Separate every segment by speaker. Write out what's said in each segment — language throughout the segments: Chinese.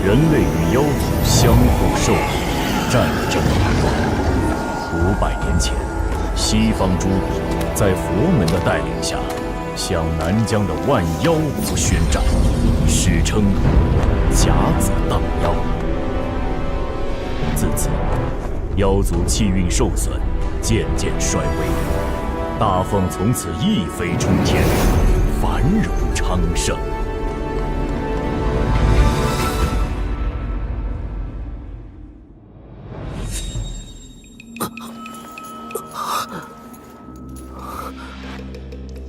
Speaker 1: 人类与妖族相互受敌，战争不断。500年前，西方诸国在佛门的带领下，向南疆的万妖族宣战，史称甲子荡妖。自此，妖族气运受损，渐渐衰微。大凤从此一飞冲天，繁荣昌盛。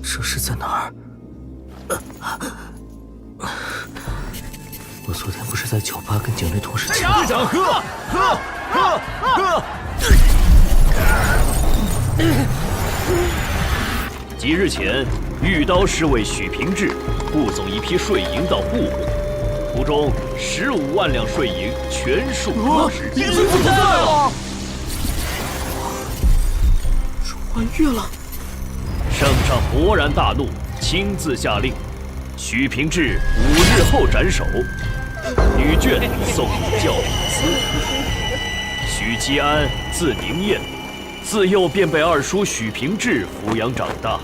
Speaker 2: 这是在哪儿？我昨天不是在酒吧跟警队同事
Speaker 1: 队长，喝！
Speaker 3: 几日前，玉刀侍卫许平志护送一批税银到户部，途中15万两税银全数得知。
Speaker 2: 已经不在了，穿越了。
Speaker 3: 圣上勃然大怒，亲自下令，许平志5日后斩首，女眷送入教理司。许其安字宁彦，自幼便被二叔许平志抚养长大，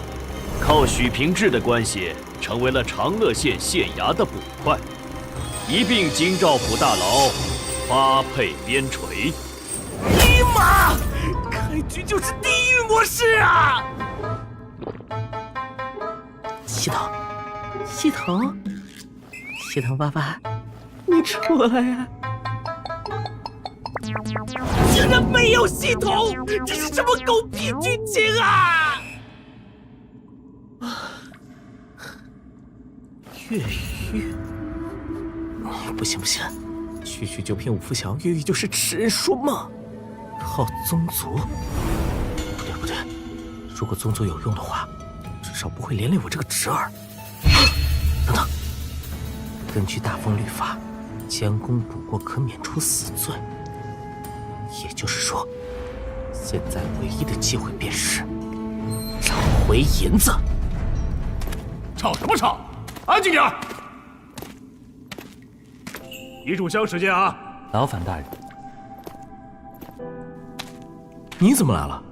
Speaker 3: 靠许平志的关系，成为了长乐县县衙的捕快，一并京兆府大牢发配边陲。
Speaker 2: 尼玛，开局就是地狱模式啊！西藤，西藤，西藤爸爸，你出来呀！竟然没有系统，这是什么狗屁剧情啊！越狱？不行不行，区就骗五福祥，越狱就是痴人说梦。靠宗族？不对，如果宗族有用的话，至少不会连累我这个侄儿。等等，根据大风律法，将功补过可免除死罪。也就是说，现在唯一的机会便是找回银子。
Speaker 4: 吵什么吵？安静点儿！一炷香时间啊！
Speaker 2: 劳烦大人。你怎么来了？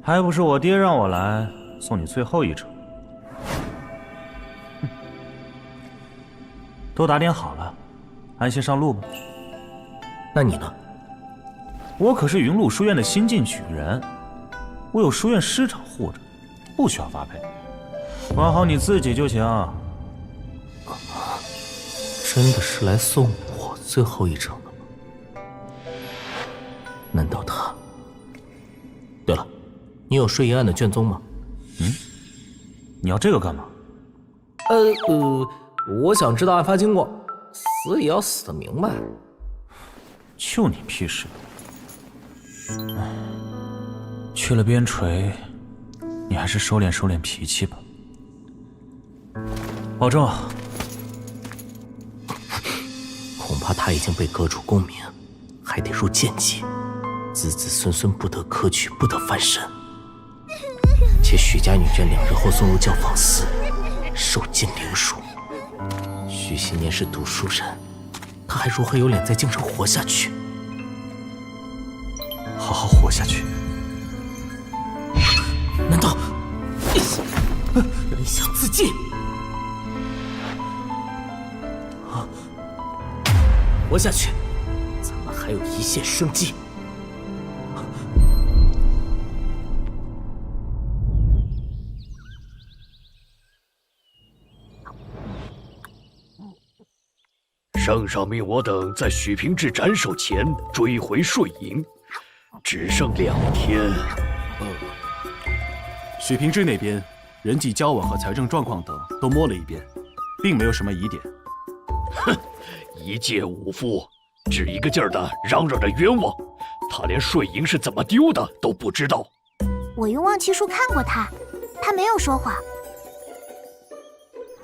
Speaker 5: 还不是我爹让我来送你最后一程。都打点好了，安心上路吧。
Speaker 2: 那你呢？
Speaker 5: 我可是云麓书院的新晋举人，我有书院师长护着，不需要发配。管好你自己就行。
Speaker 2: 真的是来送我最后一程的吗？难道他？对了，你有税银案的卷宗吗？
Speaker 5: 你要这个干嘛？
Speaker 2: 我想知道案发经过，死也要死得明白。
Speaker 5: 就你屁事！去了边陲，你还是收敛收敛脾气吧。保重。
Speaker 2: 恐怕他已经被革除功名，还得入贱籍，子子孙孙不得科举，不得翻身。且许家女眷2日后送入教坊司，受尽凌辱。许新年是读书人，他还如何有脸在京城活下去？
Speaker 5: 好好活下去。
Speaker 2: 难道人想自尽？活下去，咱们还有一线生机。
Speaker 3: 圣上命我等在许平志斩首前追回税银，只剩2天。
Speaker 4: 许平志那边人际交往和财政状况等都摸了一遍，并没有什么疑点。
Speaker 3: 哼，一介武夫，只一个劲儿的嚷嚷着冤枉，他连税银是怎么丢的都不知道。
Speaker 6: 我用望气术看过他，他没有说谎。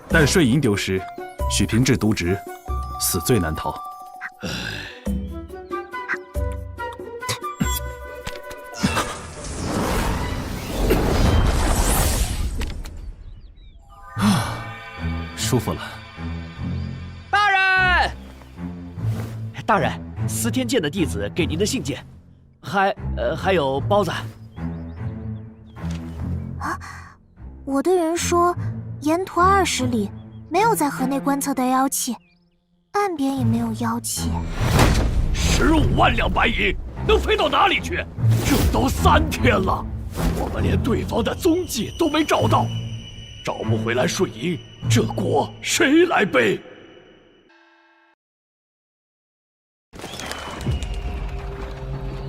Speaker 4: 但税银丢失，许平志渎职，死罪难逃。
Speaker 5: 舒服了。
Speaker 2: 大人，
Speaker 3: 大人，司天监的弟子给您的信件，还有包子。
Speaker 6: 啊，我的人说，沿途20里没有在河内观测的妖气，岸边也没有妖气。
Speaker 3: 15万两白银能飞到哪里去？这都3天了，我们连对方的踪迹都没找到，找不回来税银，这锅谁来背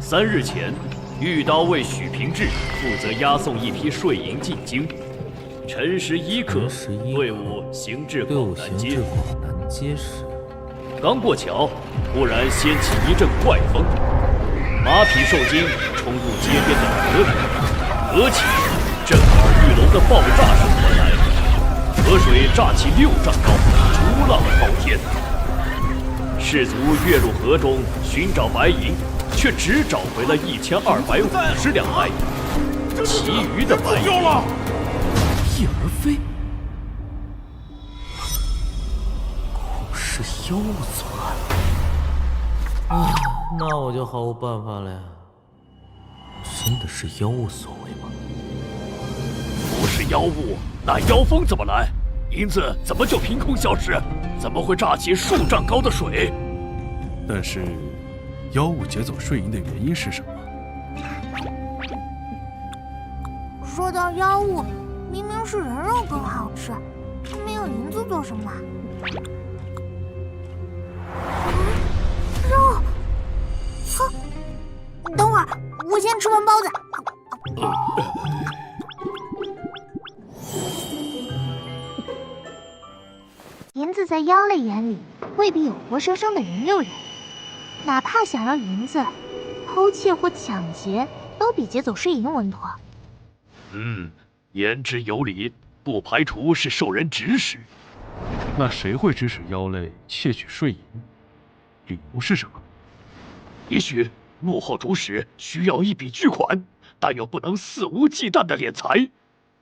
Speaker 3: ？3日前，御刀尉许平志负责押送一批税银进京。辰时1刻，队伍行至广南街时，刚过桥，忽然掀起一阵怪风，马匹受惊，冲入街边的河里。河起，震耳欲聋的爆炸声传来，河水炸起6丈高，逐浪滔天。士卒跃入河中寻找白银，却只找回了1250两白银，其余的白银一而飞。恐是妖作案。
Speaker 2: 那我就毫无办法了呀。真的是妖物所为吗？
Speaker 3: 不是妖物，那妖风怎么来？银子怎么就凭空消失？怎么会炸起数丈高的水？
Speaker 4: 但是，妖物劫走税银的原因是什么？
Speaker 6: 说到妖物，明明是人肉更好吃，没有银子做什么？肉。哼，等会儿，我先吃完包子。银子在妖类眼里未必有活生生的人肉人，哪怕想要银子，偷窃或抢劫都比劫走税银稳妥。
Speaker 3: 言之有理，不排除是受人指使。
Speaker 7: 那谁会指使妖类窃取税银？理由是什么？
Speaker 3: 也许幕后主使需要一笔巨款，但又不能肆无忌惮的敛财。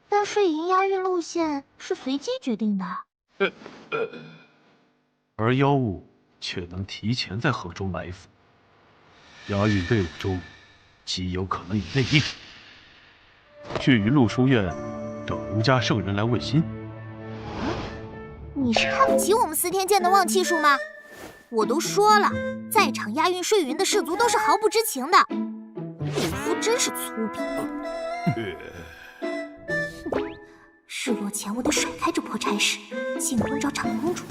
Speaker 6: 但税银押运路线是随机决定的。
Speaker 7: 而妖物却能提前在河中埋伏，押运队伍中极有可能有内应。去云路书院等儒家圣人来问心。
Speaker 6: 你是看不起我们司天监的望气术吗？我都说了，在场押运税银的士卒都是毫不知情的。武夫真是粗鄙。日落前我得甩开这破差事，进宫找长公主。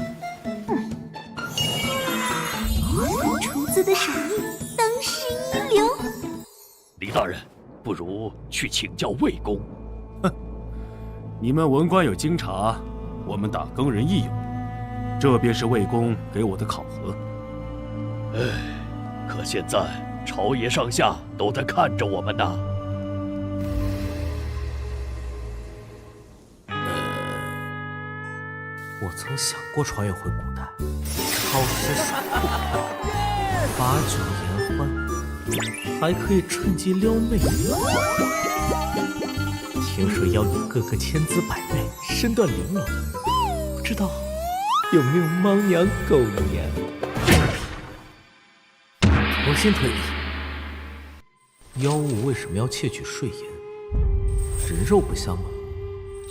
Speaker 6: 我厨子的手艺当世一流。
Speaker 3: 李大人，不如去请教魏公。
Speaker 4: 你们文官有京察，我们打更人义勇，这便是魏公给我的考核。
Speaker 3: 可现在朝野上下都在看着我们呢。
Speaker 2: 我曾想过穿越回古代，超时耍酷，把酒言欢，还可以趁机撩妹女。听说妖女个个千姿百媚，身段玲珑，不知道有没有猫娘狗娘？重新推理，妖物为什么要窃取税银？人肉不香吗？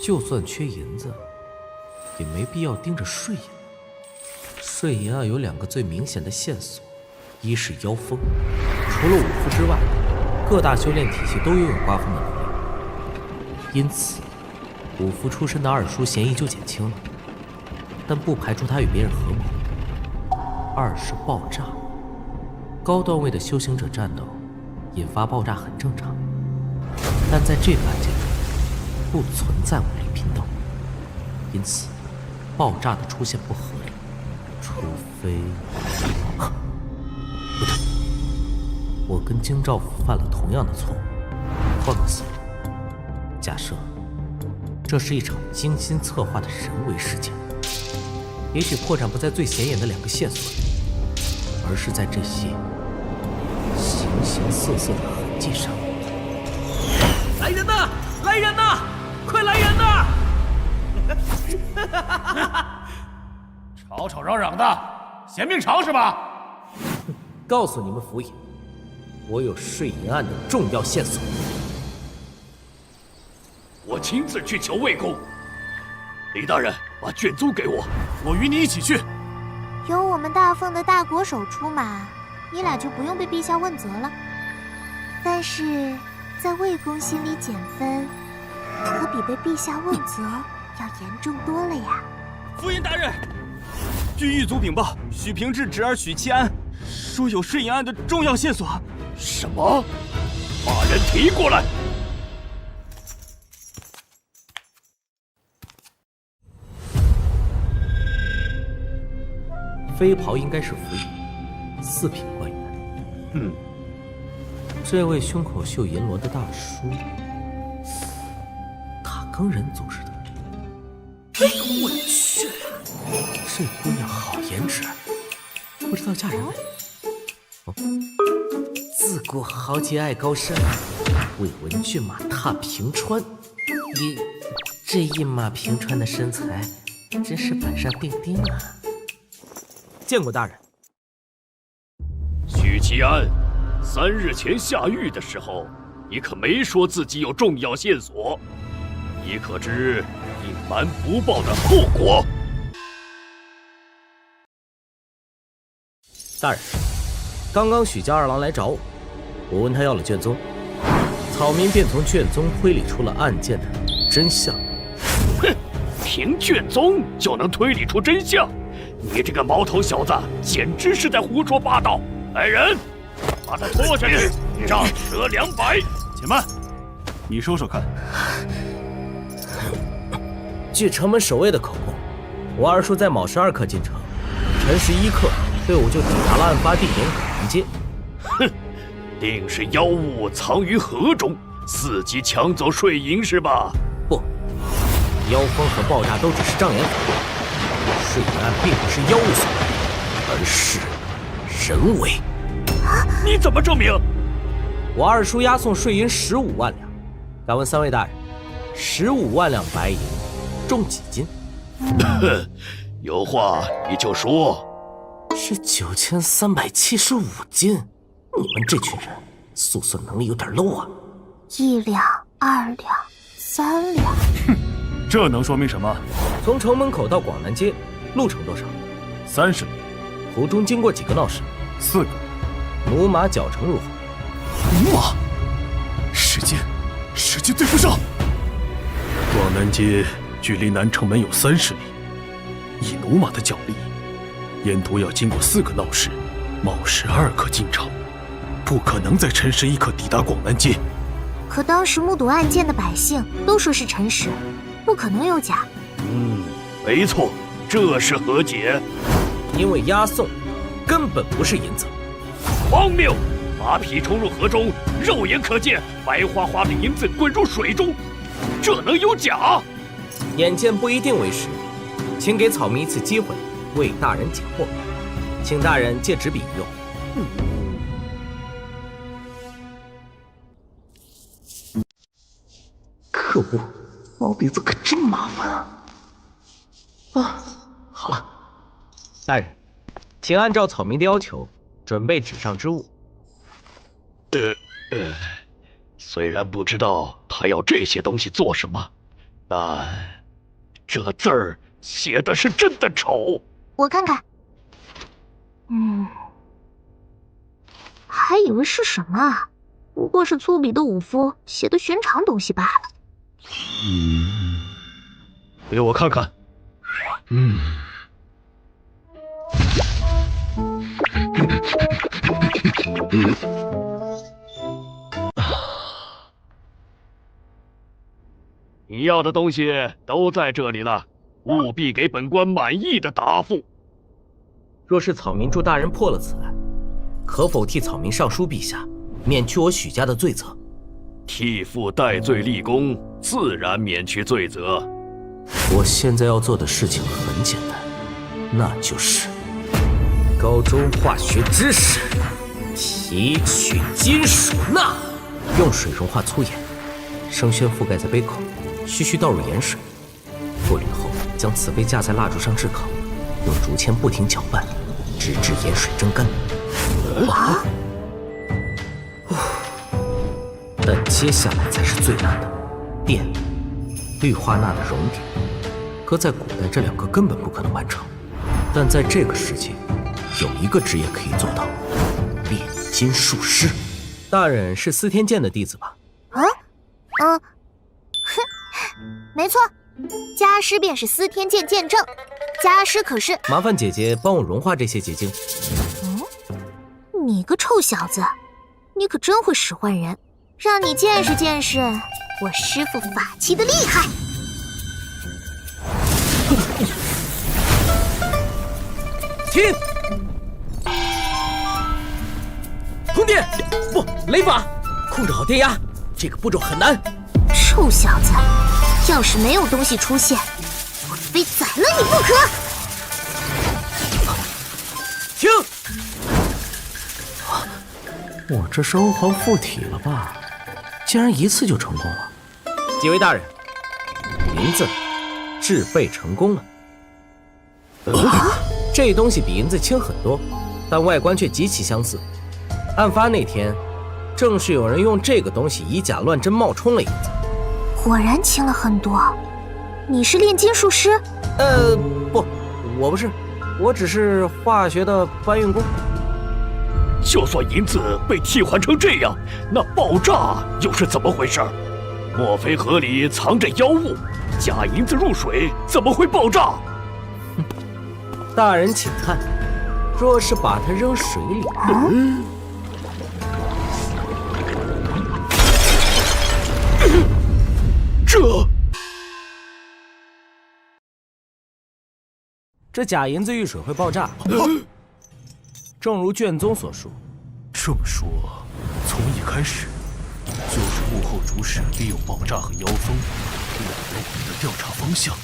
Speaker 2: 就算缺银子，也没必要盯着税银。税银有2个最明显的线索，一是妖风，除了武夫之外，各大修炼体系都拥有刮风的能力。因此，武夫出身的二叔嫌疑就减轻了，但不排除他与别人合谋。2是爆炸，高段位的修行者战斗引发爆炸很正常，但在这个案件中不存在武力拼斗，因此爆炸的出现不合理，除非……不对，我跟京兆府犯了同样的错误。换个思路。假设这是一场精心策划的人为事件，也许破绽不在最显眼的2个线索里，而是在这些形形色色的痕迹上。来人呐！来人呐！快来人呐！
Speaker 4: 吵吵嚷嚷的，嫌命长是吧？
Speaker 2: 告诉你们府尹，我有税银案的重要线索。
Speaker 3: 我亲自去求魏公。李大人，把卷宗给我，
Speaker 4: 我与你一起去。
Speaker 6: 有我们大奉的大国手出马，你俩就不用被陛下问责了。但是，在魏公心里减分，可比被陛下问责要严重多了呀。
Speaker 8: 府尹大人，据狱卒禀报，许平志侄儿许七安说有税银案的重要线索。
Speaker 3: 什么？把人提过来！
Speaker 2: 飞袍应该是府尹，4品官员。这位胸口绣银罗的大叔，塔庚人组织的。哎呦我去！这姑娘好颜值，不知道嫁人没？哦，自古豪杰爱高山，未闻骏马踏平川。你这一马平川的身材，真是板上钉钉啊！见过大人。
Speaker 3: 许七安，3日前下狱的时候，你可没说自己有重要线索，你可知隐瞒不报的后果？
Speaker 2: 大人，刚刚许家二郎来找我，我问他要了卷宗，草民便从卷宗推理出了案件的真相。
Speaker 3: 哼，凭卷宗就能推理出真相？你这个毛头小子，简直是在胡说八道！来人，把他拖下去，杖折200。
Speaker 4: 且慢，你说说看。
Speaker 2: 据城门守卫的口供，我二叔在卯时2刻进城，辰时1刻，队伍就抵达了案发地点广南街。
Speaker 3: 哼，定是妖物藏于河中，伺机抢走税银是吧？
Speaker 2: 不，妖风和爆炸都只是障眼法。税银案并不是妖物所为，而是人为。
Speaker 3: 你怎么证明？
Speaker 2: 我二叔押送税银15万两，敢问3位大人，15万两白银重几斤？
Speaker 3: 有话你就说。
Speaker 2: 是9375斤。你们这群人速算能力有点 low 啊
Speaker 6: ！1两、2两、3两。
Speaker 4: 这能说明什么？
Speaker 2: 从城门口到广南街，路程多少
Speaker 4: ？30里。
Speaker 2: 途中经过几个闹市
Speaker 4: ？4个。
Speaker 2: 驽马脚程如何？
Speaker 4: 驽马？时间对不上。广南街距离南城门有30里，以驽马的脚力，沿途要经过4个闹市，卯时2刻进城，不可能在辰时1刻抵达广南街。
Speaker 6: 可当时目睹案件的百姓都说是辰时，不可能有假。
Speaker 3: 没错，这是何解？
Speaker 2: 因为押送根本不是银子。
Speaker 3: 荒谬！马匹冲入河中，肉眼可见白花花的银子滚入水中，这能有假？
Speaker 2: 眼见不一定为实，请给草民一次机会，为大人解惑，请大人借纸笔一用。可恶，毛鼻子可真麻烦啊！好了，大人，请按照草民的要求准备纸上之物。
Speaker 3: 虽然不知道他要这些东西做什么，但这字儿写的是真的丑。
Speaker 6: 我看看，还以为是什么啊，不过是粗鄙的武夫写的寻常东西罢了。
Speaker 3: 给我看看。你要的东西都在这里了，务必给本官满意的答复。
Speaker 2: 若是草民祝大人破了此案，可否替草民上书陛下，免去我许家的罪责？
Speaker 3: 替父代罪立功，自然免去罪责。
Speaker 2: 我现在要做的事情很简单，那就是高中化学知识，提取金属钠，用水融化粗盐，生宣覆盖在杯口，徐徐倒入盐水，过滤后将瓷杯架在蜡烛上炙烤，用竹签不停搅拌，直至盐水蒸干。但接下来才是最难的，电、氯化钠的熔点。搁在古代，这两个根本不可能完成。但在这个世界，有一个职业可以做到——炼金术师。大人是司天监的弟子吧？
Speaker 6: 没错，家师便是司天监见证。家师可是……
Speaker 2: 麻烦姐姐帮我融化这些结晶。
Speaker 6: 你个臭小子，你可真会使唤人，让你见识见识我师父法器的厉害。
Speaker 2: 停！通电不雷法，控制好电压，这个步骤很难。
Speaker 6: 臭小子，要是没有东西出现，我非宰了你不可！
Speaker 2: 停！我这是欧皇附体了吧？竟然一次就成功了！几位大人，银子制备成功了。这东西比银子轻很多，但外观却极其相似。案发那天，正是有人用这个东西以假乱真冒充了银子。
Speaker 6: 果然轻了很多。你是炼金术师？
Speaker 2: 不，我不是，我只是化学的搬运工。
Speaker 3: 就算银子被替换成这样，那爆炸又是怎么回事？莫非河里藏着妖物？假银子入水怎么会爆炸？
Speaker 2: 大人请看，若是把它扔水里，这假银子遇水会爆炸。正如卷宗所述。
Speaker 4: 这么说，从一开始就是幕后主使利用爆炸和妖风误了我们的调查方向。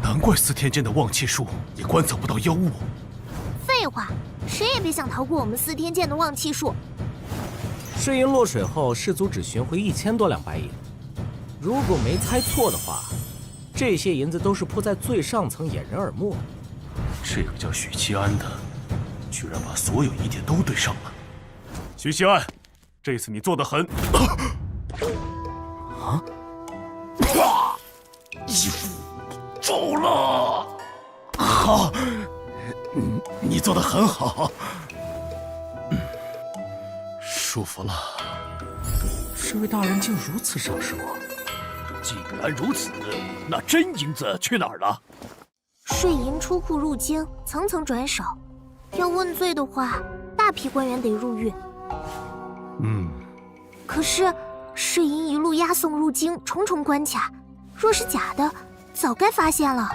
Speaker 4: 难怪司天监的望气术也观测不到妖物。
Speaker 6: 废话，谁也别想逃过我们司天监的望气术。
Speaker 2: 水银落水后，氏族只寻回1000多两白银。如果没猜错的话，这些银子都是铺在最上层掩人耳目的。
Speaker 4: 这个叫许七安的，居然把所有疑点都对上了。许七安，这次你做得很。衣服皱了。好，你做得很好。舒服了。
Speaker 2: 这位大人竟如此赏识我。
Speaker 3: 既然如此，那真银子去哪儿了？
Speaker 6: 税银出库入京，层层转手。要问罪的话，大批官员得入狱。可是税银一路押送入京，重重关卡，若是假的，早该发现了。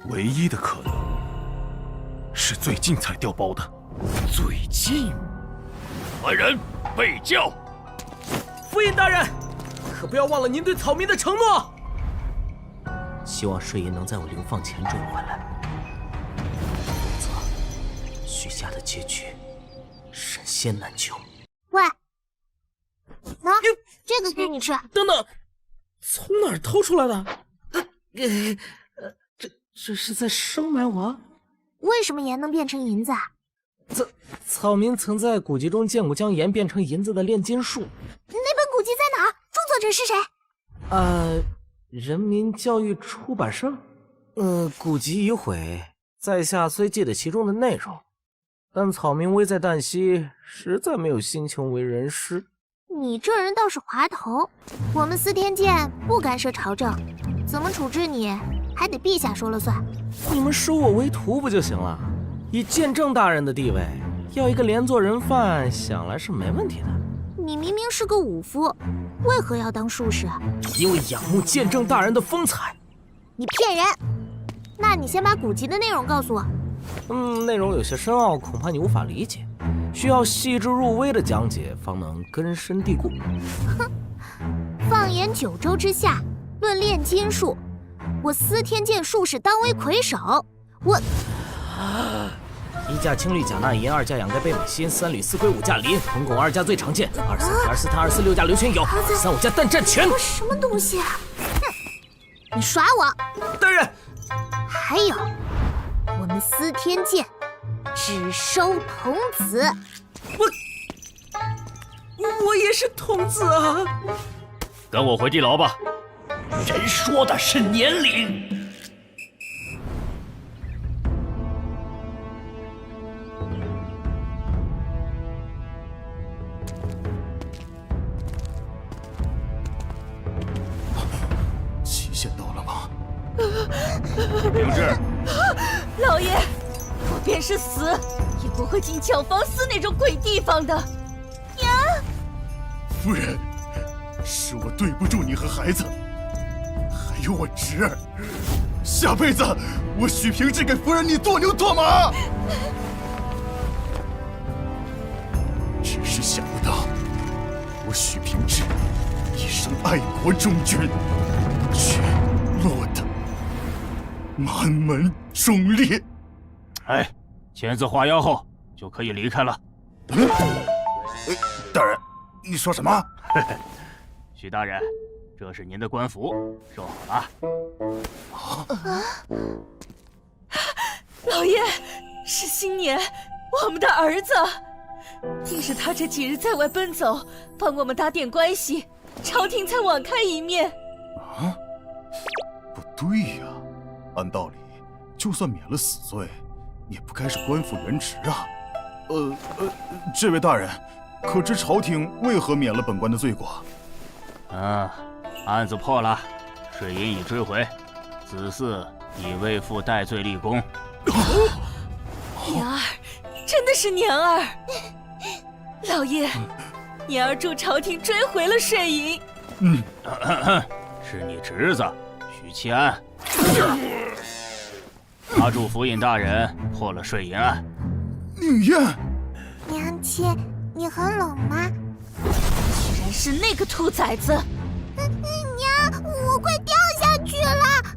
Speaker 4: 唯一的可能是最近才调包的。
Speaker 3: 最近？来人，备轿！
Speaker 2: 府尹大人，可不要忘了您对草民的承诺。希望税银能在我流放前追回来，否则许家的结局神仙难救。
Speaker 6: 喂，喏，这个给你吃。
Speaker 2: 等等，从哪儿偷出来的？这是在收买我？
Speaker 6: 为什么盐能变成银子啊？
Speaker 2: 草民曾在古籍中见过将盐变成银子的炼金术。
Speaker 6: 那本古籍在哪儿？著作者是谁？
Speaker 2: 人民教育出版社。古籍已毁，在下虽记得其中的内容，但草民危在旦夕，实在没有心情为人师。
Speaker 6: 你这人倒是滑头。我们司天监不干涉朝政，怎么处置你，还得陛下说了算。
Speaker 2: 你们收我为徒不就行了？以鉴政大人的地位，要一个连坐人犯，想来是没问题的。
Speaker 6: 你明明是个武夫，为何要当术士？
Speaker 2: 因为仰慕鉴政大人的风采。
Speaker 6: 你骗人！那你先把古籍的内容告诉我。
Speaker 2: 内容有些深奥，恐怕你无法理解，需要细致入微的讲解，方能根深蒂固。
Speaker 6: 哼，放眼九州之下，论炼金术，我司天监术士当为魁首。我
Speaker 2: 1价青绿钾钠银，2价氧钙钡镁锌，3铝4硅5价磷，铜汞2价最常见，24铁24碳24 6价硫泉铀，35价氮战醛。
Speaker 6: 什么东西啊？哼，你耍我！
Speaker 2: 大人，
Speaker 6: 还有，我们司天监只收童子。
Speaker 2: 我也是童子啊！
Speaker 3: 跟我回地牢吧。
Speaker 1: 人说的是年龄。
Speaker 4: 期限到了吗？
Speaker 3: 明智，
Speaker 9: 老爷，我便是死，也不会进蒋方寺那种鬼地方的。娘，
Speaker 4: 夫人，是我对不住你和孩子，还有我侄儿。下辈子我许平志给夫人你做牛做马。只是想不到，我许平志一生爱国忠君，却落得满门忠烈。
Speaker 3: 哎，签字画押后就可以离开了。
Speaker 4: 大人，你说什么？
Speaker 3: 许大人，这是您的官服，收好了。
Speaker 9: 老爷，是新年，我们的儿子，定是他这几日在外奔走，帮我们打点关系，朝廷才网开一面。
Speaker 4: 啊，不对呀，按道理，就算免了死罪，也不该是官复原职啊。这位大人，可知朝廷为何免了本官的罪过？
Speaker 3: 案子破了，税银已追回，子嗣已为父戴罪立功。
Speaker 9: 年儿，真的是年儿。老爷，年儿助朝廷追回了税银。
Speaker 3: 是你侄子许七安，他助府尹大人破了税银案。
Speaker 4: 宁燕，
Speaker 6: 娘亲，你很冷吗？
Speaker 9: 居然是那个兔崽子！
Speaker 6: 娘，我快掉下去了！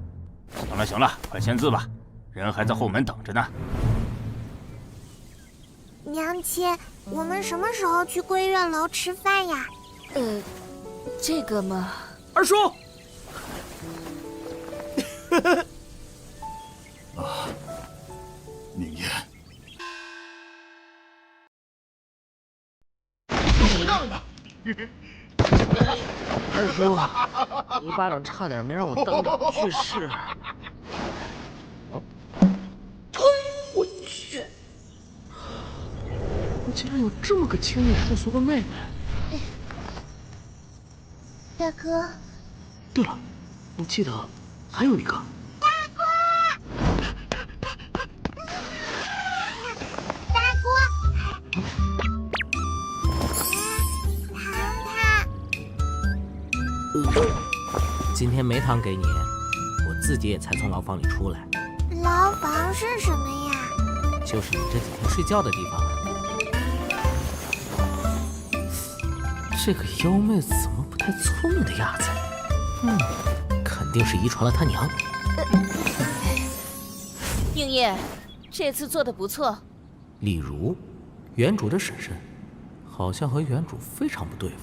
Speaker 3: 行了行了，快签字吧，人还在后门等着呢。
Speaker 6: 娘亲，我们什么时候去归院楼吃饭呀？
Speaker 9: 这个嘛，
Speaker 2: 二叔，
Speaker 4: 宁燕，
Speaker 2: 二叔，一巴掌差点没让我当场去世。我去！我竟然有这么个清丽脱俗的妹妹。
Speaker 6: 大哥，
Speaker 2: 对了，我记得还有一个。今天没糖给你，我自己也才从牢房里出来。
Speaker 6: 牢房是什么呀？
Speaker 2: 就是你这几天睡觉的地方。这个妖妹子怎么不太聪明的样子？肯定是遗传了她娘。
Speaker 9: 宁烨，这次做的不错。
Speaker 2: 例如，原主的婶婶，好像和原主非常不对付。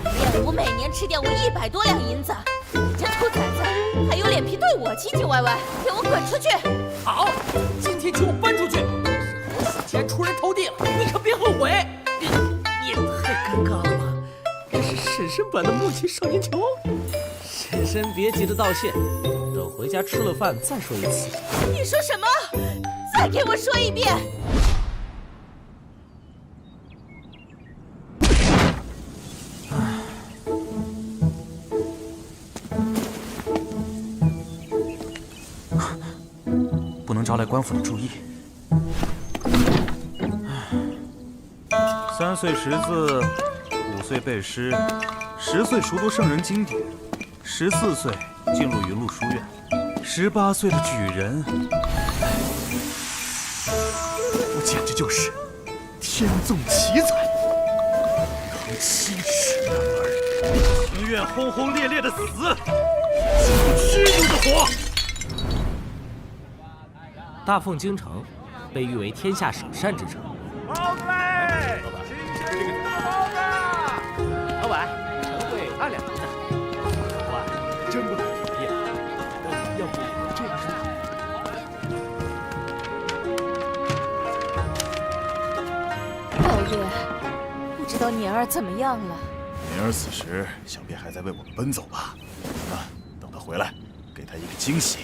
Speaker 9: 燕武每年吃掉我100多两银子，你这兔崽子还有脸皮对我唧唧歪歪，给我滚出去！
Speaker 2: 好，今天就搬出去。我死前出人头地了，你可别后悔。也太尴尬了吧！这是婶婶版的莫欺少年穷。婶婶别急着道谢，等回家吃了饭再说一次。
Speaker 9: 你说什么？再给我说一遍！
Speaker 5: 不能招来官府的注意。3岁识字，5岁背诗，10岁熟读圣人经典，14岁进入云麓书院，18岁的举人，
Speaker 4: 我简直就是天纵奇才，能7尺男儿，
Speaker 7: 情愿轰轰烈烈的死，虚度的活。
Speaker 2: 大凤京城被誉为天下首善之城。
Speaker 7: 包子，这个包子。
Speaker 2: 老板，晨会2两银子。哇，真不便宜。要不这样说？
Speaker 9: 爷，不知道年儿怎么样了？
Speaker 1: 年儿此时想必还在为我们奔走吧？等他回来，给他一个惊喜。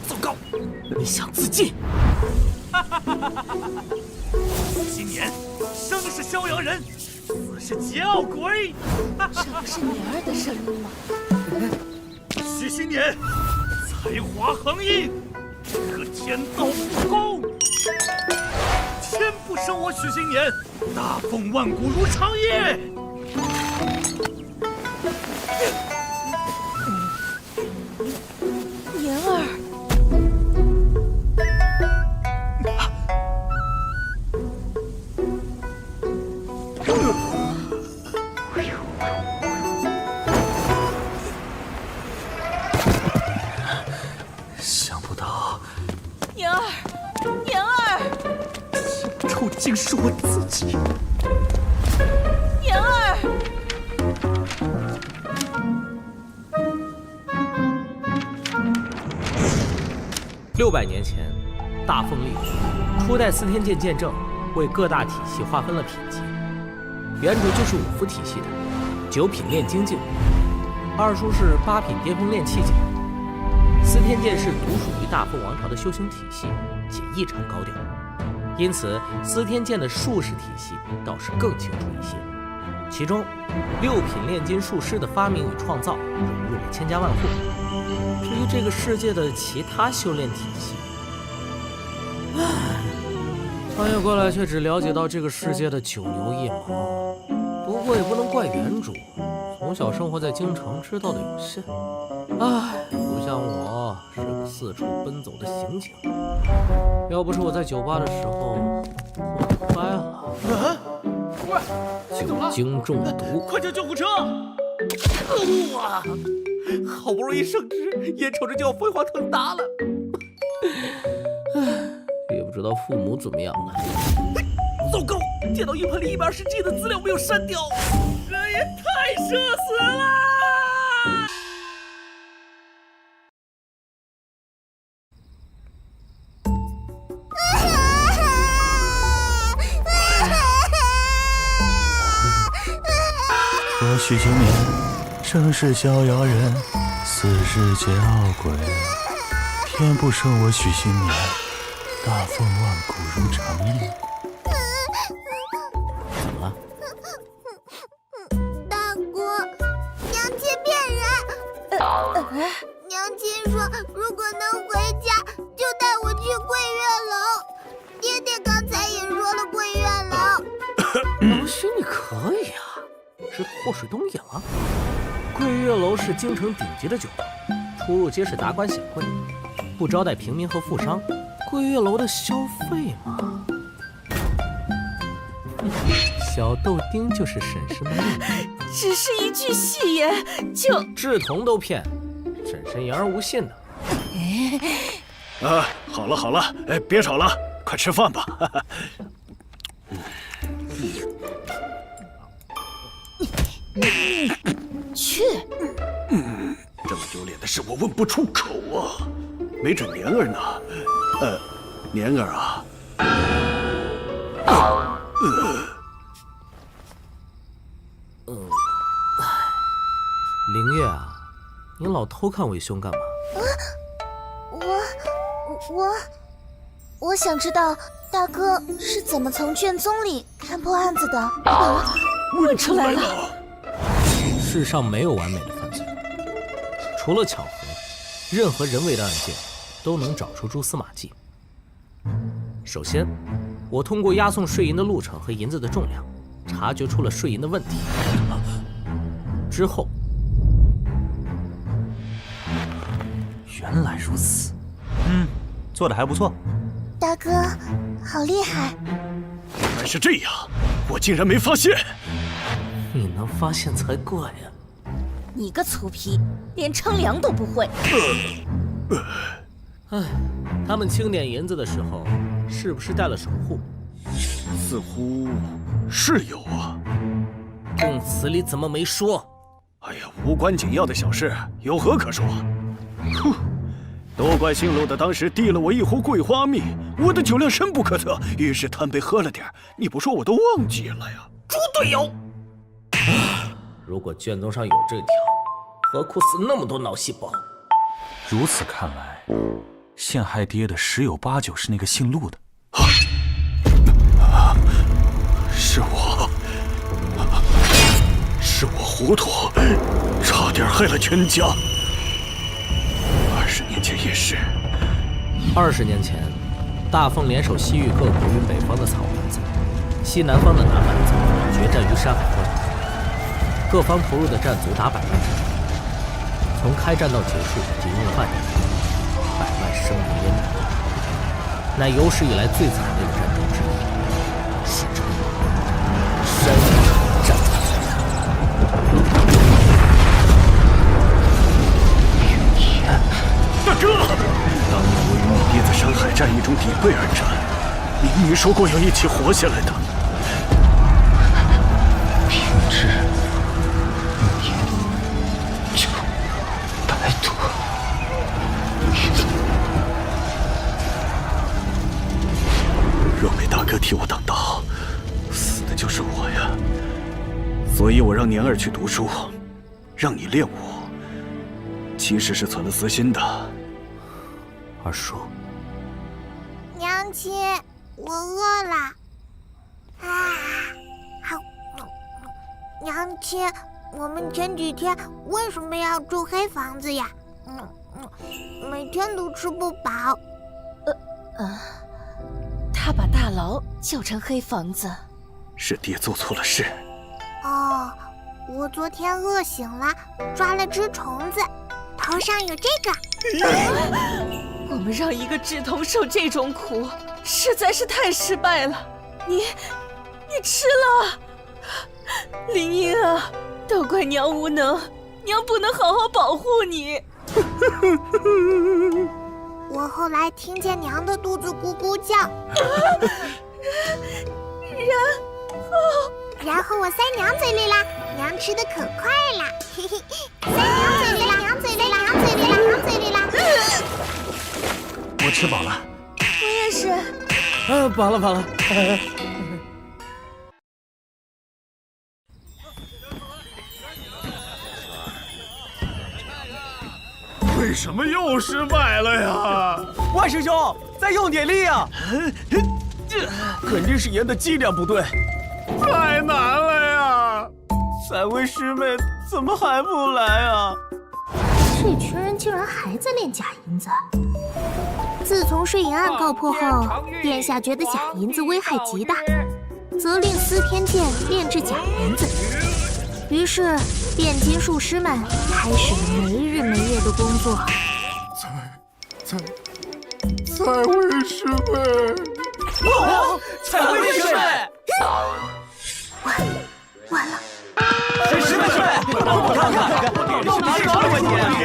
Speaker 2: 糟糕，你想自尽！
Speaker 3: 今年生是逍遥人，死是桀骜鬼。
Speaker 9: 这不是年儿的声音吗？
Speaker 3: 许新年，才华横溢，可天道不公，天不生我许新年，大凤万古如长夜。
Speaker 9: 年儿，
Speaker 2: 想不到，
Speaker 9: 年儿，年儿，
Speaker 2: 仇竟是我自己。
Speaker 9: 年儿，
Speaker 2: 600年前，大凤立国，初代司天剑剑正为各大体系划分了品级，原主就是5服体系的9品炼精境，二叔是8品巅峰炼气境。司天剑是独属于大凤王朝的修行体系，且异常高调，因此司天剑的术士体系倒是更清楚一些。其中，6品炼金术师的发明与创造融入了千家万户。 至于这个世界的其他修炼体系，穿越过来却只了解到这个世界的九牛一毛。不过也不能怪原主，从小生活在京城，知道的有限。不像我是个四处奔走的刑警。要不是我在酒吧的时候喝嗨了，酒精中毒，
Speaker 3: 快叫救护车！
Speaker 2: 哇！ 好不容易升职，眼瞅着就要飞黄腾达了。也不知道父母怎么样了。糟糕，电脑硬盘里120 G 的资料没有删掉，这也太社死了！
Speaker 1: 我许新年，生是逍遥人，死是桀骜鬼。天不生我许新年，大凤万古如长夜。
Speaker 2: 怎么了？
Speaker 6: 大哥，娘亲骗人。娘亲说，如果能回家，就带我去桂月楼。爹爹刚才也说了桂月楼。
Speaker 2: 老许，你可以啊，是祸水东引了。桂月楼是京城顶级的酒楼，出入皆是达官显贵，不招待平民和富商。桂月楼的消费嘛，小豆丁就是婶婶的命。
Speaker 9: 只是一句戏言就
Speaker 2: 志同都骗，婶婶言而无信的。
Speaker 1: 好了好了，别吵了，快吃饭吧。
Speaker 9: 去。
Speaker 1: 这么丢脸的事我问不出口啊，没准年儿呢？年儿啊。
Speaker 2: 灵月啊，你老偷看为兄干嘛？
Speaker 6: 我想知道大哥是怎么从卷宗里看破案子的。
Speaker 9: 问出来了。
Speaker 2: 世上没有完美的犯罪，除了巧合，任何人为的案件都能找出蛛丝马迹。首先，我通过押送税银的路程和银子的重量，察觉出了税银的问题。之后，
Speaker 5: 原来如此，做得还不错。
Speaker 6: 大哥，好厉害！
Speaker 1: 原来是这样，我竟然没发现。
Speaker 2: 你能发现才怪呀！
Speaker 9: 你个粗皮，连称量都不会。
Speaker 2: 他们清点银子的时候，是不是带了守护？
Speaker 1: 似乎是有啊。
Speaker 2: 供词里怎么没说？
Speaker 1: 哎呀，无关紧要的小事，有何可说？哼，
Speaker 4: 都怪姓陆的当时递了我一壶桂花蜜，我的酒量深不可测，于是贪杯喝了点，你不说我都忘记了呀。
Speaker 2: 猪队友！如果卷宗上有这条，何苦死那么多脑细胞？
Speaker 5: 如此看来，陷害爹的十有八九是那个姓陆的。是我糊涂，差点害了全家。20年前也是。
Speaker 2: 20年前，大凤联手西域各国与北方的草蛮子、西南方的南蛮子决战于山海关，各方投入的战卒达100万之多。从开战到结束仅用了半年，100万生灵烟灭，乃有史以来最惨烈的战争之一。是这山海战。
Speaker 4: 大哥，当年我与你爹在山海战役中抵背而战，明说过要一起活下来的。
Speaker 7: 平治5年就白土。
Speaker 4: 若被大哥替我挡道，死的就是我呀。所以我让年儿去读书，让你练武，其实是存了私心的。
Speaker 2: 二叔，
Speaker 6: 娘亲，我饿了。好，娘亲，我们前几天为什么要住黑房子呀？每天都吃不饱。
Speaker 9: 他把大牢叫成黑房子，
Speaker 4: 是爹做错了事。
Speaker 6: 哦，我昨天饿醒了，抓了只虫子，头上有这个。
Speaker 9: 我们让一个稚童受这种苦，实在是太失败了。你吃了，林英啊，都怪娘无能，娘不能好好保护你。
Speaker 6: 我后来听见娘的肚子咕咕叫，然后我塞娘嘴里啦，娘吃的可快了，嘿嘿，塞娘嘴里啦，娘嘴里啦，娘嘴里啦，娘嘴里啦。
Speaker 5: 我吃饱了。
Speaker 9: 我也是。
Speaker 2: 饱了。
Speaker 7: 为什么又失败了呀？
Speaker 8: 万师兄，再用点力啊！肯定是盐的剂量不对，
Speaker 7: 太难了呀！
Speaker 8: 三位师妹怎么还不来啊？
Speaker 6: 这群人竟然还在炼假银子。自从睡银案告破后，殿下觉得假银子危害极大，责令司天监炼制假银子。于是炼金术师们开始了没日没夜的工作。
Speaker 7: 才会师妹，
Speaker 8: 才会师妹，
Speaker 6: 完了！
Speaker 8: 师妹，让我看看，到底是什么问
Speaker 6: 题？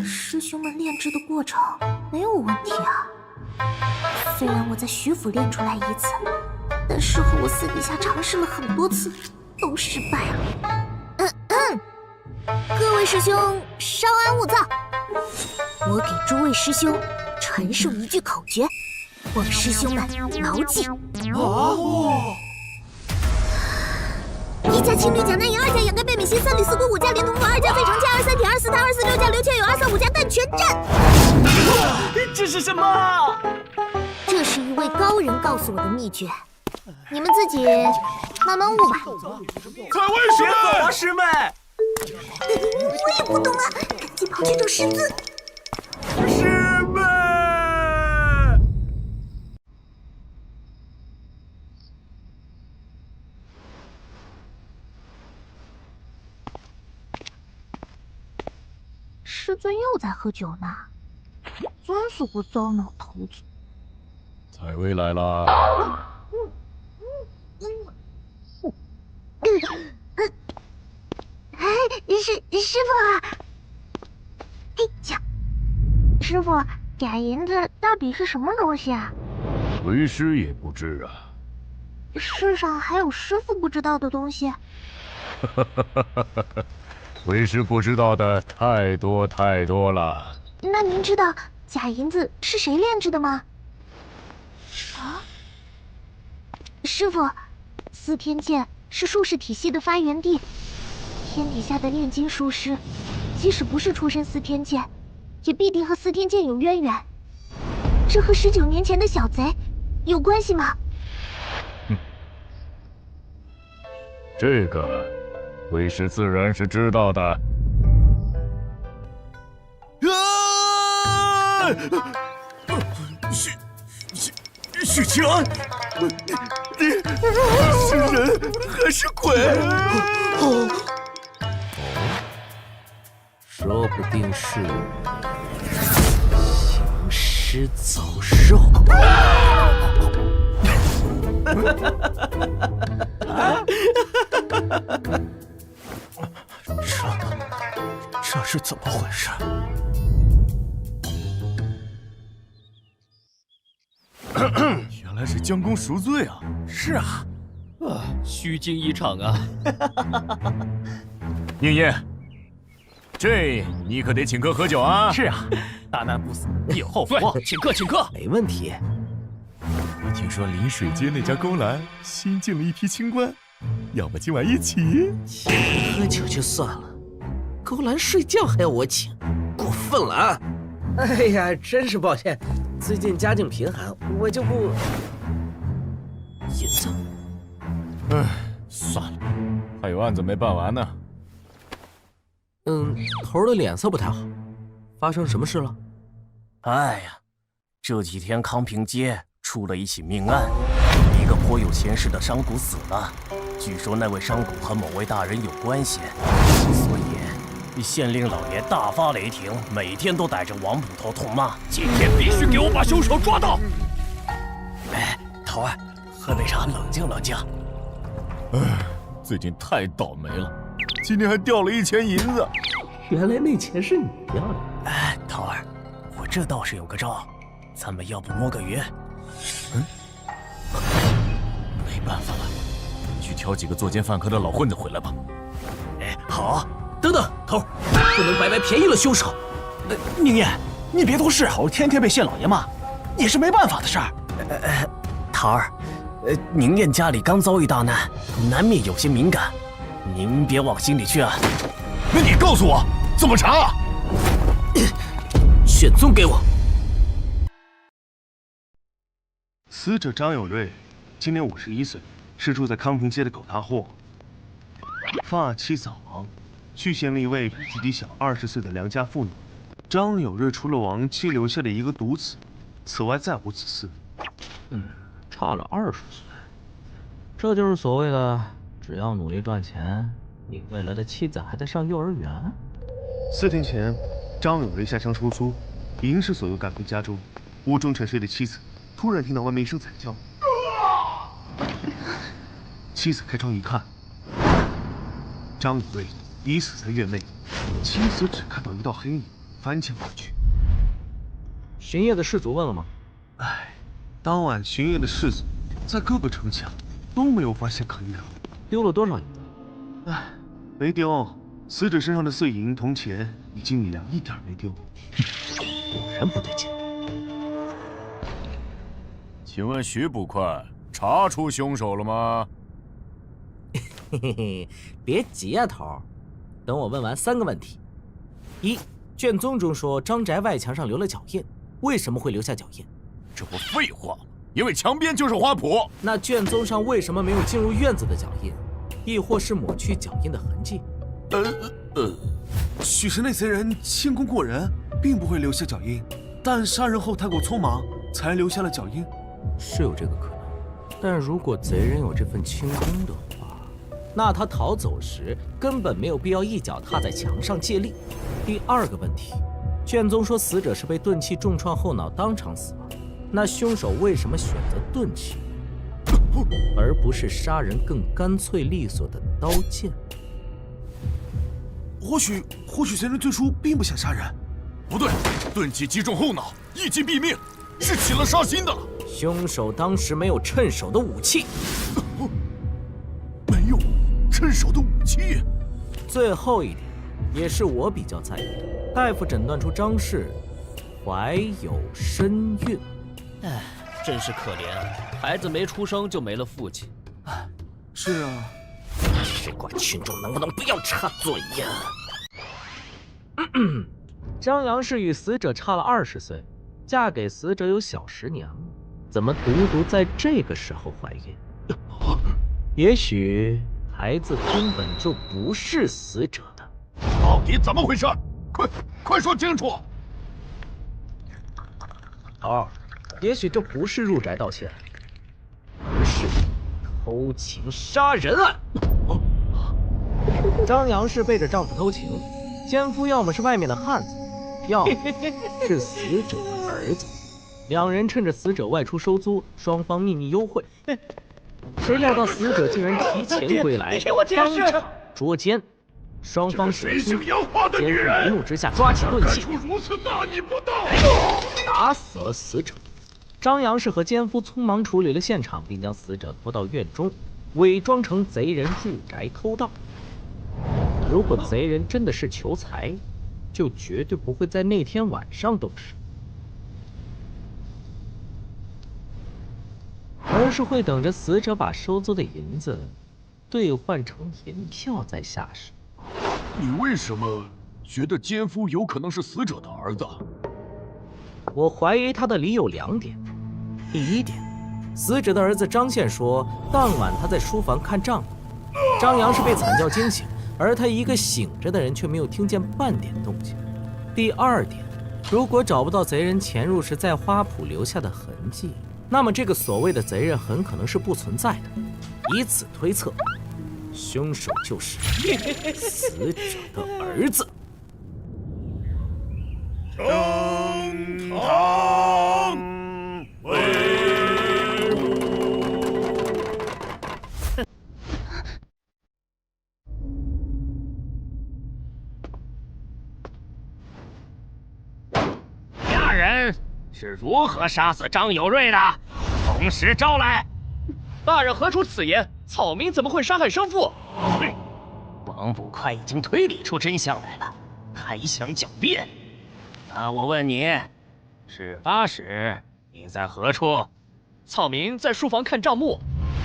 Speaker 6: 师兄们炼制的过程没有问题啊。虽然我在徐府炼出来一次，但事后我私底下尝试了很多次，都失败了。各位师兄稍安勿躁，我给诸位师兄传授一句口诀，望师兄们牢记。1加青绿甲南银，2加掩盖贝美心，3里4骨，5加连同符，2加费城加23铁24碳24，6加刘倩友235加蛋全占。
Speaker 8: 这是什么？
Speaker 6: 这是一位高人告诉我的秘诀，你们自己慢慢悟吧。
Speaker 7: 才会师妹，
Speaker 8: 别走啊，师妹！
Speaker 6: 我也不懂啊，赶紧跑去找师尊。
Speaker 7: 师妹。
Speaker 6: 师尊又在喝酒呢，真是个糟老头子。
Speaker 1: 采薇来啦！
Speaker 6: 师傅，哎呀，师傅，假银子到底是什么东西啊？
Speaker 1: 为师也不知啊。
Speaker 6: 世上还有师傅不知道的东西？
Speaker 1: 为师不知道的太多太多了。
Speaker 6: 那您知道假银子是谁炼制的吗？啊？师傅，司天剑是术士体系的发源地，天底下的炼金术师，即使不是出身司天剑，也必定和司天剑有渊源。这和19年前的小贼有关系吗？
Speaker 1: 这个，为师自然是知道的。
Speaker 4: 许清安，你是人还是鬼？
Speaker 2: 说不定是行尸走肉。
Speaker 4: 这是怎么回事？原来是将功赎罪啊！
Speaker 8: 是啊，虚惊一场啊！
Speaker 1: 宁烨，这你可得请客喝酒啊！
Speaker 8: 是啊，大难不死必有后福，请客请客，
Speaker 2: 没问题。
Speaker 4: 我听说临水街那家勾栏新进了一批清官，要不今晚一起？
Speaker 2: 请喝酒就算了，勾栏睡觉还要我请，过分了啊！哎呀，真是抱歉，最近家境贫寒，我就不。银子，
Speaker 1: 算了，还有案子没办完呢。
Speaker 2: 头儿的脸色不太好，发生什么事了？
Speaker 10: 哎呀，这几天康平街出了一起命案，一个颇有前世的商贾死了，据说那位商贾和某位大人有关系，所以县令老爷大发雷霆，每天都带着王捕头痛骂。
Speaker 3: 今天必须给我把凶手抓到！
Speaker 10: 哎，头儿，喝杯茶，冷静冷静。
Speaker 1: 最近太倒霉了，今天还掉了1钱银子。
Speaker 2: 原来那钱是你掉的。
Speaker 10: 哎，头儿，我这倒是有个招，咱们要不摸个鱼？
Speaker 1: 没办法了，去挑几个作奸犯科的老混子回来吧。
Speaker 10: 哎，好。
Speaker 2: 等等，头儿，不能白白便宜了凶手。
Speaker 8: 宁烨，你别多事，天天被县老爷骂，也是没办法的事儿。
Speaker 10: 桃儿，宁烨家里刚遭遇大难，难免有些敏感，您别往心里去啊。
Speaker 1: 那你告诉我怎么查啊？
Speaker 2: 卷宗给我。
Speaker 7: 死者张有瑞，今年51岁，是住在康平街的狗大货，发妻早亡，续弦了一位比自己小20岁的良家妇女。张有瑞除了亡妻留下的一个独子，此外再无子嗣。
Speaker 11: 差了20岁，这就是所谓的只要努力赚钱，你未来的妻子还在上幼儿园。
Speaker 7: 4天前，张有瑞下乡收租，10时左右赶回家中，屋中沉睡的妻子突然听到外面一声惨叫，妻子开窗一看，张有瑞已死在院内，妻子只看到一道黑影翻墙而去。
Speaker 11: 巡夜的士卒问了吗？
Speaker 7: 当晚巡夜的士卒在各个城墙都没有发现可疑人物。
Speaker 11: 丢了多少银子？
Speaker 7: 没丢，死者身上的碎银铜钱以及米粮一点没丢。
Speaker 11: 果然不对劲。
Speaker 1: 请问徐捕快查出凶手了吗？
Speaker 2: 嘿嘿嘿，别急啊，头儿，等我问完3个问题。1，卷宗中说张宅外墙上留了脚印，为什么会留下脚印？
Speaker 1: 这不废话吗？因为墙边就是花圃。
Speaker 2: 那卷宗上为什么没有进入院子的脚印，亦或是抹去脚印的痕迹？
Speaker 5: 许是那贼人轻功过人，并不会留下脚印，但杀人后太过匆忙，才留下了脚印。
Speaker 2: 是有这个可能，但如果贼人有这份轻功的话，那他逃走时根本没有必要一脚踏在墙上借力。第2个问题，卷宗说死者是被钝器重创后脑当场死亡，那凶手为什么选择钝器，而不是杀人更干脆利索的刀剑？
Speaker 5: 或许贼人最初并不想杀人。
Speaker 1: 不对，钝器击中后脑，一击毙命，是起了杀心的。
Speaker 2: 凶手当时没有趁手的武器。
Speaker 1: 没有趁手的武器。
Speaker 2: 最后一点，也是我比较在意的。大夫诊断出张氏怀有身孕。
Speaker 3: 唉，真是可怜啊！孩子没出生就没了父亲。
Speaker 5: 是啊，
Speaker 2: 吃瓜群众能不能不要插嘴呀？
Speaker 11: 张杨氏与死者差了20岁，嫁给死者有小10年了，怎么独在这个时候怀孕？也许孩子根本就不是死者的。
Speaker 7: 到底怎么回事？快说清楚！
Speaker 11: 也许这不是入宅盗窃，而是偷情杀人案。张杨氏背着丈夫偷情，奸夫要么是外面的汉子，要么是死者的儿子。两人趁着死者外出收租，双方秘密幽会。谁料到死者竟然提前归来，当场捉奸。双方血腥，奸夫一怒之下抓起钝器，
Speaker 7: 如此大逆不道，
Speaker 11: 打死了死者。张杨氏和奸夫匆忙处理了现场，并将死者拖到院中，伪装成贼人入宅偷盗。如果贼人真的是求财，就绝对不会在那天晚上动手，而是会等着死者把收租的银子兑换成银票再下手。
Speaker 7: 你为什么觉得奸夫有可能是死者的儿子？
Speaker 11: 我怀疑他的理有2点。
Speaker 2: 第一点，死者的儿子张宪说，当晚他在书房看账目，张杨是被惨叫惊醒，而他一个醒着的人却没有听见半点动静。第二点，如果找不到贼人潜入时在花圃留下的痕迹，那么这个所谓的贼人很可能是不存在的。以此推测，凶手就是死者的儿子。
Speaker 7: 升堂威武！
Speaker 10: 家人是如何杀死张有瑞的？同时招来。
Speaker 3: 大人何出此言？草民怎么会杀害生父？
Speaker 10: 王捕快已经推理出真相来了，还想狡辩？那我问你，事发时你在何处？
Speaker 3: 草民在书房看账目。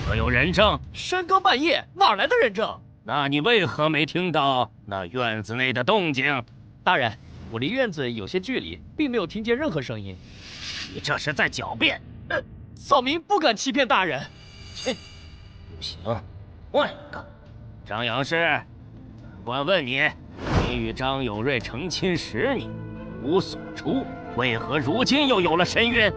Speaker 10: 可有人证？
Speaker 3: 深更半夜，哪来的人证？
Speaker 10: 那你为何没听到那院子内的动静？
Speaker 3: 大人，我离院子有些距离，并没有听见任何声音。
Speaker 10: 你这是在狡辩。
Speaker 3: 草民不敢欺骗大人。
Speaker 10: 切，不行，换一个。张杨氏，本官问你，你与张有瑞成亲10年，无所出，为何如今又有了身孕？是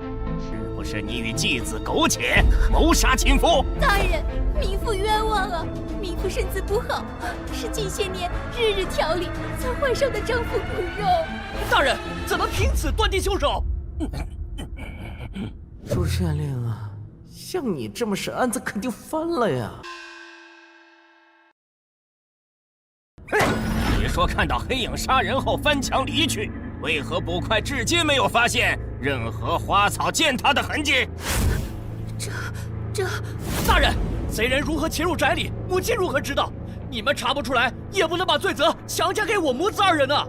Speaker 10: 不是你与继子苟且，谋杀亲夫？
Speaker 6: 大人，民妇冤枉啊！民妇身子不好，是近些年日日调理，才患上的丈夫骨肉。
Speaker 3: 大人怎么凭此断定凶手？
Speaker 2: 朱县令啊，像你这么审，案子肯定翻了呀！
Speaker 10: 你说看到黑影杀人后翻墙离去，为何捕快至今没有发现任何花草践踏的痕迹？
Speaker 6: 这……
Speaker 3: 大人，贼人如何潜入宅里？母亲如何知道？你们查不出来，也不能把罪责强加给我母子2人啊！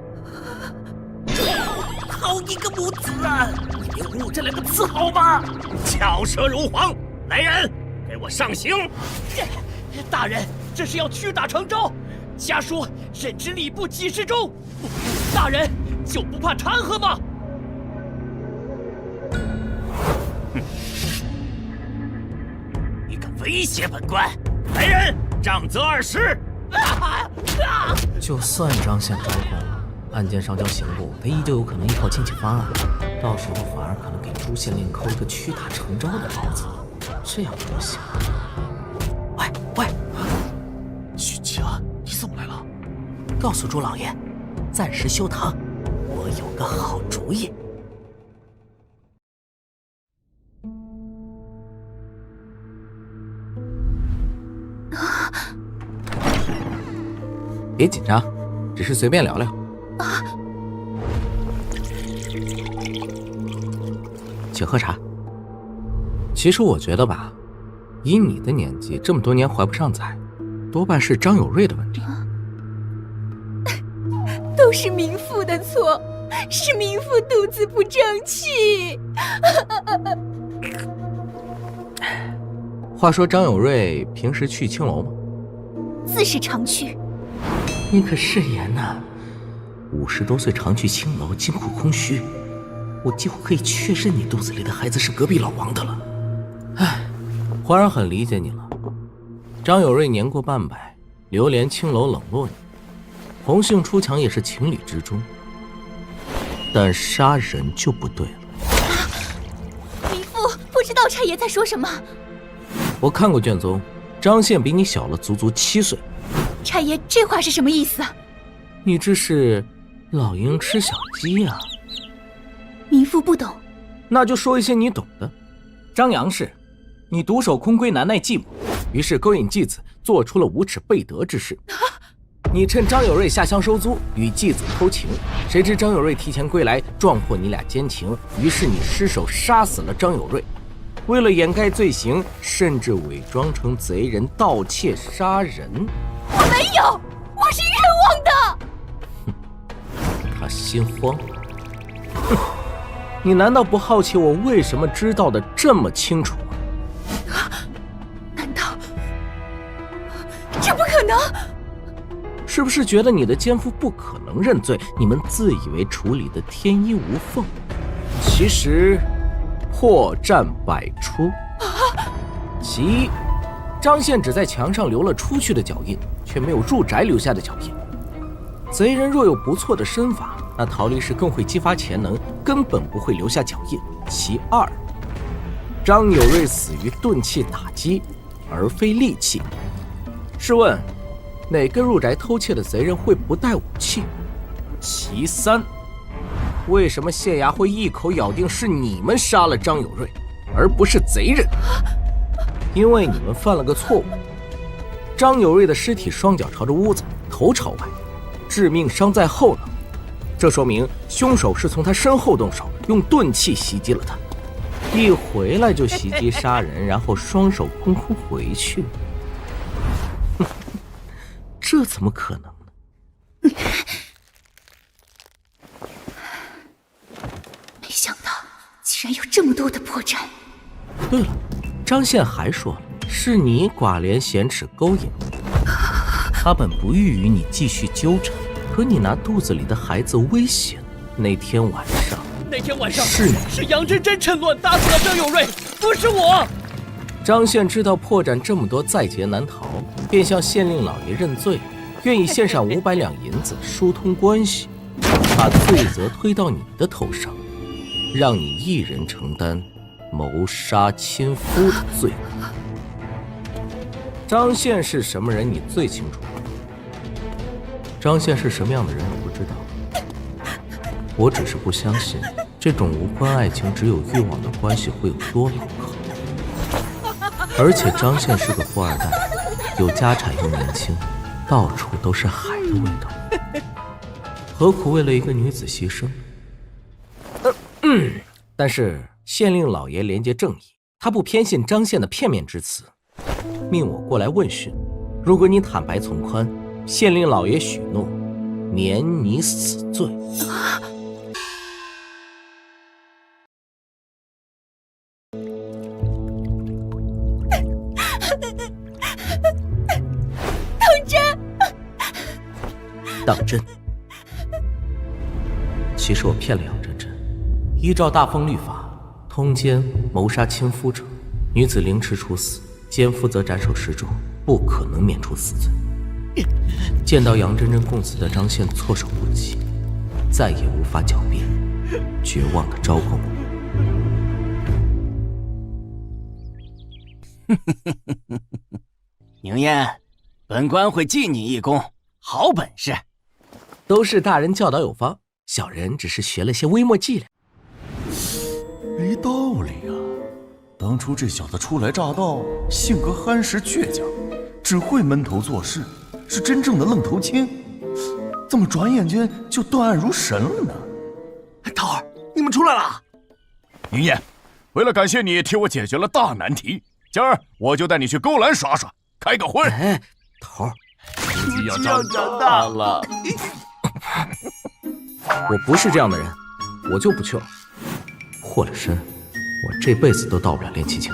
Speaker 10: 好一个母子啊！你别侮辱这2个字好吗？巧舌如簧，来人，给我上刑！
Speaker 3: 大人，这是要屈打成招。家书任知礼部给事中，大人就不怕弹劾吗？
Speaker 10: 你敢威胁本官？来人，杖责20！
Speaker 2: 就算张宪招供了，案件上交刑部，他依旧有可能依靠亲戚翻案，到时候反而可能给朱县令扣一个屈打成招的包子，这样不行。喂，
Speaker 4: 许七安，你怎么来了？
Speaker 2: 告诉朱老爷，暂时休堂，我有个好主意。别紧张，只是随便聊聊。请喝茶。其实我觉得吧，以你的年纪，这么多年怀不上崽，多半是张有瑞的问题。
Speaker 9: 都是民妇的错，是民妇肚子不争气。
Speaker 11: 话说张有瑞平时去青楼吗？
Speaker 9: 自是常去。
Speaker 11: 你可慎言呐！50多岁常去青楼，金库空虚，我几乎可以确认你肚子里的孩子是隔壁老王的了。唉，皇上很理解你了。张有瑞年过半百，流连青楼冷落你，红杏出墙也是情理之中。但杀人就不对了。
Speaker 9: 民妇不知道差爷在说什么。
Speaker 11: 我看过卷宗，张宪比你小了足足7岁。
Speaker 9: 差爷这话是什么意思啊？
Speaker 11: 你这是老鹰吃小鸡啊！
Speaker 9: 民妇不懂。
Speaker 11: 那就说一些你懂的。张杨氏，你独守空闺难耐寂寞，于是勾引继子，做出了无耻背德之事。你趁张有瑞下乡收租，与继子偷情，谁知张有瑞提前归来，撞破你俩奸情，于是你失手杀死了张有瑞。为了掩盖罪行，甚至伪装成贼人盗窃杀人。
Speaker 9: 我没有，我是冤枉的。
Speaker 11: 他心慌。哼，你难道不好奇我为什么知道的这么清楚吗？
Speaker 9: 难道这不可能？
Speaker 11: 是不是觉得你的奸夫不可能认罪？你们自以为处理的天衣无缝，其实破绽百出。其一，张宪只在墙上留了出去的脚印，却没有入宅留下的脚印。贼人若有不错的身法，那逃离时更会激发潜能，根本不会留下脚印。其二，张有瑞死于钝器打击，而非利器。试问，哪个入宅偷窃的贼人会不带武器？其三，为什么县衙会一口咬定是你们杀了张有瑞，而不是贼人？因为你们犯了个错误。张有瑞的尸体双脚朝着屋子，头朝外，致命伤在后脑，这说明凶手是从他身后动手，用钝器袭击了他。一回来就袭击杀人，然后双手空空回去。这怎么可能呢？
Speaker 9: 没想到竟然有这么多的破绽。
Speaker 11: 对了，张宪还说了，是你寡廉鲜耻勾引他本不欲与你继续纠缠，可你拿肚子里的孩子威胁那天晚上
Speaker 10: 是杨真真趁乱打死了张有瑞，不是我。
Speaker 11: 张宪知道破绽这么多在劫难逃，便向县令老爷认罪，愿意献上500两银子疏通关系，把罪责推到你的头上，让你一人承担谋杀亲夫的罪过。张宪是什么人你最清楚，张宪是什么样的人我不知道，我只是不相信这种无关爱情只有欲望的关系会有多牢靠。而且张宪是个富二代，有家产又年轻，到处都是海的味道，何苦为了一个女子牺牲？但是县令老爷廉洁正义，他不偏信张宪的片面之词，命我过来问讯。如果你坦白从宽，县令老爷许诺免你死罪。当真？其实我骗了杨真真。依照大风律法，通奸谋杀亲夫者，女子凌迟处死，奸夫则斩首示众，不可能免除死罪。见到杨真真供词的张宪措手不及，再也无法狡辩，绝望地招供
Speaker 10: 我。宁燕，本官会记你一功，好本事。
Speaker 11: 都是大人教导有方，小人只是学了些微末伎俩。
Speaker 1: 没道理啊！当初这小子初来乍到，性格憨实倔强，只会闷头做事，是真正的愣头青。怎么转眼间就断案如神了呢？
Speaker 10: 桃儿，你们出来了！
Speaker 1: 宁燕，为了感谢你替我解决了大难题，今儿我就带你去勾栏耍耍，开个荤。
Speaker 11: 哎，桃儿，
Speaker 1: 你要长大了。
Speaker 11: 我不是这样的人，我就不去了。破了身，我这辈子都到不了炼气境。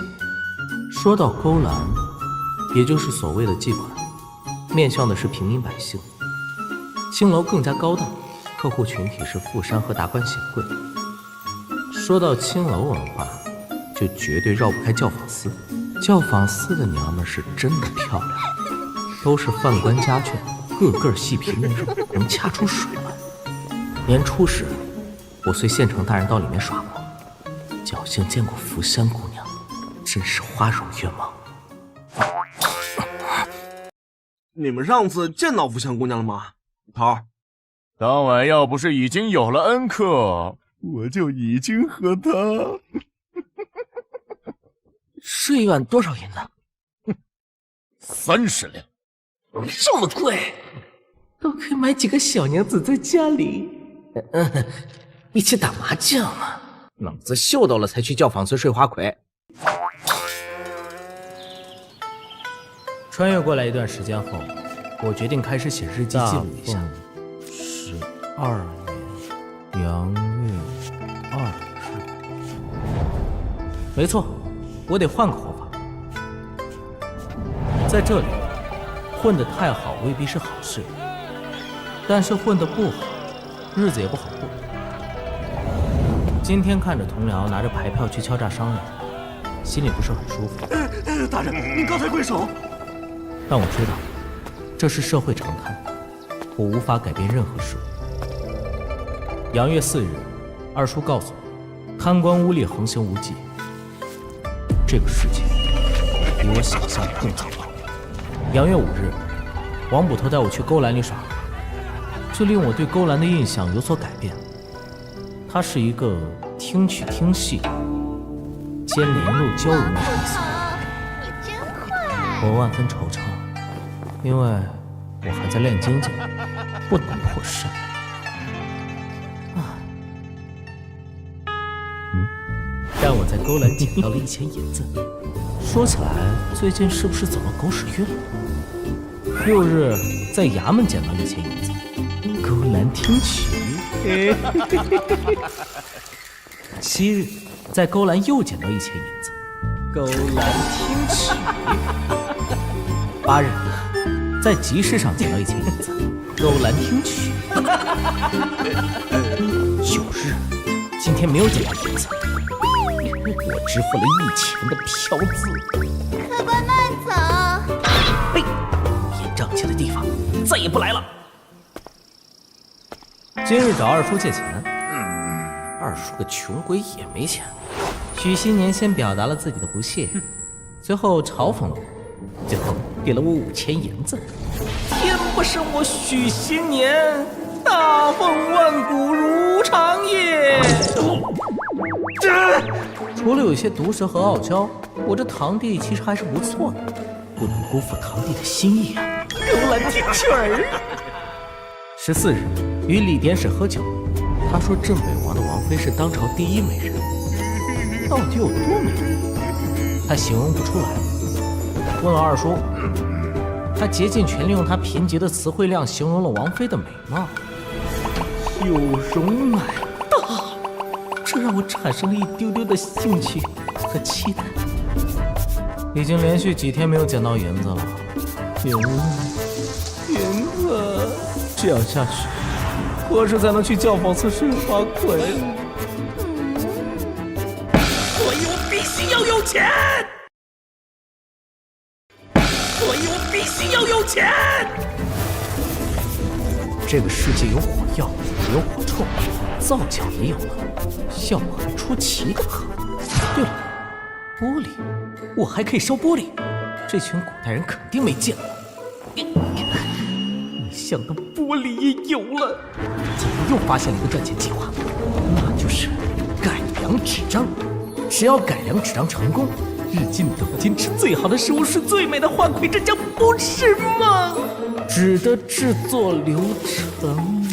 Speaker 11: 说到勾栏，也就是所谓的妓馆，面向的是平民百姓。青楼更加高档，客户群体是富商和达官显贵。说到青楼文化，就绝对绕不开教坊司。教坊司的娘们是真的漂亮，都是宦官家眷，个个细皮嫩肉，能掐出水来。年初时，我随县城大人到里面耍过，侥幸见过福山姑娘，真是花容月貌。
Speaker 12: 你们上次见到福香姑娘了吗？头儿，
Speaker 1: 当晚要不是已经有了恩客，我就已经和他。
Speaker 11: 睡一晚多少银子
Speaker 1: ？30两。
Speaker 11: 这么贵，都可以买几个小娘子在家里。一起打麻将嘛，脑子秀逗了才去教坊村睡花魁。穿越过来一段时间后，我决定开始写日记记录一下。12年阳月20日，没错，我得换个活法。在这里混得太好未必是好事，但是混得不好，日子也不好过。今天看着同僚拿着牌票去敲诈商人，心里不是很舒服。
Speaker 12: 大人，您刚才挥手。
Speaker 11: 但我知道，这是社会常态，我无法改变任何事物。阳月4日，二叔告诉我，贪官污吏横行无忌，这个世界比我想象的更糟糕。阳月5日，王捕头带我去勾栏里耍，这令我对勾栏的印象有所改变。它是一个听曲听戏兼灵肉交融的场所。
Speaker 6: 你真坏！
Speaker 11: 我万分惆怅，因为我还在练精进，不能破身。但我在勾栏捡到了1000银子。说起来，最近是不是走了狗屎运了？6日在衙门捡到1000银子，勾栏听曲。7日在勾栏又捡到1000银子，勾栏听曲。8日在集市上捡到1000银子，勾栏听曲。9日今天没有捡到银子，我支付了1000的票子。
Speaker 6: 客官慢走。
Speaker 11: 嘿，演账钱的地方再也不来了。今日找二叔借钱，二叔个穷鬼也没钱。许新年先表达了自己的不屑，随后嘲讽了我，最后给了我5000银子。天不生我许新年，大风万古如长夜。除了有些毒舌和傲娇，我这堂弟其实还是不错的，不能辜负堂弟的心意啊！勾栏听曲儿。14日与李典史喝酒，他说镇北王的王妃是当朝第1美人，到底有多美丽？他形容不出来。问了二叔，他竭尽全力用他贫瘠的词汇量形容了王妃的美貌，有容乃大，这让我产生了一丢丢的兴趣和期待。已经连续几天没有捡到银子了，银子，这样下去，何时才能去教坊寺睡花魁？所以我必须要有钱！所以我必须要有钱！这个世界有火药，有火铳，皂角也有了，效果还出奇的很。对了，玻璃，我还可以烧玻璃，这群古代人肯定没见过。你想的玻璃也有了，今天又发现了一个赚钱计划，那就是改良纸张。只要改良纸张成功，日进斗金，吃最好的食物，是最美的花魁，这将不是梦。纸的制作流程，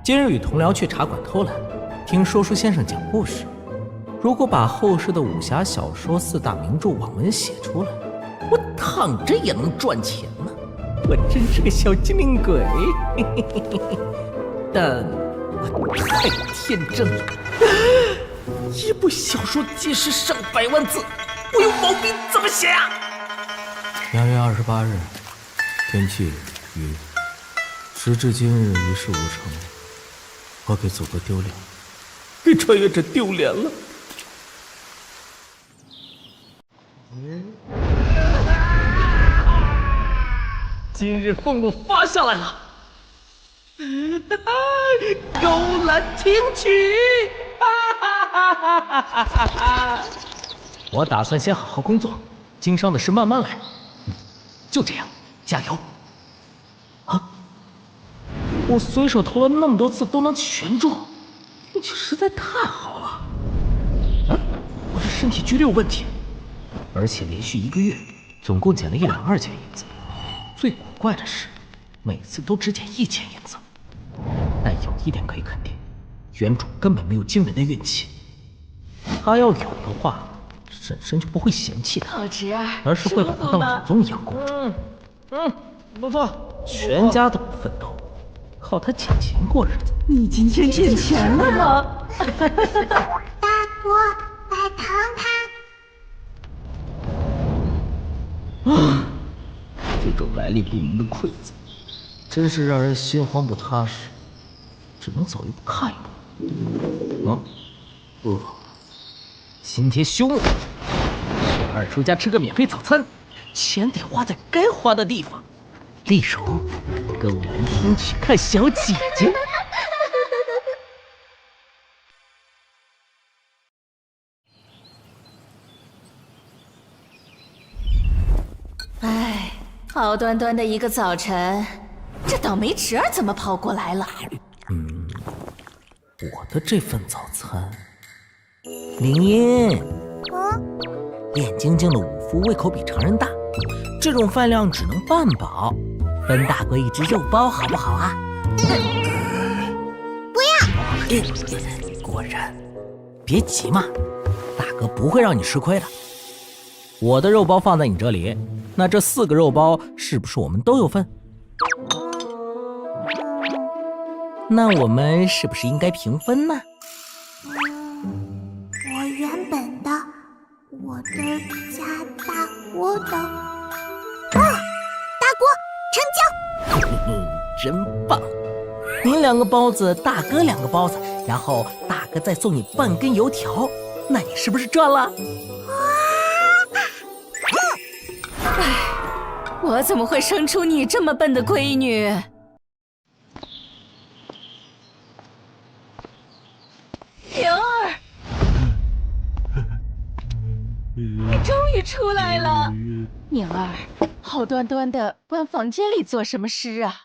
Speaker 11: 今日与同僚去茶馆偷懒，听说书先生讲故事。如果把后世的武侠小说4大名著网文写出来，我躺着也能赚钱呢。我真是个小机灵鬼，但我太天真了。一部小说即是上百万字，我有毛笔怎么写啊
Speaker 2: 2月28日，天气雨，时至今日一事无成，我给祖国丢脸，
Speaker 11: 给穿越者丢脸了。今日俸禄发下来了，勾栏听曲。我打算先好好工作，经商的事慢慢来。就这样，加油！啊！我随手投了那么多次都能全中，运气实在太好了。啊！我的身体绝对有问题，而且连续1个月，总共捡了1两2钱银子。最古怪的是，每次都只捡1钱银子。但有一点可以肯定，原主根本没有惊人的运气。他要有的话，婶婶就不会嫌弃他，而是会把他当祖宗养过。不错，全家都不奋斗，靠他捡钱过日子。
Speaker 9: 你今天捡钱了吗？
Speaker 6: 大伯，来糖糖。
Speaker 11: 这种来历不明的馈赠，真是让人心慌不踏实，只能走一步看一步。今天休沐，去二叔家吃个免费早餐，钱得花在该花的地方。例如，跟我们听曲看小姐姐。
Speaker 9: 哎，好端端的一个早晨，这倒霉侄儿怎么跑过来了？
Speaker 11: 我的这份早餐，林音，眼睛睛的武夫胃口比常人大，这种饭量只能半饱，分大哥一只肉包好不好啊？
Speaker 6: 不要！
Speaker 11: 果然，别急嘛，大哥不会让你吃亏的。我的肉包放在你这里，那这4个肉包是不是我们都有份？那我们是不是应该平分呢？
Speaker 6: 我原本的，我的加大锅的。大锅成交！
Speaker 11: 真棒！你2个包子，大哥2个包子，然后大哥再送你半根油条，那你是不是赚了？
Speaker 9: 我怎么会生出你这么笨的闺女？灵儿，你终于出来了。宁儿，好端端的关房间里做什么诗啊？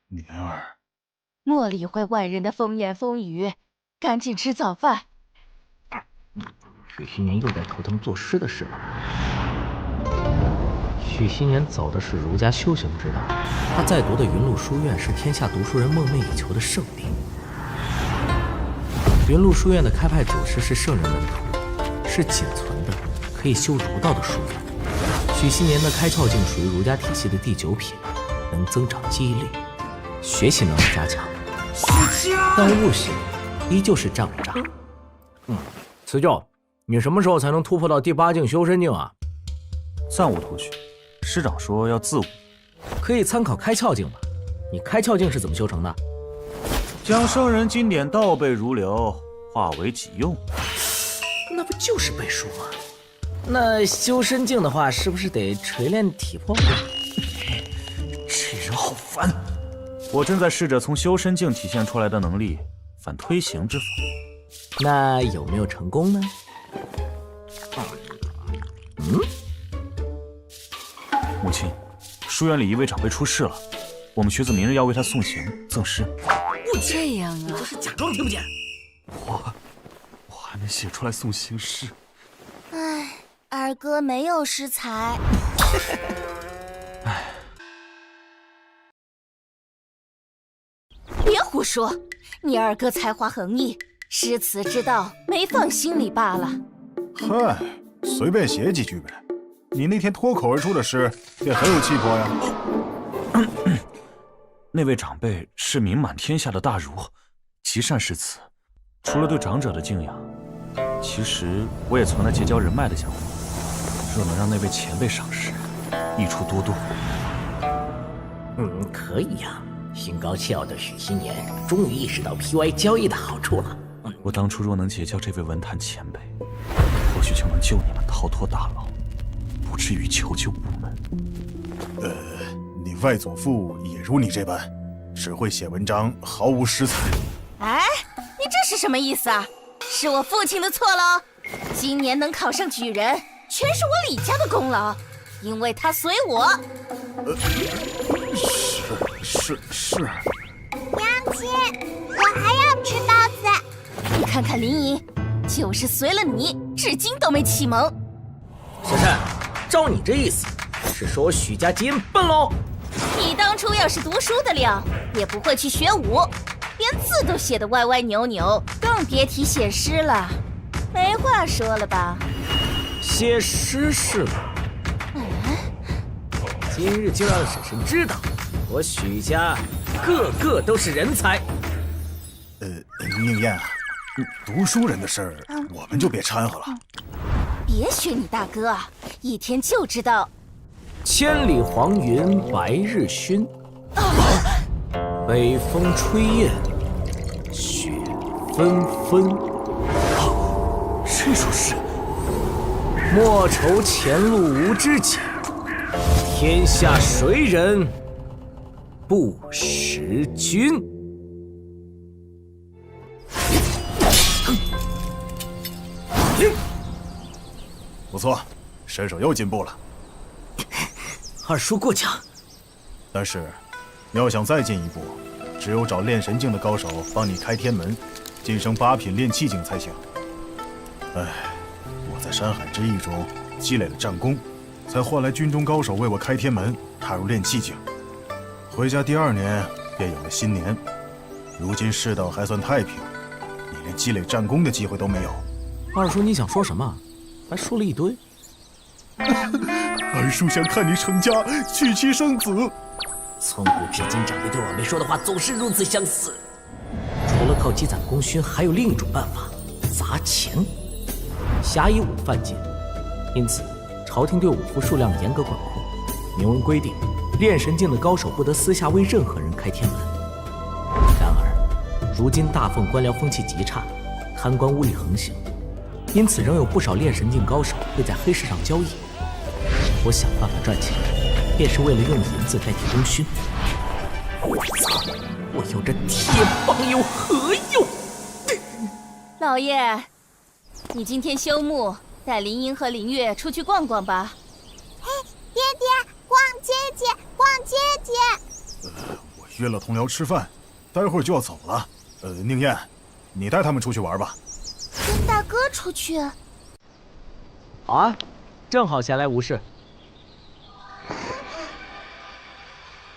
Speaker 7: 宁儿，
Speaker 9: 莫理会外人的风言风语，赶紧吃早饭。
Speaker 11: 许熙年又在头疼作诗的事了。许熙年走的是儒家修行之道，他在读的云路书院是天下读书人梦寐以求的圣地。云路书院的开派祖师是圣人门徒，是仅存的可以修儒道的书院。许熙年的开窍镜属于儒家体系的第9品，能增长记忆力，学习能力加强，但悟性依旧是障障。辞教，你什么时候才能突破到第8境修身境啊？
Speaker 5: 暂无头绪，师长说要自悟，
Speaker 11: 可以参考开窍镜吧？你开窍镜是怎么修成的？
Speaker 5: 将圣人经典倒背如流，化为己用。
Speaker 11: 那不就是背书吗？那修身境的话，是不是得锤炼体魄？
Speaker 5: 这人好烦！我正在试着从修身境体现出来的能力反推行之法。
Speaker 11: 那有没有成功呢？
Speaker 5: 母亲，书院里一位长辈出事了，我们学子明日要为他送行赠诗。
Speaker 9: 不这样啊！
Speaker 11: 这是假装听不见。
Speaker 5: 我还没写出来送行诗。
Speaker 6: 唉，二哥没有诗才。
Speaker 9: 别胡说，你二哥才华横溢，诗词之道没放心里罢了。
Speaker 13: 嗨，随便写几句呗。你那天脱口而出的诗也很有气魄呀。
Speaker 5: 那位长辈是名满天下的大儒，极善诗词。除了对长者的敬仰，其实我也存了结交人脉的想法。若能让那位前辈赏识，益处多多。
Speaker 14: 可以呀。心高气傲的许新年终于意识到 PY 交易的好处了。
Speaker 5: 我当初若能结交这位文坛前辈，或许就能救你们逃脱大牢，不至于求救无门。
Speaker 13: 你外祖父也如你这般，只会写文章，毫无诗才。
Speaker 15: 哎，你这是什么意思啊？是我父亲的错喽。今年能考上举人，全是我李家的功劳，因为他随我。
Speaker 13: 是。
Speaker 6: 娘亲，我还要吃包子。
Speaker 15: 你看看林莹，就是随了你，至今都没启蒙。
Speaker 11: 小善，照你这意思，是说我许家基因笨喽？
Speaker 15: 你当初要是读书的料，也不会去学武，连字都写得歪歪扭扭，更别提写诗了。没话说了吧？
Speaker 11: 写诗是吧？今日就让婶婶知道，我许家个个都是人才。
Speaker 13: 宁燕啊，读书人的事儿我们就别掺和了。
Speaker 15: 别学你大哥啊，一天就知道。
Speaker 11: 千里黄云白日曛，北风吹雁，雪纷纷。
Speaker 4: 这首诗，
Speaker 11: 莫愁前路无知己，天下谁人不识君。
Speaker 13: 不错，身手又进步了。
Speaker 11: 二叔过奖。
Speaker 13: 但是，要想再进一步，只有找炼神境的高手帮你开天门，晋升8品炼气境才行。哎，我在山海之役中积累了战功，才换来军中高手为我开天门，踏入炼气境。回家第2年便有了新年。如今世道还算太平，你连积累战功的机会都没有。
Speaker 11: 二叔，你想说什么？还说了一堆。
Speaker 13: 二叔想看你成家，娶妻生子。
Speaker 14: 从古至今，长辈对晚辈说的话总是如此相似。
Speaker 11: 除了靠积攒功勋，还有另一种办法：砸钱。侠以武犯禁，因此朝廷对武夫数量严格管控，明文规定，炼神境的高手不得私下为任何人开天门。然而，如今大奉官僚风气极差，贪官污吏横行，因此仍有不少炼神境高手会在黑市上交易。我想办法赚钱，便是为了用银子代替功勋。我操！我有这铁棒有何用？
Speaker 15: 老爷，你今天休沐，带林莹和林月出去逛逛吧。
Speaker 6: 嘿，爹爹，逛街街，逛街街。
Speaker 13: 我约了同僚吃饭，待会儿就要走了。宁燕，你带他们出去玩吧。
Speaker 6: 跟大哥出去。
Speaker 11: 好啊，正好闲来无事。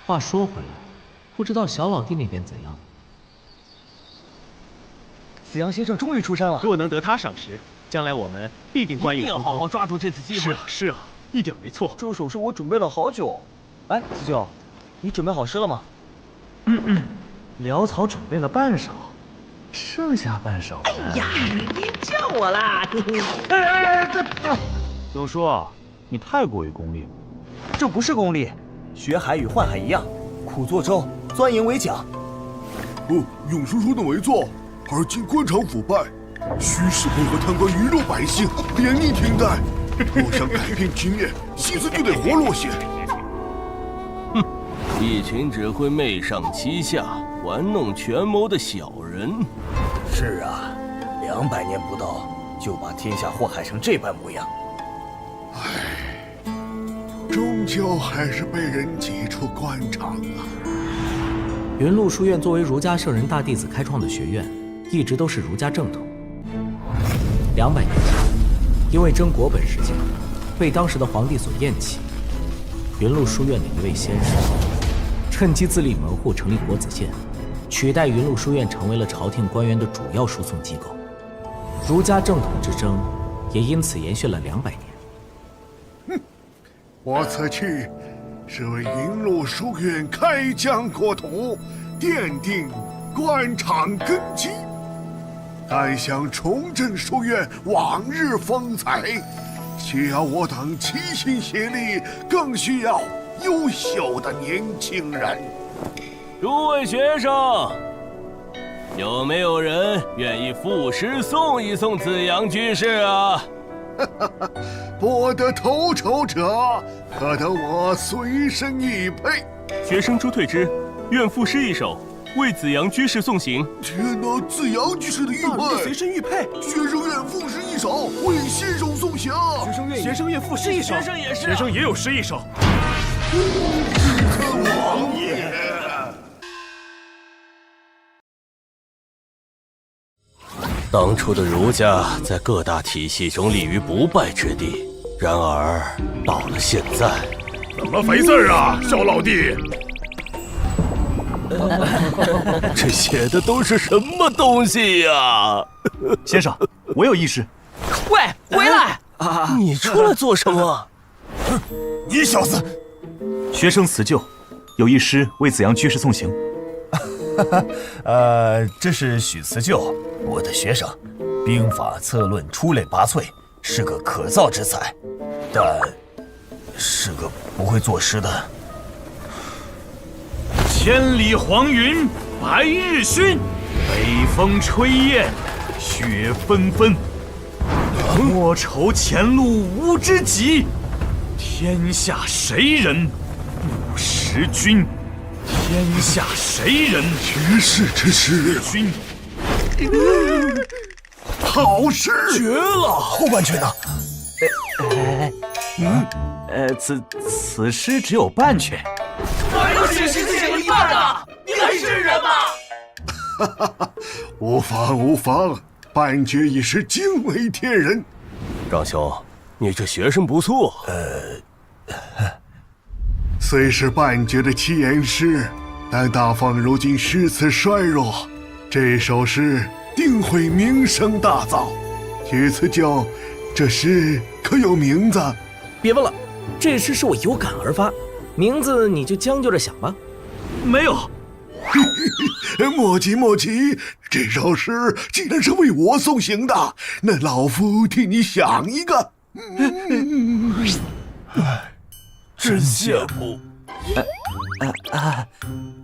Speaker 11: 话说回来，不知道小老弟那边怎样？
Speaker 16: 子阳先生终于出山了，
Speaker 7: 若能得他赏识，将来我们必定官运亨通。
Speaker 16: 一定要好好抓住这次机会。
Speaker 7: 是啊，一点没错。
Speaker 16: 这首诗我准备了好久。哎，子舅，你准备好诗了吗？
Speaker 5: 潦草准备了半首，剩下半首。
Speaker 16: 哎呀，你叫我啦！
Speaker 5: 九叔，你太过于功利了。
Speaker 16: 这不是功利，学海与宦海一样，苦作舟，钻营为桨。
Speaker 17: 永叔说的没错，而今官场腐败，虚实配合贪官愚弄百姓，连逆听待。若想改变局面，心思就得活络些。
Speaker 18: 哼，一群只会媚上欺下、玩弄权谋的小人。
Speaker 16: 是啊，200年不到，就把天下祸害成这般模样。
Speaker 17: 唉，终究还是被人挤出官场啊。
Speaker 11: 云麓书院作为儒家圣人大弟子开创的学院，一直都是儒家正统。200年前，因为争国本事件，被当时的皇帝所厌弃。云麓书院的一位先生，趁机自立门户，成立国子监，取代云麓书院成为了朝廷官员的主要输送机构。儒家正统之争也因此延续了200年。
Speaker 17: 我此去是为银鹿书院开疆扩土，奠定官场根基。但想重振书院往日风采，需要我等齐心协力，更需要优秀的年轻人。
Speaker 18: 诸位学生，有没有人愿意赋诗送一送子阳居士啊？
Speaker 17: 不得头筹者，可得我随身玉佩。
Speaker 3: 学生朱退之愿赋诗一首，为子阳居士送行。
Speaker 17: 天哪，子阳居士的玉佩，
Speaker 12: 随身玉佩，
Speaker 17: 学生愿赋诗一首，为先生送行。
Speaker 12: 学生愿赋诗一首，
Speaker 5: 学生也有诗一首。
Speaker 17: 王爷。
Speaker 18: 当初的儒家在各大体系中立于不败之地，然而到了现在，
Speaker 4: 怎么回事啊，小老弟？
Speaker 18: 这写的都是什么东西呀？
Speaker 5: 先生，我有一诗。
Speaker 11: 喂，回来！
Speaker 18: 你出来做什么？
Speaker 13: 你小子！
Speaker 5: 学生辞旧，有一诗为子阳居士送行。
Speaker 16: 这是许辞旧，我的学生，兵法策论出类拔萃，是个可造之才，但是个不会作诗的。
Speaker 5: 千里黄云白日曛，北风吹雁雪纷纷。莫愁前路无知己，天下谁人不识君？天下谁人
Speaker 17: 绝世之诗，
Speaker 5: 君？
Speaker 17: 好诗，
Speaker 16: 绝了！后半句呢？
Speaker 5: 此诗只有半阙。
Speaker 11: 哪有写诗写了一半啊？你还是人吗？
Speaker 17: 无妨无妨，半阙已是惊为天人。
Speaker 18: 张兄，你这学生不错。
Speaker 17: 虽是半阙的七言诗，但大放如今诗词衰弱，这首诗定会名声大噪。许辞旧，这诗可有名字？
Speaker 11: 别问了，这诗是我有感而发，名字你就将就着想吧。
Speaker 5: 没有。
Speaker 17: 莫急莫急，这首诗既然是为我送行的，那老夫替你想一个。
Speaker 18: 真羡慕。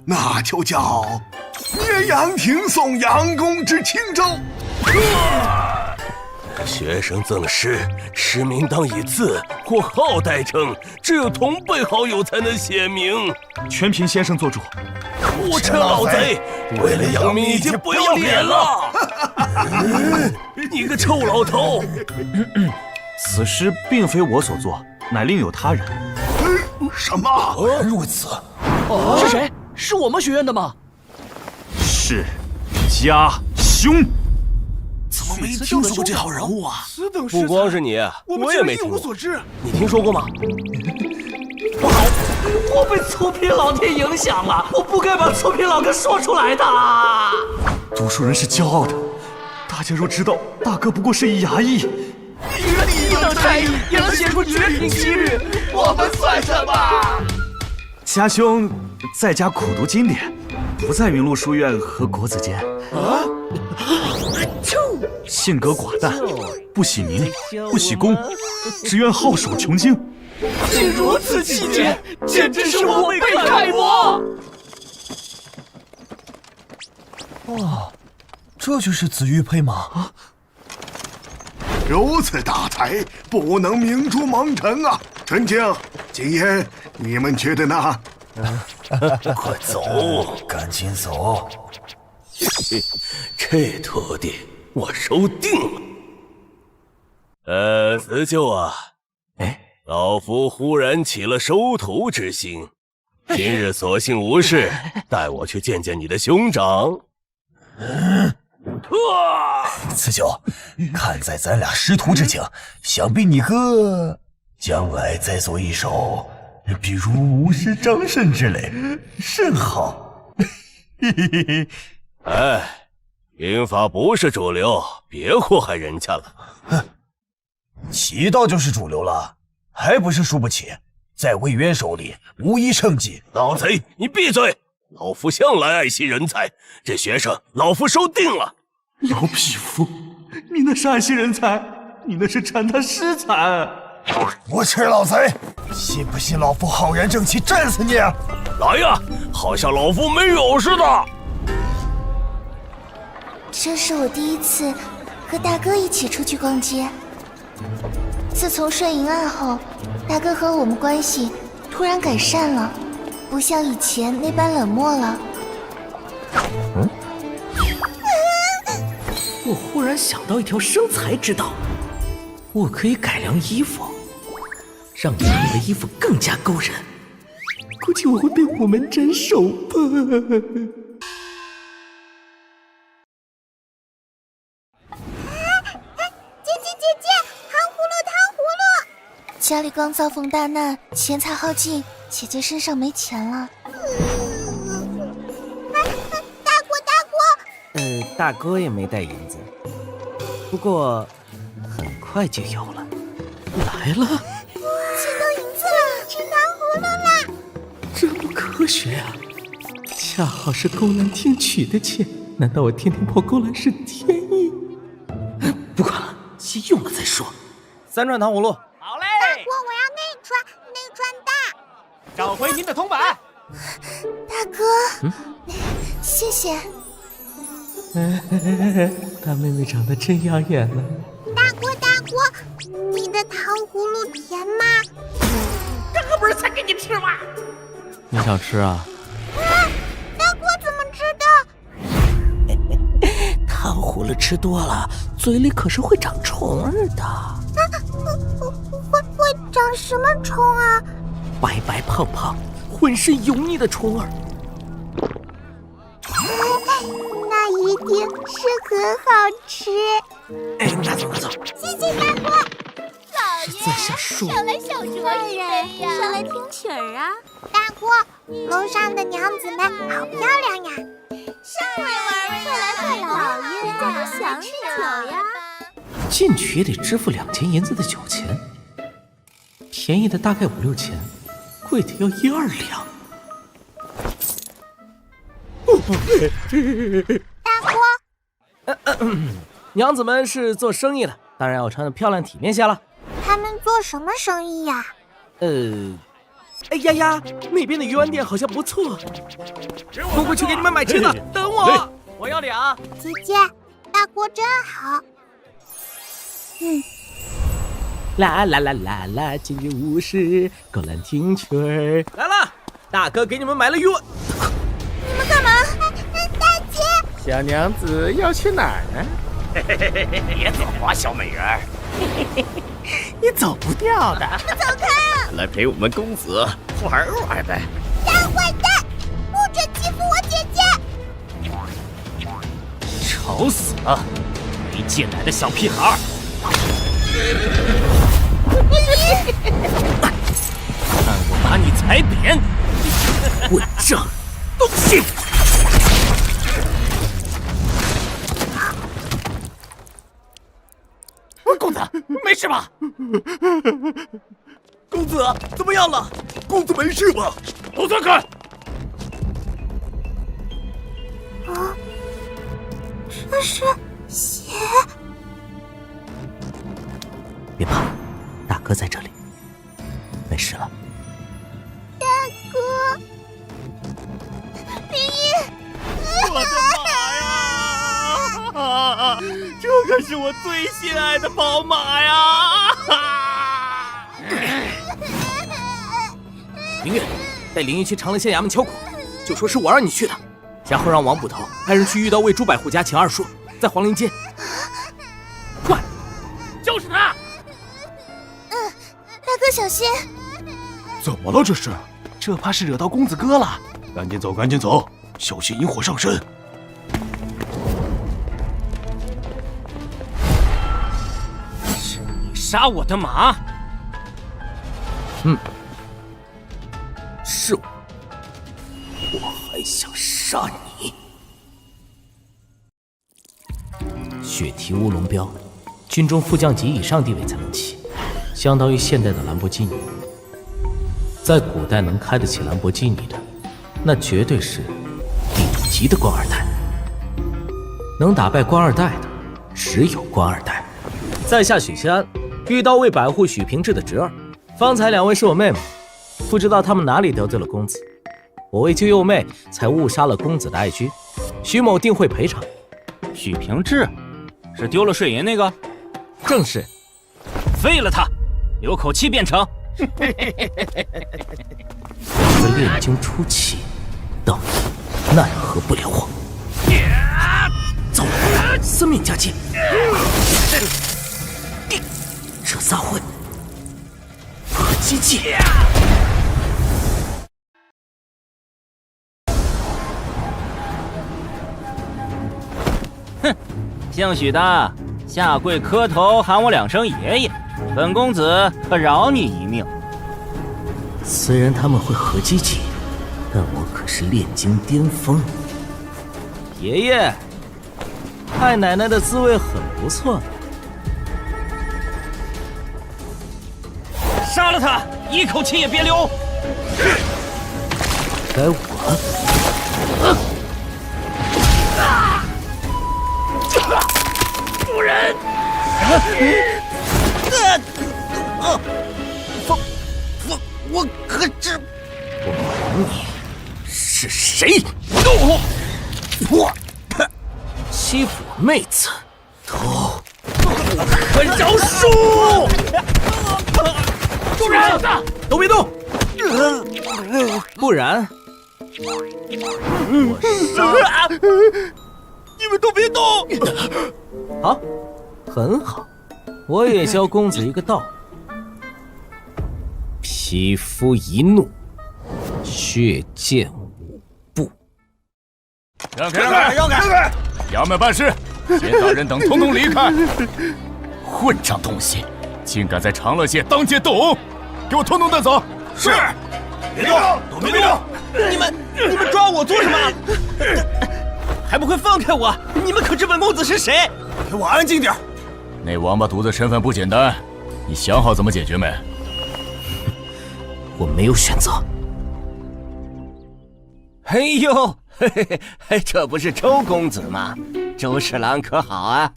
Speaker 17: 那就叫聂阳亭送杨公之轻舟。
Speaker 18: 学生赠诗，诗名当以字或号代称，只有同辈好友才能写明。
Speaker 5: 全凭先生做主。
Speaker 18: 胡扯老贼，为了养民已经不要脸了！你个臭老头！
Speaker 5: 此诗并非我所作，乃另有他人。
Speaker 17: 什么？
Speaker 16: 何人如此？
Speaker 11: 是谁？是我们学院的吗？
Speaker 5: 是家兄。
Speaker 16: 怎么没听说过这号人物啊？
Speaker 18: 不光是你，我也没听过。你听说过吗？
Speaker 11: 不好，我被粗皮老爹影响了，我不该把粗皮老哥说出来的。
Speaker 5: 读书人是骄傲的，大家若知道大哥不过是一衙役，
Speaker 11: 一等差役也能写出绝品西律，我们算什么？
Speaker 5: 家兄在家苦读经典，不在云鹿书院和国子监。性格寡淡，不喜名，不喜功，只愿好守穷经。
Speaker 11: 竟如此气节，简直是我辈楷模。
Speaker 16: 哇，这就是紫玉佩吗？
Speaker 17: 如此大才，不能明珠蒙尘啊！陈静、景言，你们觉得呢？
Speaker 18: 快走，
Speaker 16: 赶紧走。
Speaker 18: 这徒弟我收定了。辞旧啊，老夫忽然起了收徒之心，今日索性无事，带我去见见你的兄长。
Speaker 16: 辞旧，看在咱俩师徒之情，想必你哥将来再做一首，比如无师张慎之类，甚好。
Speaker 18: 兵法不是主流，别祸害人家了。
Speaker 16: 棋道就是主流了，还不是输不起？在魏渊手里无一胜绩。
Speaker 18: 老贼，你闭嘴！老夫向来爱惜人才，这学生老夫收定了。
Speaker 4: 老匹夫，你那是爱惜人才，你那是铲他尸残。
Speaker 16: 无耻老贼，信不信老夫浩然正气震死你？
Speaker 18: 来呀，好像老夫没有似的。
Speaker 6: 这是我第一次和大哥一起出去逛街。自从顺银案后，大哥和我们关系突然改善了，不像以前那般冷漠了。
Speaker 2: 我忽然想到一条生财之道，我可以改良衣服，让爷爷的衣服更加勾人。估计我会被虎门斩首吧。
Speaker 6: 姐，糖葫芦！家里刚遭逢大难，钱财耗尽，姐姐身上没钱了。大国！
Speaker 11: 大哥也没带银子，不过很快就有了。
Speaker 2: 来了，
Speaker 6: 捡到银子了，吃糖葫芦啦！
Speaker 2: 这不科学啊！恰好是勾栏天取的钱，难道我天天跑勾栏是天意？不管了，先用了再说。
Speaker 11: 3串糖葫芦。
Speaker 6: 好嘞！大国，我要内串大。
Speaker 11: 找回您的铜板。
Speaker 6: 大哥，谢谢。
Speaker 2: 大妹妹长得真养眼呢。
Speaker 6: 大国，你的糖葫芦甜吗？
Speaker 11: 刚刚不是才给你吃吗？
Speaker 2: 你想吃啊？
Speaker 6: 大国怎么知道？
Speaker 2: 糖葫芦吃多了，嘴里可是会长虫儿的。
Speaker 6: 会长什么虫啊？
Speaker 2: 白白胖胖、浑身油腻的虫儿。
Speaker 6: 那一定是很好吃。
Speaker 2: 拿走。
Speaker 6: 谢谢大哥。
Speaker 2: 是在下说，
Speaker 15: 上来小酌一杯呀，
Speaker 6: 上来听曲儿啊。大哥，楼上的娘子们好漂亮呀。
Speaker 15: 上来玩，快来，
Speaker 6: 老爷人家都想你了呀。
Speaker 2: 进去也得支付2钱银子的酒钱，便宜的大概5、6钱，贵的要1、2两。
Speaker 6: 大哥，
Speaker 11: 娘子们是做生意的，当然要穿得漂亮体面些了。
Speaker 6: 他们做什么生意呀？
Speaker 11: 哎呀，那边的鱼丸店好像不错，我过去给你们买吃的。等我，我要2。
Speaker 6: 姐姐，大国真好。
Speaker 2: 啦，今日无事，勾栏听曲儿。
Speaker 11: 来了，大哥给你们买了鱼丸。
Speaker 6: 你们干嘛？大姐，
Speaker 10: 小娘子要去哪儿呢？
Speaker 14: 别走啊，小美人儿！
Speaker 10: 你走不掉的。
Speaker 6: 你们走开啊！
Speaker 14: 来陪我们公子玩玩呗。
Speaker 6: 大坏蛋，不准欺负我姐姐！
Speaker 14: 丑死了，没戒奶的小屁孩！看我把你踩扁！
Speaker 2: 混账东西！
Speaker 14: 公子，没事吧？
Speaker 11: 公子怎么样了？
Speaker 16: 公子没事吧？
Speaker 14: 都散开！
Speaker 6: 这是血。
Speaker 2: 别怕，大哥在这里，没事了。
Speaker 6: 大哥，林一，
Speaker 14: 我的妈呀！这可是我最心爱的宝马呀！
Speaker 11: 林月，带林一去长乐县衙门敲鼓，就说是我让你去的。然后让王捕头派人去御道卫朱百户家请二叔，在皇陵街。快，
Speaker 14: 就是他！
Speaker 6: 大哥小心！
Speaker 4: 怎么了这是？这怕是惹到公子哥了。赶紧走，小心引火上身。
Speaker 14: 是你杀我的马？
Speaker 2: 是我还想杀你。血提乌龙标，军中副将级以上地位才能骑，相当于现代的兰博基尼。在古代能开得起兰博基尼的，那绝对是地主级的官二代。能打败官二代的，只有官二代。在下许西安，御刀卫百户许平志的侄儿。方才2位是我妹妹，不知道他们哪里得罪了公子。我为救幼妹，才误杀了公子的爱驹，许某定会赔偿。
Speaker 8: 许平志，是丢了睡银那个？
Speaker 2: 正是。
Speaker 8: 废了他，留口气便成。
Speaker 2: 在炼精初期，道义奈何不了我。糟了，司命加急！这撒混，和机器！
Speaker 8: 哼，姓许的，下跪磕头喊我2声爷爷，本公子可饶你一命。
Speaker 2: 虽然他们会合机器，但我可是炼精巅峰。爷爷，太奶奶的滋味很不错呢。
Speaker 8: 杀了他，一口气也别留。
Speaker 2: 该我。
Speaker 8: 主人。
Speaker 10: 我可是
Speaker 2: 我管你是谁！我欺负我妹子，都不可饶恕！
Speaker 8: 主人，
Speaker 2: 都别动，不然我杀！
Speaker 8: 你们都别动！
Speaker 2: 好，很好，我也教公子一个道理。匹夫一怒，血溅五步。
Speaker 1: 让开！衙门办事，谢大人等通通离开！混账东西，竟敢在长乐街当街斗殴，给我通通带走！
Speaker 8: 是。别动，都别动！你们抓我做什么？还不快放开我！你们可知本公子是谁？
Speaker 1: 给我安静点！那王八犊子身份不简单，你想好怎么解决没？
Speaker 2: 我没有选择。
Speaker 10: 哎呦，这不是周公子吗？周侍郎可好啊？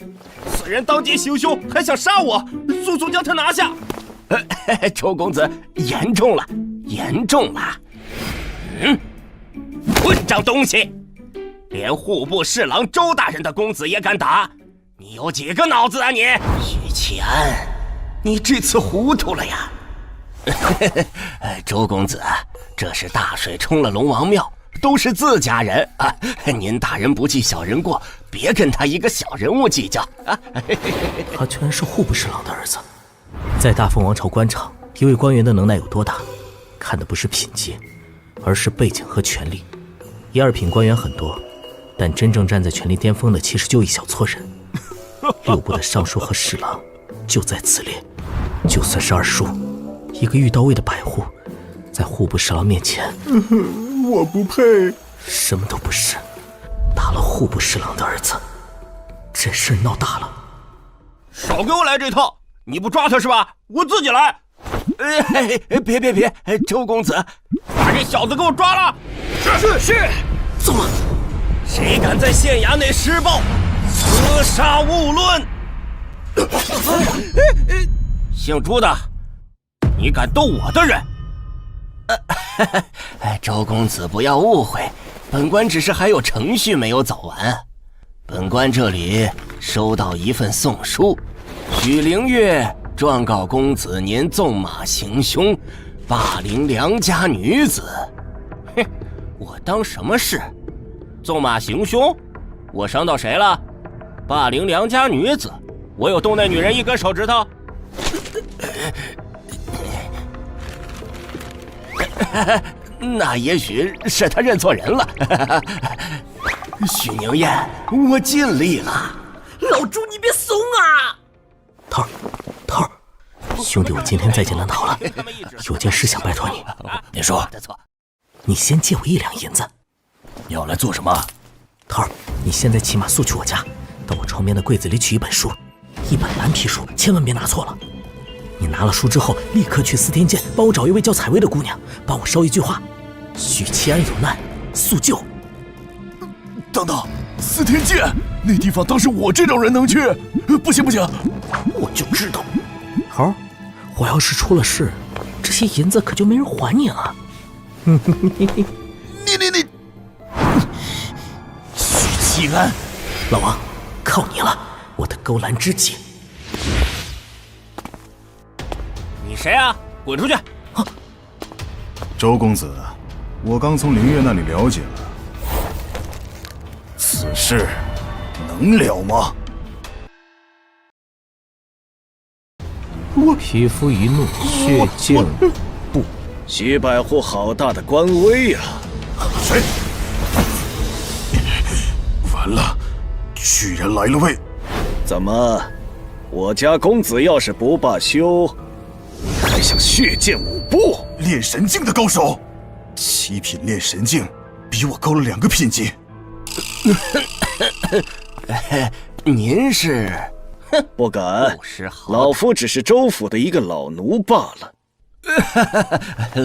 Speaker 8: 此人当街行凶，还想杀我，速速将他拿下！
Speaker 10: 周公子，严重了，严重了！混账东西，连户部侍郎周大人的公子也敢打，你有几个脑子啊你？许七安，你这次糊涂了呀！周公子，这是大水冲了龙王庙，都是自家人啊！您大人不计小人过，别跟他一个小人物计较啊！
Speaker 2: 他居然是户部侍郎的儿子，在大凤王朝官场，一位官员的能耐有多大，看的不是品阶，而是背景和权力。1、2品官员很多，但真正站在权力巅峰的，其实就一小撮人。6部的尚书和侍郎就在此列，就算是二叔。一个御刀卫的百户，在户部侍郎面前，
Speaker 17: 我不配，
Speaker 2: 什么都不是。打了户部侍郎的儿子，这事闹大了。
Speaker 8: 少给我来这套！你不抓他是吧？我自己来。
Speaker 10: 别，周公子，
Speaker 8: 把这小子给我抓了！是。
Speaker 2: 怎么？
Speaker 10: 谁敢在县衙内施暴，格杀勿论！姓朱的，你敢斗我的人？周公子不要误会，本官只是还有程序没有走完。本官这里收到一份送书，许灵月状告公子您纵马行凶，霸凌良家女子。哼，我当什么事？纵马行凶？我伤到谁了？霸凌良家女子？我有动那女人一根手指头？那也许是他认错人了。许宁燕，我尽力了。
Speaker 9: 老朱，你别怂啊！
Speaker 2: 头儿，兄弟，我今天在劫难逃了，有件事想拜托你。
Speaker 1: 你说。
Speaker 2: 你先借我1两银子。
Speaker 1: 你要来做什么？
Speaker 2: 头儿，你现在骑马速去我家，到我床边的柜子里取一本书，一本蓝皮书，千万别拿错了。你拿了书之后，立刻去司天监帮我找一位叫采薇的姑娘，帮我捎一句话：许七安有难，速救。
Speaker 4: 等等，司天监那地方当是我这种人能去？不行不行，
Speaker 2: 我就知道，猴，我要是出了事，这些银子可就没人还你了。
Speaker 4: 你，
Speaker 2: 许七安，老王，靠你了，我的勾栏知己。
Speaker 10: 你谁啊？滚出去！
Speaker 13: 周公子，我刚从凌月那里了解了，此事能了吗？
Speaker 2: 皮肤一怒，血溅不。
Speaker 19: 徐百户好大的官威呀！
Speaker 13: 谁？完了，居然来了位！
Speaker 19: 怎么，我家公子要是不罢休，你还想血溅五部？
Speaker 13: 练神境的高手，7品练神境，比我高了2个品级。
Speaker 19: 您是？不敢，老夫只是州府的一个老奴罢了。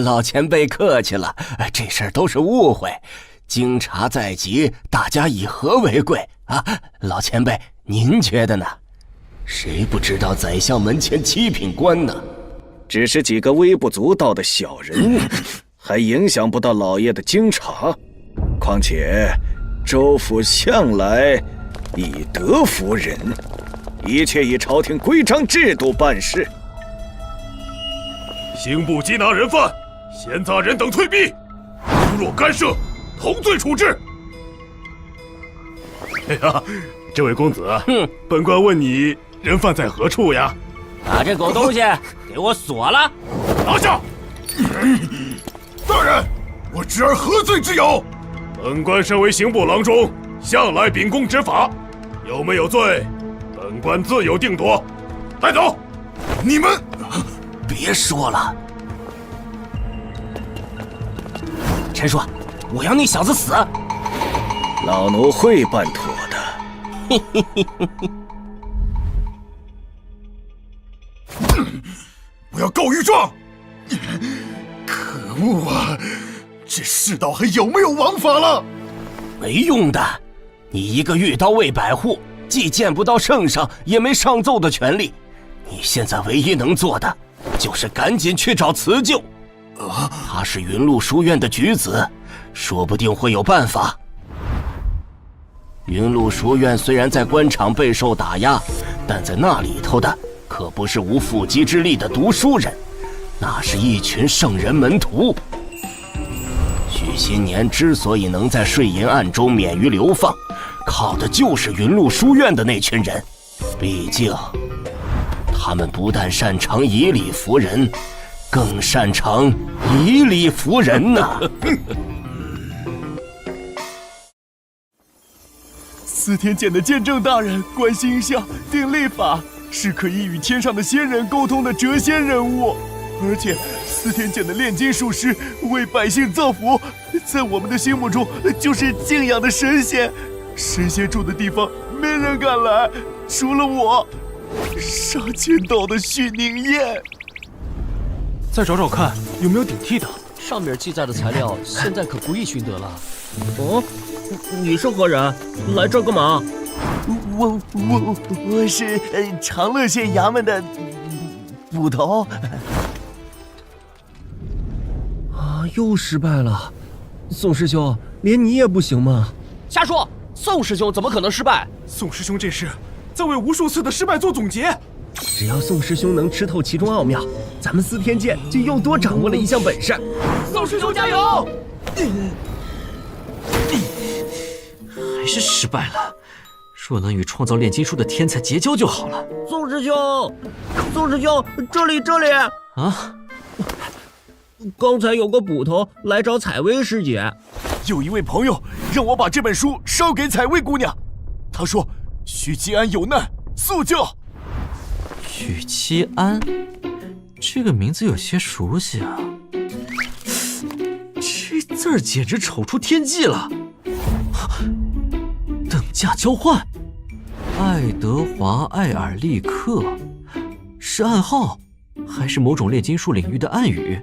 Speaker 14: 老前辈客气了，这事儿都是误会。经查在即，大家以和为贵啊！老前辈，您觉得呢？谁不知道宰相门前7品官呢？
Speaker 19: 只是几个微不足道的小人物，还影响不到老爷的经查。况且，州府向来以德服人，一切以朝廷规章制度办事。
Speaker 4: 刑部缉拿人犯，闲杂人等退避，如若干涉，同罪处置。哎呀，这位公子，本官问你，人犯在何处呀？
Speaker 10: 把这狗东西给我锁了！
Speaker 4: 拿下！
Speaker 17: 大人，我侄儿何罪之有？
Speaker 4: 本官身为刑部郎中，向来秉公执法，有没有罪，本官自有定夺。带走！
Speaker 17: 你们
Speaker 14: 别说了，
Speaker 2: 陈叔，我要那小子死！
Speaker 19: 老奴会办妥的。
Speaker 17: 不要告御状！可恶啊！这世道还有没有王法了？
Speaker 14: 没用的，你一个御刀卫百户，既见不到圣上，也没上奏的权利。你现在唯一能做的，就是赶紧去找辞旧。他是云麓书院的举子，说不定会有办法。云麓书院虽然在官场备受打压，但在那里头的可不是无缚鸡之力的读书人，那是一群圣人门徒。许新年之所以能在税银案中免于流放，靠的就是云麓书院的那群人。毕竟他们不但擅长以理服人，更擅长以理服人呐。
Speaker 4: 司天监的监正大人关心象定立法，是可以与天上的仙人沟通的谪仙人物。而且司天监的炼金术师为百姓造福，在我们的心目中就是敬仰的神仙。神仙住的地方没人敢来，除了我，杀千道的许宁燕。
Speaker 5: 再找找看有没有顶替的。
Speaker 11: 上面记载的材料现在可不易寻得了。哦，你是何人？来这儿干嘛？
Speaker 4: 我是长乐县衙门的捕头。
Speaker 11: 啊，又失败了。宋师兄，连你也不行吗？
Speaker 8: 瞎说！宋师兄怎么可能失败？
Speaker 4: 宋师兄这是在为无数次的失败做总结。
Speaker 11: 只要宋师兄能吃透其中奥妙，咱们司天监就又多掌握了一项本事。
Speaker 8: 宋师兄加油！
Speaker 2: 还是失败了。若能与创造炼金术的天才结交就好了。
Speaker 11: 宋师兄，宋师兄，这里！
Speaker 2: 啊！
Speaker 11: 刚才有个捕头来找采薇师姐，
Speaker 4: 有一位朋友让我把这本书捎给采薇姑娘，他说许七安有难，速救。
Speaker 2: 许七安，这个名字有些熟悉啊。这字儿简直丑出天际了。等价交换，爱德华·艾尔利克是暗号。还是某种炼金术领域的暗语？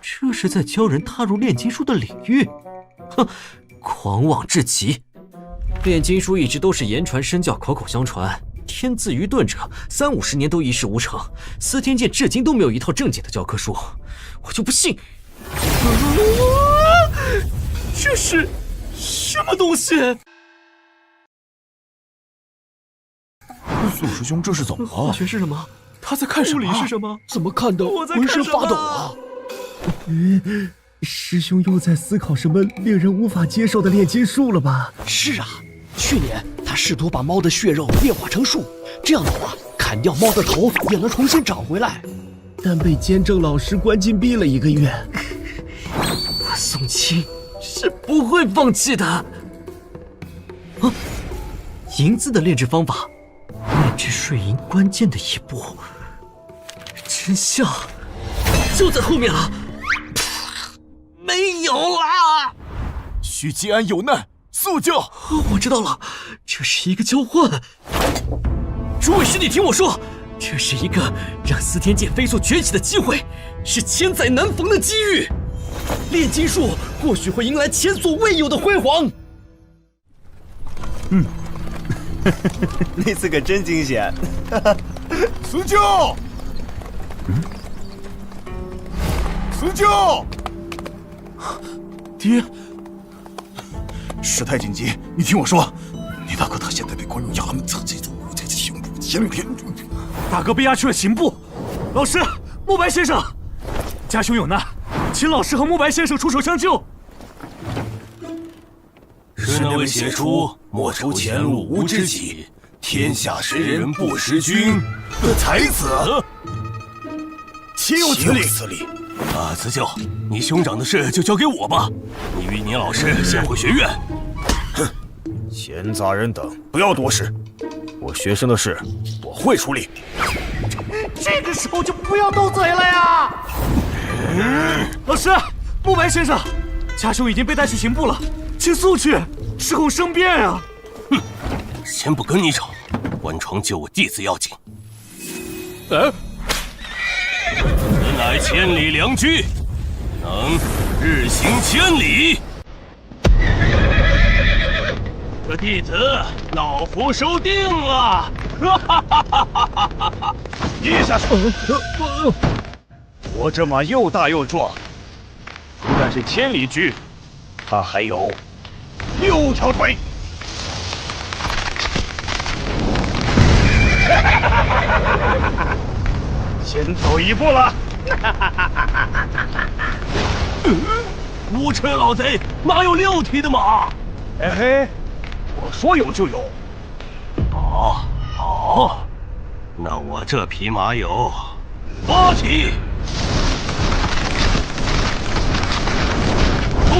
Speaker 2: 这是在教人踏入炼金术的领域？哼，狂妄至极！炼金术一直都是言传身教，口口相传，天资愚钝者30-50年都一事无成。司天剑至今都没有一套正经的教科书，我就不信。这是什么东西？
Speaker 13: 苏师兄，这是怎么了？
Speaker 2: 化学是什么？
Speaker 13: 他在看什么？
Speaker 2: 物理是什么？
Speaker 13: 怎么看得浑身发抖啊？
Speaker 8: 师兄又在思考什么令人无法接受的炼金术了吧？
Speaker 16: 是啊，去年他试图把猫的血肉炼化成术，这样的话，砍掉猫的头也能重新长回来。
Speaker 8: 但被监正老师关禁闭了1个月。
Speaker 2: 宋清是不会放弃的。啊，银子的炼制方法，炼制水银关键的一步，真相就在后面了。没有啦！
Speaker 13: 许吉安有难，速救！
Speaker 2: 我知道了，这是一个交换。诸位师弟，听我说，这是一个让司天剑飞速崛起的机会，是千载难逢的机遇。炼金术或许会迎来前所未有的辉煌。
Speaker 20: 那次可真惊险！
Speaker 13: 辞旧！辞旧！爹，事态紧急，你听我说，你大哥他现在被关入衙门，这刑部监评。
Speaker 5: 大哥被押去了刑部。老师，慕白先生，家兄有难，请老师和慕白先生出手相救。
Speaker 18: 是那位写出“莫愁前路无知己，天下识人不识君”的才子。
Speaker 13: 岂有此理！
Speaker 18: 辞旧，你兄长的事就交给我吧。你与你老师先回学院。
Speaker 13: 哼，闲杂人等不要多事，我学生的事我会处理。
Speaker 5: 这个时候就不要斗嘴了呀！老师，慕白先生，家兄已经被带去刑部了，请速去，事后生变啊！
Speaker 18: 哼，先不跟你吵，关窗救我弟子要紧。此乃千里良驹，能日行千里。这弟子老夫收定了。
Speaker 7: 接下去！我这马又大又壮，不但是千里驹，它还有6条腿。先走一步了。
Speaker 18: 无耻老贼，哪有6蹄的马？
Speaker 7: 嘿嘿，我说有就有。
Speaker 18: 好，那我这匹马有8蹄。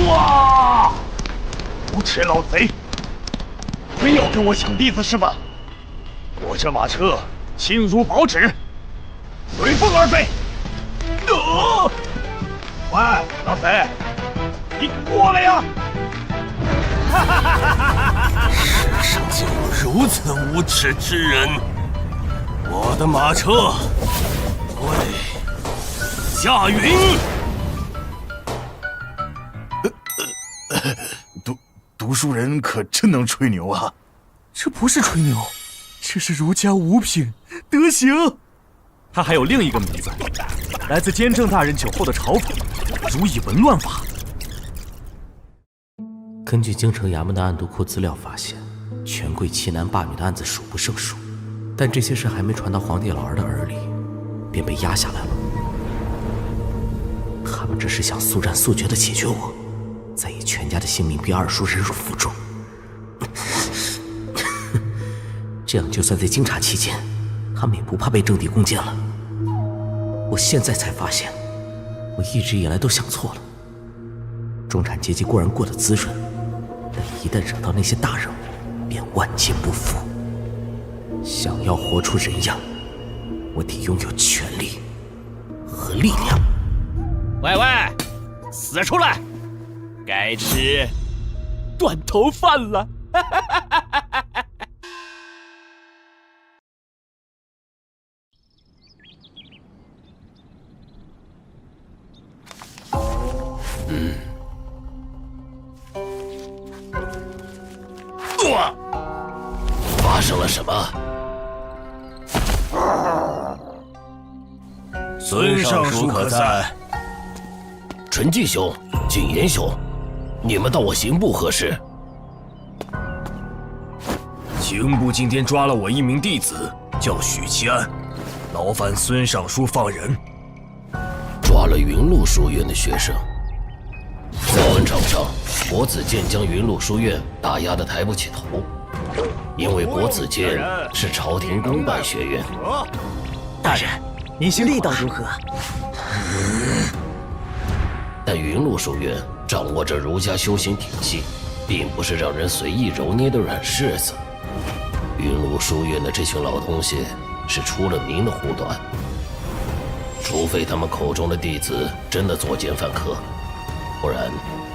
Speaker 7: 哇！无耻老贼，非要跟我抢弟子是吧？我这马车轻如薄纸，随风而飞。喂，老贼，你过来呀！
Speaker 18: 世上竟有如此无耻之人！我的马车会下云。
Speaker 13: 读书人可真能吹牛啊！
Speaker 5: 这不是吹牛，这是儒家五品德行。他还有另一个名字，来自监正大人酒后的嘲讽——儒以文乱法。
Speaker 2: 根据京城衙门的案牍库资料发现，权贵欺男霸女的案子数不胜数，但这些事还没传到皇帝老儿的耳里，便被压下来了。他们只是想速战速决地解决我，再以全家的性命逼二叔忍辱负重。这样，就算在京察期间，他们也不怕被政敌攻坚了。我现在才发现，我一直以来都想错了。中产阶级固然过得滋润，但一旦惹到那些大人物，便万劫不复。想要活出人样，我得拥有权力和力量。
Speaker 3: 喂喂，死出来！该吃断头饭了。
Speaker 18: 啊！发生了什么？孙尚书可在？陈继兄、景言兄，你们到我刑部何事？
Speaker 5: 刑部今天抓了我一名弟子，叫许其安，劳烦孙尚书放人。
Speaker 18: 抓了云麓书院的学生。在官场上，伯子健将云麓书院打压得抬不起头，因为伯子健是朝廷公办学院。
Speaker 8: 大人，您力道如何？
Speaker 18: 但云麓书院掌握着儒家修行体系，并不是让人随意揉捏的软柿子。云麓书院的这群老东西是出了名的护短，除非他们口中的弟子真的作奸犯科，不然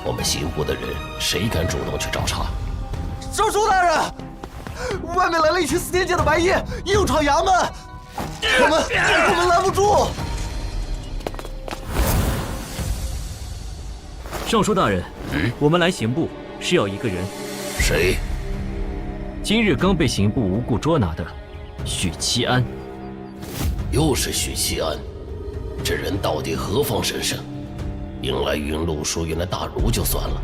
Speaker 18: 我们刑部的人谁敢主动去找茬？
Speaker 8: 尚书大人，外面来了一群司天监的白衣，硬闯衙门，我们拦不住。
Speaker 2: 尚书大人，我们来刑部是要一个人。
Speaker 18: 谁？
Speaker 2: 今日刚被刑部无故捉拿的许其安。
Speaker 18: 又是许其安，这人到底何方神圣？迎来云麓书院的大儒就算了，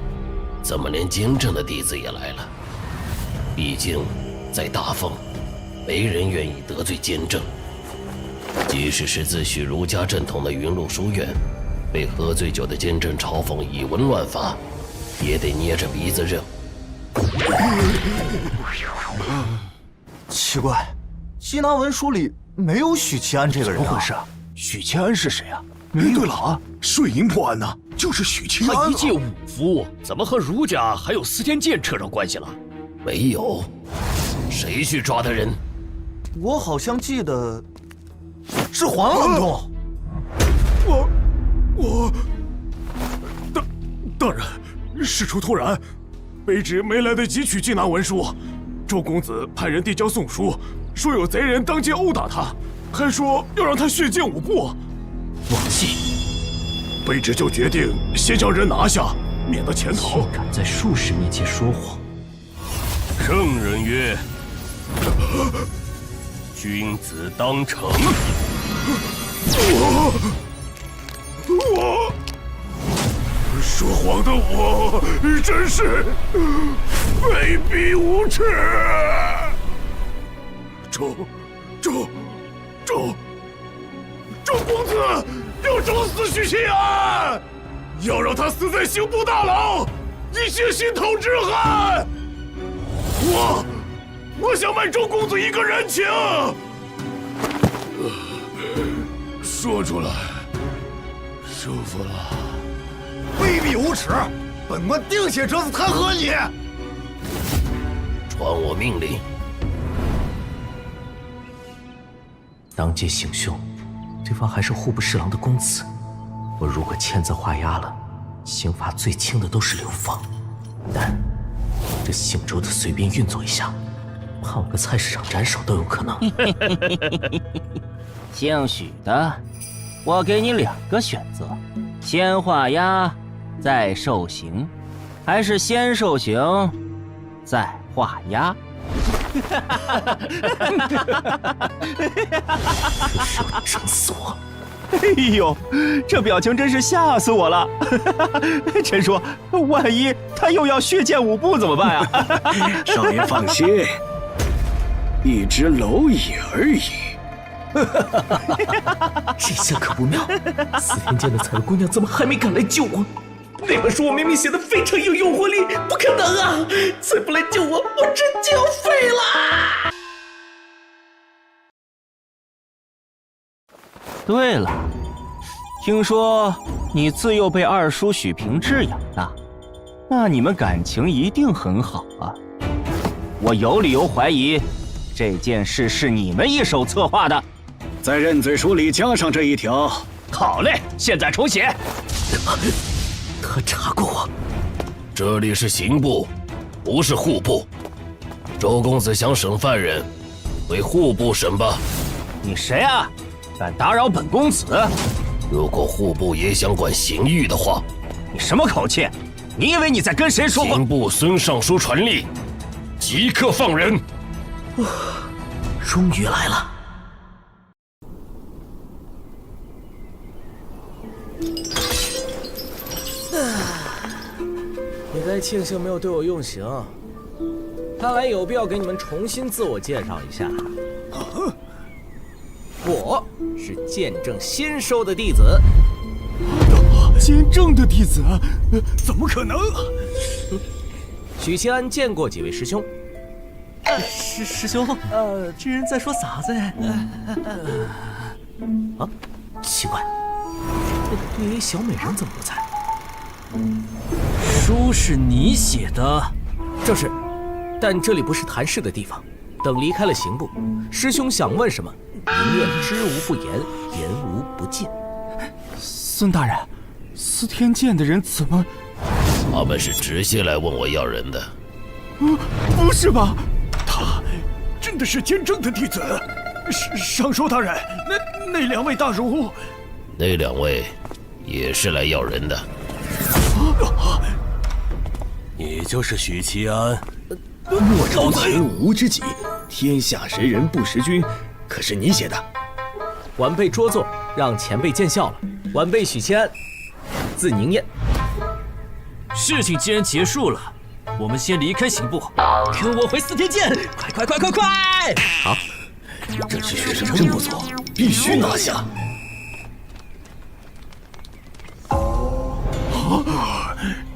Speaker 18: 怎么连监正的弟子也来了？毕竟在大奉，没人愿意得罪监正。即使是自诩儒家正统的云麓书院，被喝醉酒的监正嘲讽以文乱法，也得捏着鼻子认。
Speaker 16: 奇怪，缉拿文书里没有许其安这个人啊！
Speaker 12: 怎么回事？
Speaker 16: 许其安是谁啊？
Speaker 12: 对了，税银破案呢，就是许其安。
Speaker 3: 他一介武夫，怎么和儒家还有司天监扯上关系了？
Speaker 18: 没有，谁去抓的人？
Speaker 16: 我好像记得是黄郎中。
Speaker 4: 大人，事出突然，卑职没来得及去缉拿文书。周公子派人递交送书，说有贼人当街殴打他，还说要让他血溅5步。
Speaker 2: 王继，
Speaker 4: 卑职就决定先将人拿下，免得潜逃。
Speaker 2: 竟敢在术士面前说谎！
Speaker 18: 圣人曰：“君子当诚。”
Speaker 4: 我说谎的我真是卑鄙无耻！周公子要整死许其安，要让他死在刑部大牢，以泄心头之恨。我想卖周公子一个人情，说出来舒服了。
Speaker 17: 卑鄙无耻！本官定写折子弹劾你！
Speaker 18: 传我命令。
Speaker 2: 当街行凶，对方还是户部侍郎的公子。我如果签字画押了，刑罚最轻的都是流放。但这姓周的随便运作一下，判我个菜市场斩首都有可能。
Speaker 11: 姓许的，我给你2个选择：先画押，再受刑，还是先受刑，再画押？
Speaker 2: 这是要整死我！
Speaker 20: 哎呦，这表情真是吓死我了！陈叔，万一他又要血溅5步怎么办啊？
Speaker 19: 少爷放心，一只蝼蚁而已。
Speaker 2: 这下可不妙，司天监的彩姑娘怎么还没赶来救我？那本书我明明写的非常有诱惑力，不可能啊！再不来救我，我真就要废了！
Speaker 11: 对了，听说你自幼被二叔许平志养大，那你们感情一定很好啊。我有理由怀疑，这件事是你们一手策划的。
Speaker 19: 在认罪书里加上这一条。
Speaker 3: 好嘞，现在重写。
Speaker 2: 他查过我。
Speaker 18: 这里是刑部，不是户部。周公子想审犯人，回户部审吧。
Speaker 11: 你谁啊？敢打扰本公子？
Speaker 18: 如果户部也想管刑狱的话，
Speaker 11: 你什么口气？你以为你在跟谁说话？
Speaker 18: 刑部孙尚书传令，即刻放人！
Speaker 2: 终于来了。
Speaker 11: 你该庆幸没有对我用刑，看来有必要给你们重新自我介绍一下。我是剑正新收的弟子。
Speaker 4: 剑正的弟子？怎么可能？
Speaker 11: 许七安见过几位师兄？
Speaker 2: 师兄，这人在说啥子呀？
Speaker 11: 啊，奇怪，那小美人怎么不在？
Speaker 2: 书是你写的？
Speaker 11: 正是，但这里不是谈事的地方。等离开了刑部，师兄想问什么，宁愿知无不言，言无不尽。
Speaker 4: 孙大人，司天监的人怎么？
Speaker 18: 他们是直接来问我要人的。
Speaker 4: 不是吧？他真的是剑正的弟子？尚书大人，那两位大儒，
Speaker 18: 那两位也是来要人的。
Speaker 14: 你就是许七安。莫招秦吾之己，天下谁人不识君，可是你写的。
Speaker 11: 晚辈拙作，让前辈见笑了。晚辈许七安，字宁燕。
Speaker 2: 事情既然结束了，我们先离开刑部，跟我回司天监！快！
Speaker 11: 好，
Speaker 14: 这期学生真不错，必须拿下。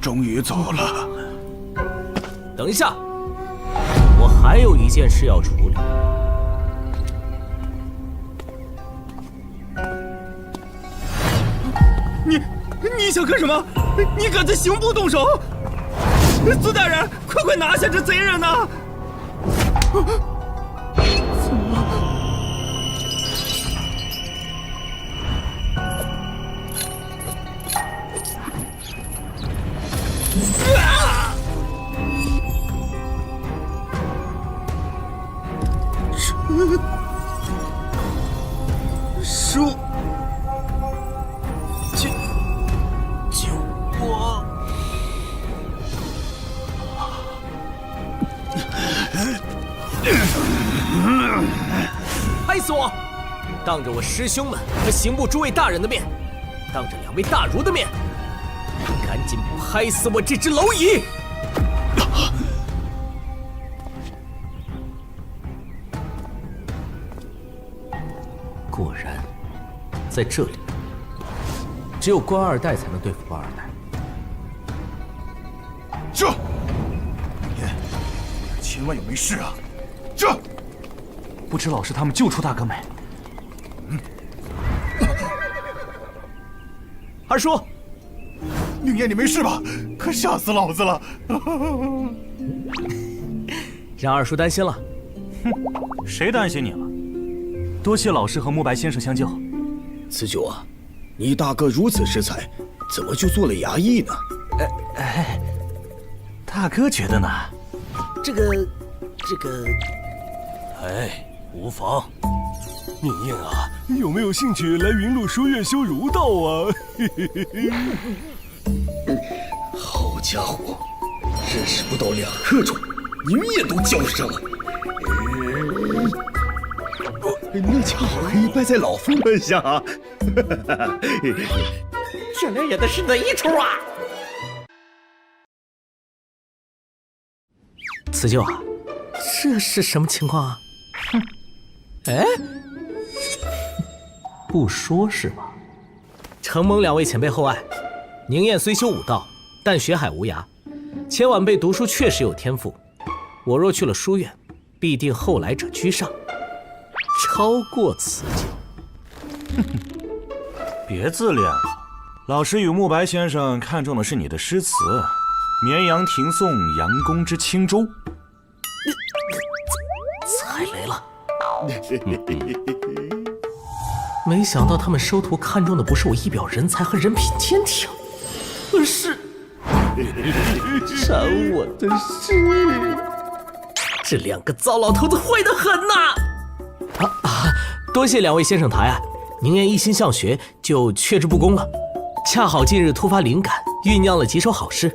Speaker 4: 终于走了。
Speaker 11: 等一下，我还有一件事要处理。
Speaker 20: 你想干什么？你敢在刑部动手？孙大人，快拿下这贼人呐！
Speaker 4: 书，救我！
Speaker 11: 拍死我！当着我师兄们和刑部诸位大人的面，当着两位大儒的面，赶紧拍死我这只蝼蚁！果然，在这里，只有官二代才能对付官二代。
Speaker 13: 这，千万有没事啊！这，
Speaker 5: 不知老师他们救出大哥没？
Speaker 11: 二叔，
Speaker 13: 宁燕，你没事吧？可吓死老子了！
Speaker 11: 让二叔担心了。
Speaker 5: 谁担心你了？多谢老师和慕白先生相救。
Speaker 14: 慈九啊，你大哥如此识才，怎么就做了衙役呢？
Speaker 5: 大哥觉得呢？
Speaker 14: 这个，无妨。宁燕啊，
Speaker 4: 有没有兴趣来云麓书院修儒道啊？
Speaker 14: 好家伙，认识不到2刻钟，宁燕都叫上了。那家伙可以败在老夫门下啊！
Speaker 2: 这俩演的是哪一出啊？
Speaker 11: 辞旧啊，这是什么情况啊？哎，不说是吧？承蒙两位前辈厚爱，宁燕虽修武道，但学海无涯，前晚辈读书确实有天赋。我若去了书院，必定后来者居上。超过辞旧。
Speaker 5: 别自恋了，老师与慕白先生看中的是你的诗词《绵阳亭颂杨公之轻舟》。
Speaker 11: 踩雷了。没想到他们收徒看中的不是我一表人才和人品坚挺，而是斩我的诗。这两个糟老头子坏得很呐！多谢两位先生抬爱，宁燕一心向学，就却之不恭了。恰好近日突发灵感，酝酿了几首好诗，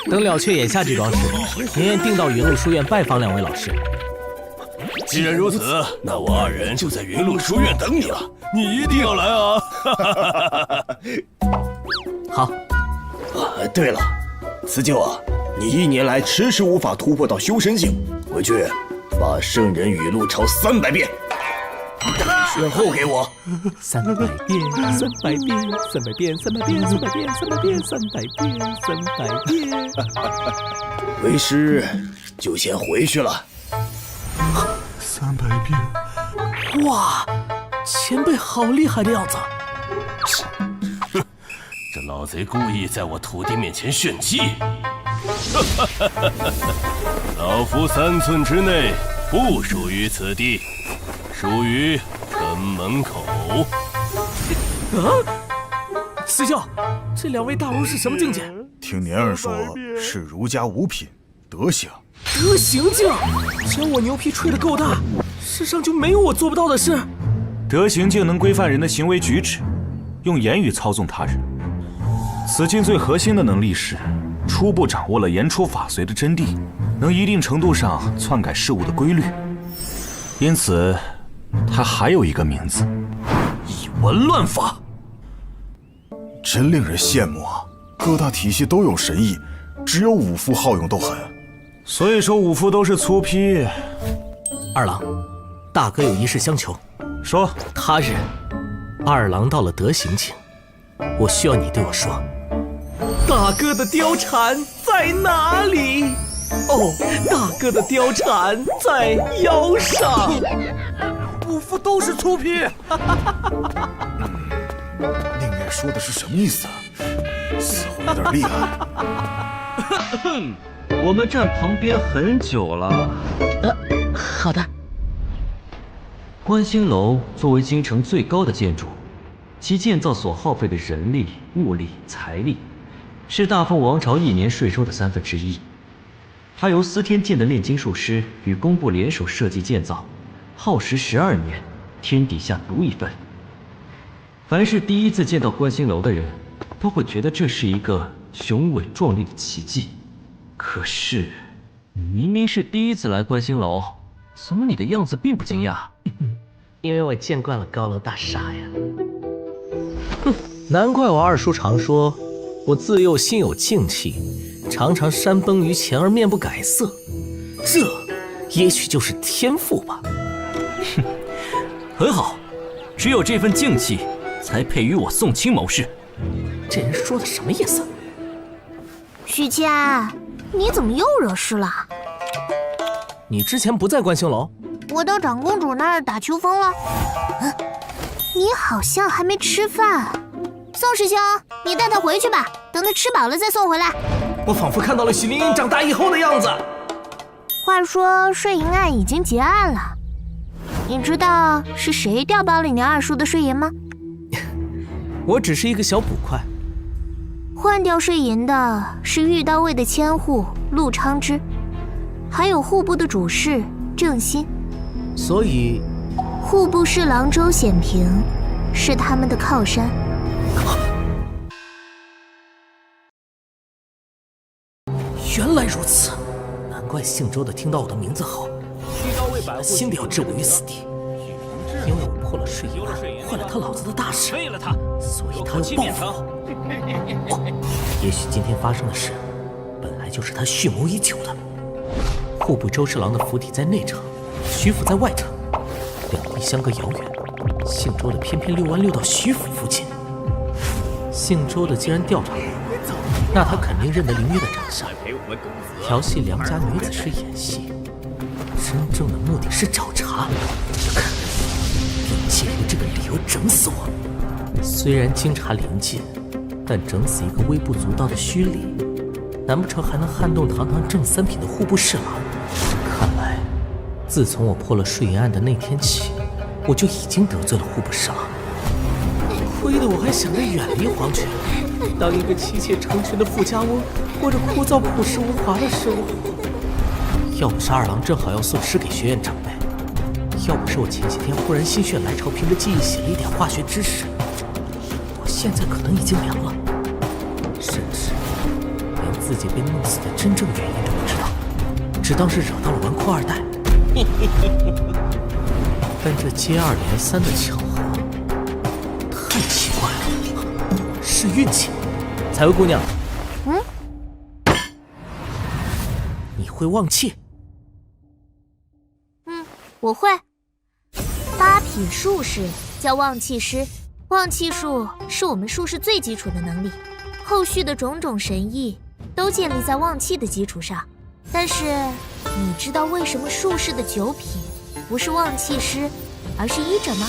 Speaker 11: 等了却眼下这桩事，您便定到云路书院拜访2位老师。
Speaker 18: 既然如此，那我2人就在云路书院等你了，你一定要来啊！
Speaker 11: 好。
Speaker 16: 对了，辞旧啊，你1年来迟迟无法突破到修身境，回去把圣人语录抄300遍，选后给我。
Speaker 11: 300遍，300遍，300遍，300遍，300遍，300遍，300遍，300遍。
Speaker 16: 为师就先回去了。
Speaker 17: 300遍，
Speaker 11: 哇，前辈好厉害的样子。
Speaker 18: 这老贼故意在我徒弟面前炫技。老夫3寸之内不属于此地，属于城门口。
Speaker 11: 师兄，这2位大儒是什么境界？
Speaker 13: 听年儿说是儒家5品德行。
Speaker 11: 德行境，只要我牛皮吹得够大，世上就没有我做不到的事。
Speaker 5: 德行境能规范人的行为举止，用言语操纵他人。此境最核心的能力是初步掌握了言出法随的真谛，能一定程度上篡改事物的规律。因此，它还有一个名字——以文乱法。
Speaker 13: 真令人羡慕啊！各大体系都有神医，只有武夫好勇斗狠。
Speaker 5: 所以说武夫都是粗坯。
Speaker 11: 二郎，大哥有一事相求。
Speaker 5: 说。
Speaker 11: 他日，二郎到了德行境，我需要你对我说，大哥的貂蝉在哪里？哦，大哥的貂蝉在腰上。
Speaker 17: 武夫都是粗坯。
Speaker 13: 宁愿说的是什么意思啊？似乎有点厉害。
Speaker 20: 我们站旁边很久了。
Speaker 11: 好的。
Speaker 21: 观星楼作为京城最高的建筑，其建造所耗费的人力、物力、财力，是大凤王朝1年税收的1/3。它由司天监的炼金术师与工部联手设计建造，耗时12年，天底下独一份。凡是第一次见到观星楼的人，都会觉得这是一个雄伟壮丽的奇迹。可是，你明明是第一次来观星楼，怎么你的样子并不惊讶？
Speaker 11: 因为我见惯了高楼大厦呀。哼，难怪我二叔常说，我自幼心有静气，常常山崩于前而面不改色。这也许就是天赋吧。
Speaker 21: 哼，很好，只有这份静气，才配与我宋清谋士。
Speaker 11: 这人说的什么意思？
Speaker 6: 许谦，你怎么又惹事了？
Speaker 11: 你之前不在观星楼？
Speaker 6: 我到长公主那儿打秋风了。你好像还没吃饭。宋师兄，你带他回去吧，等他吃饱了再送回来。
Speaker 11: 我仿佛看到了许灵英长大以后的样子。
Speaker 6: 话说税银案已经结案了，你知道是谁调包了你二叔的税银吗？
Speaker 11: 我只是一个小捕快。
Speaker 6: 换掉税银的是御刀卫的千户陆昌之，还有户部的主事郑欣。
Speaker 11: 所以，
Speaker 6: 户部侍郎周显平是他们的靠山。
Speaker 11: 原来如此，难怪姓周的听到我的名字后，心里要置我于死地。因为我破了税银案，坏了他老子的大事，所以他要报复我。也许今天发生的事，本来就是他蓄谋已久的。户部周侍郎的府邸在内城，徐府在外城，两地相隔遥远。姓周的偏偏遛弯溜到徐府附近。姓周的既然调查我，那他肯定认得林月的长相，调戏良家女子是演戏，真正的目的是找茬。看，并借由这个理由整死我。虽然经查临近，但整死一个微不足道的虚礼，难不成还能撼动堂堂正3品的户部侍郎？看来，自从我破了税银案的那天起，我就已经得罪了户部侍郎。亏得我还想着远离皇权，当一个妻妾成群的富家翁，过着枯燥朴实无华的生活。要不是二郎正好要送诗给学院长辈，要不是我前几天忽然心血来潮，凭着记忆写了一点化学知识，我现在可能已经凉了，甚至连自
Speaker 2: 自己被弄死的真正原因都不知道，只当是惹到了纨绔二代。但这接二连三的巧合太奇怪了，是运气。采薇姑娘，你会忘气？
Speaker 6: 我会。八品术士叫忘气师，忘气术是我们术士最基础的能力，后续的种种神意都建立在忘气的基础上。但是你知道为什么术士的9品不是忘气师，而是医者吗？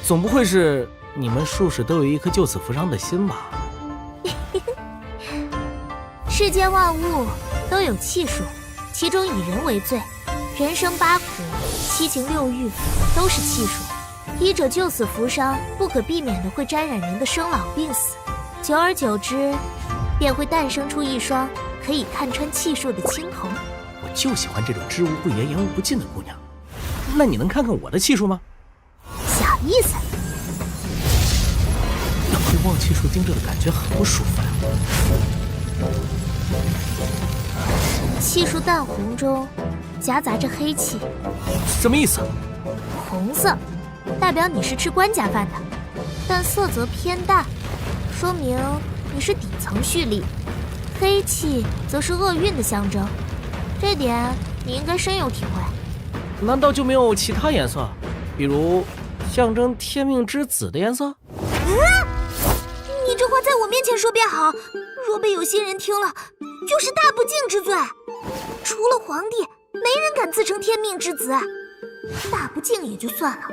Speaker 2: 总不会是你们术士都有一颗救死扶伤的心吧？
Speaker 6: 世间万物都有气数，其中以人为最，人生8苦、7情6欲都是气数。医者救死扶伤，不可避免的会沾染人的生老病死，久而久之，便会诞生出一双可以看穿气数的青瞳。
Speaker 2: 我就喜欢这种知无不言、言无不尽的姑娘。那你能看看我的气数吗？
Speaker 6: 小意思。
Speaker 2: 被忘气术盯着的感觉很不舒服呀。
Speaker 6: 气数淡红中夹杂着黑气。
Speaker 2: 什么意思？
Speaker 6: 红色代表你是吃官家饭的，但色泽偏淡，说明你是底层蓄力。黑气则是厄运的象征，这点你应该深有体会。
Speaker 2: 难道就没有其他颜色，比如象征天命之子的颜色？
Speaker 6: 你这话在我面前说便好，若被有心人听了，就是大不敬之罪。除了皇帝，没人敢自称天命之子。大不敬也就算了，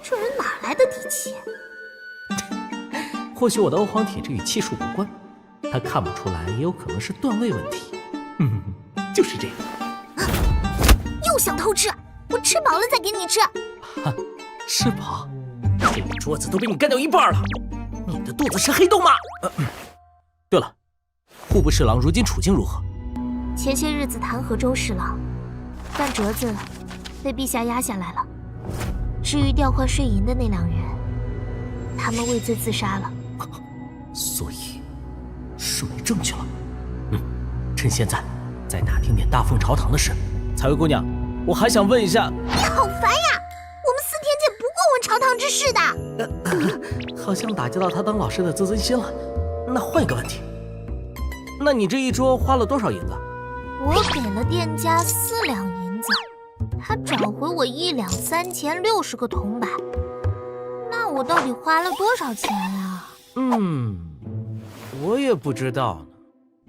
Speaker 6: 这人哪来的底气？
Speaker 2: 或许我的欧皇体质与气数无关，他看不出来，也有可能是段位问题。就是这样。
Speaker 6: 又想偷吃，我吃饱了再给你吃。
Speaker 2: 吃饱？这一桌子都被你干掉一半了，你的肚子是黑洞吗？对了，户部侍郎如今处境如何？
Speaker 6: 前些日子弹劾周侍郎，但折子被陛下压下来了。至于调换税银的那2人，他们畏罪自杀了。
Speaker 2: 所以是没证据了。趁现在再打听点大凤朝堂的事。采薇姑娘，我还想问一下。
Speaker 6: 你好烦呀！我们司天监不过问朝堂之事的。
Speaker 2: 好像打击到他当老师的自尊心了。那换一个问题，那你这一桌花了多少银子？
Speaker 6: 我给了店家4两银子，他找回我1两3钱60个铜板。那我到底花了多少钱啊？
Speaker 2: 我也不知道呢。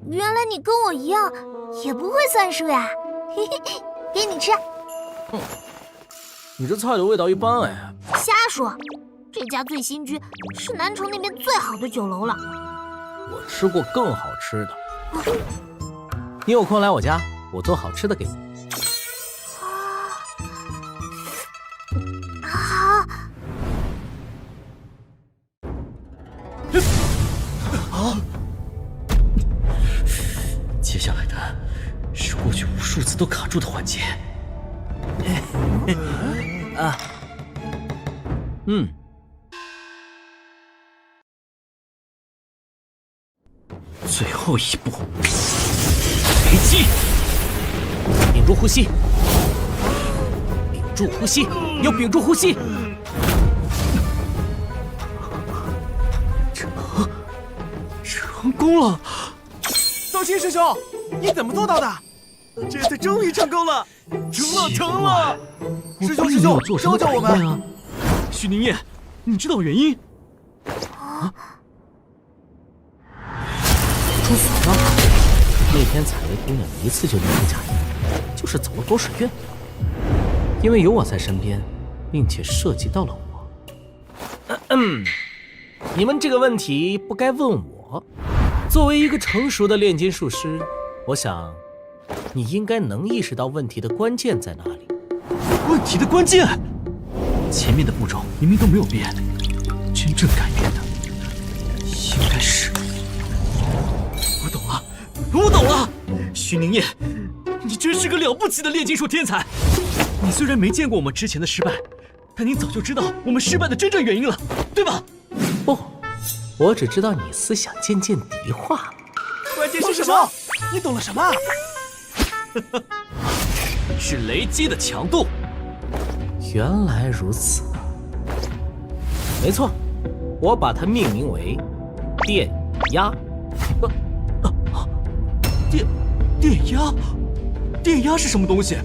Speaker 6: 原来你跟我一样，也不会算数呀。嘿嘿，给你吃。
Speaker 2: 你这菜的味道一般哎。
Speaker 6: 瞎说，这家醉心居是南城那边最好的酒楼了。
Speaker 2: 我吃过更好吃的。你有空来我家，我做好吃的给你。
Speaker 6: 好。
Speaker 21: 接下来的是过去无数次都卡住的环节。最后一步，飞机，
Speaker 2: 屏住呼吸，屏住呼吸，要屏住呼吸。
Speaker 20: 成功了！
Speaker 8: 宗心师兄，你怎么做到的？这次终于成功了！成了！师兄，教教我们！
Speaker 20: 徐宁烨，你知道原因？
Speaker 2: 出所了！那天采薇姑娘一次就离开家里，就是走了夺水院。因为有我在身边，并且涉及到了我。你们这个问题不该问我。作为一个成熟的炼金术师，我想你应该能意识到问题的关键在哪里。
Speaker 20: 问题的关键？前面的步骤明明都没有变，真正改变的应该是……我懂了！徐宁烨，你真是个了不起的炼金术天才。你虽然没见过我们之前的失败，但你早就知道我们失败的真正原因了，对吧？
Speaker 2: 不，我只知道你思想渐渐敌化了。
Speaker 8: 关键是什么？你懂了什么？
Speaker 20: 是雷击的强度。
Speaker 2: 原来如此。没错，我把它命名为电压。
Speaker 20: 电压？电压是什么东西？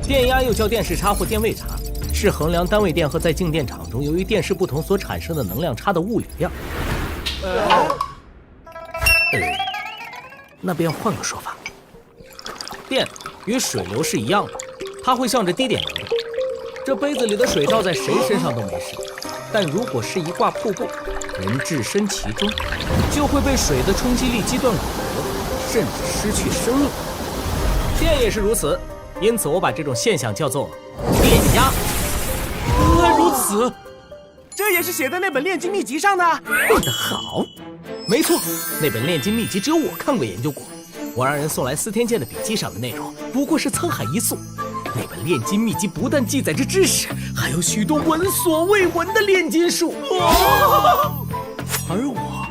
Speaker 2: 电压又叫电势差或电位差，是衡量单位电荷在静电场中由于电势不同所产生的能量差的物理量。那便换个说法，电与水流是一样的，它会向着低点流动。这杯子里的水倒在谁身上都没事，但如果是一挂瀑布，人置身其中，就会被水的冲击力击断骨骼，甚至失去生命。电也是如此，因此我把这种现象叫做电压。
Speaker 8: 原来如此，这也是写在那本炼金秘籍上的。
Speaker 2: 问得好，没错，那本炼金秘籍只有我看过研究过。我让人送来司天剑的笔记上的内容不过是沧海一粟。那本炼金秘籍不但记载着知识，还有许多闻所未闻的炼金术。而我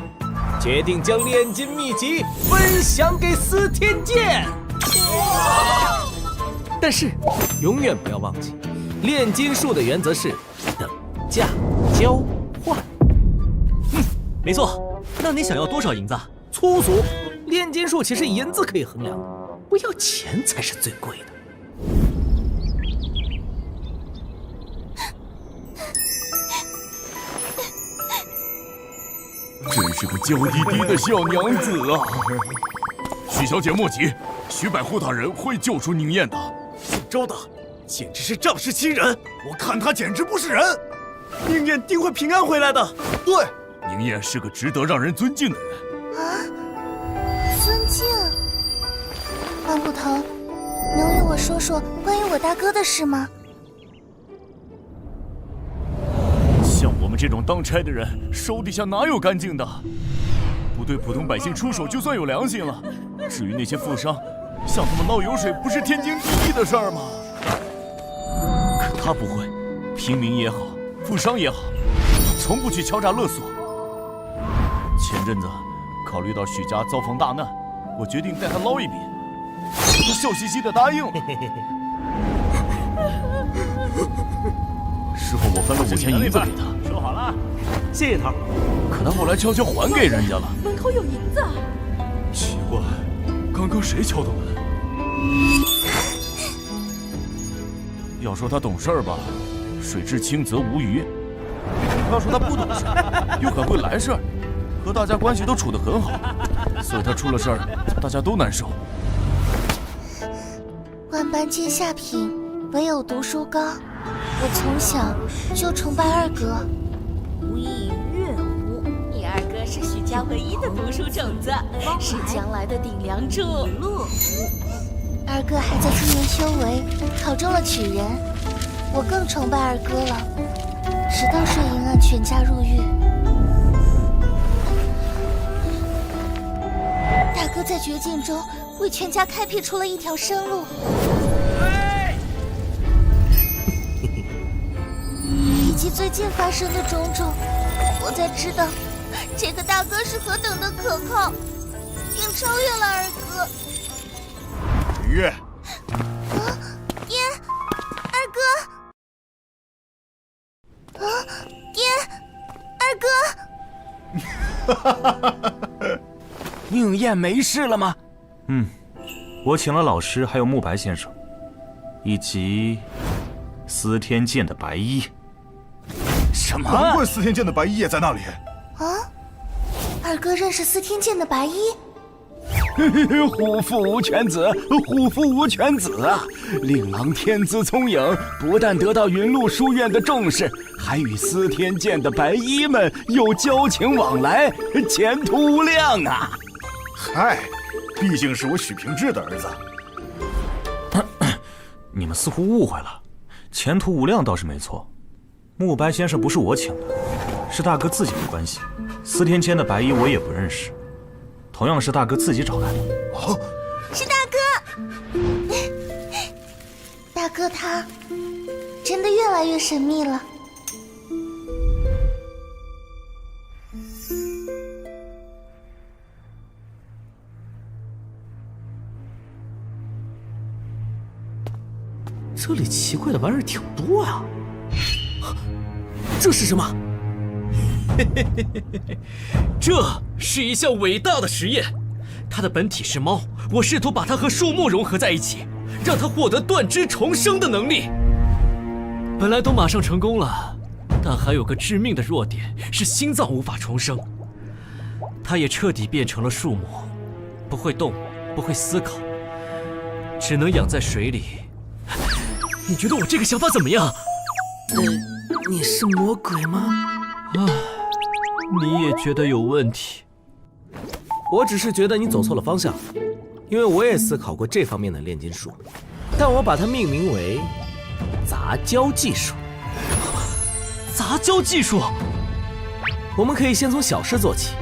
Speaker 2: 决定将炼金秘籍分享给司天剑。但是永远不要忘记，炼金术的原则是等价交换。
Speaker 20: 没错。那你想要多少银子？
Speaker 2: 粗俗，炼金术岂是银子可以衡量的？不要钱才是最贵的。
Speaker 1: 真是个娇滴滴的小娘子啊！许小姐莫急，徐百户大人会救出宁燕的。
Speaker 8: 姓周的简直是仗势欺人，我看他简直不是人。宁燕定会平安回来的。
Speaker 1: 对，宁燕是个值得让人尊敬的人。
Speaker 6: 尊敬？万不腾，能与我说说关于我大哥的事吗？
Speaker 1: 像我们这种当差的人，手底下哪有干净的？不对普通百姓出手就算有良心了。至于那些富商，向他们捞油水不是天经地义的事儿吗？可他不会，平民也好，富商也好，他从不去敲诈勒索。前阵子考虑到许家遭逢大难，我决定带他捞一笔，他笑嘻嘻的答应了。事后我分了5000银子给他，
Speaker 20: 说好了，
Speaker 8: 谢谢头。
Speaker 1: 可他后来悄悄还给人家了。
Speaker 9: 门口有银子。
Speaker 1: 奇怪，刚刚谁敲的门？要说他懂事儿吧，水至清则无鱼；要说他不懂事，又很会来事儿，和大家关系都处得很好，所以他出了事儿，大家都难受。
Speaker 6: 万般皆下品，唯有读书高。我从小就崇拜二哥。
Speaker 9: 无以悦乎？你二哥是许家唯一的读书种子，是将来的顶梁柱。
Speaker 6: 二哥还在今年修为考中了举人，我更崇拜二哥了。直到水银案全家入狱，大哥在绝境中为全家开辟出了一条生路。以及最近发生的种种，我才知道这个大哥是何等的可靠，并超越了二哥。
Speaker 13: 雨月，
Speaker 6: 爹，二哥，爹，二哥。
Speaker 14: 宁燕没事了吗？
Speaker 5: 我请了老师，还有慕白先生，以及司天剑的白衣。
Speaker 14: 什么？
Speaker 13: 难怪司天剑的白衣也在那里。
Speaker 6: 啊，二哥认识司天剑的白衣？
Speaker 14: 虎父无犬子，虎父无犬子啊！令郎天资聪颖，不但得到云麓书院的重视，还与司天剑的白衣们有交情往来，前途无量啊！
Speaker 13: 嗨，毕竟是我许平志的儿子。
Speaker 5: 你们似乎误会了，前途无量倒是没错。慕白先生不是我请的，是大哥自己的关系。司天监的白衣我也不认识，同样是大哥自己找来的。
Speaker 13: 哦，
Speaker 6: 是大哥。大哥他真的越来越神秘了。
Speaker 2: 这里奇怪的玩意儿挺多啊。这是什么？
Speaker 20: 这是一项伟大的实验，它的本体是猫，我试图把它和树木融合在一起，让它获得断肢重生的能力。本来都马上成功了，但还有个致命的弱点，是心脏无法重生。它也彻底变成了树木，不会动，不会思考，只能养在水里。你觉得我这个想法怎么样？
Speaker 2: 你是魔鬼吗？
Speaker 20: 你也觉得有问题？
Speaker 2: 我只是觉得你走错了方向，因为我也思考过这方面的炼金术，但我把它命名为杂交技术。
Speaker 20: 杂交技术？
Speaker 2: 我们可以先从小事做起，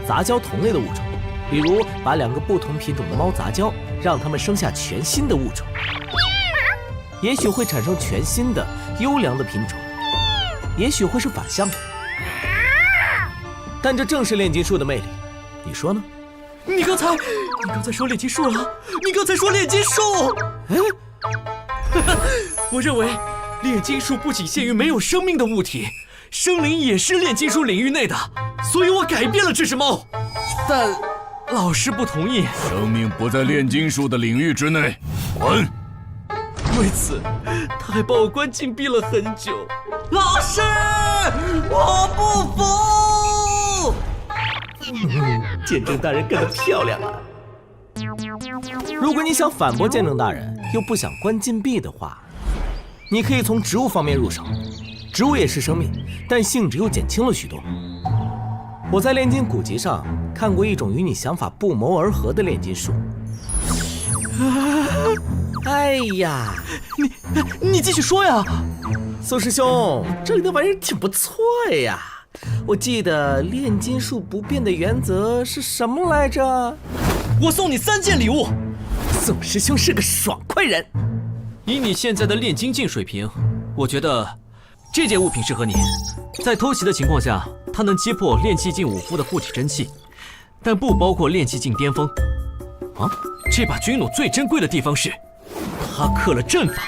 Speaker 2: 杂交同类的物种，比如把2个不同品种的猫杂交，让它们生下全新的物种，也许会产生全新的优良的品种，也许会是反向的。但这正是炼金术的魅力，你说呢？
Speaker 20: 你刚才说炼金术了？你刚才说炼金术？我认为炼金术不仅限于没有生命的物体，生灵也是炼金术领域内的，所以我改变了这只猫。但老师不同意。
Speaker 1: 生命不在炼金术的领域之内，滚！
Speaker 20: 为此，他还把我关禁闭了很久。老师，我不服！
Speaker 2: 见证大人干得漂亮啊！如果你想反驳见证大人，又不想关禁闭的话，你可以从植物方面入手。植物也是生命，但性质又减轻了许多。我在炼金古籍上看过一种与你想法不谋而合的炼金术。哎呀，
Speaker 20: 你继续说呀，
Speaker 2: 苏师兄，这里的玩意儿挺不错呀。我记得炼金术不变的原则是什么来着？
Speaker 20: 我送你3件礼物。
Speaker 2: 宋师兄是个爽快人。
Speaker 20: 以你现在的炼金境水平，我觉得这件物品适合你。在偷袭的情况下，它能击破炼气境5夫的护体真气，但不包括炼气境巅峰。这把军弩最珍贵的地方是，它刻了阵法。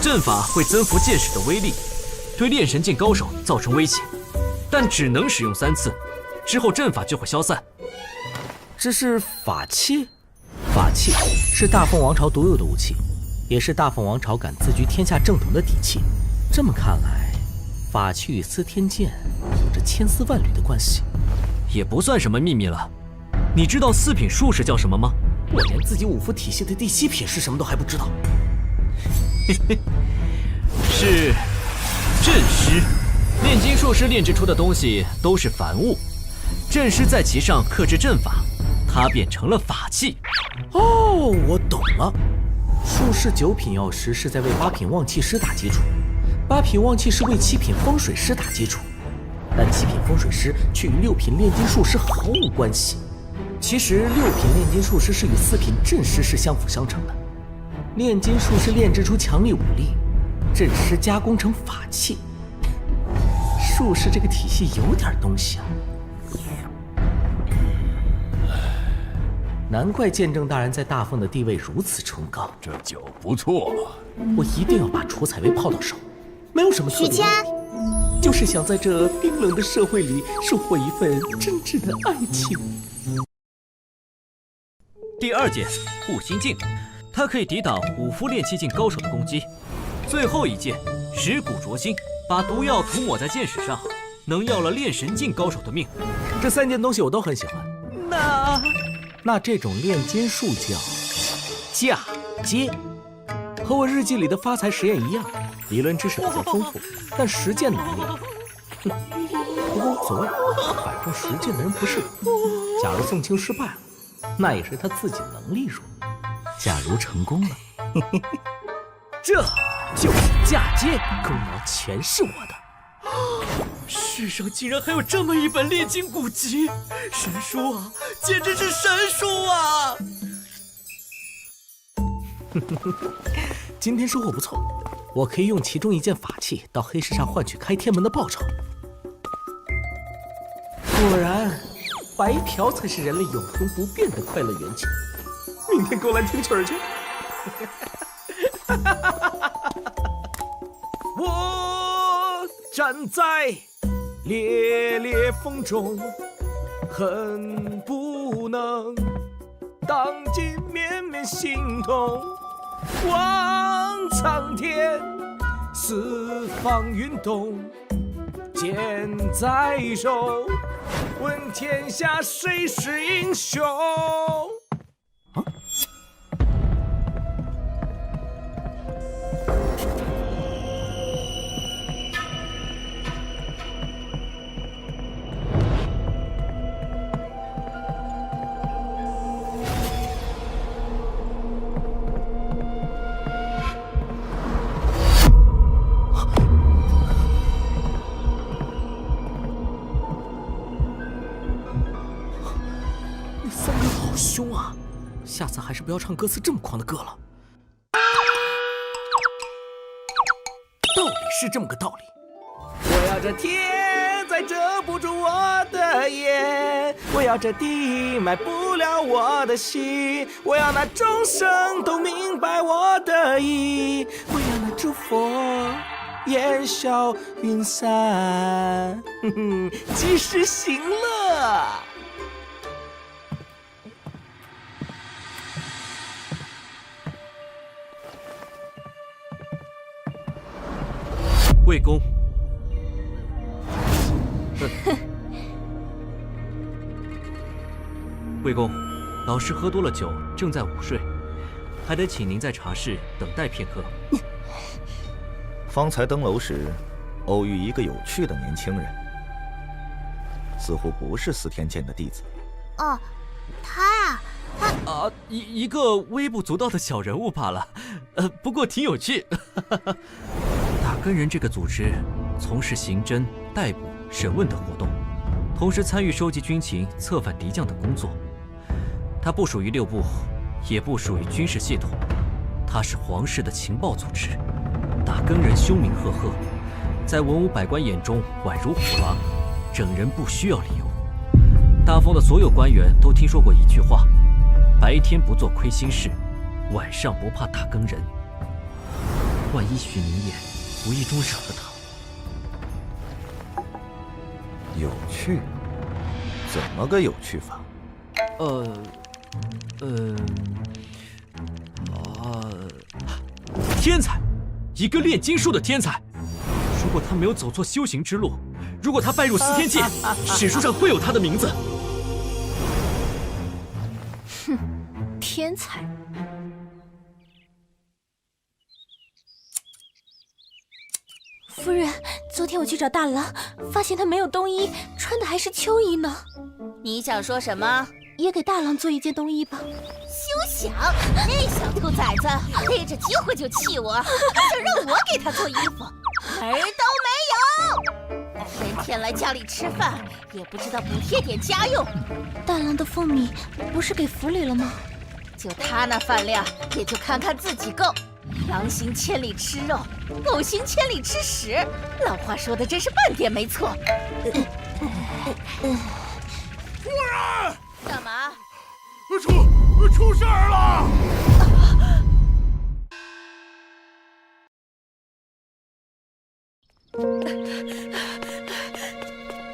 Speaker 20: 阵法会增幅箭矢的威力，对炼神境高手造成威胁，但只能使用3次，之后阵法就会消散。
Speaker 2: 这是法器？法器是大凤王朝独有的武器，也是大凤王朝敢自居天下正统的底气。这么看来，法器与司天剑有着千丝万缕的关系，
Speaker 20: 也不算什么秘密了。你知道4品术士叫什么吗？
Speaker 2: 我连自己5夫体系的第7品是什么都还不知道。
Speaker 20: 是阵师。炼金术师炼制出的东西都是凡物，阵师在其上刻制阵法，它变成了法器。
Speaker 2: 哦，我懂了。术士9品药师是在为8品旺气师打基础，8品旺气师为7品风水师打基础，但7品风水师却与6品炼金术师毫无关系。其实6品炼金术师是与4品阵师是相辅相成的。炼金术师炼制出强力武力，阵师加工成法器。术士这个体系有点东西啊。难怪见证大人在大凤的地位如此崇高。
Speaker 1: 这酒不错，
Speaker 2: 我一定要把楚采薇泡到手。没有什么特别的目的，就是想在这冰冷的社会里收获一份真挚的爱情。
Speaker 20: 第2件护心镜，它可以抵挡5夫炼气境高手的攻击。最后一件蚀骨灼心，把毒药涂抹在剑矢上，能要了炼神境高手的命。
Speaker 2: 这3件东西我都很喜欢。那这种炼金术叫嫁接，和我日记里的发财实验一样，理论知识比较丰富，但实践能力，不过无所谓，反正实践的人不是我。假如宋清失败了，那也是他自己能力弱；假如成功了，这就是嫁接，功劳全是我的。
Speaker 20: 世上竟然还有这么一本炼金古籍，神书啊，简直是神书啊！
Speaker 2: 今天收获不错，我可以用其中一件法器到黑市上换取开天门的报酬。果然，白嫖才是人类永恒不变的快乐源泉。明天给我来听曲儿去。我站在烈烈风中，恨不能荡尽绵绵心痛。望苍天，四方云动，剑在手，问天下谁是英雄？凶啊！下次还是不要唱歌词这么狂的歌了。道理是这么个道理。我要这天再遮不住我的眼，我要这地埋不了我的心，我要那众生都明白我的意，我要那诸佛烟消云散，及时行乐。
Speaker 20: 魏公，魏公，老师喝多了酒，正在午睡，还得请您在茶室等待片刻。
Speaker 15: 方才登楼时，偶遇一个有趣的年轻人，似乎不是司天监的弟子。
Speaker 6: 哦，他啊，
Speaker 20: 一个微不足道的小人物罢了，不过挺有趣。打更人这个组织从事刑侦、逮捕、审问等活动，同时参与收集军情、策反敌将等工作。它不属于六部，也不属于军事系统，它是皇室的情报组织。打更人凶名赫赫，在文武百官眼中宛如虎狼，整人不需要理由。大封的所有官员都听说过一句话：白天不做亏心事，晚上不怕打更人。万一许明也无意中惹了他，
Speaker 15: 有趣？怎么个有趣法？
Speaker 20: 天才，一个炼金术的天才。如果他没有走错修行之路，如果他拜入司天监，史书上会有他的名字。
Speaker 9: 哼，天才。夫人，昨天我去找大郎，发现他没有冬衣，穿的还是秋衣呢。
Speaker 6: 你想说什么？
Speaker 9: 也给大郎做一件冬衣吧。
Speaker 6: 休想！那小兔崽子逮着机会就气我，想让我给他做衣服，门儿都没有。天天来家里吃饭，也不知道补贴点家用。
Speaker 9: 大郎的俸米不是给府里了吗？
Speaker 6: 就他那饭量，也就看看自己够。狼行千里吃肉，狗行千里吃屎。老话说的真是半点没错。
Speaker 17: 夫人，
Speaker 6: 干嘛？
Speaker 17: 出事儿了！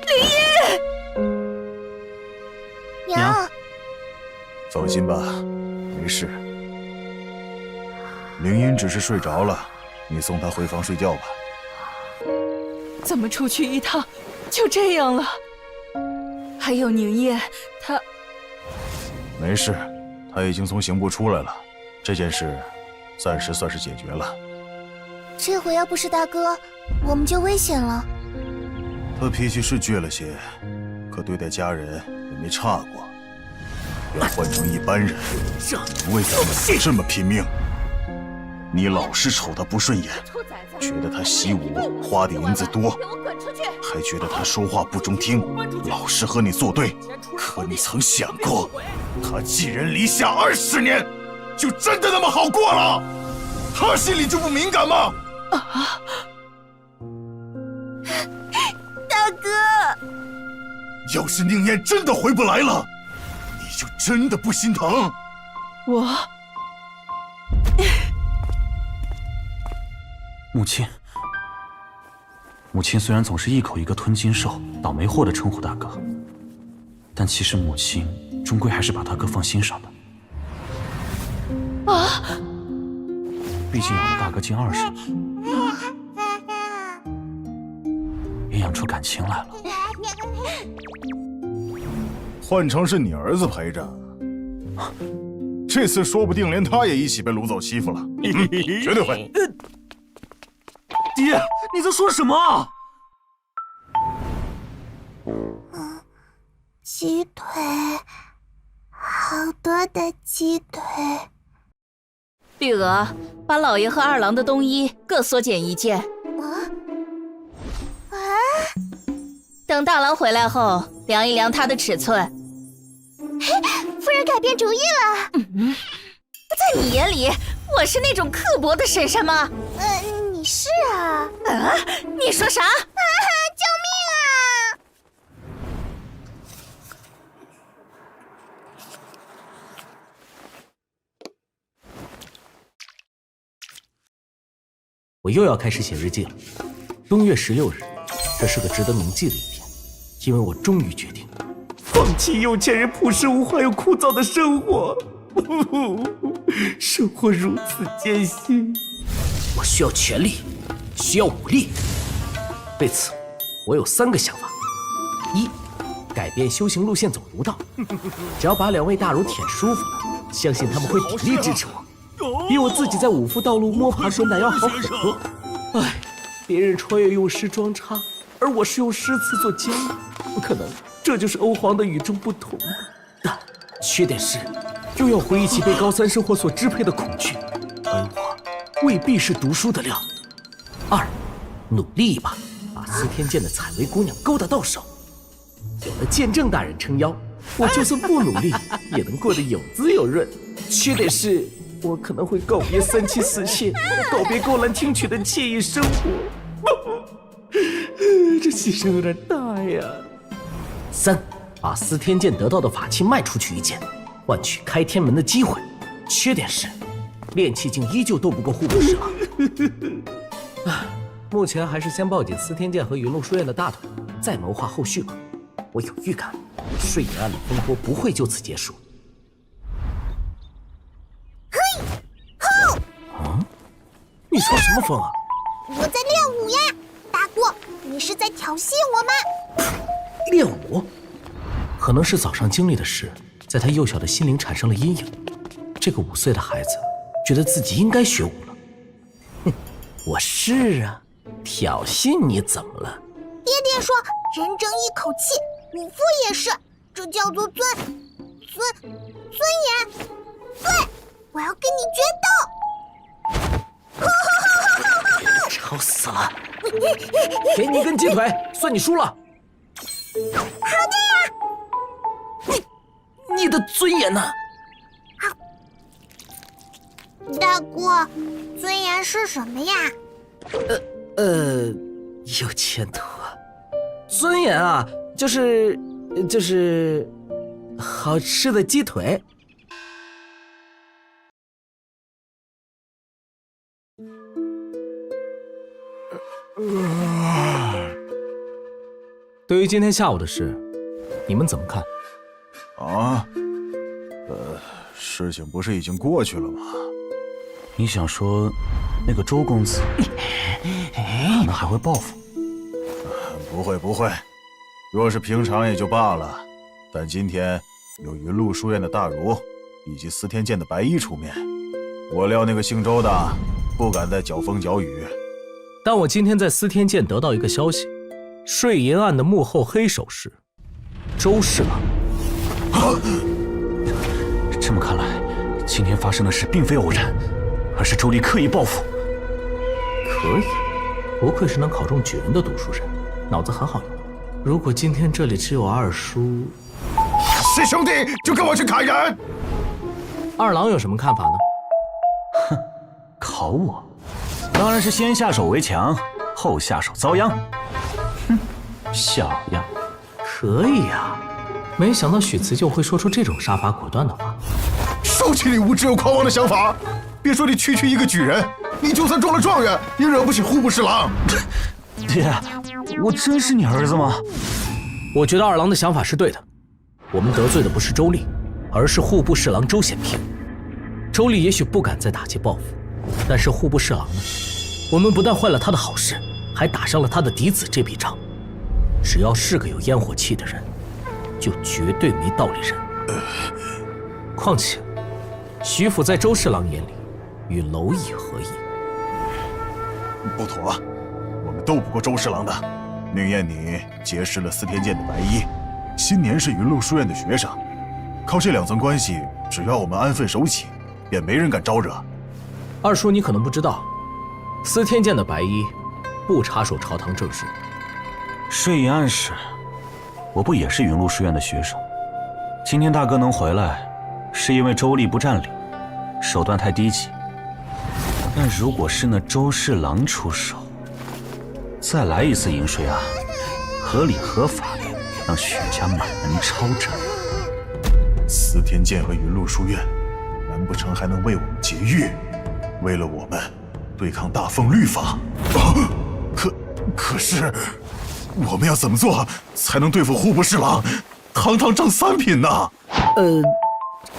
Speaker 6: 林一，
Speaker 13: 娘，放心吧，没事。凌音只是睡着了，你送她回房睡觉吧。
Speaker 9: 怎么出去一趟就这样了？还有宁夜，他
Speaker 13: 没事，他已经从刑部出来了，这件事暂时算是解决了。
Speaker 6: 这回要不是大哥，我们就危险了。
Speaker 13: 他脾气是倔了些，可对待家人也没差过。要换成一般人，不会这么拼命。你老是瞅他不顺眼，觉得他习武花的银子多，还觉得他说话不中听，老是和你作对。可你曾想过，他寄人篱下20年，就真的那么好过了？他心里就不敏感吗？
Speaker 6: 大哥，
Speaker 13: 要是宁燕真的回不来了，你就真的不心疼？
Speaker 5: 母亲，母亲虽然总是一口一个吞金兽、倒霉货的称呼大哥，但其实母亲终归还是把大哥放心上的。
Speaker 9: 啊！
Speaker 5: 毕竟养了大哥近20年，也养出感情来了。
Speaker 13: 换成是你儿子陪着，这次说不定连他也一起被掳走欺负了，绝对会。
Speaker 20: 爹，你在说什么？
Speaker 6: 鸡腿，好多的鸡腿。
Speaker 9: 碧娥，把老爷和二郎的冬衣各缩减1件。等大郎回来后，量一量他的尺寸。
Speaker 6: 嘿，夫人改变主意了。
Speaker 9: 在你眼里，我是那种刻薄的婶婶吗？
Speaker 6: 你是啊。
Speaker 9: 你说啥？
Speaker 6: 救命啊！
Speaker 2: 我又要开始写日记了。冬月16日，这是个值得铭记的一天，因为我终于决定放弃有钱人朴实无华又枯燥的生活。生活如此艰辛，我需要权力，需要武力。为此，我有3个想法：一，改变修行路线走儒道，只要把2位大儒舔舒服了，相信他们会鼎力支持我。比我自己在武夫道路摸爬滚打要好很多。唉，别人穿越用诗装叉，而我是用诗词做监狱，不可能，这就是欧皇的与众不同。但缺点是，又要回忆起被高3生活所支配的恐惧，而我未必是读书的料。2，努力一把，把司天监的采薇姑娘勾搭到手。有了鉴正大人撑腰，我就算不努力，也能过得有滋有润。缺点是，我可能会告别3妻4妾，告别勾栏听曲的惬意生活。这牺牲有点大呀。3，把司天监得到的法器卖出去1件，换取开天门的机会。缺点是，炼气境依旧斗不过护国十郎。目前还是先抱紧司天监和云鹿书院的大腿，再谋划后续吧。我有预感，睡眼案的风波不会就此结束。你说什么风啊？
Speaker 6: 我在练武呀，大姑，你是在挑衅我吗？
Speaker 2: 练武，可能是早上经历的事，在他幼小的心灵产生了阴影。这个5岁的孩子，觉得自己应该学武了。哼，我是啊，挑衅你怎么了？
Speaker 6: 爹爹说，人争一口气，武夫也是，这叫做尊严。对，我要跟你决斗。
Speaker 2: 吵死了！给你1根鸡腿，算你输了。
Speaker 6: 好的呀。
Speaker 2: 你的尊严呢？
Speaker 6: 大姑，尊严是什么呀？
Speaker 2: 有前途。尊严啊，就是好吃的鸡腿。对于今天下午的事，你们怎么看？
Speaker 13: 啊，事情不是已经过去了吗？
Speaker 5: 你想说，那个周公子可能还会报复？
Speaker 13: 不会，若是平常也就罢了，但今天有云鹿书院的大儒以及司天监的白衣出面，我料那个姓周的不敢再搅风搅雨。
Speaker 2: 但我今天在司天监得到一个消息，睡银案的幕后黑手是周侍郎。
Speaker 5: 这么看来，今天发生的事并非偶然，而是周厉刻意报复。
Speaker 2: 可以，不愧是能考中举人的读书人，脑子很好用。如果今天这里只有二叔，
Speaker 17: 是兄弟就跟我去砍人。
Speaker 2: 二郎有什么看法呢？
Speaker 5: 哼，考我，当然是先下手为强，后下手遭殃。哼，小样。
Speaker 2: 可以呀，没想到许慈就会说出这种杀伐果断的话。
Speaker 17: 收起你无知又狂妄的想法！别说你区区一个举人，
Speaker 13: 你就算中了状元，也惹不起户部侍郎。
Speaker 5: 爹，我真是你儿子吗？
Speaker 2: 我觉得二郎的想法是对的。我们得罪的不是周丽，而是户部侍郎周显平。周丽也许不敢再打击报复，但是户部侍郎呢？我们不但坏了他的好事，还打伤了他的嫡子这笔账。只要是个有烟火气的人，就绝对没道理忍。况且，徐府在周侍郎眼里，与蝼蚁何异？
Speaker 13: 不妥，我们斗不过周侍郎的。宁愿你结识了司天监的白衣，新年是云麓书院的学生，靠这2层关系，只要我们安分守己，便没人敢招惹。
Speaker 2: 二叔，你可能不知道，司天监的白衣不插手朝堂政事。
Speaker 5: 睡银案时，我不也是云麓书院的学生？今天大哥能回来，是因为周丽不占理，手段太低级。但如果是那周侍郎出手，再来一次银水案，合理合法的让许家满门抄斩。
Speaker 13: 司天监和云麓书院，难不成还能为我们劫狱？为了我们对抗大奉律法？可是，我们要怎么做才能对付户部侍郎？堂堂正三品呢？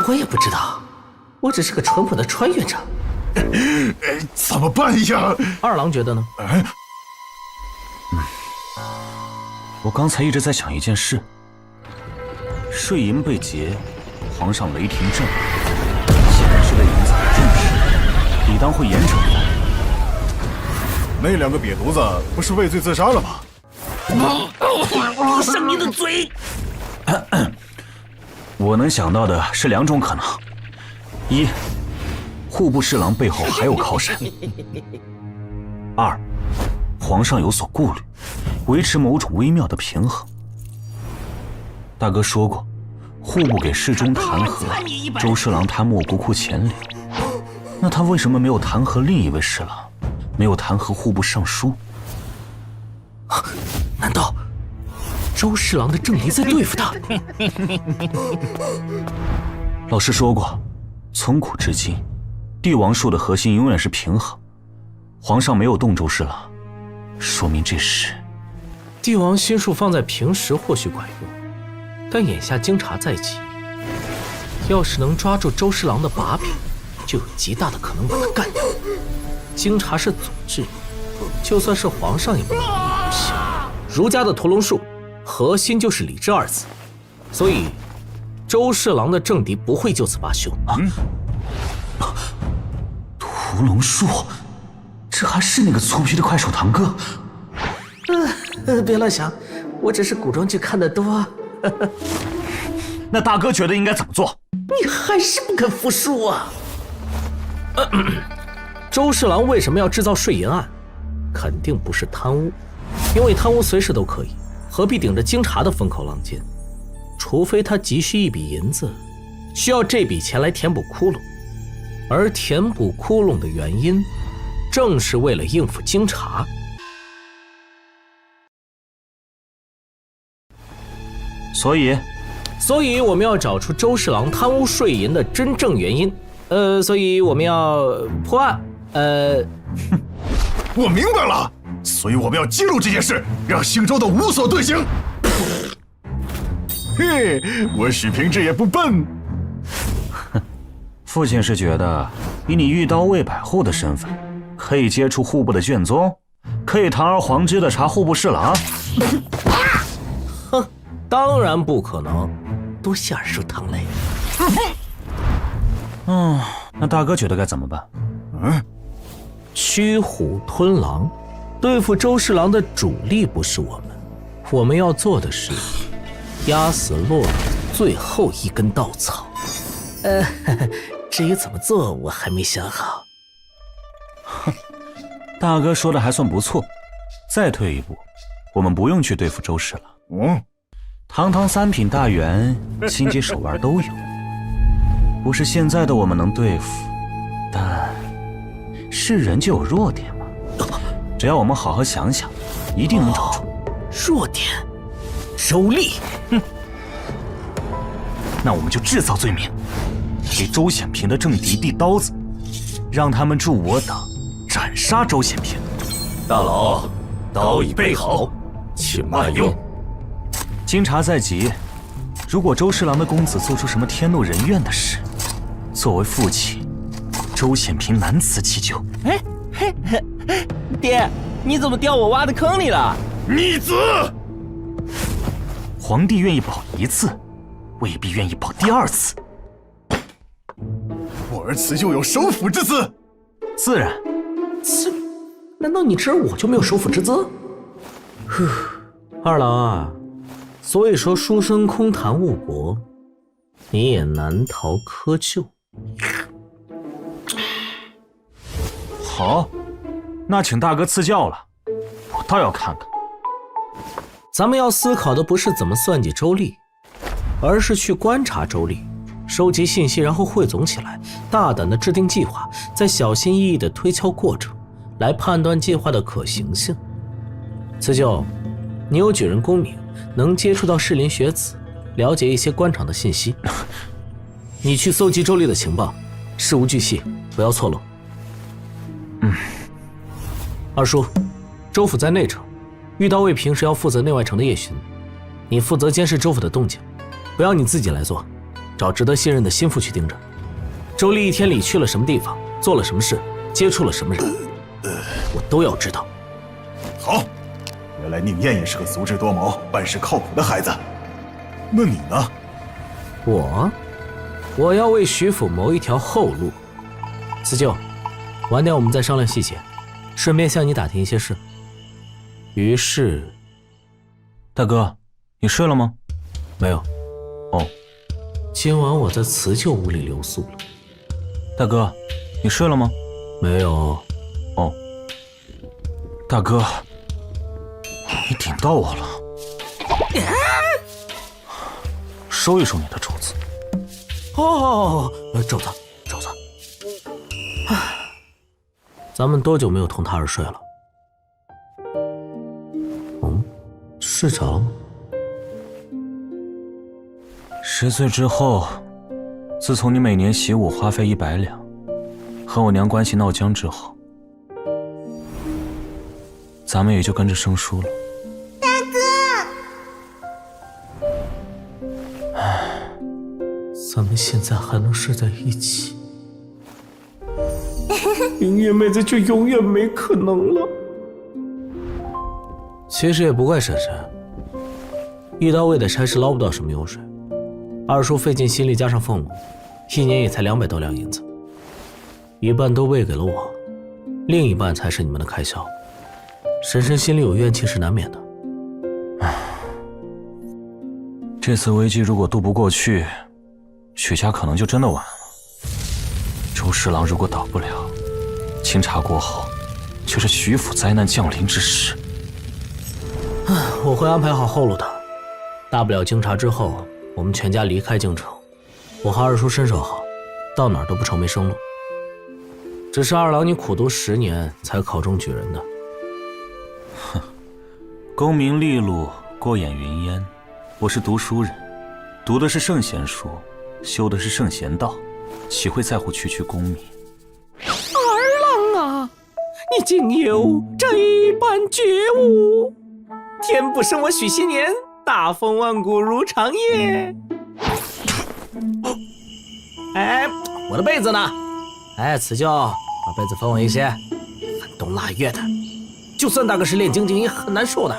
Speaker 2: 我也不知道，我只是个淳朴的穿越者。
Speaker 13: 怎么办呀？
Speaker 2: 二郎觉得呢？
Speaker 5: 我刚才一直在想一件事：税银被劫，皇上雷霆震耳，显然是对银子很重视，理当会严惩的。
Speaker 13: 那2个瘪犊子不是畏罪自杀了吗？
Speaker 8: 闭上你的嘴！
Speaker 5: 我能想到的是2种可能：一，户部侍郎背后还有靠山；二，皇上有所顾虑，维持某种微妙的平衡。大哥说过，户部给侍中弹劾周侍郎贪没国库钱粮，那他为什么没有弹劾另一位侍郎，没有弹劾户部尚书？
Speaker 2: 难道周侍郎的政敌在对付他？
Speaker 5: 老师说过，从古至今，帝王术的核心永远是平衡。皇上没有动周侍郎，说明这事。
Speaker 2: 帝王心术放在平时或许管用，但眼下京察在即，要是能抓住周侍郎的把柄，就有极大的可能把他干掉。京察是组织，就算是皇上也不能一意孤行。儒家的屠龙术，核心就是理智2字，所以周侍郎的政敌不会就此罢休。
Speaker 5: 屠龙术，这还是那个粗皮的快手堂哥？
Speaker 2: 别乱想，我只是古装剧看得多。
Speaker 5: 那大哥觉得应该怎么做？
Speaker 2: 你还是不肯服输啊！周侍郎为什么要制造税银案？肯定不是贪污，因为贪污随时都可以，何必顶着京察的风口浪尖？除非他急需一笔银子，需要这笔钱来填补窟窿，而填补窟窿的原因，正是为了应付京察。所以我们要找出周侍郎贪污税银的真正原因。所以我们要破案。
Speaker 13: 我明白了，所以我们要揭露这件事，让姓周的无所遁形。嘿，我许平志也不笨。
Speaker 5: 父亲是觉得，以你御刀卫百户的身份，可以接触户部的卷宗，可以堂而皇之的查户部侍郎。
Speaker 2: 哼，当然不可能，多谢二叔疼嘞。
Speaker 5: 那大哥觉得该怎么办？
Speaker 2: 驱虎吞狼，对付周侍郎的主力不是我们要做的是压死骆驼最后一根稻草。至于怎么做，我还没想好。
Speaker 5: 大哥说的还算不错。再退一步，我们不用去对付周侍郎。堂堂3品大员，心机手腕都有，不是现在的我们能对付，但是人就有弱点嘛。只要我们好好想想，一定能找出
Speaker 2: 弱点。周丽，
Speaker 5: 那我们就制造罪名，给周显平的政敌递刀子，让他们助我等斩杀周显平。
Speaker 16: 大佬，刀已备好，请慢用。
Speaker 5: 经查在即，如果周侍郎的公子做出什么天怒人怨的事，作为父亲，周显平难辞其咎。
Speaker 8: 哎，嘿嘿，爹，你怎么掉我挖的坑里了？
Speaker 16: 逆子！
Speaker 5: 皇帝愿意保一次，未必愿意保第二次。
Speaker 13: 我儿辞就有首辅之资。
Speaker 5: 自然。
Speaker 11: 难道你知道我就没有首辅之资？二郎啊，所以说书生空谈误国，你也难逃窠臼。
Speaker 5: 好，那请大哥赐教了，我倒要看看。
Speaker 11: 咱们要思考的不是怎么算计周历，而是去观察周历，收集信息，然后汇总起来，大胆的制定计划，再小心翼翼的推敲过程，来判断计划的可行性。辞旧，你有举人功名，能接触到适龄学子，了解一些官场的信息。你去搜集周历的情报，事无巨细，不要错漏。二叔，周府在内城，遇到卫平时要负责内外城的夜巡，你负责监视周府的动静，不要你自己来做，找值得信任的心腹去盯着。周历一天里去了什么地方，做了什么事，接触了什么人，我都要知道。
Speaker 13: 好，原来宁燕也是个足智多谋、办事靠谱的孩子。那你呢？
Speaker 11: 我要为徐府谋一条后路。辞旧，晚点我们再商量细节，顺便向你打听一些事。于是，
Speaker 5: 大哥，你睡了吗？
Speaker 11: 没有。
Speaker 5: 哦，
Speaker 11: 今晚我在辞旧屋里留宿了。
Speaker 5: 大哥，你睡了吗？
Speaker 11: 没有。
Speaker 5: 哦，大哥，你顶到我了。收一收你的肘子。
Speaker 11: 肘子。咱们多久没有同他而睡了？睡着了吗
Speaker 5: ？10岁之后，自从你每年习武花费100两，和我娘关系闹僵之后，咱们也就跟着生疏了。
Speaker 6: 大哥，
Speaker 11: 咱们现在还能睡在一起，明月妹子就永远没可能了。其实也不怪婶婶，一刀位的差事捞不到什么油水，二叔费尽心力加上俸禄，1年也才200多两银子，一半都喂给了我，另一半才是你们的开销。婶婶心里有怨气是难免的。
Speaker 5: 这次危机如果渡不过去，许家可能就真的完了。周侍郎如果倒不了，清查过后，就是徐府灾难降临之时。
Speaker 11: 我会安排好后路的，大不了经查之后，我们全家离开京城。我和二叔身手好，到哪儿都不愁没生路。只是二郎你苦读10年才考中举人的。
Speaker 5: 哼，功名利禄，过眼云烟。我是读书人，读的是圣贤书，修的是圣贤道，岂会在乎区区功名？
Speaker 11: 二郎啊，你竟有这般觉悟！天不生我许些年，大风万古如长夜。哎，我的被子呢？哎，辞旧，把被子分我一些。寒冬腊月的，就算大哥是炼精精也很难受的。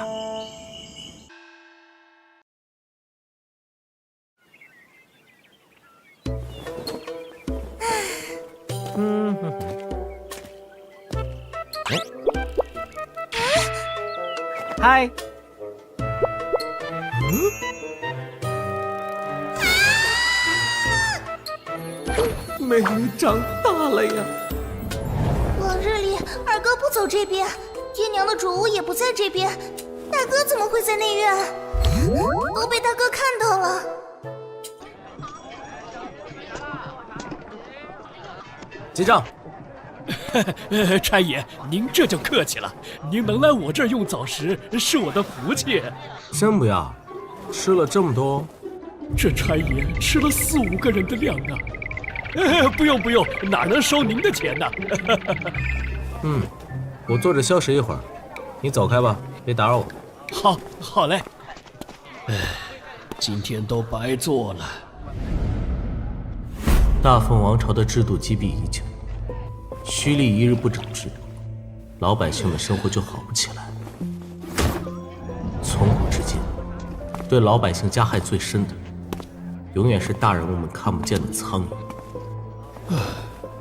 Speaker 11: 嗨。妹妹长大了呀！
Speaker 6: 往日里，二哥不走这边，爹娘的主屋也不在这边，大哥怎么会在内院？都被大哥看到了。
Speaker 11: 结账。
Speaker 3: 差爷，您这就客气了。您能来我这儿用早食，是我的福气。
Speaker 11: 真不要，吃了这么多，
Speaker 3: 这差爷吃了4、5个人的量啊！不用，哪能收您的钱呢？
Speaker 2: 我坐着消食一会儿，你走开吧，别打扰我。
Speaker 8: 好嘞。
Speaker 18: 今天都白做了。
Speaker 2: 大凤王朝的制度积弊已久，虚吏一日不整治，老百姓的生活就好不起来。从古至今，对老百姓加害最深的，永远是大人物们看不见的苍蝇。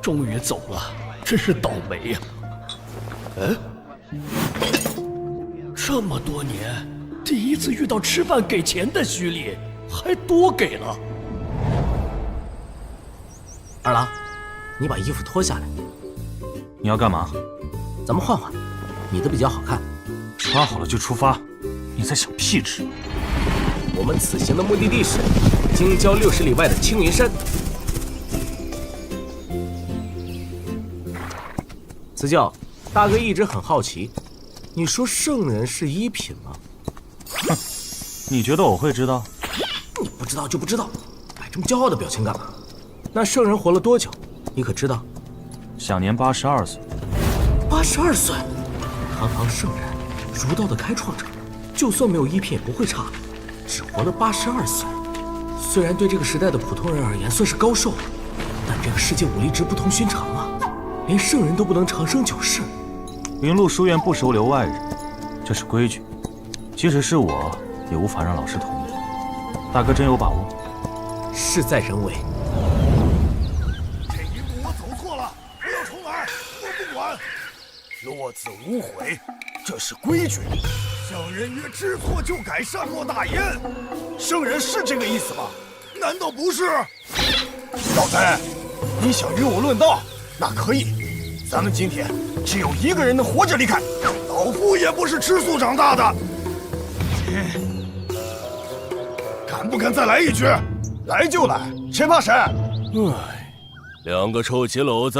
Speaker 18: 终于走了，真是倒霉呀！这么多年，第一次遇到吃饭给钱的虚吏，还多给了。
Speaker 2: 二郎，你把衣服脱下来。
Speaker 5: 你要干嘛？
Speaker 2: 咱们换换，你的比较好看。
Speaker 5: 穿好了就出发，你在想屁吃？
Speaker 2: 我们此行的目的地是京郊60里外的青云山。此教，大哥一直很好奇，你说圣人是一品吗？
Speaker 5: 哼，你觉得我会知道？
Speaker 2: 你不知道就不知道，摆这么骄傲的表情干嘛？那圣人活了多久？你可知道？
Speaker 5: 享年82岁。
Speaker 2: 82岁，堂堂圣人，儒道的开创者，就算没有一品也不会差，只活了82岁。虽然对这个时代的普通人而言算是高寿了，但这个世界武力值不同寻常啊，连圣人都不能长生久世。
Speaker 5: 云麓书院不收留外人，这是规矩，即使是我，也无法让老师同意。大哥真有把握？
Speaker 2: 事在人为。
Speaker 17: 这一步我走错了，不要重来，我不管。落子无悔，这是规矩。圣人曰：知错就改，善莫大焉。圣人是这个意思吗？难道不是？老贼，你想与我论道，那可以。咱们今天只有一个人能活着离开，老夫也不是吃素长大的。敢不敢再来一局？来就来，谁怕谁？
Speaker 18: 两个臭棋篓子，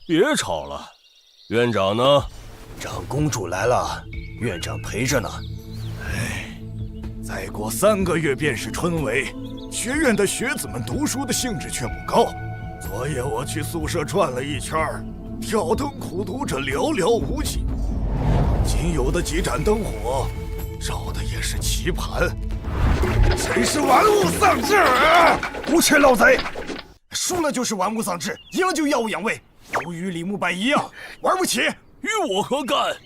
Speaker 18: 别吵了。院长呢？
Speaker 17: 长公主来了，院长陪着呢。再过3个月便是春闱，学院的学子们读书的兴致却不高。昨夜我去宿舍转了一圈，挑灯苦读者寥寥无几，仅有的几盏灯火，照的也是棋盘。真是玩物丧志！无耻老贼！输了就是玩物丧志，赢了就耀武扬威，都与李慕白一样，玩不起。
Speaker 18: 与我何干？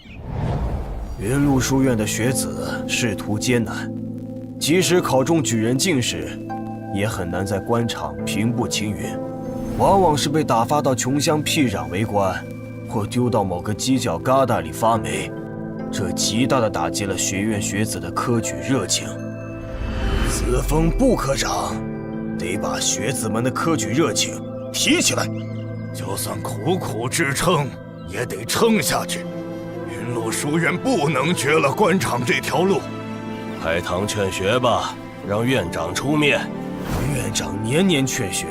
Speaker 10: 云麓书院的学子仕途艰难，即使考中举人进士，也很难在官场平步青云，往往是被打发到穷乡僻壤为官，或丢到某个犄角旮旯里发霉，这极大地打击了学院学子的科举热情。此风不可长，得把学子们的科举热情提起来。
Speaker 17: 就算苦苦支撑，也得撑下去。云麓书院不能绝了官场这条路。
Speaker 18: 开堂劝学吧，让院长出面。
Speaker 10: 院长年年劝学，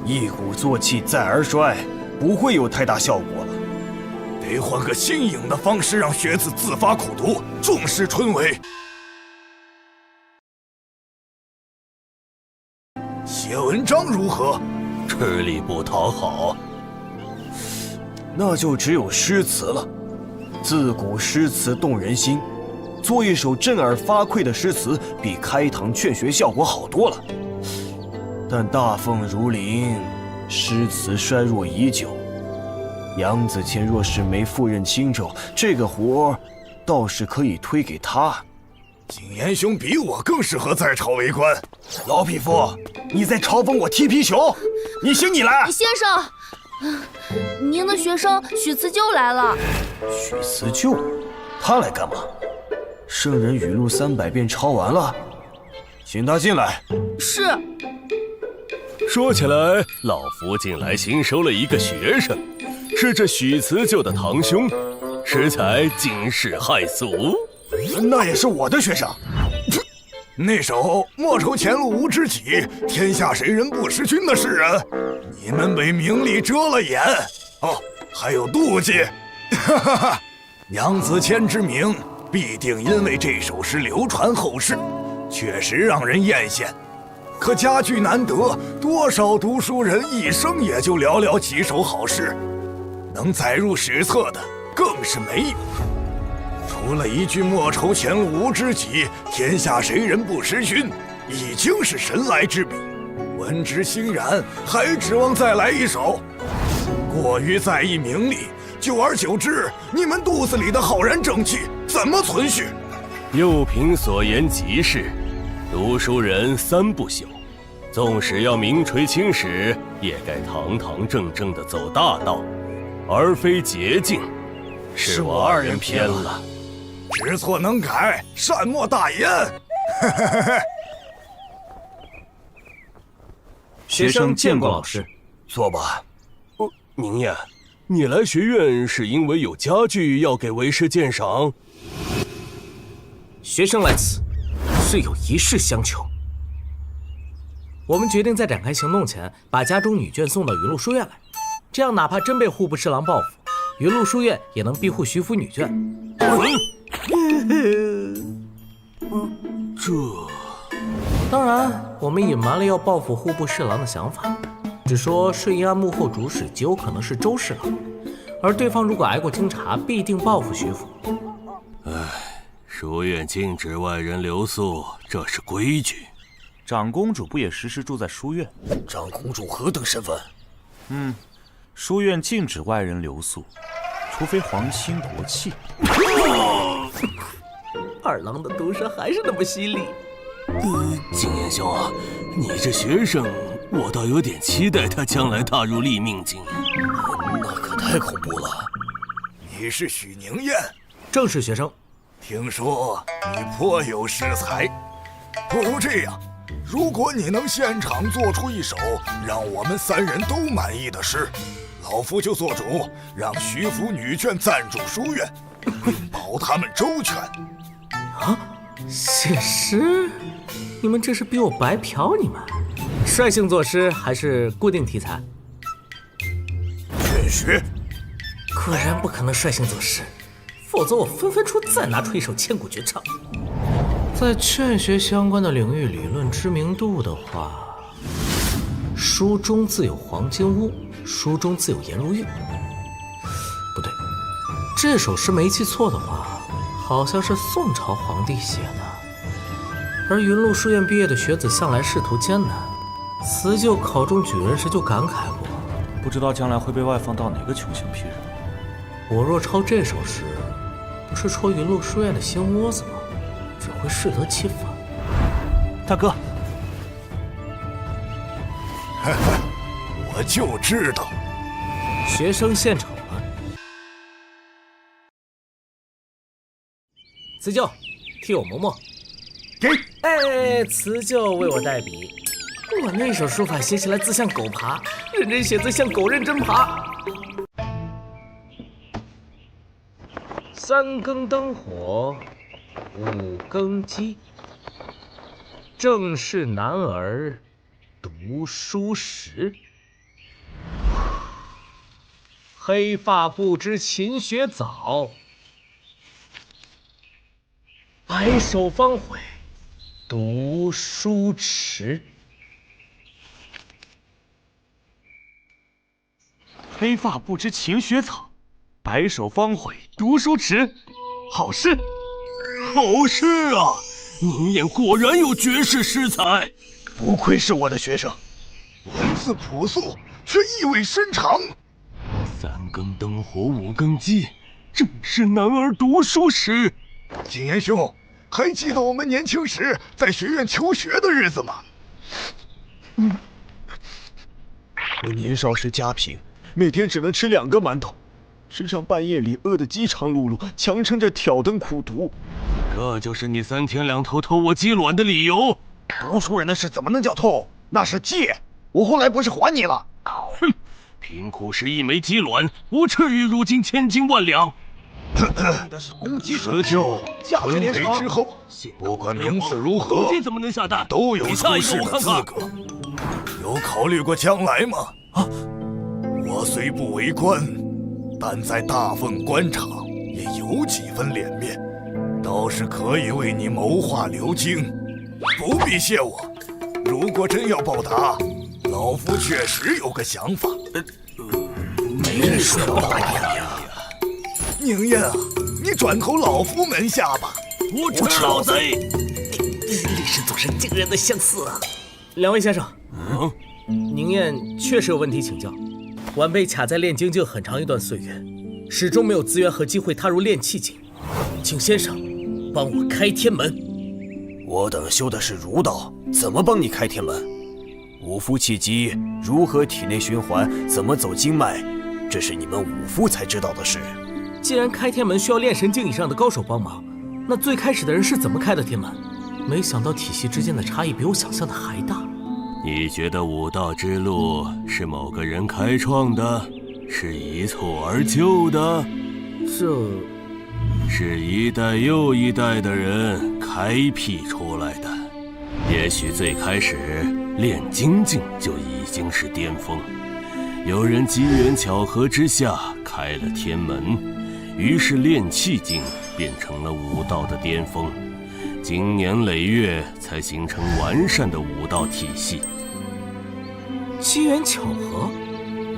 Speaker 10: 一鼓作气再而衰，不会有太大效果了。
Speaker 17: 得换个新颖的方式，让学子自发苦读，重视春闱。写文章如何？
Speaker 18: 吃力不讨好。
Speaker 10: 那就只有诗词了。自古诗词动人心，做一首震耳发聩的诗词，比开堂劝学效果好多了。但大凤如林，诗词衰弱已久。杨子谦若是没赴任青州，这个活儿倒是可以推给他。
Speaker 17: 景言兄比我更适合在朝为官。
Speaker 10: 老匹夫，你在嘲讽我踢皮球？你行你来。
Speaker 22: 先生，您的学生许辞旧来了。
Speaker 10: 许辞旧，他来干嘛？圣人语录300遍抄完了，请他进来。
Speaker 22: 是。
Speaker 18: 说起来，老夫近来新收了一个学生，是这许辞旧的堂兄，实在惊世骇俗。
Speaker 17: 那也是我的学生。那首“莫愁前路无知己，天下谁人不识君”的诗人，你们为名利遮了眼。哦，还有妒忌。哈哈哈！杨子谦之名必定因为这首诗流传后世，确实让人艳羡。可佳句难得，多少读书人一生也就寥寥几首好诗，能载入史册的
Speaker 16: 更是没有。除了一句莫愁前路无知己，天下谁人不识君，已经是神来之笔。闻之欣然，还指望再来一首？过于在意名利，久而久之，你们肚子里的浩然正气怎么存续？
Speaker 7: 幼嫔所言极是，读书人三不朽，纵使要名垂青史，也该堂堂正正的走大道，而非捷径。是我二人偏了。
Speaker 16: 知错能改，善莫大焉。
Speaker 2: 学生见过老师。
Speaker 16: 坐吧。
Speaker 7: 宁燕，你来学院是因为有家具要给为师鉴赏？
Speaker 2: 学生来此是有一事相求。我们决定在展开行动前，把家中女眷送到云鹿书院来，这样哪怕真被户部侍郎报复，云鹿书院也能庇护徐府女眷。当然，我们隐瞒了要报复户部侍郎的想法，只说顺阴庵幕后主使极有可能是周侍郎，而对方如果挨过经查，必定报复徐府。
Speaker 7: 书院禁止外人留宿，这是规矩。
Speaker 5: 长公主不也时时住在书院？
Speaker 16: 长公主何等身份？
Speaker 5: 书院禁止外人留宿，除非皇亲国戚。
Speaker 2: 二郎的毒舌还是那么犀利。
Speaker 7: 景琰兄啊，你这学生，我倒有点期待他将来踏入立命境。
Speaker 16: 那可太恐怖了。你是许宁燕？
Speaker 2: 正是学生。
Speaker 16: 听说你颇有诗才，不如这样，如果你能现场做出一首让我们三人都满意的诗，老夫就做主，让徐府女眷暂住书院，并保他们周全。
Speaker 2: 啊，写诗？你们这是逼我白嫖你们？率性作诗还是固定题材？
Speaker 16: 劝学。
Speaker 2: 果然不可能率性作诗，否则我分分钟再拿出一首千古绝唱。在劝学相关的领域理论知名度的话，书中自有黄金屋，书中自有颜如玉。不对，这首诗没记错的话，好像是宋朝皇帝写的。而云鹿书院毕业的学子向来仕途艰难，辞就考中举人时就感慨过，
Speaker 5: 不知道将来会被外放到哪个穷乡僻壤。
Speaker 2: 我若抄这首诗，不是戳云鹿书院的心窝子吗？只会适得其反。
Speaker 5: 大哥，
Speaker 16: 我就知道。
Speaker 2: 学生献丑了。辞旧，替我磨墨。
Speaker 16: 给。
Speaker 2: 辞旧为我代笔。我那手书法写起来字像狗爬，认真写字像狗认真爬。三更灯火，五更鸡。正是男儿读书时。黑发不知勤学早，白首方悔读书迟。
Speaker 5: 黑发不知勤学早，白首方悔读书迟。好诗，
Speaker 7: 好诗啊！宁燕果然有绝世诗才，
Speaker 16: 不愧是我的学生，文字朴素却意味深长。
Speaker 7: 三更灯火五更鸡，正是男儿读书时。
Speaker 16: 景琰兄，还记得我们年轻时在学院求学的日子吗？
Speaker 12: 我年少时家贫，每天只能吃2个馒头，时常半夜里饿得饥肠辘辘，强撑着挑灯苦读。
Speaker 7: 这就是你3天2头偷我鸡卵的理由？
Speaker 12: 读书人的事怎么能叫偷？那是借，我后来不是还你了？
Speaker 7: 哼！贫苦时一枚鸡卵，不至于如今千斤万两。
Speaker 16: 辞旧婚配之后，不管名次如何，
Speaker 7: 怎么能下蛋？
Speaker 16: 都有出仕的资格。有考虑过将来吗？我虽不为官，但在大奉官场也有几分脸面，倒是可以为你谋划留京。不必谢我，如果真要报答，老夫确实有个想法。
Speaker 2: 没人说要报答你啊！
Speaker 17: 宁燕啊，你转投老夫门下吧。
Speaker 2: 无耻老贼！历史总是惊人的相似啊！两位先生，宁燕确实有问题请教。晚辈卡在炼精境很长一段岁月，始终没有资源和机会踏入炼气境，请先生帮我开天门。
Speaker 10: 我等修的是儒道，怎么帮你开天门？五夫气机如何体内循环，怎么走经脉，这是你们五夫才知道的事。
Speaker 2: 既然开天门需要炼神境以上的高手帮忙，那最开始的人是怎么开的天门？没想到体系之间的差异比我想象的还大。
Speaker 7: 你觉得武道之路是某个人开创的，是一蹴而就的？
Speaker 2: 这
Speaker 7: 是一代又一代的人开辟出来的。也许最开始炼精境就已经是巅峰，有人机缘巧合之下开了天门，于是炼气境变成了武道的巅峰，经年累月才形成完善的武道体系。
Speaker 2: 机缘巧合？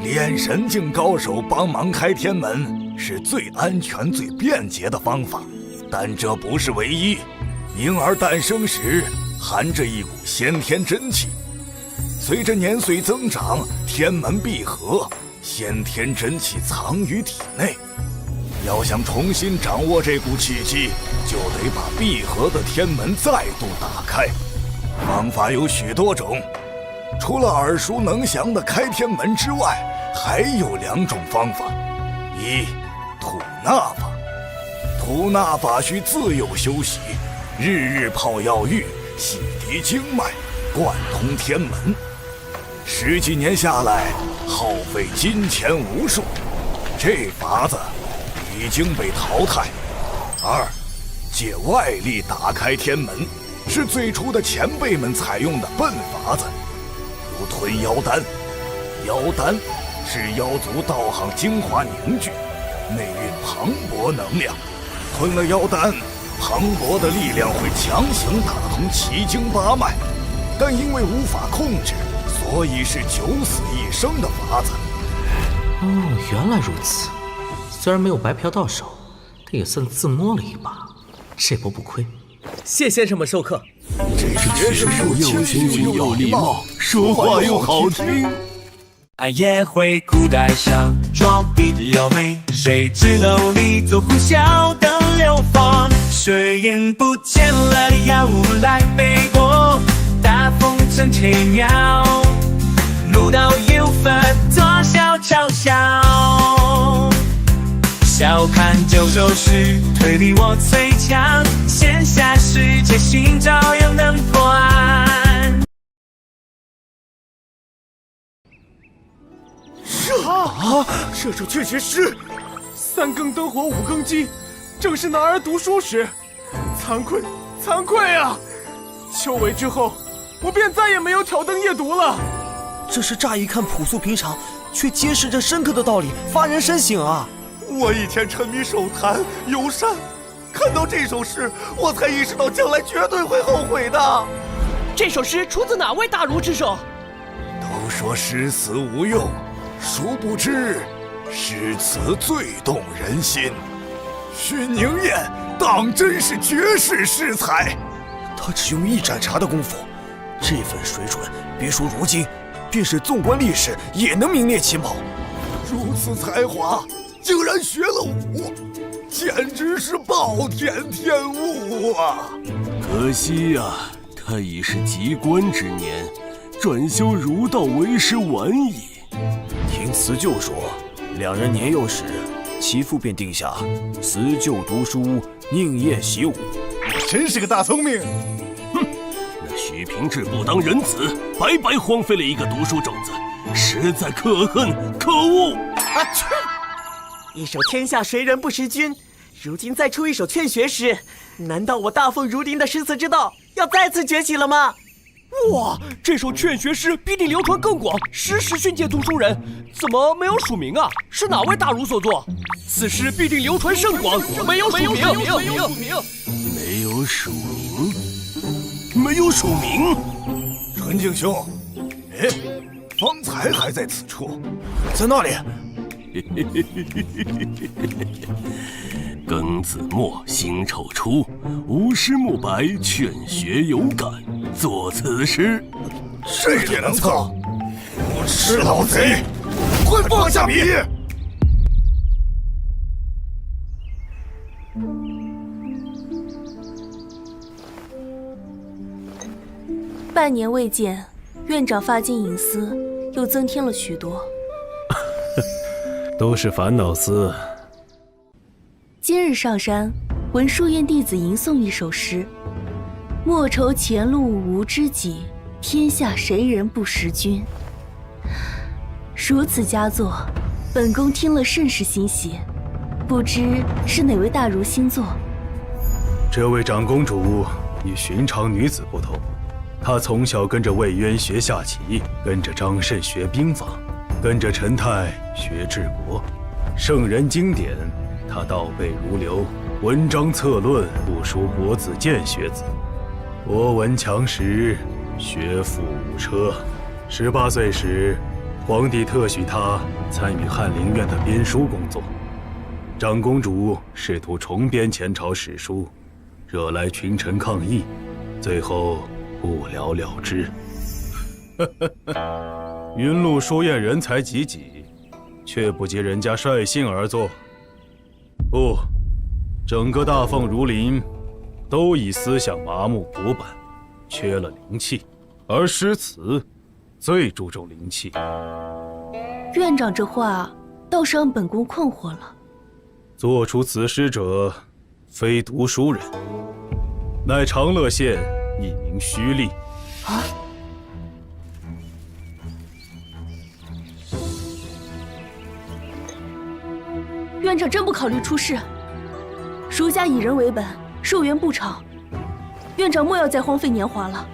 Speaker 17: 炼神境高手帮忙开天门是最安全、最便捷的方法，但这不是唯一。婴儿诞生时含着一股先天真气，随着年岁增长，天门闭合，先天真气藏于体内。要想重新掌握这股气机，就得把闭合的天门再度打开。方法有许多种，除了耳熟能详的开天门之外，还有2种方法：一，吐纳法。吐纳法需自幼修习，日日泡药浴，洗涤经脉，贯通天门。10几年下来，耗费金钱无数，这法子已经被淘汰。2，借外力打开天门，是最初的前辈们采用的笨法子，如吞妖丹。妖丹是妖族道行精华凝聚，内蕴磅礴能量。吞了妖丹，磅礴的力量会强行打通奇经八脉，但因为无法控制，所以是九死一生的法子。
Speaker 2: 哦，原来如此。虽然没有白嫖到手，但也算自摸了一把，这波不亏。谢先生们授课。
Speaker 7: 这学生又谦逊又礼貌，说话又好听。
Speaker 4: 俺也会古代上装逼的妖媚，谁知道你做呼啸的流放，水眼不见了的妖物来背锅，大风筝吹鸟，路道有分多少嘲笑，笑看九州时推理我最强，线下世界寻找又能破案。
Speaker 12: 射手确实师，3更灯火5更鸡，正是男儿读书时。惭愧啊！秋闱之后，我便再也没有挑灯夜读了。
Speaker 10: 这是乍一看朴素平常，却揭示着深刻的道理，发人深省啊！
Speaker 17: 我以前沉迷手谈游山，看到这首诗，我才意识到将来绝对会后悔的。
Speaker 8: 这首诗出自哪位大儒之手？
Speaker 17: 都说诗词无用，殊不知诗词最动人心。许宁燕当真是绝世诗才，
Speaker 10: 他只用1盏茶的功夫，这份水准，别说如今，便是纵观历史也能名列其貌。
Speaker 17: 如此才华，竟然学了武，简直是暴殄天物啊！
Speaker 7: 可惜呀，他已是及官之年，转修儒道为时晚矣。
Speaker 10: 听辞旧说，2人年幼时，其父便定下辞旧读书，宁燕习武。
Speaker 17: 真是个大聪明。
Speaker 7: 哼，那许平志不当人子，白白荒废了一个读书种子，实在可恨可恶。
Speaker 8: 啊去！一首天下谁人不识君，如今再出一首劝学诗，难道我大凤如林的诗词之道要再次崛起了吗？
Speaker 19: 哇，这首劝学诗必定流传更广，时时训诫读书人。怎么没有署名啊？是哪位大儒所作？此诗必定流传甚广，没有署名。
Speaker 7: 没有署名？没有署名？
Speaker 17: 纯净兄，哎，方才还在此处，
Speaker 10: 在那里。
Speaker 7: 庚子末辛丑初，吾师慕白劝学有感，作此诗。
Speaker 17: 这也能测？无耻老贼，快放下笔！
Speaker 22: 半年未见，院长发间隐私又增添了许多。
Speaker 12: 都是烦恼丝。
Speaker 22: 今日上山，闻书院弟子吟诵一首诗：莫愁前路无知己，天下谁人不识君。如此佳作，本宫听了甚是欣喜，不知是哪位大儒新作？
Speaker 13: 这位长公主与寻常女子不同，她从小跟着魏渊学下棋，跟着张慎学兵法，跟着陈泰学治国，圣人经典她倒背如流，文章策论不输国子监学子。博闻强识，学富五车。18岁时，皇帝特许她参与翰林院的编书工作。长公主试图重编前朝史书，惹来群臣抗议，最后不了了之。云麓书院人才济济，却不及人家率性而作。不，整个大凤儒林都以思想麻木古板，缺了灵气，而诗词最注重灵气。
Speaker 22: 院长这话倒是让本宫困惑了。
Speaker 13: 做出此诗者，非读书人，乃长乐县一名虚吏。
Speaker 22: 啊！院长真不考虑出仕？儒家以人为本，寿元不长，院长莫要再荒废年华了。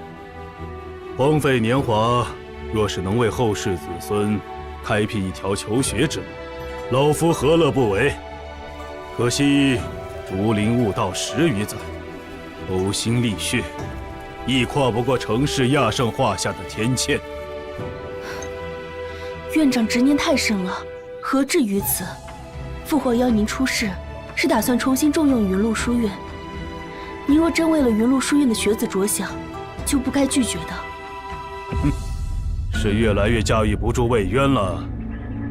Speaker 13: 荒废年华，若是能为后世子孙开辟一条求学之路，老夫何乐不为？可惜竹林悟道10余载，呕心沥血，亦跨不过程氏亚圣画下的天堑。
Speaker 22: 院长执念太深了，何至于此？父皇邀您出仕，是打算重新重用云麓书院。您若真为了云麓书院的学子着想，就不该拒绝的。
Speaker 13: 哼，是越来越驾驭不住魏渊了，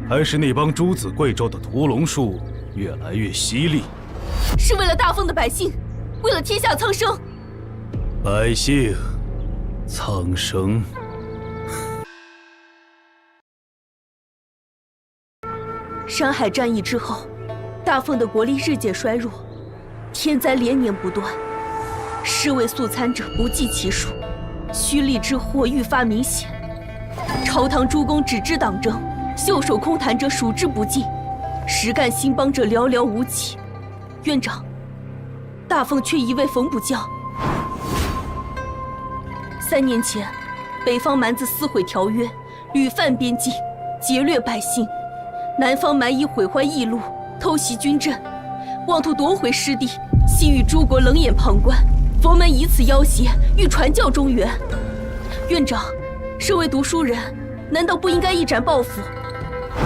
Speaker 13: 还是那帮诸子贵胄的屠龙术越来越犀利？
Speaker 22: 是为了大凤的百姓，为了天下苍生。
Speaker 13: 百姓，苍生。
Speaker 22: 山海战役之后，大凤的国力日渐衰弱，天灾连年不断，尸位素餐者不计其数，虚吏之祸愈发明显。朝堂诸公只知党争，袖手空谈者数之不尽，实干兴邦者寥寥无几。院长，大凤缺一位缝补匠。3年前，北方蛮子撕毁条约，屡犯边境，劫掠百姓；南方蛮夷毁坏驿路，偷袭军镇，妄图夺回失地，西域诸国冷眼旁观。佛门以此要挟，欲传教中原。院长，身为读书人，难道不应该一展抱负，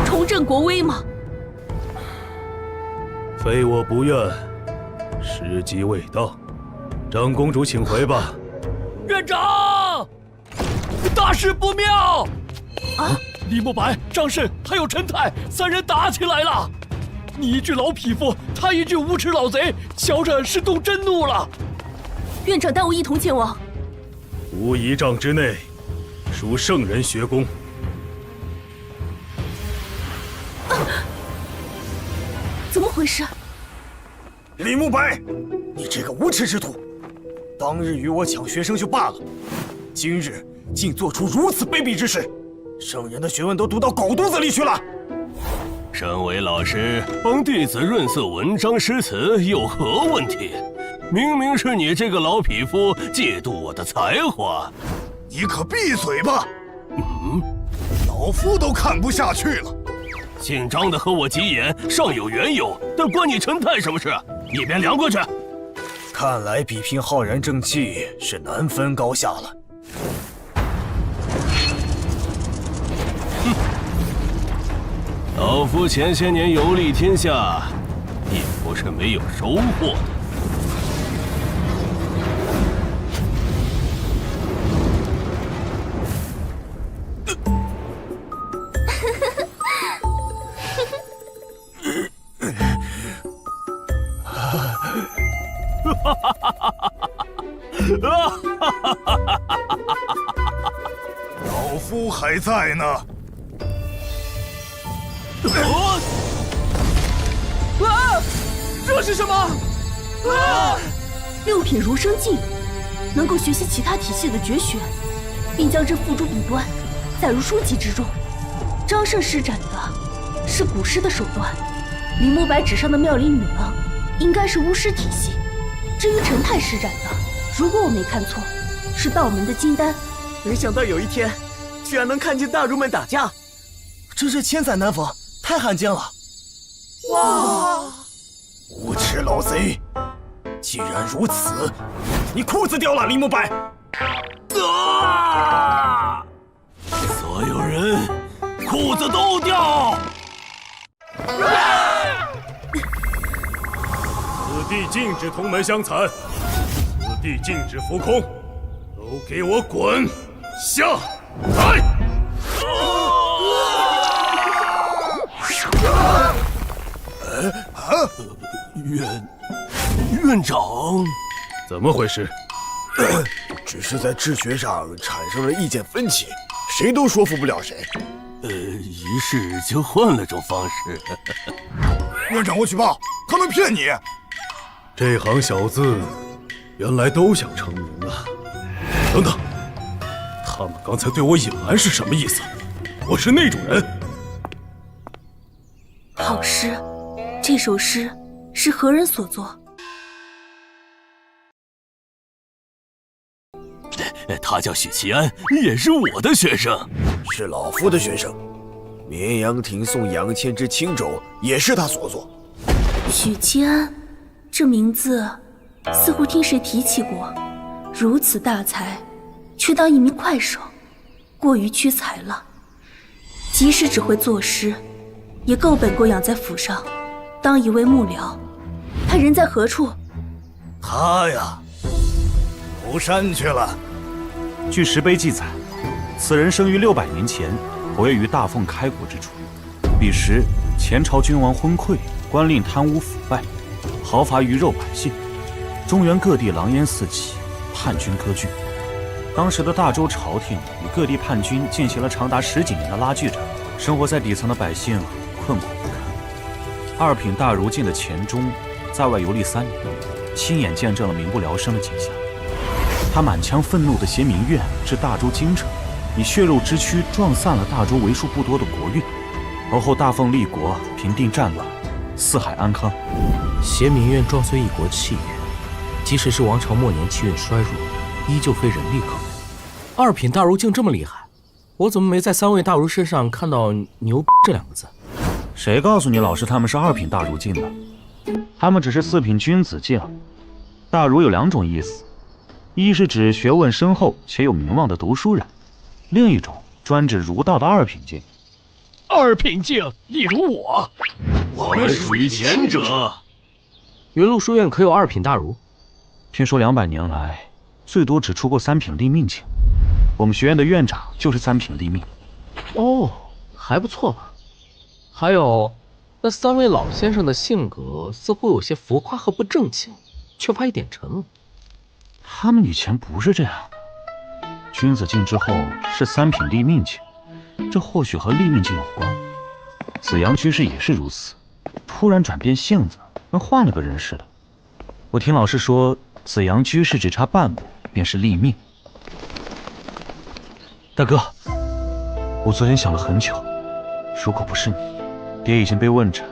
Speaker 22: 重振国威吗？
Speaker 13: 非我不愿，时机未到。长公主，请回吧。
Speaker 19: 院长，大事不妙！
Speaker 22: 啊！
Speaker 19: 李慕白、张慎还有陈泰3人打起来了。你一句老匹夫，他一句无耻老贼，瞧着是动真怒了。
Speaker 22: 院长带我一同前往。
Speaker 13: 无1丈之内，属圣人学宫。
Speaker 22: 怎么回事？
Speaker 10: 李慕白，你这个无耻之徒！当日与我抢学生就罢了，今日竟做出如此卑鄙之事，圣人的学问都读到狗肚子里去了。
Speaker 7: 身为老师，帮弟子润色文章诗词有何问题？明明是你这个老匹夫嫉妒我的才华。
Speaker 17: 你可闭嘴吧！老夫都看不下去了。
Speaker 7: 姓张的和我急眼，尚有缘由，但关你陈泰什么事？一边凉过去。
Speaker 10: 看来比拼浩然正气是难分高下了。
Speaker 7: 老夫前些年游历天下，也不是没有收获的。
Speaker 17: 老夫还在呢。
Speaker 19: 这是什么？啊
Speaker 22: ！6品儒生技，能够学习其他体系的绝学，并将之付诸笔端，载入书籍之中。张胜施展的是古诗的手段，李慕白纸上的妙龄女郎应该是巫师体系。至于陈太施展的，如果我没看错，是道门的金丹。
Speaker 8: 没想到有一天，居然能看见大儒们打架，
Speaker 10: 真是千载难逢，太罕见了！
Speaker 8: 哇！
Speaker 10: 无耻老贼！既然如此，你裤子掉了，李慕白！
Speaker 7: 所有人，裤子都掉！
Speaker 1: 此地禁止同门相残，此地禁止浮空，都给我滚下来！
Speaker 7: 院长，
Speaker 1: 怎么回事？
Speaker 10: 只是在治学上产生了意见分歧，谁都说服不了谁。
Speaker 7: 于是就换了种方式。
Speaker 17: 院长，我举报，他们骗你。
Speaker 1: 这行小子原来都想成名啊！等等，他们刚才对我隐瞒是什么意思？我是那种人。
Speaker 22: 好诗，这首诗是何人所作？
Speaker 7: 他叫许其安，也是我的学生，
Speaker 10: 是老夫的学生。绵阳亭送杨千之青帚也是他所作。
Speaker 22: 许其安，这名字似乎听谁提起过。如此大才，却当一名快手，过于屈才了。即使只会作诗，也够本宫养在府上，当一位幕僚。他人在何处？
Speaker 10: 他呀，谋山去了。
Speaker 5: 据石碑记载，此人生于600年前，活跃于大凤开国之初。彼时，前朝君王昏聩，官令贪污腐败，豪伐鱼肉百姓，中原各地狼烟四起，叛军割据。当时的大周朝廷与各地叛军进行了长达10几年的拉锯战，生活在底层的百姓困苦不堪。2品大儒进的钱钟在外游历3年，亲眼见证了民不聊生的景象。他满腔愤怒地携民怨至大周京城，以血肉之躯撞散了大周为数不多的国运。而后大凤立国，平定战乱，四海安康。
Speaker 2: 携民怨撞碎一国气运，即使是王朝末年气运衰弱，依旧非人力可为。2品大儒竟这么厉害，我怎么没在3位大儒身上看到“牛”这2个字？
Speaker 5: 谁告诉你老师他们是2品大儒进的？他们只是4品君子进。大儒有2种意思，一是指学问深厚且有名望的读书人，另一种专指儒道的2品进。
Speaker 19: 2品进，例如我
Speaker 7: 们属于前者。
Speaker 2: 云麓书院可有2品大儒？
Speaker 5: 听说200年来，最多只出过3品立命进。我们学院的院长就是3品立命。
Speaker 2: 哦，还不错嘛。还有，那3位老先生的性格似乎有些浮夸和不正经，缺乏一点沉稳。
Speaker 5: 他们以前不是这样的。君子进之后是3品立命进，这或许和立命进有关。子阳居士也是如此，突然转变性子，跟换了个人似的。我听老师说，子阳居士只差半步便是立命。大哥，我昨天想了很久，如果不是你，爹已经被问斩，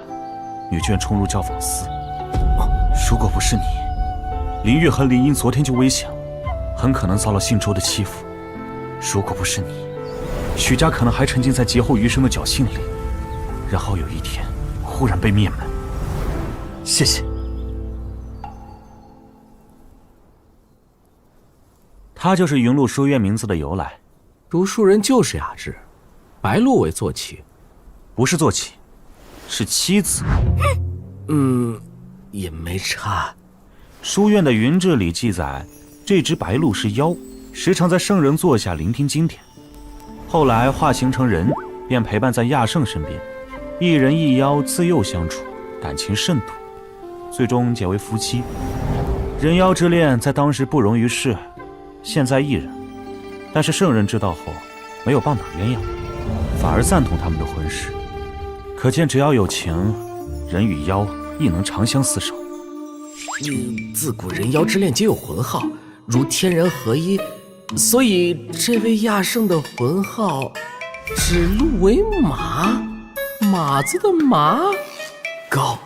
Speaker 5: 女眷冲入教坊司。如果不是你，林月和林英昨天就危险了，很可能遭了信州的欺负。如果不是你，许家可能还沉浸在劫后余生的侥幸里，然后有一天忽然被灭门。谢谢。他就是云麓书院名字的由来。
Speaker 2: 读书人就是雅致，白鹿为坐骑，
Speaker 5: 不是坐骑，是妻子。
Speaker 2: 也没差。
Speaker 5: 书院的云志里记载，这只白鹿是妖，时常在圣人座下聆听经典。后来化形成人，便陪伴在亚圣身边，一人一妖自幼相处，感情甚笃，最终结为夫妻。人妖之恋在当时不容于世，现在亦然。但是圣人知道后，没有棒打鸳鸯，反而赞同他们的婚事。可见只要有情，人与妖亦能长相厮守。
Speaker 2: 自古人妖之恋皆有魂号，如天人合一，所以这位亚圣的魂号指鹿为马，马子的马，高。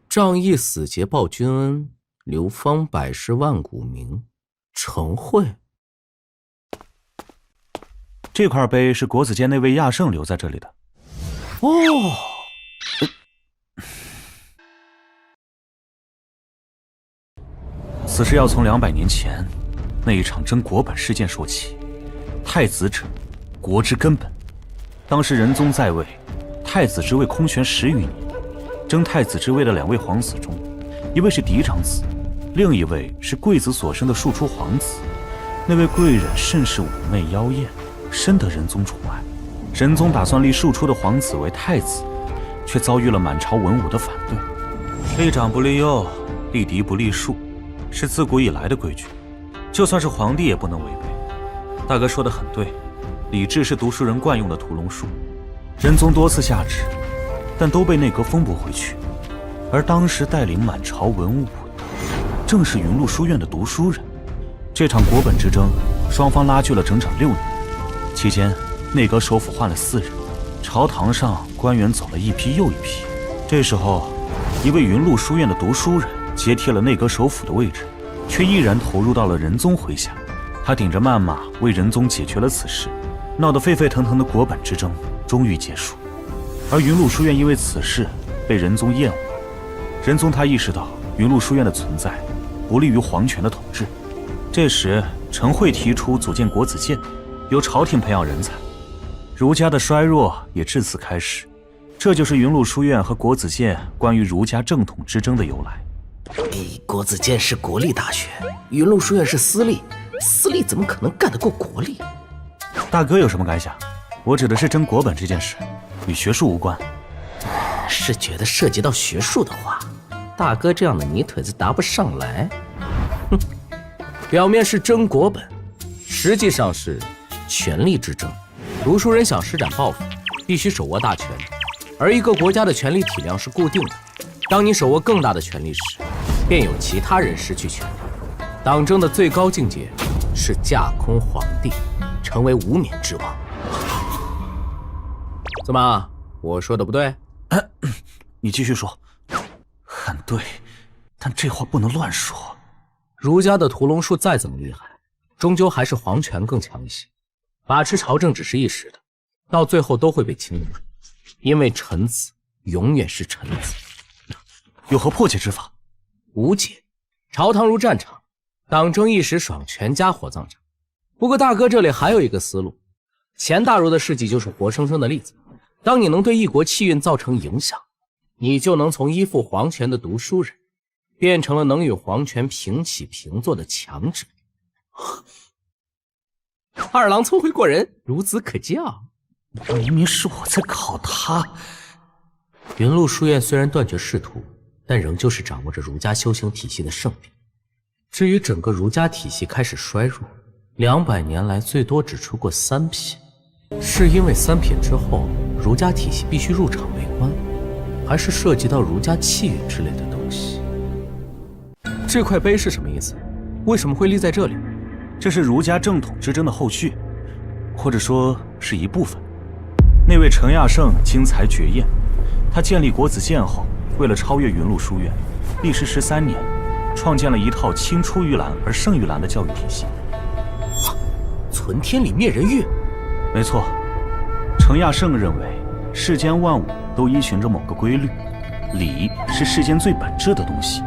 Speaker 2: 仗义死节报君恩，流芳百世万古名。成慧。
Speaker 5: 这块碑是国子监那位亚圣留在这里的。
Speaker 2: 哦。
Speaker 5: 此事要从200年前那一场争国本事件说起。太子者，国之根本。当时仁宗在位，太子之位空悬10余年。争太子之位的2位皇子中，一位是嫡长子，另一位是贵子所生的庶出皇子。那位贵人甚是妩媚妖艳，深得仁宗宠爱。仁宗打算立庶出的皇子为太子，却遭遇了满朝文武的反对。立长不立幼，立嫡不立庶，是自古以来的规矩，就算是皇帝也不能违背。大哥说得很对，礼制是读书人惯用的屠龙术。仁宗多次下旨，但都被内阁封驳回去。而当时带领满朝文武的，正是云麓书院的读书人。这场国本之争，双方拉锯了整整6年，期间内阁首辅换了4人，朝堂上官员走了一批又一批。这时候，一位云麓书院的读书人接替了内阁首辅的位置，却毅然投入到了仁宗麾下。他顶着谩骂为仁宗解决了此事，闹得沸沸腾腾的国本之争终于结束。而云麓书院因为此事被仁宗厌恶，仁宗他意识到云麓书院的存在不利于皇权的统治。这时陈慧提出组建国子监，由朝廷培养人才，儒家的衰弱也至此开始。这就是云麓书院和国子监关于儒家正统之争的由来。
Speaker 2: 国子监是国立大学，云麓书院是私立，私立怎么可能干得过国立？
Speaker 5: 大哥有什么感想？我指的是争国本这件事，与学术无关。
Speaker 2: 是觉得涉及到学术的话，大哥这样的泥腿子答不上来。表面是争国本，实际上是权力之争。读书人想施展抱负，必须手握大权，而一个国家的权力体量是固定的。当你手握更大的权力时，便有其他人失去权力。党争的最高境界是架空皇帝，成为无冕之王。怎么，我说的不对？
Speaker 5: 你继续说。很对，但这话不能乱说。
Speaker 2: 儒家的屠龙术再怎么厉害，终究还是皇权更强一些。把持朝政只是一时的，到最后都会被清理，因为臣子永远是臣子。
Speaker 5: 有何破解之法？
Speaker 2: 无解。朝堂如战场，党争一时爽，全家火葬场。不过大哥这里还有一个思路，钱大儒的事迹就是活生生的例子。当你能对一国气运造成影响，你就能从依附皇权的读书人变成了能与皇权平起平坐的强者。二郎聪慧过人，孺子可教。
Speaker 5: 明明是我在考他。
Speaker 2: 云麓书院虽然断绝仕途，但仍旧是掌握着儒家修行体系的圣地。至于整个儒家体系开始衰弱，200年来最多只出过3品，是因为3品之后儒家体系必须入场为官，还是涉及到儒家气运之类的东西？这块碑是什么意思？为什么会立在这里？
Speaker 5: 这是儒家正统之争的后续，或者说是一部分。那位程亚圣经才绝艳，他建立国子监后，为了超越云麓书院，历时13年，创建了一套青出于蓝而胜于蓝的教育体系。
Speaker 2: 存天理灭人欲。
Speaker 5: 没错，程亚圣认为世间万物都依循着某个规律，理是世间最本质的东西，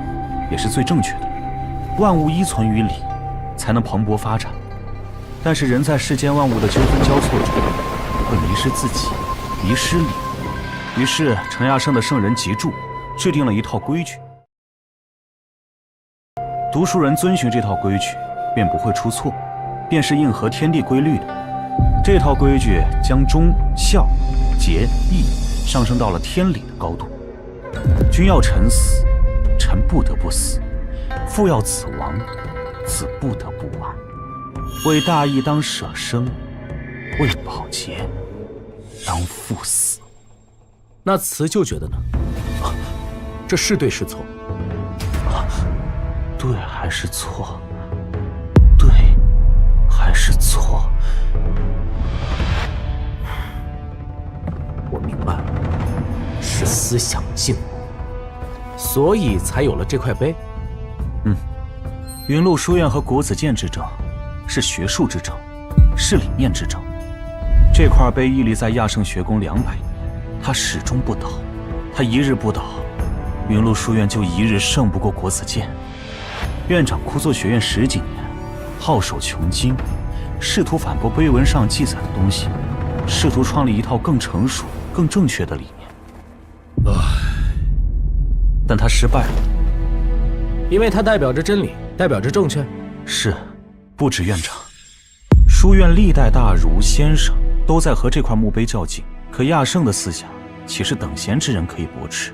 Speaker 5: 也是最正确的。万物依存于理，才能蓬勃发展。但是人在世间万物的纠纷交错中，会迷失自己，迷失理。于是陈亚圣的圣人集注制定了一套规矩，读书人遵循这套规矩，便不会出错，便是应合天地规律的。这套规矩将忠、孝、节、义上升到了天理的高度。君要臣死，臣不得不死；父要子亡，子不得不亡。为大义当舍生，为保洁当赴死。
Speaker 2: 那辞就觉得呢？这是对是错？
Speaker 5: 对还是错？对还是错？
Speaker 2: 我明白了，是思想禁锢，所以才有了这块碑。
Speaker 5: 云麓书院和国子监之争，是学术之争，是理念之争。这块碑屹立在亚圣学宫200年，它始终不倒。它一日不倒，云麓书院就一日胜不过国子监。院长枯坐学院10几年，好守穷经，试图反驳碑文上记载的东西，试图创立一套更成熟、更正确的理念。但他失败了，
Speaker 2: 因为它代表着真理，代表着正确。
Speaker 5: 是，不止院长，书院历代大儒先生都在和这块墓碑较劲。可亚圣的思想，岂是等闲之人可以驳斥？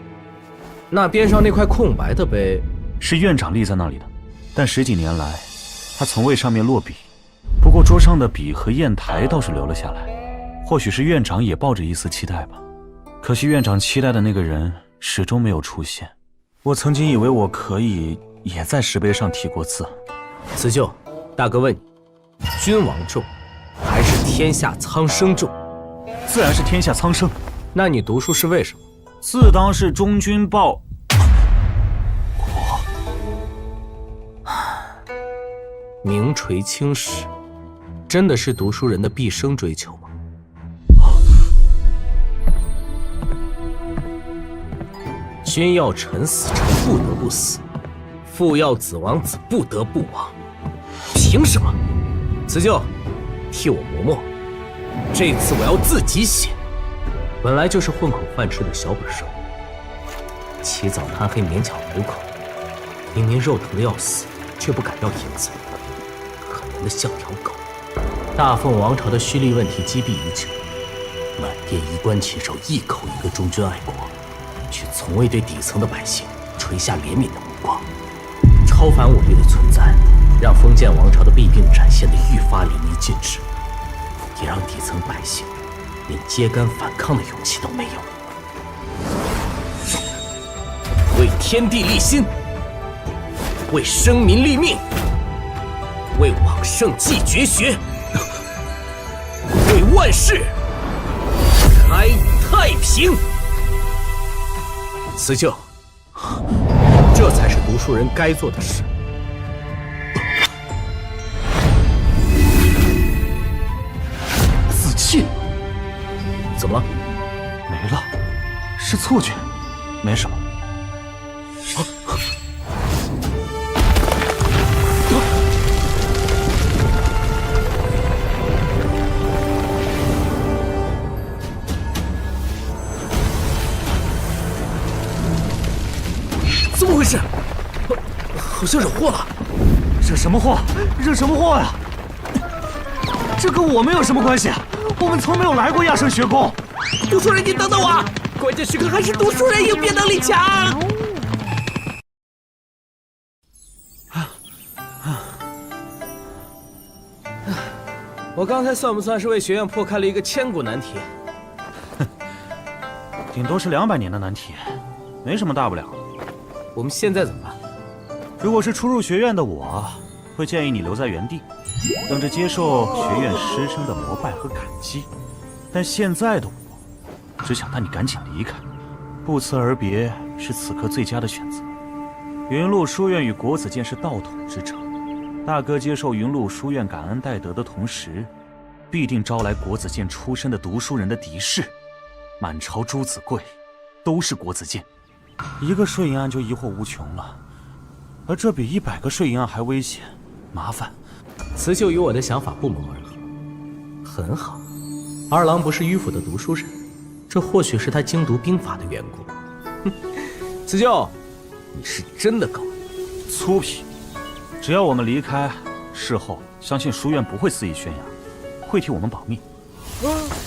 Speaker 2: 那边上那块空白的碑，
Speaker 5: 是院长立在那里的，但10几年来，他从未上面落笔。不过桌上的笔和砚台倒是留了下来，或许是院长也抱着一丝期待吧。可惜院长期待的那个人始终没有出现。我曾经以为我可以也在石碑上题过字。
Speaker 2: 辞旧，大哥问你，君王重还是天下苍生重？
Speaker 5: 自然是天下苍生。
Speaker 2: 那你读书是为什么？
Speaker 5: 自当是忠君报国。
Speaker 2: 名垂青史，真的是读书人的毕生追求吗？君要臣死，臣不得不死；父要子亡，子不得不亡。凭什么？辞旧，替我磨墨。这次我要自己写。本来就是混口饭吃的小本生，起早贪黑，勉强糊口，明明肉疼的要死，却不敢要银子，可怜的像条狗。大凤王朝的蓄力问题积弊已久，满殿衣冠禽兽，一口一个忠君爱国，却从未对底层的百姓垂下怜悯的目光。超凡武力的存在，让封建王朝的弊病展现得愈发淋漓尽致，也让底层百姓连揭竿反抗的勇气都没有。为天地立心，为生民立命，为往圣继绝学，为万世开太平。辞旧，这才是读书人该做的事。
Speaker 5: 自尽？
Speaker 2: 怎么了？
Speaker 5: 没了，是错觉，没什么。
Speaker 2: 怎么回事？好像惹祸了。
Speaker 5: 惹什么祸？惹什么祸呀？这跟我们有什么关系？我们从没有来过亚圣学宫。
Speaker 2: 读书人，你等等我！关键时刻还是读书人应变能力强。我刚才算不算是为学院破开了一个千古难题？
Speaker 5: 顶多是200年的难题，没什么大不了。
Speaker 2: 我们现在怎么办？
Speaker 5: 如果是初入学院的我，会建议你留在原地，等着接受学院师生的膜拜和感激。但现在的我，只想带你赶紧离开。不辞而别是此刻最佳的选择。云麓书院与国子监是道统之争，大哥接受云麓书院感恩戴德的同时，必定招来国子监出身的读书人的敌视。满朝诸子贵，都是国子监，一个税银案就疑惑无穷了，而这比100个税银案还危险、麻烦。
Speaker 2: 辞旧与我的想法不谋而合，很好。二郎不是迂腐的读书人，这或许是他精读兵法的缘故。哼，辞旧，你是真的高，
Speaker 5: 粗鄙！只要我们离开，事后相信书院不会肆意宣扬，会替我们保密。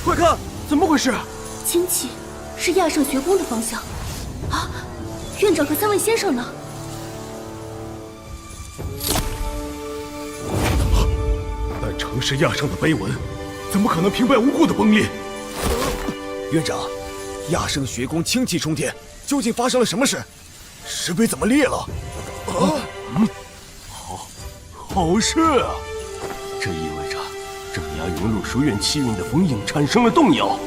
Speaker 12: 快看，怎么回事？
Speaker 22: 亲戚，是亚圣学宫的方向。啊，院长和3位先生呢？
Speaker 17: 但城市亚圣的碑文，怎么可能平白无故的崩裂？
Speaker 10: 院长，亚圣学宫清气冲天，究竟发生了什么事？石碑怎么裂了？
Speaker 7: 好事啊！这意味着镇压云麓书院气运的封印产生了动摇。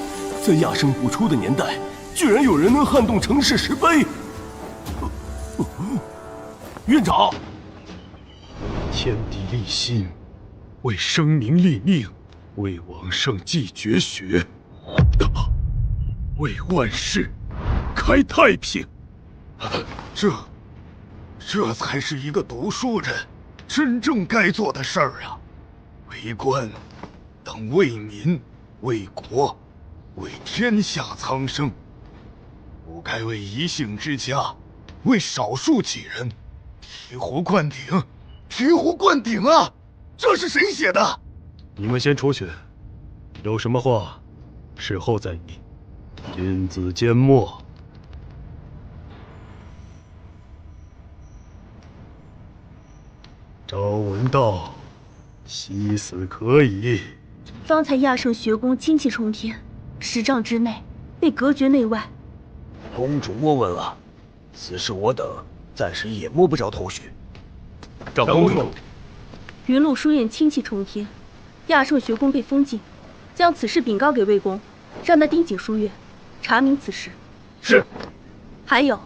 Speaker 7: 在亚圣不出的年代，居然有人能撼动城市石碑。院长，
Speaker 17: 天地立心，为生民立命，为往圣继绝学，为万世开太平。这才是一个读书人真正该做的事儿啊！为官，当为民、为国、为天下苍生，不该为一姓之家、为少数几人醍醐灌顶。醍醐灌顶啊！这是谁写的？你们先出去，有什么话，事后再议。君子缄默。朝闻道，夕死可矣。
Speaker 22: 方才亚圣学宫精气冲天，10丈之内被隔绝内外。
Speaker 10: 公主莫问了，此事我等暂时也摸不着头绪。
Speaker 17: 长公主，
Speaker 22: 云麓书院清气冲天，亚圣学宫被封禁，将此事禀告给魏公，让他盯紧书院，查明此事。
Speaker 17: 是。
Speaker 22: 还有，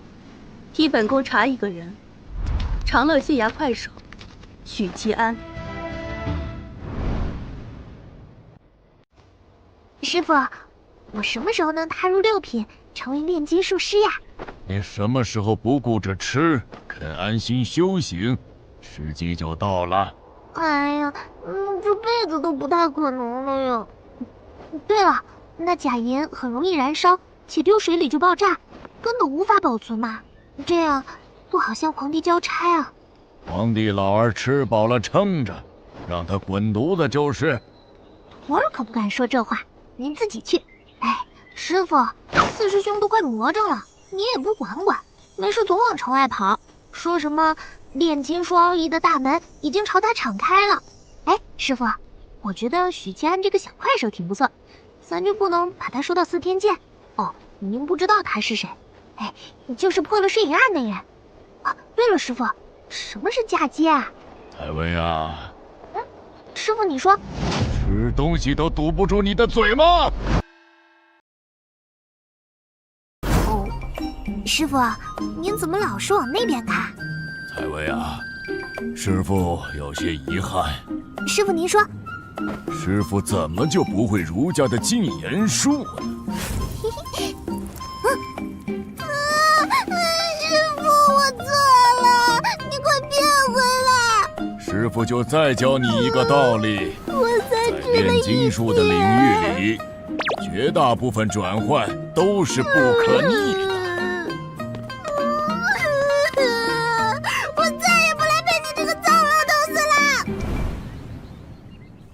Speaker 22: 替本宫查一个人，长乐县衙快手许继安。
Speaker 6: 师傅，我什么时候能踏入6品，成为炼金术师呀？
Speaker 1: 你什么时候不顾着吃，肯安心修行，时机就到了。
Speaker 6: 哎呀，这辈子都不太可能了呀。对了，那假银很容易燃烧，且丢水里就爆炸，根本无法保存嘛。这样不好向皇帝交差啊。
Speaker 1: 皇帝老儿吃饱了撑着，让他滚犊子就是。
Speaker 6: 徒儿可不敢说这话，您自己去。哎，师傅，4师兄都快魔怔了，你也不管管，没事总往城外跑，说什么炼金术奥义的大门已经朝他敞开了。哎，师傅，我觉得许继安这个小快手挺不错，咱就不能把他说到4天剑。哦，您不知道他是谁？哎，就是破了摄影案那人。啊，对了，师傅，什么是嫁接啊？
Speaker 1: 采薇啊，
Speaker 6: 师傅你说，
Speaker 1: 吃东西都堵不住你的嘴吗？
Speaker 6: 哦，师傅，您怎么老是往那边看？
Speaker 1: 采薇啊，师傅有些遗憾。
Speaker 6: 师傅您说，
Speaker 1: 师傅怎么就不会儒家的禁言术呢？
Speaker 6: 师傅，我错了，你快变回来！
Speaker 1: 师傅就再教你一个道理，在炼金术的领域里，绝大部分转换都是不可逆的。
Speaker 6: 我再也不来陪你这个糟老头子了。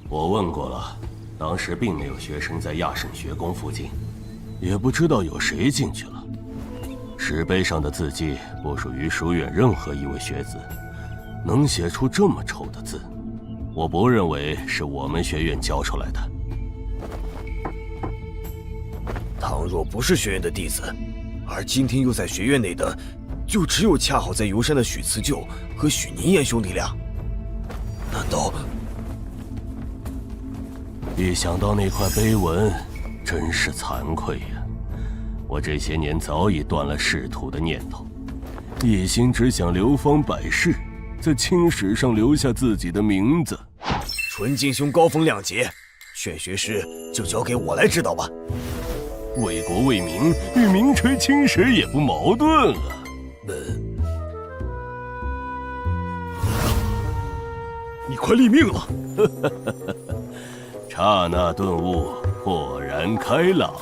Speaker 7: 我问过了，当时并没有学生在亚圣学宫附近，也不知道有谁进去了。石碑上的字迹不属于书院任何一位学子，能写出这么丑的字，我不认为是我们学院教出来的。
Speaker 10: 倘若不是学院的弟子，而今天又在学院内的，就只有恰好在游山的许辞旧和许凝言兄弟俩。难道？
Speaker 7: 一想到那块碑文，真是惭愧呀！我这些年早已断了仕途的念头，一心只想流芳百世，在青史上留下自己的名字。
Speaker 10: 纯净兄高风亮节，劝学师就交给我来指导吧。
Speaker 7: 为国为民，与名垂青史也不矛盾啊。
Speaker 17: 你快立命了！
Speaker 7: 刹那顿悟，豁然开朗。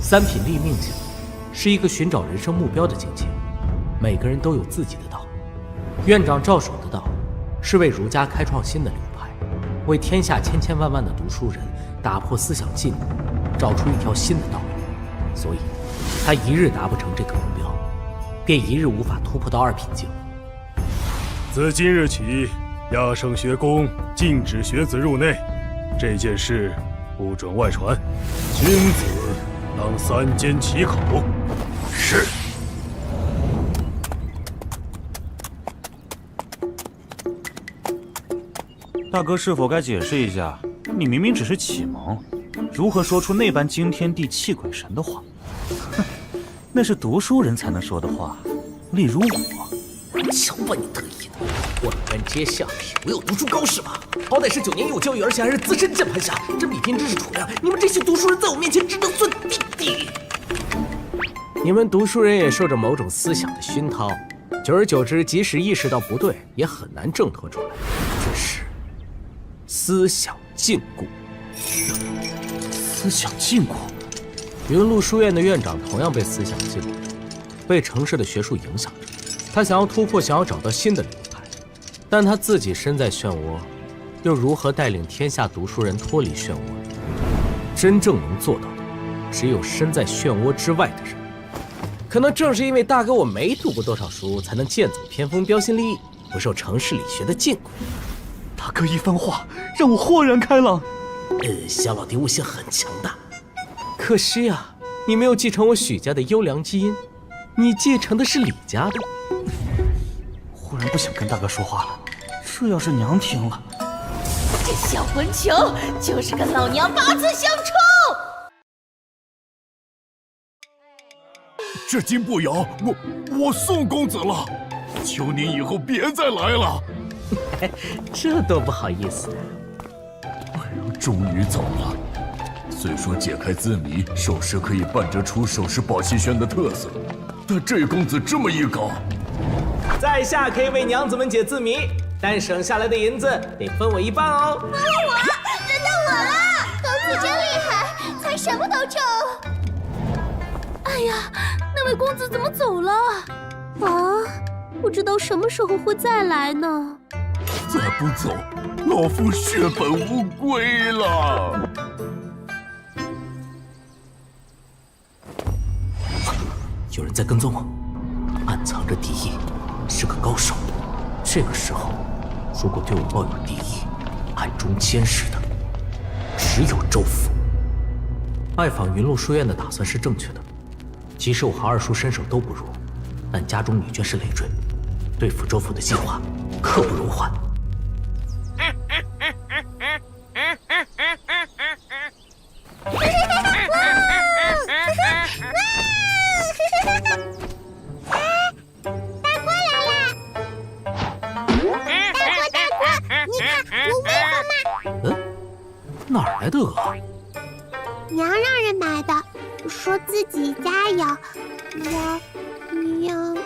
Speaker 2: 三品立命境是一个寻找人生目标的境界，每个人都有自己的道。院长赵守的道是为儒家开创新的流派，为天下千千万万的读书人打破思想禁锢，找出一条新的道路。所以，他一日达不成这个目标，便一日无法突破到2品境。
Speaker 1: 自今日起，亚圣学宫禁止学子入内，这件事不准外传，君子当3缄其口。
Speaker 16: 是。
Speaker 5: 大哥，是否该解释一下？你明明只是启蒙，如何说出那般惊天地泣鬼神的话？哼，那是读书人才能说的话。例如我，
Speaker 2: 瞧把你得意的！万般皆下品，唯有读书高是吧？好歹是9年义务教育，而且还是资深键盘侠，这比拼知识储量，你们这些读书人在我面前只能算弟弟。你们读书人也受着某种思想的熏陶，久而久之，即使意识到不对，也很难挣脱出来。这是思想禁锢。
Speaker 5: 思想禁锢。
Speaker 2: 云麓书院的院长同样被思想禁锢，被城市的学术影响着。他想要突破，想要找到新的流派，但他自己身在漩涡，又如何带领天下读书人脱离漩涡呢？真正能做到的，只有身在漩涡之外的人。可能正是因为大哥我没读过多少书，才能剑走偏锋，标新立异，不受城市理学的禁锢。
Speaker 5: 大哥一番话让我豁然开朗。
Speaker 2: 小老弟悟性很强大，可惜啊，你没有继承我许家的优良基因，你继承的是李家的。
Speaker 5: 忽然不想跟大哥说话了，这要是娘听了，
Speaker 9: 这小混球就是跟老娘八字相冲。
Speaker 17: 这金步摇，我送公子了，求您以后别再来了。
Speaker 2: 这多不好意思。
Speaker 14: 本人终于走了。虽说解开字谜，首饰可以半折出首饰宝气轩的特色，但这公子这么一搞，
Speaker 2: 在下可以为娘子们解字谜，但省下来的银子得分我一半哦。
Speaker 6: 轮到我了！公子真厉害，才什么都中。哎呀，那位公子怎么走了？啊，不知道什么时候会再来呢。
Speaker 14: 再不走，老夫血本无归了。
Speaker 2: 有人在跟踪我，暗藏着敌意，是个高手。这个时候，如果对我抱有敌意，暗中监视的只有周府。拜访云麓书院的打算是正确的，即使我和二叔身手都不如，但家中女眷是累赘，对付周府的计划刻不容缓。哪儿来的鹅？
Speaker 6: 娘让人买的，说自己家养，娘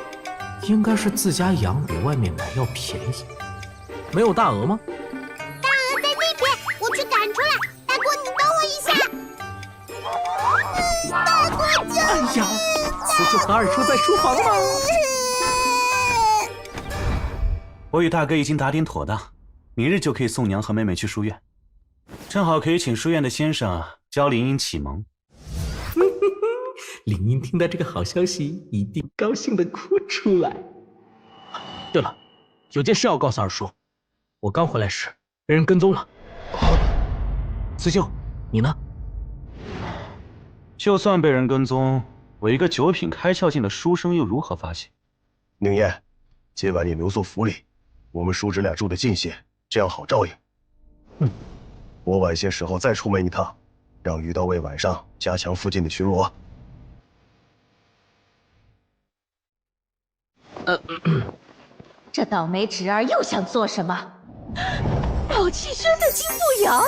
Speaker 2: 应该是自家养，比外面买要便宜。没有大鹅吗？
Speaker 6: 大鹅在那边，我去赶出来。大哥，你等我一下。大哥救
Speaker 2: 哎呀，辞旧和二叔在书房吗？
Speaker 5: 我与大哥已经打点妥当，明日就可以送娘和妹妹去书院。正好可以请书院的先生教林英启蒙。
Speaker 2: 林英听到这个好消息，一定高兴的哭出来。对了，有件事要告诉二叔，我刚回来时被人跟踪了。辞旧，你呢？
Speaker 5: 就算被人跟踪，我一个9品开窍境的书生又如何发现？
Speaker 10: 宁燕，今晚你留宿府里，我们叔侄俩住得近些，这样好照应。我晚些时候再出门一趟，让于道尉晚上加强附近的巡逻。
Speaker 9: 这倒霉侄儿又想做什么？宝气轩的金步摇，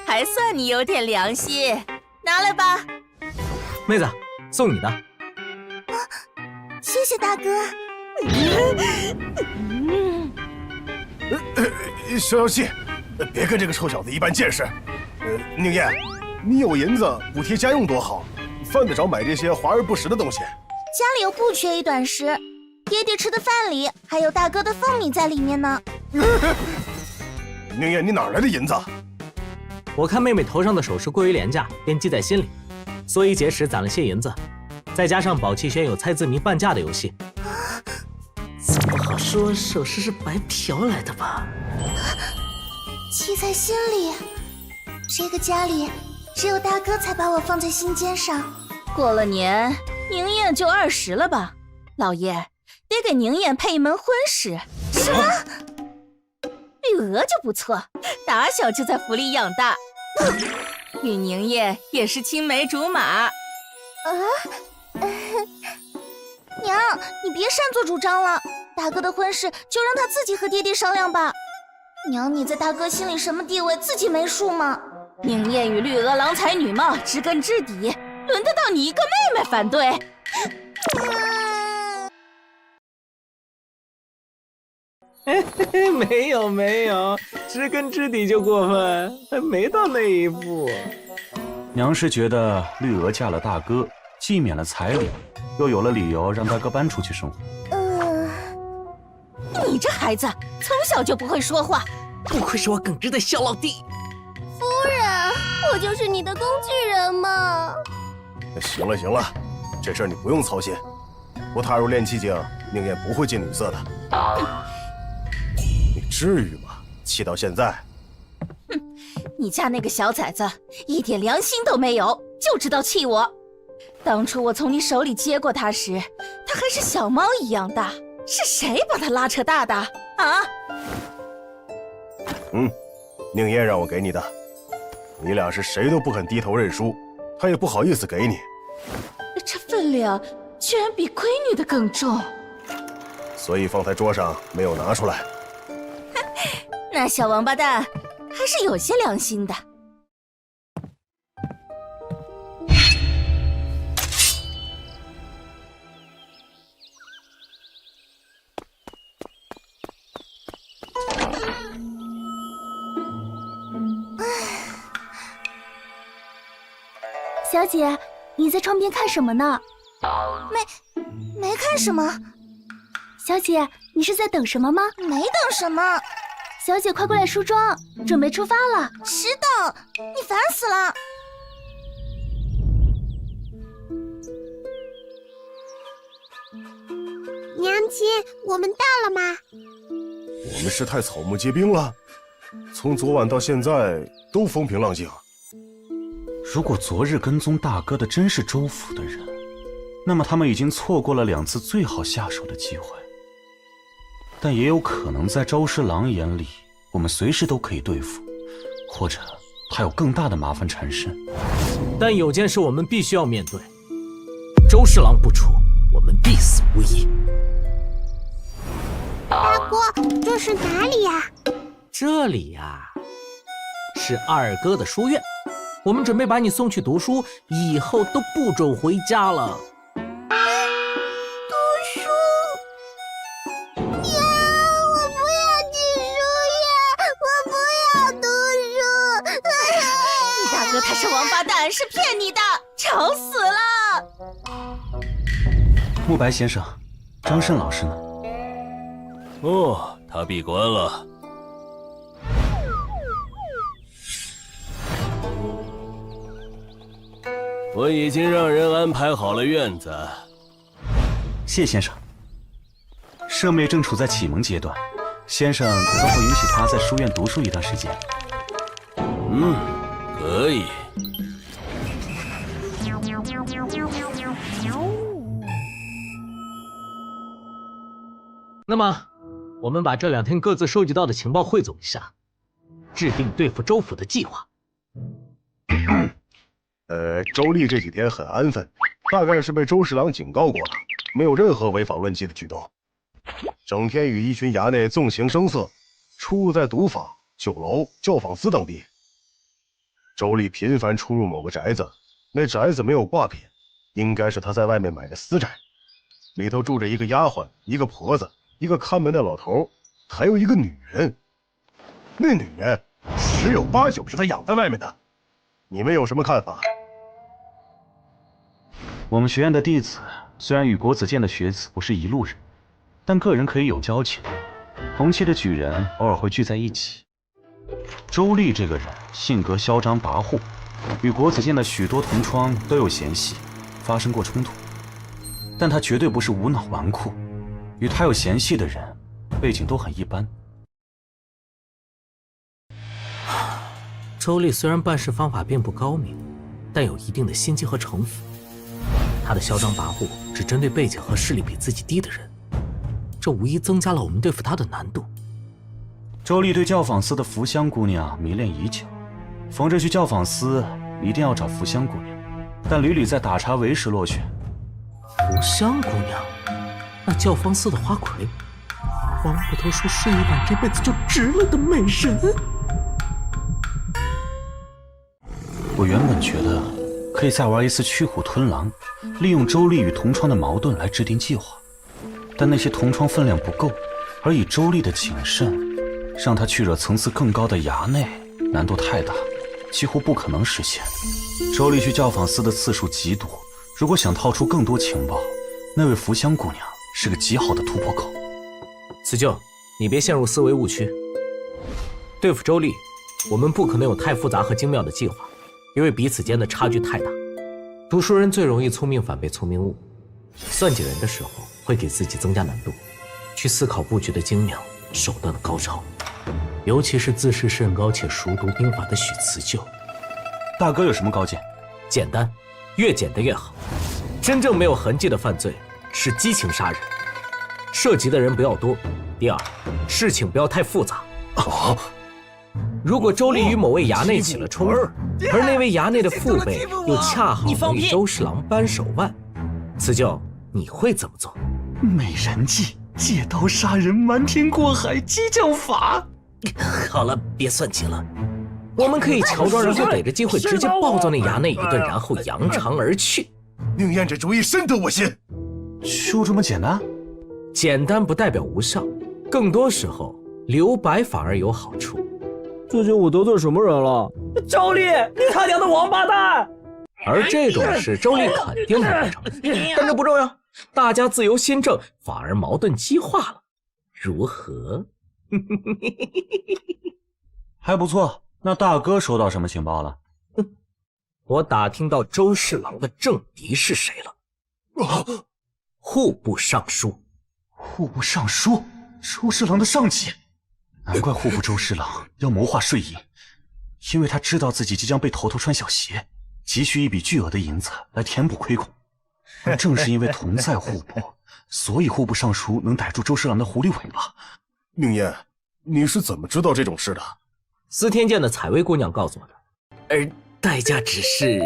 Speaker 9: 还算你有点良心，拿来吧。
Speaker 2: 妹子，送你的。
Speaker 6: 谢谢大哥。
Speaker 10: 消消气，别跟这个臭小子一般见识。宁燕，
Speaker 13: 你有银子补贴家用多好，犯得着买这些华而不实的东西？
Speaker 6: 家里又不缺一短食，爹爹吃的饭里还有大哥的凤米在里面呢。
Speaker 13: 宁烨，你哪来的银子？
Speaker 2: 我看妹妹头上的首饰过于廉价，便记在心里，所以节时攒了些银子，再加上宝气轩有猜字谜半价的游戏，不好说首饰是白嫖来的吧？
Speaker 6: 记在心里，这个家里只有大哥才把我放在心尖上。
Speaker 22: 过了年，宁烨就20了吧？老爷得给宁烨配一门婚事。
Speaker 6: 什么？
Speaker 22: 绿娥就不错，打小就在府里养大，与宁烨也是青梅竹马。
Speaker 6: 娘，你别擅作主张了，大哥的婚事就让他自己和爹爹商量吧。娘，你在大哥心里什么地位，自己没数吗？
Speaker 22: 宁烨与绿娥郎才女貌，知根知底，轮得到你一个妹妹反对？
Speaker 2: 没有，知根知底就过分，还没到那一步。
Speaker 5: 娘是觉得绿娥嫁了大哥，既免了彩礼，又有了理由让大哥搬出去生活。
Speaker 22: 你这孩子从小就不会说话，
Speaker 2: 不愧是我耿直的小老弟。
Speaker 6: 夫人，我就是你的工具人嘛。
Speaker 13: 行了，这事儿你不用操心。不踏入炼气境，宁烨不会近女色的。你至于吗？气到现在。
Speaker 22: 你家那个小崽子一点良心都没有，就知道气我。当初我从你手里接过他时，他还是小猫一样大，是谁把他拉扯大的啊？
Speaker 13: 宁烨让我给你的，你俩是谁都不肯低头认输，他也不好意思给你。
Speaker 22: 这分量居然比闺女的更重，
Speaker 13: 所以放在桌上没有拿出来。
Speaker 22: 那小王八蛋还是有些良心的。
Speaker 6: 小姐，你在窗边看什么呢？没看什么。小姐，你是在等什么吗？没等什么。小姐，快过来梳妆，准备出发了。迟到，你烦死了。
Speaker 15: 娘亲，我们到了吗？
Speaker 13: 我们是太草木皆兵了，从昨晚到现在都风平浪静。
Speaker 5: 如果昨日跟踪大哥的真是州府的人，那么他们已经错过了2次最好下手的机会。但也有可能在周侍郎眼里，我们随时都可以对付，或者还有更大的麻烦缠身。
Speaker 2: 但有件事我们必须要面对，周侍郎不出，我们必死无疑。
Speaker 15: 大哥，这是哪里呀？
Speaker 2: 这里呀，是二哥的书院。我们准备把你送去读书，以后都不准回家了。
Speaker 15: 读书？娘，我不要去书院，我不要读书。
Speaker 22: 你大哥他是王八蛋，是骗你的，吵死了！
Speaker 5: 慕白先生，张胜老师呢？
Speaker 7: 哦，他闭关了。我已经让人安排好了院子。
Speaker 5: 谢先生。舍妹正处在启蒙阶段，先生可否允许她在书院读书一段时间？
Speaker 7: 可以。
Speaker 2: 那么，我们把这2天各自收集到的情报汇总一下，制定对付州府的计划。
Speaker 13: 周丽这几天很安分，大概是被周侍郎警告过了，没有任何违法乱纪的举动，整天与一群衙内纵情声色，出入在赌坊、酒楼、教坊司等地。周丽频繁出入某个宅子，那宅子没有挂匾，应该是他在外面买的私宅，里头住着一个丫鬟、一个婆子、一个看门的老头，还有一个女人。那女人10有8九是他养在外面的。你们有什么看法？
Speaker 5: 我们学院的弟子虽然与国子监的学子不是一路人，但个人可以有交情。同期的举人偶尔会聚在一起。周丽这个人性格嚣张跋扈，与国子监的许多同窗都有嫌隙，发生过冲突。但他绝对不是无脑纨绔，与他有嫌隙的人背景都很一般。
Speaker 2: 周丽虽然办事方法并不高明，但有一定的心机和城府。他的嚣张跋扈只针对背景和势力比自己低的人，这无疑增加了我们对付他的难度。
Speaker 5: 周丽对教坊司的福香姑娘迷恋已久，逢着去教坊司一定要找福香姑娘，但屡屡在打茶围时落选。
Speaker 2: 福香姑娘，那教坊司的花魁，王捕头说睡一晚这辈子就值了的美人。
Speaker 5: 我原本觉得可以再玩一次驱虎吞狼，利用周丽与同窗的矛盾来制定计划，但那些同窗分量不够，而以周丽的谨慎，让他去惹层次更高的衙内，难度太大，几乎不可能实现。周丽去教坊司的次数极多，如果想套出更多情报，那位福香姑娘是个极好的突破口。
Speaker 2: 此舅，你别陷入思维误区。对付周丽，我们不可能有太复杂和精妙的计划，因为彼此间的差距太大。读书人最容易聪明反被聪明误，算计人的时候会给自己增加难度，去思考布局的精妙，手段的高超，尤其是自视甚高且熟读兵法的许辞旧。
Speaker 5: 大哥有什么高见？
Speaker 2: 简单，越简单越好。真正没有痕迹的犯罪是激情杀人，涉及的人不要多。第二，事情不要太复杂。如果周丽与某位衙内起了冲突，而那位衙内的父辈又恰好能与周侍郎扳手腕，此舅你会怎么做？
Speaker 5: 美人计，借刀杀人，瞒天过海，激将法。
Speaker 2: 好了，别算计了。我们可以乔装，然后逮着机会直接暴揍那衙内一顿，然后扬长而去。
Speaker 13: 宁燕这主意深得我心。
Speaker 5: 就这么简单？
Speaker 2: 简单不代表无效，更多时候留白反而有好处。
Speaker 11: 最近我得罪什么人了？周丽，你他娘的王八蛋！
Speaker 2: 而这种事周丽肯定不会成，但这不重要，大家自由心证，反而矛盾激化了，如何？
Speaker 5: 还不错。那大哥收到什么情报了？
Speaker 2: 我打听到周侍郎的政敌是谁了。户部尚书。
Speaker 5: 户部尚书，周侍郎的上级。难怪户部周侍郎要谋划税银，因为他知道自己即将被头头穿小鞋，急需一笔巨额的银子来填补亏空。而正是因为同在户部，所以户部尚书能逮住周侍郎的狐狸尾巴。
Speaker 13: 宁燕，你是怎么知道这种事的？
Speaker 2: 司天监的采薇姑娘告诉我的，而代价只是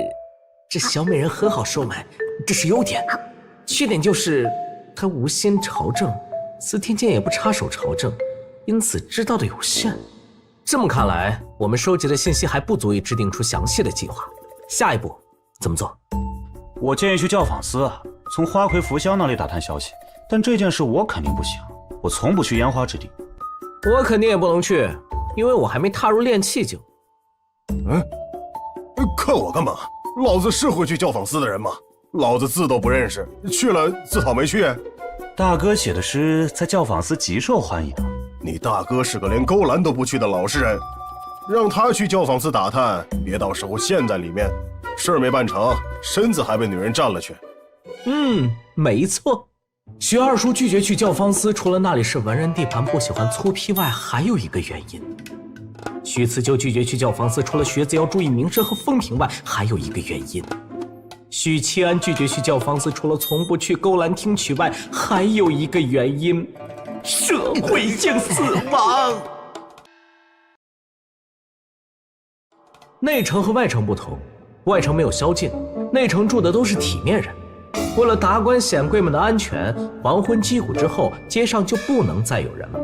Speaker 2: 这小美人很好收买，这是优点。缺点就是她无心朝政，司天监也不插手朝政，因此知道的有限。这么看来，我们收集的信息还不足以制定出详细的计划。下一步怎么做？
Speaker 5: 我建议去教坊司，从花魁福香那里打探消息。但这件事我肯定不行，我从不去烟花之地。
Speaker 2: 我肯定也不能去，因为我还没踏入炼气境。
Speaker 13: 看我干嘛？老子是会去教坊司的人吗？老子字都不认识，去了自讨没趣。
Speaker 5: 大哥写的诗在教坊司极受欢迎。
Speaker 13: 你大哥是个连勾栏都不去的老实人，让他去教坊司打探，别到时候陷在里面，事儿没办成，身子还被女人占了去。
Speaker 2: 没错。徐二叔拒绝去教坊司，除了那里是文人地盘，不喜欢粗坯外，还有一个原因。徐慈就拒绝去教坊司，除了学子要注意名声和风评外，还有一个原因。许七安拒绝去教坊司，除了从不去勾栏听曲外，还有一个原因：社会性死亡。内城和外城不同，外城没有宵禁，内城住的都是体面人。为了达官显贵们的安全，黄昏击鼓之后，街上就不能再有人了。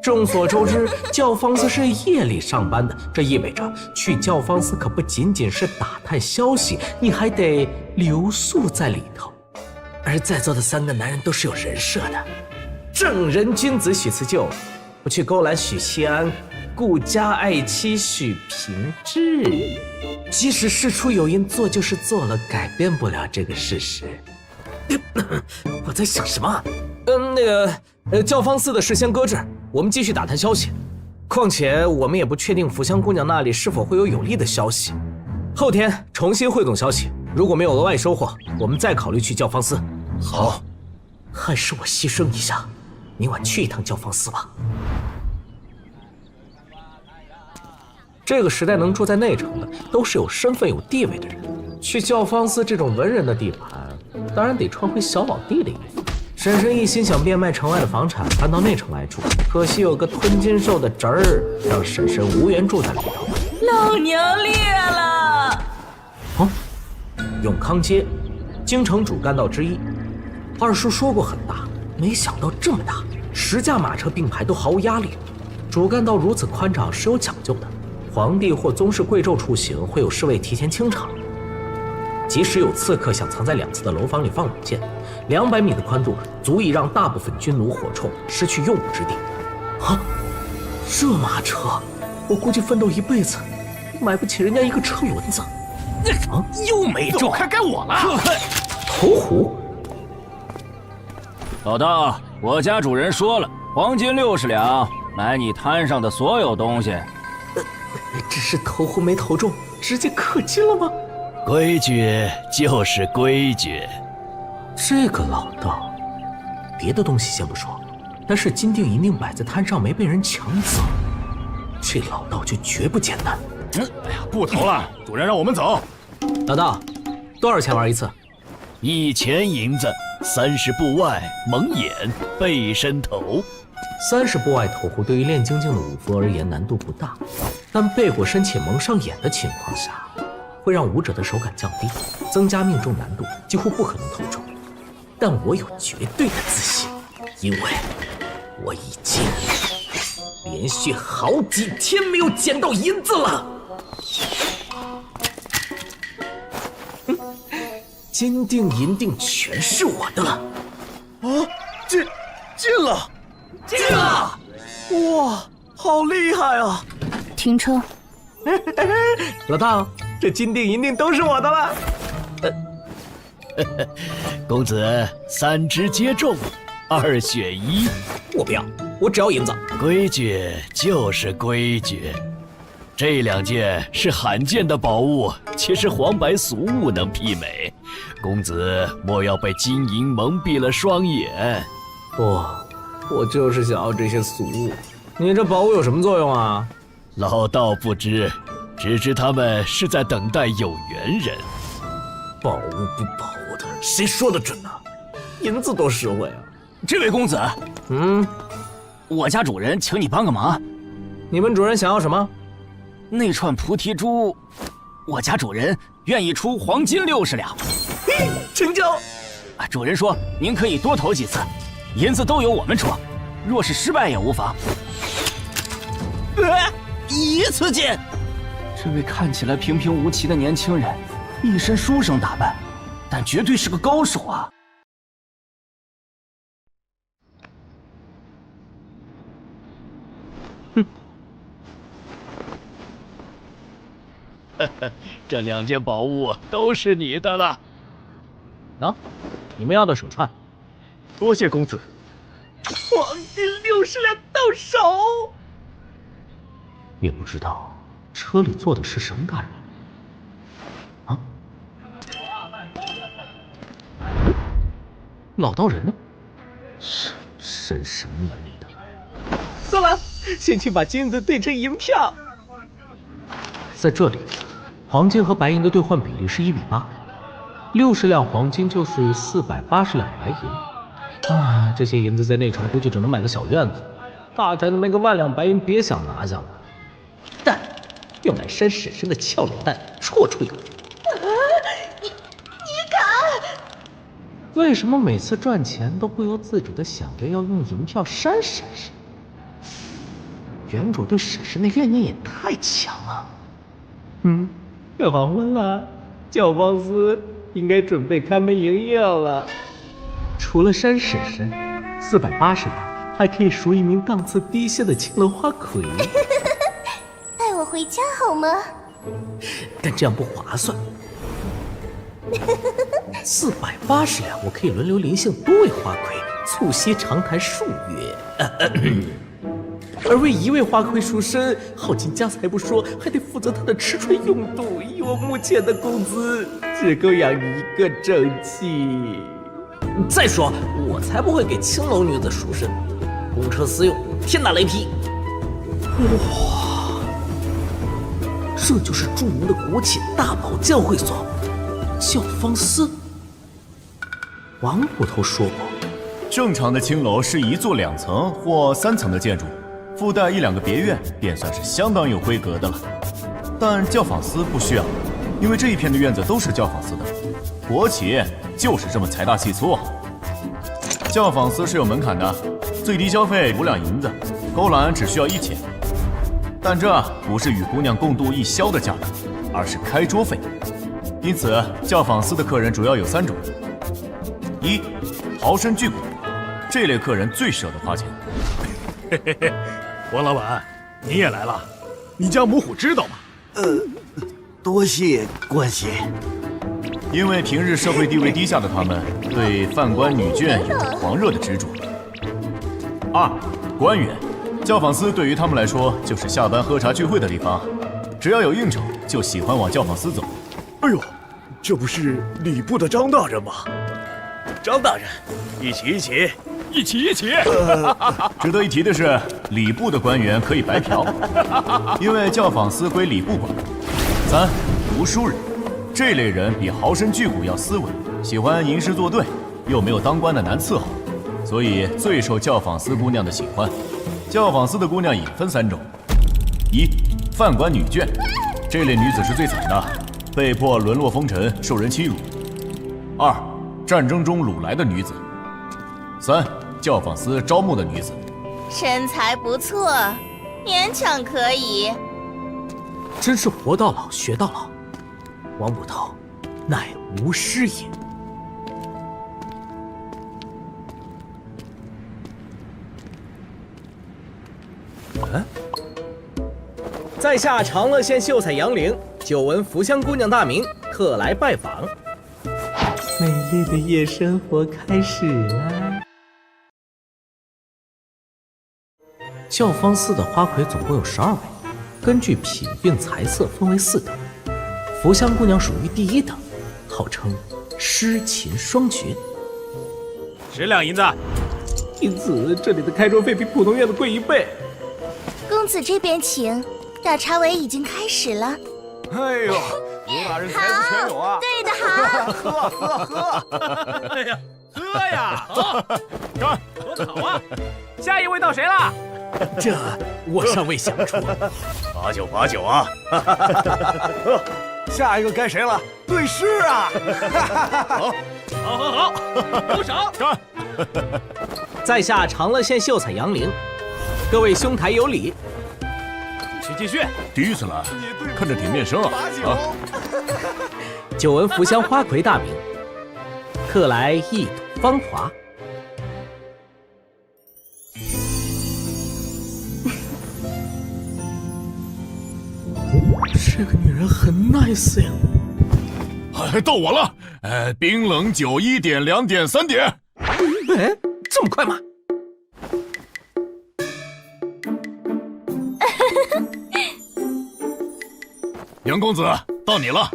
Speaker 2: 众所周知，教坊司是夜里上班的，这意味着去教坊司可不仅仅是打探消息，你还得留宿在里头。而在座的3个男人都是有人设的，正人君子许辞旧，不去勾拦许七安，顾家爱妻许平志。即使事出有因，做就是做了，改变不了这个事实。我在想什么？教坊司的事先搁置，我们继续打探消息。况且我们也不确定福香姑娘那里是否会有有利的消息。后天重新汇总消息，如果没有额外收获，我们再考虑去教坊司。
Speaker 10: 好，
Speaker 2: 还是我牺牲一下，明晚去一趟教坊司吧。这个时代能住在内城的，都是有身份有地位的人。去教坊司这种文人的地盘，当然得穿回小老弟的衣服。婶婶一心想变卖城外的房产，搬到内城来住，可惜有个吞金兽的侄儿，让婶婶无缘住在里头。
Speaker 9: 老娘裂了！
Speaker 2: 永康街，京城主干道之一。二叔说过很大，没想到这么大，10架马车并排都毫无压力。主干道如此宽敞是有讲究的，皇帝或宗室贵胄出行会有侍卫提前清场。即使有刺客想藏在2侧的楼房里放冷箭，200米的宽度足以让大部分军奴火铳失去用武之地。这马车，我估计奋斗一辈子买不起人家一个车轮子。
Speaker 3: 又没中，该我了。
Speaker 2: 头壶。
Speaker 5: 老大，我家主人说了，黄金60两，买你摊上的所有东西。
Speaker 2: 只是头壶没投中，直接氪金了吗？
Speaker 18: 规矩就是规矩。
Speaker 2: 这个老道，别的东西先不说，但是金锭银锭摆在摊上没被人抢走，这老道就绝不简单。
Speaker 13: 哎呀，不投了，主人让我们走。
Speaker 2: 老道，多少钱玩一次
Speaker 18: ？1000银子，30步外蒙眼背身头。
Speaker 2: 30步外投壶对于练精进的武夫而言难度不大，但背过身且蒙上眼的情况下，会让武者的手感降低，增加命中难度，几乎不可能投中。但我有绝对的自信，因为我已经连续好几天没有捡到银子了。金锭银锭全是我的了。
Speaker 12: 进了！进了！哇，好厉害啊！
Speaker 15: 停车。
Speaker 2: 老大，这金锭银锭都是我的了。
Speaker 18: 公子3只皆中，2选1。
Speaker 2: 我不要，我只要银子。
Speaker 18: 规矩就是规矩。这2件是罕见的宝物，且是黄白俗物能媲美。公子莫要被金银蒙蔽了双眼。
Speaker 2: 我就是想要这些俗物。你这宝物有什么作用啊？
Speaker 18: 老道不知，只知他们是在等待有缘人。
Speaker 2: 宝物不宝物的，谁说的准呢？银子多实惠啊！
Speaker 5: 这位公子，我家主人请你帮个忙。
Speaker 2: 你们主人想要什么？
Speaker 5: 那串菩提珠，我家主人愿意出黄金60两。
Speaker 2: 成交！
Speaker 5: 主人说您可以多投几次，银子都由我们出，若是失败也无妨。一次见！这位看起来平平无奇的年轻人，一身书生打扮，但绝对是个高手啊！
Speaker 18: 这2件宝物都是你的了。
Speaker 11: 你们要的手串。
Speaker 12: 多谢公子。
Speaker 9: 黄金60两到手。
Speaker 11: 也不知道车里坐的是什么大人。老道人呢？神神秘秘的。
Speaker 9: 算了，先去把金子兑成银票。
Speaker 11: 在这里，黄金和白银的兑换比例是1比8，60两黄金就是480两白银。这些银子在内城估计只能买个小院子，大宅的那个1万两白银别想拿下了。蛋，用来扇婶婶的俏脸蛋，绰绰有余。
Speaker 9: 你敢？
Speaker 11: 为什么每次赚钱都不由自主的想着要用银票扇婶婶？原主对婶婶的怨念也太强了。快黄昏了，教坊司应该准备开门营业了。除了扇婶婶，480两还可以赎一名档次低些的青楼花魁。
Speaker 15: 回家好吗？
Speaker 2: 但这样不划算。480两，我可以轮流临幸多位花魁，促膝长谈数月。而为一位花魁赎身，耗尽家财不说，还得负责他的吃穿用度。以我目前的工资，只够养一个正妻。再说，我才不会给青楼女子赎身，公车私用，天打雷劈。哇，这就是著名的国企大宝教会所，教坊司。王捕头说过，
Speaker 1: 正常的青楼是1座2层或3层的建筑，附带1、2个别院，便算是相当有规格的了。但教坊司不需要，因为这一片的院子都是教坊司的。国企就是这么财大气粗。教坊司是有门槛的，最低消费5两银子，勾栏只需要1000。但这不是与姑娘共度一宵的价格，而是开桌费。因此，教坊司的客人主要有3种：一，豪绅巨贾，这类客人最舍得花钱。
Speaker 12: 嘿嘿嘿，王老板，你也来了，你家母虎知道吗？
Speaker 16: 多谢关心。
Speaker 1: 因为平日社会地位低下的他们，对犯官女眷有狂热的执着。2，官员，教坊司对于他们来说就是下班喝茶聚会的地方，只要有应酬就喜欢往教坊司走。
Speaker 12: 哎呦，这不是礼部的张大人吗？
Speaker 7: 张大人，一起。
Speaker 1: 值得一提的是，礼部的官员可以白嫖，因为教坊司归礼部管。3，读书人，这类人比豪绅巨贾要斯文，喜欢吟诗作对，又没有当官的难伺候，所以最受教坊司姑娘的喜欢。教坊司的姑娘也分3种：一，犯官女眷，这类女子是最惨的，被迫沦落风尘，受人欺辱； 2，战争中掳来的女子； 3，教坊司招募的女子。
Speaker 15: 身材不错，勉强可以。
Speaker 2: 真是活到老学到老，王捕头乃无师也。在下长乐县秀才杨凌，久闻福香姑娘大名，特来拜访。美丽的夜生活开始啦！教坊司的花魁总共有12位，根据品运财色分为4等，福香姑娘属于第1等，号称诗琴双绝。
Speaker 12: 10两银子，
Speaker 2: 因此这里的开桌费比普通院子贵1倍。
Speaker 15: 公子这边请，大茶尾已经开始了。
Speaker 12: 哎呦，刘大人财富全有啊！
Speaker 15: 对的好，
Speaker 12: 喝！哎呀，喝呀！好，干，喝得好啊！下一位到谁了？
Speaker 2: 这我尚未想出。
Speaker 7: 把酒啊！
Speaker 12: 下一个该谁了？对诗啊！好，鼓手！
Speaker 2: 干！在下长乐县秀才杨凌，各位兄台有礼。
Speaker 12: 继续。
Speaker 1: 第一次来，看着挺面生啊！
Speaker 2: 久闻福香花魁大名，特来一睹芳华。这个女人很 nice 呀！
Speaker 14: 到我了，冰冷酒1点、2点、3点。
Speaker 2: 哎，这么快吗？
Speaker 14: 杨公子，到你了。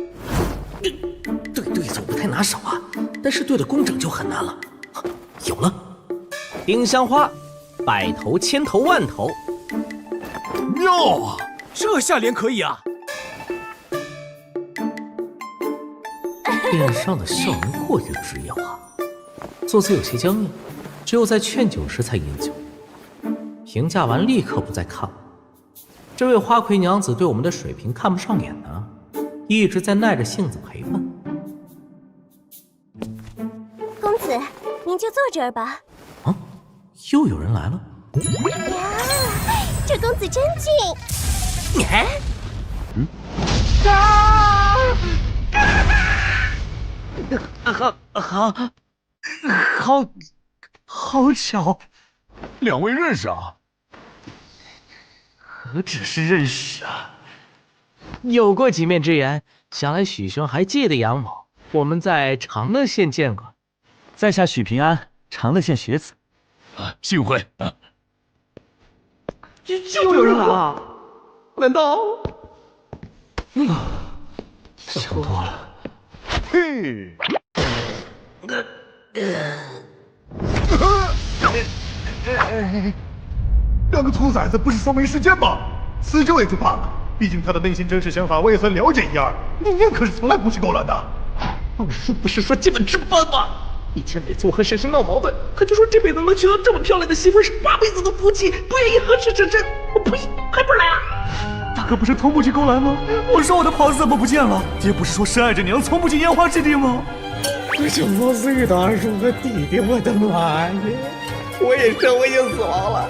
Speaker 2: 对对子不太拿手啊，但是对的工整就很难了。有了，丁香花，百头、千头、万头，
Speaker 14: 妙啊！
Speaker 12: 这下联可以啊。
Speaker 2: 脸上的笑容过于职业化，坐姿有些僵硬，只有在劝酒时才饮酒。评价完立刻不再看了。这位花魁娘子对我们的水平看不上眼呢，一直在耐着性子陪伴。
Speaker 15: 公子，您就坐这儿吧。
Speaker 2: 啊，又有人来了。
Speaker 15: 呀，这公子真俊。
Speaker 11: 好巧，
Speaker 14: 两位认识啊？
Speaker 11: 何止是认识啊，有过几面之缘，想来许兄还记得杨某，我们在长乐县见过。
Speaker 5: 在下许平安，长乐县学子。
Speaker 14: 幸会啊！
Speaker 11: 又有人来了？难道？想多了。
Speaker 17: 嘿。让个兔崽子不是说没时间吗？死咒也就罢了，毕竟他的内心真实想法我也算了解一二。宁宁可是从来不去勾拦的。
Speaker 11: 不是说基本吃不饭吗？以前每次我和婶婶闹矛盾，他就说这辈子能娶到这么漂亮的媳妇是8辈子的福气，不愿意和吃成真。我呸，还不是来了？
Speaker 5: 大哥不是从不去勾拦吗？我说我的袍子怎么不见了？爹不是说深爱着娘，从不进烟花之地吗？
Speaker 8: 这9岁大叔和弟弟，我的妈呀！我也是我也死亡了，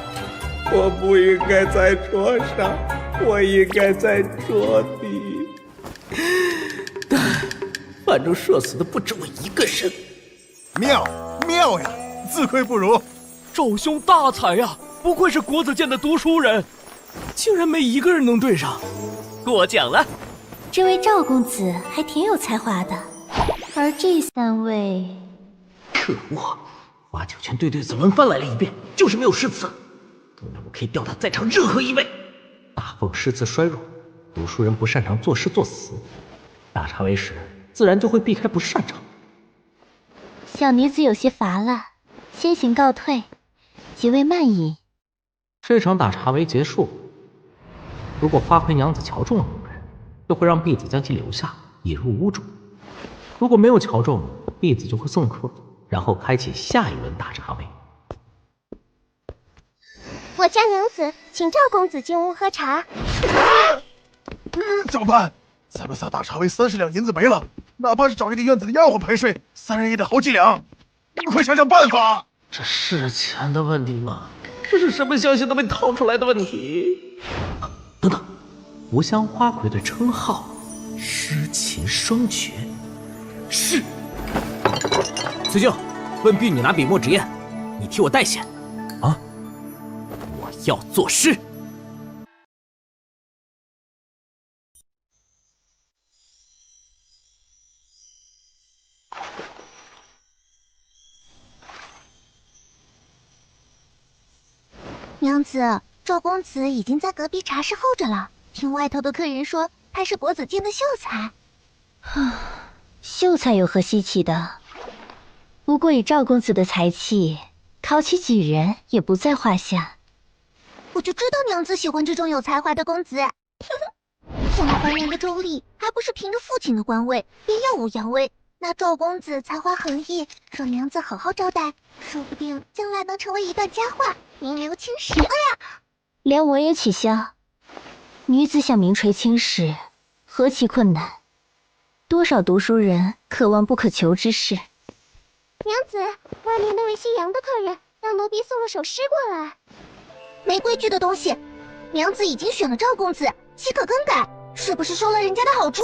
Speaker 8: 我不应该在桌上，我应该在桌底。但反正射死的不止我一个人。
Speaker 12: 妙呀，自愧不如。
Speaker 19: 赵兄大才呀，不愧是国子监的读书人，竟然没一个人能对上，过奖了。
Speaker 6: 这位赵公子还挺有才华的，而这3位，
Speaker 11: 可恶！花9千对对子轮番来了一遍，就是没有诗词。本来我可以吊打在场任何一位。大凤诗词衰弱，读书人不擅长作诗作词，大茶为时自然就会避开不擅长。
Speaker 6: 小女子有些乏了，先行告退，几位慢饮。
Speaker 11: 这场打茶为结束，如果花魁娘子瞧中了某人，就会让婢子将其留下，引入屋中；如果没有瞧中，婢子就会送客，然后开启下一轮大茶会。
Speaker 15: 我家娘子请赵公子进屋喝茶。
Speaker 17: 怎么办？咱们仨大茶位30两银子没了，哪怕是找一个院子的丫鬟陪睡，3人也得好几两。你快想想办法！
Speaker 11: 这是钱的问题吗？这是什么消息都被套出来的问题。等等，无香花魁的称号，诗琴双绝。
Speaker 2: 是。崔兄，问婢女拿笔墨纸砚，你替我代写。
Speaker 5: 啊！
Speaker 2: 我要作诗。
Speaker 15: 娘子，赵公子已经在隔壁茶室候着了。听外头的客人说，他是国子监的秀才。
Speaker 6: 秀才有何稀奇的？不过以赵公子的才气，考取举人也不在话下。
Speaker 15: 我就知道娘子喜欢这种有才华的公子。这么还原的周丽，还不是凭着父亲的官位，便耀武扬威。那赵公子才华横溢，若娘子好好招待，说不定将来能成为一段佳话，名留青史。哎呀，
Speaker 6: 连我也取笑。女子想名垂青史，何其困难！多少读书人渴望不可求之事。
Speaker 15: 娘子，外面那位姓杨的客人让奴婢送了首诗过来。没规矩的东西！娘子已经选了赵公子，岂可更改？是不是收了人家的好处？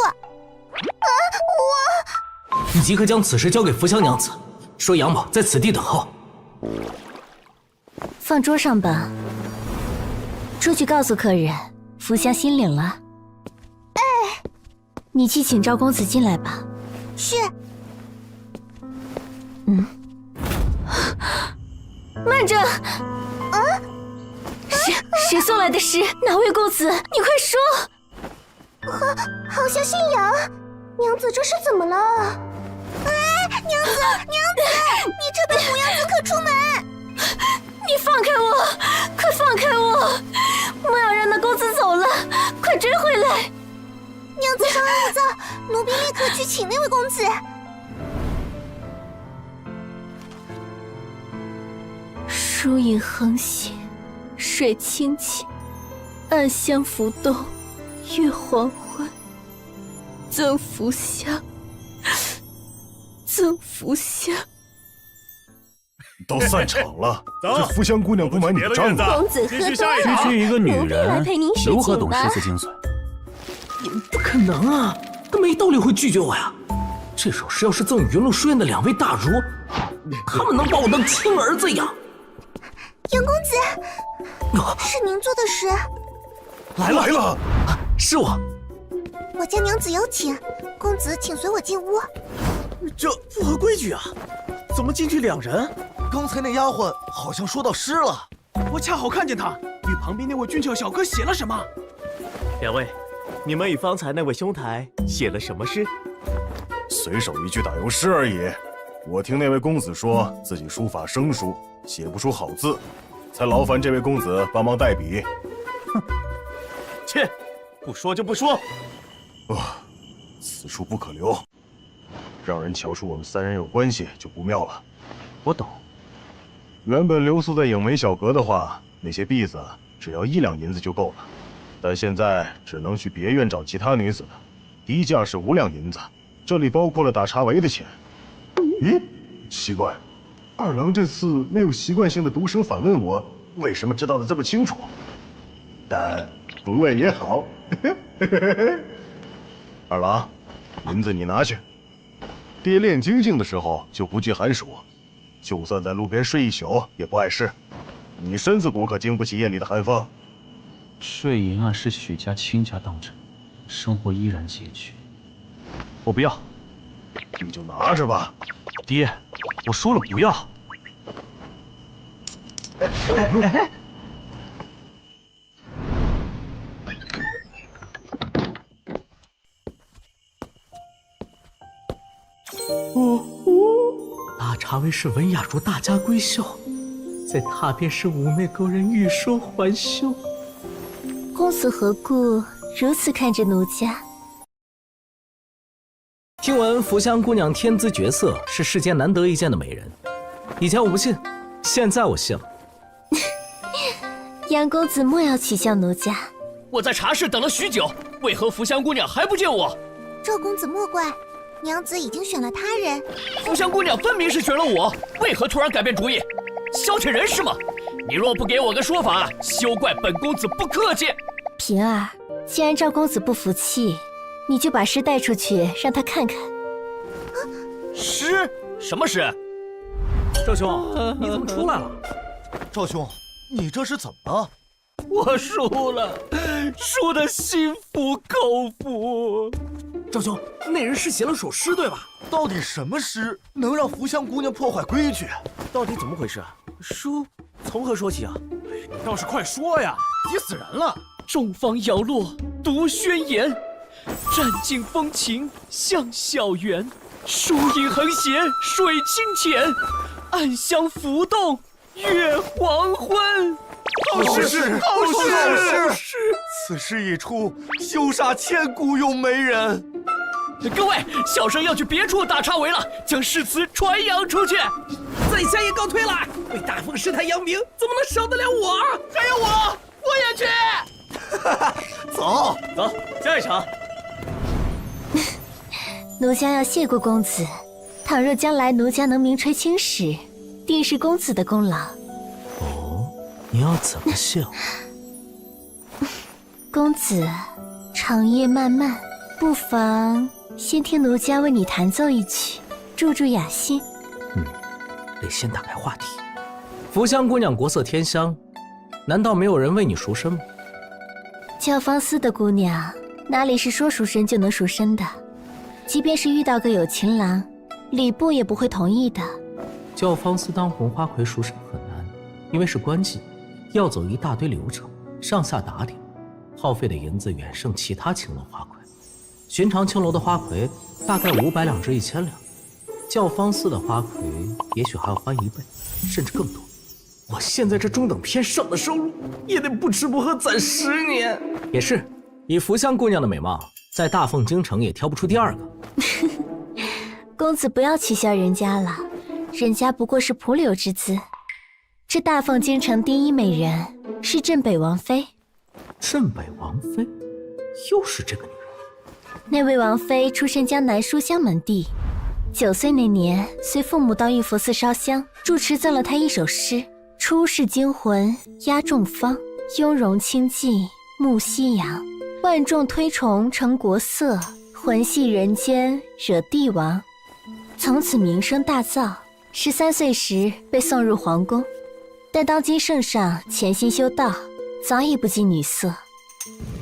Speaker 2: 你即刻将此事交给福香娘子，说杨某在此地等候。
Speaker 6: 放桌上吧。出去告诉客人，福香心领了。
Speaker 15: 哎，
Speaker 6: 你去请赵公子进来吧。
Speaker 15: 是。
Speaker 6: 慢着！谁送来的诗？哪位公子？你快说！
Speaker 15: 好像姓杨。娘子这是怎么了？哎，娘子，你这般模样怎可出门？
Speaker 6: 你放开我！快放开我！莫要让那公子走了！快追回来！
Speaker 15: 娘子稍安勿躁，奴婢立刻去请那位公子。
Speaker 6: 疏影横斜，水清清，暗香浮动，月黄昏。赠福香，赠福香。
Speaker 13: 都散场了，这福香姑娘不买你的账
Speaker 15: 公子喝多了，
Speaker 5: 区区一个女人，如何懂诗词精髓？
Speaker 2: 不可能啊，他没道理会拒绝我呀。这首诗要是赠与云麓书院的2位大儒，他们能把我当亲儿子养。
Speaker 15: 杨公子，是您做的诗。
Speaker 2: 来了，是我。
Speaker 15: 我家娘子有请，公子请随我进屋。
Speaker 2: 这不合规矩啊！怎么进去2人？
Speaker 20: 刚才那丫鬟好像说到诗了，
Speaker 12: 我恰好看见她与旁边那位俊俏小哥写了什么。
Speaker 2: 2位，你们与方才那位兄台写了什么诗？
Speaker 13: 随手一句打油诗而已。我听那位公子说自己书法生疏，写不出好字，才劳烦这位公子帮忙代笔。
Speaker 2: 哼，切，不说就不说。
Speaker 13: 此处不可留，让人瞧出我们3人有关系就不妙了。
Speaker 2: 我懂。
Speaker 13: 原本留宿在影梅小阁的话，那些婢子只要1两银子就够了，但现在只能去别院找其他女子了，低价是5两银子，这里包括了打茶围的钱。咦，奇怪，2郎这次没有习惯性的独声反问我为什么知道的这么清楚，但不问也好。2郎，银子你拿去。爹练精进的时候就不惧寒暑，就算在路边睡一宿也不碍事。你身子骨可经不起夜里的寒风。
Speaker 5: 睡银啊是许家倾家荡产，生活依然拮据。我不要。
Speaker 13: 你就拿着吧。
Speaker 5: 爹，我说了不要。
Speaker 2: 大茶围是文雅如大家闺秀，在踏便是妩媚勾人欲收还休。
Speaker 15: 公子何故如此看着奴家？
Speaker 2: 听闻福香姑娘天姿绝色，是世间难得一见的美人。以前我不信，现在我信了。
Speaker 15: 杨公子莫要取笑奴家。
Speaker 19: 我在茶室等了许久，为何福香姑娘还不见我？
Speaker 15: 赵公子莫怪，娘子已经选了他人。
Speaker 19: 福香姑娘分明是选了我，为何突然改变主意？消遣人是吗？你若不给我个说法，休怪本公子不客气。
Speaker 15: 平儿，既然赵公子不服气，你就把诗带出去，让他看看。
Speaker 19: 诗？什么诗？
Speaker 2: 赵兄，你怎么出来了？
Speaker 20: 赵兄，你这是怎么了？
Speaker 19: 我输了，输得心服口服。
Speaker 2: 赵兄，那人是写了首诗，对吧？
Speaker 20: 到底什么诗能让福香姑娘破坏规矩？
Speaker 2: 到底怎么回事？书从何说起啊？
Speaker 12: 你倒是快说呀，急死人了！
Speaker 19: 众芳摇落读宣言，战尽风情向小园，疏影横斜水清浅，暗香浮动月黄昏。
Speaker 20: 好诗，好诗！此诗一出，休杀千古咏梅人。
Speaker 19: 各位，小生要去别处打茶围了，将诗词传扬出去。
Speaker 2: 在下也告退了。为大凤师太扬名，怎么能少得了我？
Speaker 19: 还有我也去。
Speaker 20: 走，
Speaker 2: 下一场。
Speaker 15: 奴家要谢过公子，倘若将来奴家能名垂青史，定是公子的功劳。
Speaker 2: 你要怎么谢我？
Speaker 15: 公子，长夜漫漫，不妨先听奴家为你弹奏一曲，助助雅兴。
Speaker 2: 得先打开话题。福香姑娘国色天香，难道没有人为你赎身吗？
Speaker 15: 教坊司的姑娘，哪里是说赎身就能赎身的？即便是遇到个有情郎，礼部也不会同意的。
Speaker 2: 教坊司当红花魁赎身很难，因为是官妓。要走一大堆流程，上下打点，耗费的银子远胜其他青楼花魁。寻常青楼的花魁大概500两至1000两，教坊司的花魁也许还要翻1倍，甚至更多。我现在这中等偏上的收入，也得不吃不喝攒10年。也是，以福香姑娘的美貌，在大凤京城也挑不出第2个。
Speaker 15: 公子不要取笑人家了，人家不过是蒲柳之姿。这大凤京城第一美人是镇北王妃。
Speaker 2: 镇北王妃，又是这个女人。
Speaker 15: 那位王妃出身江南书香门第，9岁那年随父母到玉佛寺烧香，住持赠了她一首诗：出世惊魂压众芳，雍容清寂沐夕阳，万众推崇成国色，魂系人间惹帝王。从此名声大噪。13岁时被送入皇宫。但当今圣上潜心修道，早已不近女色。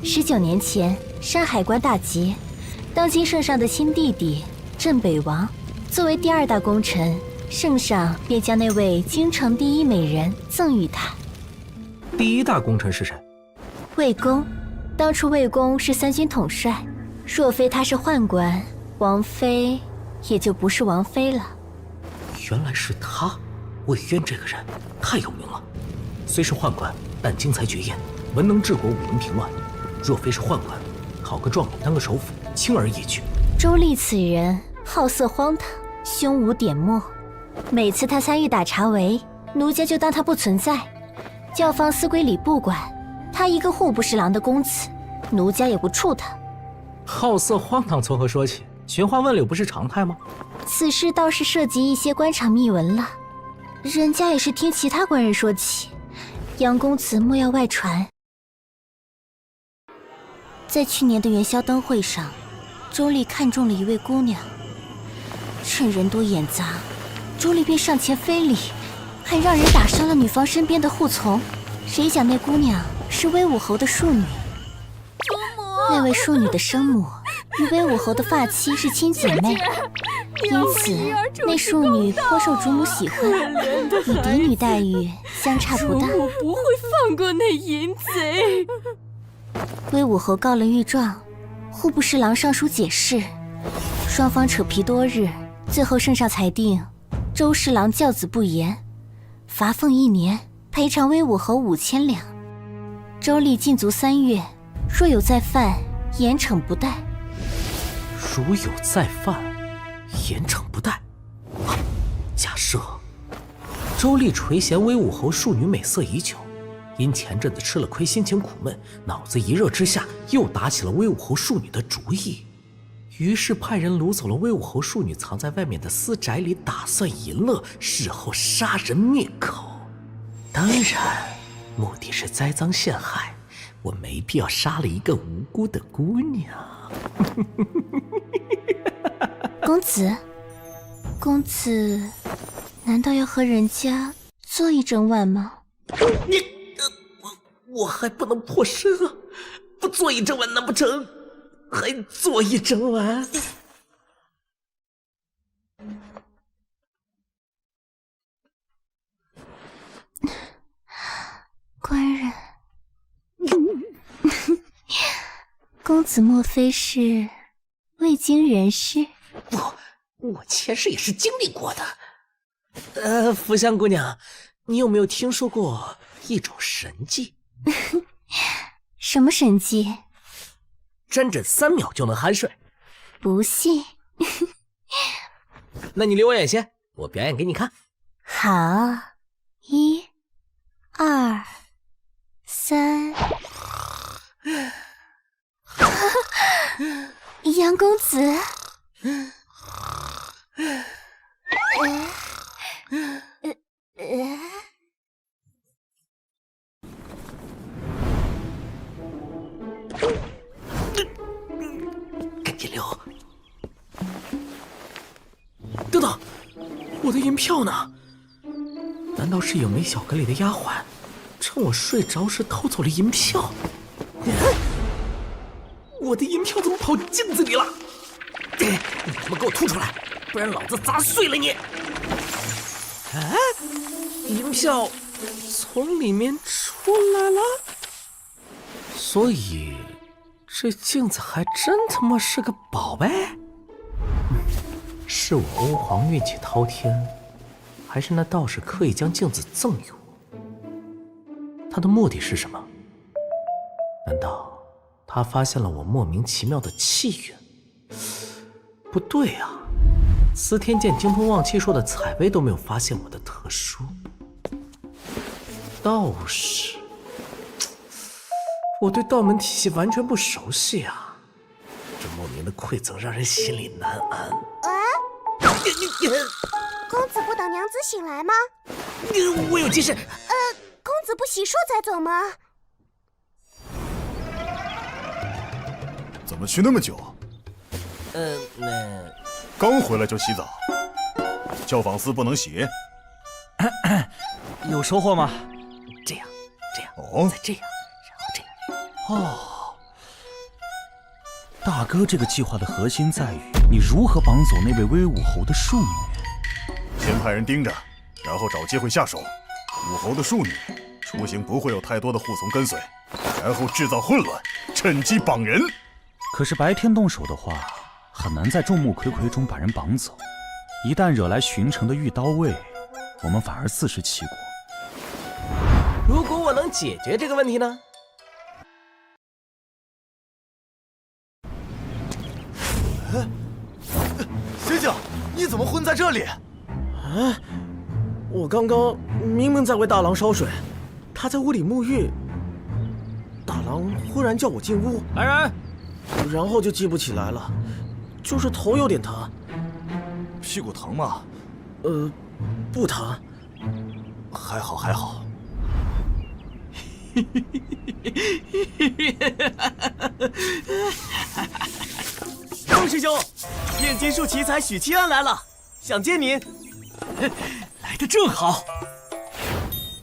Speaker 15: 19年前，山海关大捷，
Speaker 4: 当今圣上的亲弟弟镇北王，作为第2大功臣，圣上便将那位京城第1美人赠予他。
Speaker 2: 第1大功臣是谁？
Speaker 4: 魏公。当初魏公是3军统帅，若非他是宦官，王妃也就不是王妃了。
Speaker 2: 原来是他，魏渊这个人太有名了。虽是宦官，但经才绝艳，文能治国，武能平乱。若非是宦官，考个状元当个首辅，轻而易举。
Speaker 4: 周历此人好色荒唐，胸无点墨。每次他参与打茶围，奴家就当他不存在，教坊司归礼部管。他一个户部侍郎的公子，奴家也不怵他。
Speaker 2: 好色荒唐从何说起？寻花问柳不是常态吗？
Speaker 4: 此事倒是涉及一些官场秘闻了，人家也是听其他官人说起。杨公子莫要外传。在去年的元宵灯会上，周丽看中了一位姑娘，趁人多眼杂，周丽便上前非礼，还让人打伤了女方身边的护从。谁想那姑娘是威武侯的庶女，那位庶女的生母与威武侯的发妻是亲姐妹，因此那庶女颇受主母喜欢，与嫡女待遇相差不大。
Speaker 9: 主母不会放过那淫贼。
Speaker 4: 威武侯告了御状，户部侍郎上书解释，双方扯皮多日，最后圣上裁定周侍郎教子不严，罚俸1年，赔偿威武侯5000两。周历禁足3月，若有再犯，严惩不贷。
Speaker 2: 如有再犯，严惩不贷。假设周历垂涎威武侯庶女美色已久，因前阵子吃了亏，心情苦闷，脑子一热之下，又打起了威武侯庶女的主意。于是派人掳走了威武侯庶女藏在外面的私宅里，打算淫乐，事后杀人灭口。当然，目的是栽赃陷害，我没必要杀了一个无辜的姑娘。
Speaker 4: 公子，难道要和人家做一整晚吗？
Speaker 2: 我还不能破身啊！不做一整晚难不成还做一整晚？
Speaker 4: 官人，公子莫非是未经人事？
Speaker 2: 我前世也是经历过的。福香姑娘，你有没有听说过一种神技？
Speaker 4: 什么神技？
Speaker 2: 沾枕3秒就能酣睡。
Speaker 4: 不信。
Speaker 2: 那你离我远些，我表演给你看。
Speaker 4: 好，1、2、3。杨公子。
Speaker 2: 赶紧溜！等等，我的银票呢？难道是有没小阁里的丫鬟趁我睡着时偷走了银票？我的银票怎么跑镜子里了？你他妈给我吐出来，不然老子砸碎了你！银票从里面出来了，所以这镜子还真他妈是个宝贝。是我欧皇运气滔天，还是那道士刻意将镜子赠予我？他的目的是什么？难道他发现了我莫名其妙的气运？不对啊，司天监精通旺气术的采薇都没有发现我的特殊。道士，我对道门体系完全不熟悉啊，这莫名的馈赠让人心里难安。
Speaker 6: 公子不等娘子醒来吗？
Speaker 2: 我有急事。
Speaker 6: 公子不洗漱再走吗？
Speaker 13: 怎么去那么久？刚回来就洗澡，教坊司不能洗。
Speaker 5: 有收获吗？
Speaker 2: 这样，
Speaker 13: 哦，
Speaker 2: 再这样，然后这样。哦，
Speaker 5: 大哥这个计划的核心在于你如何绑走那位威武侯的庶女。
Speaker 13: 先派人盯着，然后找机会下手。武侯的庶女出行不会有太多的护从跟随，然后制造混乱，趁机绑人。
Speaker 5: 可是白天动手的话，很难在众目睽睽中把人绑走。一旦惹来巡城的御刀卫，我们反而自食其果。
Speaker 11: 如果我能解决这个问题呢？
Speaker 20: 醒醒！你怎么混在这里？
Speaker 11: 啊！我刚刚明明在为大郎烧水，他在屋里沐浴。大郎忽然叫我进屋，
Speaker 2: 来人！
Speaker 11: 然后就记不起来了，就是头有点疼。
Speaker 20: 屁股疼吗？
Speaker 11: 不疼。
Speaker 20: 还好还好。
Speaker 19: 钟师兄，炼金术奇才许七安来了，想见您。来得正好。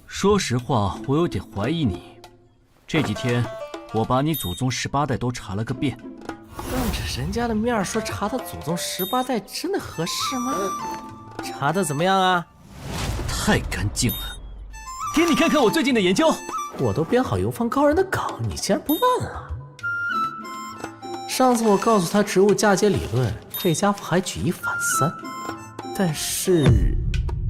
Speaker 3: 说实话，我有点怀疑你。这几天，我把你祖宗18代都查了个遍。
Speaker 11: 当着人家的面说查他祖宗18代，真的合适吗？查的怎么样啊？
Speaker 3: 太干净了。给你看看我最近的研究。
Speaker 11: 我都编好游方高人的稿，你竟然不问了？上次我告诉他植物嫁接理论，这家伙还举一反三。但是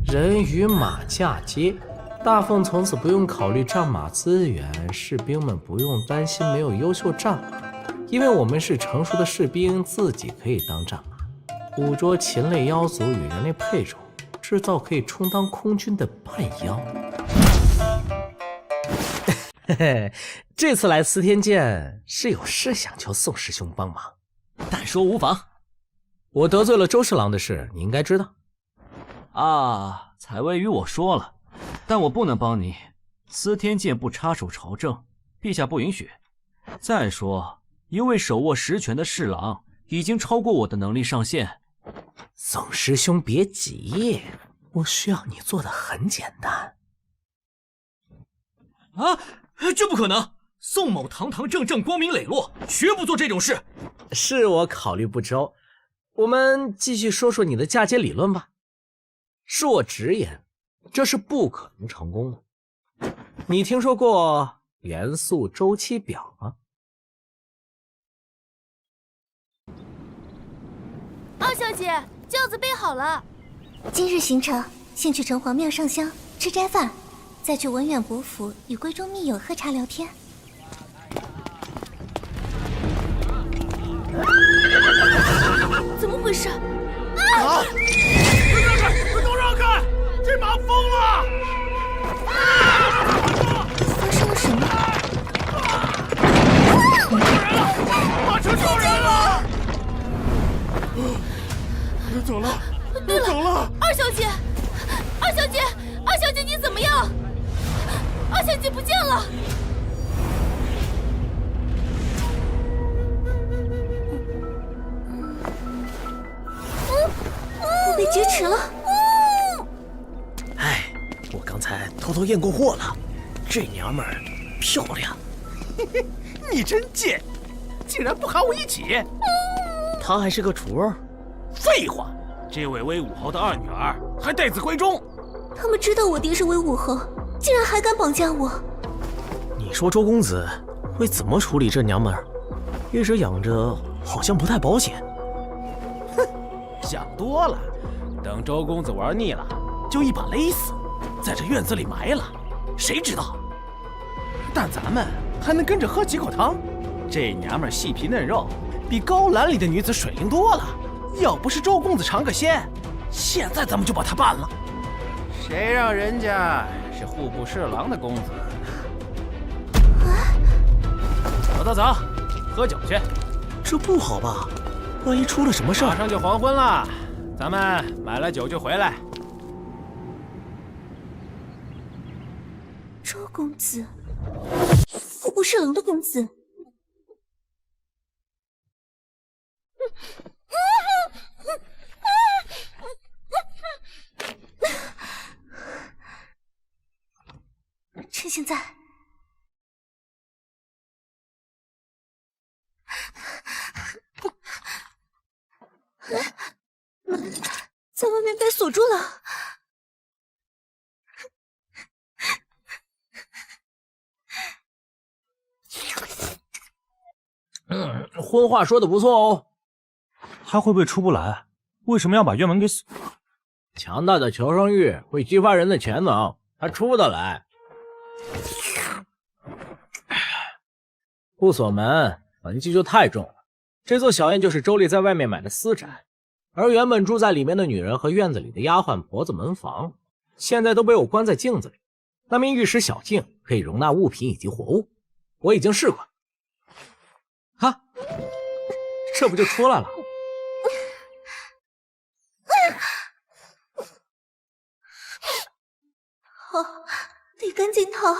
Speaker 11: 人与马嫁接，大凤从此不用考虑战马资源，士兵们不用担心没有优秀战马，因为我们是成熟的士兵，自己可以当战马，捕捉禽类妖族与人类配种，制造可以充当空军的半妖。嘿嘿，这次来司天监是有事想求宋师兄帮忙。
Speaker 3: 但说无妨。
Speaker 11: 我得罪了周侍郎的事，你应该知道。
Speaker 3: 啊，采薇与我说了，但我不能帮你。司天监不插手朝政，陛下不允许。再说，一位手握实权的侍郎已经超过我的能力上限。
Speaker 11: 宋师兄别急，我需要你做的很简单。
Speaker 3: 啊，这不可能！宋某堂堂正正、光明磊落，绝不做这种事。
Speaker 11: 是我考虑不周。我们继续说说你的嫁接理论吧。恕我直言，这是不可能成功的。你听说过元素周期表吗？
Speaker 15: 二小姐，轿子备好了。今日行程，先去城隍庙上香吃斋饭，再去文远伯府与闺中密友喝茶聊天。怎么回事？
Speaker 12: 啊！快都让开！这马疯了！
Speaker 15: 发生了什么？
Speaker 12: 马车撞人了！走了，走了！
Speaker 15: 二小姐，二小姐，二小姐，你怎么样？二小姐不见了！我被劫持了。
Speaker 11: 哎，我刚才偷偷验过货了，这娘们儿漂亮。
Speaker 12: 你真贱，竟然不喊我一起！
Speaker 11: 她还是个雏儿。
Speaker 12: 废话，这位威武侯的二女儿还待字闺中。
Speaker 15: 他们知道我爹是威武侯，竟然还敢绑架我。
Speaker 11: 你说周公子会怎么处理这娘们儿？一直养着好像不太保险。
Speaker 12: 哼，想多了。等周公子玩腻了，就一把勒死，在这院子里埋了，谁知道？但咱们还能跟着喝几口汤。这娘们细皮嫩肉，比高栏里的女子水灵多了。要不是周公子尝个鲜，现在咱们就把她办了。谁让人家是户部侍郎的公子？走走走，喝酒去。
Speaker 11: 这不好吧？万一出了什么事儿？
Speaker 12: 马上就黄昏了，咱们买了酒就回来。
Speaker 15: 周公子，户部侍郎的公子。趁现在，
Speaker 4: 锁住了。
Speaker 11: 荤话说的不错哦。
Speaker 5: 他会不会出不来？为什么要把院门给锁？
Speaker 11: 强大的求生欲会激发人的潜能，他出得来。不锁门，痕迹就太重了。这座小院就是周丽在外面买的私宅，而原本住在里面的女人和院子里的丫鬟婆子门房，现在都被我关在镜子里。那面玉石小镜可以容纳物品以及活物，我已经试过。哈，这不就出来了？
Speaker 4: 好，得赶紧逃！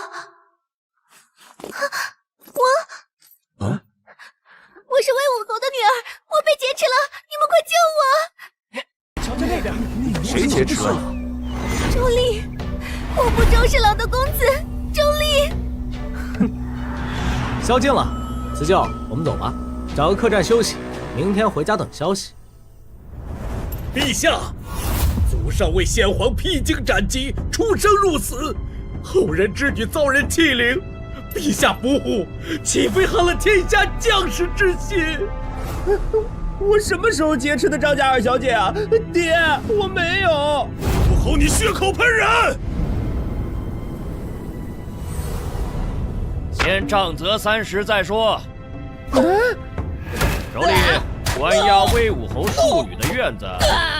Speaker 4: 我是威武侯的女儿，我被劫持了，你们快救我！
Speaker 12: 瞧瞧那边，
Speaker 5: 谁劫持了你？
Speaker 4: 周丽，我不周侍郎的公子周丽。
Speaker 11: 宵禁了，辞旧，我们走吧，找个客栈休息，明天回家等消息。
Speaker 19: 陛下，祖上为先皇披荆斩棘，出生入死，后人之举遭人欺凌，陛下不护，岂非寒了天下将士之心？
Speaker 12: 我什么时候劫持的张家二小姐啊？爹，我没有。
Speaker 19: 武侯，你血口喷人！
Speaker 3: 先杖责30再说。周丽，关押威武侯庶女的院子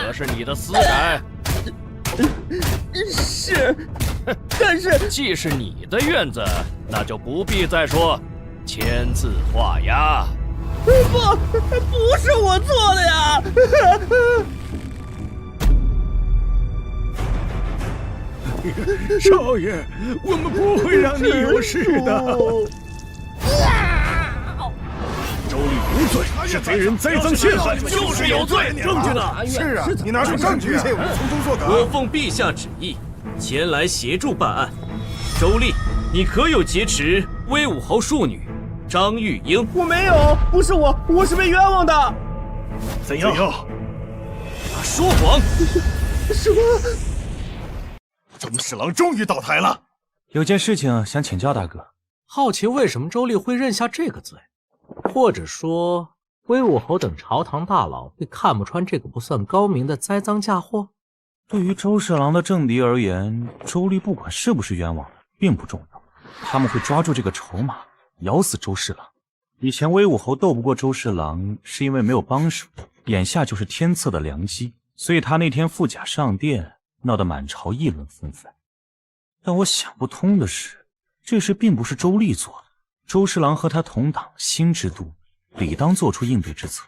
Speaker 3: 可是你的私宅。
Speaker 12: 是，但是
Speaker 3: 既是你的院子，那就不必再说，签字画押。
Speaker 12: 不是我做的呀！少爷，我们不会让你有事的。
Speaker 14: 周丽无罪，是贼人栽赃陷害，
Speaker 3: 就是有罪。
Speaker 14: 证据呢？
Speaker 13: 是啊，你拿出证据，我们从中作梗。
Speaker 19: 我奉陛下旨意，前来协助办案。周丽，你可有劫持威武侯庶女张玉英？
Speaker 12: 我没有，不是我，我是被冤枉的。
Speaker 14: 怎样？
Speaker 19: 说谎！
Speaker 12: 什么？
Speaker 13: 宗侍郎终于倒台了。
Speaker 5: 有件事情想请教大哥。
Speaker 11: 好奇为什么周丽会认下这个罪，或者说威武侯等朝堂大佬会看不穿这个不算高明的栽赃嫁祸？
Speaker 5: 对于周侍郎的政敌而言，周丽不管是不是冤枉的并不重要，他们会抓住这个筹码咬死周侍郎。以前威武侯斗不过周侍郎是因为没有帮手，眼下就是天赐的良机，所以他那天负甲上殿闹得满朝议论纷纷。但我想不通的是，这事并不是周丽做的，周侍郎和他同党，心知肚明，理当做出应对之策。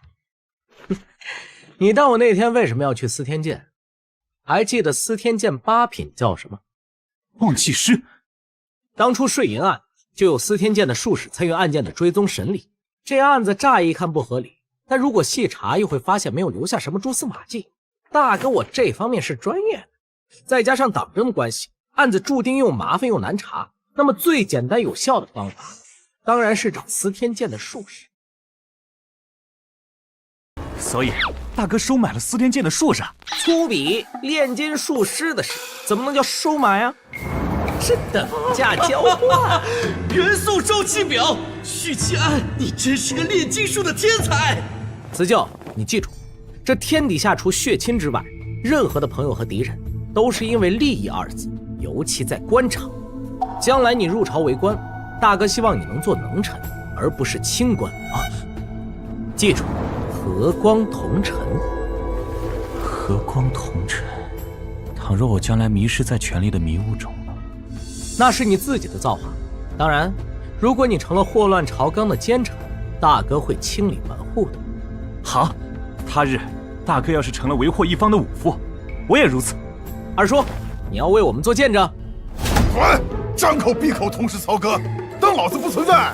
Speaker 11: 你当我那天为什么要去司天监？还记得司天监8品叫什么？
Speaker 5: 忘记师。
Speaker 11: 当初税银案就有司天监的术士参与案件的追踪审理，这案子乍一看不合理，但如果细查又会发现没有留下什么蛛丝马迹。大哥我这方面是专业的，再加上党争关系，案子注定又麻烦又难查，那么最简单有效的方法当然是找司天监的术士。
Speaker 5: 所以大哥收买了司天监的术士？
Speaker 11: 粗鄙，炼金术师的事怎么能叫收买啊？是等价交换。
Speaker 19: 元素周期表，许其安，你真是个炼金术的天才。
Speaker 11: 辞旧，你记住，这天底下除血亲之外，任何的朋友和敌人都是因为利益二字，尤其在官场。将来你入朝为官，大哥希望你能做能臣，而不是清官啊！记住，和光同尘。
Speaker 5: 和光同尘。倘若我将来迷失在权力的迷雾中呢？
Speaker 11: 那是你自己的造化。当然，如果你成了祸乱朝纲的奸臣，大哥会清理门户的。
Speaker 5: 好，他日大哥要是成了为祸一方的武夫，我也如此。
Speaker 11: 二叔，你要为我们做见证。
Speaker 13: 滚！张口闭口同是曹哥，当老子不存在！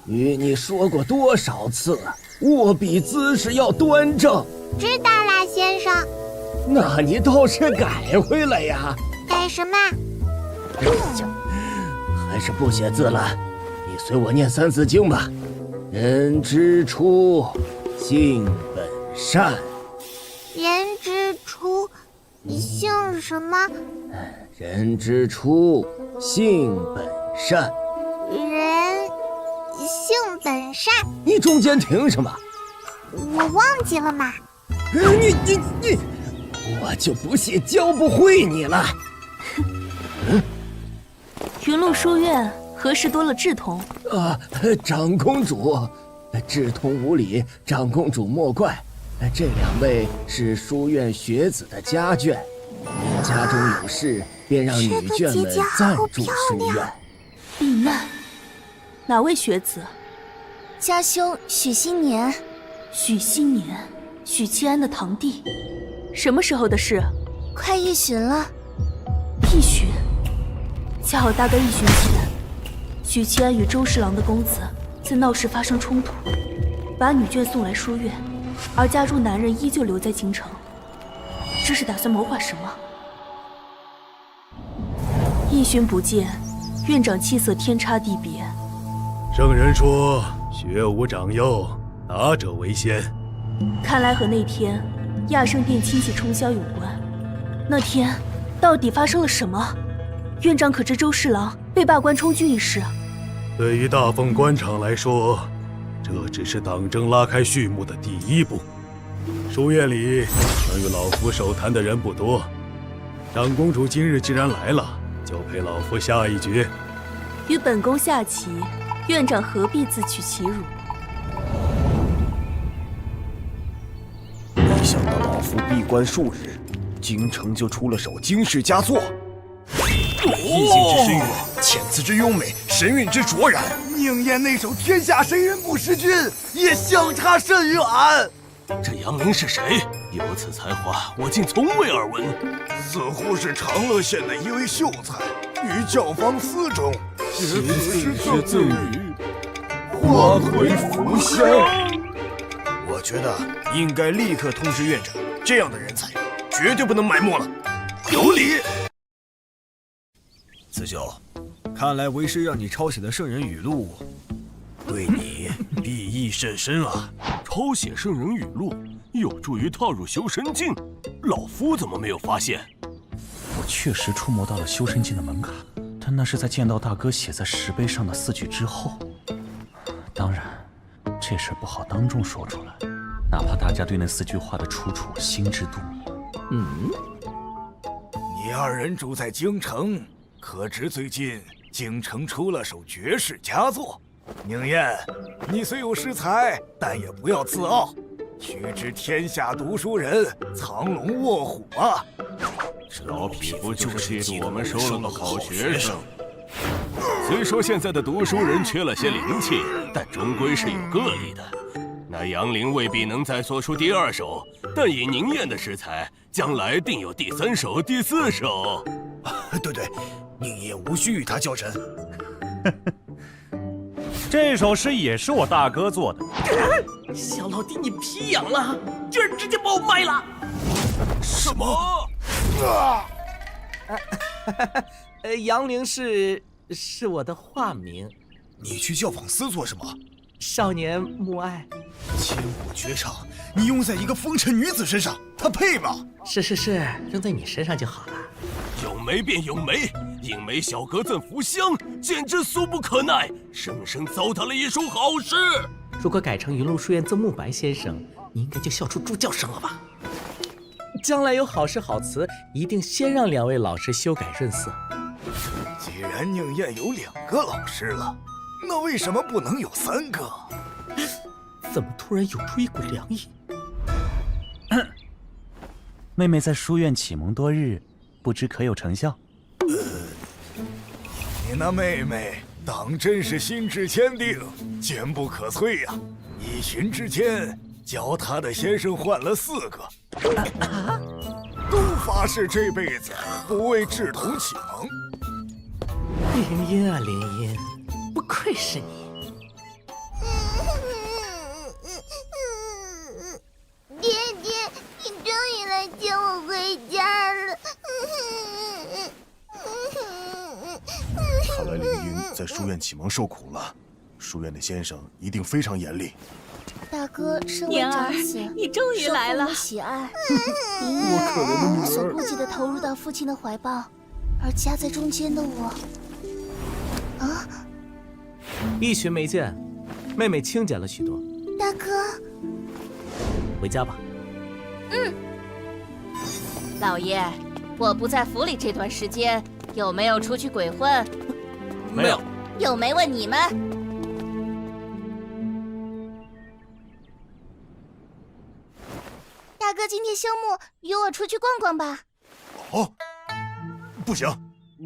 Speaker 19: 与你说过多少次，握笔姿势要端正。
Speaker 6: 知道啦，先生。
Speaker 19: 那你倒是改回来呀！
Speaker 6: 改什么？
Speaker 19: 还是不写字了，你随我念3字经吧。人之初，性本善，
Speaker 6: 人之初，性什么？
Speaker 2: 人之初，性本善。
Speaker 6: 人性本善。
Speaker 2: 你中间停什么？
Speaker 6: 我忘记了嘛。
Speaker 2: 你，我就不信教不会你了。
Speaker 4: 云鹿书院何时多了稚童？
Speaker 2: 长公主，稚童无礼，长公主莫怪。这2位是书院学子的家眷，因家中有事，便让女眷们暂住书院。
Speaker 4: 避难？哪位学子？
Speaker 15: 家兄许新年。
Speaker 4: 许新年，许七安的堂弟。什么时候的事？
Speaker 15: 快1旬了。
Speaker 4: 1旬？恰好大概1旬前，许七安与周侍郎的公子在闹市发生冲突，把女眷送来书院，而家中男人依旧留在京城。这是打算谋划什么？1旬不见，院长气色天差地别。
Speaker 13: 圣人说：“学无长幼，达者为先。”
Speaker 4: 看来和那天亚圣殿亲戚冲霄有关。那天到底发生了什么？院长可知周侍郎被罢官充军一事？
Speaker 13: 对于大凤官场来说，这只是党争拉开序幕的第1步。书院里能与老夫手谈的人不多，长公主今日既然来了，就陪老夫下一局。
Speaker 4: 与本宫下棋，院长何必自取其辱？
Speaker 10: 没想到老夫闭关数日，京城就出了首惊世佳作。意境之深远，遣词之优美，神韵之卓然。
Speaker 20: 宁燕那首“天下谁人不识君”也相差甚远。
Speaker 7: 这杨凌是谁？有此才华，我竟从未耳闻。
Speaker 17: 似乎是长乐县的一位秀才，于教坊司中写词赠予，
Speaker 20: 花魁福香。
Speaker 10: 我觉得应该立刻通知院长，这样的人才绝对不能埋没了。
Speaker 20: 有理。
Speaker 10: 子修，看来为师让你抄写的圣人语录，对你裨益甚深啊！
Speaker 7: 抄写圣人语录有助于踏入修身境，老夫怎么没有发现？
Speaker 5: 我确实触摸到了修身境的门槛，但那是在见到大哥写在石碑上的4句之后。当然，这事不好当众说出来，哪怕大家对那4句话的出处心知肚明。
Speaker 20: 你2人住在京城，可知最近京城出了首绝世佳作？宁燕，你虽有诗才，但也不要自傲。须知天下读书人，藏龙卧虎啊！
Speaker 7: 老匹夫就是嫉妒我们收了个好学生。虽说现在的读书人缺了些灵气，但终归是有个例的。那杨凌未必能再做出第2首，但以宁燕的诗才，将来定有第3首、第4首。
Speaker 10: 对，宁燕无需与他交陈。
Speaker 5: 这首诗也是我大哥做的。
Speaker 19: 小老弟，你皮痒了，居然直接把我卖了！
Speaker 7: 什么？
Speaker 11: 杨凌是我的化名。
Speaker 10: 你去教坊司做什么？
Speaker 11: 少年慕爱。
Speaker 10: 千古绝唱，你用在一个风尘女子身上，她配吗？
Speaker 11: 是，用在你身上就好了。
Speaker 7: 咏梅便咏梅，引梅小阁赠福香，简直俗不可耐，生生糟蹋了一首好诗。
Speaker 11: 如果改成云鹿书院赠慕白先生，你应该就笑出猪叫声了吧？将来有好诗好词，一定先让2位老师修改润色。
Speaker 20: 既然宁燕有2个老师了，那为什么不能有3个？
Speaker 11: 怎么突然涌出一股凉意？
Speaker 5: 妹妹在书院启蒙多日，不知可有成效？
Speaker 20: 你那妹妹当真是心志坚定，坚不可摧呀！1旬之间，教她的先生换了4个，都发誓这辈子不为志同启蒙。
Speaker 11: 林音啊，林音，不愧是你。
Speaker 6: 爹爹，你终于来接我回家了。
Speaker 13: 看来林音在书院启蒙受苦了，书院的先生一定非常严厉。
Speaker 6: 大哥身为
Speaker 9: 年儿
Speaker 6: 长子，
Speaker 9: 你终于来了
Speaker 6: 受父母喜爱，林烨无所顾忌地投入到父亲的怀抱，而夹在中间的我，啊，
Speaker 2: 一旬没见，妹妹清简了许多。
Speaker 6: 大哥，
Speaker 2: 回家吧。
Speaker 4: 老爷，我不在府里这段时间，有没有出去鬼混？
Speaker 2: 没有。
Speaker 4: 又没问你们。
Speaker 6: 大哥今天休沐，约我出去逛逛吧。
Speaker 13: 好，不行，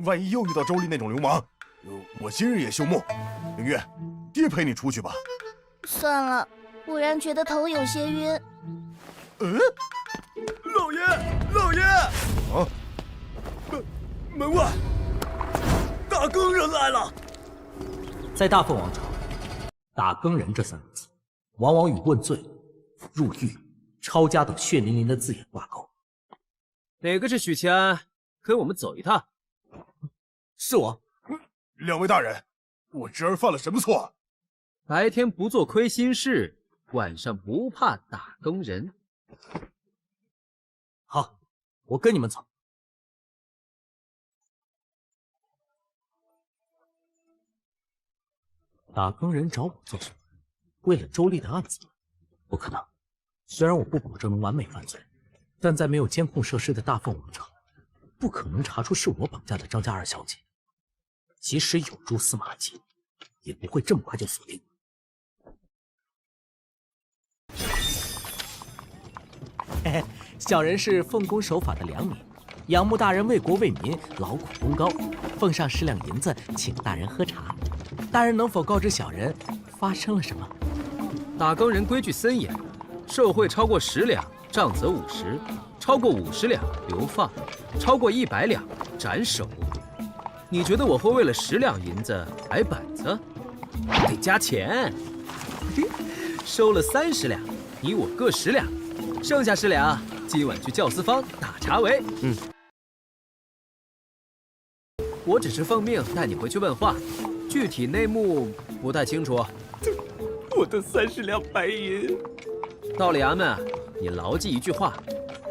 Speaker 13: 万一又遇到周丽那种流氓，我今日也休沐。明月，爹陪你出去吧。
Speaker 6: 算了，忽然觉得头有些晕。
Speaker 12: 老爷，老爷！
Speaker 13: 啊！
Speaker 12: 门外，大更人来了。
Speaker 2: 在大凤王朝，打更人这3个字，往往与问罪、入狱、抄家等血淋淋的字眼挂钩。
Speaker 11: 哪个是许七安？跟我们走一趟。
Speaker 2: 是我。
Speaker 13: 两位大人，我侄儿犯了什么错？
Speaker 11: 白天不做亏心事，晚上不怕打更人。
Speaker 2: 好，我跟你们走。打更人找我做什么？为了周丽的案子？不可能。虽然我不保证能完美犯罪，但在没有监控设施的大凤王朝，不可能查出是我绑架的张家2小姐。即使有蛛丝马迹，也不会这么快就锁定。嘿嘿，小人是奉公守法的良民，仰慕大人为国为民，劳苦功高，奉上10两银子，请大人喝茶。大人能否告知小人发生了什么？
Speaker 11: 打更人规矩森严，受贿超过10两，杖责50；超过50两流放，超过100两斩首。你觉得我会为了10两银子挨板子？得加钱。收了30两，你我各10两，剩下10两今晚去教思坊打茶围。我只是奉命带你回去问话，具体内幕不太清楚。
Speaker 12: 我的30两白银。
Speaker 11: 到了衙门，你牢记一句话：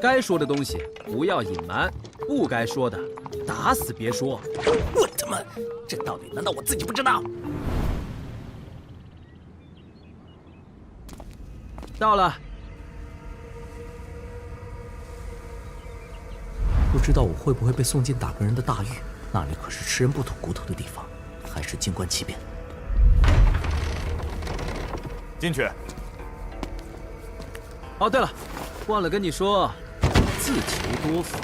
Speaker 11: 该说的东西不要隐瞒，不该说的打死别说。
Speaker 2: 我他妈，这道理难道我自己不知道？
Speaker 11: 到了。
Speaker 2: 不知道我会不会被送进打更人的大狱？那里可是吃人不吐骨头的地方，还是静观其变。
Speaker 13: 进去。
Speaker 11: 哦，对了，忘了跟你说，自求多福。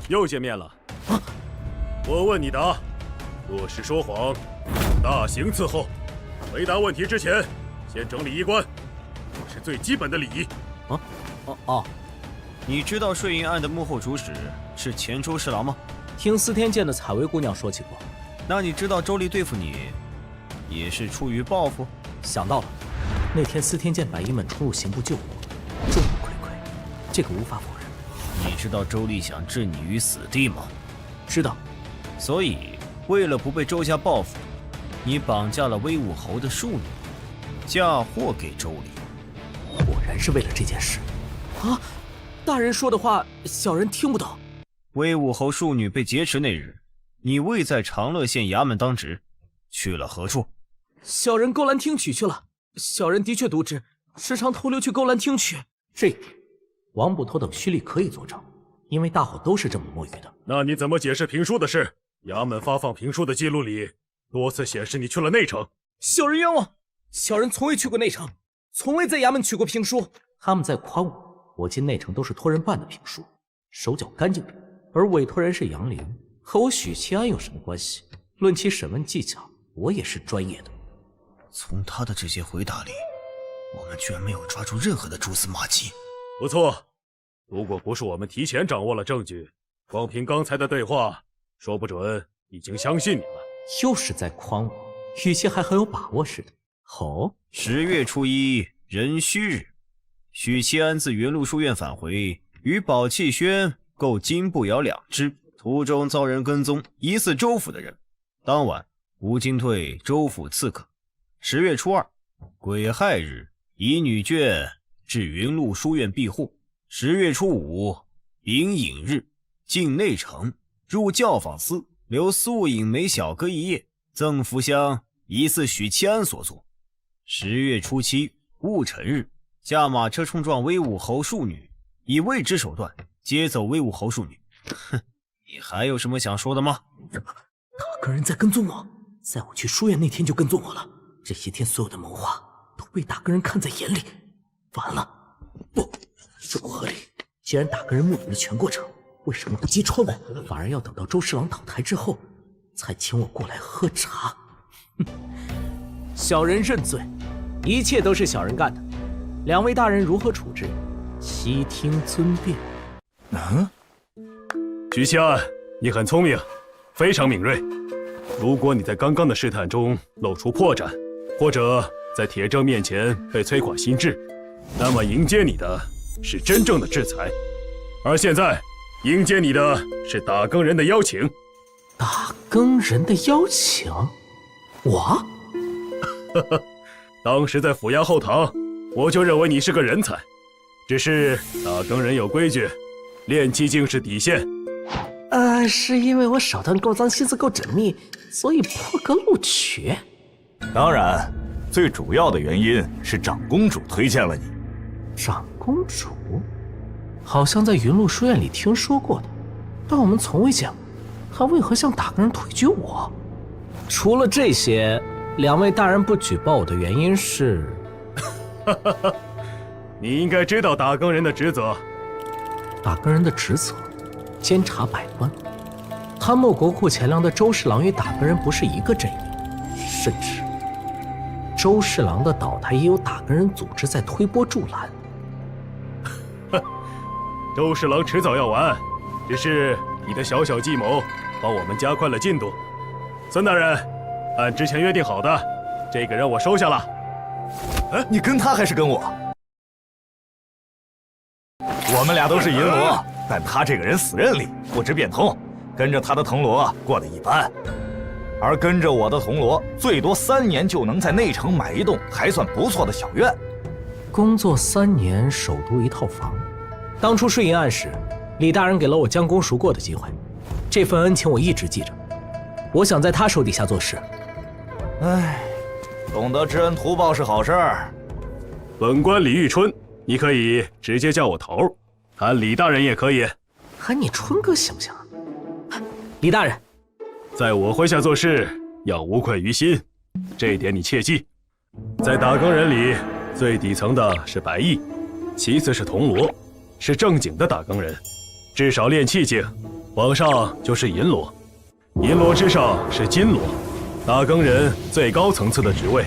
Speaker 14: 又见面了。
Speaker 2: 啊！
Speaker 14: 我问你答，若是说谎，大刑伺候。回答问题之前，先整理衣冠，这是最基本的礼仪。
Speaker 10: 你知道税银案的幕后主使是前周侍郎吗？
Speaker 2: 听司天监的采薇姑娘说起过。
Speaker 10: 那你知道周丽对付你，也是出于报复？
Speaker 2: 想到了，那天司天监白衣们冲入刑部救我，众目睽睽，这个无法否认。
Speaker 10: 你知道周丽想置你于死地吗？
Speaker 2: 知道。
Speaker 10: 所以为了不被周家报复，你绑架了威武侯的庶女，嫁祸给周丽。
Speaker 2: 果然是为了这件事。啊！大人说的话，小人听不懂。
Speaker 10: 威武侯庶女被劫持那日，你未在长乐县衙门当值，去了何处？
Speaker 2: 小人勾栏听曲去了。小人的确渎职，时常偷溜去勾栏听曲。这一点，王捕头等虚力可以作证，因为大伙都是这么摸鱼的。
Speaker 14: 那你怎么解释评书的事？衙门发放评书的记录里，多次显示你去了内城。
Speaker 2: 小人冤枉，小人从未去过内城，从未在衙门取过评书。他们在夸我进内城都是托人办的评书，手脚干净，而委托人是杨凌，和我许七安有什么关系？论其审问技巧，我也是专业的。
Speaker 10: 从他的这些回答里，我们居然没有抓住任何的蛛丝马迹。
Speaker 14: 不错，如果不是我们提前掌握了证据，光凭刚才的对话，说不准已经相信你了。
Speaker 2: 又是在诓我，语气还很有把握似的。哦
Speaker 10: ，10月初1壬戌日，许七安自云麓书院返回，与宝气轩购金步摇2只，途中遭人跟踪，疑似州府的人。当晚，吴金退州府刺客， 10月初2，癸亥日，以女眷至云麓书院庇护。10月初5，丙寅日，进内城，入教坊司，留素隐梅小哥一夜，赠福香，疑似许七安所作。10月初7，戊辰日，驾马车冲撞威武侯庶女，以未知手段接走威武侯庶女。哼，你还有什么想说的吗？
Speaker 2: 大哥人在跟踪我，在我去书院那天就跟踪我了。这些天所有的谋划都被大哥人看在眼里。完了，不，这不合理。既然大哥人目睹了全过程，为什么不揭穿我，反而要等到周侍郎倒台之后才请我过来喝茶？
Speaker 11: 小人认罪，一切都是小人干的。2位大人如何处置？悉听尊便。
Speaker 1: 徐七安，你很聪明，非常敏锐。如果你在刚刚的试探中露出破绽，或者在铁证面前被摧垮心智，那么迎接你的是真正的制裁。而现在，迎接你的是打更人的邀请。
Speaker 2: 打更人的邀请？我？
Speaker 1: 当时在府衙后堂，我就认为你是个人才。只是打更人有规矩，练气境是底线。
Speaker 2: 是因为我手段够脏，心思够缜密，所以破格录取。
Speaker 20: 当然，最主要的原因是长公主推荐了你。
Speaker 2: 长公主？好像在云麓书院里听说过的，但我们从未见过。她为何向打更人推举我？
Speaker 11: 除了这些，2位大人不举报我的原因是……
Speaker 1: 你应该知道打更人的职责。
Speaker 2: 打更人的职责，监察百官。贪墨国库钱粮的周侍郎与打更人不是一个阵营，甚至周侍郎的倒台也有打更人组织在推波助澜。
Speaker 1: 周侍郎迟早要完，只是你的小小计谋帮我们加快了进度。孙大人，按之前约定好的，这个人我收下了。
Speaker 20: 你跟他还是跟我？我们俩都是银罗，但他这个人死认理，不知变通，跟着他的藤萝过得一般，而跟着我的铜锣，最多3年就能在内城买一栋还算不错的小院。
Speaker 2: 工作3年，首都一套房。
Speaker 11: 当初睡银案时，李大人给了我将功赎过的机会，这份恩情我一直记着。我想在他手底下做事。
Speaker 20: 唉，懂得知恩图报是好事儿。
Speaker 1: 本官李玉春，你可以直接叫我头，喊李大人也可以。
Speaker 2: 喊你春哥行不行？
Speaker 11: 李大人，
Speaker 1: 在我麾下做事要无愧于心，这一点你切记。在打更人里，最底层的是白毅，其次是铜锣，是正经的打更人，至少练气境，往上就是银罗，银罗之上是金罗。打更人最高层次的职位，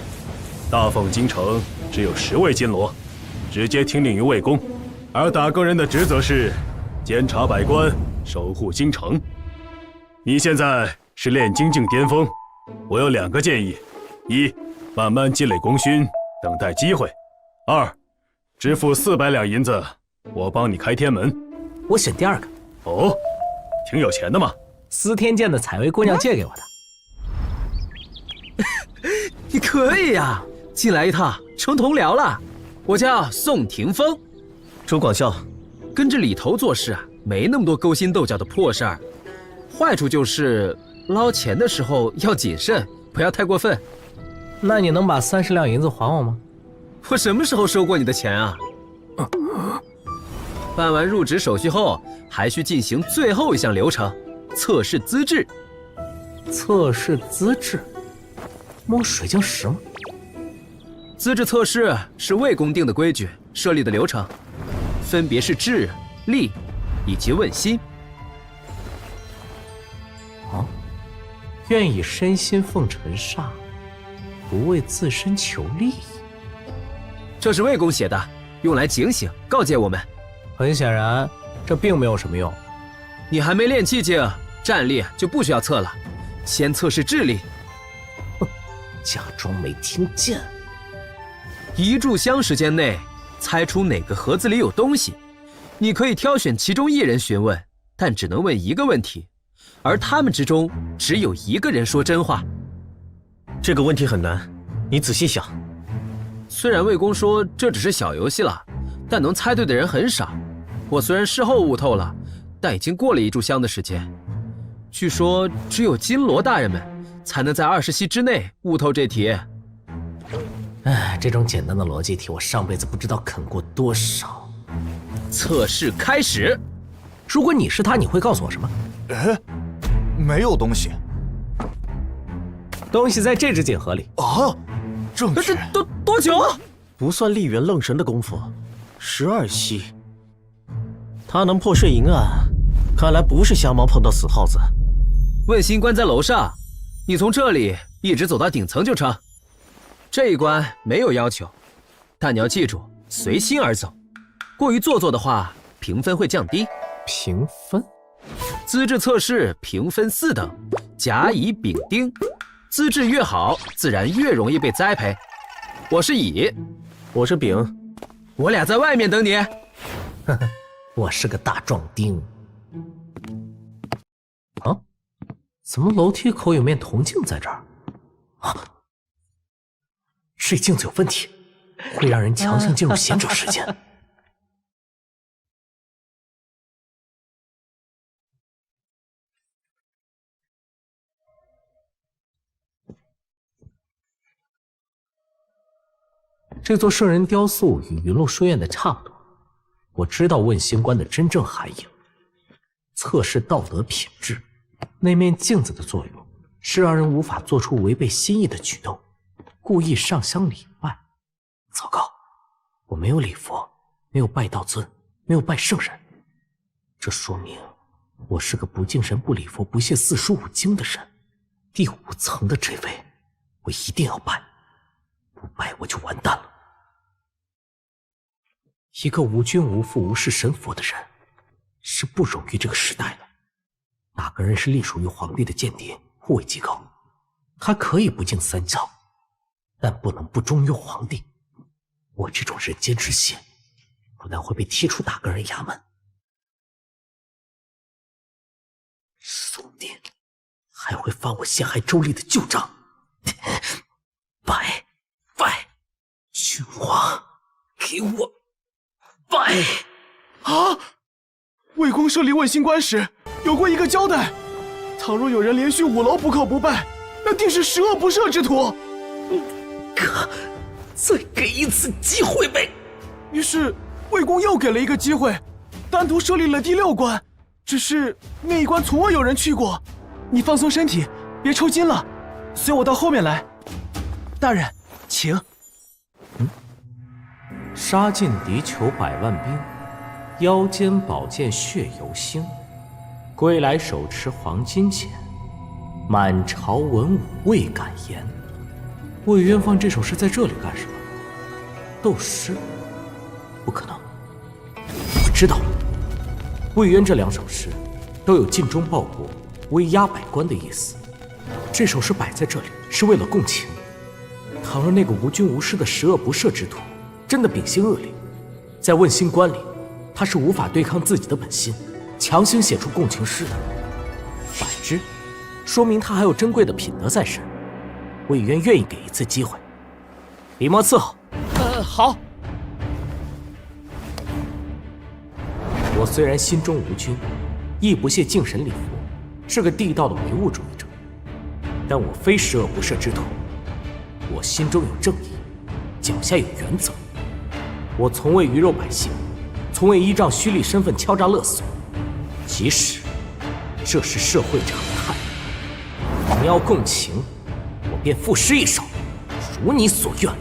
Speaker 1: 大凤京城只有10位金罗，直接听令于魏公，而打更人的职责是监察百官，守护京城。你现在是炼精境巅峰，我有2个建议：一，慢慢积累功勋，等待机会；二，支付400两银子，我帮你开天门。
Speaker 11: 我选第2个。
Speaker 1: 哦，挺有钱的嘛。
Speaker 11: 司天监的采薇姑娘借给我的。
Speaker 19: 你可以呀，进来一趟成同僚了。我叫宋霆锋。周广孝，跟着李头做事啊，没那么多勾心斗角的破事儿。坏处就是捞钱的时候要谨慎，不要太过分。
Speaker 11: 那你能把30两银子还我吗？
Speaker 19: 我什么时候收过你的钱啊？办完入职手续后，还需进行最后一项流程——测试资质。
Speaker 2: 测试资质？摸水晶石吗？
Speaker 19: 资质测试是魏公定的规矩设立的流程，分别是智、力以及问心。
Speaker 2: 愿以身心奉尘煞，不为自身求利益。
Speaker 19: 这是魏公写的，用来警醒告诫我们。
Speaker 11: 很显然，这并没有什么用。
Speaker 19: 你还没练气境，战力就不需要测了，先测试智力。
Speaker 2: 假装没听见。
Speaker 19: 1炷香时间内猜出哪个盒子里有东西，你可以挑选其中1人询问，但只能问1个问题，而他们之中只有1个人说真话。
Speaker 10: 这个问题很难，
Speaker 2: 你仔细想，
Speaker 11: 虽然魏公说这只是小游戏了，但能猜对的人很少。我虽然事后悟透了，但已经过了1炷香的时间。据说只有金罗大人们才能在20息之内悟透这题。
Speaker 2: 哎，这种简单的逻辑题，我上辈子不知道啃过多少。
Speaker 11: 测试开始。
Speaker 2: 如果你是他，你会告诉我什么？
Speaker 13: 没有东西。
Speaker 2: 东西在这只锦盒里。
Speaker 13: 啊，正确。
Speaker 11: 多久？
Speaker 2: 不算丽媛愣神的功夫，12息。他能破摄银案，看来不是瞎猫碰到死耗子。
Speaker 11: 问心关在楼上，你从这里一直走到顶层就成。这一关没有要求，但你要记住，随心而走。过于做作的话，评分会降低。
Speaker 2: 评分？
Speaker 11: 资质测试评分4等，甲、乙、丙、丁，资质越好，自然越容易被栽培。我是乙，
Speaker 2: 我是丙，
Speaker 11: 我俩在外面等你。
Speaker 2: 呵呵，我是个大壮丁。啊？怎么楼梯口有面铜镜在这儿？啊！这镜子有问题，会让人强行进入贤者时间。这座圣人雕塑与云露书院的差不多。我知道问心观的真正含义，测试道德品质。那面镜子的作用是让人无法做出违背心意的举动，故意上香礼拜。糟糕，我没有礼佛，没有拜道尊，没有拜圣人，这说明我是个不敬神、不礼佛、不屑四书五经的人。第5层的这位，我一定要拜，不拜我就完蛋了。一个无君无父、无事神佛的人，是不容于这个时代的。哪个人是隶属于皇帝的间谍、护卫机构？他可以不敬三教，但不能不忠于皇帝。我这种人间之血，不但会被踢出大个人衙门，送电还会翻我陷害周丽的旧账。拜，君王，给我拜！
Speaker 12: 啊！魏公设立问心观时有过一个交代，倘若有人连续5楼不叩不拜，那定是十恶不赦之徒。
Speaker 2: 可再给一次机会呗。
Speaker 12: 于是魏公又给了一个机会，单独设立了第6关，只是那一关从未有人去过。你放松身体，别抽筋了，随我到后面来。大人，请。
Speaker 2: 杀尽敌酋100万兵，腰间宝剑血犹星，归来手持黄金锏，满朝文武未敢言。魏渊放这首诗在这里干什么？斗诗？不可能！我知道了，魏渊这2首诗都有尽忠报国、威压百官的意思。这首诗摆在这里是为了共情。倘若那个无君无师的十恶不赦之徒真的秉性恶劣，在问心观里，他是无法对抗自己的本心，强行写出共情诗的。反之，说明他还有珍贵的品德在身。魏渊愿意给一次机会，笔墨伺候。
Speaker 19: 好。
Speaker 2: 我虽然心中无君，亦不屑敬神礼佛，是个地道的唯物主义者，但我非十恶不赦之徒。我心中有正义，脚下有原则。我从未鱼肉百姓，从未依仗虚礼身份敲诈勒索，即使这是社会常态。你要共情，我便赋诗一首，如你所愿。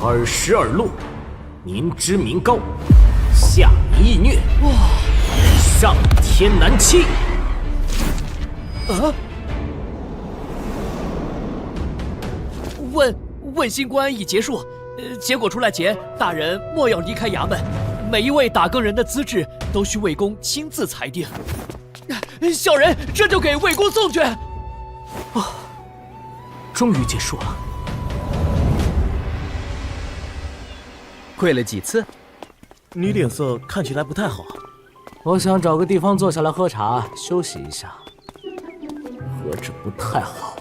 Speaker 2: 耳时耳落，民脂民膏，下民易虐，上天难欺。
Speaker 19: 啊！问心关已结束，结果出来前，大人莫要离开衙门。每一位打更人的资质都需魏公亲自裁定。小人这就给魏公送去。
Speaker 2: 终于结束了。
Speaker 11: 跪了几次？
Speaker 2: 你脸色看起来不太好。我想找个地方坐下来喝茶，休息一下。何止不太好，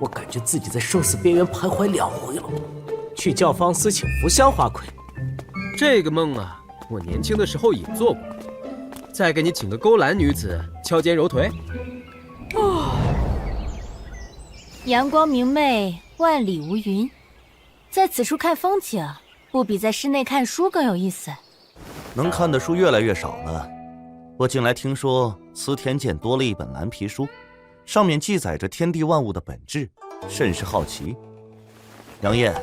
Speaker 2: 我感觉自己在生死边缘徘徊2回了。去教坊司请福香花魁。
Speaker 21: 这个梦啊，我年轻的时候也做过。再给你请个勾栏女子敲肩揉腿。
Speaker 4: 阳光明媚，万里无云。在此处看风景，不比在室内看书更有意思。
Speaker 22: 能看的书越来越少了。我近来听说司天监多了一本蓝皮书，上面记载着天地万物的本质，甚是好奇。杨艳，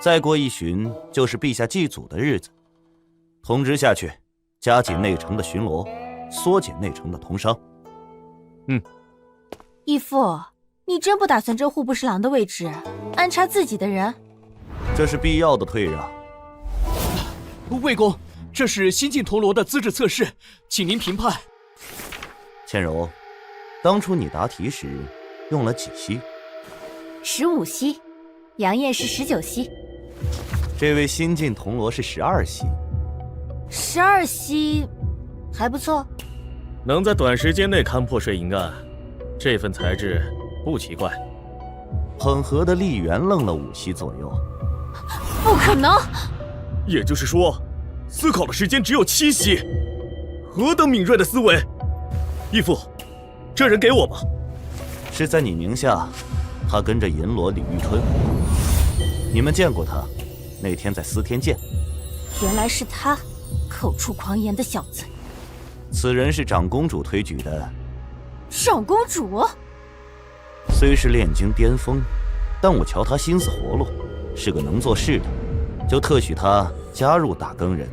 Speaker 22: 再过1旬就是陛下祭祖的日子，通知下去，加紧内城的巡逻，缩减内城的通商。
Speaker 4: 义父，你真不打算争户部侍郎的位置，安插自己的人？
Speaker 22: 这是必要的退让。
Speaker 19: 魏公，这是新晋铜锣的资质测试，请您评判。
Speaker 22: 倩柔，当初你答题时用了几息
Speaker 4: ？15息，杨艳是19息。
Speaker 22: 这位新晋铜锣是12息。
Speaker 4: 12息，还不错。
Speaker 5: 能在短时间内勘破水银案，这份才智不奇怪。
Speaker 22: 捧核的丽媛愣了5息左右。
Speaker 4: 不可能！
Speaker 5: 也就是说，思考的时间只有7息，何等敏锐的思维！义父，这人给我吧。
Speaker 22: 是在你名下，他跟着银罗李玉春。你们见过他？那天在司天监。
Speaker 4: 原来是他，口出狂言的小子。
Speaker 22: 此人是长公主推举的。
Speaker 4: 长公主？
Speaker 22: 虽是炼精巅峰，但我瞧他心思活络，是个能做事的，就特许他加入大更人。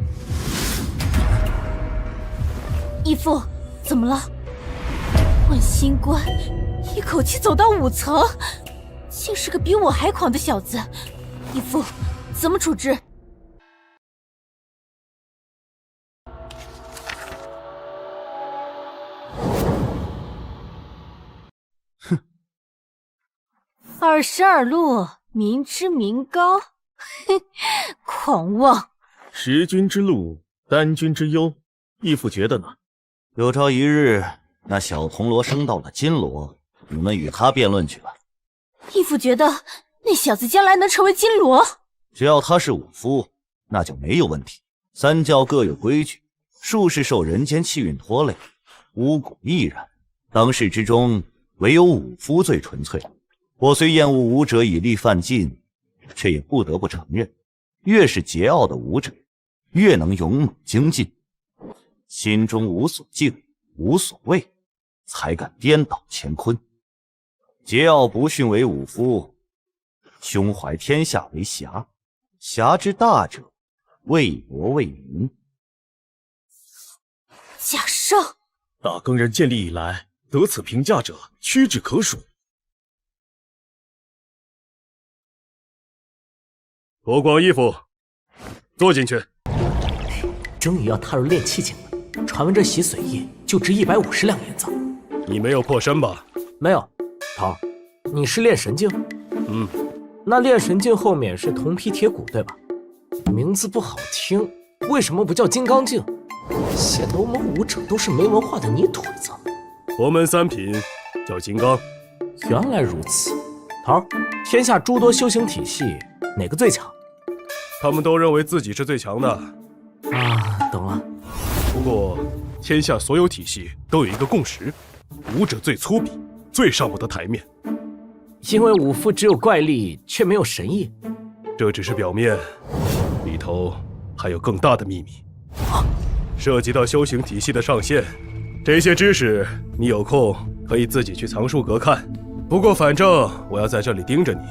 Speaker 4: 义父，怎么了？问心关，一口气走到5层，竟是个比我还狂的小子。义父，怎么处置？
Speaker 22: 哼
Speaker 4: ，22路，民脂民膏，哼，狂妄！
Speaker 5: 识君之路，担君之忧，义父觉得呢？
Speaker 22: 有朝一日，那小铜锣升到了金锣，你们与他辩论去吧。
Speaker 4: 义父觉得那小子将来能成为金锣，
Speaker 22: 只要他是武夫，那就没有问题。3教各有规矩，术士受人间气运拖累，巫蛊亦然。当世之中，唯有武夫最纯粹。我虽厌恶武者以力犯禁，却也不得不承认，越是桀骜的武者，越能勇猛精进，心中无所敬，无所畏，才敢颠倒乾坤。桀骜不驯为武夫，胸怀天下为侠，侠之大者，为国为民。
Speaker 4: 贾胜，
Speaker 5: 大更人建立以来，得此评价者屈指可数。多光衣服，坐进去。
Speaker 2: 终于要踏入炼气境了，传闻这洗髓液就值150两银子。
Speaker 5: 你没有破身吧？
Speaker 2: 没有。桃，你是炼神境？那炼神境后面是铜皮铁骨，对吧？名字不好听，为什么不叫金刚境？显得我们武者都是没文化的泥腿子。
Speaker 5: 佛门3品叫金刚。
Speaker 2: 原来如此。桃，天下诸多修行体系，哪个最强？
Speaker 5: 他们都认为自己是最强的。
Speaker 2: 啊，懂了。
Speaker 5: 不过，天下所有体系都有一个共识：武者最粗鄙，最上不得台面。
Speaker 2: 因为武夫只有怪力，却没有神意。
Speaker 5: 这只是表面，里头还有更大的秘密，涉及到修行体系的上限。这些知识，你有空可以自己去藏书阁看。不过，反正我要在这里盯着你，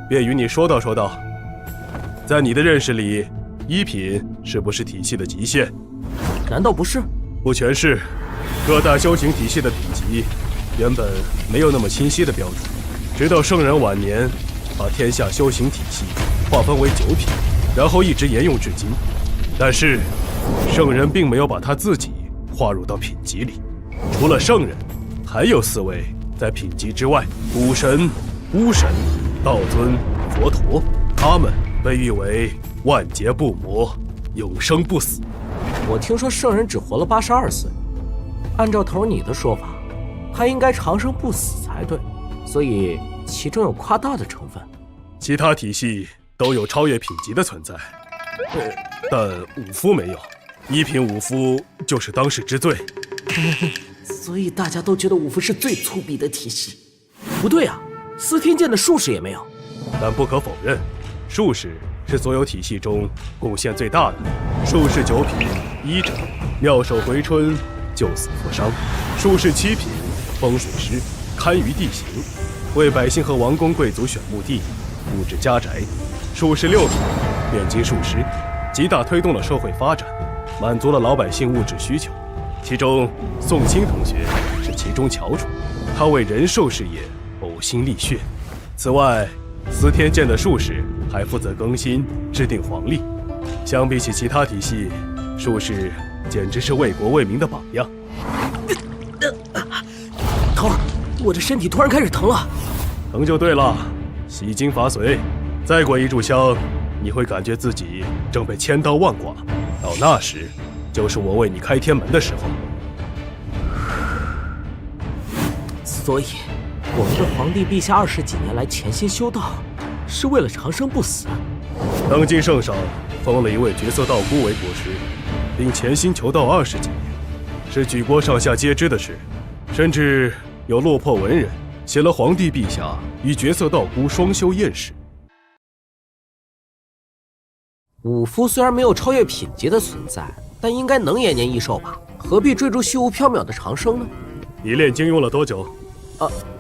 Speaker 5: 便与你说道说道。在你的认识里，1品是不是体系的极限？
Speaker 2: 难道不是？
Speaker 5: 不全是。各大修行体系的品级原本没有那么清晰的标准，直到圣人晚年把天下修行体系划分为9品，然后一直沿用至今。但是圣人并没有把他自己划入到品级里，除了圣人，还有4位在品级之外：古神、巫神、道尊、佛陀。他们被誉为万劫不磨，永生不死。
Speaker 2: 我听说圣人只活了82岁，按照头你的说法，他应该长生不死才对，所以其中有夸大的成分。
Speaker 12: 其他体系都有超越品级的存在，但武夫没有。一品武夫就是当世之最。
Speaker 2: 所以大家都觉得武夫是最粗鄙的体系。不对啊，司天剑的术士也没有。
Speaker 12: 但不可否认，术士是所有体系中贡献最大的。术士9品，医者，妙手回春，救死扶伤；术士7品，风水师，堪舆地形，为百姓和王公贵族选墓地，布置家宅；术士6品，炼金术师，极大推动了社会发展，满足了老百姓物质需求。其中，宋清同学是其中翘楚，他为人寿事业呕心沥血。此外，司天剑的术士还负责更新制定黄历。相比起其他体系，术士简直是为国为民的榜样。
Speaker 2: 头儿，我这身体突然开始疼了。
Speaker 12: 疼就对了，洗精伐髓，再过1炷香，你会感觉自己正被千刀万剐。到那时，就是我为你开天门的时候。
Speaker 2: 所以，我们的皇帝陛下20几年来潜心修道，是为了长生不死。
Speaker 12: 当今圣上封了一位绝色道姑为国师，并潜心求道20几年，是举国上下皆知的事。甚至有落魄文人写了皇帝陛下与绝色道姑双修艳史。
Speaker 2: 武夫虽然没有超越品级的存在，但应该能延年益寿吧？何必追逐虚无缥缈的长生呢？
Speaker 12: 你炼精用了多久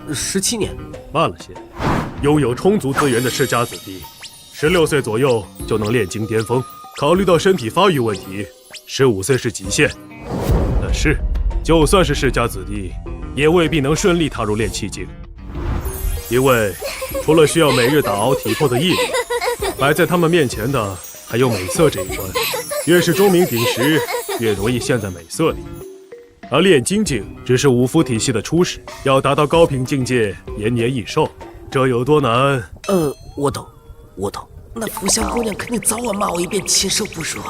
Speaker 2: ？17年。
Speaker 12: 慢了些。拥有充足资源的世家子弟，16岁左右就能炼精巅峰。考虑到身体发育问题，15岁是极限。但是，就算是世家子弟，也未必能顺利踏入炼气境，因为除了需要每日打熬体魄的毅力，摆在他们面前的还有美色这一关。越是钟鸣鼎食，越容易陷在美色里。而炼精境只是武夫体系的初始，要达到高品境界，延年益寿，这有多难？
Speaker 2: 我懂。那福香姑娘肯定早晚骂我一遍禽兽不如。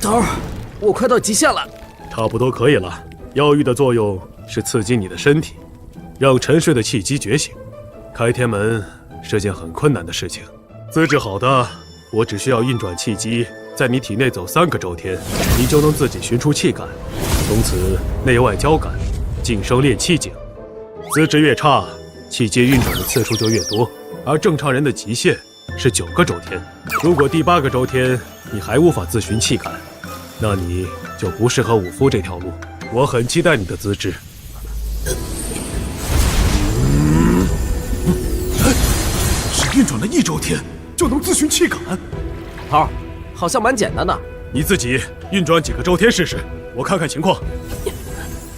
Speaker 2: 头儿，我快到极限了。
Speaker 12: 差不多可以了。药浴的作用是刺激你的身体，让沉睡的气机觉醒。开天门是件很困难的事情，资质好的，我只需要运转气机，在你体内走3个周天，你就能自己寻出气感，从此内外交感，晋升炼气境。资质越差，气机运转的次数就越多，而正常人的极限是9个周天。如果第8个周天你还无法自寻气感，那你就不适合武夫这条路。我很期待你的资质。
Speaker 14: 只运转了1周天就能自寻气感？
Speaker 2: 头儿，好像蛮简单的。
Speaker 12: 你自己运转几个周天试试，我看看情况。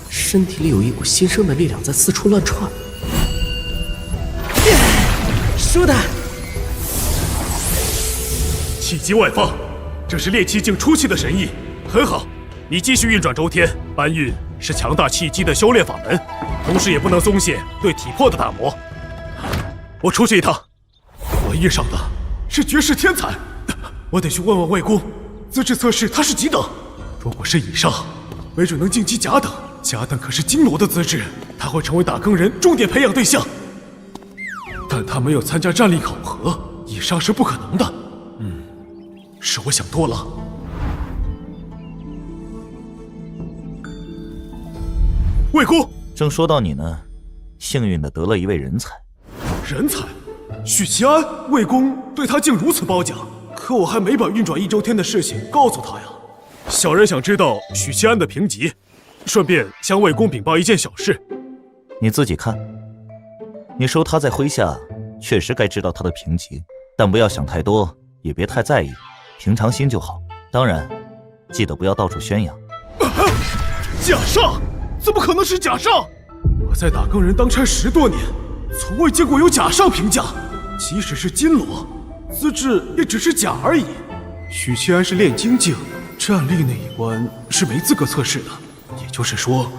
Speaker 2: 身体里有一股新生的力量在四处乱窜。舒坦。
Speaker 12: 气机外放，这是炼气境初期的神意，很好。你继续运转周天，搬运是强大气机的修炼法门，同时也不能松懈对体魄的打磨。我出去一趟。我遇上的是绝世天才，我得去问问魏公，资质测试他是几等？如果是以上，没准能晋级甲等。甲等可是金罗的资质，他会成为打更人重点培养对象。但他没有参加战力考核，以上是不可能的。是我想多了。魏公，
Speaker 22: 正说到你呢，幸运的得了一位人才。
Speaker 12: 人才？许其安？魏公对他竟如此褒奖，可我还没把运转1周天的事情告诉他呀。小人想知道许其安的评级，顺便向魏公禀报一件小事。
Speaker 22: 你自己看。你收他在麾下，确实该知道他的评级，但不要想太多，也别太在意，平常心就好。当然，记得不要到处宣扬。
Speaker 12: 假上？怎么可能是假上？我在打更人当差10多年，从未见过有假上评价。即使是金罗，资质也只是甲而已。许其安是炼精境，战力那一关是没资格测试的。也就是说，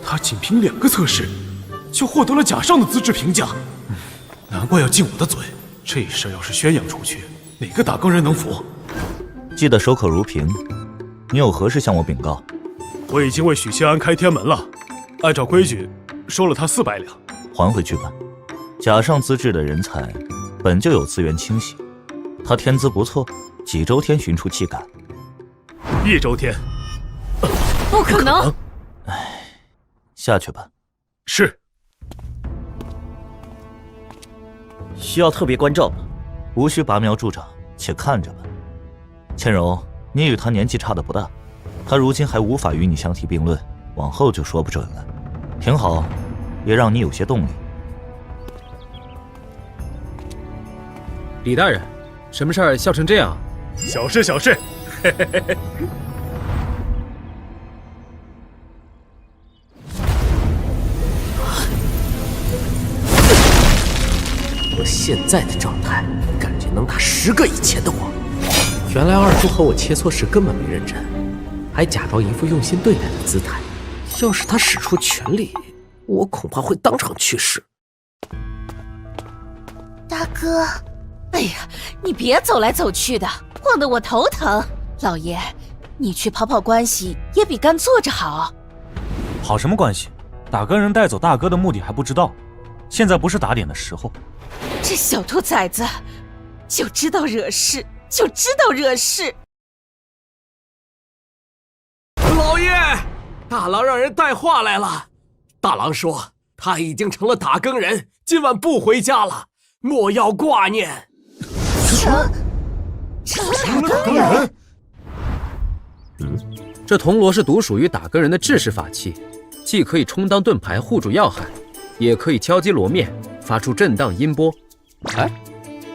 Speaker 12: 他仅凭2个测试，就获得了甲上的资质评价。难怪要禁我的嘴。这事要是宣扬出去，哪个打更人能服？
Speaker 22: 记得守口如瓶。你有何事向我禀告？
Speaker 12: 我已经为许其安开天门了，按照规矩收了他400两，
Speaker 22: 还回去吧。甲上资质的人才，本就有资源倾斜，他天资不错，几周天寻出气感。
Speaker 14: 1周天，
Speaker 9: 不可能！
Speaker 22: 唉，下去吧。
Speaker 14: 是。
Speaker 22: 需要特别关照吗？无需拔苗助长，且看着吧。倩柔，你与他年纪差的不大，他如今还无法与你相提并论，往后就说不准了。挺好，也让你有些动力。
Speaker 21: 李大人，什么事儿笑成这样？
Speaker 14: 小事小事。嘿嘿嘿嘿。
Speaker 2: 我现在的状态，感觉能打10个以前的我。原来二叔和我切磋时根本没认真，还假装一副用心对待的姿态。要是他使出全力，我恐怕会当场去世。
Speaker 6: 大哥，
Speaker 9: 哎呀，你别走来走去的，晃得我头疼。老爷，你去跑跑关系也比干坐着好。
Speaker 5: 跑什么关系？打更人带走大哥的目的还不知道，现在不是打脸的时候。
Speaker 9: 这小兔崽子，就知道惹事，就知道惹事。
Speaker 2: 老爷，大郎让人带话来了。大郎说他已经成了打更人，今晚不回家了，莫要挂念。
Speaker 9: 成了打更人？
Speaker 21: 这铜锣是独属于打更人的制式法器，既可以充当盾牌护住要害，也可以敲击锣面，发出震荡音波。
Speaker 2: 哎，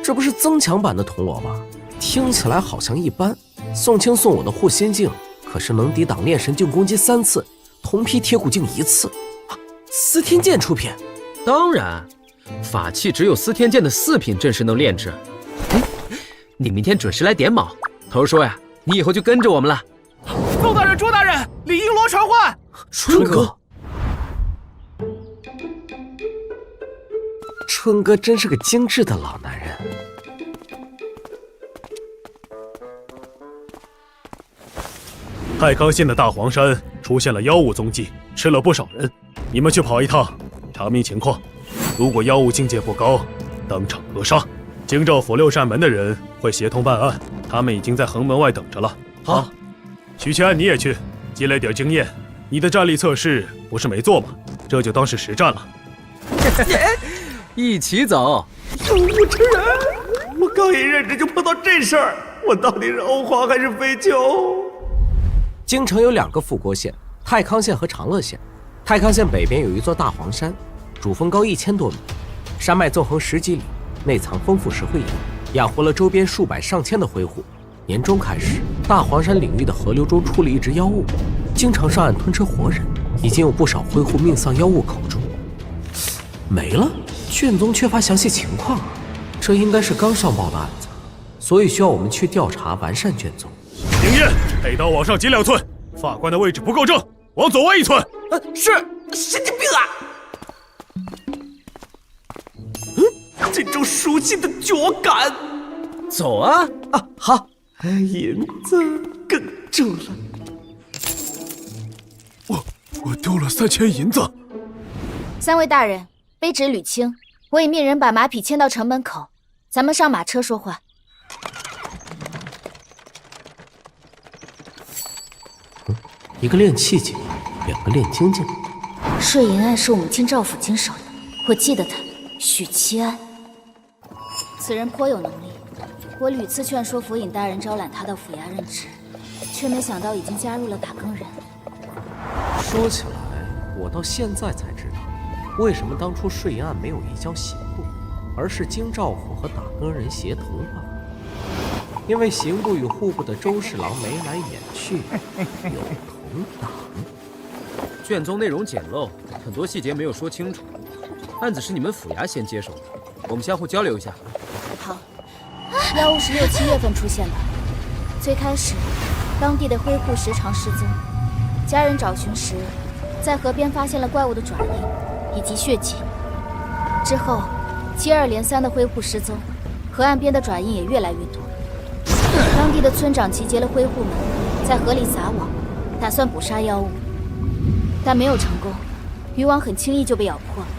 Speaker 2: 这不是增强版的铜锣吗？听起来好像一般。宋清送我的护心镜可是能抵挡炼神镜攻击3次，铜皮铁骨镜1次。司天剑出品？
Speaker 21: 当然，法器只有司天剑的4品阵势能炼制。你明天准时来点卯。头说呀，你以后就跟着我们了。
Speaker 12: 宋大人、朱大人，李璎珞传唤。
Speaker 2: 春哥，春哥真是个精致的老男人。
Speaker 14: 太康县的大黄山出现了妖物踪迹，吃了不少人。你们去跑一趟，查明情况。如果妖物境界不高，当场格杀。京兆府6扇门的人会协同办案，他们已经在横门外等着了。
Speaker 2: 好，
Speaker 14: 徐谦，你也去，积累点经验。你的战力测试不是没做吗？这就当是实战了。
Speaker 21: 一起走。
Speaker 8: 有不成人，我刚一认识就碰到这事儿，我到底是欧皇还是废旧？
Speaker 2: 京城有2个副国县，太康县和长乐县。太康县北边有一座大黄山，主峰高1000多米，山脉纵横10几里，内藏丰富石灰岩，养活了周边数百上千的灰户。年中开始，大黄山领域的河流中出了一只妖物，经常上岸吞吃活人，已经有不少灰户命丧妖物口中。没了，卷宗缺乏详细情况，这应该是刚上报的案子，所以需要我们去调查完善卷宗。
Speaker 14: 灵验，佩刀往上挤2寸，法官的位置不够正，往左歪1寸。
Speaker 8: 是，神经病啊！这种熟悉的脚感。
Speaker 21: 走啊！
Speaker 2: 啊，好。
Speaker 8: 银子更重了。
Speaker 12: 我丢了3000银子。
Speaker 6: 3位大人，卑职吕青，我已命人把马匹牵到城门口，咱们上马车说话。
Speaker 2: 一个练气境，2个练精境。
Speaker 6: 税银案是我们京兆府经手的，我记得他，许七安。此人颇有能力，我屡次劝说府尹大人招揽他到府衙任职，却没想到已经加入了打更人。
Speaker 2: 说起来，我到现在才知道，为什么当初税银案没有移交刑部，而是京兆府和打更人协同办。因为刑部与户部的周侍郎眉来眼去，有同党。
Speaker 21: 卷宗内容简陋，很多细节没有说清楚。案子是你们府衙先接手的，我们相互交流一下。
Speaker 6: 好，妖物是6、7月份出现的。最开始，当地的灰户时常失踪，家人找寻时，在河边发现了怪物的爪印以及血迹。之后，接二连三的灰户失踪，河岸边的爪印也越来越多。当地的村长集结了灰户们，在河里撒网，打算捕杀妖物，但没有成功，渔网很轻易就被咬破了。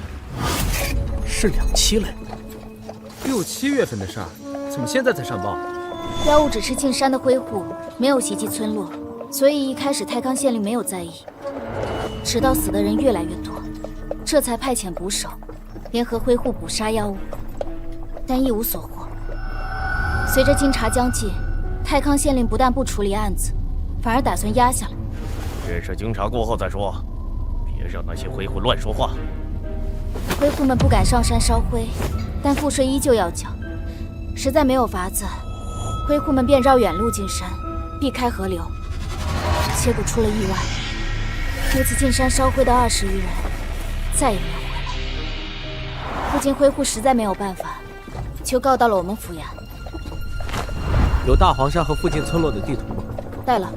Speaker 2: 是2期嘞。
Speaker 21: 6、7月份的事儿，怎么现在才上报？
Speaker 4: 妖物只是进山的灰户，没有袭击村落，所以一开始太康县令没有在意。直到死的人越来越多，这才派遣捕手，联合灰户捕杀妖物，但一无所获。随着经查将近，太康县令不但不处理案子，反而打算压下来。
Speaker 3: 这事经查过后再说，别让那些灰户乱说话。
Speaker 4: 灰户们不敢上山烧灰，但赋税依旧要缴，实在没有法子，灰户们便绕远路进山，避开河流。结果出了意外，这次进山烧灰的20余人再也没有回来。附近灰户实在没有办法，就告到了我们府衙。
Speaker 2: 有大黄山和附近村落的地图吗？
Speaker 4: 带了。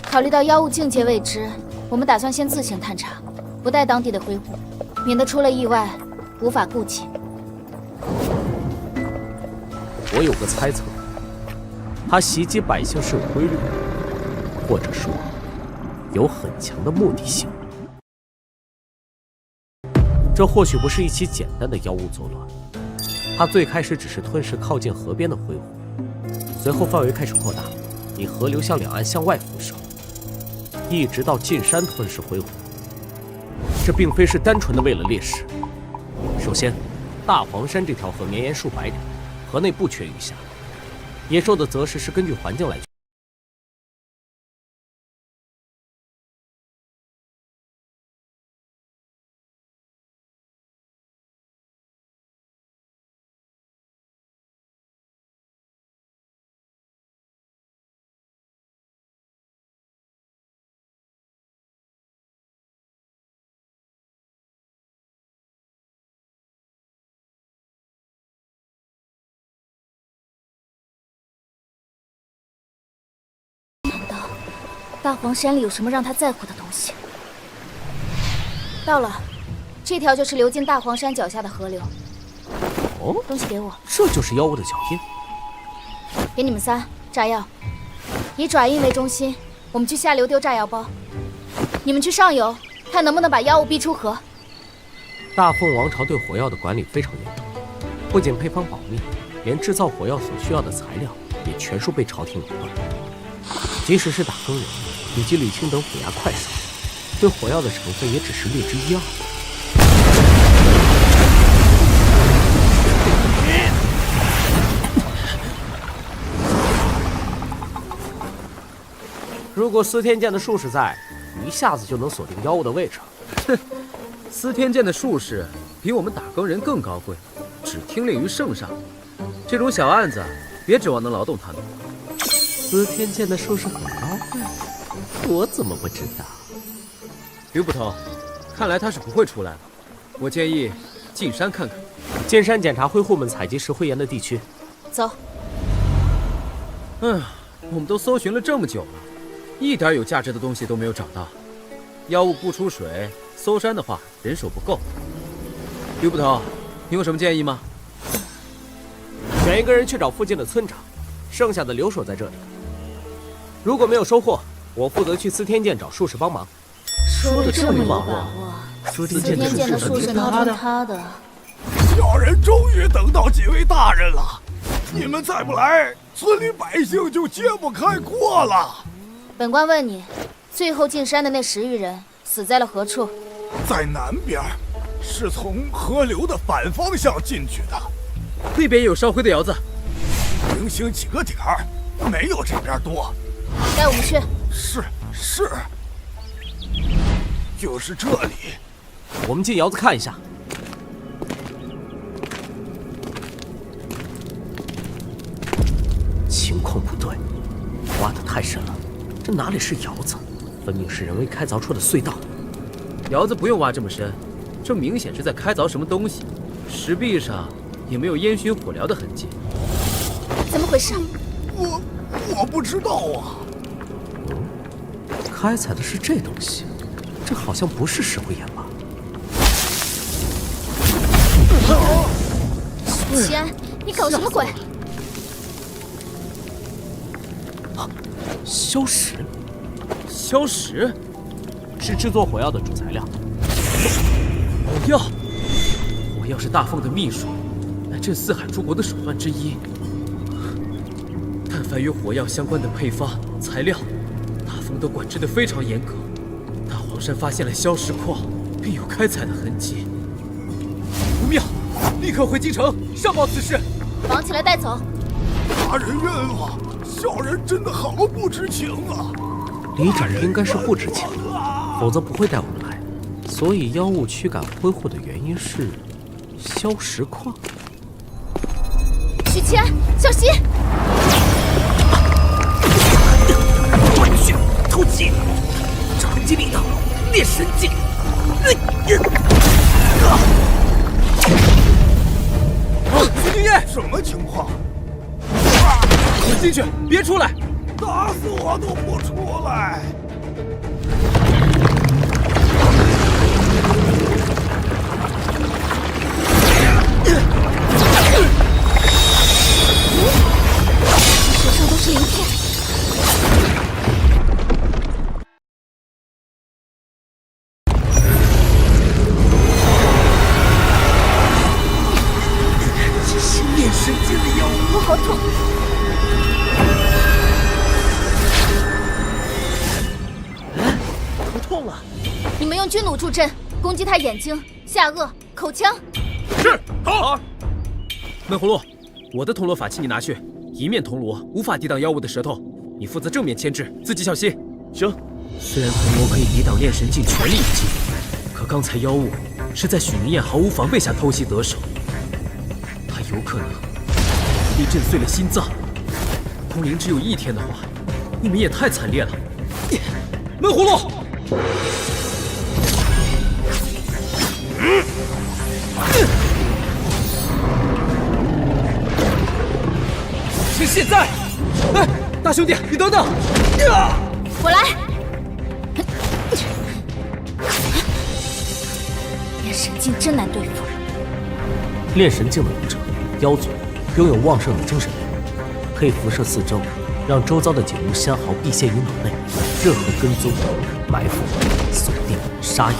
Speaker 4: 考虑到妖物境界未知，我们打算先自行探查，不带当地的灰户，免得出了意外无法顾及。
Speaker 2: 我有个猜测，他袭击百姓是有规律的，或者说有很强的目的性。这或许不是一起简单的妖物作乱，他最开始只是吞噬靠近河边的灰户，随后范围开始扩大，以河流向两岸向外辐射，一直到进山吞噬灰户。这并非是单纯的为了猎食。首先，大黄山这条河绵延数百里，河内不缺鱼虾，野兽的择食是根据环境来决定。
Speaker 4: 大黄山里有什么让他在乎的东西？到了，这条就是流进大黄山脚下的河流。
Speaker 2: 哦，
Speaker 4: 东西给我。
Speaker 2: 这就是妖物的脚印。
Speaker 4: 给你们仨炸药，以爪印为中心，我们去下流丢炸药包。你们去上游，看能不能把妖物逼出河。
Speaker 2: 大凤王朝对火药的管理非常严格，不仅配方保密，连制造火药所需要的材料也全数被朝廷垄断。即使是打更人以及吕青等府衙快手，对火药的成分也只是略知一二。如果司天剑的术士在，一下子就能锁定妖物的位置。
Speaker 21: 哼，司天剑的术士比我们打更人更高贵，只听令于圣上。这种小案子，别指望能劳动他们。
Speaker 2: 司天剑的术士很高贵，我怎么不知道？
Speaker 21: 吕捕头，看来他是不会出来了。我建议进山看看。
Speaker 2: 进山检查灰户们采集石灰岩的地区。
Speaker 4: 走。
Speaker 21: 我们都搜寻了这么久了，一点有价值的东西都没有找到。妖物不出水，搜山的话人手不够。吕捕头，你有什么建议吗？
Speaker 2: 选一个人去找附近的村长，剩下的留守在这里。如果没有收获，我负责去司天剑找术士帮忙。
Speaker 4: 说的这么有把握，
Speaker 2: 司
Speaker 4: 天剑的术士能成他的。
Speaker 17: 小人终于等到几位大人了，你们再不来，村里百姓就揭不开锅了。
Speaker 4: 本官问你，最后进山的那10余人死在了何处？
Speaker 17: 在南边，是从河流的反方向进去的。
Speaker 21: 那边有烧灰的窑子，
Speaker 17: 零星几个点儿，没有这边多。
Speaker 4: 带我们去。
Speaker 17: 是，就是这里。
Speaker 2: 我们进窑子看一下。情况不对，挖得太深了，这哪里是窑子，分明是人为开凿出的隧道。
Speaker 21: 窑子不用挖这么深，这明显是在开凿什么东西。石壁上也没有烟熏火燎的痕迹。
Speaker 4: 怎么回事？
Speaker 17: 我不知道啊。
Speaker 2: 开采的是这东西，这好像不是石灰岩吧？
Speaker 4: 齐安，你搞什么鬼？
Speaker 2: 硝石，
Speaker 21: 硝石
Speaker 2: 是制作火药的主材料。
Speaker 21: 火药，火我要是大凤的秘书，乃镇四海诸国的手段之一。但凡与火药相关的配方、材料，大凤都管制得非常严格。大黄山发现了硝石矿，并有开采的痕迹。不妙，立刻回京城上报此事。
Speaker 4: 绑起来带走。
Speaker 17: 大人冤枉，小人真的毫不知情啊！
Speaker 2: 李长应该是不知情，否则不会带我们来。所以妖物驱赶挥霍的原因是硝石矿。
Speaker 4: 许七安，小心！
Speaker 2: 断血偷袭，长击力道，炼神境。
Speaker 21: 徐宁烨，
Speaker 17: 什么情况？
Speaker 21: 滚进去，别出来！
Speaker 17: 打死我都不出来！
Speaker 4: 手上都是鳞片。
Speaker 2: 这是炼神境的妖物，
Speaker 4: 我好痛！
Speaker 2: 头痛了。
Speaker 4: 你们用军弩助阵，攻击他眼睛、下颚、口腔。
Speaker 21: 是，好。闷葫芦，我的铜锣法器你拿去，一面铜锣无法抵挡妖物的舌头，你负责正面牵制，自己小心。
Speaker 2: 行。
Speaker 21: 虽然铜锣可以抵挡炼神境全力一击，可刚才妖物是在许明彦毫无防备下偷袭得手，他有可能被震碎了心脏。通灵只有1天的话，你们也太惨烈了。闷葫芦。是现在！哎，大兄弟，你等等！
Speaker 4: 我来。炼神境真难对付。
Speaker 2: 炼神境的武者妖族拥有旺盛的精神力，可以辐射四周，让周遭的景物纤毫毕现于脑内。任何跟踪、埋伏、锁定、杀引，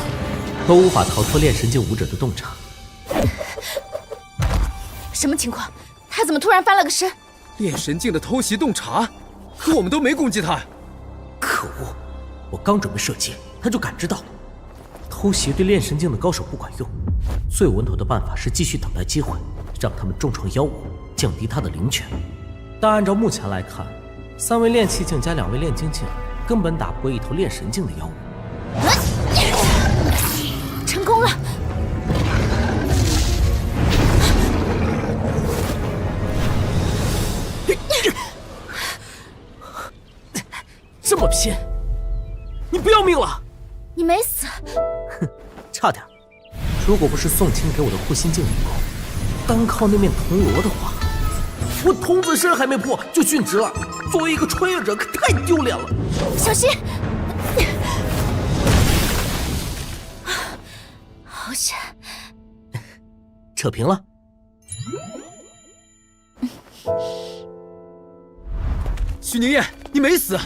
Speaker 2: 都无法逃脱炼神境武者的洞察。
Speaker 4: 什么情况？他怎么突然翻了个身？
Speaker 21: 炼神境的偷袭洞察，可我们都没攻击他。
Speaker 2: 可恶！我刚准备射击，他就感知到。偷袭对炼神境的高手不管用，最稳妥的办法是继续等待机会，让他们重创妖物，降低他的灵权。但按照目前来看，3位炼气境加2位炼精境，根本打不过一头炼神境的妖物。
Speaker 4: 成功了！
Speaker 2: 这么拼，你不要命了？
Speaker 4: 你没死。
Speaker 2: 哼，差点。如果不是宋清给我的护心镜以后，单靠那面铜锣的话，我童子身还没破就殉职了。作为一个穿越者，可太丢脸了。
Speaker 4: 小心！好险！
Speaker 2: 扯平了。
Speaker 21: 许宁烨，你没死。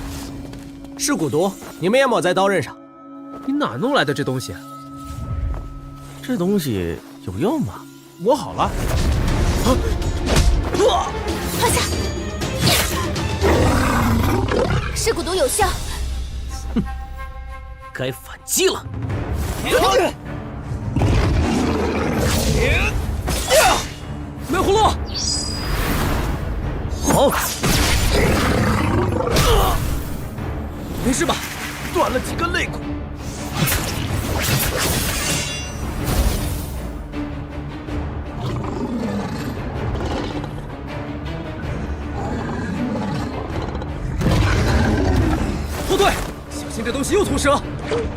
Speaker 2: 是蛊毒，你们也抹在刀刃上。
Speaker 21: 你哪弄来的这东西？
Speaker 2: 这东西有用吗？我好了。
Speaker 4: 趴下！噬蛊毒有效。
Speaker 2: 哼，该反击了。
Speaker 21: 闷葫芦，
Speaker 2: 好。
Speaker 21: 没事吧？
Speaker 2: 断了几根肋骨。
Speaker 21: 后退，小心这东西又吐舌。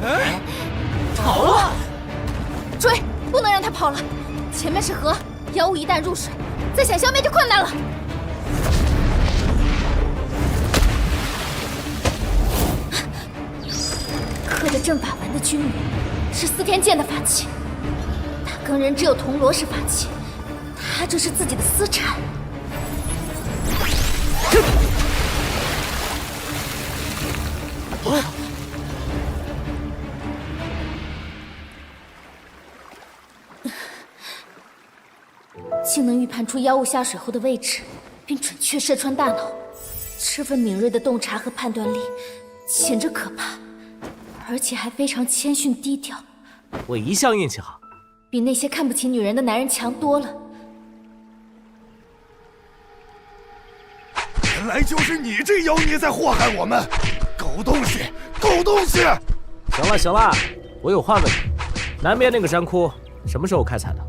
Speaker 21: 哎，
Speaker 4: 跑了！追，不能让他跑了。前面是河，妖物一旦入水，再想消灭就困难了。刻着阵法纹的军女是司天剑的法器，打更人只有铜锣是法器，他这是自己的私产。竟能预判出妖物下水后的位置，并准确射穿大脑。这份敏锐的洞察和判断力，简直可怕，而且还非常谦逊低调。
Speaker 2: 我一向运气好，
Speaker 4: 比那些看不起女人的男人强多了。
Speaker 17: 原来就是你这妖孽在祸害我们！狗东西，狗东西！
Speaker 2: 行了，我有话问你，南边那个山窟什么时候开采的？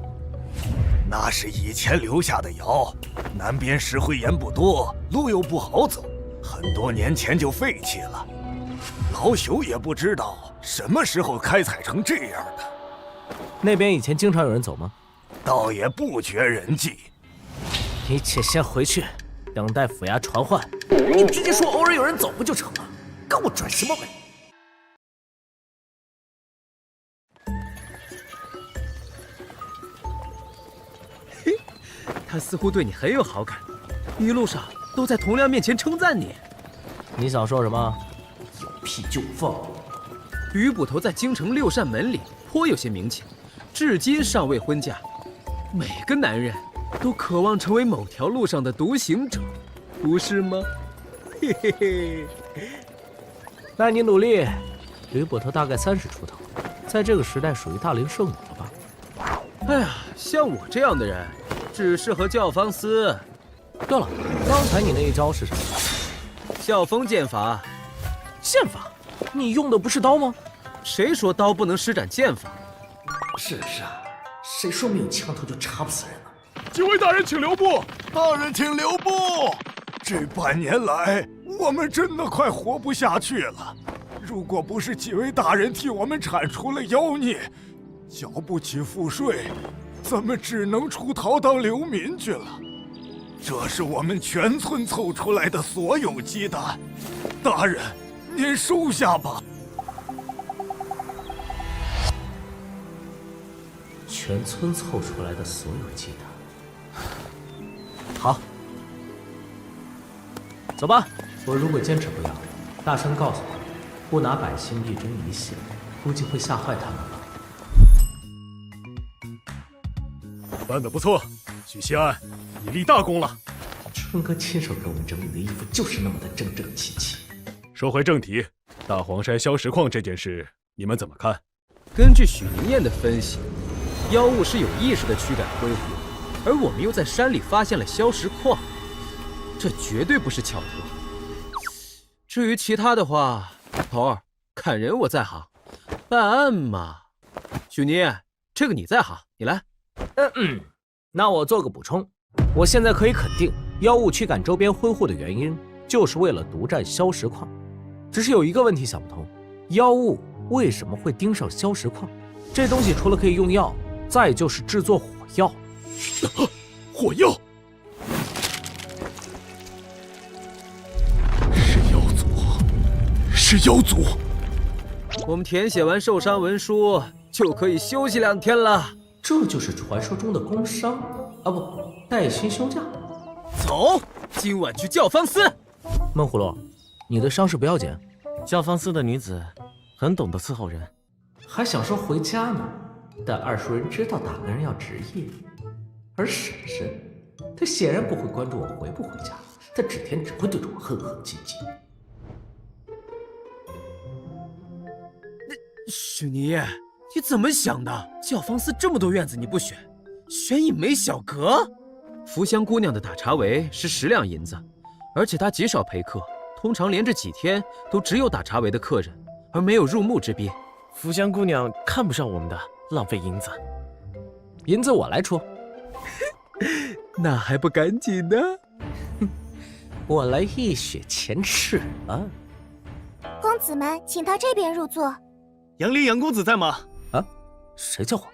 Speaker 20: 那是以前留下的窑，南边石灰岩不多，路又不好走，很多年前就废弃了。老朽也不知道什么时候开采成这样的。
Speaker 2: 那边以前经常有人走吗？
Speaker 20: 倒也不绝人迹。
Speaker 2: 你且先回去，等待府衙传唤。你直接说偶尔有人走不就成了？跟我转什么文？
Speaker 19: 他似乎对你很有好感，一路上都在童亮面前称赞你。
Speaker 2: 你想说什么？有屁就放！
Speaker 19: 吕捕头在京城六扇门里颇有些名气，至今尚未婚嫁。每个男人都渴望成为某条路上的独行者，不是吗？嘿嘿嘿。
Speaker 2: 那你努力。吕捕头大概30出头，在这个时代属于大龄剩女了吧？
Speaker 19: 哎呀，像我这样的人，只适合教坊司。
Speaker 2: 对了，刚才你那一招是什么？
Speaker 19: 校风剑法。
Speaker 2: 剑法？你用的不是刀吗？
Speaker 19: 谁说刀不能施展剑法？
Speaker 2: 是啊，谁说没有枪头就插不死人呢？
Speaker 12: 几位大人，请留步！
Speaker 17: 大人，请留步！这半年来，我们真的快活不下去了。如果不是几位大人替我们铲除了妖孽，交不起赋税，咱们只能出逃当流民去了。这是我们全村凑出来的所有鸡蛋，大人，您收下吧。
Speaker 2: 全村凑出来的所有鸡蛋。好，走吧。我如果坚持不要，大声告诉他，不拿百姓一针一线，估计会吓坏他们吧。
Speaker 14: 办得不错，许西安，你立大功了。
Speaker 2: 春哥亲手给我们整理的衣服就是那么的整整齐齐。
Speaker 14: 说回正题，大黄山消石矿这件事，你们怎么看？
Speaker 19: 根据许宁燕的分析，妖物是有意识的驱赶恢复，而我们又在山里发现了消石矿，这绝对不是巧合。至于其他的话，头儿，砍人我在行，办案嘛，许宁燕，这个你在行，你来。
Speaker 2: 那我做个补充，我现在可以肯定，妖物驱赶周边婚户的原因，就是为了独占消石矿。只是有一个问题想不通，妖物为什么会盯上消石矿？这东西除了可以用药，再就是制作火药。
Speaker 14: 火药
Speaker 17: 是妖族。
Speaker 19: 我们填写完受伤文书，就可以休息2天了。
Speaker 2: 这就是传说中的工伤啊，不，带薪休假。
Speaker 19: 走，今晚去教坊司。
Speaker 2: 闷葫芦，你的伤势不要紧。
Speaker 11: 教坊司的女子很懂得伺候人，
Speaker 2: 还想说回家呢，但二叔人知道打更人要值夜，而婶婶，她显然不会关注我回不回家，她整天只会对着我哼哼唧唧。
Speaker 19: 许宁燕，你怎么想的？教坊司这么多院子你不选，选一枚小阁？福香姑娘的打茶围是10两银子，而且她极少陪客，通常连着几天都只有打茶围的客人，而没有入幕之宾。
Speaker 11: 福香姑娘看不上我们的，浪费银子。
Speaker 2: 银子我来出。
Speaker 19: 那还不赶紧呢？
Speaker 2: 我来一雪前耻啊！
Speaker 6: 公子们，请到这边入座。
Speaker 11: 杨林杨公子在吗？
Speaker 2: 啊，谁叫我？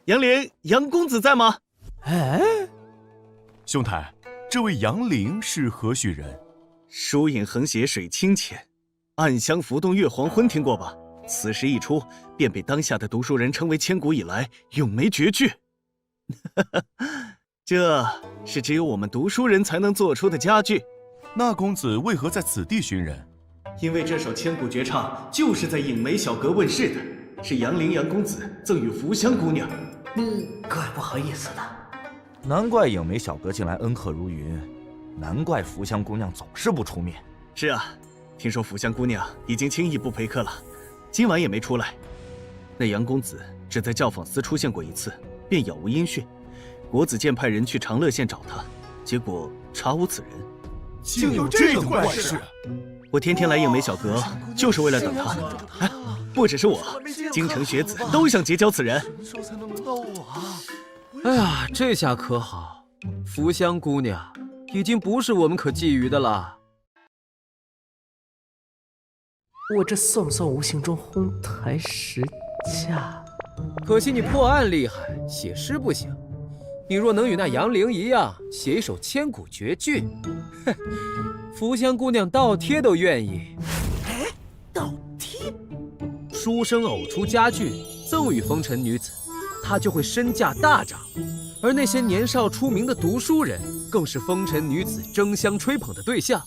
Speaker 11: 杨林杨公子在吗？
Speaker 2: 哎，
Speaker 16: 兄台，这位杨凌是何许人？
Speaker 11: 疏影横斜水清浅，暗香浮动月黄昏，听过吧？此诗一出，便被当下的读书人称为千古以来咏梅绝句。这是只有我们读书人才能做出的佳句。
Speaker 16: 那公子为何在此地寻人？
Speaker 11: 因为这首千古绝唱就是在影梅小阁问世的，是杨凌杨公子赠与福香姑娘。
Speaker 2: 怪不好意思的。
Speaker 22: 难怪影梅小阁近来恩客如云，难怪福香姑娘总是不出面。
Speaker 15: 是啊，听说福香姑娘已经轻易不陪客了，今晚也没出来。那杨公子只在教坊司出现过一次，便杳无音讯。国子监派人去长乐县找他，结果查无此人。
Speaker 12: 竟有这种怪事！
Speaker 15: 我天天来影梅小阁，就是为了等他。哎，不只是我，京城学子都想结交此人。
Speaker 19: 哎呀，这下可好，福香姑娘已经不是我们可觊觎的了。
Speaker 2: 我这算不算无形中哄抬石价？
Speaker 19: 可惜你破案厉害，写诗不行。你若能与那杨凌一样写一首千古绝句，哼，福香姑娘倒贴都愿意。
Speaker 2: 哎，倒贴？
Speaker 19: 书生偶出佳句，赠与风尘女子，她就会身价大涨。而那些年少出名的读书人，更是风尘女子争相吹捧的对象。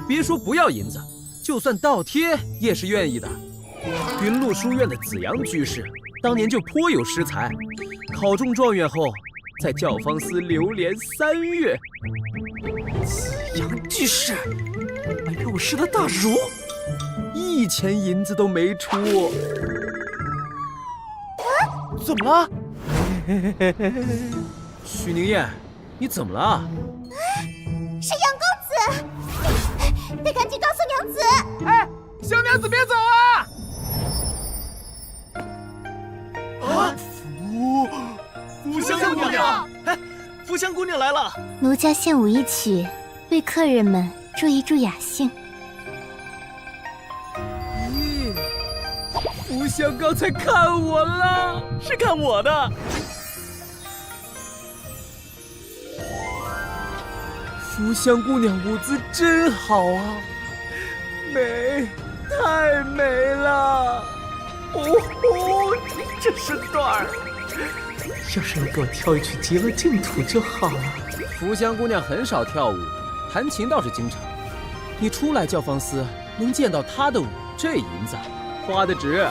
Speaker 19: 别说不要银子，就算倒贴也是愿意的。云麓书院的子阳居士当年就颇有诗才，考中状元后，在教坊司流连3月。
Speaker 2: 子阳居士，买了我诗的大儒
Speaker 19: ，1钱银子都没出。
Speaker 2: 怎么了？
Speaker 19: 许宁燕，你怎么了？
Speaker 6: 是杨公子，得赶紧告诉娘子。
Speaker 12: 哎，小娘子别走啊！
Speaker 15: 福香姑娘，哎，福香姑娘来了。
Speaker 4: 奴家献舞一曲，为客人们助一助雅兴。
Speaker 19: 福香刚才看我了，
Speaker 15: 是看我的。
Speaker 19: 福香姑娘舞姿真好啊，美，太美了！
Speaker 2: 哦，这是段儿，要是能给我跳一曲《极乐净土》就好了。
Speaker 19: 福香姑娘很少跳舞，弹琴倒是经常。你初来教坊司，能见到她的舞，这银子花得值。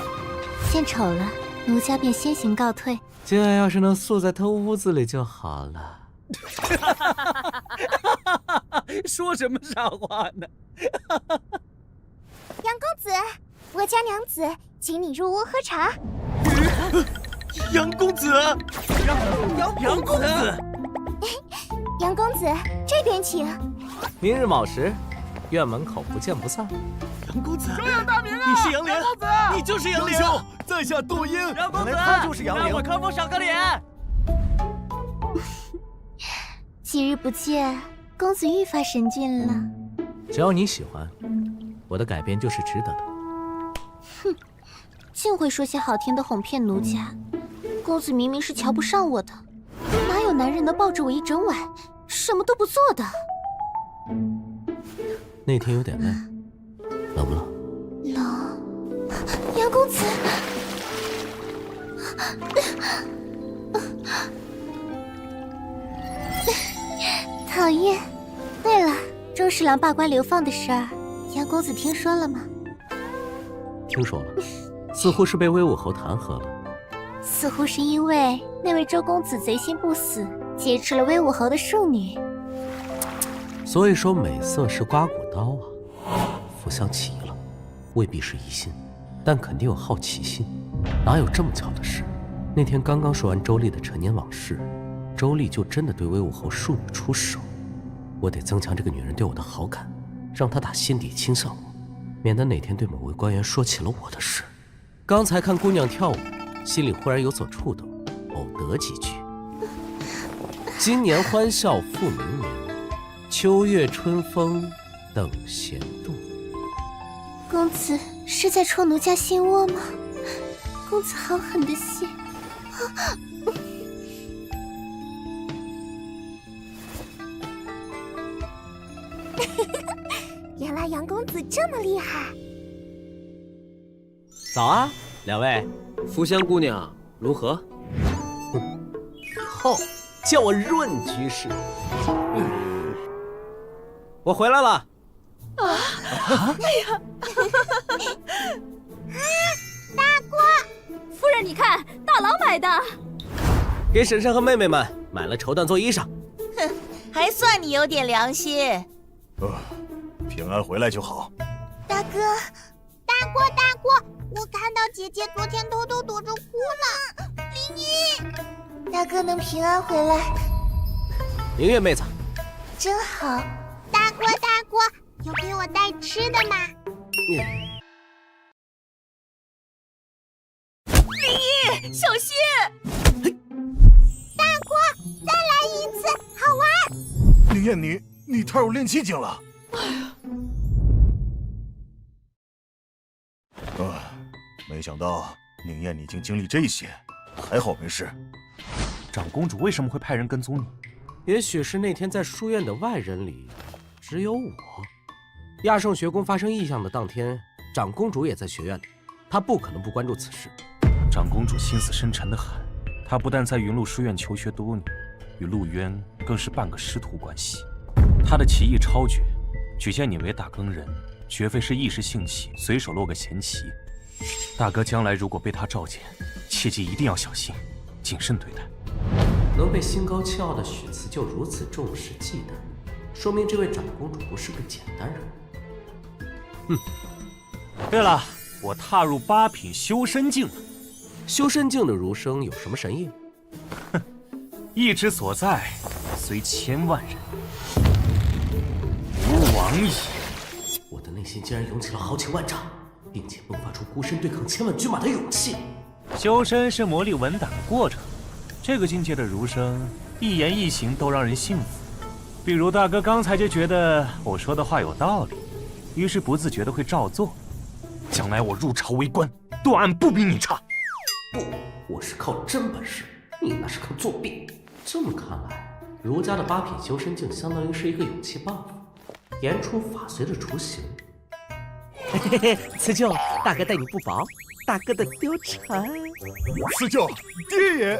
Speaker 4: 献丑了，奴家便先行告退。
Speaker 2: 今晚要是能宿在他屋子里就好了。
Speaker 19: 说什么傻话呢？
Speaker 6: 杨公子，我家娘子请你入屋喝茶。
Speaker 15: 杨公子，杨公子，
Speaker 6: 杨公子这边请。
Speaker 2: 明日卯时，院门口不见不散。
Speaker 15: 杨公子，
Speaker 12: 久仰大名啊！
Speaker 15: 你是杨凌，
Speaker 12: 杨公子，
Speaker 15: 你就是杨凌。
Speaker 22: 师兄，在下窦婴，
Speaker 2: 杨公子，
Speaker 22: 他就是杨凌。
Speaker 2: 让我康风赏个脸。
Speaker 4: 几日不见，公子愈发神俊了。
Speaker 2: 只要你喜欢，我的改变就是值得的。
Speaker 4: 哼，净会说些好听的哄骗奴家。公子明明是瞧不上我的，哪有男人能抱着我一整晚什么都不做的？
Speaker 2: 那天有点累，冷不冷？
Speaker 4: 冷。杨公子。讨厌。对了，周侍郎罢官流放的事儿，杨公子听说了吗？
Speaker 2: 听说了，似乎是被威武侯弹劾了。
Speaker 4: 似乎是因为那位周公子贼心不死，劫持了威武侯的庶女。
Speaker 2: 所以说美色是刮骨刀啊！福香起疑了，未必是疑心，但肯定有好奇心。哪有这么巧的事？那天刚刚说完周丽的陈年往事，周丽就真的对威武侯庶女出手。我得增强这个女人对我的好感，让她打心底倾向我，免得哪天对某位官员说起了我的事。刚才看姑娘跳舞，心里忽然有所触动，偶得几句。今年欢笑复明年，秋月春风等闲度。
Speaker 4: 公子是在戳奴家心窝吗？公子好狠的心！
Speaker 6: 原来杨公子这么厉害。
Speaker 2: 早啊，两位。
Speaker 19: 福香姑娘如何？
Speaker 2: 好，叫我润居士。我回来了。
Speaker 9: 哎呀！
Speaker 6: 大锅，
Speaker 9: 夫人，你看，大郎买的。
Speaker 2: 给婶婶和妹妹们
Speaker 11: 买了绸缎做衣裳。
Speaker 7: 哼，还算你有点良心。
Speaker 13: 平安回来就好。
Speaker 6: 大哥，大过，我看到姐姐昨天偷偷躲着哭了。林一，大哥能平安回来，
Speaker 11: 明月妹子，
Speaker 6: 真好。大过，有给我带吃的吗？
Speaker 9: 林一，小心！
Speaker 6: 大过，再来一次，好玩。
Speaker 13: 灵燕，你踏入炼气境了。没想到宁燕你竟经历这些，还好没事。
Speaker 5: 长公主为什么会派人跟踪你？
Speaker 11: 也许是那天在书院的外人里，只有我。亚圣学宫发生异象的当天，长公主也在学院里，她不可能不关注此事。
Speaker 5: 长公主心思深沉的很，她不但在云露书院求学多年，与陆渊更是半个师徒关系。她的棋艺超绝，举荐你为大更人，绝非是一时兴起随手落个闲棋。大哥将来如果被他召见，切记一定要小心，谨慎对待。
Speaker 11: 能被心高气傲的许慈就如此重视忌惮，说明这位长公主不是个简单人物。
Speaker 5: 对了，我踏入8品修身境了。
Speaker 11: 修身境的儒生有什么神意？
Speaker 5: 哼，意之所在，虽千万人，无往矣。
Speaker 11: 我的内心竟然涌起了豪情万丈，并且迸发出孤身对抗千万军马的勇气。
Speaker 5: 修身是磨砺文胆的过程，这个境界的儒生，一言一行都让人信服。比如大哥刚才就觉得我说的话有道理，于是不自觉的会照做。将来我入朝为官，断案不比你差。
Speaker 11: 不，我是靠真本事，你那是靠作弊。这么看来，儒家的8品修身境相当于是一个勇气 buff， 言出法随的雏形。嘿嘿嘿，辞旧，大哥待你不薄，大哥的貂蝉。
Speaker 13: 辞旧，爹也。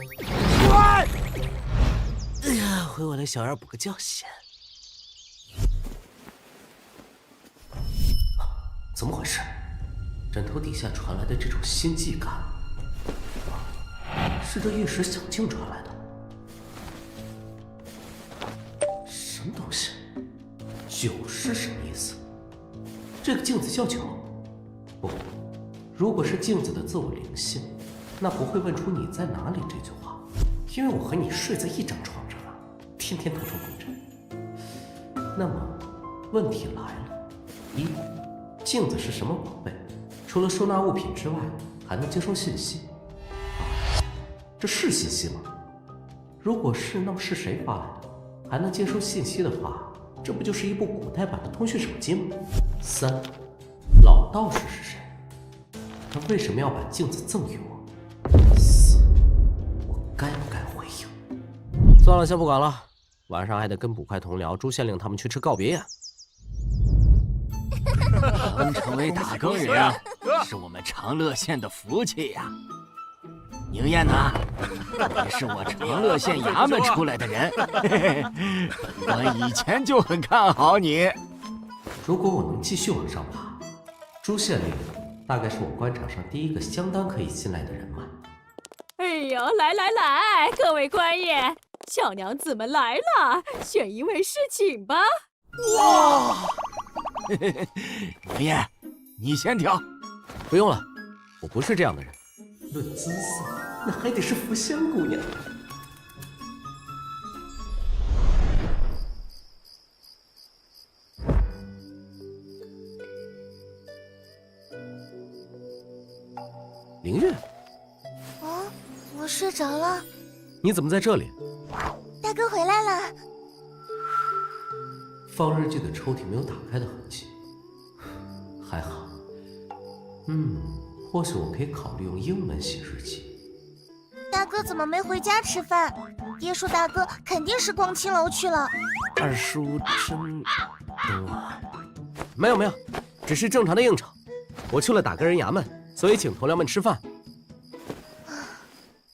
Speaker 11: 乖。哎呀，回我的小院补个觉先。怎么回事？枕头底下传来的这种心悸感，是这一时小静传来的。什么东西？酒是什么意思？这个镜子叫酒？不，如果是镜子的自我灵性，那不会问出你在哪里这句话，因为我和你睡在一张床上啊，天天同床共枕。那么，问题来了：一，镜子是什么宝贝？除了收纳物品之外，还能接收信息。这是信息吗？如果是，那么是谁发来的？还能接收信息的话，这不就是一部古代版的通讯手机吗？3，老道士是谁？他为什么要把镜子赠予我？4，我该不该回应？算了，先不管了，晚上还得跟捕快同僚朱县令他们去吃告别宴。
Speaker 18: 能成为大更人，是我们长乐县的福气呀。宁燕呐，你是我长乐县衙门出来的人，本官以前就很看好你。
Speaker 11: 如果我能继续往上爬，朱县令大概是我官场上第一个相当可以信赖的人脉。
Speaker 23: 哎呦，来，各位官爷，小娘子们来了，选一位侍寝吧。
Speaker 18: 哇！宁燕，你先挑。
Speaker 11: 不用了，我不是这样的人。论姿色，那还得是福香姑娘。凌月，
Speaker 6: 哦，我睡着了。
Speaker 11: 你怎么在这里？
Speaker 6: 大哥回来了。
Speaker 11: 放日记的抽屉没有打开的痕迹，还好。或许我可以考虑用英文写日记。
Speaker 6: 大哥怎么没回家吃饭？爹说大哥肯定是逛青楼去了。
Speaker 11: 二叔真多？没有，只是正常的应酬。我去了打更人衙门，所以请同僚们吃饭。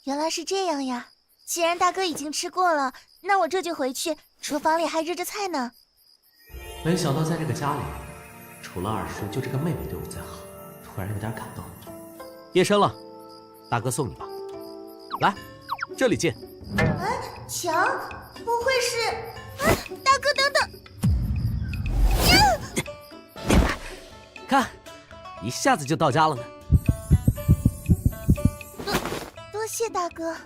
Speaker 6: 原来是这样呀！既然大哥已经吃过了，那我这就回去，厨房里还热着菜呢。
Speaker 11: 没想到在这个家里，除了二叔，就这个妹妹对我最好，突然有点感动。夜深了，大哥送你吧。来，这里进。
Speaker 6: 墙？不会是……大哥等等！
Speaker 11: 看，一下子就到家了呢。
Speaker 6: 多谢大哥，大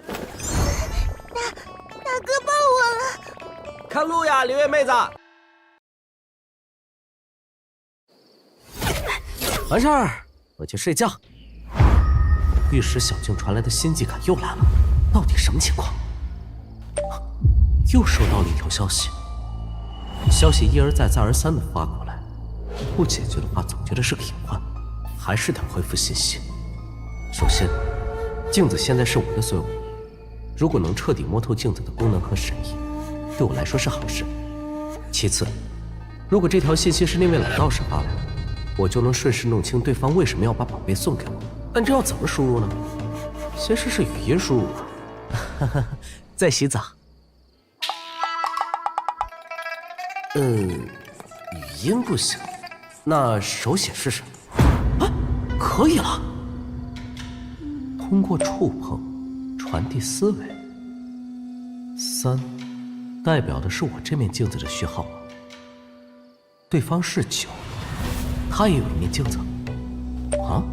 Speaker 6: 哥抱我了。
Speaker 11: 看路呀，刘月妹子。完事儿，我去睡觉。御史小径传来的心悸感又来了，到底什么情况？又收到了一条消息，消息一而再再而三的发过来，不解决的话总觉得是个隐患，还是得回复信息。首先，镜子现在是我的所有物，如果能彻底摸透镜子的功能和神意，对我来说是好事。其次，如果这条信息是那位老道士发来的，我就能顺势弄清对方为什么要把宝贝送给我。但这要怎么输入呢？先试试语音输入吧。在洗澡。语音不行，那手写试试。啊，可以了。通过触碰传递思维。3，代表的是我这面镜子的序号码。对方是9，他也有一面镜子。啊？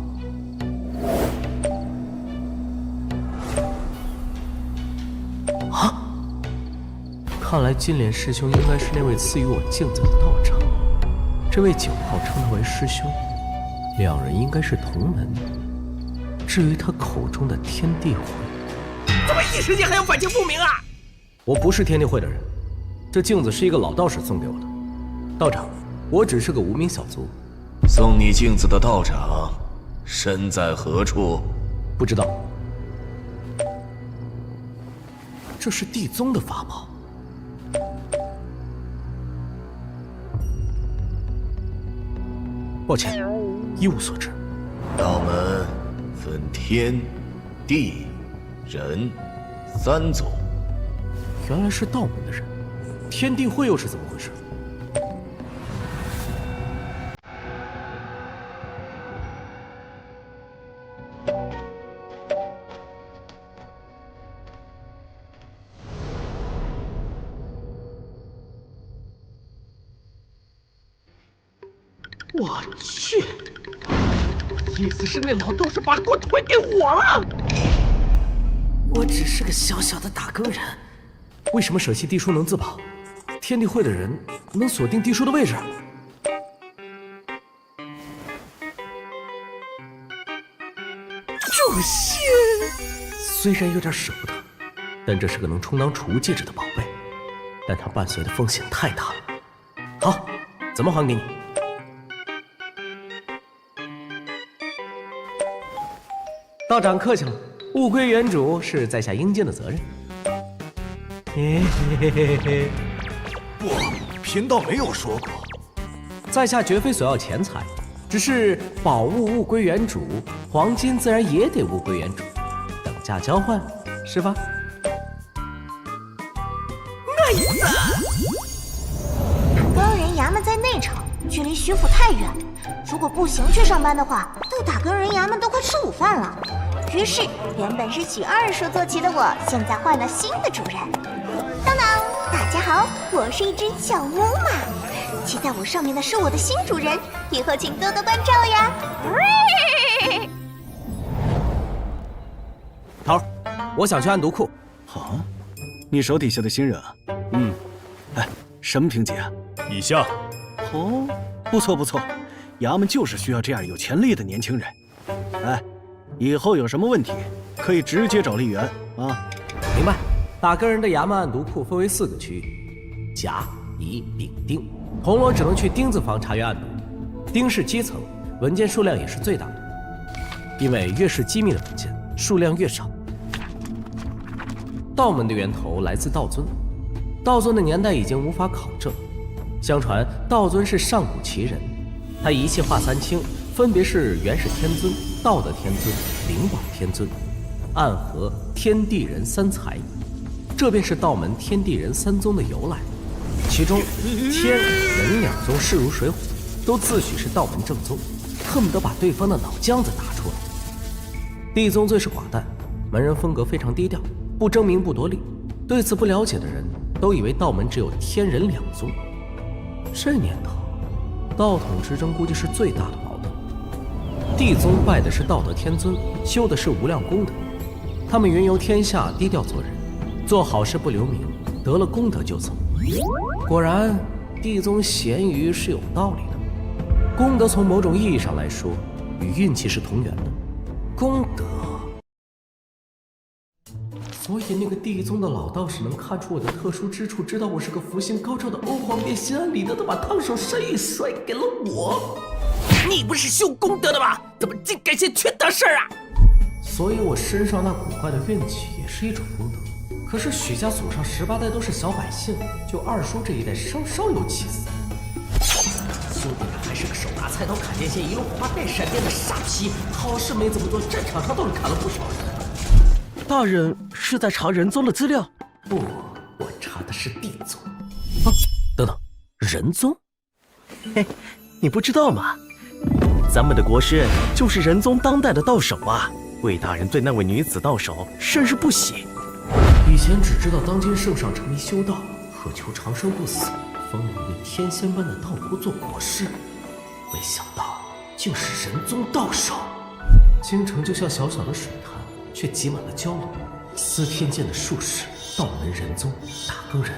Speaker 11: 啊！看来金莲师兄应该是那位赐予我镜子的道长，这位9号称他为师兄，两人应该是同门。至于他口中的天地会，
Speaker 2: 怎么一时间还要反清复明啊？
Speaker 11: 我不是天地会的人，这镜子是一个老道士送给我的。道长，我只是个无名小卒。
Speaker 3: 送你镜子的道长身在何处？
Speaker 11: 不知道。这是地宗的法宝。抱歉，一无所知。
Speaker 3: 道门分天、地、人3宗。
Speaker 11: 原来是道门的人，天地会又是怎么回事？
Speaker 2: 我去，意思是那老道士把锅推给我了。
Speaker 11: 我只是个小小的打更人，为什么舍弃地书能自保？天地会的人能锁定地书的位置？
Speaker 2: 诛仙！
Speaker 11: 虽然有点舍不得，但这是个能充当储物戒指的宝贝，但它伴随的风险太大了。好，怎么还给你？道长客气了，物归原主是在下应尽的责任。
Speaker 20: 不，贫道没有说过。
Speaker 11: 在下绝非索要钱财，只是宝物物归原主，黄金自然也得物归原主，等价交换，是吧？
Speaker 6: 高人衙门在内城，距离徐府太远，如果步行去上班的话，到打更人衙门都快吃午饭了。于是，原本是许2叔坐骑的我，现在换了新的主人。当当，大家好，我是一只小母马，骑在我上面的是我的新主人，以后请多多关照呀。
Speaker 11: 头儿，我想去暗毒库。
Speaker 15: 好，你手底下的新人啊？哎，什么评级啊？
Speaker 14: 以下。
Speaker 15: 哦，不错不错，衙门就是需要这样有潜力的年轻人。哎，以后有什么问题，可以直接找丽媛啊。
Speaker 11: 明白。打更人的衙门暗毒库分为4个区域：甲、乙、丙、丁。铜锣只能去丁字房查阅暗毒。丁是基层，文件数量也是最大的，因为越是机密的文件，数量越少。道门的源头来自道尊，道尊的年代已经无法考证。相传道尊是上古奇人，他一气化3清，分别是元始天尊、道德天尊、灵宝天尊，暗合天地人3才，这便是道门天地人3宗的由来。其中天人2宗势如水火，都自诩是道门正宗，恨不得把对方的脑浆子拿出来。地宗最是寡淡，门人风格非常低调，不争名不夺利，对此不了解的人都以为道门只有天人两宗。这年头，道统之争估计是最大的矛盾。地宗拜的是道德天尊，修的是无量功德。他们云游天下，低调做人，做好事不留名，得了功德就走。果然，地宗咸鱼是有道理的。功德从某种意义上来说，与运气是同源的。功德，所以那个地宗的老道士能看出我的特殊之处，知道我是个福星高照的欧皇，便心安理得的把烫手山芋甩给了我。
Speaker 2: 你不是修功德的吗？怎么竟干些缺德事儿啊？
Speaker 11: 所以我身上那古怪的运气也是一种功德。可是许家祖上18代都是小百姓，就二叔这一代稍稍有起色。兄弟还是个手拿菜刀砍电线一路火花带闪电的傻批，好事没怎么做，战场上倒是砍了不少人。
Speaker 19: 大人是在查仁宗的资料？
Speaker 11: 不，我查的是地宗。啊，等等，仁宗？
Speaker 19: 嘿，你不知道吗？咱们的国师就是仁宗当代的道手啊！魏大人对那位女子道手甚是不喜。
Speaker 11: 以前只知道当今圣上沉迷修道，渴求长生不死，封了一位天仙般的道姑做国师，没想到竟是仁宗道手。京城就像小小的水潭，却挤满了蛟龙。司天监的术士、道门仁宗、打更人、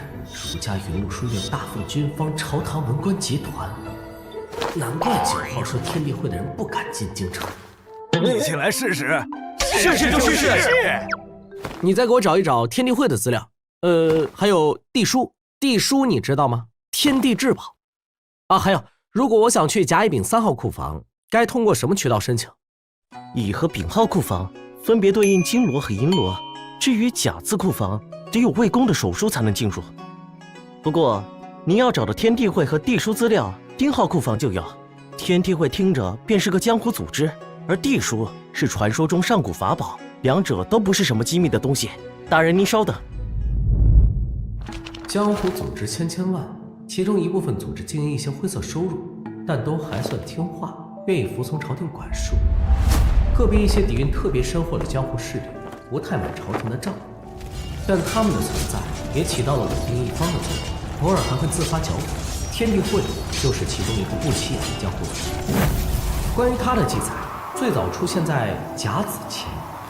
Speaker 11: 儒家云路书院、大奉军方、朝堂文官集团。难怪9号说天地会的人不敢进京城。
Speaker 20: 一起来试试。
Speaker 19: 是就是是。
Speaker 11: 你再给我找一找天地会的资料，还有地书。地书你知道吗？天地至宝。啊，还有，如果我想去甲乙丙3号库房，该通过什么渠道申请？
Speaker 19: 乙和丙号库房分别对应金罗和银罗，至于甲字库房，得有魏公的手书才能进入。不过，您要找的天地会和地书资料，丁号库房就有。天地会听着便是个江湖组织，而地书是传说中上古法宝，两者都不是什么机密的东西。大人您稍等。
Speaker 11: 江湖组织千千万，其中一部分组织经营一些灰色收入，但都还算听话，愿意服从朝廷管束。个别一些底蕴特别深厚的江湖势力，不太买朝廷的账，但他们的存在也起到了稳定一方的作用，偶尔还会自发剿匪。天地会就是其中一个不起眼的江湖组织。关于他的记载，最早出现在甲子前，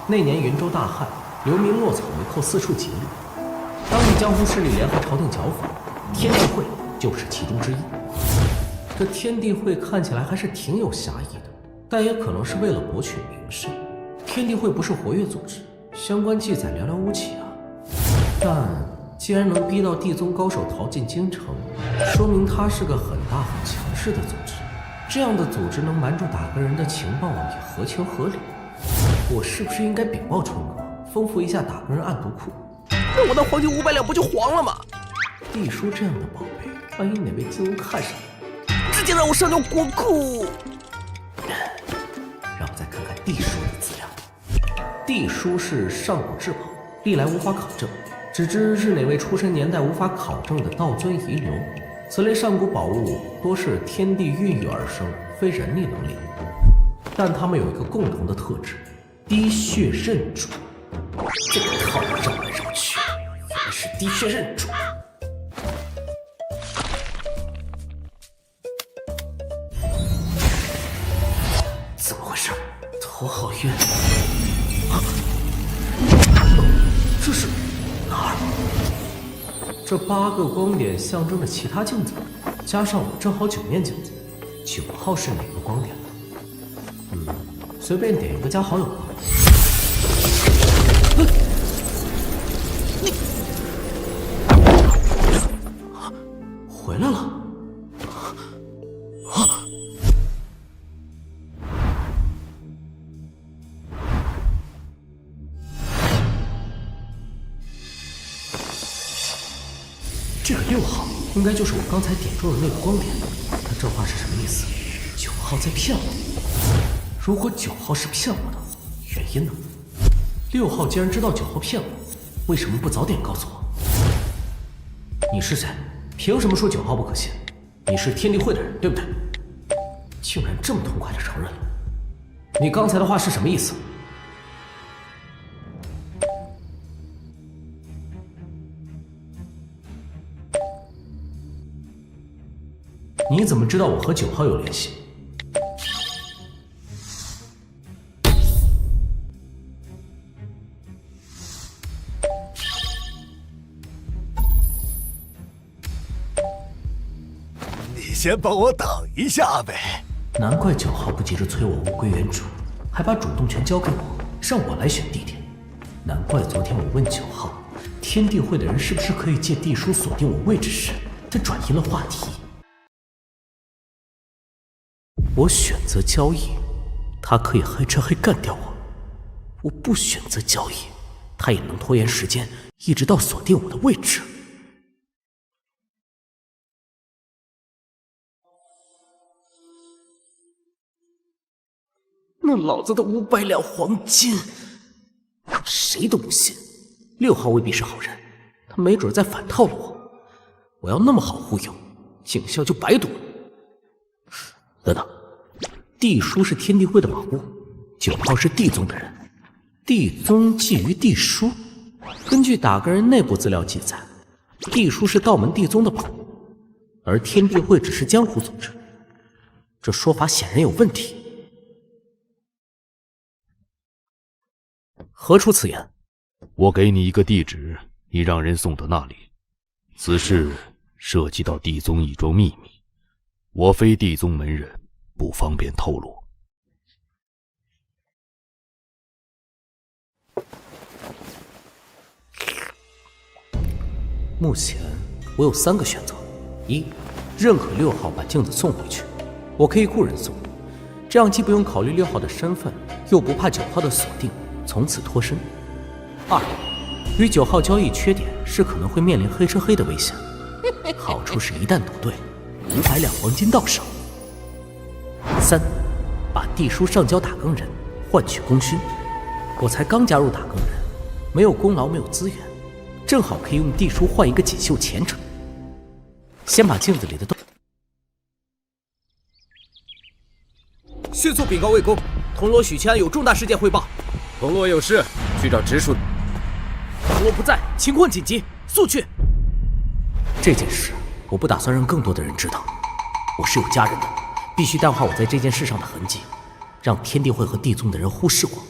Speaker 11: 那年云州大旱，流民落草为寇，四处劫掠。当地江湖势力联合朝廷剿匪，天地会就是其中之一。这天地会看起来还是挺有侠义的，但也可能是为了博取名声。天地会不是活跃组织，相关记载寥寥无几啊。但既然能逼到地宗高手逃进京城，说明他是个很大很强势的组织。这样的组织能瞒住打更人的情报也合情合理。我是不是应该禀报春哥，丰富一下打更人暗读库？
Speaker 2: 那我的黄金500两不就黄了吗？
Speaker 11: 地书这样的宝贝，万一哪位金吾看上了，
Speaker 2: 直接让我上交国库。
Speaker 11: 让我再看看地书的资料。地书是上古至宝，历来无法考证，只知是哪位出生年代无法考证的道尊遗留。此类上古宝物多是天地孕育而生，非人力能力，但它们有一个共同的特质：滴血认主。这个套路绕来绕去，原来是滴血认主。怎么回事？头好晕。啊！这是哪儿？这8个光点象征着其他镜子，加上我正好9面镜子。9号是哪个光点呢？随便点一个加好友吧。你回来了。这个6号应该就是我刚才点中的那个光点。他这话是什么意思？9号在骗我。如果9号是骗我的，原因呢？6号既然知道9号骗我，为什么不早点告诉我？你是谁？凭什么说9号不可信？你是天地会的人，对不对？竟然这么痛快的承认了。你刚才的话是什么意思？
Speaker 2: 你怎么知道我和9号有联系？
Speaker 20: 你先帮我等一下呗。
Speaker 2: 难怪9号不急着催我物归原主，还把主动权交给我，让我来选地点。难怪昨天我问9号，天地会的人是不是可以借地书锁定我位置时，他转移了话题。我选择交易，他可以黑吃黑干掉我；我不选择交易，他也能拖延时间，一直到锁定我的位置。那老子的500两黄金，谁都不信。6号未必是好人，他没准在反套路我。我要那么好忽悠，警校就白读了。等等，地书是天地会的宝物，9号是地宗的人，地宗觊觎地书。根据打更人内部资料记载，地书是道门地宗的宝物，而天地会只是江湖组织，这说法显然有问题。何出此言？
Speaker 3: 我给你一个地址，你让人送到那里。此事涉及到地宗一桩秘密，我非地宗门人，不方便透露。
Speaker 2: 目前我有3个选择：一，认可6号把镜子送回去，我可以雇人送，这样既不用考虑6号的身份，又不怕9号的锁定，从此脱身。2，与9号交易缺点是可能会面临黑吃黑的危险，好处是一旦赌对，500两黄金到手。3，把地书上交打更人，换取功勋。我才刚加入打更人，没有功劳，没有资源，正好可以用地书换一个锦绣前程。先把镜子里的东……
Speaker 11: 迅速禀告魏公，铜锣许七安有重大事件汇报。
Speaker 21: 铜锣有事，去找直属。
Speaker 11: 铜锣不在，情况紧急，速去。
Speaker 2: 这件事我不打算让更多的人知道，我是有家人的，必须淡化我在这件事上的痕迹，让天地会和地宗的人忽视我。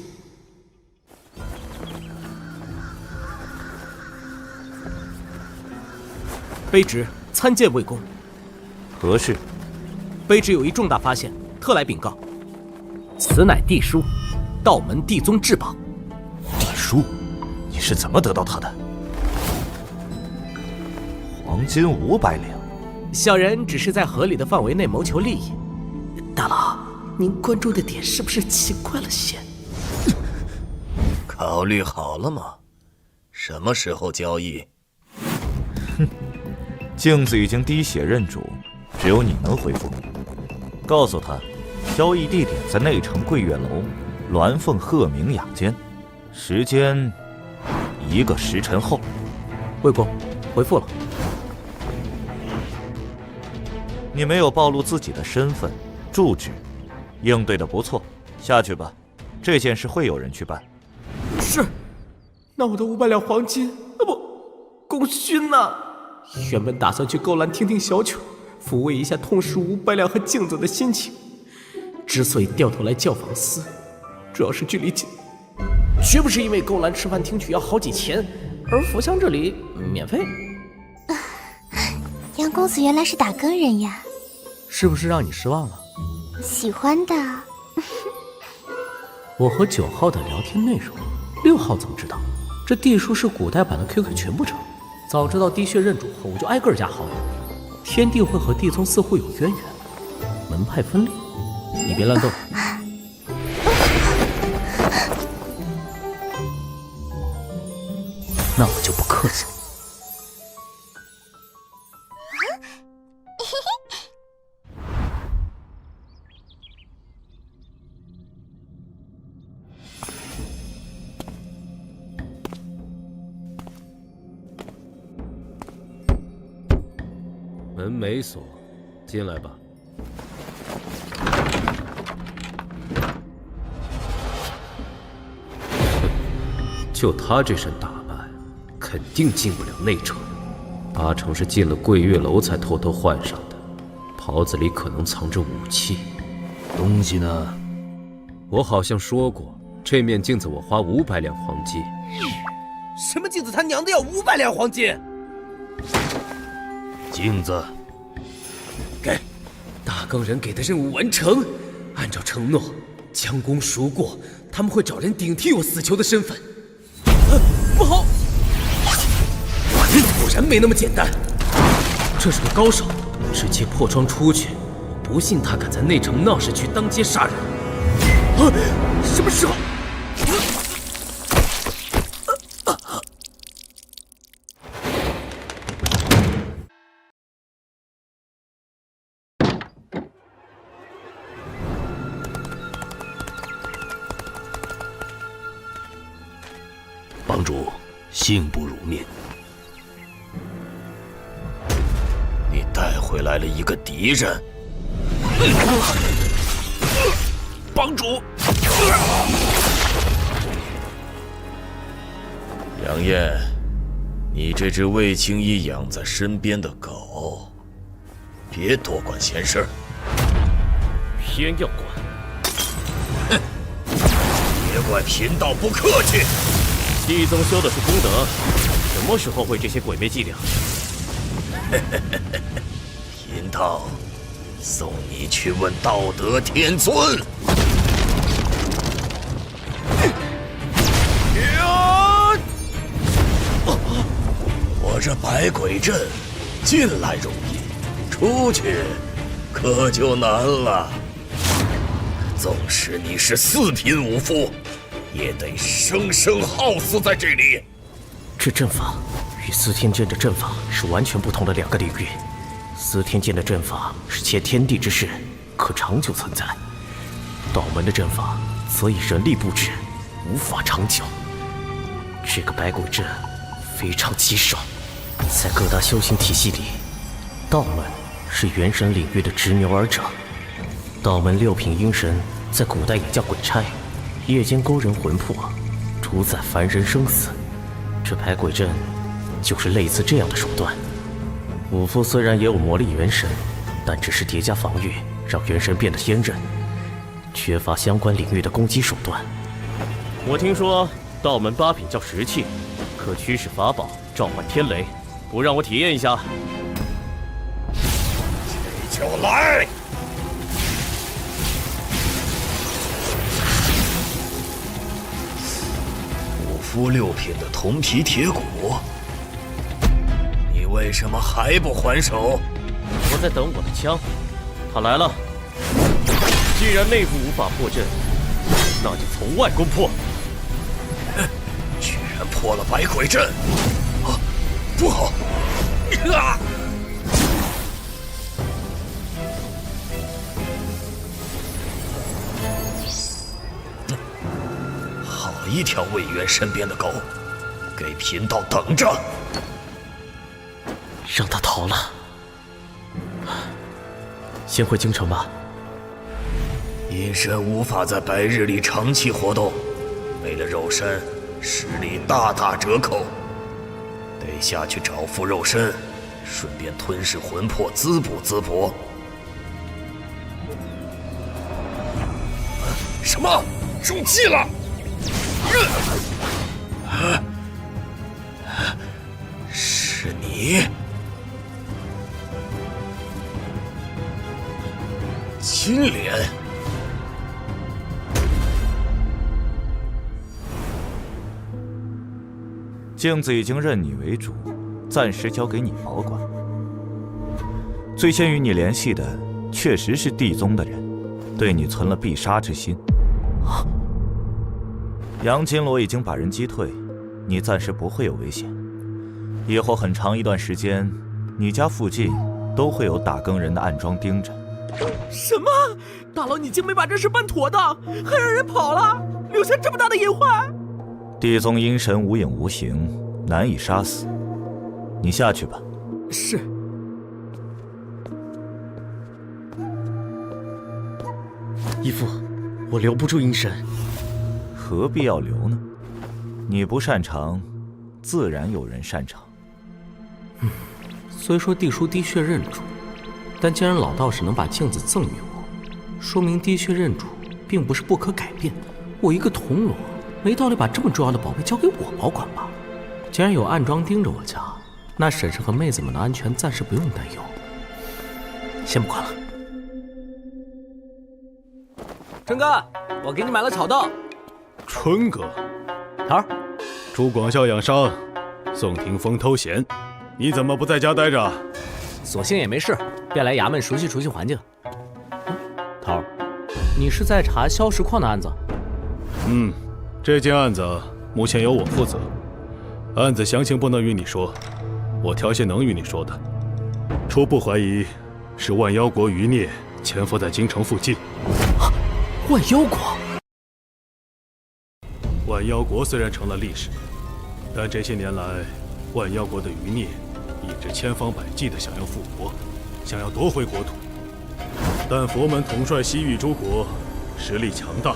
Speaker 2: 卑职参见魏公。
Speaker 22: 何事？
Speaker 2: 卑职有一重大发现，特来禀告。此乃地书，道门地宗至宝。
Speaker 5: 地书？你是怎么得到它的？
Speaker 22: 黄金500两。
Speaker 2: 小人只是在合理的范围内谋求利益。大佬，您关注的点是不是奇怪了些？
Speaker 1: 考虑好了吗？什么时候交易？
Speaker 22: 哼，镜子已经滴血认主，只有你能回复。告诉他，交易地点在内城桂月楼鸾凤鹤鸣雅间，时间1个时辰后。
Speaker 2: 魏公，回复了。
Speaker 22: 你没有暴露自己的身份、住址，应对的不错，下去吧。这件事会有人去办。
Speaker 11: 是。那我的500两黄金，不，功勋呢？
Speaker 2: 原本打算去勾栏听听小曲，抚慰一下痛失500两和镜子的心情。之所以掉头来教坊司，主要是距离近，绝不是因为勾栏吃饭听曲要好几钱，而福乡这里免费。
Speaker 6: 杨公子原来是打更人呀，
Speaker 2: 是不是让你失望了？
Speaker 6: 喜欢的。
Speaker 2: 我和9号的聊天内容，6号怎么知道？这地书是古代版的 QQ 全部成。早知道滴血认主后，我就挨个加好友。天地会和地宗似乎有渊源，门派分立，你别乱动。那我就不客气了。
Speaker 21: 门没锁，进来吧。就他这身打扮，肯定进不了内城，8成是进了桂月楼才偷偷换上的，袍子里可能藏着武器。
Speaker 16: 东西呢？
Speaker 21: 我好像说过，这面镜子我花500两黄金。
Speaker 19: 什么镜子？他娘的要500两黄金！
Speaker 16: 镜子，
Speaker 21: 给。大冈人给的任务完成，按照承诺，将功赎过，他们会找人顶替我死囚的身份。不好！果然没那么简单。这是个高手，直接破窗出去，我不信他敢在内城闹市区当街杀人。什么时候？
Speaker 16: 帮主，幸不辱命。
Speaker 1: 你带回来了一个敌人。
Speaker 16: 帮主，
Speaker 1: 杨艳，你这只魏青衣养在身边的狗，别多管闲事。
Speaker 3: 偏要管。
Speaker 1: 哼，别怪贫道不客气。
Speaker 3: 地宗修的是功德，什么时候会这些鬼魅伎俩？
Speaker 1: 贫道送你去问道德天尊。我这百鬼阵进来容易，出去可就难了。纵使你是4品武夫，也得生生耗死在这里。
Speaker 2: 这阵法与司天剑的阵法是完全不同的2个领域。司天剑的阵法是借天地之势，可长久存在；道门的阵法则以人力布置，无法长久。这个百鬼阵非常棘手，在各大修行体系里，道门是元神领域的执牛耳者。道门6品阴神在古代也叫鬼差，夜间勾人魂魄，主宰凡人生死。这百鬼阵就是类似这样的手段。武夫虽然也有魔力元神，但只是叠加防御，让元神变得坚韧，缺乏相关领域的攻击手段。
Speaker 3: 我听说道门8品叫石器，可驱使法宝，召唤天雷，不让我体验一下？
Speaker 1: 这就来！武夫6品的铜皮铁骨，你为什么还不还手？
Speaker 3: 我在等我的枪，他来了。既然内部无法破阵，那就从外攻破。
Speaker 1: 居然破了百鬼阵！啊，不好！啊！好一条魏源身边的狗，给贫道等着！
Speaker 2: 让他逃了。先回京城吧。
Speaker 1: 阴神无法在白日里长期活动，为了肉身，实力大打折扣。得下去找副肉身，顺便吞噬魂魄，滋补滋补。什么？中计了！是你，金莲。
Speaker 22: 镜子已经认你为主，暂时交给你保管。最先与你联系的确实是地宗的人，对你存了必杀之心。杨金罗已经把人击退，你暂时不会有危险。以后很长一段时间，你家附近都会有打更人的暗桩盯着。
Speaker 19: 什么？大佬，你竟没把这事办妥当，还让人跑了，留下这么大的隐患！
Speaker 22: 地宗阴神无影无形，难以杀死。你下去吧。
Speaker 19: 是。
Speaker 2: 义父，我留不住阴神。
Speaker 22: 何必要留呢？你不擅长，自然有人擅长。
Speaker 2: 虽说地叔的确认主，但既然老道士能把镜子赠予我，说明滴血认主并不是不可改变。我一个铜锣，没道理把这么重要的宝贝交给我保管吧？既然有暗桩盯着我家，那婶婶和妹子们的安全暂时不用担忧。先不管了。
Speaker 11: 春哥，我给你买了草豆。
Speaker 14: 春哥，
Speaker 11: 头儿，
Speaker 14: 朱广孝养伤，宋霆锋偷闲，你怎么不在家待着？
Speaker 11: 索性也没事，便来衙门熟悉熟悉环境。头儿，你是在查硝石矿的案子？
Speaker 14: 这件案子目前由我负责，案子详情不能与你说，我挑些能与你说的。初步怀疑是万妖国余孽潜伏在京城附近。
Speaker 11: 万妖国？
Speaker 14: 万妖国虽然成了历史，但这些年来，万妖国的余孽一直千方百计地想要复活，想要夺回国土。但佛门统帅西域诸国，实力强大，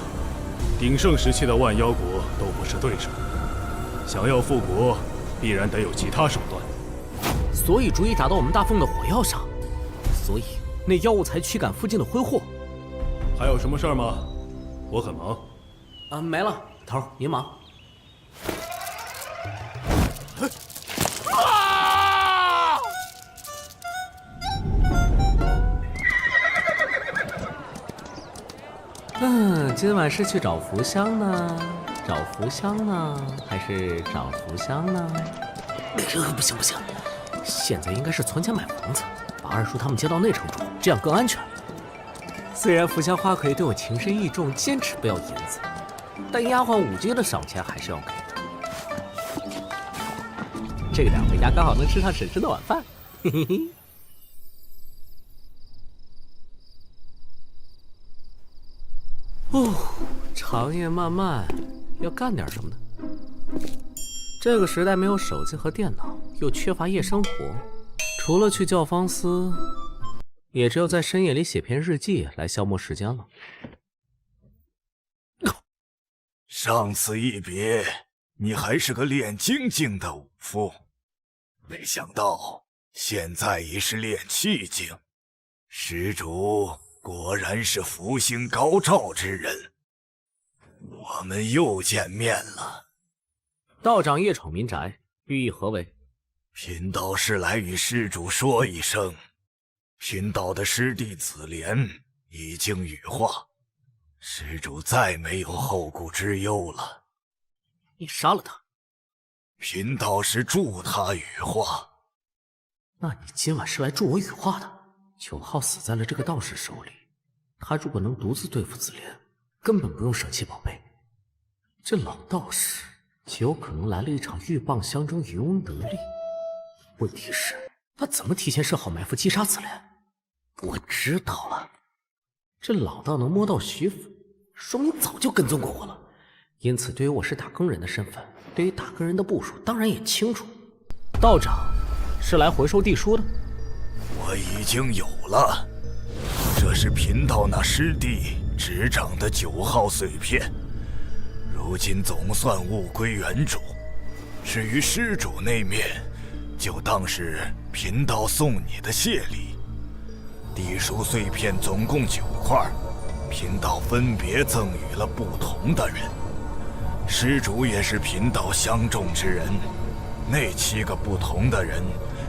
Speaker 14: 鼎盛时期的万妖国都不是对手。想要复国，必然得有其他手段。
Speaker 11: 所以主意打到我们大凤的火药上，所以那妖物才驱赶附近的挥霍。
Speaker 14: 还有什么事儿吗？我很忙。
Speaker 11: 没了，头儿您忙。今晚是去找福香呢，找福香呢，还是找福香呢？不行不行，现在应该是存钱买房子，把二叔他们接到内城住，这样更安全。虽然福香花魁对我情深意重，坚持不要银子，但丫鬟舞姬的赏钱还是要给的。这个2回家刚好能吃上婶婶的晚饭，嘿嘿嘿。长夜漫漫，要干点什么呢？这个时代没有手机和电脑，又缺乏夜生活，除了去教坊司，也只有在深夜里写篇日记来消磨时间了。
Speaker 20: 上次一别，你还是个练精境的武夫，没想到现在已是练气境。施主果然是福星高照之人，我们又见面了。
Speaker 11: 道长夜闯民宅，寓意何为？
Speaker 20: 贫道是来与施主说一声，贫道的师弟子莲已经羽化，施主再没有后顾之忧了。
Speaker 11: 你杀了他？
Speaker 20: 贫道是助他羽化。
Speaker 11: 那你今晚是来助我羽化的？9号死在了这个道士手里，他如果能独自对付紫莲，根本不用舍弃宝贝。这老道士极有可能来了一场鹬蚌相争，渔翁得利。问题是，他怎么提前设好埋伏击杀紫莲？我知道了，这老道能摸到徐府，说明早就跟踪过我了。因此，对于我是打更人的身份，对于打更人的部署，当然也清楚。道长是来回收地书的？
Speaker 20: 我已经有了，这是贫道那师弟执掌的9号碎片，如今总算物归原主。至于施主那面，就当是贫道送你的谢礼。地书碎片总共9块，贫道分别赠予了不同的人。施主也是贫道相中之人，那7个不同的人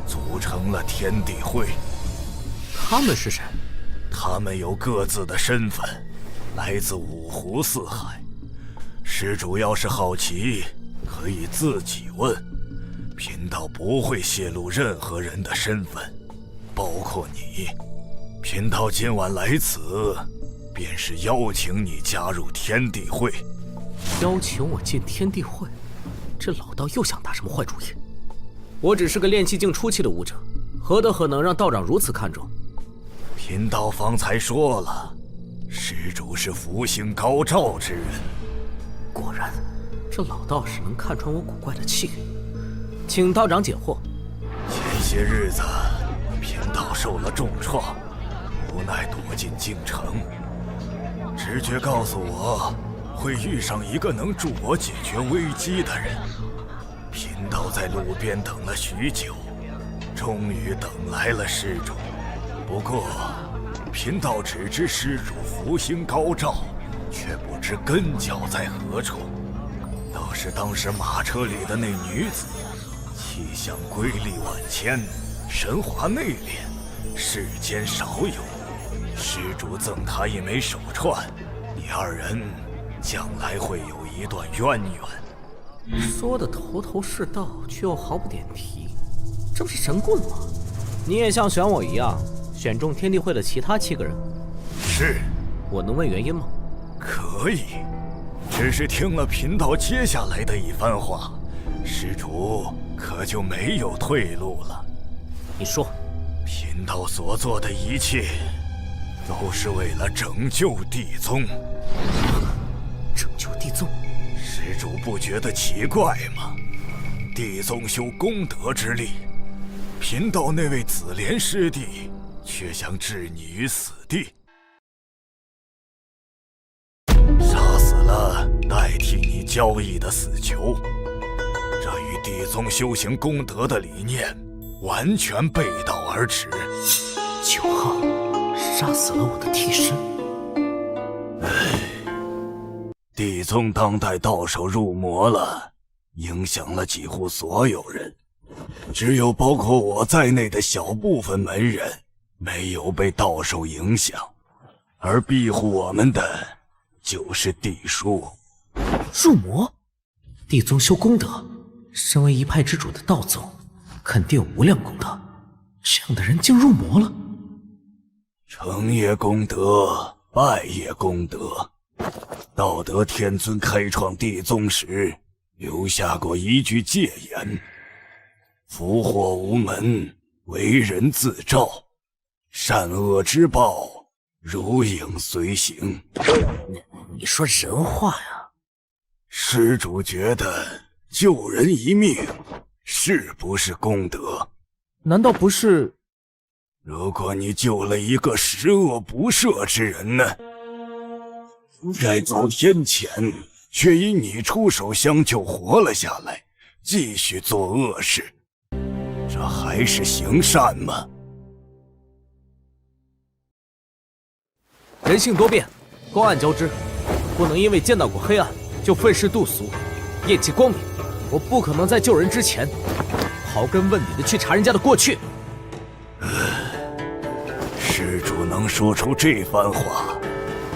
Speaker 20: 组成了天地会。
Speaker 11: 他们是谁？
Speaker 20: 他们有各自的身份，来自5湖4海。施主要是好奇，可以自己问，贫道不会泄露任何人的身份，包括你。贫道今晚来此，便是邀请你加入天地会。
Speaker 11: 邀请我进天地会？这老道又想打什么坏主意？我只是个练气境初期的武者，何德何能让道长如此看重？
Speaker 20: 贫道方才说了，施主是福星高照之人。
Speaker 11: 果然，这老道士能看穿我古怪的气运，请道长解惑。
Speaker 20: 前些日子，贫道受了重创，无奈躲进京城。直觉告诉我，会遇上一个能助我解决危机的人。贫道在路边等了许久，终于等来了施主。不过，贫道只知施主福星高照，却不知根脚在何处。倒是当时马车里的那女子，气象瑰丽万千，神华内敛，世间少有。施主赠她一枚手串，你二人将来会有一段渊源。
Speaker 11: 说的头头是道，却又毫不点题，这不是神棍吗？你也像选我一样，选中天地会的其他7个人。
Speaker 20: 是。
Speaker 11: 我能问原因吗？
Speaker 20: 可以。只是听了贫道接下来的一番话，施主可就没有退路了。
Speaker 11: 你说。
Speaker 20: 贫道所做的一切，都是为了拯救地宗。
Speaker 11: 拯救地宗？
Speaker 20: 施主不觉得奇怪吗？地宗修功德之力，贫道那位紫莲师弟却想置你于死地，杀死了代替你交易的死囚，这与地宗修行功德的理念完全背道而驰。
Speaker 11: 9号杀死了我的替身。
Speaker 20: 地宗当代道手入魔了，影响了几乎所有人，只有包括我在内的小部分门人没有被道手影响，而庇护我们的就是地叔。
Speaker 11: 入魔？地宗修功德，身为一派之主的道宗肯定有无量功德，这样的人竟入魔了？
Speaker 20: 成业功德，败业功德。道德天尊开创地宗时留下过一句戒言：福祸无门，为人自照，善恶之报如影随形。
Speaker 11: 你说人话呀？
Speaker 20: 施主觉得救人一命是不是功德？
Speaker 11: 难道不是？
Speaker 20: 如果你救了一个十恶不赦之人呢？在遭天谴，却因你出手相救活了下来，继续做恶事，这还是行善吗？
Speaker 11: 人性多变，光暗交织，不能因为见到过黑暗就愤世嫉俗，厌弃光明。我不可能在救人之前刨根问底的去查人家的过去。
Speaker 20: 施主能说出这番话，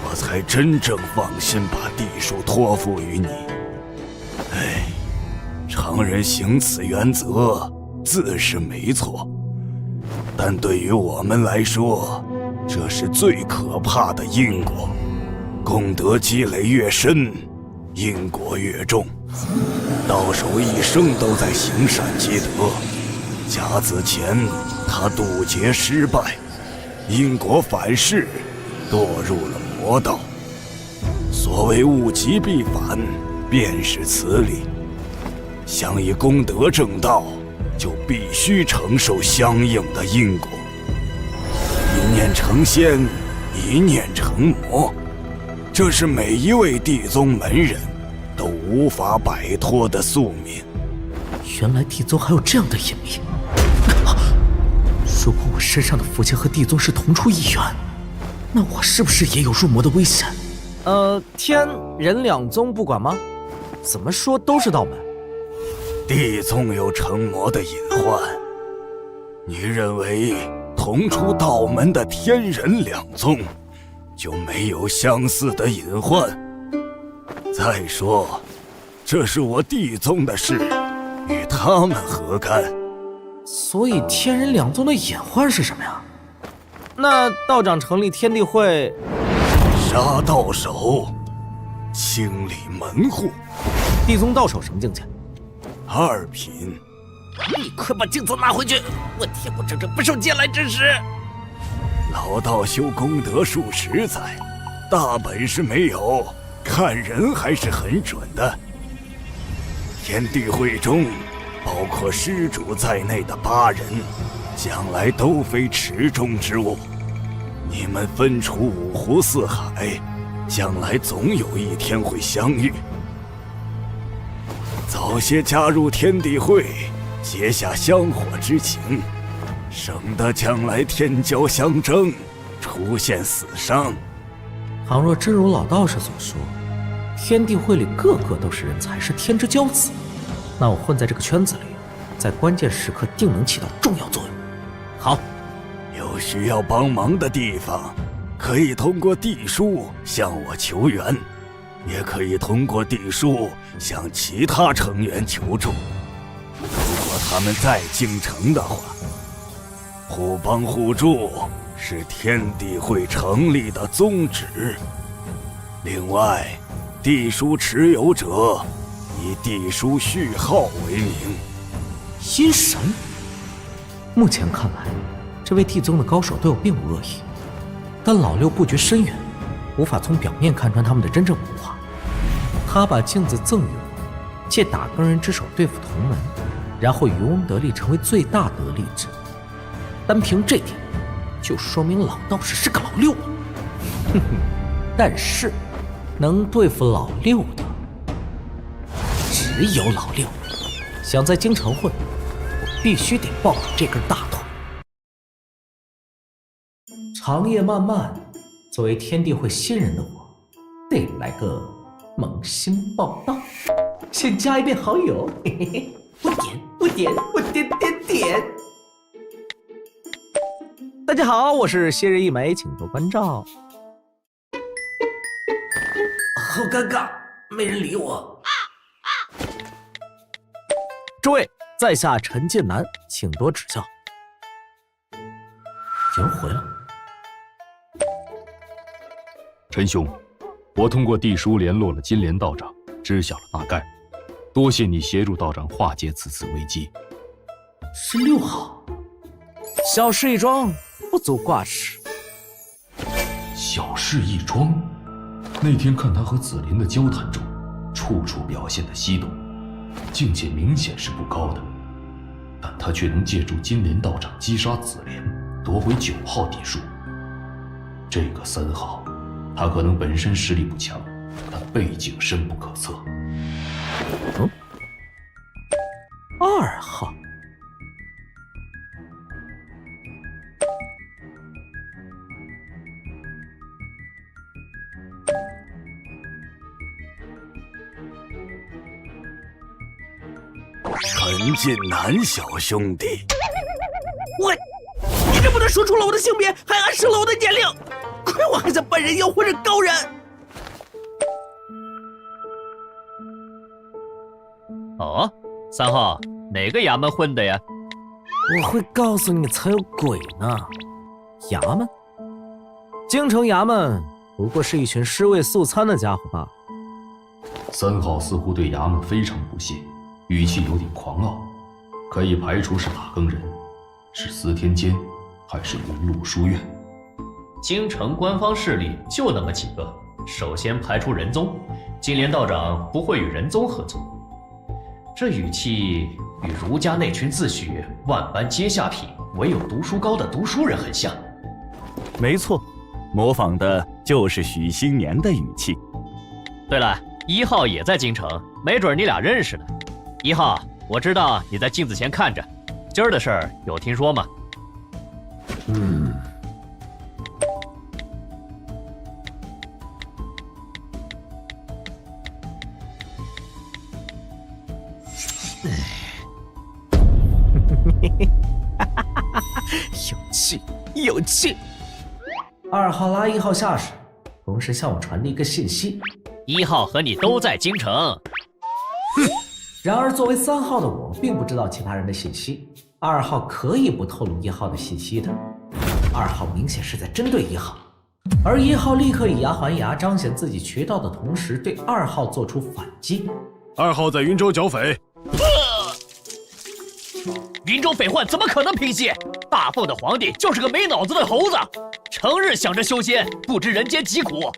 Speaker 20: 我才真正放心把地术托付于你。常人行此原则自是没错，但对于我们来说，这是最可怕的因果。功德积累越深，因果越重。道手一生都在行善积德，甲子前他渡劫失败，因果反噬，堕入了魔道。所谓物极必反，便是此理。想以功德正道，就必须承受相应的因果。一念成仙，一念成魔，这是每一位地宗门人都无法摆脱的宿命。
Speaker 11: 原来地宗还有这样的隐秘。如果我身上的符节和地宗是同出一源，那我是不是也有入魔的危险？天人两宗不管吗？怎么说都是道门。
Speaker 20: 地宗有成魔的隐患，你认为同出道门的天人两宗就没有相似的隐患？再说，这是我地宗的事，与他们何干？
Speaker 11: 所以天人两宗的隐患是什么呀？那道长成立天地会，
Speaker 20: 杀道手，清理门户。
Speaker 11: 地宗道手什么境界
Speaker 20: ？2品。
Speaker 11: 你快把镜子拿回去！我天不正不受嗟来之食。
Speaker 20: 老道修功德数十载，大本事没有，看人还是很准的。天地会中，包括施主在内的8人，将来都非池中之物。你们分处五湖四海，将来总有一天会相遇。早些加入天地会，结下香火之情，省得将来天骄相争，出现死伤。
Speaker 11: 倘若真如老道士所说，天地会里个个都是人才，是天之骄子，那我混在这个圈子里，在关键时刻定能起到重要作用。好，
Speaker 20: 有需要帮忙的地方，可以通过地书向我求援，也可以通过地书向其他成员求助。如果他们在京城的话，互帮互助是天地会成立的宗旨。另外，地书持有者以地书序号为名。
Speaker 11: 阴神？目前看来，这位地宗的高手对我并无恶意，但老六布局深远，无法从表面看穿他们的真正谋划。他把镜子赠予我，借打更人之手对付同门，然后渔翁得利，成为最大得利者。单凭这点，就说明老道士是个老六了。哼哼，但是能对付老六的，只有老六。想在京城混，我必须得抱住这根大腿。长夜漫漫，作为天地会新人的我，得来个萌新报道。先加一遍好友，嘿嘿嘿，我点。大家好，我是昔日一枚，请多关照。好尴尬，没人理我。诸位，在下陈剑南，请多指教。有人回了。
Speaker 8: 陈兄，我通过地书联络了金莲道长，知晓了大概。多谢你协助道长化解此次危机。
Speaker 11: 是6号，小事一桩，不足挂齿。
Speaker 8: 小事一桩。那天看他和紫莲的交谈中，处处表现得激动，境界明显是不高的，但他却能借助金莲道长击杀紫莲，夺回9号地书。这个3号，他可能本身实力不强，但背景深不可测。
Speaker 11: 2号。
Speaker 20: 陈近南小兄弟，
Speaker 11: 喂，你这不但说出了我的性别，还暗示了我的年龄，亏我还想扮人妖或者高人。
Speaker 3: 哦，3号，哪个衙门混的呀？
Speaker 11: 我会告诉你才有鬼呢。衙门？京城衙门不过是一群尸位素餐的家伙罢了。
Speaker 8: 3号似乎对衙门非常不屑，语气有点狂傲，可以排除是打更人，是司天监，还是云麓书院？
Speaker 3: 京城官方势力就那么几个，首先排除人宗，金莲道长不会与人宗合作。这语气与儒家那群自诩万般皆下品，唯有读书高的读书人很像。
Speaker 22: 没错，模仿的就是许新年的语气。
Speaker 3: 对了，1号也在京城，没准你俩认识呢。1号，我知道你在镜子前看着，今儿的事儿有听说吗？
Speaker 11: 有气。2号拉1号下水，同时向我传递一个信息
Speaker 3: ：1号和你都在京城。
Speaker 11: 然而，作为3号的我，并不知道其他人的信息。2号可以不透露1号的信息的。2号明显是在针对1号，而1号立刻以牙还牙，彰显自己渠道的同时，对2号做出反击。
Speaker 14: 2号在云州剿匪。
Speaker 3: 云州匪患怎么可能平息？大凤的皇帝就是个没脑子的猴子，成日想着修仙，不知人间疾苦。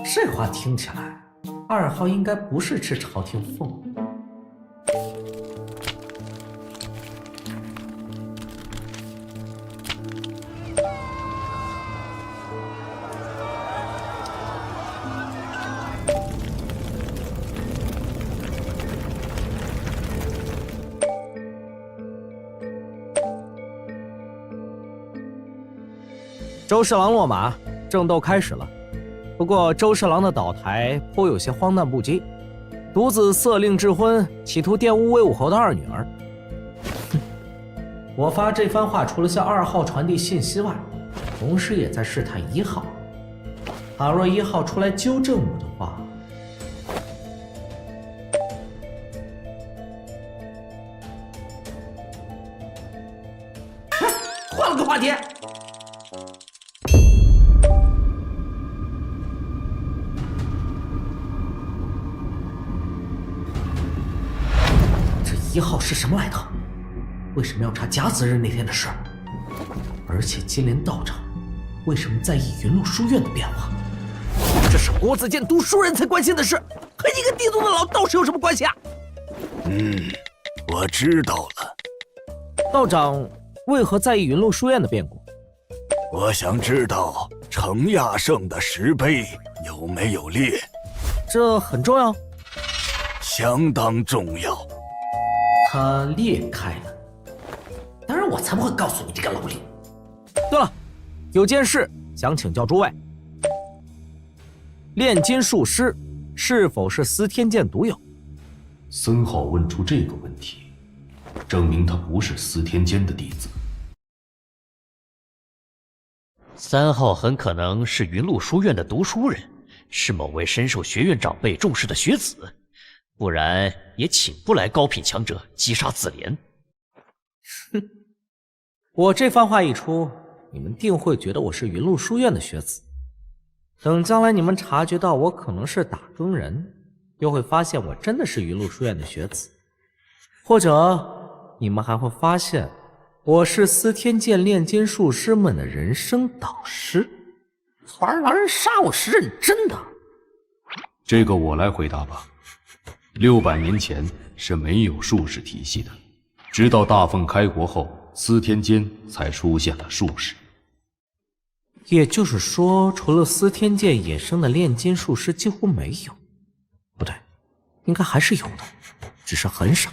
Speaker 11: 这话听起来，2号应该不是吃朝廷俸。周侍郎落马，争斗开始了。不过周侍郎的倒台颇有些荒诞不羁，独自色令智昏，企图玷污威武侯的二女儿。我发这番话，除了向2号传递信息外，同时也在试探1号。倘若1号出来纠正我的话，换了个话题。这1号是什么来头？为什么要查甲子日那天的事？而且接连到场，为什么在意云路书院的变化？这是国子监读书人才关心的事，和一个地宗的老道士有什么关系啊？
Speaker 20: 我知道了。
Speaker 11: 道长为何在意云路书院的变故？
Speaker 20: 我想知道程亚圣的石碑有没有裂。
Speaker 11: 这很重要。
Speaker 20: 相当重要。
Speaker 11: 它裂开了。当然，我才不会告诉你这个老李。对了，有件事想请教诸位：炼金术师是否是司天监独有？
Speaker 8: 森浩问出这个问题，证明他不是司天监的弟子。
Speaker 3: 3号很可能是云路书院的读书人，是某位深受学院长辈重视的学子，不然也请不来高品强者击杀紫莲。
Speaker 11: 哼，我这番话一出，你们定会觉得我是云路书院的学子。等将来你们察觉到我可能是打更人，又会发现我真的是云路书院的学子，或者你们还会发现我是司天监炼金术师们的人生导师。玩狼人杀，我是认真的。
Speaker 8: 这个我来回答吧。600年前是没有术士体系的，直到大奉开国后，司天监才出现了术士。
Speaker 11: 也就是说，除了司天监衍生的炼金术师几乎没有。不对，应该还是有的，只是很少。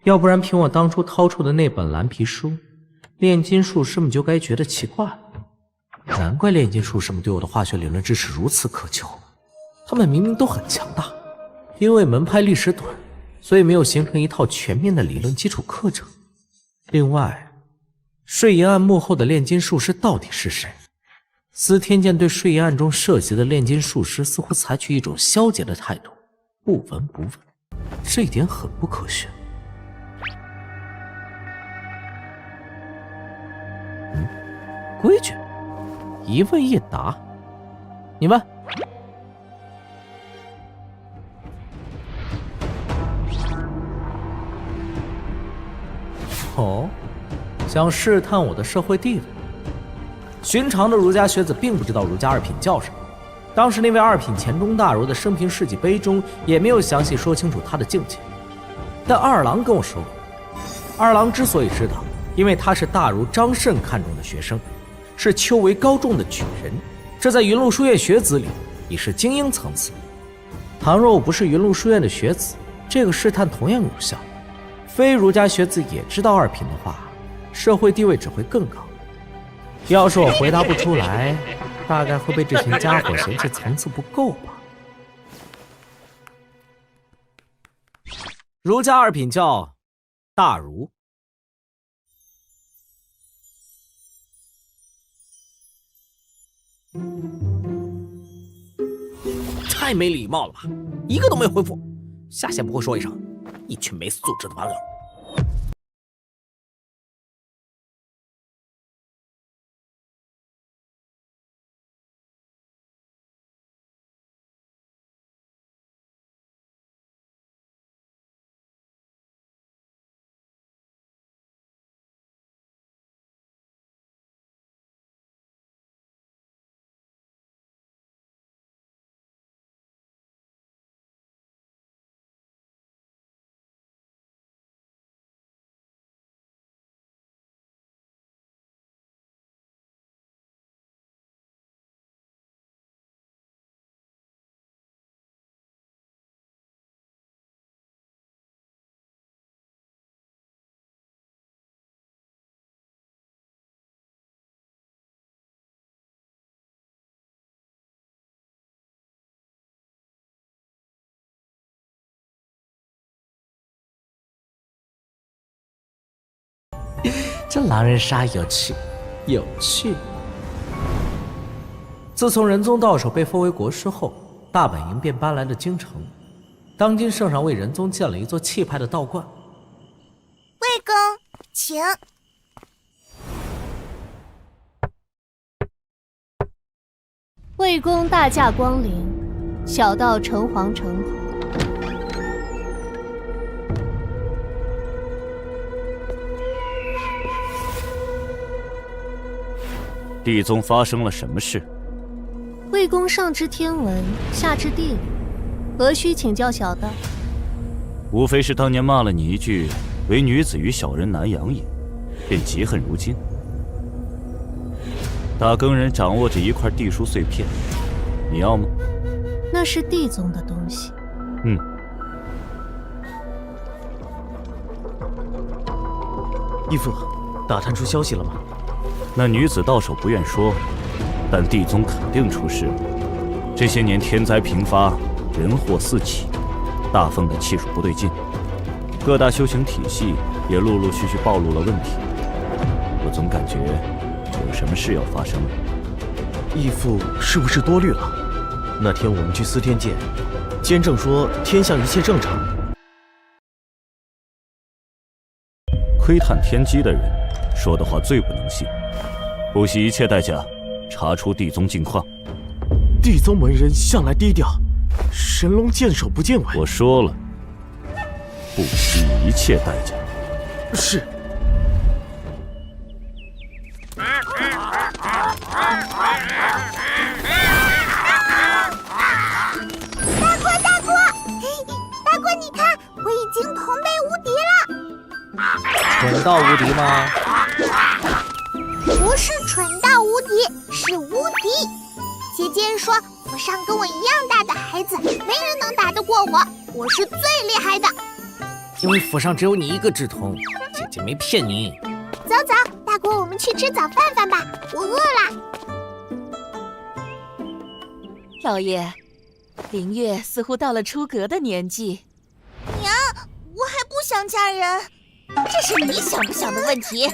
Speaker 11: 要不然凭我当初掏出的那本蓝皮书，炼金术师们就该觉得奇怪了。难怪炼金术师们对我的化学理论知识如此渴求，他们明明都很强大，因为门派历史短，所以没有形成一套全面的理论基础课程。另外，睡银案幕后的炼金术师到底是谁？司天监对睡银案中涉及的炼金术师似乎采取一种消极的态度，不闻不问，这一点很不科学。规矩，一问一答。你问。哦，想试探我的社会地位。寻常的儒家学子并不知道儒家二品叫什么，当时那位二品钱钟大儒的生平事迹碑中也没有详细说清楚他的境界。但二郎跟我说过，二郎之所以知道，因为他是大儒张慎看中的学生，是秋闱高中的举人，这在云路书院学子里已是精英层次。倘若我不是云路书院的学子，这个试探同样有效。非儒家学子也知道二品的话，社会地位只会更高。要是我回答不出来，大概会被这群家伙嫌弃层次不够吧。儒家二品叫大儒。太没礼貌了吧，一个都没回复，下线不会说一声，一群没素质的玩偶。这狼人杀有趣，有趣。自从仁宗到手被封为国师后，大本营便搬来了京城。当今圣上为仁宗建了一座气派的道观。
Speaker 6: 魏公，请。
Speaker 10: 魏公大驾光临，小道诚惶诚恐。
Speaker 22: 地宗发生了什么事？
Speaker 10: 魏公上知天文，下知地理，何须请教小道？
Speaker 22: 无非是当年骂了你一句“唯女子与小人难养也”，便嫉恨如今。大耕人掌握着一块地书碎片，你要吗？
Speaker 10: 那是地宗的东西。
Speaker 2: 义父，打探出消息了吗？
Speaker 22: 那女子到手不愿说，但地宗肯定出事了。这些年天灾频发，人祸四起，大奉的气数不对劲，各大修行体系也陆陆续续暴露了问题。我总感觉有什么事要发生了。
Speaker 2: 义父是不是多虑了？那天我们去司天界，监正说天象一切正常。
Speaker 22: 窥探天机的人说的话最不能信。不惜一切代价查出地宗近况。
Speaker 2: 地宗门人向来低调，神龙见首不见尾。
Speaker 22: 我说了，不惜一切代价。
Speaker 2: 是。
Speaker 6: 大哥，你看，我已经同辈无敌了。
Speaker 11: 蠢到无敌吗？
Speaker 6: 不是蠢到无敌，是无敌。姐姐说，府上跟我一样大的孩子，没人能打得过我，我是最厉害的。
Speaker 11: 因为府上只有你一个智童，姐姐没骗你。
Speaker 6: 走走，大哥，我们去吃早饭吧，我饿了。
Speaker 7: 老爷，灵月似乎到了出阁的年纪。
Speaker 6: 娘，我还不想嫁人。
Speaker 7: 这是你想不想的问题啊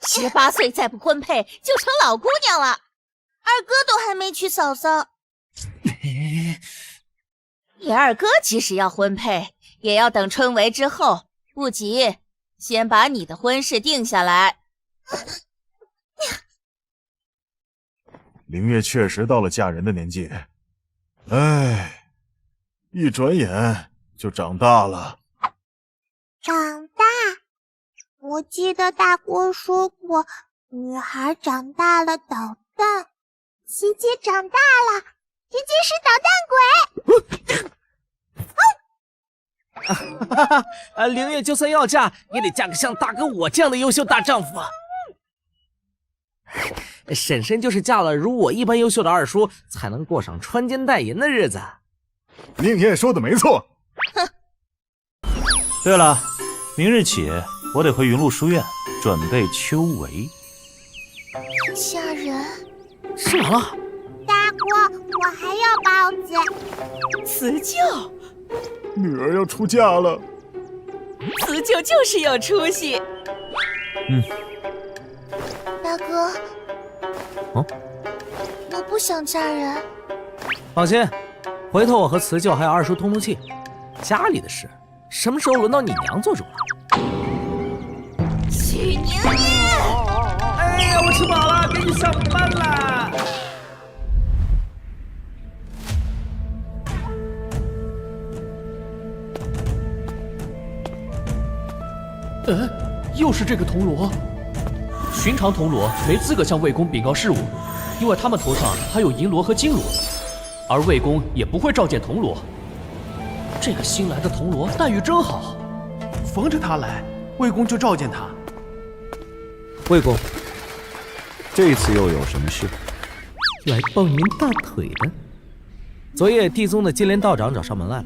Speaker 7: ！18岁再不婚配就成老姑娘了，
Speaker 6: 二哥都还没娶嫂嫂。
Speaker 7: 你二哥即使要婚配，也要等春闱之后，不急，先把你的婚事定下来。
Speaker 13: 灵月确实到了嫁人的年纪，唉，一转眼就长大了。
Speaker 6: 长大？我记得大哥说过，女孩长大了捣蛋。姐姐长大了，姐姐是捣蛋鬼。
Speaker 11: 灵月就算要嫁，也得嫁个像大哥我这样的优秀大丈夫啊！婶婶就是嫁了如我一般优秀的二叔，才能过上穿金戴银的日子。
Speaker 13: 宁爷说的没错。
Speaker 6: 哼。
Speaker 5: 对了，明日起我得回云麓书院准备秋闱。
Speaker 6: 嫁人？
Speaker 11: 是吗？
Speaker 6: 大哥，我还要包子。
Speaker 9: 辞旧？
Speaker 13: 女儿要出嫁了。
Speaker 9: 辞旧就是有出息。
Speaker 6: 大哥。我不想嫁人。
Speaker 11: 放心，回头我和辞旧还有二叔通气。家里的事，什么时候轮到你娘做主了？
Speaker 6: 许宁宁！
Speaker 11: 哎呀，我吃饱了，该去上班啦。
Speaker 19: 又是这个铜锣。寻常铜锣没资格向魏公禀告事务，因为他们头上还有银锣和金锣，而魏公也不会召见铜锣。这个新来的铜锣待遇真好，
Speaker 12: 逢着他来，魏公就召见他。
Speaker 11: 魏公，
Speaker 22: 这次又有什么事？
Speaker 11: 来抱您大腿的。昨夜地宗的金莲道长找上门来了，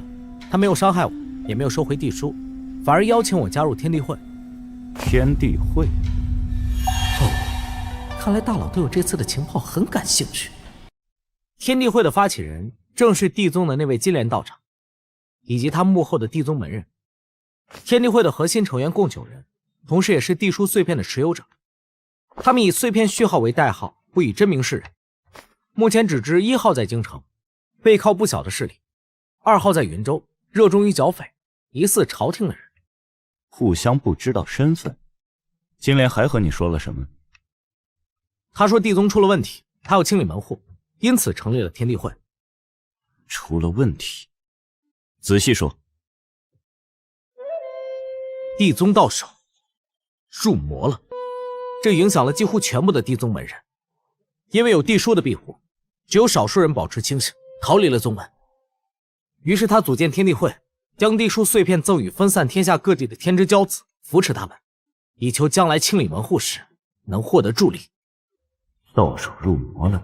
Speaker 11: 他没有伤害我，也没有收回地书，反而邀请我加入天地会。
Speaker 22: 天地会？
Speaker 11: 看来大佬对我这次的情报很感兴趣。天地会的发起人正是地宗的那位金莲道长，以及他幕后的地宗门人。天地会的核心成员共9人，同时也是地书碎片的持有者。他们以碎片序号为代号，不以真名示人。目前只知1号在京城，背靠不小的势力；2号在云州，热衷于剿匪，疑似朝廷的人。
Speaker 22: 互相不知道身份，金莲还和你说了什么？
Speaker 11: 他说地宗出了问题，他要清理门户，因此成立了天地会。
Speaker 22: 出了问题？仔细说。
Speaker 11: 地宗到手，入魔了，这影响了几乎全部的地宗门人。因为有地书的庇护，只有少数人保持清醒，逃离了宗门。于是他组建天地会，将地书碎片赠予分散天下各地的天之骄子，扶持他们，以求将来清理门户时能获得助力。
Speaker 22: 到手入魔了，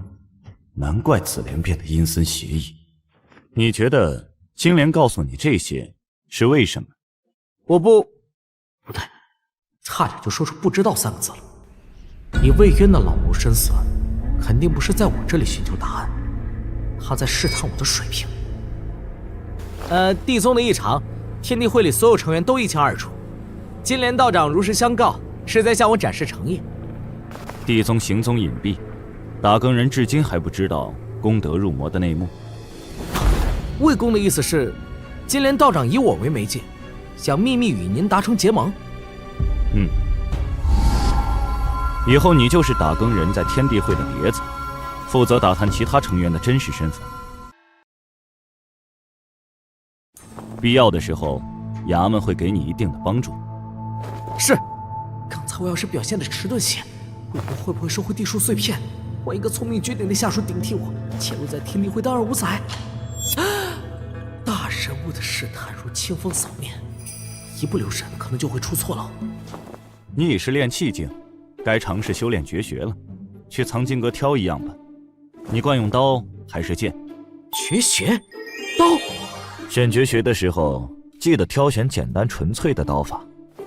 Speaker 22: 难怪紫莲变得阴森邪异。你觉得金莲告诉你这些是为什么？
Speaker 11: 我不对，差点就说出不知道3个字了。以魏渊的老谋深算，肯定不是在我这里寻求答案，他在试探我的水平。地宗的异常，天地会里所有成员都一清二楚。金莲道长如实相告，是在向我展示诚意。
Speaker 22: 地宗行踪隐蔽，打更人至今还不知道功德入魔的内幕。
Speaker 11: 魏公的意思是，金莲道长以我为媒介，想秘密与您达成结盟。
Speaker 22: 以后你就是打更人在天地会的碟子，负责打探其他成员的真实身份。必要的时候，衙门会给你一定的帮助。
Speaker 11: 是。刚才我要是表现的迟钝些，魏公会不会收回地书碎片，换一个聪明绝顶的下属顶替我，潜入在天地会当二五仔？大人物的试探如清风扫面，一不留神可能就会出错了。
Speaker 22: 你已是炼气境，该尝试修炼绝学了。去藏经阁挑一样吧。你惯用刀还是剑？
Speaker 11: 绝学？刀？
Speaker 22: 选绝学的时候，记得挑选简单纯粹的刀法，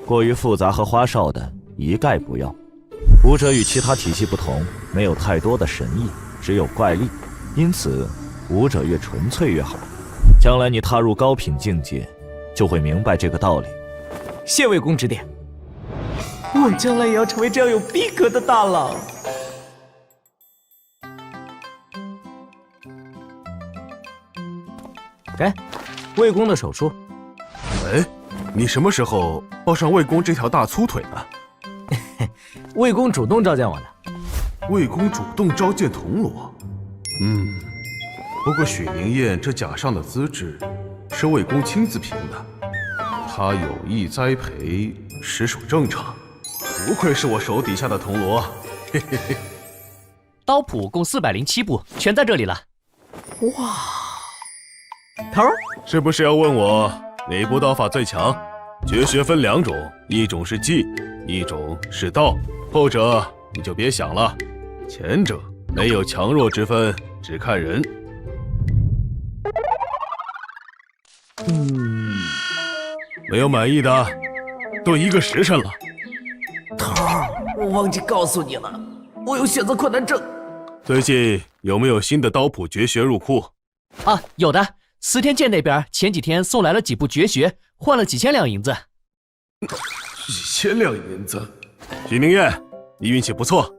Speaker 22: 过于复杂和花哨的一概不要。武者与其他体系不同，没有太多的神意，只有怪力，因此武者越纯粹越好。将来你踏入高品境界，就会明白这个道理。
Speaker 11: 谢魏公指点，我将来也要成为这样有逼格的大佬。给，魏公的手书。
Speaker 14: 哎，你什么时候抱上魏公这条大粗腿的？
Speaker 11: 魏公主动召见我的。
Speaker 14: 魏公主动召见铜锣。不过许宁燕这甲上的资质是魏公亲自评的，他有意栽培，实属正常。不愧是我手底下的铜锣，嘿嘿嘿。
Speaker 19: 刀谱共407部，全在这里了。
Speaker 11: 哇！头儿，
Speaker 14: 是不是要问我哪部刀法最强？绝学分2种，一种是技，一种是道。后者你就别想了，前者没有强弱之分，只看人。没有满意的，都1个时辰了。
Speaker 11: 头儿，我忘记告诉你了，我有选择困难症。
Speaker 14: 最近有没有新的刀谱绝学入库？
Speaker 19: 啊，有的。司天监那边前几天送来了几部绝学，换了几千两银子。
Speaker 14: 几千两银子？许宁燕，你运气不错。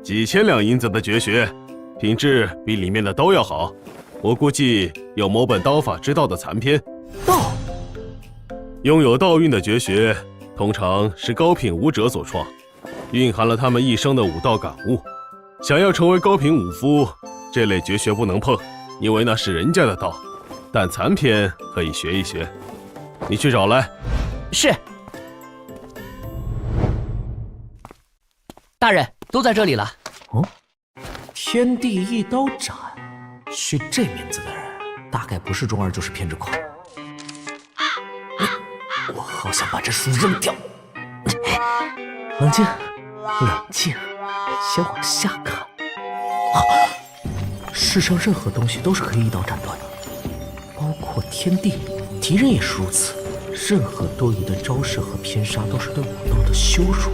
Speaker 14: 几千两银子的绝学，品质比里面的刀要好。我估计有某本刀法之道的残篇。
Speaker 11: 道？
Speaker 14: 拥有道韵的绝学，通常是高品武者所创，蕴含了他们一生的武道感悟。想要成为高品武夫，这类绝学不能碰，因为那是人家的道。但残篇可以学一学，你去找来。
Speaker 19: 是。大人，都在这里了。
Speaker 11: 哦，天地一刀斩，取这名字的人，大概不是中二就是偏执狂。我好想把这书扔掉。冷静，冷静，先往下看。世上任何东西都是可以一刀斩断的，包括天地，敌人也是如此。任何多余的招式和偏杀都是对武道的羞辱。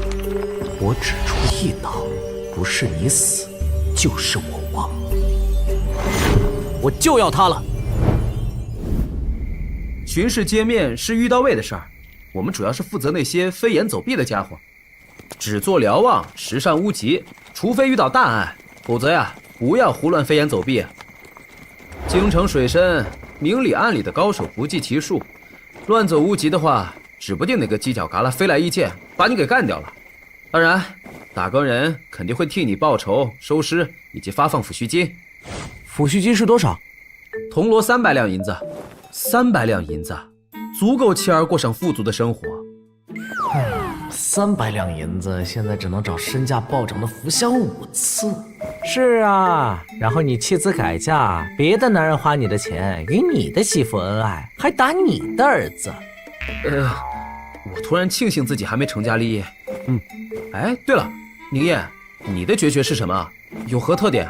Speaker 11: 我只出一刀，不是你死，就是我亡。我就要他了。
Speaker 4: 巡视街面是遇到位的事儿，我们主要是负责那些飞檐走壁的家伙，只做瞭望，实善无极。除非遇到大案，否则呀，不要胡乱飞檐走壁。京城水深，明里暗里的高手不计其数，乱走无极的话，指不定哪个犄角旮旯飞来一剑，把你给干掉了。当然，打更人肯定会替你报仇、收尸以及发放抚恤金。
Speaker 11: 抚恤金是多少？
Speaker 4: 铜锣300两银子。300两银子，足够妻儿过上富足的生活。
Speaker 11: 300两银子，现在只能找身价暴涨的福香5次。是啊，然后你妻子改嫁，别的男人花你的钱，与你的媳妇恩爱，还打你的儿子。
Speaker 4: 我突然庆幸自己还没成家立业。哎，对了，宁烨，你的绝学是什么？有何特点？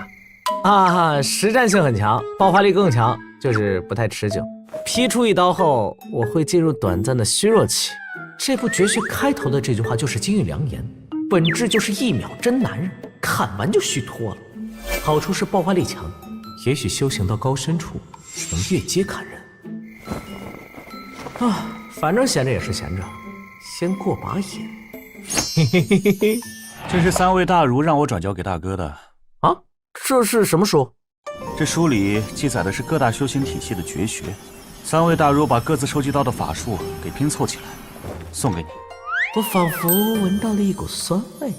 Speaker 11: 实战性很强，爆发力更强，就是不太持久。劈出一刀后，我会进入短暂的虚弱期。这部绝学开头的这句话就是金玉良言，本质就是1秒真男人，砍完就虚脱了。好处是爆发力强，也许修行到高深处能越阶砍人。反正闲着也是闲着，先过把瘾。
Speaker 5: 这是3位大儒让我转交给大哥的。
Speaker 11: 啊，这是什么书？
Speaker 5: 这书里记载的是各大修行体系的绝学，3位大儒把各自收集到的法术给拼凑起来，送给你。
Speaker 11: 我仿佛闻到了一股酸味。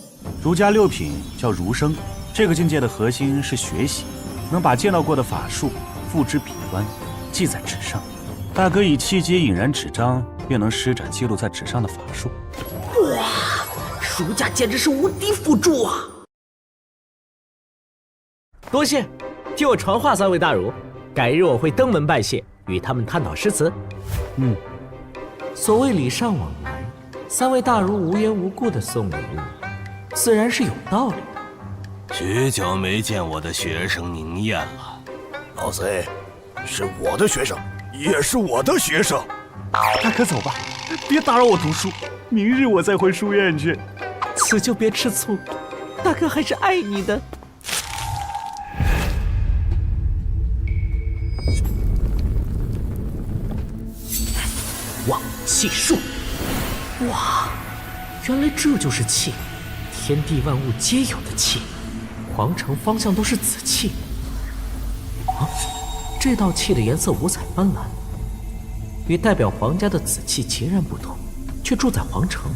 Speaker 5: 儒家6品叫儒生，这个境界的核心是学习，能把见到过的法术付之笔端，记在纸上。大哥以气节引燃纸张，便能施展记录在纸上的法术。
Speaker 11: 哇，儒家简直是无敌辅助啊！多谢，替我传话3位大儒，改日我会登门拜谢，与他们探讨诗词。所谓礼尚往来，3位大儒无缘无故的送礼物，自然是有道理的。
Speaker 18: 许久没见我的学生宁烨了。
Speaker 20: 老贼，是我的学生，也是我的学生。
Speaker 5: 大哥走吧，别打扰我读书，明日我再回书院去。
Speaker 11: 此就别吃醋，大哥还是爱你的。旺气术，哇，原来这就是气，天地万物皆有的气，皇城方向都是紫气。这道气的颜色五彩斑斓，与代表皇家的紫气截然不同，却住在皇城。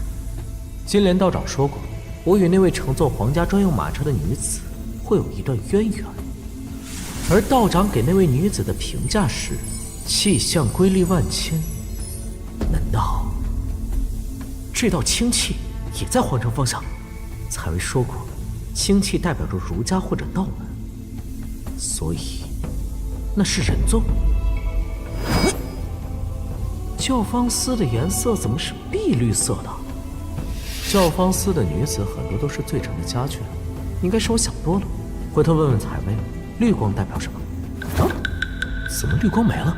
Speaker 11: 金莲道长说过，我与那位乘坐皇家专用马车的女子会有一段渊源，而道长给那位女子的评价是气象瑰丽万千。难道这道清气也在皇城方向？采薇说过，清气代表着儒家或者道门，所以那是人宗。教坊司的颜色怎么是碧绿色的？教坊司的女子很多都是罪臣的家眷，应该是我想多了。回头问问采薇，绿光代表什么？怎么绿光没了？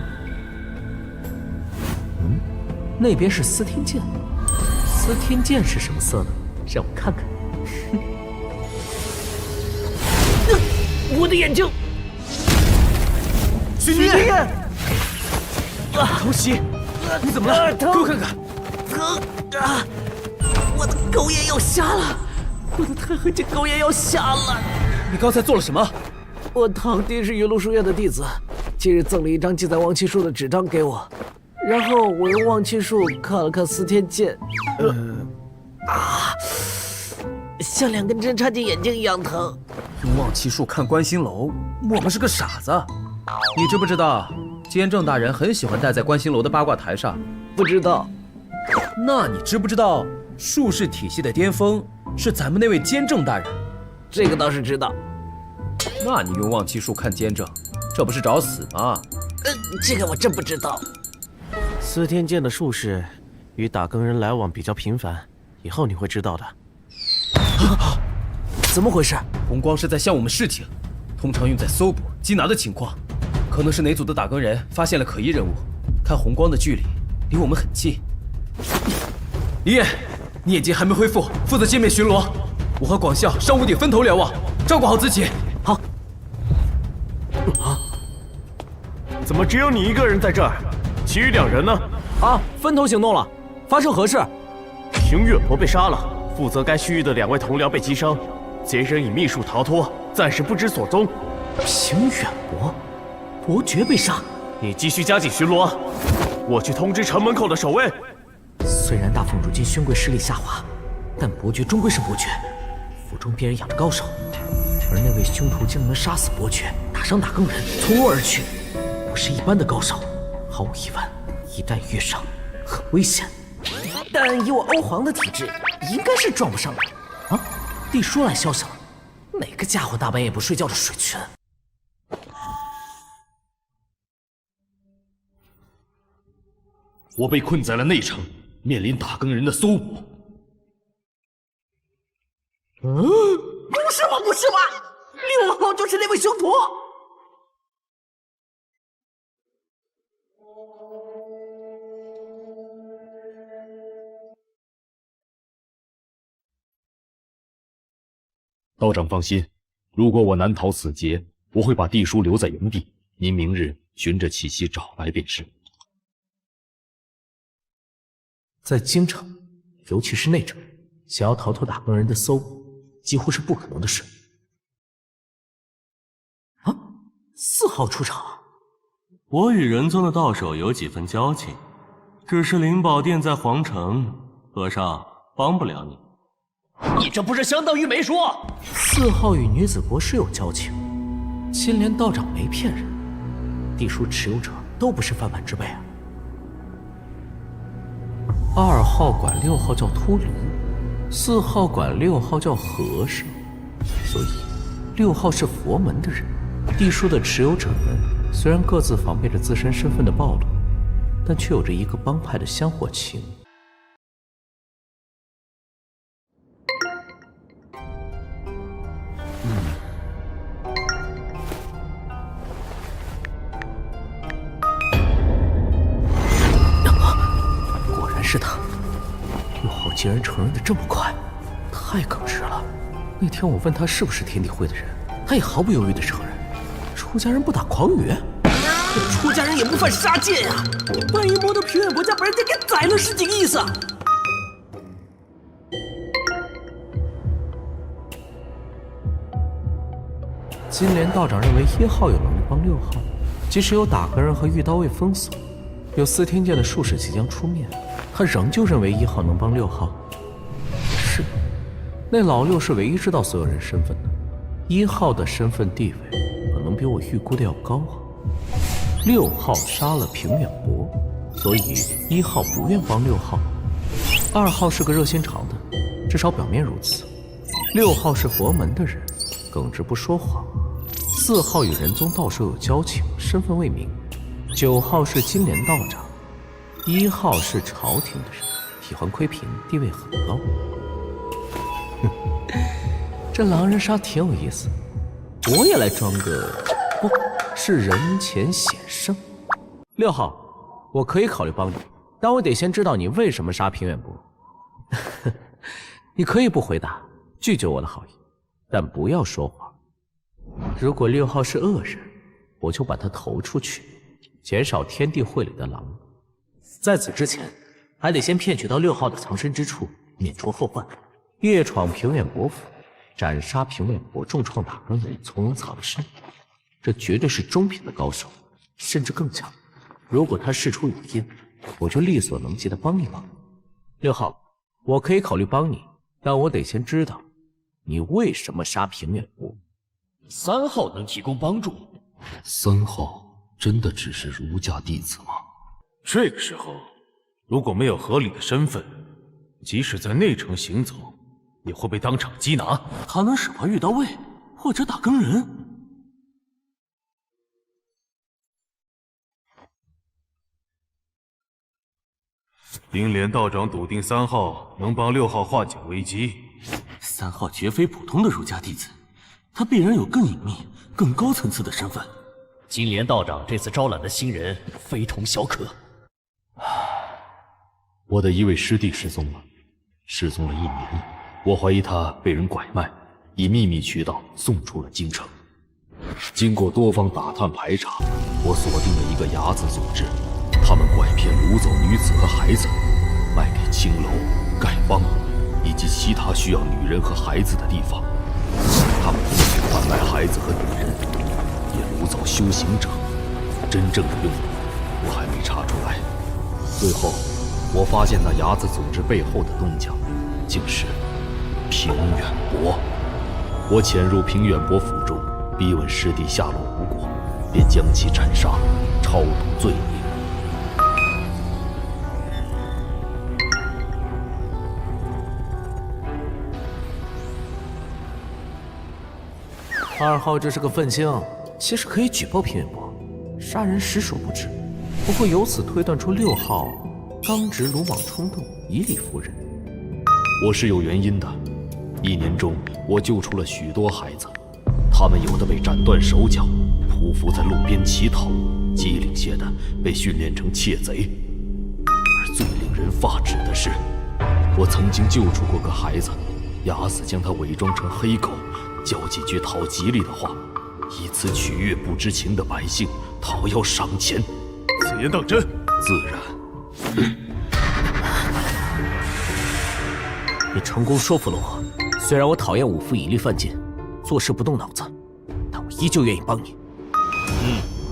Speaker 11: 那边是司天剑，司天剑是什么色的？让我看看。我的眼睛！
Speaker 19: 许宁烨，偷袭！你怎么了？给我看看。
Speaker 11: 疼啊！我的狗眼要瞎了！我的太和剑狗眼要瞎了！
Speaker 19: 你刚才做了什么？
Speaker 11: 我堂弟是云麓书院的弟子，今日赠了一张记载旺气术的纸张给我，然后我用旺气术看了看司天剑，像2根针插进眼睛一样疼。
Speaker 4: 用旺气术看观星楼，我们是个傻子。你知不知道，监正大人很喜欢戴在观星楼的八卦台上？
Speaker 11: 不知道。
Speaker 4: 那你知不知道，术士体系的巅峰是咱们那位监正大人？
Speaker 11: 这个倒是知道。
Speaker 4: 那你用旺气术看监正，这不是找死吗？
Speaker 11: 这个我真不知道。司天剑的术士与打更人来往比较频繁，以后你会知道的。怎么回事？
Speaker 4: 红光是在向我们示警，通常用在搜捕、缉拿的情况。可能是哪组的打更人发现了可疑人物，看红光的距离离我们很近。李烨，你眼睛还没恢复，负责歼灭巡逻。我和广啸上屋顶分头瞭望，照顾好自己。
Speaker 11: 好。
Speaker 14: 怎么只有你一个人在这儿？其余2人呢？
Speaker 11: 分头行动了。
Speaker 21: 发生何事？
Speaker 19: 平远伯被杀了，负责该区域的2位同僚被击伤，贼人以秘术逃脱，暂时不知所踪。
Speaker 21: 平远伯，伯爵被杀。
Speaker 19: 你继续加紧巡逻啊！我去通知城门口的守卫。
Speaker 21: 虽然大凤如今宣贵势力下滑，但伯爵终归是伯爵，府中必然养着高手。而那位凶徒竟能杀死伯爵，打伤打更人，从我而去，不是一般的高手。毫无疑问，一旦遇上，很危险。但以我欧皇的体质，应该是撞不上的。啊，帝叔来消息了，哪个家伙大半夜不睡觉的水群？
Speaker 8: 我被困在了内城，面临打更人的搜捕。
Speaker 21: 不是吧，不是吧，6号就是那位凶徒。
Speaker 8: 道长放心，如果我难逃此劫，我会把地书留在原地，您明日循着气息找来便是。
Speaker 21: 在京城，尤其是内城，想要逃脱打更人的搜捕，几乎是不可能的事。啊，4号出场了。
Speaker 15: 我与仁宗的道手有几分交情，只是灵宝殿在皇城，和尚帮不了你。
Speaker 19: 你这不是相当于没说
Speaker 21: ？4号与女子国师有交情，金莲道长没骗人，地书持有者都不是泛泛之辈啊。2号管6号叫秃驴，4号管6号叫和尚，所以6号是佛门的人。地书的持有者们虽然各自防备着自身身份的暴露，但却有着一个帮派的香火情。果然是他，6号竟然承认的这么快，太耿直了。那天我问他是不是天地会的人，他也毫不犹豫地承认。出家人不打诳语，出家人也不犯杀戒呀！万一摸到平远伯家，把人家给宰了，是几个意思？金莲道长认为1号有能力帮6号，即使有打更人和御刀卫封锁，有司天剑的术士即将出面，他仍旧认为1号能帮6号。也是，那老6是唯一知道所有人身份的，1号的身份地位可能比我预估的要高啊。6号杀了平远伯，所以1号不愿帮6号。2号是个热心肠的，至少表面如此。6号是佛门的人，耿直不说谎。4号与仁宗道手有交情，身份未明。9号是金莲道长，1号是朝廷的人，喜欢窥屏，地位很高。这狼人杀挺有意思，我也来装个，不是人前显圣。6号，我可以考虑帮你，但我得先知道你为什么杀平远伯。你可以不回答，拒绝我的好意，但不要说谎。如果6号是恶人，我就把他投出去，减少天地会里的狼。在此之前，还得先骗取到6号的藏身之处，免除后患。夜闯平远伯府，斩杀平远伯，重创打更人，从容藏身，这绝对是中品的高手，甚至更强。如果他事出有因，我就力所能及的帮一忙。6号，我可以考虑帮你，但我得先知道你为什么杀平远伯。
Speaker 19: 3号能提供帮助。
Speaker 8: 3号真的只是儒家弟子吗？
Speaker 14: 这个时候，如果没有合理的身份，即使在内城行走，也会被当场缉拿。
Speaker 15: 他能使唤御刀卫，或者打更人。
Speaker 14: 金莲道长笃定3号能帮6号化解危机。
Speaker 15: 3号绝非普通的儒家弟子，他必然有更隐秘、更高层次的身份。
Speaker 3: 金莲道长这次招揽的新人非同小可。
Speaker 8: 我的一位师弟失踪了，失踪了1年，我怀疑他被人拐卖，以秘密渠道送出了京城。经过多方打探排查，我锁定了一个睚眦组织，他们拐骗掳走女子和孩子，卖给兴楼、盖坊，以及其他需要女人和孩子的地方。他们不仅贩卖孩子和女人，也掳走修行者。真正的用意，我还没查出来。最后，我发现那伢子组织背后的东家，竟是平远伯。我潜入平远伯府中，逼问师弟下落无果，便将其斩杀，超度罪孽。
Speaker 2: 2号这是个愤青，其实可以举报平远伯，杀人实属不智。不过由此推断出6号刚直鲁莽冲动，以理服人。
Speaker 8: 我是有原因的。1年中，我救出了许多孩子，他们有的被斩断手脚，匍匐在路边乞讨；机灵些的被训练成窃贼。而最令人发指的是，我曾经救出过个孩子，伢子将他伪装成黑狗，叫几句讨吉利的话，以此取悦不知情的百姓，讨要赏钱。
Speaker 14: 此言当真？
Speaker 8: 自然。
Speaker 2: 你成功说服了我。虽然我讨厌武夫以利犯贱，做事不动脑子，但我依旧愿意帮你。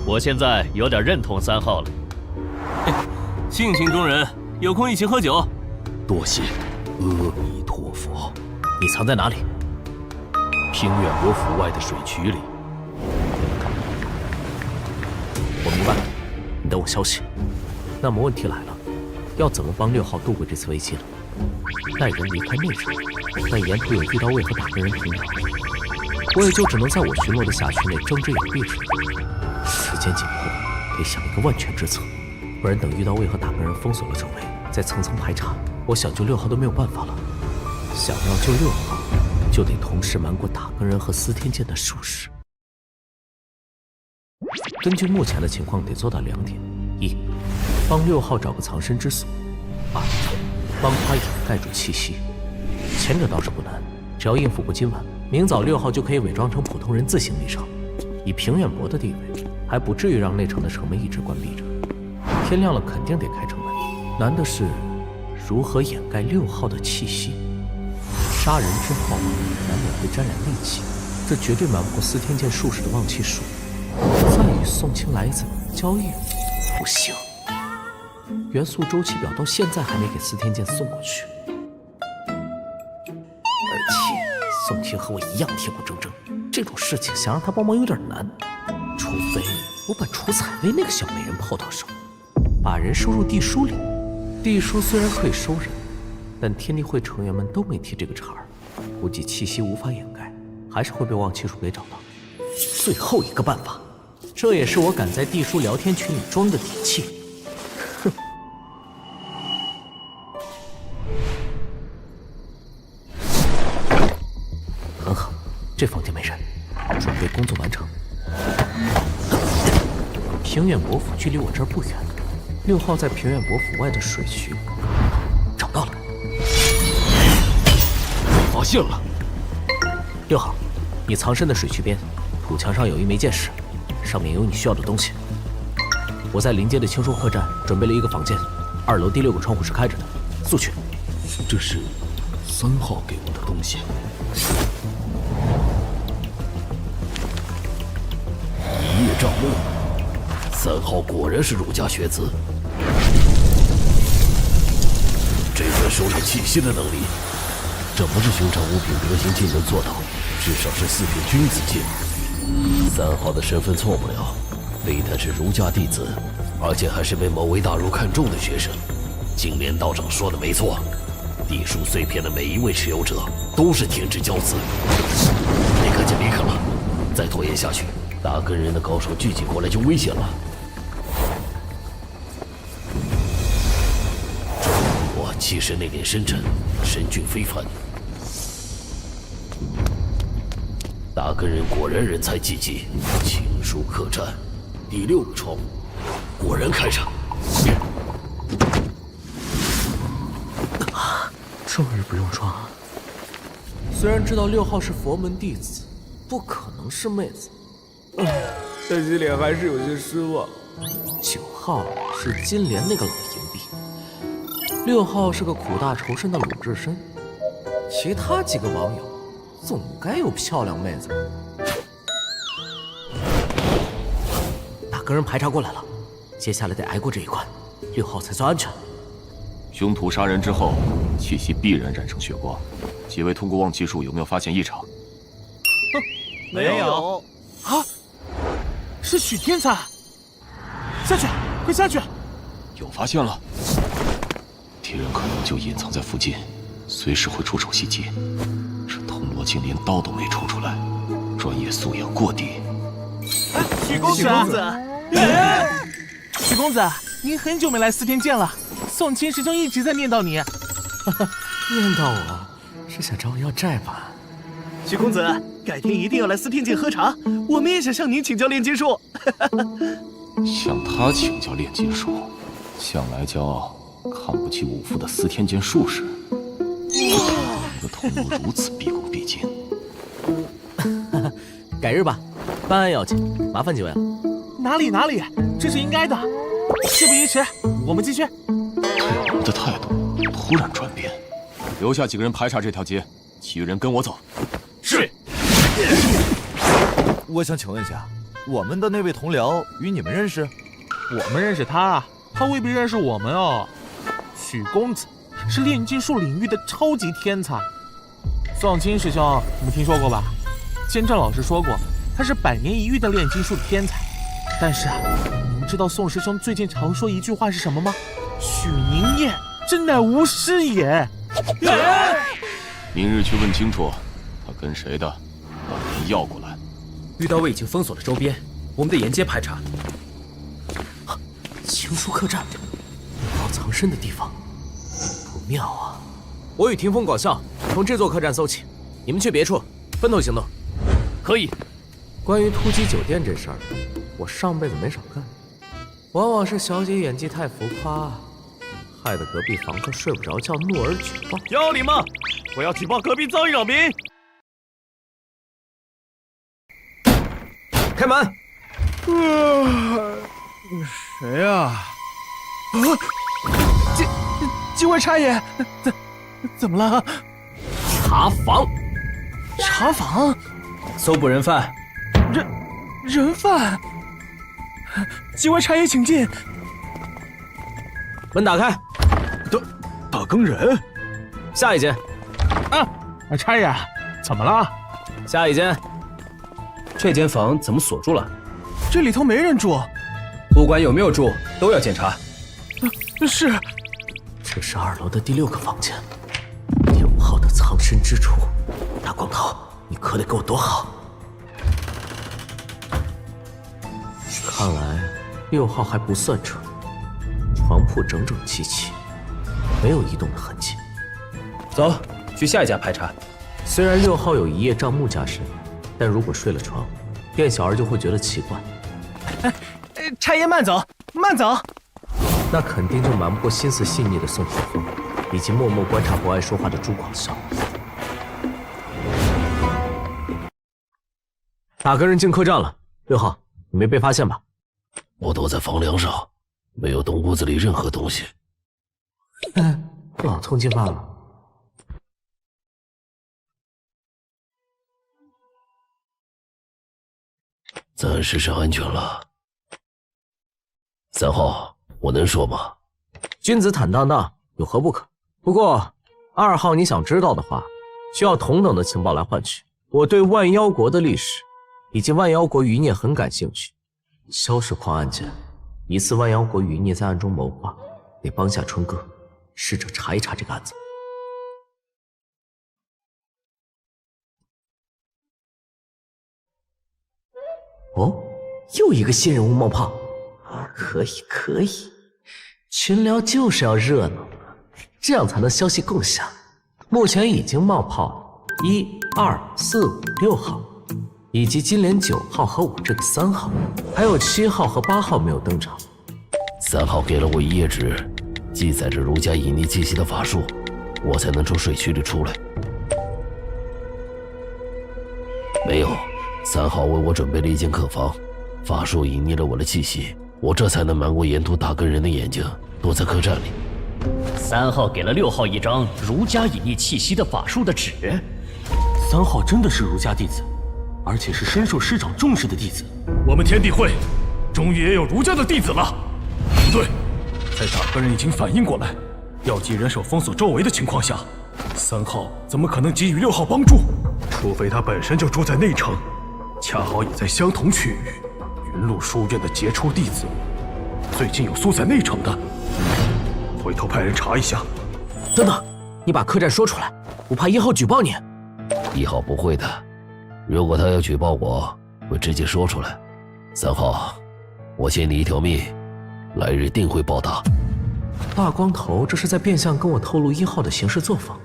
Speaker 3: 我现在有点认同3号了。
Speaker 15: 性情中人，有空一起喝酒。
Speaker 8: 多谢，阿弥陀佛。
Speaker 2: 你藏在哪里？
Speaker 8: 平远伯府外的水渠里。
Speaker 2: 我明白了，你等我消息。那么问题来了，要怎么帮6号度过这次危机呢？带人离开内城，但沿途有遇到卫和打更人停留，我也就只能在我巡逻的辖区内睁只眼闭只眼。时间紧迫，得想一个万全之策，不然等遇到卫和打更人封锁了周围，再层层排查，我想救6号都没有办法了。想要救6号，就得同时瞒过打更人和司天剑的术士。根据目前的情况，得做到2点：一，帮6号找个藏身之所；二，帮他掩盖住气息。前者倒是不难，只要应付过今晚，明早6号就可以伪装成普通人自行离城。以平远伯的地位，还不至于让内城的城门一直关闭着。天亮了肯定得开城门，难的是如何掩盖6号的气息。杀人之后难免会沾染戾气，这绝对瞒不过司天剑术士的忘气术。再与宋青来怎么交易？不行，元素周期表到现在还没给司天剑送过去，而且宋青和我一样铁骨铮铮，这种事情想让他帮忙有点难，除非我把楚采薇那个小美人泡到手，把人收入地书里。地书虽然可以收人，但天地会成员们都没提这个茬儿，估计气息无法掩盖，还是会被忘气术给找到。最后一个办法，这也是我敢在地书聊天群里装的底气。哼。很好，这房间没人，准备工作完成。平远伯府距离我这儿不远，6号在平远伯府外的水渠找到了。
Speaker 8: 发现了。
Speaker 2: 6号，你藏身的水渠边，土墙上有一枚剑矢，上面有你需要的东西。我在临街的青松客栈准备了一个房间，2楼第6个窗户是开着的，速去。
Speaker 8: 这是3号给我的东西。一叶障目，3号果然是儒家学子。这份收敛气息的能力，这不是寻常物品德行技能做到，至少是4品君子境。3号的身份错不了，非但是儒家弟子，而且还是被某位大儒看中的学生。金莲道长说的没错，地书碎片的每一位持有者都是天之骄子。立刻就离开了，再拖延下去，打更人的高手聚集过来就危险了。我气势内敛深沉，神俊非凡。打更人果然人才济济，青书客栈第6个窗户果然开着。
Speaker 2: 终日不用装。虽然知道6号是佛门弟子，不可能是妹子，但心里还是有些失望。9号是金莲那个老淫婢， 6号是个苦大仇深的鲁智深，其他几个网友总该有漂亮妹子。大哥人排查过来了，接下来得挨过这一关，6号才算安全。
Speaker 5: 凶徒杀人之后，气息必然染成血光。几位通过望气术有没有发现异常？
Speaker 12: 没有。啊，是许天才！下去，快下去！
Speaker 5: 有发现了，敌人可能就隐藏在附近，随时会出手袭击。这铜锣竟连刀都没抽出来，专业素养过低。
Speaker 12: 许公子，许公子，您很久没来司天剑了，宋钦师兄一直在念叨你。
Speaker 2: 念叨我是想找我要债吧？
Speaker 12: 许公子，改天一定要来司天剑喝茶，我们也想向您请教炼金术。
Speaker 5: 向他请教炼金术，向来骄傲看不起武夫的司天剑术士。你的铜锣如此毕恭毕敬。
Speaker 2: 改日吧，办案要紧，麻烦几位了。
Speaker 12: 哪里，这是应该的。事不宜迟，我们继续。
Speaker 5: 这人的态度突然转变，留下几个人排查这条街，其余人跟我走。
Speaker 20: 是。我想请问一下，我们的那位同僚与你们认识？
Speaker 12: 我们认识他啊，他未必认识我们哦。许公子是炼金术领域的超级天才，宋钦师兄你们听说过吧？监正老师说过，他是100年一遇的炼金术天才。但是啊，你们知道宋师兄最近常说一句话是什么吗？许宁燕真乃无师也。
Speaker 5: 明日去问清楚，他跟谁的，把人要过来。
Speaker 21: 玉刀卫已经封锁了周边，我们得沿街排查。
Speaker 2: 情书客栈，好藏身的地方，不妙啊！
Speaker 21: 我与霆锋、广啸从这座客栈搜起，你们去别处，分头行动。
Speaker 2: 可以。关于突击酒店这事儿，我上辈子没少干，往往是小姐演技太浮夸，害得隔壁房客睡不着觉，怒而举报。
Speaker 3: 要礼貌，我要举报隔壁噪音扰民。
Speaker 21: 开门！
Speaker 12: 谁呀？几位差爷，怎么了？
Speaker 21: 查房！
Speaker 12: 查房！
Speaker 21: 搜捕人犯。
Speaker 12: 人犯！几位差爷请进。
Speaker 21: 门打开。
Speaker 5: 打更人。
Speaker 21: 下一间。
Speaker 12: 差爷，怎么了？
Speaker 21: 下一间。这间房怎么锁住了？
Speaker 12: 这里头没人住。
Speaker 21: 不管有没有住，都要检查。
Speaker 12: 是。
Speaker 2: 这是2楼的第6个房间，6号的藏身之处。大光头，你可得给我躲好。看来6号还不算蠢，床铺整整齐齐，没有移动的痕迹。
Speaker 21: 走，去下一家排查。
Speaker 2: 虽然6号有一叶障目加身，但如果睡了床，店小二就会觉得奇怪。
Speaker 12: 差爷慢走，慢走。
Speaker 2: 那肯定就瞒不过心思细腻的宋楚风，以及默默观察不爱说话的朱广啸。大哥人进客栈了，6号，你没被发现吧？
Speaker 8: 我躲在房梁上，没有动屋子里任何东西。
Speaker 2: 老通缉犯了。
Speaker 8: 暂时是安全了。3号，我能说吗？
Speaker 2: 君子坦荡荡，有何不可？不过2号，你想知道的话，需要同等的情报来换取。我对万妖国的历史以及万妖国余孽很感兴趣。萧氏矿案件，疑似万妖国余孽在暗中谋划，得帮下春哥试着查一查这个案子。哦，又一个新人物冒泡，可以可以，群聊就是要热闹，这样才能消息共享。目前已经冒泡1、2、4、5、6号，以及金莲9号和我这个3号，还有7号和8号没有登场。
Speaker 8: 3号给了我1页纸，记载着儒家隐匿气息的法术，我才能从水区里出来。没有，3号为我准备了一间客房，法术隐匿了我的气息，我这才能瞒过沿途打更人的眼睛，躲在客栈里。
Speaker 3: 3号给了6号一张儒家隐匿气息的法术的纸。
Speaker 15: 3号真的是儒家弟子，而且是深受师长重视的弟子。
Speaker 8: 我们天地会终于也有儒家的弟子了。不对，在大哥人已经反应过来，药剂人手封锁周围的情况下，3号怎么可能给予6号帮助？除非他本身就住在内城，恰好也在相同区域。云路书院的杰出弟子，最近有宿在内城的，回头派人查一下。
Speaker 21: 等等，你把客栈说出来，我怕1号举报你。
Speaker 16: 1号不会的，如果他要举报我，会直接说出来。3号，我欠你一条命，来日定会报答。
Speaker 21: 大光头这是在变相跟我透露1号的行事作风，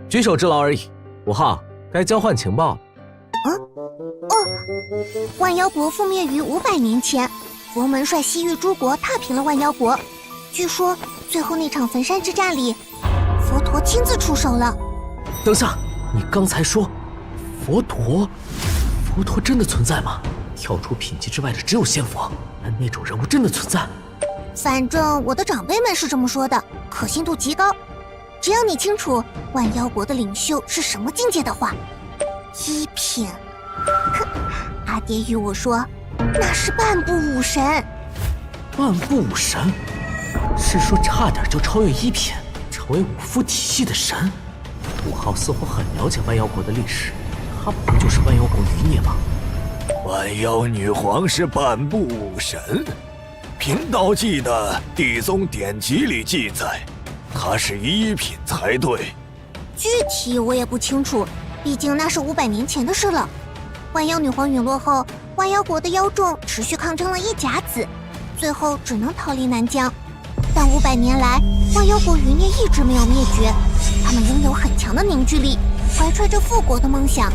Speaker 21: 举手之劳而已。5号，该交换情报了。
Speaker 6: 万妖国覆灭于500年前，佛门率西域诸国踏平了万妖国。据说最后那场焚山之战里，佛陀亲自出手了。
Speaker 21: 等下，你刚才说佛陀真的存在吗？跳出品级之外的只有仙佛，但那种人物真的存在？
Speaker 6: 反正我的长辈们是这么说的，可信度极高。只要你清楚万妖国的领袖是什么境界的话，1品。哼，阿爹与我说，那是半步武神。
Speaker 21: 半步武神，是说差点就超越1品，成为武夫体系的神。5号似乎很了解万妖国的历史，他不会就是万妖国余孽吗？
Speaker 20: 万妖女皇是半步武神，贫道记得地宗典籍里记载，她是1品才对。
Speaker 6: 具体我也不清楚，毕竟那是500年前的事了。万妖女皇陨落后，万妖国的妖众持续抗争了1甲子，最后只能逃离南疆。但500年来，万妖国余孽一直没有灭绝，他们拥有很强的凝聚力，怀揣着复国的梦想。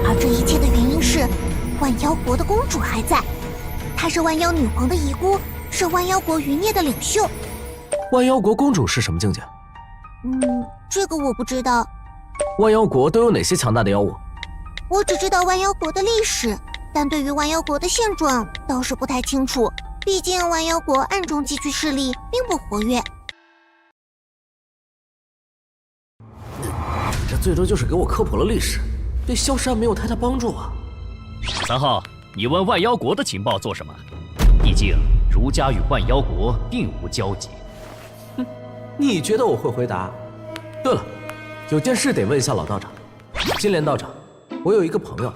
Speaker 6: 而这一切的原因是，万妖国的公主还在，她是万妖女皇的遗孤，是万妖国余孽的领袖。
Speaker 21: 万妖国公主是什么境界？
Speaker 6: 这个我不知道。
Speaker 21: 万妖国都有哪些强大的妖物？
Speaker 6: 我只知道万妖国的历史，但对于万妖国的现状倒是不太清楚。毕竟万妖国暗中积聚势力，并不活跃。
Speaker 21: 这最多就是给我科普了历史，对萧山没有太大帮助啊。
Speaker 3: 3号，你问万妖国的情报做什么？毕竟儒家与万妖国并无交集。
Speaker 21: 你觉得我会回答？对了，有件事得问一下老道长。金莲道长，我有一个朋友，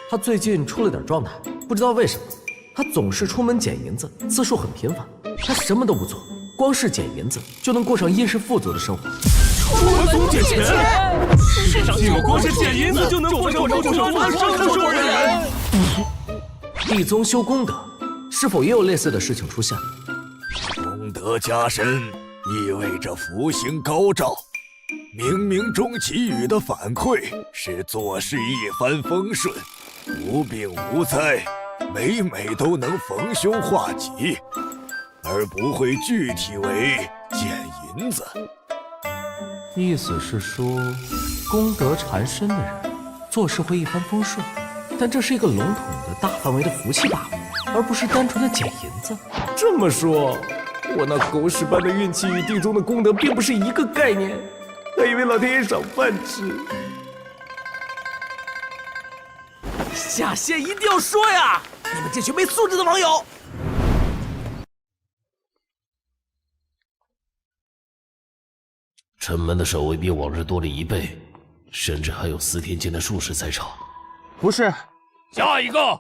Speaker 21: 他最近出了点状态，不知道为什么，他总是出门捡银子，次数很频繁。他什么都不做，光是捡银子就能过上殷实富足的生活。
Speaker 8: 出门总捡钱，
Speaker 3: 世上
Speaker 8: 竟有光是捡银子就能过上富足的生活的人。
Speaker 21: 地宗修功德，是否也有类似的事情出现？
Speaker 20: 功德加深意味着福星高照，冥冥中给予的反馈是做事一帆风顺，无病无灾，每每都能逢凶化吉，而不会具体为捡银子。
Speaker 21: 意思是说，功德缠身的人做事会一帆风顺，但这是一个笼统的大范围的福气罢了，而不是单纯的捡银子。这么说，我那狗屎般的运气与地宗的功德并不是一个概念，还以为老天爷赏饭吃。下线一定要说呀！你们这群没素质的网友！
Speaker 16: 城门的守卫比往日多了1倍，甚至还有4天前的术士在场。
Speaker 12: 不是，
Speaker 3: 下一个。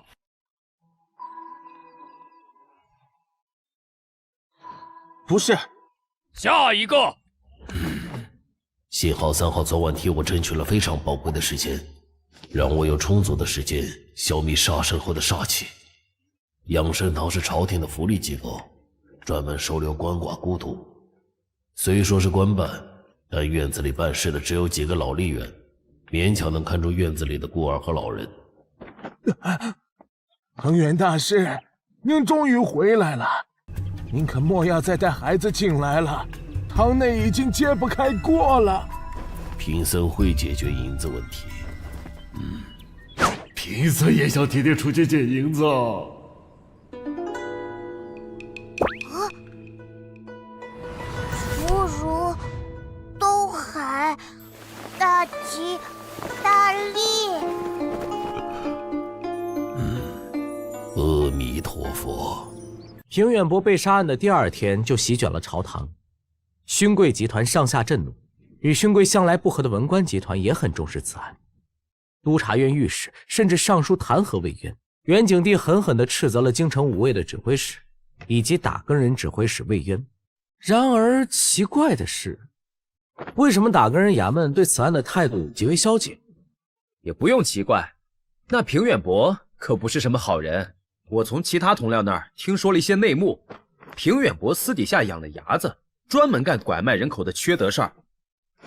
Speaker 12: 不是，
Speaker 3: 下一个。
Speaker 16: 幸好3号昨晚替我争取了非常宝贵的时间，让我有充足的时间消灭杀身后的杀气。养生堂是朝廷的福利机构，专门收留鳏寡孤独。虽说是官办，但院子里办事的只有几个老吏员，勉强能看住院子里的孤儿和老人。
Speaker 12: 恒远大师，您终于回来了，您可莫要再带孩子进来了，堂内已经揭不开锅了。
Speaker 16: 贫僧会解决银子问题。
Speaker 8: 贫僧也想天天出去捡银子。
Speaker 2: 平远伯被杀案的第2天就席卷了朝堂，勋贵集团上下震怒，与勋贵向来不和的文官集团也很重视此案。督察院御史甚至上书弹劾魏渊，元景帝狠狠地斥责了京城5位的指挥使以及打更人指挥使魏渊。然而奇怪的是，为什么打更人衙门对此案的态度极为消极？
Speaker 4: 也不用奇怪，那平远伯可不是什么好人。我从其他同僚那儿听说了一些内幕，平远伯私底下养的伢子，专门干拐卖人口的缺德事儿。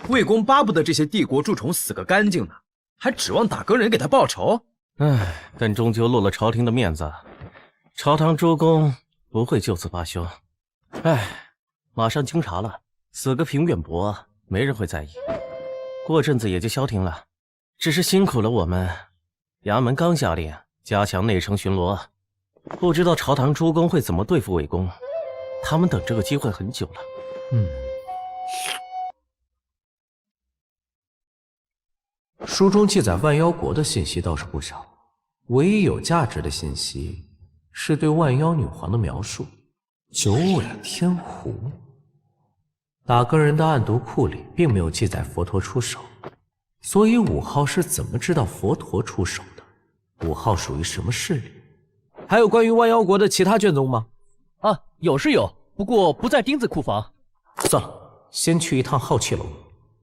Speaker 4: 魏公巴不得这些帝国蛀虫死个干净呢，还指望打更人给他报仇？
Speaker 1: 但终究落了朝廷的面子，朝堂诸公不会就此罢休。马上经查了，死个平远伯，没人会在意，过阵子也就消停了。只是辛苦了我们，衙门刚下令加强内城巡逻，不知道朝堂诸公会怎么对付魏公，他们等这个机会很久了。
Speaker 2: 书中记载万妖国的信息倒是不少，唯一有价值的信息是对万妖女皇的描述。九尾天狐。打更人的暗读库里并没有记载佛陀出手，所以5号是怎么知道佛陀出手的？5号属于什么势力？还有关于万妖国的其他卷宗吗？
Speaker 19: 有是有，不过不在钉子库房。
Speaker 2: 算了，先去一趟浩气楼。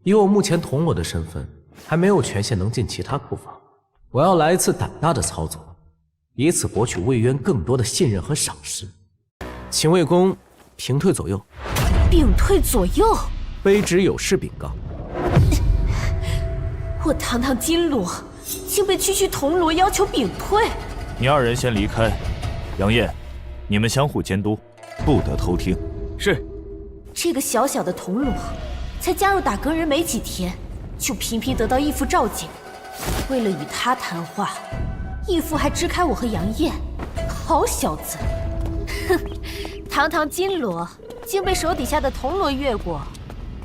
Speaker 2: 以我目前同我的身份，还没有权限能进其他库房。我要来一次胆大的操作，以此博取魏渊更多的信任和赏识。请魏公平退左右。
Speaker 9: 屏退左右。
Speaker 2: 卑职有事禀告。
Speaker 9: 我堂堂金罗，竟被区区铜锣要求屏退。
Speaker 5: 你2人先离开，杨艳，你们相互监督，不得偷听。
Speaker 1: 是。
Speaker 9: 这个小小的铜锣，才加入打更人没几天，就频频得到义父召见。为了与他谈话，义父还支开我和杨艳。好小子！哼，堂堂金罗竟被手底下的铜锣越过，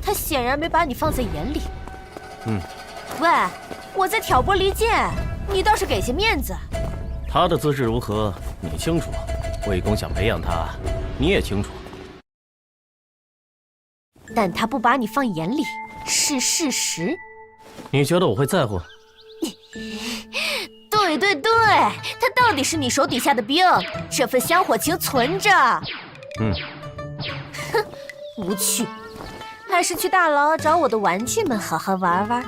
Speaker 9: 他显然没把你放在眼里。喂，我在挑拨离间，你倒是给些面子。
Speaker 1: 他的资质如何，你清楚。魏公想培养他，你也清楚。
Speaker 9: 但他不把你放眼里是事实。
Speaker 1: 你觉得我会在乎？
Speaker 9: 对，他到底是你手底下的兵，这份香火情存着。哼，无趣，还是去大牢找我的玩具们好好玩玩。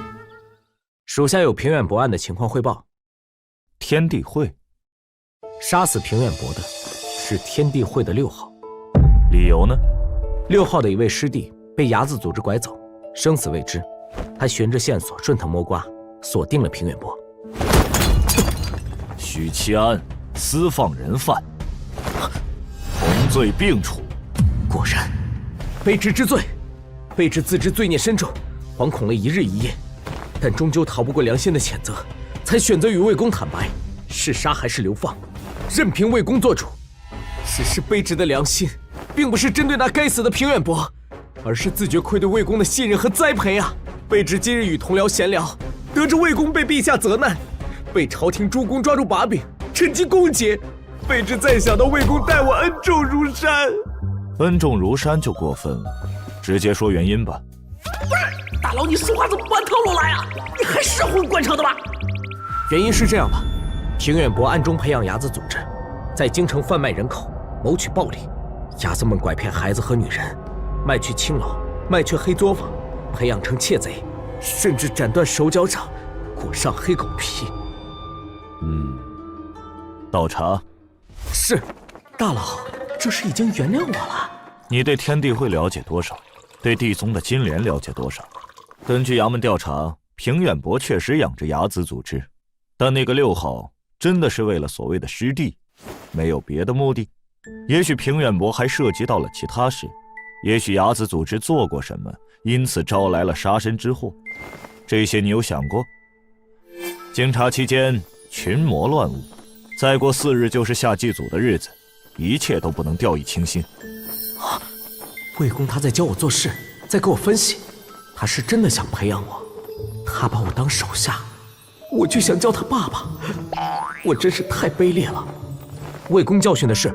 Speaker 2: 属下有平远伯案的情况汇报。
Speaker 5: 天地会
Speaker 2: 杀死平远伯的是天地会的6号，
Speaker 5: 理由呢
Speaker 2: ？6号的一位师弟被睚眦组织拐走，生死未知。他循着线索顺藤摸瓜，锁定了平远伯。
Speaker 5: 许其安私放人犯，同罪并处。
Speaker 2: 果然，卑职知罪。卑职自知罪孽深重，惶恐了1日1夜，但终究逃不过良心的谴责，才选择与魏公坦白，是杀还是流放，任凭魏公做主。只是卑职的良心，并不是针对那该死的平远伯，而是自觉愧对魏公的信任和栽培啊！卑职今日与同僚闲聊，得知魏公被陛下责难，被朝廷诸公抓住把柄，趁机攻击。卑职再想到魏公待我恩重如山，
Speaker 5: 恩重如山就过分了，直接说原因吧。
Speaker 19: 不是，大佬，你说话怎么不按套路来啊？你还是混官场的吧？
Speaker 2: 原因是这样的，平远伯暗中培养睚眦组织，在京城贩卖人口，谋取暴利。睚眦们拐骗孩子和女人，卖去青楼，卖去黑作坊，培养成窃贼，甚至斩断手脚掌，裹上黑狗皮。
Speaker 5: 倒茶。
Speaker 2: 是，大佬，这是已经原谅我了。
Speaker 5: 你对天地会了解多少？对地宗的金莲了解多少？根据衙门调查，平远伯确实养着睚眦组织，但那个6号真的是为了所谓的师弟，没有别的目的。也许平远伯还涉及到了其他事，也许睚眦组织做过什么，因此招来了杀身之祸。这些你有想过？经查期间群魔乱舞，再过4日就是下祭祖的日子，一切都不能掉以轻心。
Speaker 2: 魏公他在教我做事，在给我分析，他是真的想培养我，他把我当手下，我就想叫他爸爸，我真是太卑劣了。魏公教训的是，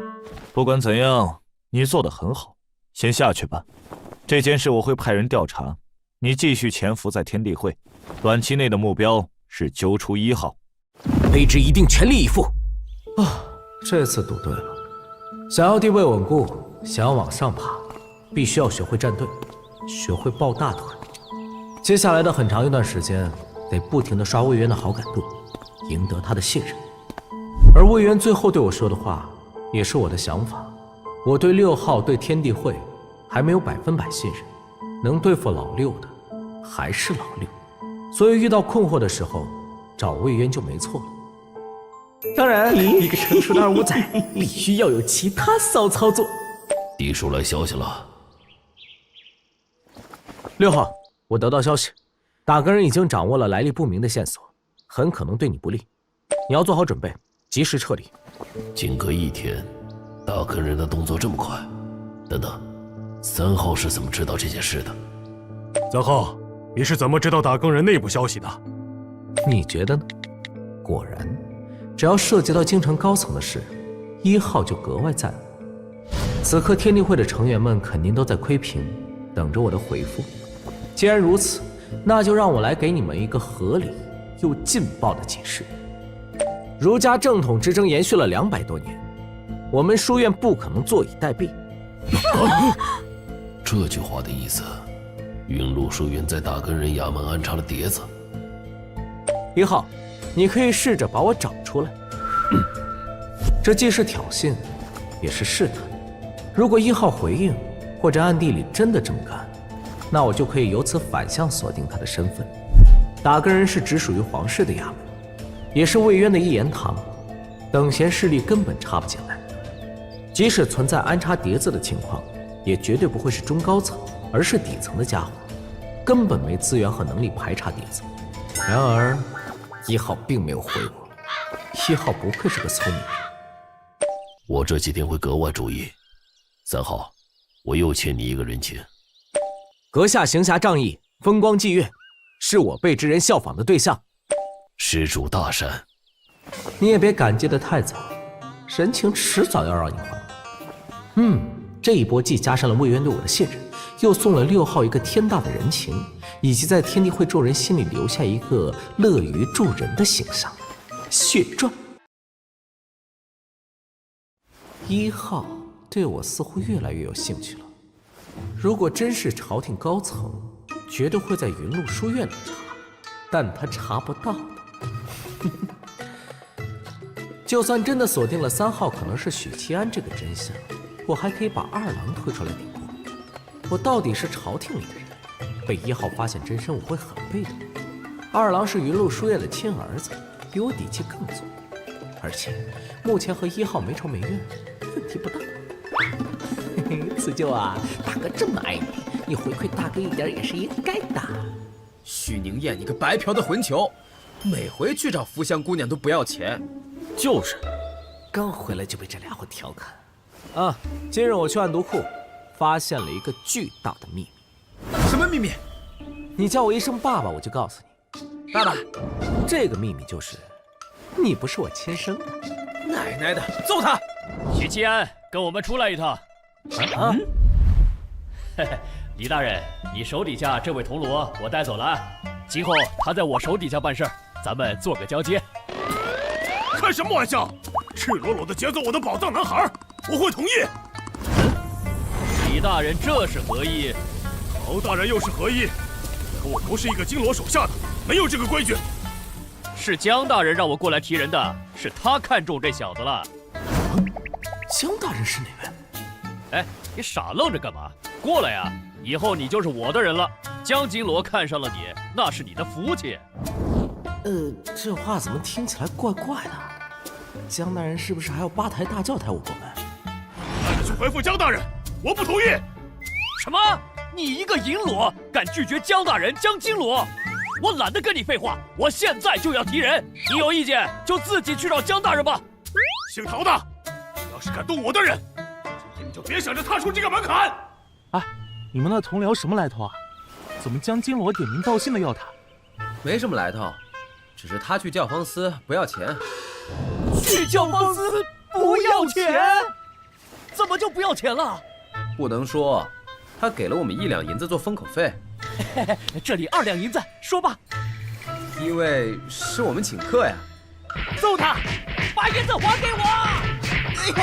Speaker 5: 不管怎样，你做得很好，先下去吧。这件事我会派人调查，你继续潜伏在天地会，短期内的目标是揪出1号。
Speaker 21: 卑职一定全力以赴。啊，这次赌对了。想要地位稳固，想要往上爬，必须要学会站队，学会抱大腿。接下来的很长一段时间，得不停地刷魏渊的好感度，赢得他的信任。而魏渊最后对我说的话，也是我的想法。我对6号、对天地会还没有100%信任，能对付老6的还是老6，所以遇到困惑的时候，找魏渊就没错了。当然，一个成熟的25仔必须要有其他骚操作。
Speaker 16: 嫡叔来消息了。
Speaker 21: 6号，我得到消息，打更人已经掌握了来历不明的线索，很可能对你不利，你要做好准备，及时撤离。
Speaker 16: 仅隔1天，打更人的动作这么快？等等，3号是怎么知道这件事的
Speaker 14: 3号，你是怎么知道打更人内部消息的？
Speaker 21: 你觉得呢？果然，只要涉及到京城高层的事，1号就格外在乎。此刻天地会的成员们肯定都在窥屏，等着我的回复。既然如此，那就让我来给你们一个合理又劲爆的解释。儒家正统之争延续了200多年，我们书院不可能坐以待毙。
Speaker 16: 这句话的意思，云麓书院在打更人衙门安插了碟子。
Speaker 21: 1号，你可以试着把我找出来。这既是挑衅，也是试探。如果1号回应，或者暗地里真的这么干，那我就可以由此反向锁定他的身份。打更人是只属于皇室的衙门，也是魏渊的一言堂，等闲势力根本插不进来。即使存在安插碟子的情况，也绝对不会是中高层，而是底层的家伙，根本没资源和能力排查碟子。然而1号并没有回我，1号不愧是个聪明人。
Speaker 16: 我这几天会格外注意。3号，我又欠你一个人情。
Speaker 21: 阁下行侠仗义，风光霁月，是我辈之人效仿的对象。
Speaker 16: 施主大善。
Speaker 21: 你也别感激得太早，人情迟早要让你还。这一波既加上了魏渊对我的信任，又送了6号一个天大的人情，以及在天地会众人心里留下一个乐于助人的形象，血赚。1号对我似乎越来越有兴趣了。如果真是朝廷高层，绝对会在云麓书院里查，但他查不到的。就算真的锁定了3号可能是许七安这个真相，我还可以把2郎推出来顶过。我到底是朝廷里的人，被1号发现真身，我会很被动。2郎是云麓书院的亲儿子，比我底气更足，而且目前和1号没仇没怨，问题不大。此舅啊，大哥这么爱你，你回馈大哥一点也是应该的。
Speaker 4: 许宁燕，你个白嫖的混球，每回去找福香姑娘都不要钱。
Speaker 1: 就是，
Speaker 21: 刚回来就被这俩伙调侃。啊，今日我去暗毒库，发现了一个巨大的秘密。
Speaker 4: 什么秘密？
Speaker 21: 你叫我一声爸爸，我就告诉你。爸爸，这个秘密就是，你不是我亲生的。
Speaker 4: 奶奶的，揍他！
Speaker 3: 许七安，跟我们出来一趟。
Speaker 21: 啊！
Speaker 3: 嘿嘿，李大人，你手底下这位铜锣我带走了，今后他在我手底下办事，咱们做个交接。
Speaker 14: 开什么玩笑！赤裸裸的劫走我的宝藏男孩，我会同意。
Speaker 3: 李大人这是何意？
Speaker 14: 曹大人又是何意？可我不是一个金罗手下的，没有这个规矩。
Speaker 3: 是江大人让我过来提人的，是他看中这小子了。
Speaker 21: 江大人是哪位？
Speaker 3: 哎，你傻愣着干嘛？过来呀！以后你就是我的人了。江金罗看上了你，那是你的福气。
Speaker 21: 这话怎么听起来怪怪的？江大人是不是还要八抬大轿抬我过门？
Speaker 14: 那就去回复江大人，我不同意。
Speaker 3: 什么？你一个银罗敢拒绝江大人江金罗？我懒得跟你废话，我现在就要提人。你有意见就自己去找江大人吧。
Speaker 14: 姓陶的，要是敢动我的人，今天你就别想着踏出这个门槛。
Speaker 12: 哎，你们那同僚什么来头啊？怎么江金罗点名道姓的要他？
Speaker 4: 没什么来头，只是他去教坊司不要钱。
Speaker 19: 去教坊司不要钱？怎么就不要钱了？
Speaker 4: 不能说，他给了我们1两银子做封口费。
Speaker 19: 这里2两银子，说吧。
Speaker 4: 因为是我们请客呀。
Speaker 19: 揍他！把银子还给我！
Speaker 2: 哎呦，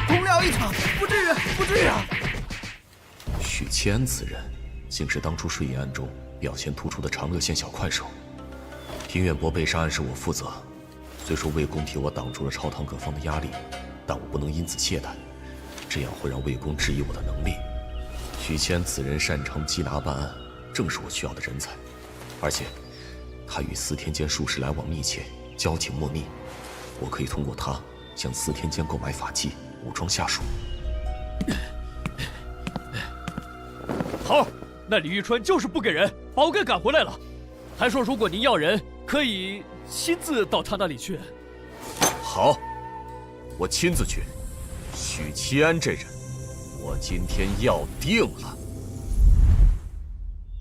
Speaker 2: 同僚一场，不至于，不至于啊！
Speaker 10: 许七安此人，竟是当初睡银案中表现突出的长乐县小快手。平远伯被杀案是我负责，虽说魏公替我挡住了朝堂各方的压力，但我不能因此懈怠，这样会让魏公质疑我的能力。许七安此人擅长缉拿办案，正是我需要的人才，而且他与司天监术士来往密切，交情莫逆，我可以通过他向司天监购买法器，武装下属。
Speaker 19: 好，那李玉春就是不给人，把我给赶回来了，还说如果您要人，可以亲自到他那里去。
Speaker 10: 好，我亲自去。许七安这人，我今天要定了。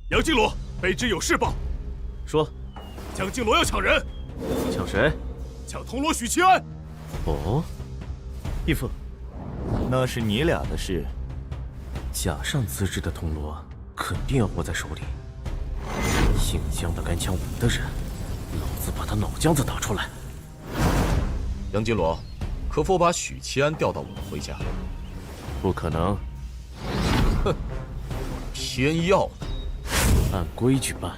Speaker 14: 杨金罗，卑职有事报。
Speaker 1: 说，
Speaker 14: 江金罗要抢人。
Speaker 1: 抢谁？
Speaker 14: 抢铜锣许七安。
Speaker 1: 哦，义父，
Speaker 22: 那是你俩的事。
Speaker 1: 假上资质的铜锣肯定要握在手里。姓江的敢抢我的人，老子把他脑浆子打出来。
Speaker 10: 杨金罗，可否把许七安调到我的麾下？
Speaker 1: 不可能。
Speaker 10: 哼，偏要呢。
Speaker 1: 按规矩办。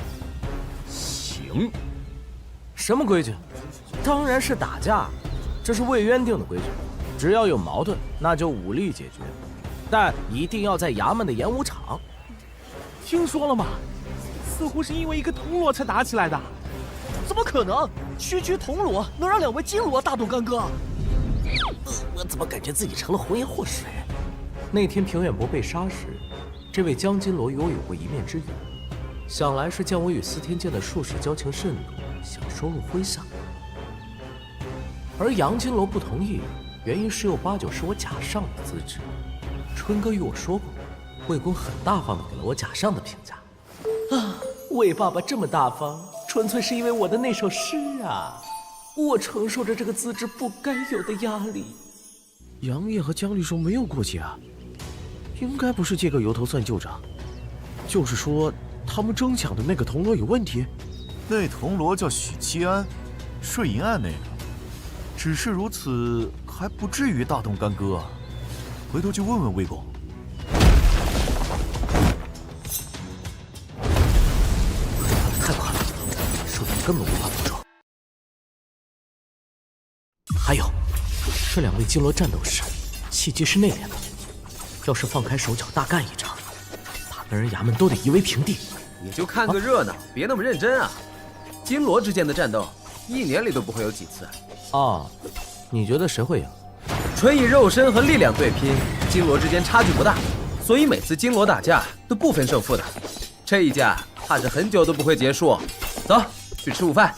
Speaker 10: 行。
Speaker 11: 什么规矩？当然是打架，这是魏渊定的规矩。只要有矛盾，那就武力解决，但一定要在衙门的演武场。
Speaker 12: 听说了吗？似乎是因为一个铜锣才打起来的。
Speaker 19: 怎么可能？区区铜锣能让2位金锣大动干戈？
Speaker 11: 我怎么感觉自己成了红颜祸水？那天平远伯被杀时，这位江金罗与我有过一面之缘，想来是见我与司天监的术士交情甚笃，想收入麾下。而杨金罗不同意，原因十有八九是我假上的资质。春哥与我说过，魏公很大方的给了我假上的评价。啊，魏爸爸这么大方，纯粹是因为我的那首诗啊！我承受着这个资质不该有的压力。
Speaker 1: 杨业和江律授没有过节啊，应该不是借个由头算旧账，就是说他们争抢的那个铜锣有问题。
Speaker 5: 那铜锣叫许七安，睡银案那个，只是如此，还不至于大动干戈啊。回头去问问魏公。
Speaker 11: 太快了，手段根本无法捕捉。还有，这2位金罗战斗时气机是内敛的，要是放开手脚大干一场，把门人衙门都得夷为平地。
Speaker 4: 你就看个热闹，别那么认真啊！金罗之间的战斗，1年里都不会有几次。
Speaker 11: 哦，你觉得谁会赢？
Speaker 4: 纯以肉身和力量对拼，金罗之间差距不大，所以每次金罗打架都不分胜负的。这一架怕是很久都不会结束。走，去吃午饭。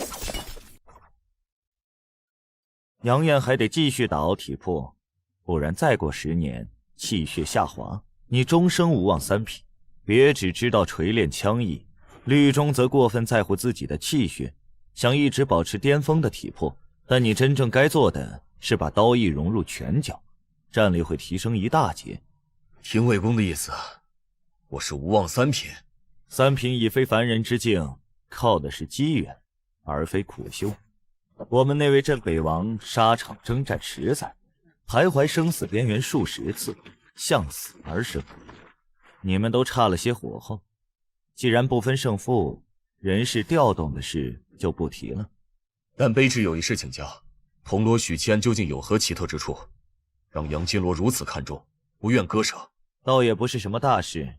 Speaker 22: 杨艳还得继续打熬体魄，不然再过10年，气血下滑，你终生无望3品。别只知道锤炼枪艺，律中则过分在乎自己的气血，想一直保持巅峰的体魄，但你真正该做的是把刀艺融入拳脚，战力会提升一大截。
Speaker 10: 听魏公的意思，我是无望3品。
Speaker 22: 3品已非凡人之境，靠的是机缘，而非苦修。我们那位镇北王沙场征战10载，徘徊生死边缘数10次，向死而生。你们都差了些火候，既然不分胜负，人事调动的事就不提了。
Speaker 10: 但卑职有一事请教，铜锣许七安究竟有何奇特之处，让杨金罗如此看重，不愿割舍？
Speaker 22: 倒也不是什么大事，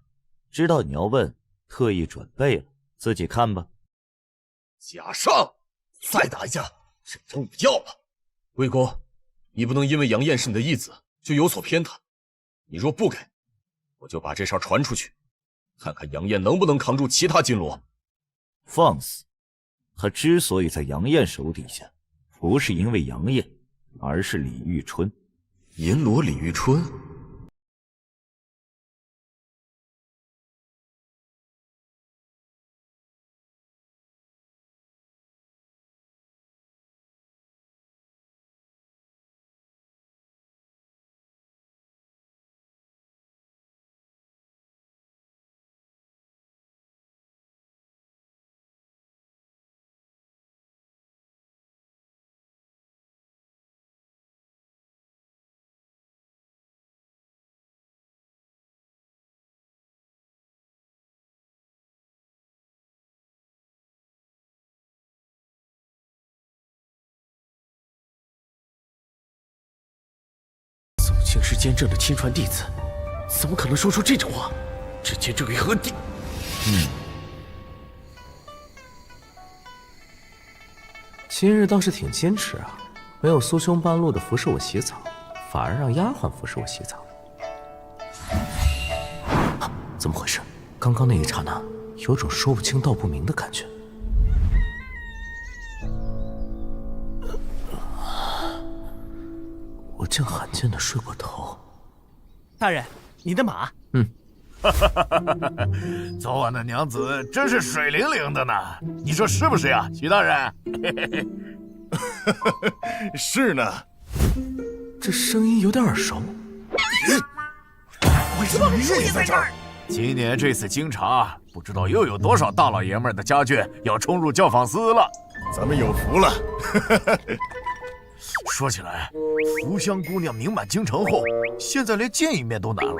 Speaker 22: 知道你要问，特意准备了，自己看吧。
Speaker 10: 假上，再打一架，认真我要了。魏公，你不能因为杨艳是你的义子就有所偏袒，你若不给，我就把这事传出去，看看杨艳能不能扛住其他金罗。
Speaker 22: 放肆！他之所以在杨艳手底下，不是因为杨艳，而是李玉春。
Speaker 10: 银罗李玉春。
Speaker 2: 监正的亲传弟子，怎么可能说出这种话？这监正于何地？
Speaker 11: 今日倒是挺坚持啊，没有苏兄半路的服侍我洗澡，反而让丫鬟服侍我洗澡。怎么回事？刚刚那一刹那，有种说不清道不明的感觉。我竟罕见的睡过头。
Speaker 7: 大人，你的马。
Speaker 20: 昨晚的娘子真是水灵灵的呢，你说是不是呀，徐大人？
Speaker 13: 是呢。
Speaker 11: 这声音有点耳熟。
Speaker 20: 为什么你也在这儿？今年这次京察，不知道又有多少大老爷们的家眷要冲入教坊司了。
Speaker 13: 咱们有福了。
Speaker 20: 说起来，福香姑娘名满京城后，现在连见一面都难了。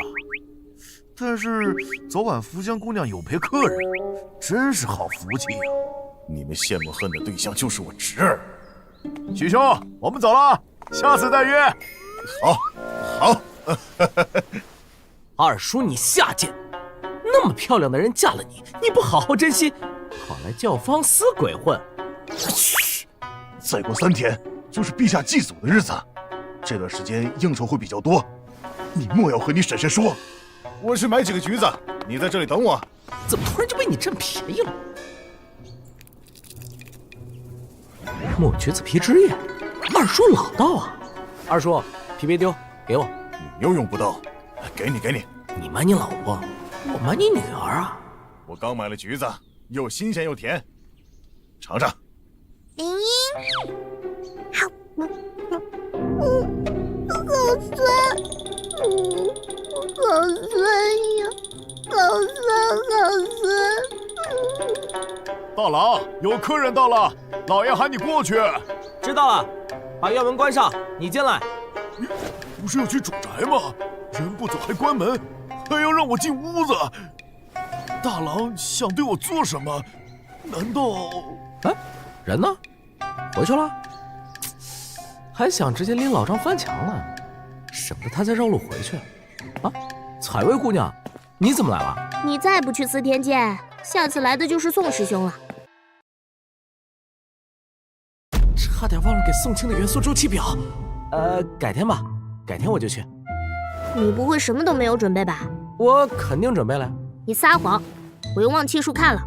Speaker 20: 但是昨晚福香姑娘有陪客人，真是好福气呀！
Speaker 13: 你们羡慕恨的对象就是我侄儿。
Speaker 20: 许兄，我们走了，下次再约。
Speaker 13: 好。
Speaker 11: 二叔，你下贱！那么漂亮的人嫁了你，你不好好珍惜，跑来教坊司鬼混。
Speaker 13: 嘘，再过3天就是陛下祭祖的日子，这段时间应酬会比较多，你莫要和你婶婶说。我去买几个橘子，你在这里等我。
Speaker 11: 怎么突然就被你占便宜了？墨橘子皮汁液，二叔老道啊！二叔，皮别丢，给我。
Speaker 13: 你又用不到，给你。
Speaker 11: 你瞒你老婆，我瞒你女儿啊！
Speaker 13: 我刚买了橘子，又新鲜又甜，尝尝。
Speaker 6: 林英，好酸，好酸呀，好酸。
Speaker 20: 大郎，有客人到了，老爷喊你过去。
Speaker 11: 知道了，把院门关上，你进来。
Speaker 20: 你不是要去主宅吗？人不走还关门，还要让我进屋子。大郎想对我做什么？难道……
Speaker 11: 人呢？回去了？还想直接拎老张翻墙呢，省得他再绕路回去。啊，采薇姑娘，你怎么来了？
Speaker 6: 你再不去司天监，下次来的就是宋师兄了。
Speaker 11: 差点忘了给宋清的元素周期表。改天吧，改天我就去。
Speaker 6: 你不会什么都没有准备吧？
Speaker 11: 我肯定准备了。
Speaker 6: 你撒谎，我用望气术看了。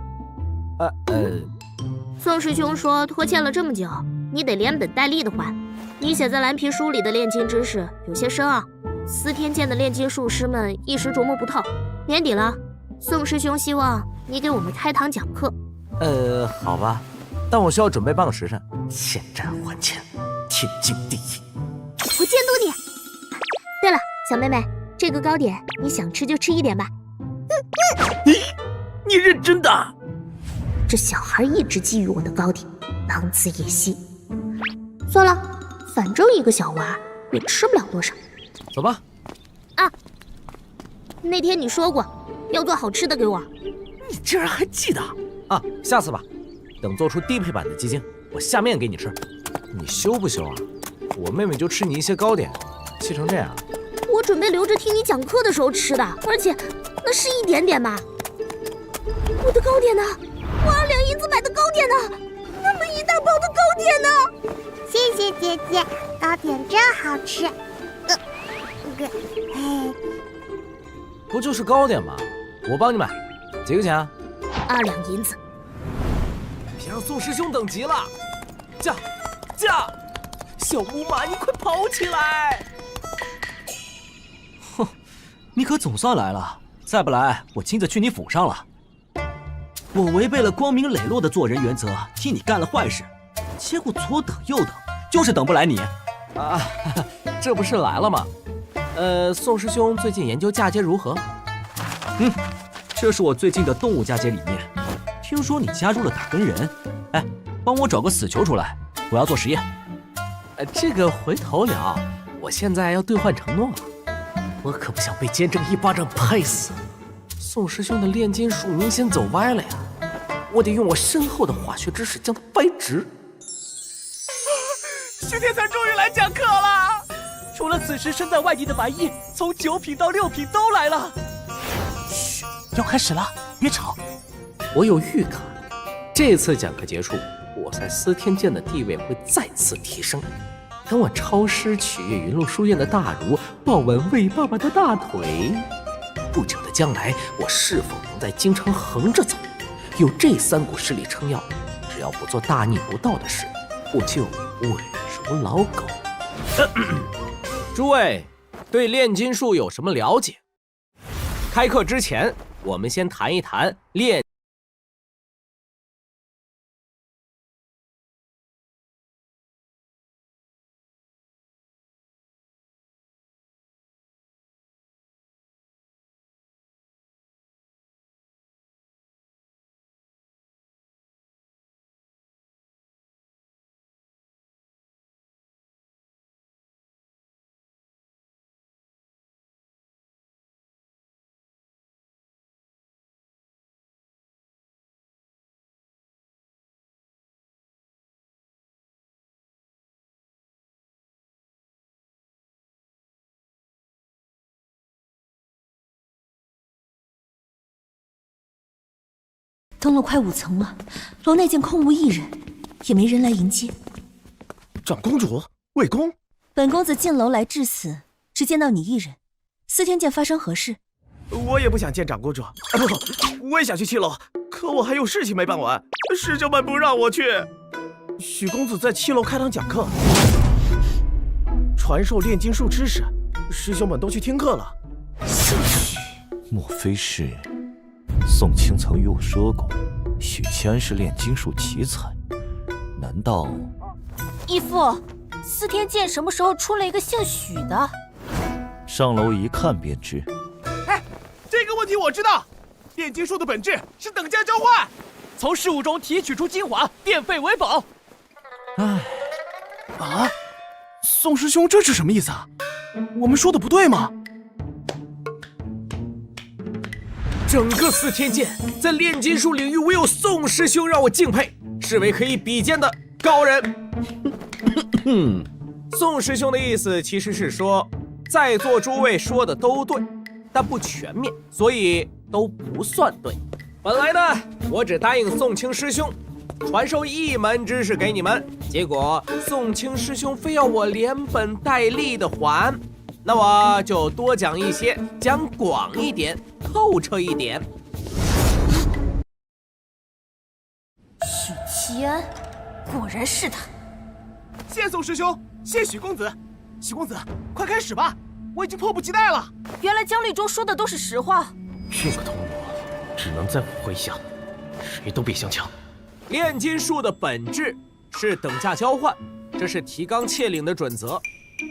Speaker 6: 宋师兄说拖欠了这么久，你得连本带利的还。你写在蓝皮书里的炼金知识有些深奥，司天监的炼金术师们一时琢磨不透。年底了，宋师兄希望你给我们开堂讲课。
Speaker 11: 好吧，但我需要准备半个时辰。欠债还钱，天经地义。
Speaker 6: 我监督你。对了，小妹妹，这个糕点你想吃就吃一点吧。
Speaker 11: 你认真的？
Speaker 6: 这小孩一直觊觎我的糕点，狼子野心。算了，反正一个小娃也吃不了多少。
Speaker 11: 走吧。
Speaker 6: 啊，那天你说过要做好吃的给我。
Speaker 11: 你竟然还记得啊！下次吧，等做出低配版的鸡精，我下面给你吃。你羞不羞啊？我妹妹就吃你一些糕点，气成这样。
Speaker 6: 我准备留着听你讲课的时候吃的，而且那是一点点吧。我的糕点呢？我2两银子买的糕点呢？那么一大包的糕点呢？谢谢姐姐，糕点真好吃。
Speaker 11: 不就是糕点吗？我帮你买，几个钱啊
Speaker 6: ？2两银子。
Speaker 11: 别让宋师兄等急了。驾！小木马，你快跑起来！
Speaker 7: 哼，你可总算来了，再不来我亲自去你府上了。我违背了光明磊落的做人原则，替你干了坏事，结果左等右等，就是等不来你。
Speaker 11: 啊，这不是来了吗？宋师兄最近研究嫁接如何？
Speaker 7: 这是我最近的动物嫁接理念。听说你加入了打更人，哎，帮我找个死囚出来，我要做实验。
Speaker 11: 这个回头聊，我现在要兑换承诺，我可不想被监正一巴掌拍死。宋师兄的炼金术明显走歪了呀，我得用我深厚的化学知识将他掰直。
Speaker 12: 徐天才终于来讲课了，
Speaker 19: 除了此时身在外地的白衣，从9品到6品都来了。
Speaker 11: 嘘，要开始了，别吵。
Speaker 2: 我有预感，这次讲课结束，我在司天监的地位会再次提升。等我抄诗取悦云露书院的大儒，抱稳魏爸爸的大腿，不久的将来，我是否能在京城横着走？有这3股势力撑腰，只要不做大逆不道的事，我就稳如老狗。诸位对炼金术有什么了解？开课之前，我们先谈一谈炼。
Speaker 17: 登楼快5层了，楼内见空无一人，也没人来迎接。
Speaker 1: 长公主，魏公，
Speaker 17: 本公子进楼来至此，只见到你一人。司天监发生何事？
Speaker 1: 我也不想见长公主。不，我也想去7楼，可我还有事情没办完，师兄们不让我去。许公子在7楼开堂讲课，传授炼金术知识，师兄们都去听课了。
Speaker 5: 莫非是？宋清曾与我说过，许谦是炼金术奇才，难道？
Speaker 17: 义父，司天监什么时候出了一个姓许的？
Speaker 5: 上楼一看便知。
Speaker 12: 哎，这个问题我知道，炼金术的本质是等价交换，
Speaker 19: 从事物中提取出精华，变废为宝。
Speaker 12: 哎，啊，宋师兄这是什么意思啊？我们说的不对吗？
Speaker 2: 整个司天监在炼金术领域，唯有宋师兄让我敬佩，视为可以比肩的高人。宋师兄的意思其实是说，在座诸位说的都对，但不全面，所以都不算对。本来呢，我只答应宋清师兄传授一门知识给你们，结果宋清师兄非要我连本带利的还。那我就多讲一些，讲广一点，透彻一点。
Speaker 17: 许七安，果然是他。
Speaker 12: 谢宋师兄，谢许公子。许公子，快开始吧，我已经迫不及待了。
Speaker 17: 原来江律中说的都是实话。
Speaker 1: 这个铜锣只能在我麾下，谁都别想抢。
Speaker 2: 炼金术的本质是等价交换，这是提纲挈领的准则，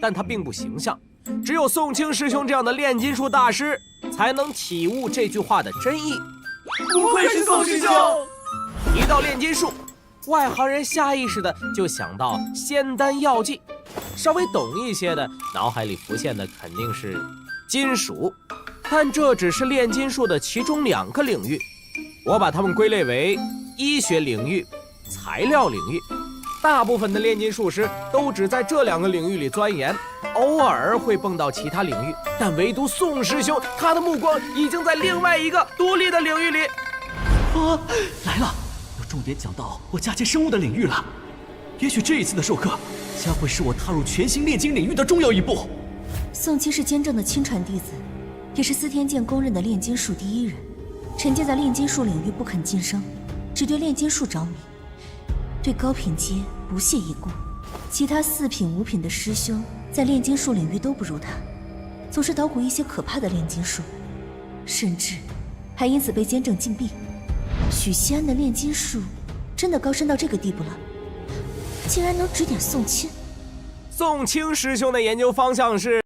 Speaker 2: 但它并不形象。只有宋清师兄这样的炼金术大师，才能体悟这句话的真意。
Speaker 12: 不愧是宋师兄！
Speaker 2: 提到炼金术，外行人下意识的就想到仙丹药剂，稍微懂一些的脑海里浮现的肯定是金属，但这只是炼金术的其中2个领域，我把它们归类为医学领域、材料领域。大部分的炼金术师都只在这2个领域里钻研，偶尔会蹦到其他领域，但唯独宋师兄，他的目光已经在另外一个独立的领域里。
Speaker 7: 啊，来了，要重点讲到我嫁接生物的领域了。也许这一次的授课将会是我踏入全新炼金领域的重要一步。
Speaker 17: 宋清是监正的亲传弟子，也是司天监公认的炼金术第一人。臣妾在炼金术领域不肯晋升，只对炼金术着迷。对高品阶不屑一顾，其他4品、5品的师兄在炼金术领域都不如他，总是捣鼓一些可怕的炼金术，甚至还因此被监正禁闭。许西安的炼金术真的高深到这个地步了，竟然能指点宋清。
Speaker 2: 宋清师兄的研究方向是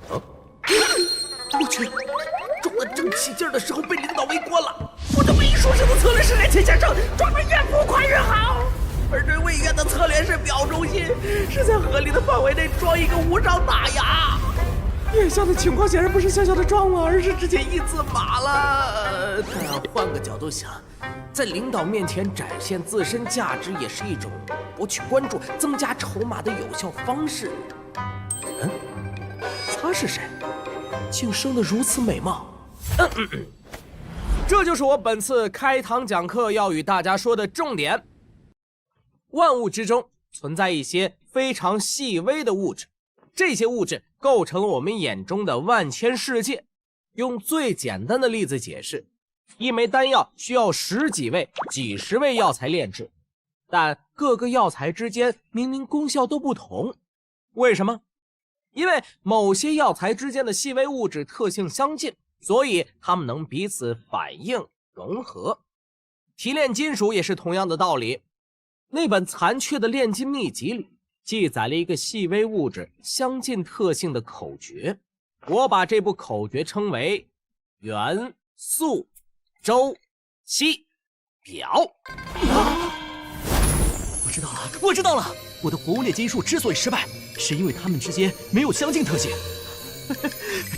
Speaker 2: 我去，撞得正起劲的时候被领导围观了。我的唯一舒适的策略是连前向上，撞得越浮夸越好。而对魏渊的策略是表忠心，是在合理的范围内装一个无伤大雅。眼下的情况显然不是小小的撞了，而是直接一字马了。但换个角度想，在领导面前展现自身价值也是一种博取关注、增加筹码的有效方式。他是谁？竟生得如此美貌。这就是我本次开堂讲课要与大家说的重点。万物之中存在一些非常细微的物质，这些物质构成了我们眼中的万千世界。用最简单的例子解释，一枚丹药需要10几味、几十味药材炼制，但各个药材之间明明功效都不同，为什么？因为某些药材之间的细微物质特性相近，所以它们能彼此反应融合。提炼金属也是同样的道理。那本残缺的炼金秘籍里记载了一个细微物质相近特性的口诀，我把这部口诀称为元素周期表。
Speaker 7: 我知道了，我的活物炼金术之所以失败，是因为它们之间没有相近特性。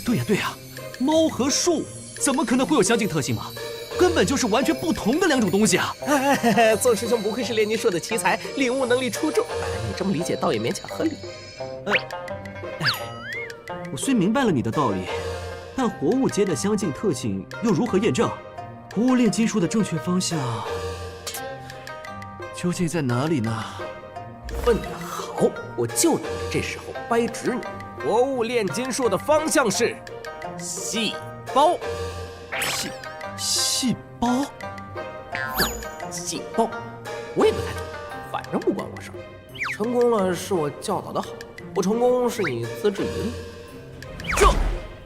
Speaker 7: 对呀，猫和树怎么可能会有相近特性嘛？根本就是完全不同的两种东西啊！
Speaker 2: 宋师兄不愧是炼金术的奇才，领悟能力出众。你这么理解倒也勉强合理。
Speaker 7: 我虽明白了你的道理，但活物间的相近特性又如何验证？活物炼金术的正确方向究竟在哪里呢？
Speaker 2: 问得好，我就等着这时候掰直你。活物炼金术的方向是细胞。
Speaker 7: 细胞？
Speaker 2: 细胞，我也不太懂，反正不关我事儿。成功了是我教导的好，不成功是你资质匀。这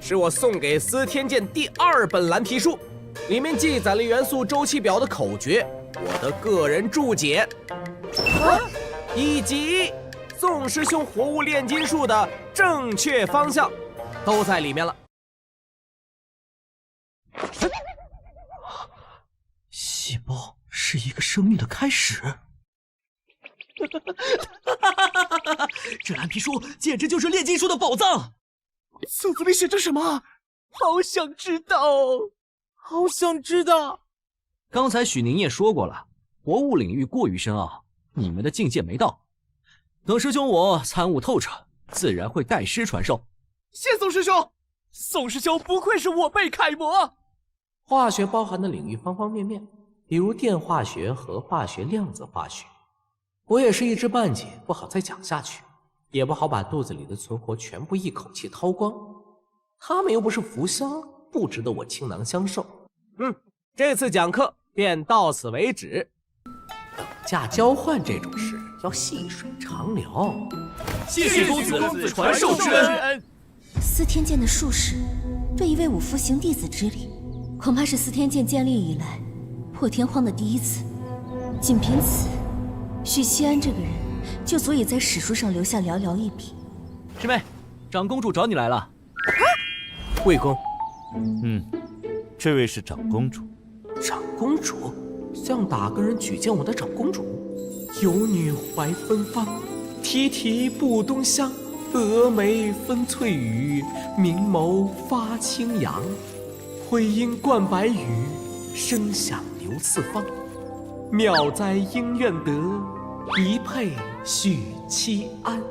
Speaker 2: 是我送给司天剑第2本蓝皮书，里面记载了元素周期表的口诀，我的个人注解，以及宋师兄活物炼金术的正确方向，都在里面了。
Speaker 7: 细胞是一个生命的开始。这蓝皮书简直就是炼金术的宝藏。
Speaker 12: 册子里写着什么？好想知道，好想知道。
Speaker 7: 刚才许宁也说过了，活物领域过于深奥，你们的境界没到。等师兄我参悟透彻，自然会代师传授。
Speaker 12: 谢宋师兄，宋师兄不愧是我辈楷模。
Speaker 2: 化学包含的领域方方面面，比如电化学、核化学、量子化学，我也是一知半解，不好再讲下去，也不好把肚子里的存活全部一口气掏光。他们又不是福箱，不值得我倾囊相授。这次讲课便到此为止。等价交换这种事要细水长流。
Speaker 19: 谢谢公子传授之恩。
Speaker 17: 司天剑的术士对一位五福行弟子之礼，恐怕是司天剑建立以来破天荒的第一次。仅凭此，许七安这个人就足以在史书上留下寥寥一笔。
Speaker 7: 师妹，长公主找你来了。
Speaker 2: 魏公，
Speaker 22: 这位是长公主。
Speaker 2: 长公主？想打个人举荐我的长公主？有女怀芬芳，提提步东乡，峨眉分翠羽，明眸发青阳，回音贯白羽，声响流四方。妙哉应愿得，一配许七安。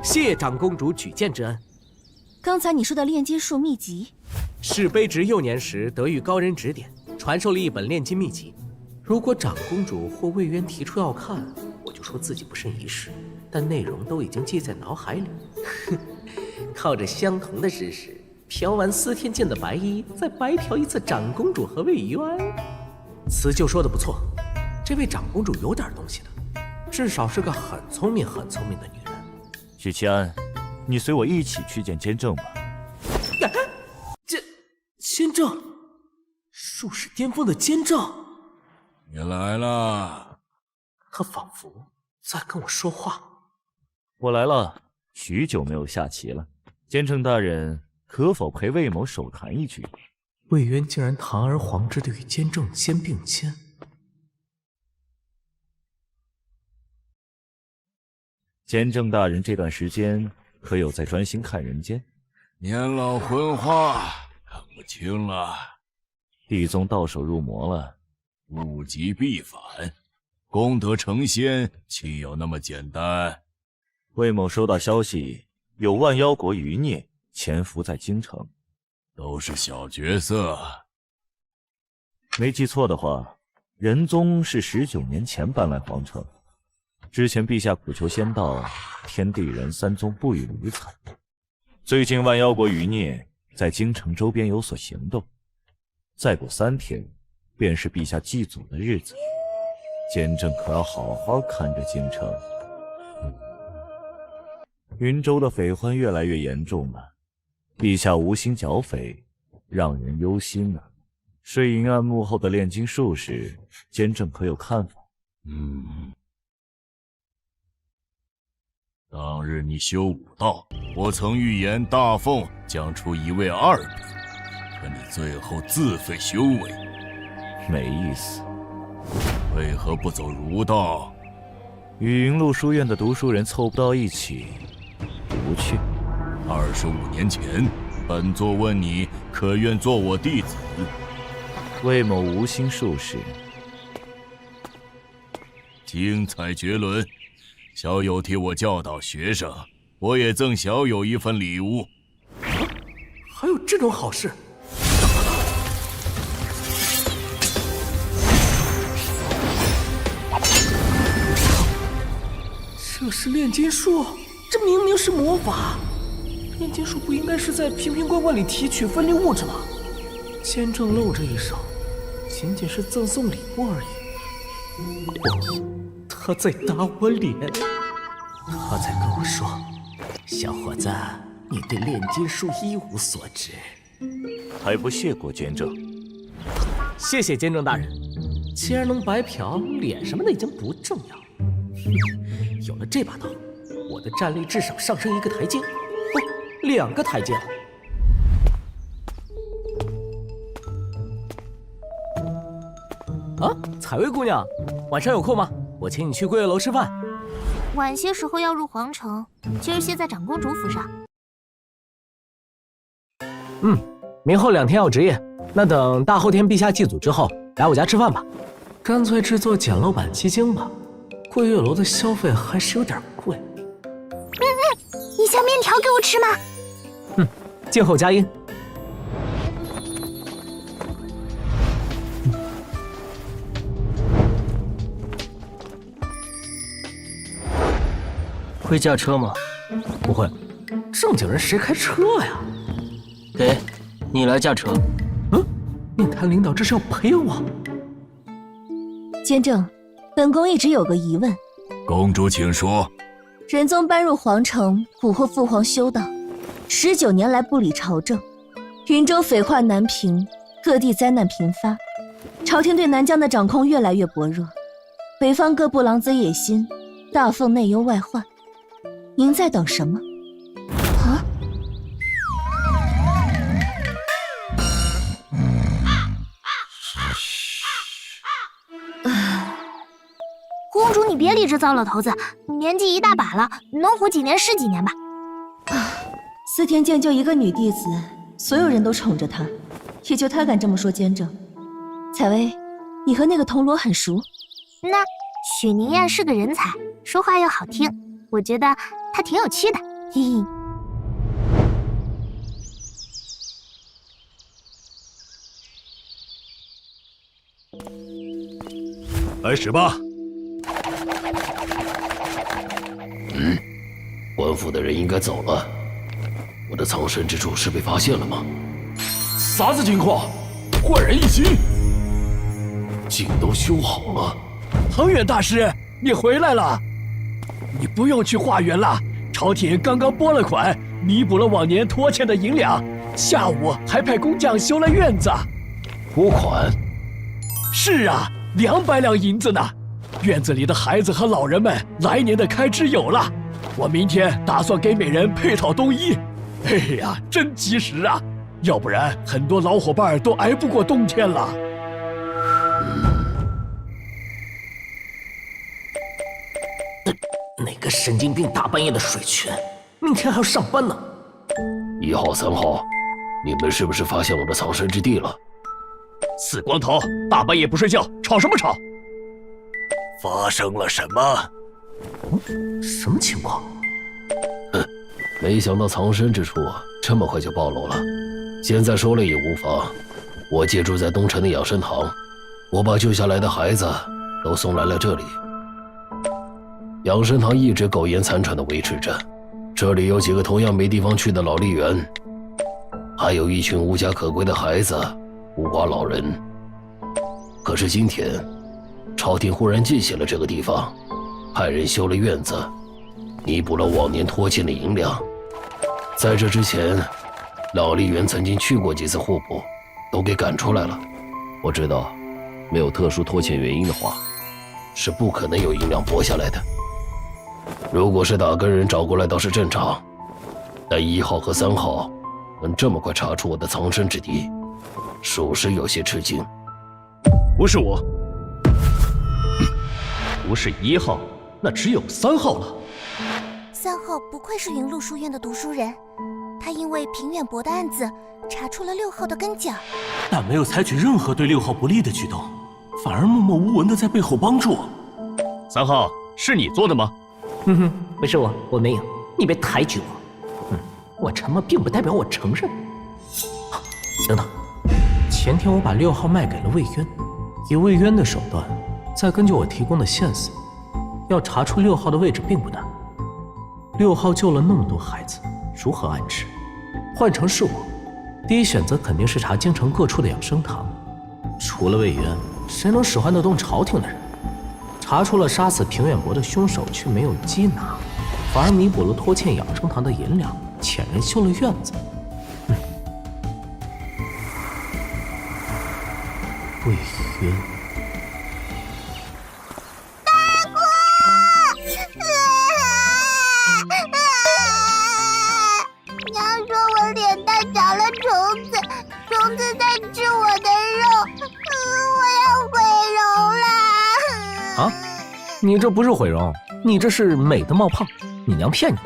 Speaker 2: 谢长公主举荐之恩。
Speaker 17: 刚才你说的炼金术秘籍，
Speaker 2: 是卑职幼年时得遇高人指点，传授了一本炼金秘籍。如果长公主或魏渊提出要看，我就说自己不慎一试，但内容都已经记在脑海里。靠着相同的知识，嫖完司天剑的白衣，再白嫖一次长公主和魏渊。词就说的不错，这位长公主有点东西的，至少是个很聪明的女人。
Speaker 22: 许七安，你随我一起去见监正吧。
Speaker 2: 监正，术士巅峰的监正。
Speaker 15: 你来了。
Speaker 2: 他仿佛在跟我说话。
Speaker 22: 我来了，许久没有下棋了。
Speaker 5: 监正大人，可否陪魏某手谈一局？
Speaker 2: 魏渊竟然堂而皇之的与监正肩并肩。
Speaker 5: 监正大人这段时间可有在专心看人间？
Speaker 15: 年老昏花，看不清了。
Speaker 5: 地宗到手入魔了，
Speaker 15: 物极必反，功德成仙，岂有那么简单？
Speaker 5: 魏某收到消息，有万妖国余孽潜伏在京城，
Speaker 15: 都是小角色。
Speaker 5: 没记错的话，仁宗是19年前搬来皇城。之前陛下苦求仙道，天地人三宗不予理睬。最近万妖国余孽在京城周边有所行动，再过3天，便是陛下祭祖的日子。监正可要好好看着京城。云州的匪患越来越严重了，陛下无心剿匪，让人忧心啊。睡银案幕后的炼金术士，监正可有看法？
Speaker 15: 当日你修武道，我曾预言大凤将出一位2品，可你最后自废修为，
Speaker 5: 没意思。
Speaker 15: 为何不走儒道？
Speaker 5: 与云麓书院的读书人凑不到一起，不去。
Speaker 15: 25年前，本座问你可愿做我弟子？
Speaker 5: 魏某无心术士。
Speaker 15: 精彩绝伦，小友替我教导学生，我也赠小友一份礼物。
Speaker 2: 还有这种好事？这是炼金术，这明明是魔法。炼金术不应该是在瓶瓶罐罐里提取分离物质吗？监正露这一手，仅仅是赠送礼物而已。他在打我脸，他在跟我说：“小伙子，你对炼金术一无所知。”
Speaker 5: 还不谢过监正？
Speaker 11: 谢谢监正大人。既然能白嫖，脸什么的已经不重要。有了这把刀，我的战力至少上升1个台阶，不，2个台阶了。啊，采薇姑娘，晚上有空吗？我请你去桂月楼吃饭。
Speaker 6: 晚些时候要入皇城，今儿歇在长公主府上。
Speaker 11: 明后2天要值夜，那等大后天陛下祭祖之后，来我家吃饭吧。干脆制作简陋版鸡精吧。桂月楼的消费还是有点贵。
Speaker 6: 你下面条给我吃吗？
Speaker 11: 静候佳音。
Speaker 8: 会驾车吗？
Speaker 11: 不会，正经人谁开车呀？
Speaker 8: 给，你来驾车。
Speaker 11: 面谈领导这是要赔我？
Speaker 17: 监正，本宫一直有个疑问。
Speaker 15: 公主请说。
Speaker 17: 仁宗搬入皇城，蛊惑父皇修道，19年来不理朝政，云州匪患难平，各地灾难频发，朝廷对南疆的掌控越来越薄弱，北方各部狼子野心，大凤内忧外患。您在等什么？啊？
Speaker 6: 公主，你别理这糟老头子，年纪一大把了，能活几年是几年吧。
Speaker 17: 司天监就一个女弟子，所有人都宠着她，也就她敢这么说监正。采薇，你和那个铜锣很熟？
Speaker 6: 那许宁燕是个人才，说话又好听，我觉得她挺有趣的，嘿嘿。
Speaker 14: 开始吧。
Speaker 16: 官府的人应该走了。我的藏身之处是被发现了吗？
Speaker 19: 啥子情况？焕然一新，
Speaker 16: 井都修好了。
Speaker 19: 藤远大师，你回来了。你不用去化缘了，朝廷刚刚拨了款，弥补了往年拖欠的银两。下午还派工匠修了院子。
Speaker 16: 拨款？
Speaker 19: 是啊，200两银子呢。院子里的孩子和老人们来年的开支有了。我明天打算给每人配套冬衣，
Speaker 3: 哎呀，真及时啊！要不然很多老伙伴都挨不过冬天了。
Speaker 2: 哪个神经病大半夜的水泉？明天还要上班呢。
Speaker 16: 1号、3号，你们是不是发现我的藏身之地了？
Speaker 3: 死光头，大半夜不睡觉，吵什么吵？
Speaker 20: 发生了什么？
Speaker 2: 什么情况？
Speaker 16: 没想到藏身之处这么快就暴露了。现在说了也无妨。我借住在东城的养生堂，我把救下来的孩子都送来了这里。养生堂一直苟延残喘地维持着，这里有几个同样没地方去的老丽园，还有一群无家可归的孩子、孤寡老人。可是今天，朝廷忽然记起了这个地方，派人修了院子，弥补了往年拖欠的银两。在这之前，老丽园曾经去过几次户部，都给赶出来了。我知道，没有特殊拖欠原因的话，是不可能有银两拨下来的。如果是打更人找过来倒是正常，但1号和3号能这么快查出我的藏身之地，属实有些吃惊。
Speaker 3: 不是我，不是1号，那只有3号了。
Speaker 6: 3号不愧是云麓书院的读书人，他因为平远博的案子查出了6号的跟脚，
Speaker 7: 但没有采取任何对6号不利的举动，反而默默无闻的在背后帮助。
Speaker 3: 3号，是你做的吗？
Speaker 2: 不是我没有，你别抬举我。我沉默并不代表我承认。等等，前天我把6号卖给了魏渊，以魏渊的手段，再根据我提供的线索，要查出6号的位置并不难。6号救了那么多孩子，如何安置？换成是我，第一选择肯定是查京城各处的养生堂。除了魏渊，谁能使唤得动朝廷的人？查出了杀死平远博的凶手，却没有缉拿，反而弥补了拖欠养生堂的银两，遣人修了院子。魏渊。
Speaker 6: 虫子在吃我的肉，我要毁容了！
Speaker 2: 啊，你这不是毁容，你这是美的冒泡，你娘骗你的。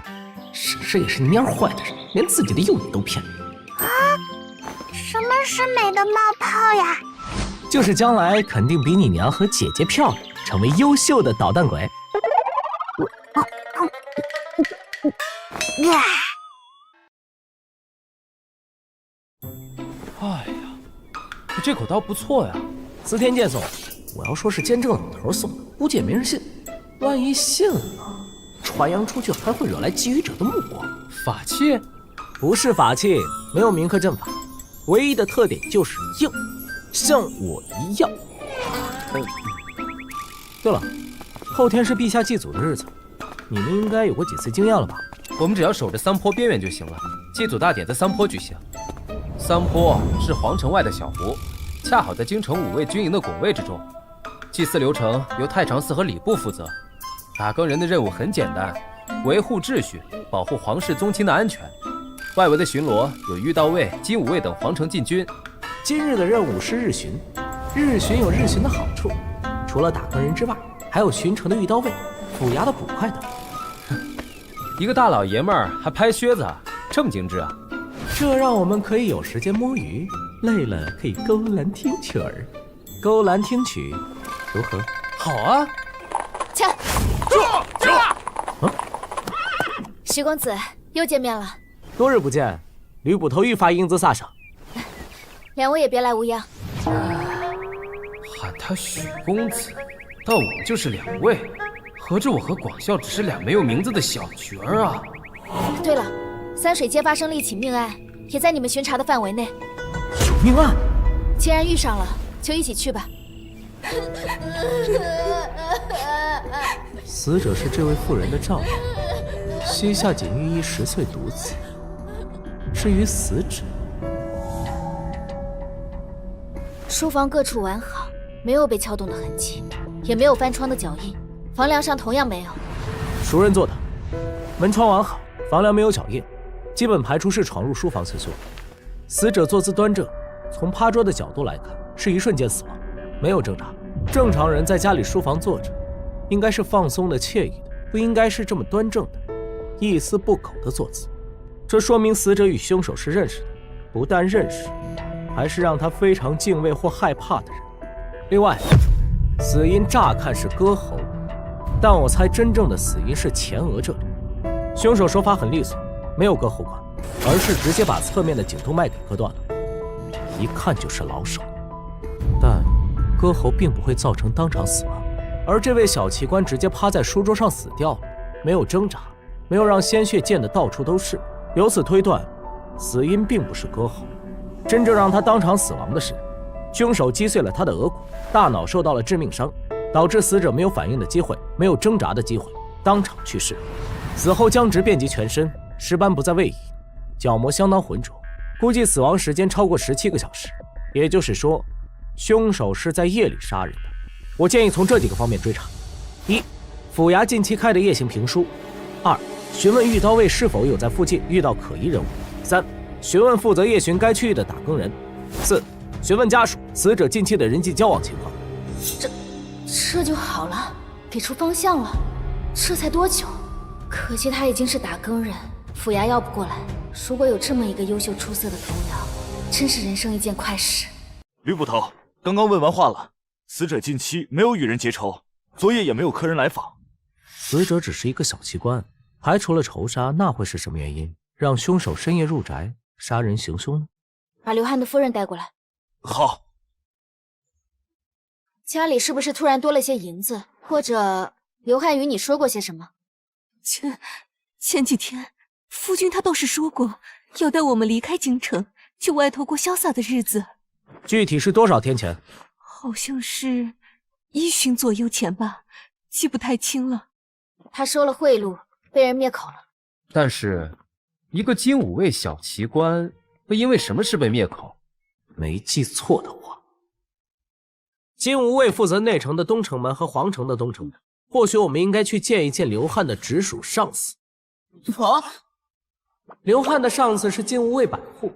Speaker 2: 婶婶也是蔫坏的人，连自己的幼女都骗。
Speaker 6: 啊，什么是美的冒泡呀？
Speaker 2: 就是将来肯定比你娘和姐姐漂亮，成为优秀的捣蛋鬼。哎呀，你这口刀不错呀，司天剑送。我要说是监正老头送的，估计也没人信。万一信了，传扬出去还会惹来觊觎者的目光。法器？不是法器，没有铭刻阵法，唯一的特点就是硬，像我一样。对了，后天是陛下祭祖的日子，你们应该有过几次经验了吧？
Speaker 4: 我们只要守着三坡边缘就行了。祭祖大典在三坡举行。 三坡是皇城外的小湖，恰好在京城5卫军营的拱卫之中。祭祀流程由太常寺和礼部负责。打更人的任务很简单，维护秩序，保护皇室宗亲的安全。外围的巡逻有御道卫、金吾卫等皇城禁军。
Speaker 2: 今日的任务是日巡，日巡有日巡的好处，除了打更人之外，还有巡城的御道卫、府衙的捕快等。
Speaker 4: 一个大老爷们儿还拍靴子啊，这么精致啊！
Speaker 2: 这让我们可以有时间摸鱼，累了可以勾栏听曲儿，勾栏听曲，如何？
Speaker 4: 好啊！
Speaker 6: 掐！
Speaker 2: 住！
Speaker 6: 徐公子又见面了，
Speaker 2: 多日不见，吕捕头愈发英姿飒爽。
Speaker 6: 两位也别来无恙。
Speaker 4: 喊他许公子，但我们就是2位，合着我和广孝只是俩没有名字的小角儿啊！
Speaker 6: 对了。 三水街发生了一起命案，也在你们巡查的范围内。
Speaker 2: 有命案？
Speaker 6: 既然遇上了，就一起去吧。
Speaker 2: 死者是这位妇人的丈夫，膝下仅育一10岁独子。至于死者，
Speaker 6: 书房各处完好，没有被撬动的痕迹，也没有翻窗的脚印，房梁上同样没有。
Speaker 2: 熟人做的，门窗完好，房梁没有脚印。
Speaker 11: 基本排除是闯入书房行凶。死者坐姿端正，从趴桌的角度来看，是一瞬间死亡，没有挣扎。正常人在家里书房坐着，应该是放松的、惬意的，不应该是这么端正的、一丝不苟的坐姿。这说明死者与凶手是认识的，不但认识，还是让他非常敬畏或害怕的人。另外，死因乍看是割喉，但我猜真正的死因是前额这里。凶手手法很利索，没有割喉管，而是直接把侧面的颈动脉给割断了，一看就是老手。但割喉并不会造成当场死亡，而这位小奇观直接趴在书桌上死掉了，没有挣扎，没有让鲜血溅得到处都是。由此推断，死因并不是割喉，真正让他当场死亡的是，凶手击碎了他的额骨，大脑受到了致命伤，导致死者没有反应的机会，没有挣扎的机会，当场去世。死后僵直遍及全身，尸斑不在位移，角膜相当浑浊，估计死亡时间超过17个小时，也就是说，凶手是在夜里杀人的。我建议从这几个方面追查：一、府衙近期开的夜行评书；二、询问玉刀卫是否有在附近遇到可疑人物；三、询问负责夜巡该区域的打更人；四、询问家属死者近期的人际交往情况。
Speaker 17: 这就好了，给出方向了。这才多久？可惜他已经是打更人，府衙要不过来。如果有这么一个优秀出色的头鸟，真是人生一件快事。
Speaker 5: 吕捕头，刚刚问完话了，死者近期没有与人结仇，昨夜也没有客人来访。
Speaker 11: 死者只是一个小奇观，排除了仇杀，那会是什么原因让凶手深夜入宅杀人行凶呢？
Speaker 17: 把刘汉的夫人带过来。
Speaker 5: 好。
Speaker 17: 家里是不是突然多了些银子，或者刘汉与你说过些什么？
Speaker 9: 前几天夫君他倒是说过要带我们离开京城，去外头过潇洒的日子。
Speaker 11: 具体是多少天前？
Speaker 9: 好像是1旬左右前吧，记不太清了。
Speaker 17: 他收了贿赂，被人灭口了。
Speaker 4: 但是，一个金吾卫小奇观会因为什么事被灭口？
Speaker 11: 没记错的话，金吾卫负责内城的东城门和皇城的东城门。或许我们应该去见一见刘汉的直属上司。刘汉的上司是金吾卫百户，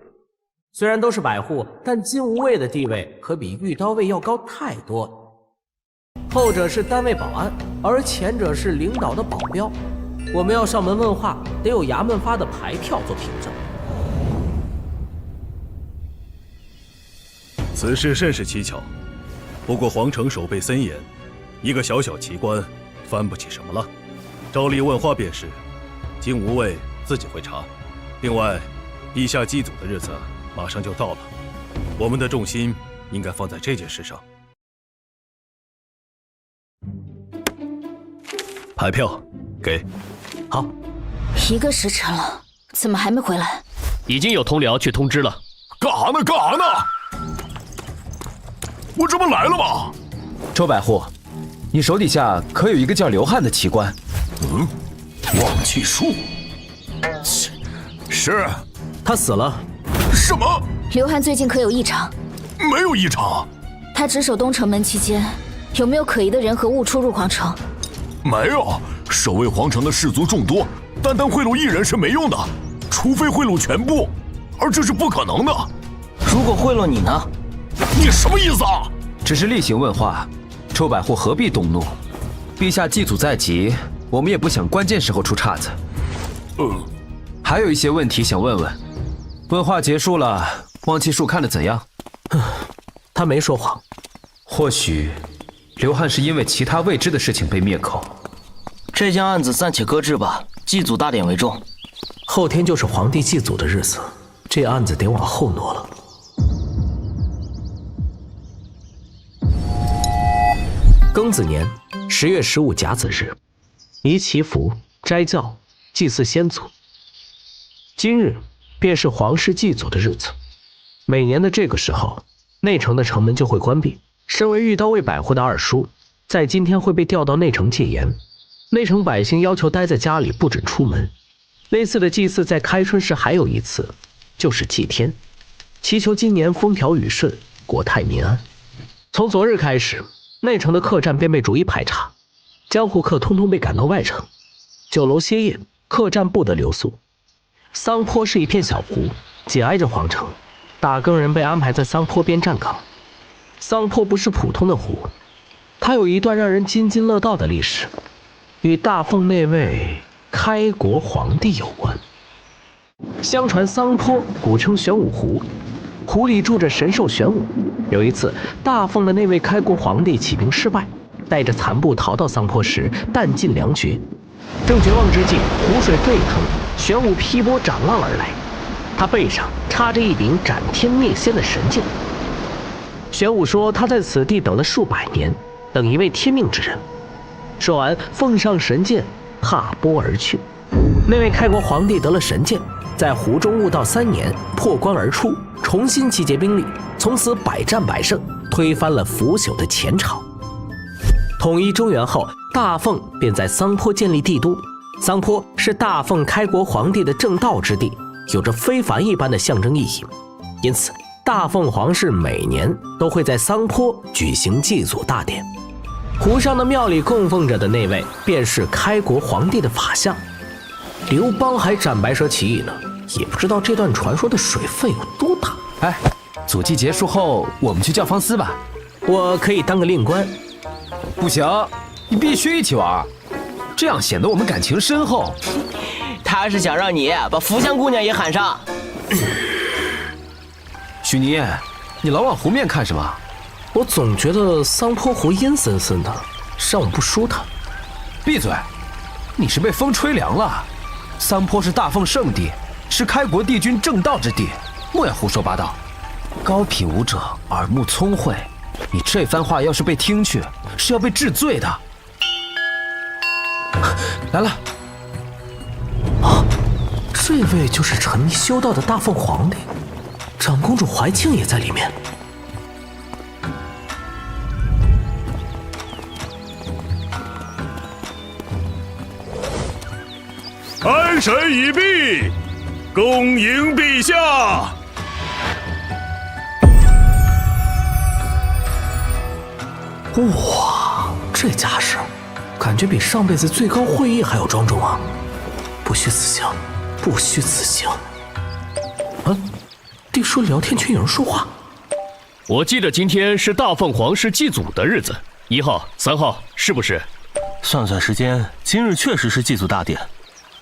Speaker 11: 虽然都是百户，但金吾卫的地位可比玉刀卫要高太多了。后者是单位保安，而前者是领导的保镖。我们要上门问话，得有衙门发的牌票做凭证。
Speaker 14: 此事甚是蹊跷，不过皇城守备森严，一个小小奇观翻不起什么了。照例问话便是，金吾卫自己会查。另外，陛下祭祖的日子马上就到了，我们的重心应该放在这件事上。牌票给。
Speaker 11: 好。
Speaker 17: 1个时辰了，怎么还没回来？
Speaker 3: 已经有同僚去通知了。
Speaker 15: 干啥呢？干啥呢？我这不来了吗？
Speaker 4: 周百户，你手底下可有一个叫刘汉的奇观？
Speaker 15: 忘记术。是。
Speaker 11: 他死了。
Speaker 15: 什么？
Speaker 17: 刘汉最近可有异常？
Speaker 15: 没有异常。
Speaker 17: 他值守东城门期间，有没有可疑的人和物出入皇城？
Speaker 15: 没有。守卫皇城的士卒众多，单单贿赂1人是没用的，除非贿赂全部，而这是不可能的。
Speaker 8: 如果贿赂你呢？
Speaker 15: 你什么意思啊？
Speaker 4: 只是例行问话，周百户何必动怒？陛下祭祖在即，我们也不想关键时候出岔子。还有一些问题想问问。问话结束了，望气术看得怎样？
Speaker 11: 他没说谎。
Speaker 4: 或许刘汉是因为其他未知的事情被灭口。
Speaker 8: 这件案子暂且搁置吧，祭祖大典为重。
Speaker 11: 后天就是皇帝祭祖的日子，这案子得往后挪了。庚子年10月15甲子日，宜祈福、斋教、祭祀先祖。今日便是皇室祭祖的日子。每年的这个时候，内城的城门就会关闭。身为玉刀卫百户的二叔，在今天会被调到内城戒严。内城百姓要求待在家里，不准出门。类似的祭祀在开春时还有一次，就是祭天，祈求今年风调雨顺，国泰民安。从昨日开始，内城的客栈便被逐一排查，江湖客通通被赶到外城，酒楼歇业，客栈不得留宿。桑坡是一片小湖，紧挨着皇城。大更人被安排在桑坡边站岗。桑坡不是普通的湖，它有一段让人津津乐道的历史，与大凤那位开国皇帝有关。相传桑坡古称玄武湖，湖里住着神兽玄武。有一次，大凤的那位开国皇帝起兵失败，带着残部逃到桑坡时，弹尽粮绝。正绝望之际，湖水沸腾，玄武劈波斩浪而来，他背上插着一柄斩天灭仙的神剑。玄武说他在此地等了数百年，等一位天命之人。说完，奉上神剑，踏波而去。那位开国皇帝得了神剑，在湖中悟道3年，破关而出，重新集结兵力，从此百战百胜，推翻了腐朽的前朝。统一中原后，大凤便在桑坡建立帝都。桑坡是大凤开国皇帝的正道之地，有着非凡一般的象征意义。因此，大凤皇室每年都会在桑坡举行祭祖大典。湖上的庙里供奉着的那位，便是开国皇帝的法相。刘邦还斩白蛇起义呢，也不知道这段传说的水分有多大。
Speaker 4: 哎，祖祭结束后，我们去教坊司吧。
Speaker 11: 我可以当个令官。
Speaker 4: 不行，你必须一起玩，这样显得我们感情深厚。
Speaker 8: 他是想让你把福香姑娘也喊上。
Speaker 4: 许妮，你老往湖面看什么？
Speaker 11: 我总觉得桑坡湖阴森森的，让我不舒坦。
Speaker 4: 闭嘴！你是被风吹凉了。桑坡是大凤圣地，是开国帝君正道之地，莫要胡说八道。高品武者耳目聪慧，你这番话要是被听去，是要被治罪的。来了。
Speaker 11: 啊，这位就是沉迷修道的大凤皇帝，长公主怀庆也在里面。
Speaker 15: 安审已毕，恭迎陛下。
Speaker 11: 哇，这架势，感觉比上辈子最高会议还要庄重啊！不虚此行，不虚此行。啊，地书聊天群有人说话。
Speaker 3: 我记得今天是大凤皇室祭祖的日子，1号、3号，是不是？
Speaker 18: 算算时间，今日确实是祭祖大典。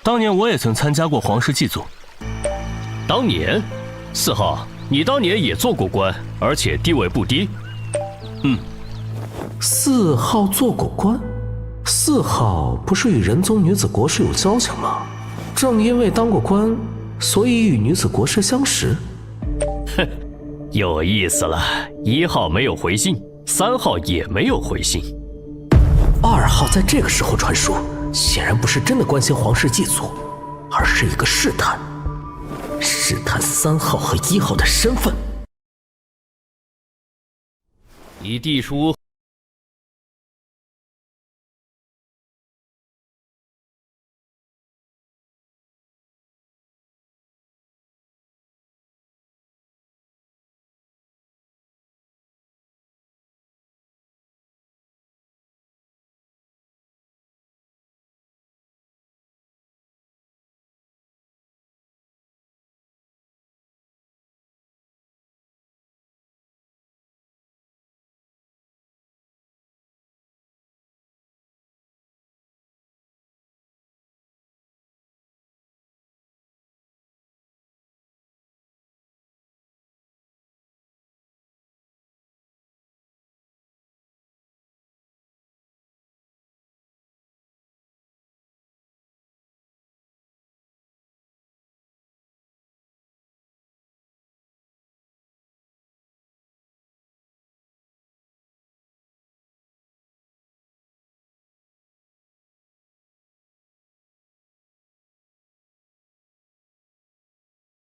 Speaker 18: 当年我也曾参加过皇室祭祖。
Speaker 3: 当年，4号，你当年也做过官，而且地位不低。
Speaker 11: 4号做过官，4号不是与仁宗女子国师有交情吗？正因为当过官，所以与女子国师相识。
Speaker 3: 哼，有意思了。1号没有回信，3号也没有回信。
Speaker 11: 2号在这个时候传书，显然不是真的关心皇室祭祖，而是一个试探3号和1号的身份。
Speaker 3: 你弟叔。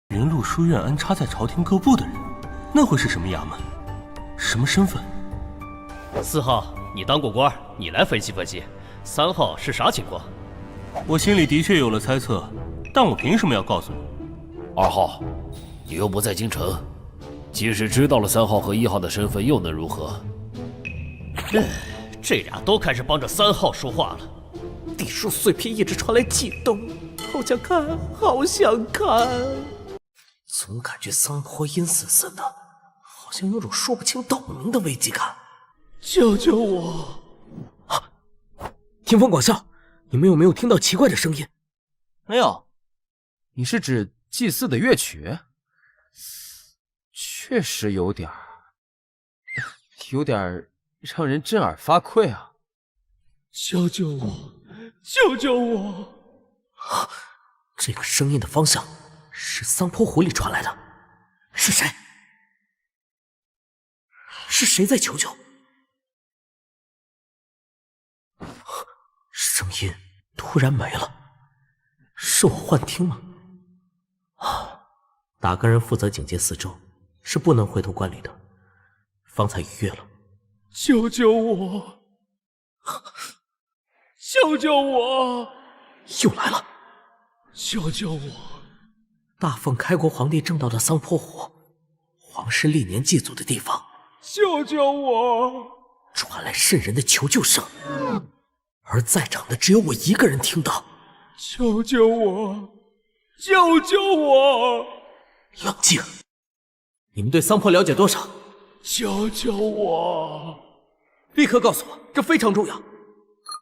Speaker 18: 仁禄书院安插在朝廷各部的人，那会是什么衙门？什么身份
Speaker 3: ？4号，你当过官，你来分析分析。3号是啥情况？
Speaker 18: 我心里的确有了猜测，但我凭什么要告诉你
Speaker 16: ？2号，你又不在京城，即使知道了3号和1号的身份，又能如何？
Speaker 3: 这俩都开始帮着3号说话了。
Speaker 2: 地书碎片一直传来悸动，好想看，好想看。总感觉桑坡阴森森的，好像有种说不清道不明的危机感。救救我！
Speaker 11: 天风广啸，你们有没有听到奇怪的声音？
Speaker 7: 没有。
Speaker 4: 你是指祭祀的乐曲？确实有点让人震耳发聩啊！
Speaker 19: 救救我！救救我！
Speaker 2: 这个声音的方向是桑坡湖里传来的，是谁？是谁在求救？声音突然没了，是我幻听吗？打更人负责警戒四周，是不能回头观礼的。方才逾越了。
Speaker 19: 救救我！救救我！
Speaker 2: 又来了！
Speaker 19: 救救我！
Speaker 2: 大奉开国皇帝正道的桑坡湖，皇室历年祭祖的地方。
Speaker 19: 救救我！
Speaker 2: 传来渗人的求救声，而在场的只有我一个人听到。
Speaker 19: 救救我！救救我！
Speaker 2: 冷静！你们对桑坡了解多少？
Speaker 19: 救救我！
Speaker 11: 立刻告诉我，这非常重要。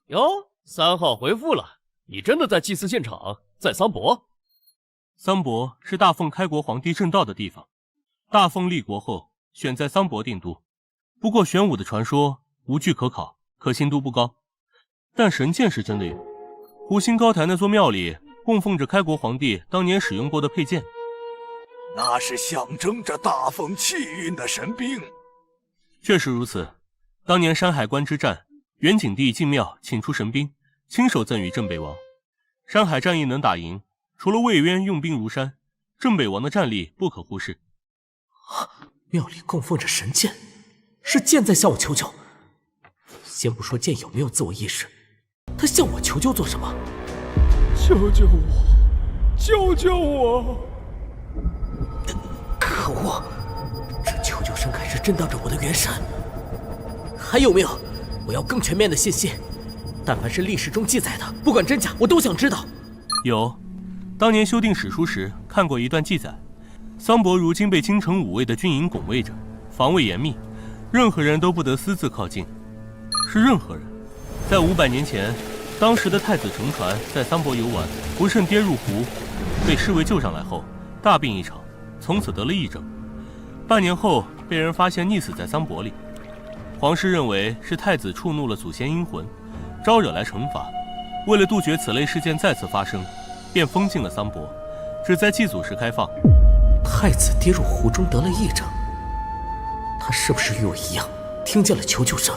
Speaker 3: 哟，3号回复了，你真的在祭祀现场，在桑博？
Speaker 18: 桑博是大奉开国皇帝正道的地方，大奉立国后选在桑博定都。不过玄武的传说无据可考，可信度不高，但神剑是真的有。湖心高台那座庙里供奉着开国皇帝当年使用过的佩剑，
Speaker 20: 那是象征着大奉气运的神兵。
Speaker 18: 确实如此。当年山海关之战，元景帝进庙请出神兵，亲手赠予镇北王。山海战役能打赢，除了魏渊用兵如山，镇北王的战力不可忽视。
Speaker 2: 庙里供奉着神剑，是剑在向我求救。先不说剑有没有自我意识，他向我求救做什么？
Speaker 19: 救救我！救救我！
Speaker 2: 可恶！这求救声开始震荡着我的元神。还有没有？我要更全面的信息。但凡是历史中记载的，不管真假，我都想知道。
Speaker 18: 有，当年修订史书时看过一段记载，桑博如今被京城5卫的军营拱卫着，防卫严密，任何人都不得私自靠近。是任何人。在500年前，当时的太子乘船在桑博游玩，不慎跌入湖，被侍卫救上来后大病一场，从此得了癔症。半年后被人发现溺死在桑博里。皇室认为是太子触怒了祖先阴魂，招惹来惩罚。为了杜绝此类事件再次发生，便封禁了桑博，只在祭祖时开放。
Speaker 2: 太子跌入湖中得了癔症，他是不是与我一样听见了求救声？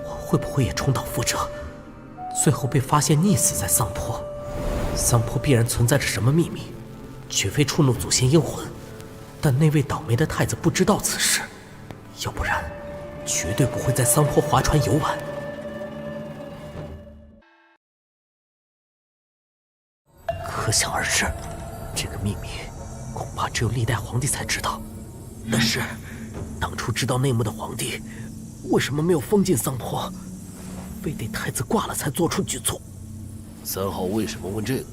Speaker 2: 我会不会也重蹈覆辙，最后被发现溺死在桑坡？桑坡必然存在着什么秘密，绝非触怒祖先阴魂。但那位倒霉的太子不知道此事，要不然绝对不会在桑坡划船游玩。可想而知，这个秘密恐怕只有历代皇帝才知道。但是，当初知道内幕的皇帝，为什么没有封禁桑坡，非得太子挂了才做出举措
Speaker 16: ？3号为什么问这个？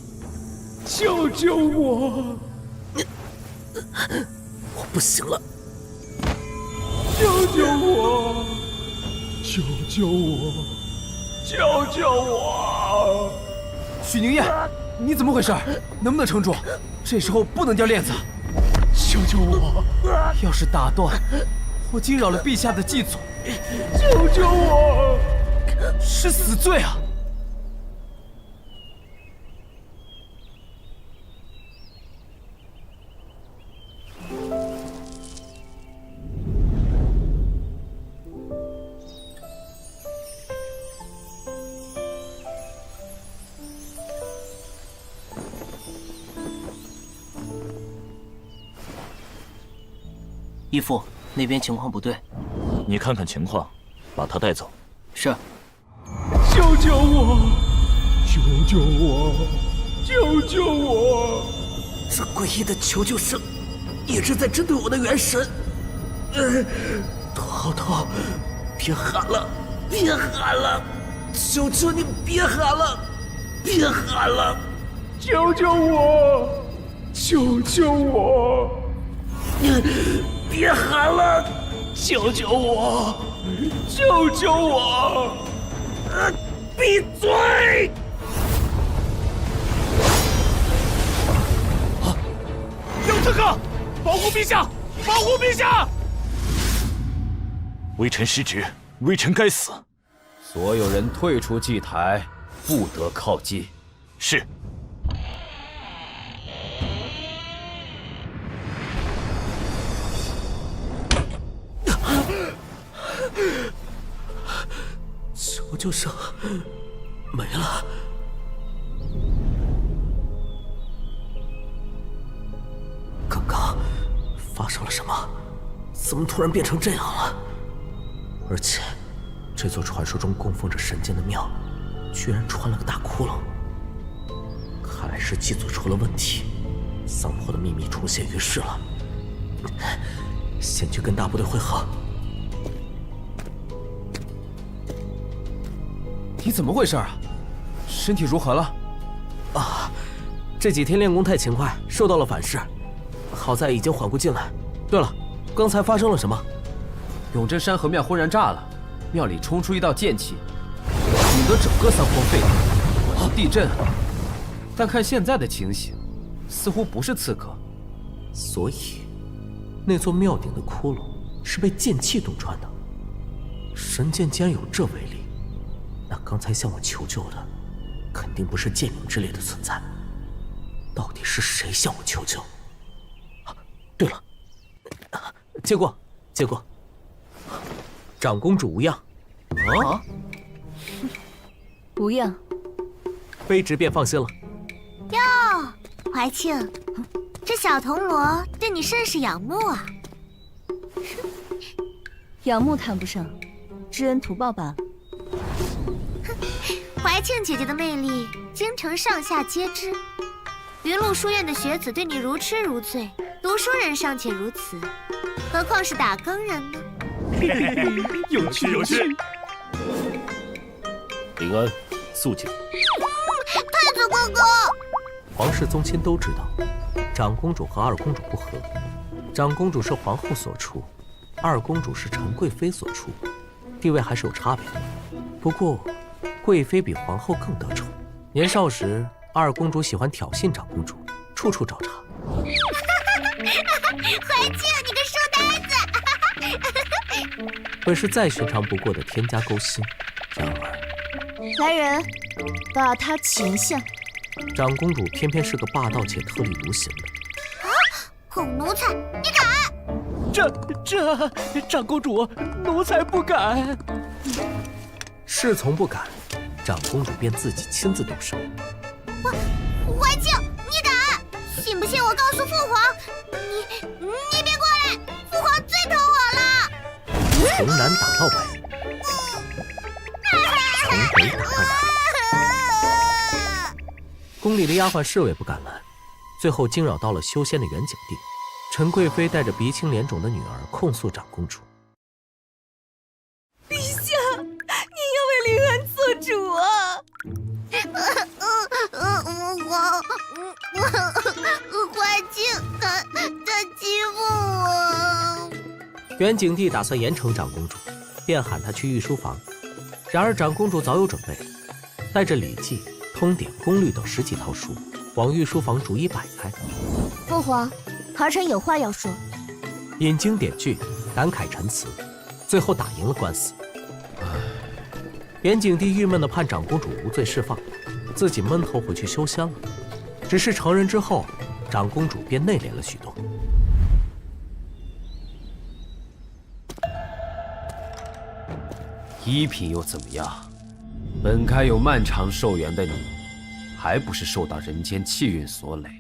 Speaker 19: 救救我！
Speaker 2: 我不行了！
Speaker 19: 救救我！救救我！救救我！
Speaker 4: 许宁燕，你怎么回事？能不能撑住？这时候不能掉链子。
Speaker 19: 救救我！
Speaker 4: 要是打断，我惊扰了陛下的祭祖。
Speaker 19: 救救我！
Speaker 4: 是死罪啊！
Speaker 8: 义父，那边情况不对，
Speaker 5: 你看看情况，把他带走。
Speaker 8: 是。
Speaker 19: 救救我！救救我！救救我！
Speaker 2: 这诡异的求救声，也是在针对我的元神。头头，别喊了，别喊了！求求你别喊了，别喊了！
Speaker 19: 救救我！救救我！别喊了！救救我！救救我！闭嘴！有刺客！保护陛下！保护陛下！
Speaker 5: 微臣失职，微臣该死。
Speaker 4: 所有人退出祭台，不得靠近。
Speaker 5: 是。
Speaker 2: 求救声没了。刚刚发生了什么？怎么突然变成这样了？而且，这座传说中供奉着神剑的庙，居然穿了个大窟窿。看来是祭祖出了问题，桑婆的秘密重现于世了。先去跟大部队会合。
Speaker 4: 你怎么回事啊？身体如何了？
Speaker 2: 啊，这几天练功太勤快，受到了反噬，好在已经缓过劲来。对了，刚才发生了什么？
Speaker 4: 永贞山河庙忽然炸了，庙里冲出一道剑气，引得整个桑荒沸腾，好像地震。但看现在的情形，似乎不是刺客，
Speaker 2: 所以那座庙顶的窟窿是被剑气洞穿的。神剑既然有这威力，那刚才向我求救的，肯定不是剑灵之类的存在。到底是谁向我求救？啊，对了，接过，接过。长公主无恙。
Speaker 17: 啊？无恙。
Speaker 2: 卑职便放心了。
Speaker 6: 哟，怀庆，这小铜锣对你甚是仰慕啊。
Speaker 17: 仰慕谈不上，知恩图报罢了。
Speaker 6: 怀庆姐姐的魅力，京城上下皆知。云麓书院的学子对你如痴如醉，读书人尚且如此，何况是打更人呢？
Speaker 19: 有趣有趣。
Speaker 3: 平安，肃静。
Speaker 6: 太子哥哥，
Speaker 2: 皇室宗亲都知道，长公主和二公主不和。长公主是皇后所出，二公主是陈贵妃所出，地位还是有差别的。不过，贵妃比皇后更得宠。年少时，二公主喜欢挑衅长公主，处处找茬。
Speaker 6: 怀庆，你个书呆子！
Speaker 2: 本是再寻常不过的天家勾心，然而，
Speaker 6: 来人，把他擒下！
Speaker 2: 长公主偏偏是个霸道且特立独行的。
Speaker 6: 啊！孔奴才，你敢！
Speaker 19: 长公主，奴才不敢。
Speaker 2: 事从不敢，长公主便自己亲自动手。
Speaker 6: 怀庆，你敢？信不信我告诉父皇？你别过来，父皇最疼我了。
Speaker 2: 从南打到北，从北打到南。宫里的丫鬟侍卫不敢拦，最后惊扰到了修仙的远景帝。陈贵妃带着鼻青脸肿的女儿控诉长公主。
Speaker 9: 陛下，你要为临安做主啊！
Speaker 6: 怀庆，他欺负我。
Speaker 2: 远景帝打算严惩长公主，便喊她去御书房。然而长公主早有准备，带着《礼记》《通典》《功律》等10几套书，往御书房逐一摆开。
Speaker 6: 父皇，儿臣有话要说。
Speaker 2: 引经典句，感慨陈词，最后打赢了官司。远景帝郁闷地盼长公主无罪释放，自己闷头回去修仙了。只是成人之后，长公主便内敛了许多。
Speaker 4: 一品又怎么样？本该有漫长寿元的你，还不是受到人间气运所累，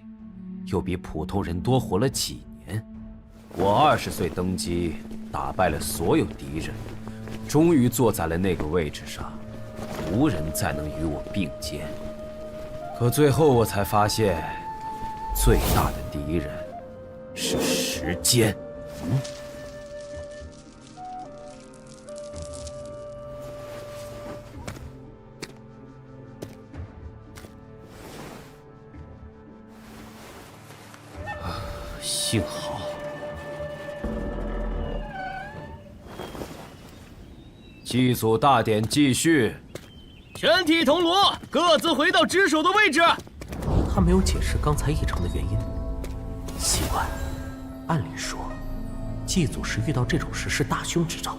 Speaker 4: 又比普通人多活了几年。我20岁登基，打败了所有敌人，终于坐在了那个位置上，无人再能与我并肩。可最后我才发现，最大的敌人是时间。
Speaker 2: 幸好。
Speaker 4: 祭祖大典继续。
Speaker 19: 全体铜锣，各自回到值守的位置。
Speaker 2: 他没有解释刚才异常的原因。奇怪，按理说，祭祖时遇到这种事是大凶之兆，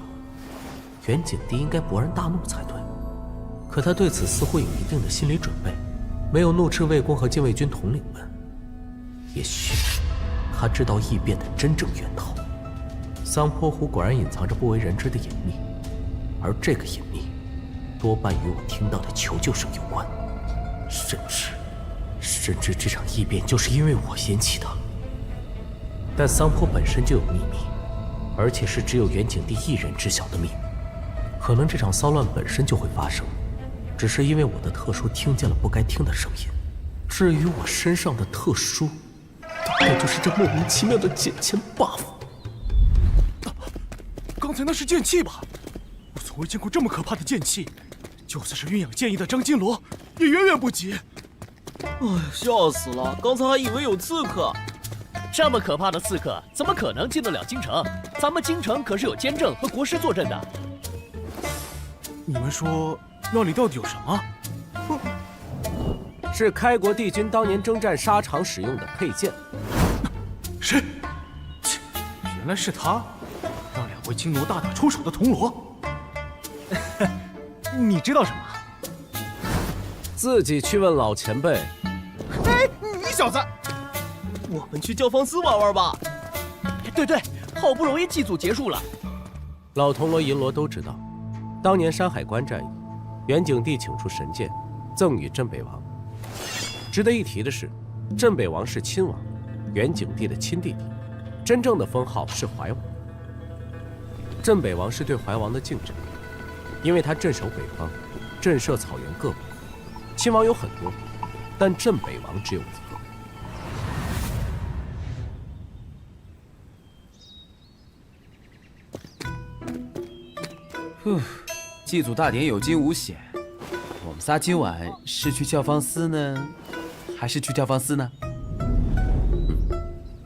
Speaker 2: 元景帝应该勃然大怒才对。可他对此似乎有一定的心理准备，没有怒斥魏公和禁卫军统领们。也许他知道异变的真正源头。桑坡湖果然隐藏着不为人知的隐秘，而这个隐秘多半与我听到的求救声有关，甚至这场异变就是因为我引起的。但桑坡本身就有秘密，而且是只有元景帝一人知晓的秘密。可能这场骚乱本身就会发生，只是因为我的特殊听见了不该听的声音。至于我身上的特殊，大概就是这莫名其妙的减钱 buff。
Speaker 5: 刚才那是剑气吧？我从未见过这么可怕的剑气，就算是鸳鸯剑意的张金罗，也远远不及。
Speaker 11: 哎呀，笑死了！刚才还以为有刺客。
Speaker 19: 这么可怕的刺客，怎么可能进得了京城？咱们京城可是有监正和国师坐镇的。
Speaker 5: 你们说那里到底有什么？
Speaker 2: 是开国帝君当年征战沙场使用的佩剑。
Speaker 5: 谁？原来是他，让两位金奴大打出手的铜锣。你知道什么？
Speaker 2: 自己去问老前辈。
Speaker 5: 哎，你小子！
Speaker 11: 我们去教坊司玩玩吧。
Speaker 19: 对，好不容易祭祖结束了。
Speaker 2: 老铜锣、银锣都知道，当年山海关战役，元景帝请出神剑，赠与镇北王。值得一提的是，镇北王是亲王，元景帝的亲弟弟，真正的封号是怀王。镇北王是对怀王的敬臣，因为他镇守北方，震慑草原各部。亲王有很多，但镇北王只有一
Speaker 4: 个。祭祖大典有惊无险，我们仨今晚是去教坊司呢，还是去教坊司呢？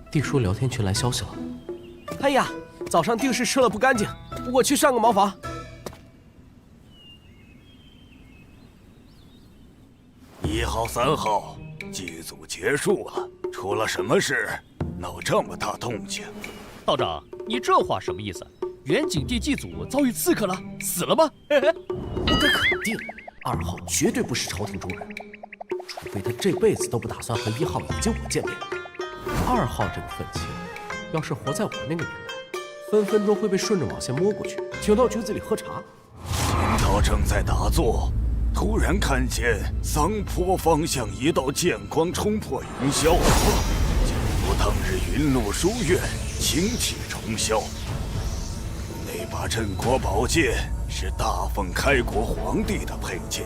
Speaker 2: 帝叔聊天群来消息了。
Speaker 11: 哎呀，早上定是吃了不干净，我去上个茅房。
Speaker 20: 1号、3号，祭祖结束了，出了什么事？闹这么大动静？
Speaker 19: 道长，你这话什么意思？元景帝祭祖遭遇刺客了，死了吗？
Speaker 2: 我敢肯定，2号绝对不是朝廷中人，除非他这辈子都不打算和1号以及我见面。2号这个愤青，要是活在我那个年代，分分钟会被顺着网线摸过去，请到局子里喝茶。
Speaker 20: 贫道正在打坐，突然看见桑坡方向一道剑光冲破云霄，就如当日云麓书院清气冲霄。那把镇国宝剑是大奉开国皇帝的佩剑，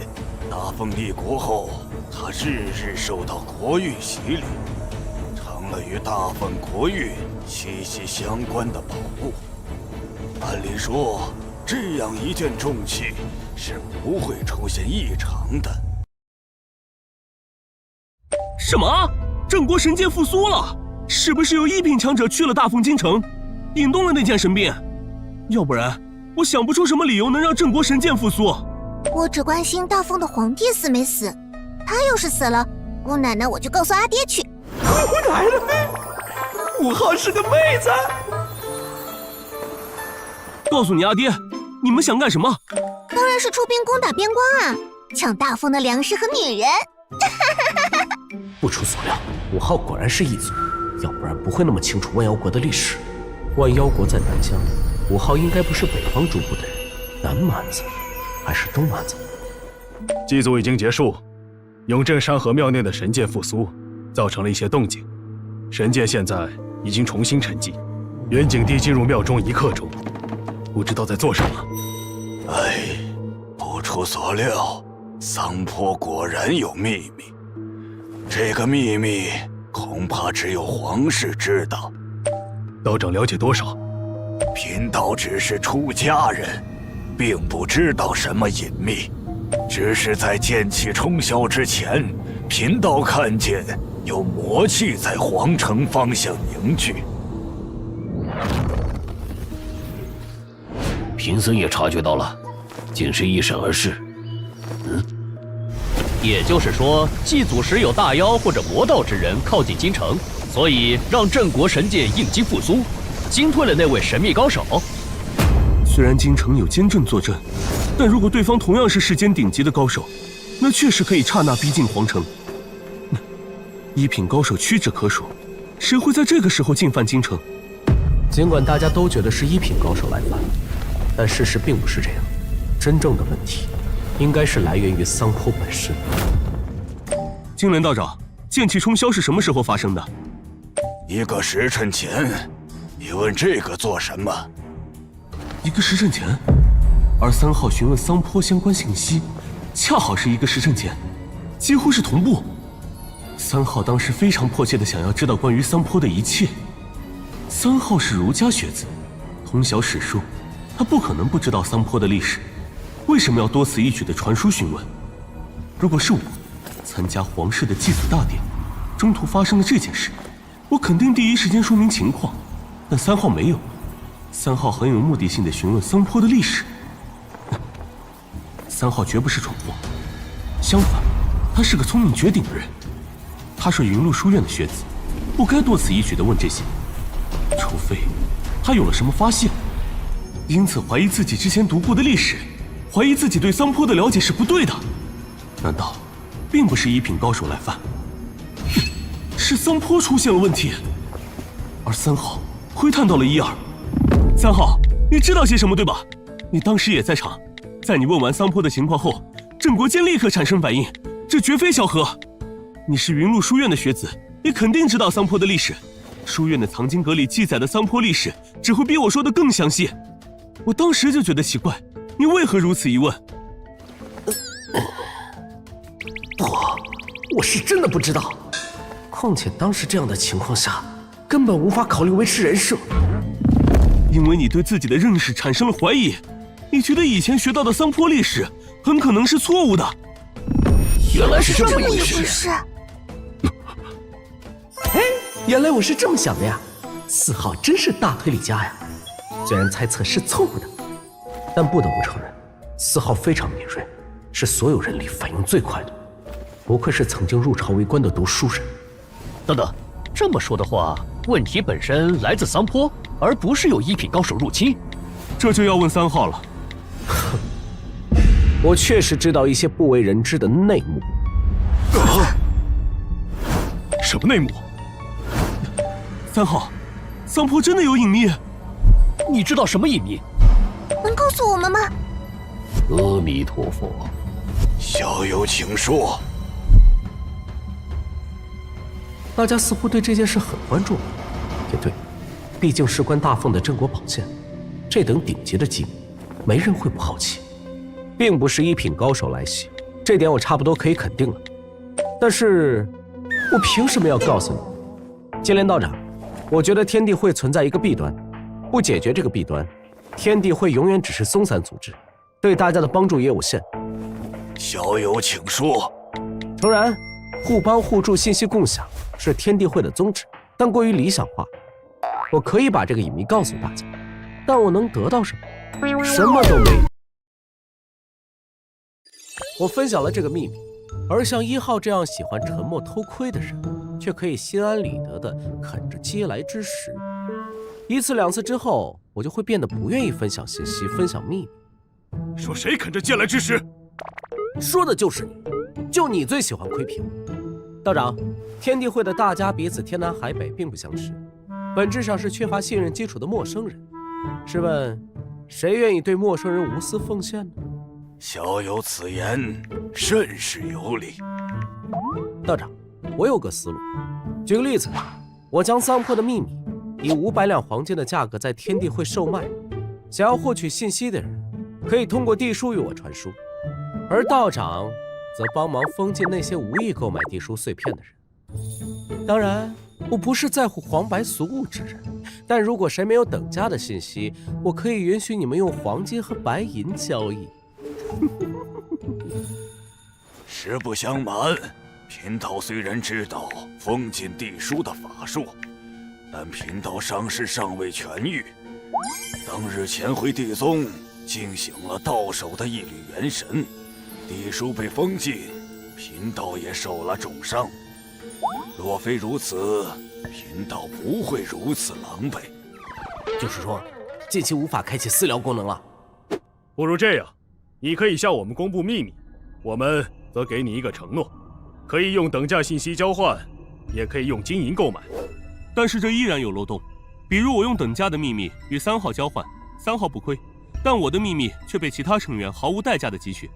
Speaker 20: 大奉立国后，他日日受到国运洗礼，成了与大奉国运息息相关的宝物。按理说，这样一件重器是不会出现异常的。
Speaker 18: 什么？镇国神剑复苏了？是不是有1品强者去了大奉京城，引动了那件神兵？要不然，我想不出什么理由能让镇国神剑复苏。
Speaker 6: 我只关心大奉的皇帝死没死，他要是死了，姑奶奶我就告诉阿爹去。
Speaker 11: 我来了，5号是个妹子。
Speaker 18: 告诉你阿爹，你们想干什么？
Speaker 6: 当然是出兵攻打边关啊，抢大奉的粮食和女人。
Speaker 2: 不出所料，5号果然是异族，要不然不会那么清楚万妖国的历史。万妖国在南疆，5号应该不是北方诸部的人，南蛮子还是东蛮子？
Speaker 14: 祭祖已经结束，永镇山河庙内的神剑复苏，造成了一些动静。神剑现在已经重新沉寂，元景帝进入庙中1刻钟，不知道在做什么。
Speaker 20: 哎，不出所料，桑坡果然有秘密。这个秘密恐怕只有皇室知道。
Speaker 14: 道长了解多少？
Speaker 20: 贫道只是出家人，并不知道什么隐秘，只是在剑气冲霄之前，贫道看见有魔气在皇城方向凝聚。
Speaker 16: 贫僧也察觉到了，竟是一闪而逝。
Speaker 3: 也就是说，祭祖时有大妖或者魔道之人靠近京城，所以让镇国神界应激复苏，惊退了那位神秘高手。
Speaker 18: 虽然京城有监镇坐镇，但如果对方同样是世间顶级的高手，那确实可以刹那逼近皇城。一品高手屈指可数，谁会在这个时候进犯京城？
Speaker 2: 尽管大家都觉得是一品高手来犯，但事实并不是这样。真正的问题，应该是来源于桑坡本身。
Speaker 18: 金莲道长，剑气冲霄是什么时候发生的
Speaker 15: ？1个时辰前。你问这个做什么
Speaker 18: ？1个时辰前，而3号询问桑坡相关信息，恰好是1个时辰前，几乎是同步。3号当时非常迫切地想要知道关于桑坡的一切。3号是儒家学子，通晓史书，他不可能不知道桑坡的历史。为什么要多此一举的传书询问？如果是我参加皇室的祭祖大典，中途发生了这件事，我肯定第一时间说明情况。但3号没有，3号很有目的性的询问桑坡的历史。3号绝不是蠢货，相反，他是个聪明绝顶的人。他是云麓书院的学子，不该多此一举的问这些，除非他有了什么发现，因此怀疑自己之前读过的历史，怀疑自己对桑坡的了解是不对的。难道并不是一品高手来犯，是桑坡出现了问题？而3号窥探到了1、2。3号，你知道些什么对吧？你当时也在场，在你问完桑坡的情况后，镇国间立刻产生反应，这绝非巧合。你是云麓书院的学子，你肯定知道桑坡的历史。书院的藏经阁里记载的桑坡历史，只会比我说的更详细。我当时就觉得奇怪，你为何如此一问？
Speaker 2: 不，我是真的不知道。况且当时这样的情况下，根本无法考虑维持人设。
Speaker 18: 因为你对自己的认识产生了怀疑，你觉得以前学到的桑坡历史很可能是错误的。
Speaker 2: 原来是这么一回事。哎，原来我是这么想的呀。4号真是大推理家呀。虽然猜测是错误的，但不得不承认，4号非常敏锐，是所有人里反应最快的。不愧是曾经入朝为官的读书人。
Speaker 3: 等等，这么说的话，问题本身来自桑坡，而不是有一品高手入侵。
Speaker 18: 这就要问3号了。
Speaker 2: 我确实知道一些不为人知的内幕。
Speaker 18: 什么内幕？3号，桑坡真的有隐秘？
Speaker 3: 你知道什么隐秘？
Speaker 6: 能告诉我们吗？
Speaker 16: 阿弥陀佛，
Speaker 15: 小友请说。
Speaker 2: 大家似乎对这件事很关注。也对，毕竟事关大奉的镇国宝剑，这等顶级的机密，没人会不好奇。并不是一品高手来袭，这点我差不多可以肯定了。但是，我凭什么要告诉你？金莲道长，我觉得天地会存在一个弊端，不解决这个弊端，天地会永远只是松散组织，对大家的帮助也有限。
Speaker 15: 小友请说。
Speaker 2: 诚然，互帮互助、信息共享是天地会的宗旨，但过于理想化。我可以把这个隐秘告诉大家，但我能得到什么？什么都没有。我分享了这个秘密，而像1号这样喜欢沉默偷窥的人，却可以心安理得地啃着嗟来之食。1次2次之后，我就会变得不愿意分享信息、分享秘密。
Speaker 14: 说谁啃着嗟来之食？
Speaker 2: 说的就是你，就你最喜欢窥屏。道长，天地会的大家彼此天南海北，并不相识，本质上是缺乏信任基础的陌生人。试问，谁愿意对陌生人无私奉献呢？
Speaker 15: 小友此言甚是有理。
Speaker 2: 道长，我有个思路。举个例子，我将桑坡的秘密以500两黄金的价格在天地会售卖，想要获取信息的人可以通过地书与我传输，而道长则帮忙封禁那些无意购买地书碎片的人。当然，我不是在乎黄白俗物之人，但如果谁没有等价的信息，我可以允许你们用黄金和白银交易。
Speaker 15: 实不相瞒，贫道虽然知道封禁地书的法术，但贫道伤势尚未痊愈。当日前回地宗，惊醒了道手的一缕元神，地书被封禁，贫道也受了重伤。若非如此，贫道不会如此狼狈。
Speaker 2: 就是说，近期无法开启私聊功能了。
Speaker 14: 不如这样，你可以向我们公布秘密，我们则给你一个承诺，可以用等价信息交换，也可以用金银购买。
Speaker 18: 但是这依然有漏洞，比如我用等价的秘密与3号交换，3号不亏，但我的秘密却被其他成员毫无代价的汲取。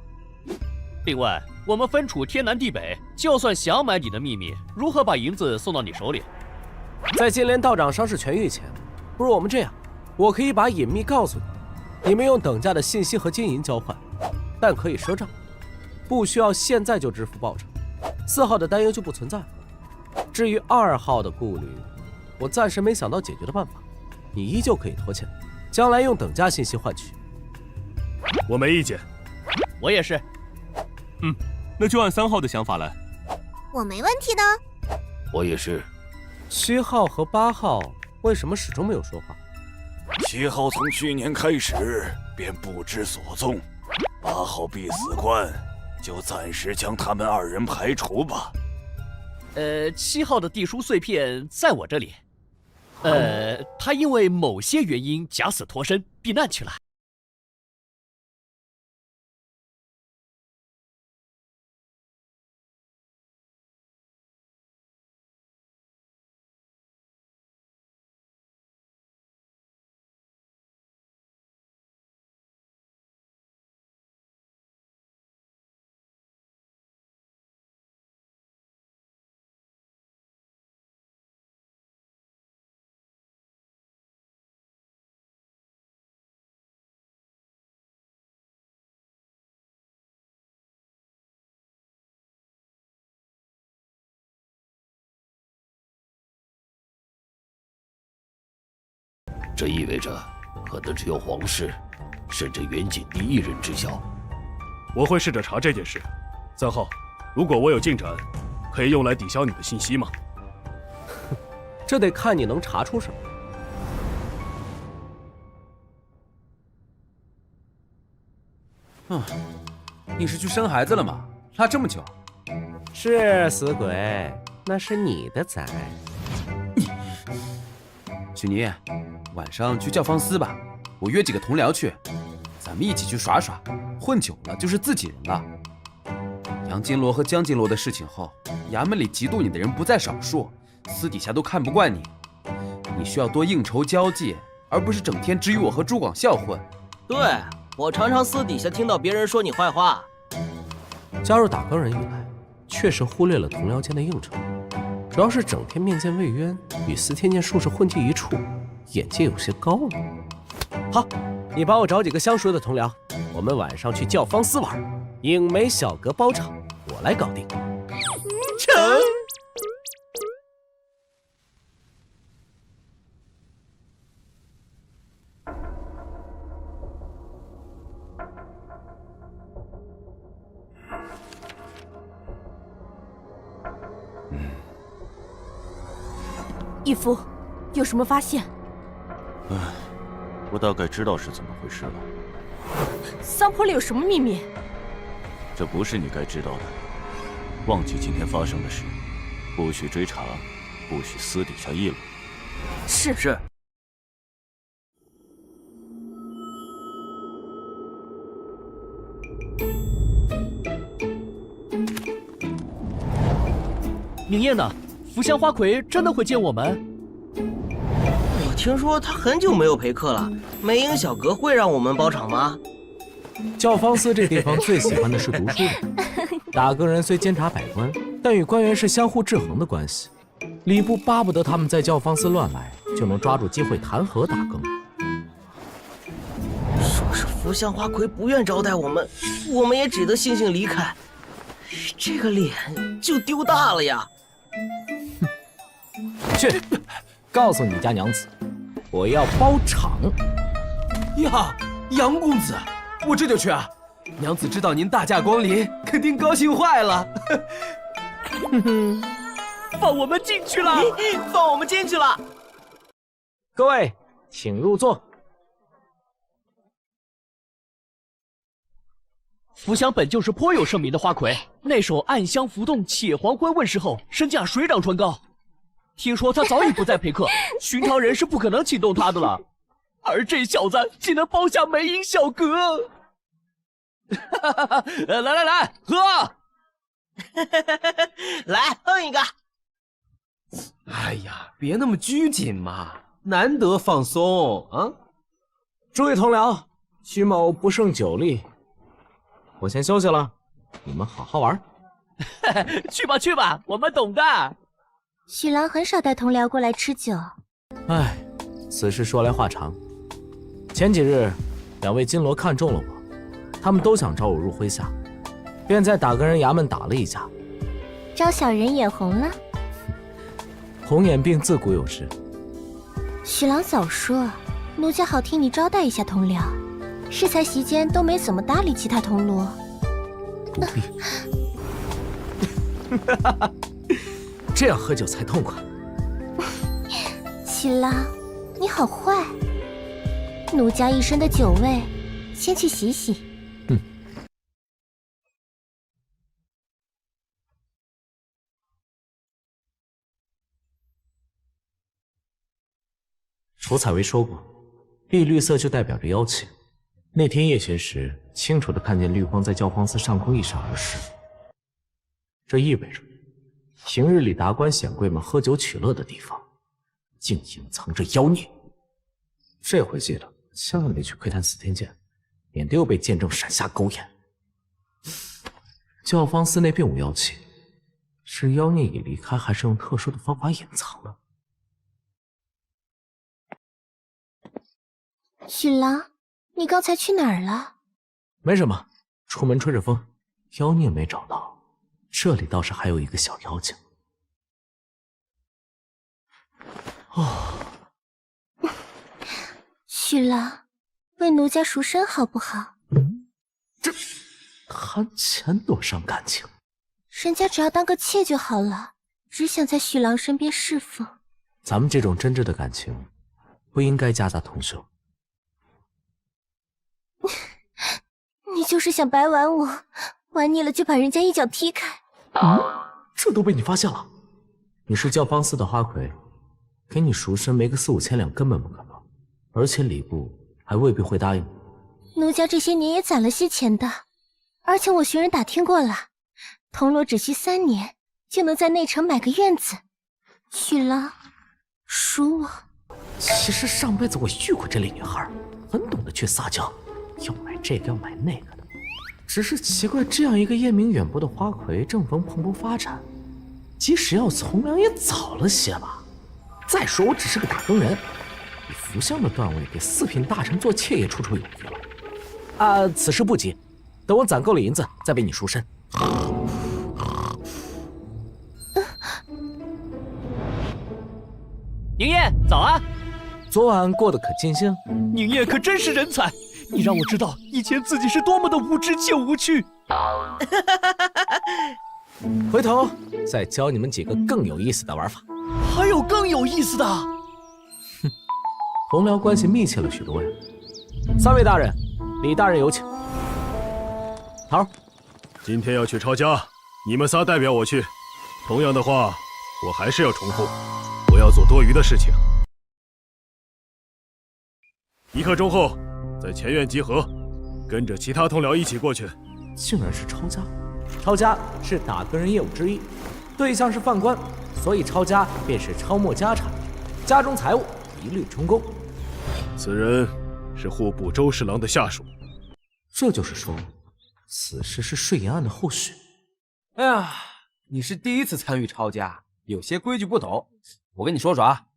Speaker 19: 另外，我们分处天南地北，就算想买你的秘密，如何把银子送到你手里？
Speaker 2: 在金莲道长伤势痊愈前，不如我们这样，我可以把隐秘告诉你，你们用等价的信息和金银交换，但可以赊账，不需要现在就支付报酬。4号的担忧就不存在了。至于2号的顾虑，我暂时没想到解决的办法，你依旧可以拖欠，将来用等价信息换取。
Speaker 14: 我没意见。
Speaker 19: 我也是。
Speaker 18: 那就按3号的想法来。
Speaker 6: 我没问题的。
Speaker 16: 我也是。
Speaker 2: 7号和8号为什么始终没有说话
Speaker 15: ？7号从去年开始便不知所踪，8号必死关，就暂时将他们2人排除吧。
Speaker 19: 7号的地书碎片在我这里。他因为某些原因假死脱身，避难去了。
Speaker 16: 这意味着，可能只有皇室，甚至远景第1人知晓。
Speaker 14: 我会试着查这件事。3号，如果我有进展，可以用来抵消你的信息吗？
Speaker 2: 这得看你能查出什
Speaker 4: 么。你是去生孩子了吗？拉这么久？
Speaker 2: 是死鬼，那是你的崽。
Speaker 4: 许妮，晚上去教坊司吧，我约几个同僚去，咱们一起去耍耍，混久了就是自己人了。杨金罗和江金罗的事情后，衙门里嫉妒你的人不在少数，私底下都看不惯你。你需要多应酬交际，而不是整天只与我和朱广孝混。
Speaker 8: 对，我常常私底下听到别人说你坏话。
Speaker 2: 加入打更人以来，确实忽略了同僚间的应酬，主要是整天面见魏渊，与司天剑术士混迹一处，眼界有些高了。好，你帮我找几个相熟的同僚，我们晚上去教坊司玩，影梅小阁包场，我来搞定。
Speaker 8: 成。
Speaker 9: 义父，有什么发现？
Speaker 5: 我大概知道是怎么回事了。
Speaker 9: 桑坡里有什么秘密？
Speaker 5: 这不是你该知道的。忘记今天发生的事，不许追查，不许私底下议论。
Speaker 8: 是。
Speaker 19: 明夜呢？福香花魁真的会见我们？
Speaker 8: 我听说他很久没有陪客了。梅影小阁会让我们包场吗？
Speaker 2: 教坊司这地方最喜欢的是读书人。打更人虽监察百官，但与官员是相互制衡的关系。礼部巴不得他们在教坊司乱来，就能抓住机会弹劾打更。
Speaker 8: 说是福香花魁不愿招待我们，我们也只得悻悻离开。这个脸就丢大了呀！
Speaker 2: 去，告诉你家娘子，我要包场。
Speaker 4: 呀，杨公子，我这就去啊！娘子知道您大驾光临，肯定高兴坏了。
Speaker 19: 放我们进去了！
Speaker 8: 放我们进去了！
Speaker 2: 各位，请入座。
Speaker 19: 福祥本就是颇有盛名的花魁，那首《暗香浮动且黄昏》问世后，身价水涨船高。听说他早已不再陪客，寻常人是不可能请动他的了。而这小子竟能包下梅影小阁，来，喝！
Speaker 8: 来碰一个。
Speaker 4: 哎呀，别那么拘谨嘛，难得放松啊！
Speaker 11: 诸位同僚，徐某不胜酒力，我先休息了，你们好好玩。
Speaker 19: 去吧，我们懂的。
Speaker 6: 许郎很少带同僚过来吃酒。
Speaker 11: 唉，此事说来话长。前几日，两位金罗看中了我，他们都想招我入麾下，便在打更人衙门打了一架。
Speaker 6: 招小人眼红了？
Speaker 11: 红眼病自古有之。
Speaker 6: 许郎早说，奴家好替你招待一下同僚。适才席间都没怎么搭理其他同罗。
Speaker 11: 不必。这样喝酒才痛快。
Speaker 6: 许郎，你好坏！奴家一身的酒味，先去洗洗。
Speaker 11: 楚采薇说过，碧绿色就代表着妖气。那天夜巡时，清楚地看见绿光在教坊司上空一闪而逝。这意味着，平日里达官显贵们喝酒取乐的地方，竟隐藏着妖孽。这回记得千万别去窥探司天剑，免得又被剑正闪瞎狗眼。教坊司内并无妖气，是妖孽已离开，还是用特殊的方法隐藏呢？
Speaker 6: 许郎，你刚才去哪儿了？
Speaker 11: 没什么，出门吹着风。妖孽没找到，这里倒是还有一个小妖精。
Speaker 6: 许郎，为奴家赎身好不好？
Speaker 11: 这谈钱多伤感情，
Speaker 6: 人家只要当个妾就好了，只想在许郎身边侍奉。
Speaker 11: 咱们这种真挚的感情，不应该夹杂同修。
Speaker 6: 你就是想白玩我，玩腻了就把人家一脚踢开。
Speaker 11: 这都被你发现了。你是教坊司的花魁，给你赎身没个4、5千两根本不可能，而且礼部还未必会答应。
Speaker 6: 奴家这些年也攒了些钱的，而且我寻人打听过了，铜锣只需3年就能在内城买个院子。许郎，赎我。
Speaker 11: 其实上辈子我遇过这类女孩，很懂得去撒娇，要买这个要买那个的。只是奇怪，这样一个艳名远播的花魁，正逢蓬勃发展，即使要从良也早了些吧。再说我只是个打更人，以福相的段位给4品大臣做妾也绰绰有余了。此事不急，等我攒够了银子，再为你赎身。
Speaker 19: 宁烨，早啊！
Speaker 11: 昨晚过得可尽兴？
Speaker 19: 宁烨可真是人才，你让我知道以前自己是多么的无知且无趣。
Speaker 11: 回头再教你们几个更有意思的玩法。
Speaker 19: 还有更有意思的？
Speaker 11: 同僚关系密切了许多呀。3位大人，李大人有请。头，
Speaker 14: 今天要去抄家，你们仨代表我去。同样的话，我还是要重复，不要做多余的事情。1刻钟后，在前院集合，跟着其他同僚一起过去。
Speaker 11: 竟然是抄家！抄家是打更人业务之一，对象是犯官，所以抄家便是抄没家产，家中财物一律充公。
Speaker 14: 此人是户部周侍郎的下属。
Speaker 11: 这就是说，此事是税银案的后续。
Speaker 4: 哎呀，你是第一次参与抄家，有些规矩不懂。我跟你说说啊，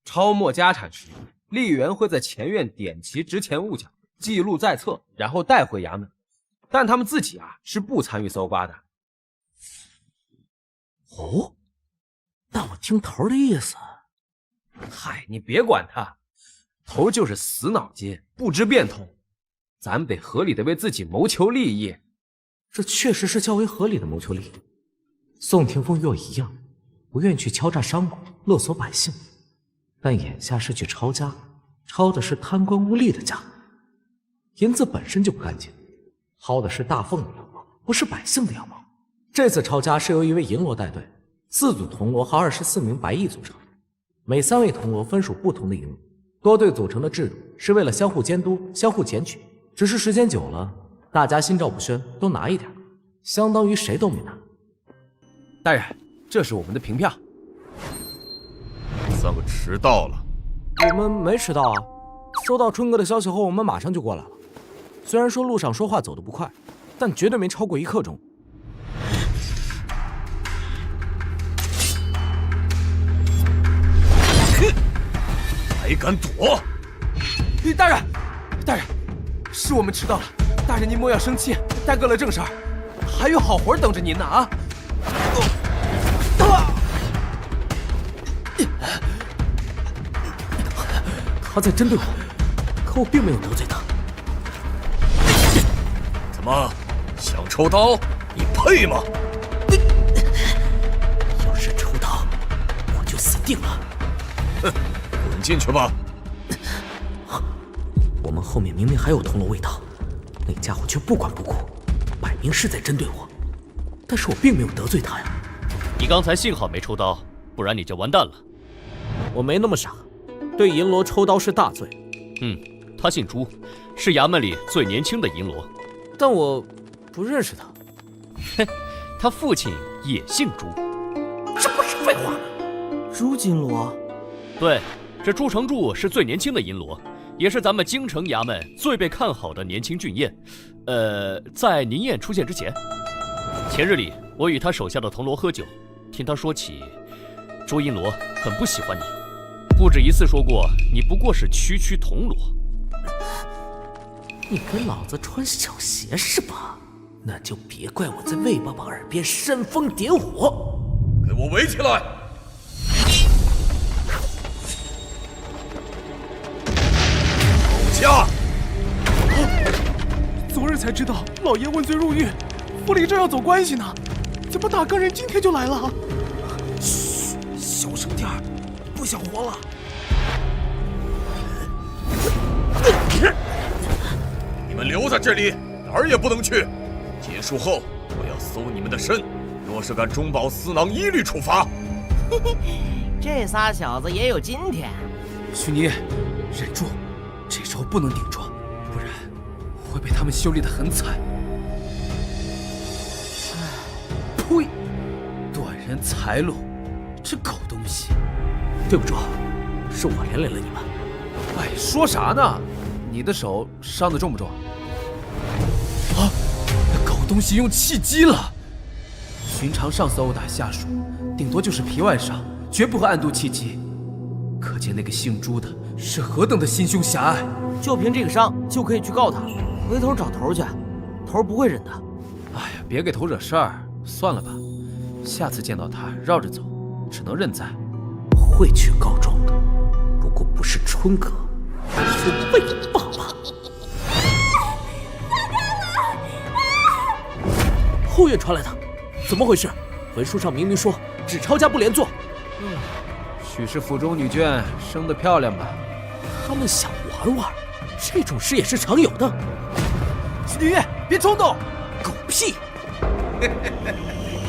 Speaker 4: 抄没家产时，吏员会在前院点齐值钱物件，记录在册，然后带回衙门。但他们自己是不参与搜刮的。
Speaker 11: 哦，但我听头的意思，
Speaker 4: 嗨，你别管他，头就是死脑筋，不知变通。咱们得合理的为自己谋求利益。
Speaker 11: 这确实是较为合理的谋求利益。宋霆锋与我一样，不愿去敲诈商贾，勒索百姓，但眼下是去抄家，抄的是贪官污吏的家，银子本身就不干净，薅的是大凤的羊毛，不是百姓的羊毛。这次抄家是由一位银罗带队，4组铜锣和24名白翼组成，每3位铜锣分属不同的营。多队组成的制度是为了相互监督、相互检举。只是时间久了，大家心照不宣，都拿一点，相当于谁都没拿。
Speaker 4: 大人，这是我们的凭票。
Speaker 10: 3个迟到了。
Speaker 11: 我们没迟到啊，收到春哥的消息后，我们马上就过来了。虽然说路上说话走得不快，但绝对没超过1刻钟。
Speaker 10: 还敢躲？
Speaker 4: 大人，大人，是我们迟到了。大人您莫要生气，耽搁了正事儿，还有好活等着您呢啊！
Speaker 11: 他在针对我，可我并没有得罪他。
Speaker 10: 怎么想抽刀？你配吗？
Speaker 11: 要是抽刀，我就死定了。
Speaker 10: 哼，滚进去吧。
Speaker 11: 我们后面明明还有铜锣未到，那家伙却不管不顾，摆明是在针对我。但是我并没有得罪他呀。
Speaker 3: 你刚才幸好没抽刀，不然你就完蛋了。
Speaker 11: 我没那么傻，对银罗抽刀是大罪。
Speaker 3: 他姓朱，是衙门里最年轻的银罗。
Speaker 11: 但我不认识他。
Speaker 3: 嘿，他父亲也姓朱。
Speaker 11: 这不是废话吗？
Speaker 8: 朱金罗？
Speaker 3: 对，这朱成柱是最年轻的银罗，也是咱们京城衙门最被看好的年轻俊彦。在宁燕出现之前，前日里我与他手下的铜锣喝酒，听他说起朱银罗很不喜欢你，不止一次说过你不过是区区铜锣。
Speaker 11: 你跟老子穿小鞋是吧？那就别怪我在魏爸爸耳边煽风点火。
Speaker 10: 给我围起来！下！
Speaker 12: 昨日才知道老爷问罪入狱，府里正要走关系呢，怎么大哥人今天就来了？
Speaker 11: 嘘，小声点儿，不想活了。
Speaker 10: 你们留在这里，哪儿也不能去。结束后，我要搜你们的身，若是敢中饱私囊，一律处罚。
Speaker 8: 这仨小子也有今天。
Speaker 4: 许妮，忍住，这时候不能顶撞，不然会被他们修理得很惨。呸！断人财路，这狗东西！
Speaker 11: 对不住，是我连累了你们。
Speaker 4: 哎，说啥呢？你的手伤得重不重？啊！那狗东西用气击了。寻常上司殴打下属，顶多就是皮外伤，绝不会暗度气机。可见那个姓朱的是何等的心胸狭隘。
Speaker 8: 就凭这个伤，就可以去告他，回头找头去，头不会忍的。
Speaker 4: 哎呀，别给头惹事儿，算了吧。下次见到他，绕着走，只能认栽。
Speaker 11: 会去告状的，不过不是春哥，是魏爸爸。后院传来的，怎么回事？文书上明明说只抄家不连坐。
Speaker 4: 许是府中女眷生得漂亮吧？
Speaker 11: 他们想玩玩，这种事也是常有的。
Speaker 4: 许女月，别冲动！
Speaker 11: 狗屁！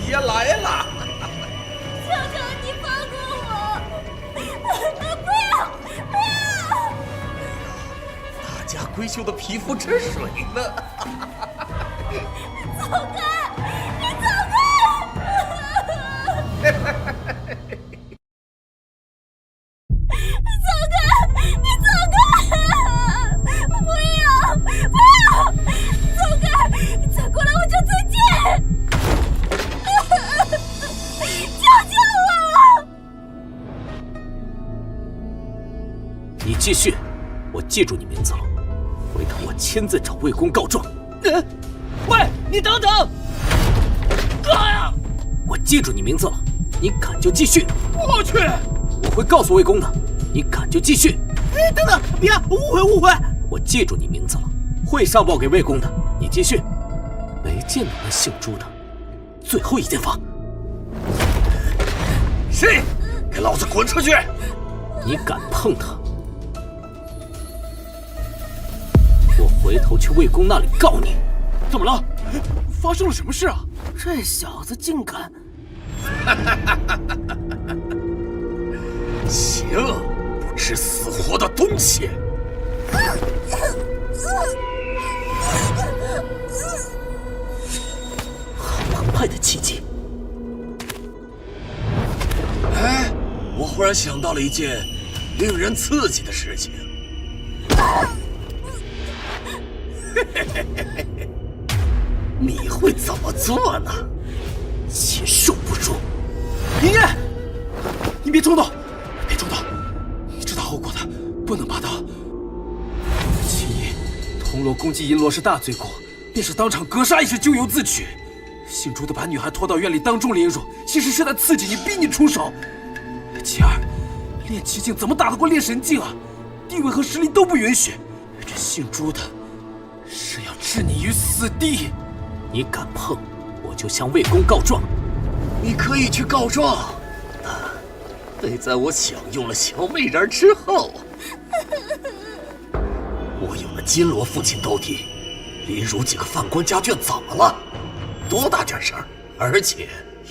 Speaker 10: 爷来了！
Speaker 6: 求求你放过我！不要！不要！
Speaker 10: 大家闺秀的皮肤之水呢？
Speaker 6: 走开！你走开！走开！你走开！不要！不要！走开！再过来我就自尽！救救我！
Speaker 11: 你继续，我记住你名字了，回头我亲自找魏公告状。
Speaker 8: 喂，你等等！
Speaker 11: 我记住你名字了，你敢就继续。
Speaker 8: 我去！
Speaker 11: 我会告诉魏公的，你敢就继续。
Speaker 8: 哎，等等，别误会！
Speaker 11: 我记住你名字了，会上报给魏公的，你继续。没见到那姓朱的，最后一间房。
Speaker 10: 谁？给老子滚出去！
Speaker 11: 你敢碰他，我回头去魏公那里告你。
Speaker 19: 怎么了？发生了什么事啊？这小子竟敢！
Speaker 10: 邪恶不知死活的东西！
Speaker 2: 好澎湃的气机！
Speaker 10: 哎，我忽然想到了一件令人刺激的事情。你会怎么做呢？
Speaker 2: 禽兽不如！
Speaker 19: 林燕，你别冲动，别冲动，你知道后果的，不能拔刀。其一，铜锣攻击银锣是大罪过，便是当场格杀，也是咎由自取。姓朱的把女孩拖到院里当众凌辱，其实是在刺激你，逼你出手。其二，练奇境怎么打得过练神境啊？地位和实力都不允许。这姓朱的是要置你于死地。
Speaker 2: 你敢碰，我就向魏公告状。
Speaker 10: 你可以去告状，但得在我享用了小美人之后。我有了金罗父亲斗帝，凌辱几个犯官家眷怎么了？多大点事儿，而且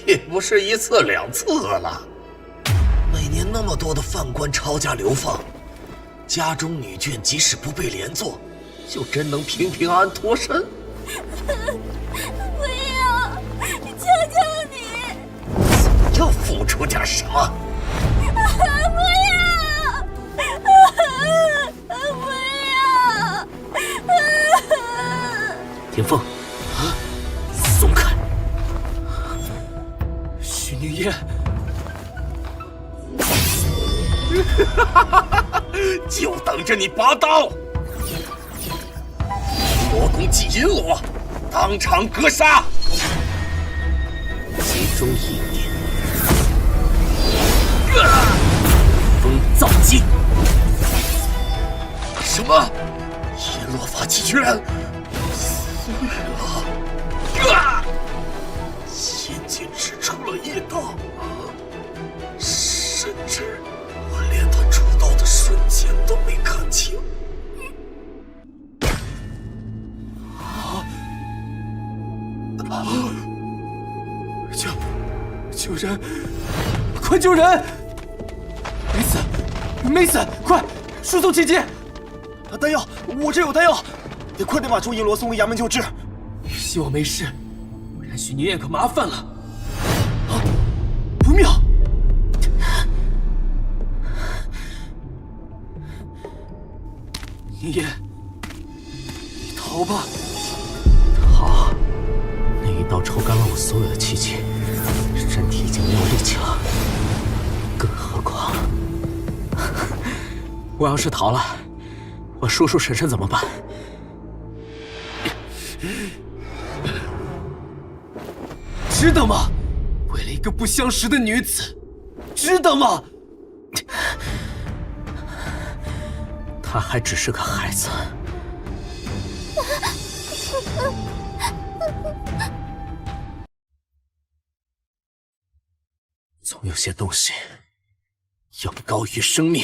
Speaker 10: 也不是一次两次了。每年那么多的犯官抄家流放，家中女眷即使不被连坐，就真能平平安安脱身？
Speaker 6: 不要！求求你！
Speaker 10: 要付出点什么？
Speaker 6: 不要！不要！
Speaker 2: 田凤，松开！
Speaker 19: 许宁燕，
Speaker 10: 就等着你拔刀！罗公祭银罗，当场格杀！
Speaker 2: 集中意念，风造机。
Speaker 10: 什么？银罗法器居然碎了！千金只出了一刀，甚至我连他出刀的瞬间都没看清。
Speaker 19: 救人！快救人！没死，没死！快，输送奇迹！
Speaker 13: 丹药，我这有丹药，得快点把朱银罗送回衙门救治。
Speaker 19: 希望没事，不然许宁燕可麻烦了。啊，不妙！宁燕，你逃吧！
Speaker 2: 好，那一刀抽干了我所有的气机。身体已经没有力气了，更何况我要是逃了，我叔叔婶婶怎么办？
Speaker 19: 值得吗？为了一个不相识的女子，值得吗？
Speaker 2: 她还只是个孩子。总有些东西要高于生命。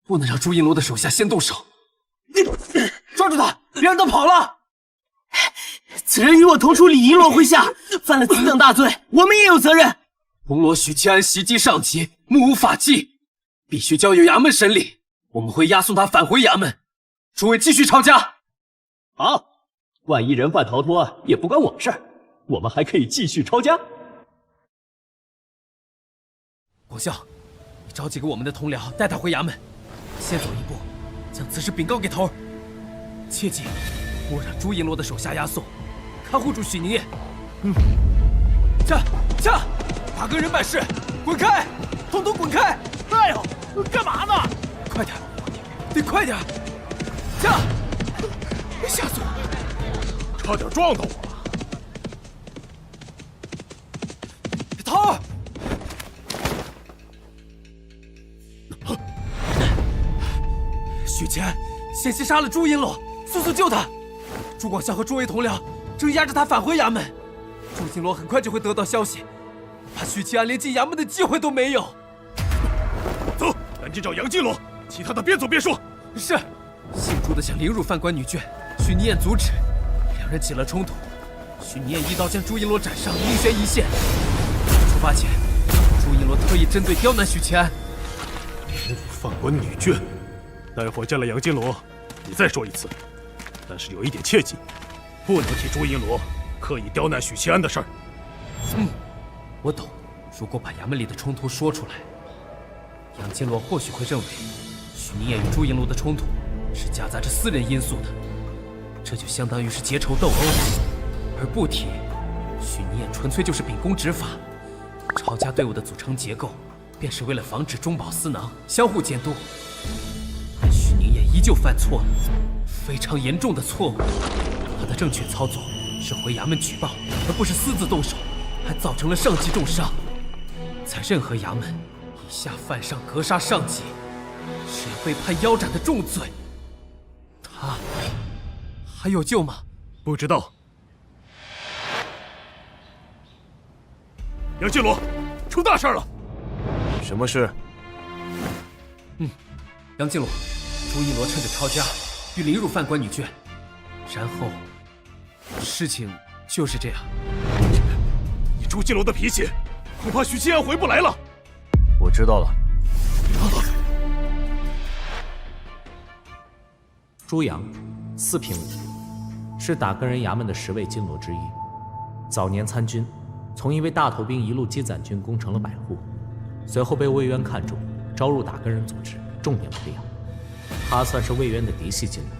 Speaker 19: 不能让朱银罗的手下先动手，抓住他，别让他跑了！
Speaker 8: 此人与我同出李银罗麾下，犯了此等大罪，我们也有责任。
Speaker 19: 红罗许七安袭击上级，目无法纪，必须交由衙门审理。我们会押送他返回衙门。诸位继续抄家。
Speaker 3: 好，万一人犯逃脱，也不关我们事儿，我们还可以继续抄家。
Speaker 19: 国相，你找几个我们的同僚带他回衙门，先走一步，将此事禀告给头儿。切记，莫让朱银罗的手下押送，看护住许宁燕。驾！大哥人办事，滚开！统统滚开！
Speaker 12: 哎呦，干嘛呢？
Speaker 19: 快点，得快点！驾！吓死我了，
Speaker 10: 差点撞到我了。
Speaker 19: 头儿！许乾险些杀了朱银罗，速速救他！朱广相和诸位同僚正押着他返回衙门。朱金罗很快就会得到消息，
Speaker 4: 怕许七安连进衙门的机会都没有。
Speaker 14: 走，赶紧找杨金罗，其他的边走边说。
Speaker 4: 是。姓朱的想凌辱犯官女眷，许尼燕阻止，两人起了冲突。许尼燕一刀将朱银罗斩伤，命悬一线。出发前，朱银罗特意针对刁难许七安。
Speaker 14: 凌辱犯官女眷，待会见了杨金罗，你再说一次。但是有一点切记，不能提朱银罗刻意刁难许七安的事儿。
Speaker 4: 我懂。如果把衙门里的冲突说出来，杨金罗或许会认为许尼燕与朱银罗的冲突是夹杂着私人因素的，这就相当于是结仇斗殴。而不提许尼燕纯粹就是秉公执法，抄家队伍的组成结构便是为了防止中饱私囊，相互监督。但许尼燕依旧犯错了，非常严重的错误。他的正确操作是回衙门举报，而不是私自动手，还造成了上级重伤。在任何衙门，以下犯上格杀上级，是要被判腰斩的重罪。他还有救吗？
Speaker 14: 不知道。杨金罗，出大事了！
Speaker 5: 什么事？
Speaker 4: 杨金罗，朱一罗趁着抄家，欲凌辱犯官女眷，然后事情就是这样。
Speaker 14: 你朱金罗的脾气，恐怕许七安回不来了。
Speaker 5: 我知道了。
Speaker 2: 朱阳，4品武，是打更人衙门的10位金罗之一。早年参军，从一位大头兵一路积攒军功，成了百户。随后被魏渊看中，招入打更人组织，重点培养。他算是魏渊的嫡系金罗，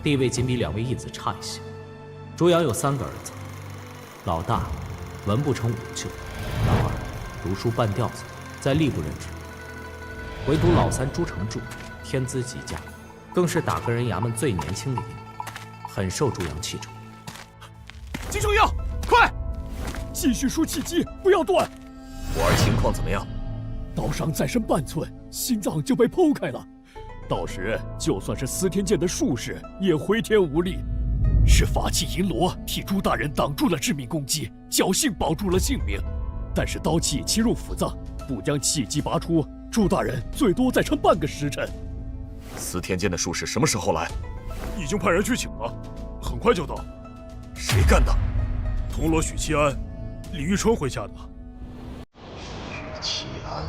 Speaker 2: 地位仅比2位义子差一些。朱阳有3个儿子，老大文不成武不就，老二读书半吊子，在吏部任职，唯独老三朱成柱天资极佳，更是打更人衙门最年轻的一名，很受朱阳器重。
Speaker 14: 金成耀，快！
Speaker 1: 继续输气机，不要断。
Speaker 3: 我儿情况怎么样？
Speaker 1: 刀伤再深半寸，心脏就被剖开了。到时就算是司天监的术士也回天无力。是法器银罗替朱大人挡住了致命攻击，侥幸保住了性命。但是刀气侵入腑脏，不将气机拔出，朱大人最多再撑半个时辰。
Speaker 3: 司天监的术士什么时候来？
Speaker 14: 已经派人去请了，很快就到。
Speaker 3: 谁干的？
Speaker 14: 铜锣许七安，李玉春麾下的。
Speaker 3: 许七安，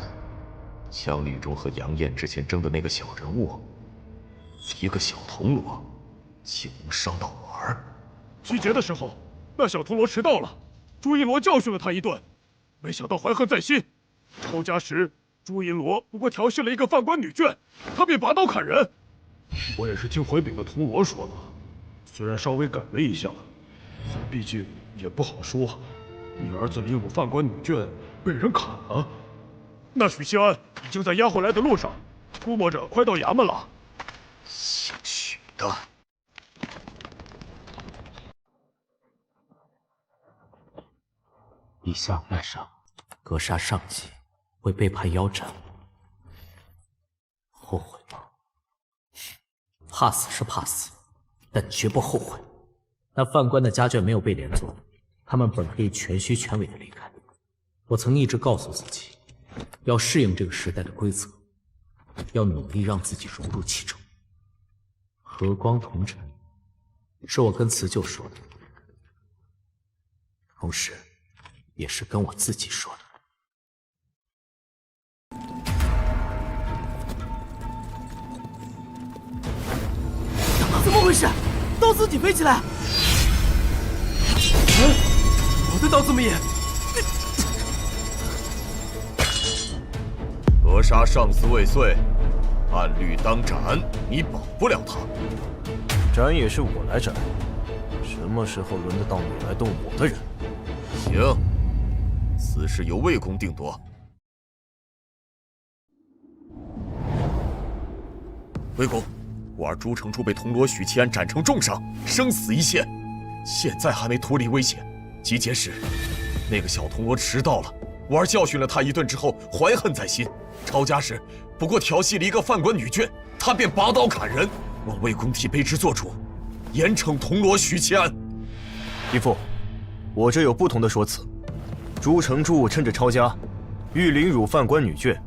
Speaker 3: 江吕中和杨艳之前争的那个小人物，一个小铜锣，竟能伤到我儿。
Speaker 14: 集结的时候，那小铜锣迟到了，朱一罗教训了他一顿，没想到怀恨在心。抄家时，朱银罗不过调戏了一个犯官女眷，他便拔刀砍人。我也是听回禀的铜锣说的，虽然稍微改了一下，毕竟也不好说。你儿子凌辱犯官女眷，被人砍了。那许七安已经在押回来的路上，估摸着快到衙门了。
Speaker 3: 姓许的，
Speaker 2: 以下犯上格杀上级，会被判腰斩。后悔吗？怕死是怕死，但绝不后悔。那犯官的家眷没有被连坐，他们本可以全虚全伪的离开。我曾一直告诉自己，要适应这个时代的规则，要努力让自己融入其中。和光同尘，是我跟辞旧说的，同时也是跟我自己说的。
Speaker 11: 怎么回事？刀自己飞起来！
Speaker 4: 我的刀怎么也……
Speaker 3: 格杀上司未遂，按律当斩，你保不了他。
Speaker 5: 斩也是我来斩，什么时候轮得到你来动我的人？
Speaker 3: 行，此事由魏公定夺。魏公，我儿朱成柱被铜锣许七安斩成重伤，生死一线，现在还没脱离危险。集结时，那个小铜锣迟到了，我儿教训了他一顿之后，怀恨在心。抄家时，不过调戏了一个犯官女眷，他便拔刀砍人。望魏公替卑职做主，严惩铜锣许七安。
Speaker 5: 义父，我这有不同的说辞。
Speaker 21: 朱成柱趁着抄家，欲凌辱犯官女眷，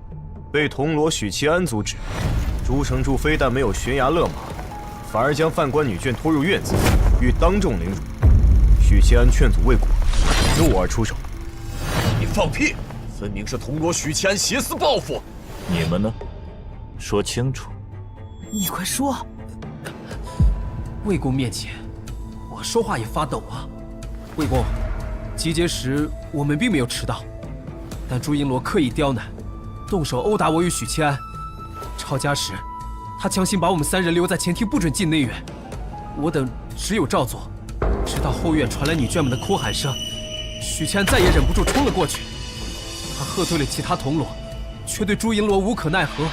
Speaker 21: 被铜锣许其安阻止。朱成柱非但没有悬崖勒马，反而将犯官女眷拖入院子，欲当众凌辱。许其安劝阻未果，怒而出手。
Speaker 1: 你放屁！分明是铜锣许其安挟私报复。
Speaker 5: 你们呢？说清楚。
Speaker 8: 你快说！
Speaker 4: 魏公面前，我说话也发抖啊。魏公，集结时我们并没有迟到，但朱银罗刻意刁难，动手殴打我与许七安。抄家时，他强行把我们3人留在前厅，不准进内院。我等只有照做，直到后院传来女眷们的哭喊声，许七安再也忍不住冲了过去。他喝退了其他铜锣，却对朱银罗无可奈何。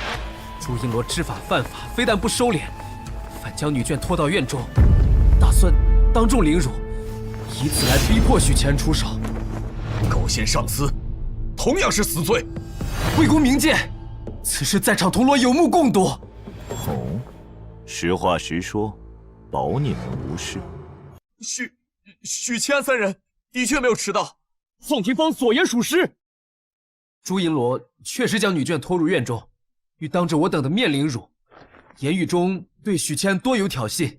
Speaker 4: 朱银罗知法犯法，非但不收敛，反将女眷拖到院中，打算当众凌辱，以此来逼迫许七安出手。
Speaker 1: 构陷上司，同样是死罪。
Speaker 4: 魏公明鉴，此事在场铜锣有目共睹。
Speaker 5: 哦，实话实说，保你们无事。
Speaker 1: 许七安3人的确没有迟到，宋廷芳所言属实。
Speaker 4: 朱银罗确实将女眷拖入院中，欲当着我等的面凌辱，言语中对许七安多有挑衅。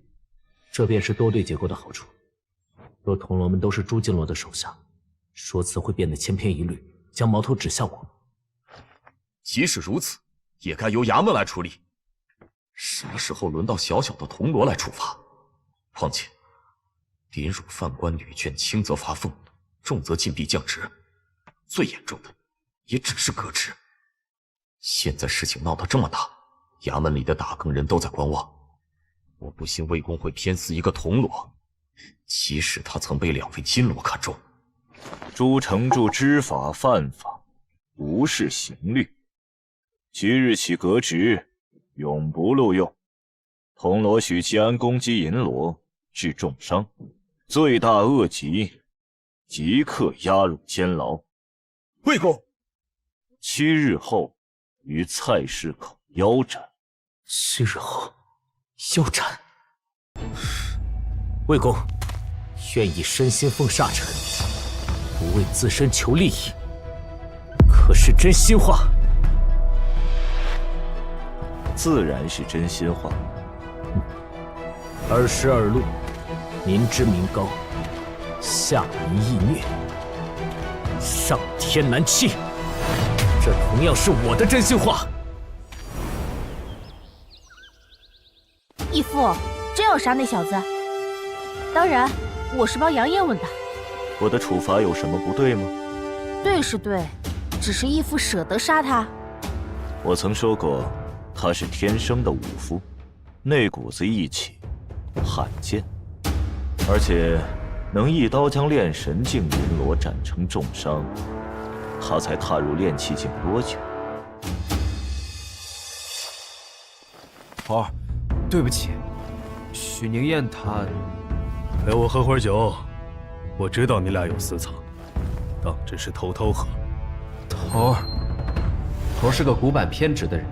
Speaker 2: 这便是多对结构的好处。若铜锣们都是朱金罗的手下，说辞会变得千篇一律，将矛头指向我。
Speaker 1: 即使如此，也该由衙门来处理。什么时候轮到小小的铜锣来处罚？况且，凌辱犯官女眷，轻则罚俸，重则禁闭降职，最严重的也只是革职。现在事情闹得这么大，衙门里的打更人都在观望，我不信魏公会偏私一个铜锣，即使他曾被2位金锣看中。
Speaker 5: 朱成柱知法犯法，无视刑律，即日起革职，永不录用。铜锣许其安攻击银锣，致重伤，罪大恶极，即刻押入监牢。
Speaker 1: 魏公
Speaker 5: ，7日后于菜市口腰斩。
Speaker 2: 7日后腰斩。魏公，愿以身先奉煞臣，不为自身求利益，可是真心话？
Speaker 5: 自然是真心话。
Speaker 2: 尔时尔路，民脂民膏，下民易虐，上天难欺。这同样是我的真心话。
Speaker 22: 义父，真要杀那小子？当然，我是帮杨业问的。
Speaker 5: 我的处罚有什么不对吗？
Speaker 22: 对是对，只是义父舍得杀他。
Speaker 5: 我曾说过，他是天生的武夫，那股子义气罕见，而且能一刀将炼神境银罗斩成重伤。他才踏入炼气境多久？
Speaker 4: 头儿，对不起，许宁燕她
Speaker 14: 陪我喝会儿酒。我知道你俩有私藏，当只是偷偷喝。
Speaker 4: 头儿是个古板偏执的人，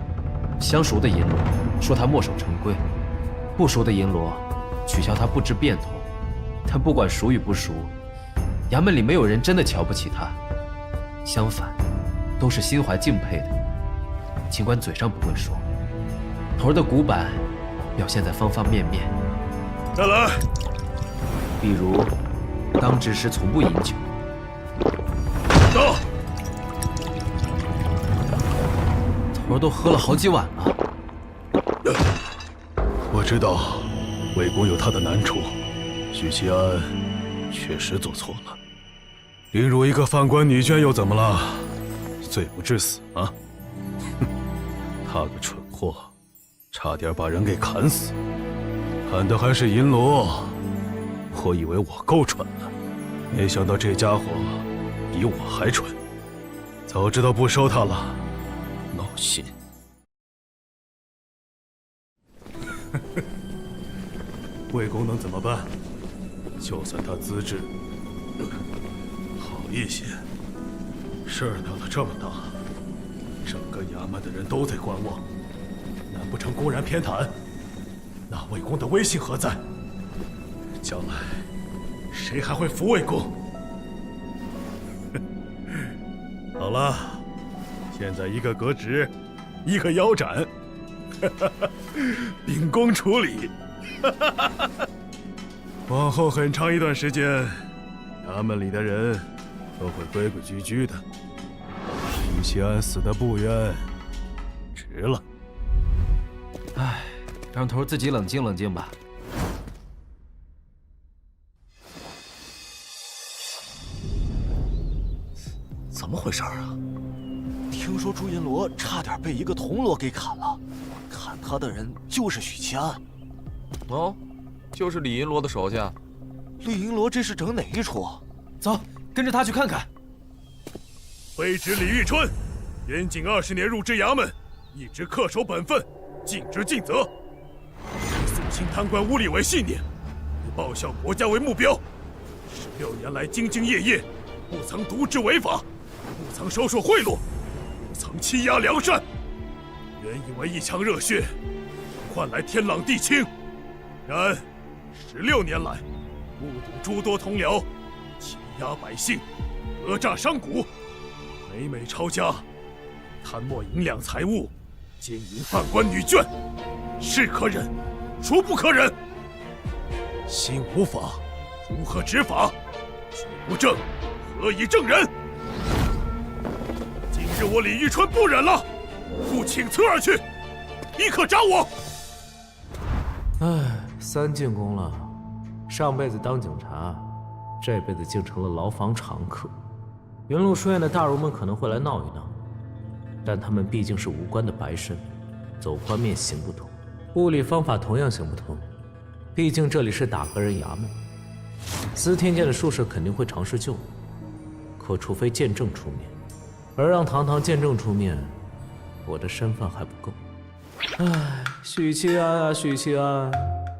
Speaker 4: 相熟的银罗说他墨守成规，不熟的银罗取笑他不知变通。但不管熟与不熟，衙门里没有人真的瞧不起他。相反，都是心怀敬佩的，尽管嘴上不会说。头儿的古板表现在方方面面。
Speaker 14: 再来。
Speaker 4: 比如，当值时从不饮酒。
Speaker 14: 到。
Speaker 4: 头儿都喝了好几碗了。
Speaker 14: 我知道，魏公有他的难处，许其安确实做错了。凌辱一个犯官女眷又怎么了？罪不至死啊！哼，他个蠢货，差点把人给砍死，砍的还是银罗。我以为我够蠢了，没想到这家伙比我还蠢。早知道不收他了，闹心。魏公能怎么办？就算他资质好一些，事儿闹得这么大，整个衙门的人都在观望，难不成公然偏袒？那魏公的威信何在？将来谁还会服魏公？好了，现在一个革职，一个腰斩，秉公处理。往后很长一段时间，衙门里的人都会规规矩矩的。许七安死的不冤，值了。
Speaker 4: 唉，让头自己冷静冷静吧。
Speaker 13: 怎么回事啊？听说朱银罗差点被一个铜锣给砍了，砍他的人就是许七安。
Speaker 7: 哦，就是李银罗的手下。
Speaker 13: 李银罗这是整哪一出？
Speaker 4: 走，跟着他去看看。
Speaker 14: 卑职李玉春，严禁20年入职衙门，一直恪守本分，尽职尽责，以肃清贪官污吏为信念，以报效国家为目标。16年来兢兢业业，不曾渎职违法，不曾收受贿赂，不曾欺压良善。原以为一腔热血换来天朗地清，然16年来，目睹诸多同僚欺压百姓，讹诈商贾，每每抄家，贪墨银两财物，奸淫犯官女眷，是可忍，孰不可忍？心无法，如何执法？血无证，何以正人？今日我李玉春不忍了，故请辞而去，立刻斩我！
Speaker 2: 唉，3进宫了，上辈子当警察，这辈子竟成了牢房常客。云麓书院的大儒们可能会来闹一闹，但他们毕竟是无关的白身，走官面行不通，物理方法同样行不通。毕竟这里是打革人衙门，司天监的术士肯定会尝试救你，可除非剑正出面，而让堂堂剑正出面，我的身份还不够。唉，许七安啊，许七安，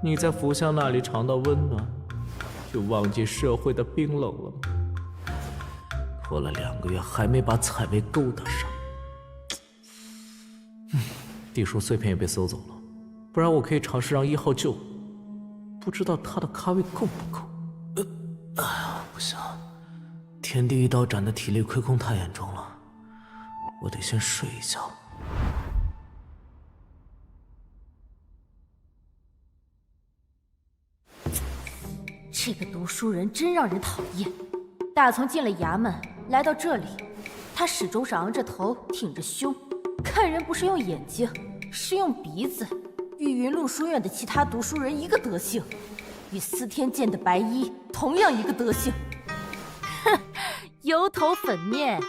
Speaker 2: 你在福相那里尝到温暖，就忘记社会的冰冷了吗？拖了2个月还没把采薇勾搭上。地书碎片也被搜走了，不然我可以尝试让1号救我。不知道他的咖位够不够？哎呀，不行，天地一刀斩的体力亏空太严重了，我得先睡一觉。
Speaker 22: 这个读书人真让人讨厌。大从进了衙门，来到这里，他始终是昂着头，挺着胸，看人不是用眼睛，是用鼻子。与云麓书院的其他读书人一个德行，与司天监的白衣同样一个德行。哼，油头粉面，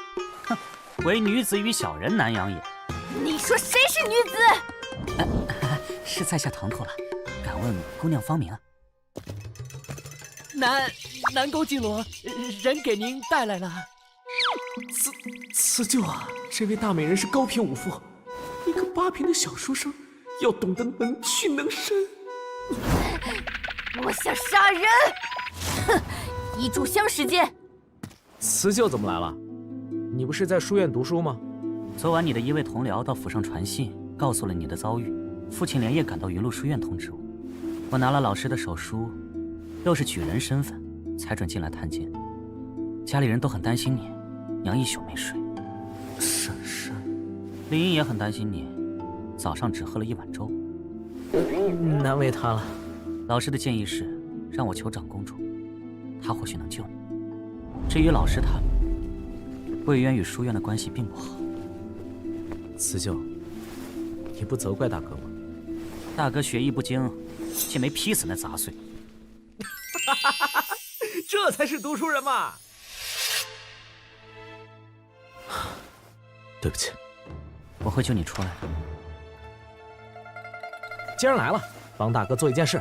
Speaker 17: 哼，唯女子与小人难养也。
Speaker 22: 你说谁是女子？
Speaker 17: 是在下唐突了，敢问姑娘芳名？
Speaker 19: 南宫金罗，人给您带来了。
Speaker 2: 辞旧啊，这位大美人是高品武夫，一个8品的小书生。要懂得能屈能伸。
Speaker 22: 我想杀人！哼，一炷香时间。
Speaker 2: 辞旧怎么来了？你不是在书院读书吗？
Speaker 17: 昨晚你的一位同僚到府上传信，告诉了你的遭遇。父亲连夜赶到云麓书院通知我，我拿了老师的手书，又是举人身份，才准进来探监。家里人都很担心你，娘一宿没睡。
Speaker 2: 婶婶，
Speaker 17: 林英也很担心你。早上只喝了1碗粥，
Speaker 2: 难为他了。
Speaker 17: 老师的建议是让我求长公主，她或许能救你。至于老师他们，魏渊与书院的关系并不好。
Speaker 2: 辞旧，你不责怪大哥吗？
Speaker 17: 大哥学艺不精，竟没劈死那杂碎。
Speaker 11: 这才是读书人嘛！
Speaker 2: 对不起，
Speaker 17: 我会救你出来的。
Speaker 2: 既然来了，帮大哥做一件事。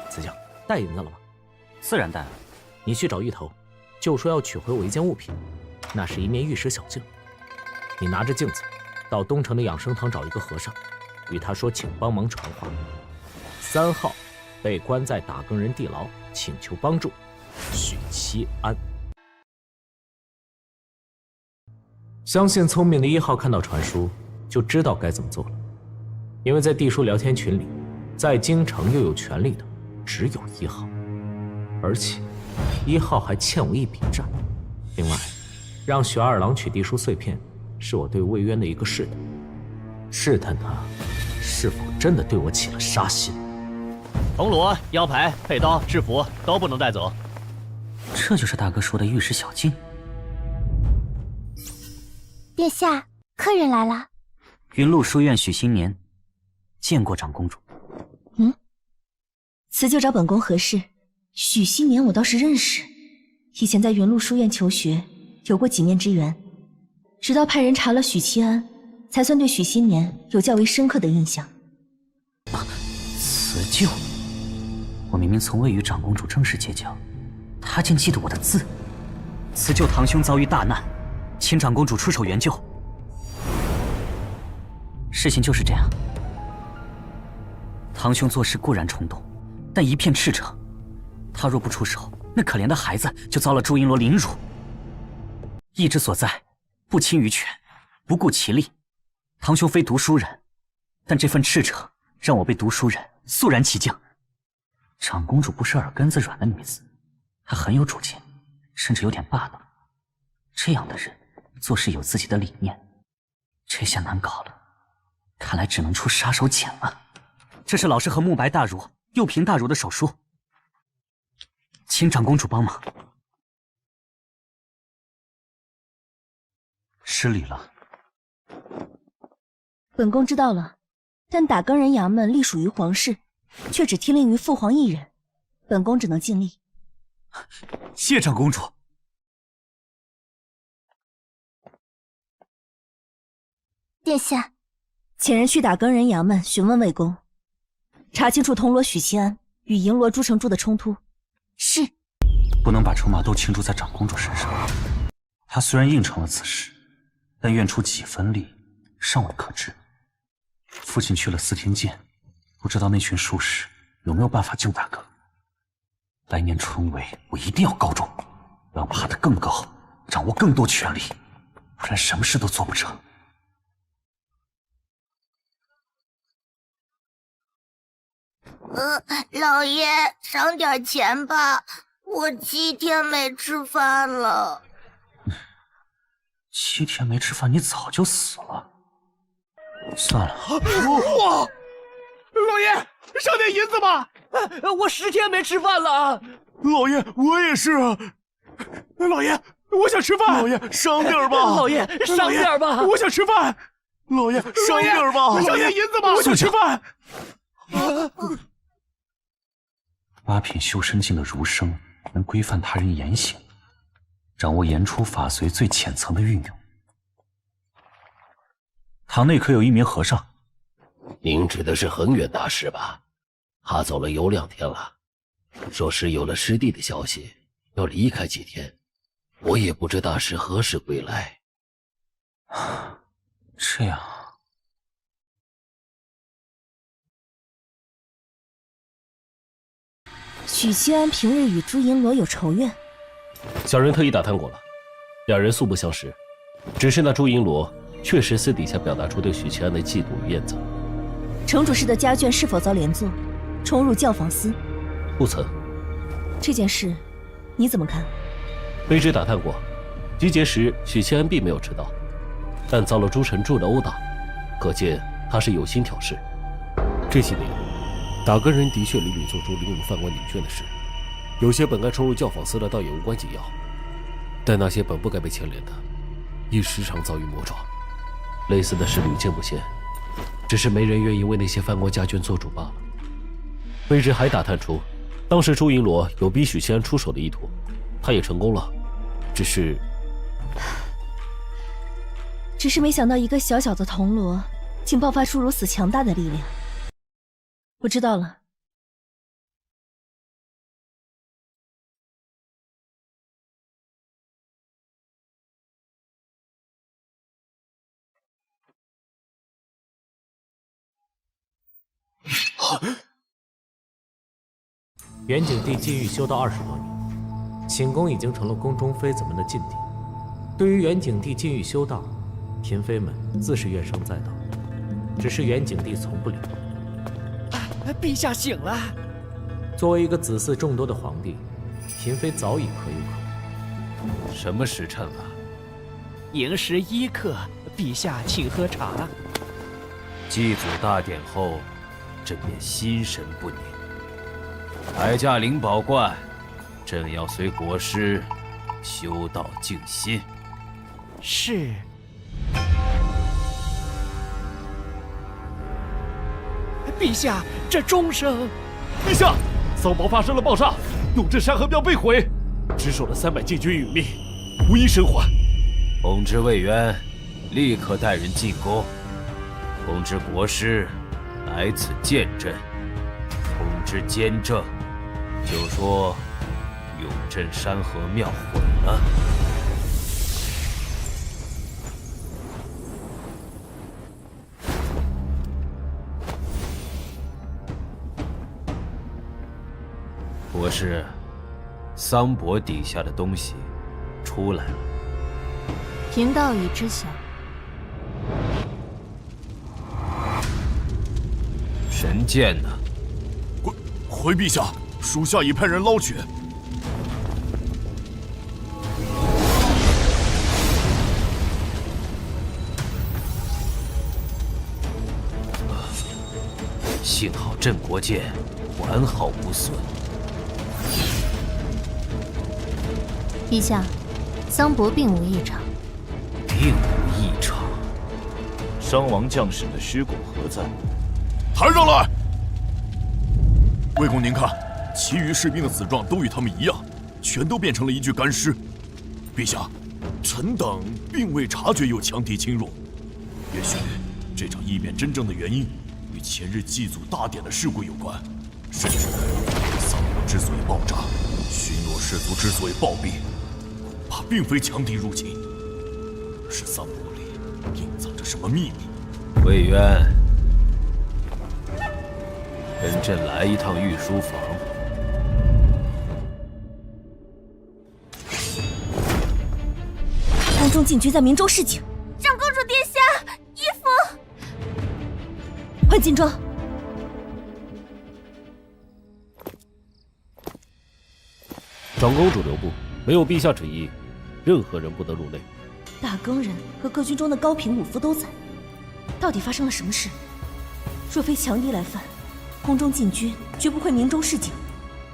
Speaker 2: 辞旧，带银子了吗？
Speaker 17: 自然带了。
Speaker 2: 你去找芋头，就说要取回我一件物品，那是一面玉石小镜。你拿着镜子，到东城的养生堂找一个和尚，与他说请帮忙传话。3号被关在打更人地牢，请求帮助，许七安。相信聪明的1号看到传书，就知道该怎么做了。因为在地书聊天群里，在京城又有权力的只有1号，而且1号还欠我一笔债。另外，让雪二郎取地书碎片，是我对魏渊的一个试探，试探他是否真的对我起了杀心。
Speaker 3: 铜锣、腰牌、佩刀、制服都不能带走。
Speaker 17: 这就是大哥说的玉石小径。
Speaker 6: 殿下，客人来了。
Speaker 17: 云麓书院许新年，见过长公主。
Speaker 9: 辞就找本宫何事？许新年我倒是认识，以前在云麓书院求学，有过几面之缘。直到派人查了许七安，才算对许新年有较为深刻的印象。
Speaker 17: 辞旧？我明明从未与长公主正式结交，她竟记得我的字。辞旧堂兄遭遇大难，请长公主出手援救。事情就是这样。堂兄做事固然冲动，但一片赤诚。他若不出手，那可怜的孩子就遭了朱银罗凌辱。义之所在，不轻于权，不顾其利。堂兄非读书人，但这份赤诚让我被读书人肃然起敬。长公主不是耳根子软的女子，她很有主见，甚至有点霸道。这样的人做事有自己的理念，这下难搞了，看来只能出杀手锏了。这是老师和慕白大儒、右平大儒的手书，请长公主帮忙。失礼了。
Speaker 9: 本宫知道了，但打更人衙门隶属于皇室，却只听令于父皇一人，本宫只能尽力。
Speaker 17: 谢长公主。
Speaker 6: 殿下，
Speaker 9: 遣人去打更人衙门询问魏公，查清楚铜锣许七安与银罗朱成柱的冲突。
Speaker 6: 是。
Speaker 17: 不能把筹码都倾注在长公主身上。她虽然应承了此事，但愿出几分力，尚未可知。父亲去了司天监，不知道那群术士有没有办法救大哥。来年春闱，我一定要告状，让爬得更高，掌握更多权力，不然什么事都做不成。
Speaker 6: 老爷，赏点钱吧，我7天没吃饭了。
Speaker 17: 7天没吃饭，你早就死了。算了。
Speaker 19: 哇，老爷，赏点银子吧！我10天没吃饭了。
Speaker 5: 老爷，我也是啊。
Speaker 19: 老爷，我想吃饭。
Speaker 5: 老爷，赏点吧。
Speaker 19: 老爷，赏点吧。我想吃饭。
Speaker 5: 老爷，赏点吧。
Speaker 19: 赏点银子吧，我想吃饭。
Speaker 17: 8品修身境的儒生能规范他人言行，掌握言出法随最浅层的运用。堂内可有一名和尚？
Speaker 16: 您指的是恒远大师吧？他走了有2天了，说是有了师弟的消息，要离开几天。我也不知大师何时归来。
Speaker 17: 这样。
Speaker 9: 许七安平日与朱银罗有仇怨，
Speaker 3: 小人特意打探过了，两人素不相识，只是那朱银罗确实私底下表达出对许七安的嫉妒与厌憎。
Speaker 9: 城主室的家眷是否遭连坐，冲入教坊司？
Speaker 3: 不曾。
Speaker 9: 这件事你怎么看？
Speaker 3: 卑职打探过，集结时许七安并没有迟到，但遭了朱成柱的殴打，可见他是有心挑事。这些年，打更人的确屡屡做出凌辱犯官女眷的事，有些本该冲入教坊司的，倒也无关紧要。但那些本不该被牵连的，亦时常遭遇魔爪。类似的事屡见不鲜，只是没人愿意为那些犯官家眷做主罢了。卑职还打探出，当时朱银罗有逼许七安出手的意图，他也成功了，只是
Speaker 9: 没想到一个小小的铜锣，竟爆发出如此强大的力量。我知道了。
Speaker 2: 元景帝禁欲修道20多年，寝宫已经成了宫中妃子们的禁地。对于元景帝禁欲修道，嫔妃们自是怨声载道，只是元景帝从不理会。
Speaker 19: 陛下醒了。
Speaker 2: 作为一个子嗣众多的皇帝，嫔妃早已可有可无。
Speaker 3: 什么时辰了？
Speaker 11: 寅时1刻，陛下请喝茶。
Speaker 4: 祭祖大典后，朕便心神不宁。抬驾灵宝观，朕要随国师修道静心。
Speaker 11: 是。陛下，这钟声！
Speaker 1: 陛下，桑博发生了爆炸，永镇山河庙被毁，只守了300禁军殒命，无一生还。
Speaker 4: 通知魏渊，立刻带人进宫。通知国师来此见朕。通知监正，就说永镇山河庙毁了。国师，桑博底下的东西出来了。
Speaker 22: 贫道已知晓。
Speaker 4: 神剑呢？
Speaker 1: 回陛下，属下已派人捞取。
Speaker 4: 幸好镇国剑完好无损。
Speaker 22: 陛下，桑博并无异常。
Speaker 4: 并无异常。
Speaker 5: 伤亡将士的尸骨何在？
Speaker 1: 抬上来！魏公，您看，其余士兵的死状都与他们一样，全都变成了一具干尸。陛下，臣等并未察觉有强敌侵入，也许这场异变真正的原因与前日祭祖大典的事故有关，甚至桑博之所以爆炸，巡逻士卒之所以暴毙，恐怕并非强敌入侵，而是桑博里隐藏着什么秘密。
Speaker 4: 魏渊，跟朕来一趟御书房。
Speaker 9: 宫中禁军在明州示警。
Speaker 22: 长公主殿下，衣服。
Speaker 9: 换锦装。
Speaker 18: 长公主留步，没有陛下旨意，任何人不得入内。
Speaker 9: 大更人和各军中的高品武夫都在，到底发生了什么事？若非强敌来犯，宫中禁军绝不会明中示警。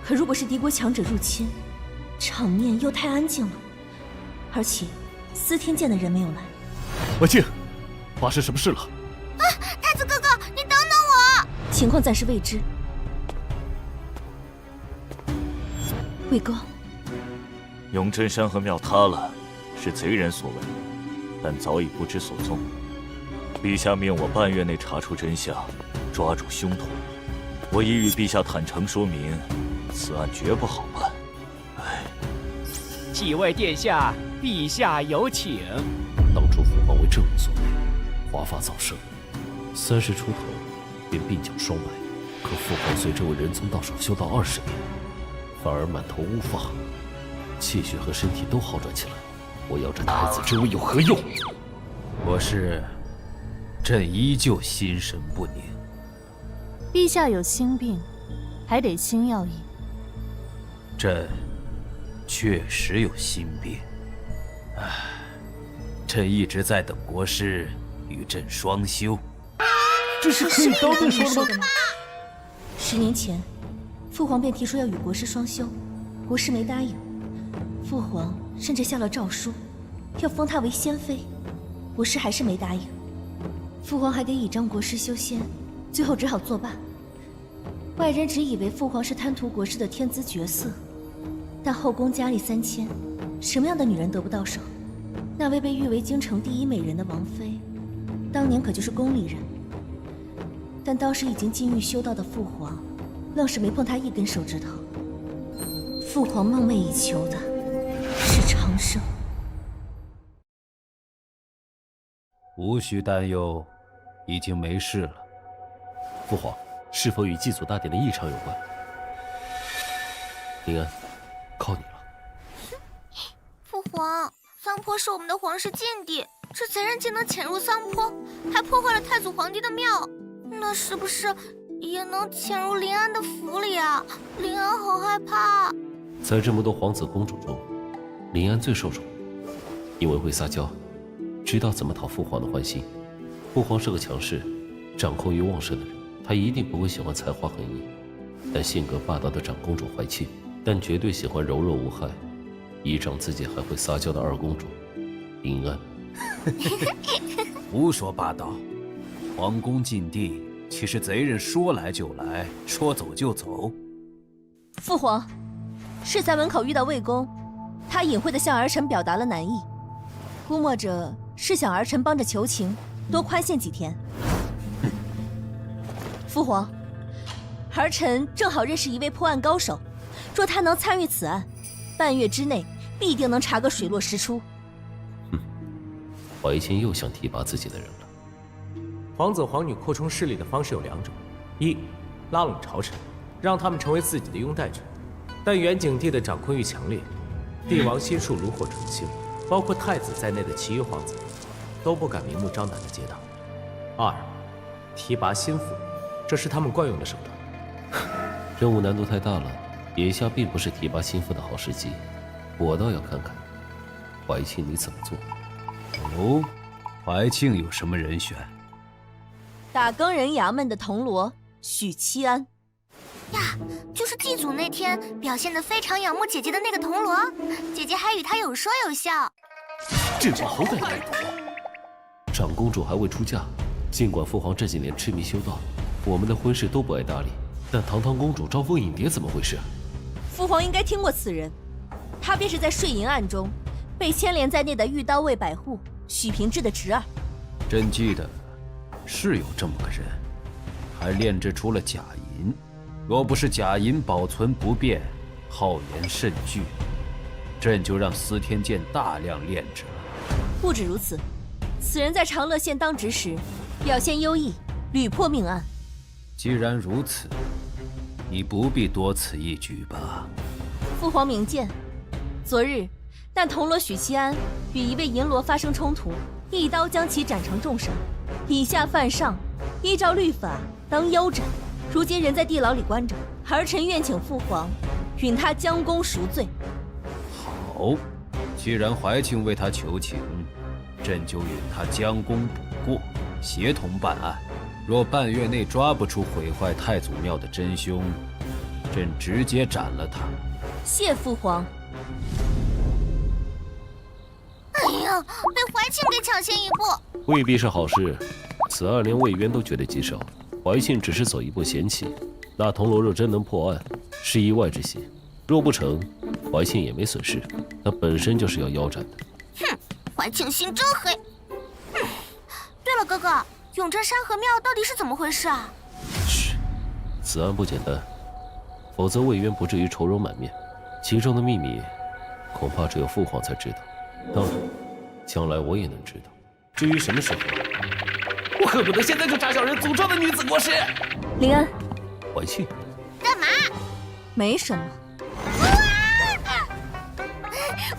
Speaker 9: 可如果是敌国强者入侵，场面又太安静了，而且司天监的人没有来。
Speaker 1: 文静，发生什么事了？
Speaker 6: 啊，太子哥哥，你等等我！
Speaker 9: 情况暂时未知。魏哥，
Speaker 5: 永镇山河庙塌了，是贼人所为，但早已不知所踪。陛下命我半月内查出真相，抓住凶徒。我已与陛下坦诚说明，此案绝不好办。唉，
Speaker 11: 几位殿下，陛下有请。
Speaker 18: 当初父皇为政无所为，华发早生，30出头便鬓角霜白。可父皇随这位仁宗到手修道20年，反而满头乌发，气血和身体都好转起来。我要这太子之位有何用？
Speaker 4: 国师，朕依旧心神不宁。
Speaker 22: 陛下有心病，还得心药医。
Speaker 4: 朕确实有心病，唉，朕一直在等国师与朕双修。
Speaker 9: 这是可以当面说的吗？10年前，父皇便提出要与国师双修，国师没答应。父皇甚至下了诏书，要封他为仙妃，国师还是没答应。父皇还得倚仗国师修仙，最后只好作罢。外人只以为父皇是贪图国师的天资绝色，但后宫佳丽3000，什么样的女人得不到手？那位被誉为京城第1美人的王妃，当年可就是宫里人。但当时已经禁欲修道的父皇，愣是没碰她一根手指头。父皇梦寐以求的是长生。
Speaker 4: 无需担忧，已经没事了。
Speaker 18: 父皇，是否与祭祖大典的异常有关？林安，靠你了。
Speaker 6: 父皇，桑坡是我们的皇室禁地，这贼人竟能潜入桑坡，还破坏了太祖皇帝的庙，那是不是也能潜入临安的府里啊？临安好害怕。
Speaker 18: 在这么多皇子公主中，林安最受宠，因为会撒娇，
Speaker 16: 知道怎么讨父皇的欢心。父皇是个强势、掌控欲旺盛的人，他一定不会喜欢才华横溢，但性格霸道的长公主怀庆，但绝对喜欢柔弱无害、依仗自己还会撒娇的二公主林安。
Speaker 15: 胡说八道！皇宫禁地，岂是贼人说来就来，说走就走？
Speaker 9: 父皇，是在门口遇到魏公，他隐晦地向儿臣表达了难意，估摸着是想儿臣帮着求情，多宽限几天。父皇，儿臣正好认识一位破案高手，若他能参与此案，半月之内必定能查个水落石出。
Speaker 16: 怀庆又想提拔自己的人了。
Speaker 2: 皇子皇女扩充势力的方式有两种：一，拉拢朝臣，让他们成为自己的拥戴者，但元景帝的掌控欲强烈，帝王心术炉火纯青，包括太子在内的其余皇子都不敢明目张胆地结党。二，提拔心腹，这是他们惯用的手段。
Speaker 16: 任务难度太大了，眼下并不是提拔心腹的好时机。我倒要看看怀庆你怎么做。
Speaker 15: 哦，怀庆有什么人选？
Speaker 9: 打更人衙门的铜锣许七安。
Speaker 6: 呀，就是祭祖那天表现得非常仰慕姐姐的那个铜锣，姐姐还与他有说有笑。
Speaker 16: 这把好歹歹毒！长公主还未出嫁，尽管父皇这几年痴迷修道，我们的婚事都不爱搭理，但堂堂公主招蜂引蝶怎么回事？
Speaker 9: 父皇应该听过此人，他便是在税银案中被牵连在内的御刀卫百户许平志的侄儿。
Speaker 15: 朕记得是有这么个人，还炼制出了假银。若不是假银保存不变，耗盐甚巨，朕就让司天监大量炼制了。
Speaker 9: 不止如此，此人在长乐县当值时表现优异，屡破命案。
Speaker 15: 既然如此，你不必多此一举吧？
Speaker 9: 父皇明鉴，昨日但铜锣许七安与一位银罗发生冲突，一刀将其斩成重伤，以下犯上，依照律法当腰斩。如今人在地牢里关着，儿臣愿请父皇允他将功赎罪。
Speaker 15: 好，既然怀庆为他求情，朕就允他将功补过，协同办案。若半月内抓不出毁坏太祖庙的真凶，朕直接斩了他。
Speaker 9: 谢父皇。
Speaker 6: 哎呀，被怀庆给抢先一步，
Speaker 16: 未必是好事。此案连魏渊都觉得棘手，怀庆只是走一步嫌弃。那铜锣若真能破案，是意外之喜；若不成，怀庆也没损失。他本身就是要腰斩的。
Speaker 6: 哼，怀庆心真黑。对了，哥哥，永贞山河庙到底是怎么回事啊？
Speaker 16: 嘘，此案不简单，否则魏渊不至于愁容满面。其中的秘密，恐怕只有父皇才知道。当然，将来我也能知道。至于什么时候，
Speaker 2: 我恨不得现在就扎小人诅咒的女子过世。
Speaker 9: 林安，
Speaker 16: 怀庆，
Speaker 6: 干嘛？
Speaker 9: 没什么。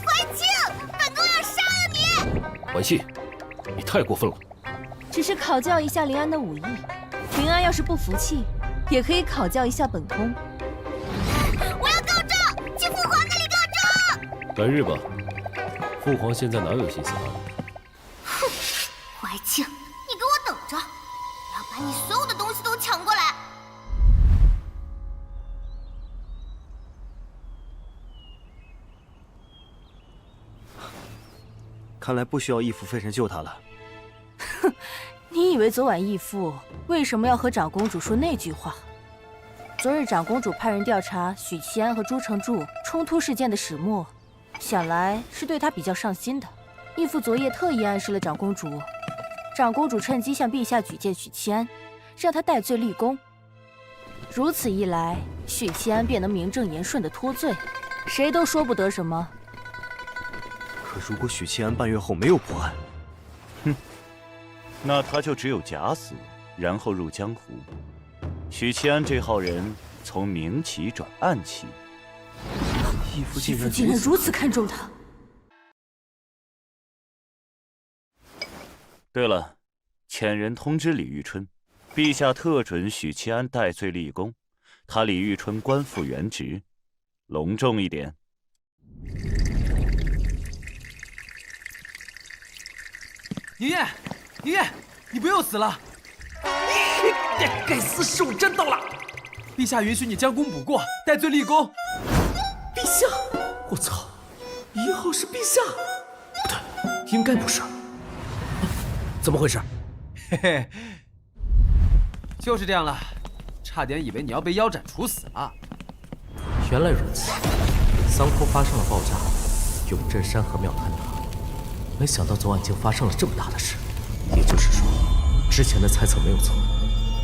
Speaker 6: 怀庆，本宫要杀了你！
Speaker 16: 怀庆，你太过分了。
Speaker 9: 只是考教一下林安的武艺，林安要是不服气，也可以考教一下本宫。
Speaker 6: 我要告状，去父皇那里告状。
Speaker 16: 改日吧，父皇现在哪有心思打你？
Speaker 6: 哼，怀庆，你给我等着，我要把你所有的东西都抢过来。
Speaker 13: 看来不需要义父飞神救他了。
Speaker 22: 哼，你以为昨晚义父为什么要和长公主说那句话？昨日长公主派人调查许七安和朱成柱冲突事件的始末，想来是对他比较上心的。义父昨夜特意暗示了长公主，长公主趁机向陛下举荐许七安，让他戴罪立功。如此一来，许七安便能名正言顺地脱罪，谁都说不得什么。
Speaker 13: 可如果许七安半月后没有破案，
Speaker 5: 哼，那他就只有假死，然后入江湖。许七安这号人从明棋转暗棋，
Speaker 13: 义父
Speaker 22: 竟然如此看重他。
Speaker 5: 对了，遣人通知李玉春，陛下特准许七安戴罪立功，他李玉春官复原职，隆重一点。
Speaker 8: 宁烨，宁烨，你不用死了！
Speaker 2: 该死，手震到了！
Speaker 8: 陛下允许你将功补过，戴罪立功。
Speaker 2: 陛下，我操！1号是陛下？不对，应该不是。怎么回事？
Speaker 4: 嘿嘿，就是这样了，差点以为你要被腰斩处死了。
Speaker 2: 原来如此，桑坡发生了爆炸，永镇山河庙坍塌。没想到昨晚竟发生了这么大的事，也就是说，之前的猜测没有错，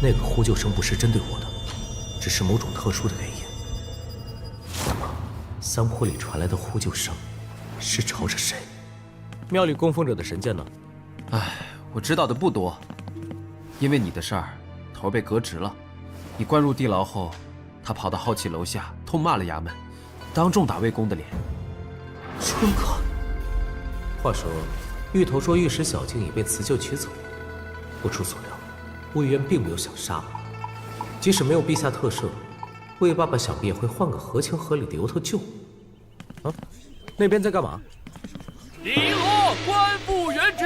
Speaker 2: 那个呼救声不是针对我的，只是某种特殊的原因。那么，桑坡里传来的呼救声是朝着谁？庙里供奉着的神剑呢？
Speaker 4: 唉，我知道的不多，因为你的事儿，头被革职了。你关入地牢后，他跑到浩气楼下痛骂了衙门，当众打魏公的脸。
Speaker 2: 春哥，话说，芋头说玉石小径已被辞旧取走，不出所料，魏渊并没有想杀我。即使没有陛下特赦，魏爸爸想必也会换个合情合理的由头救我。啊，那边在干嘛？
Speaker 3: 绫罗官复原职，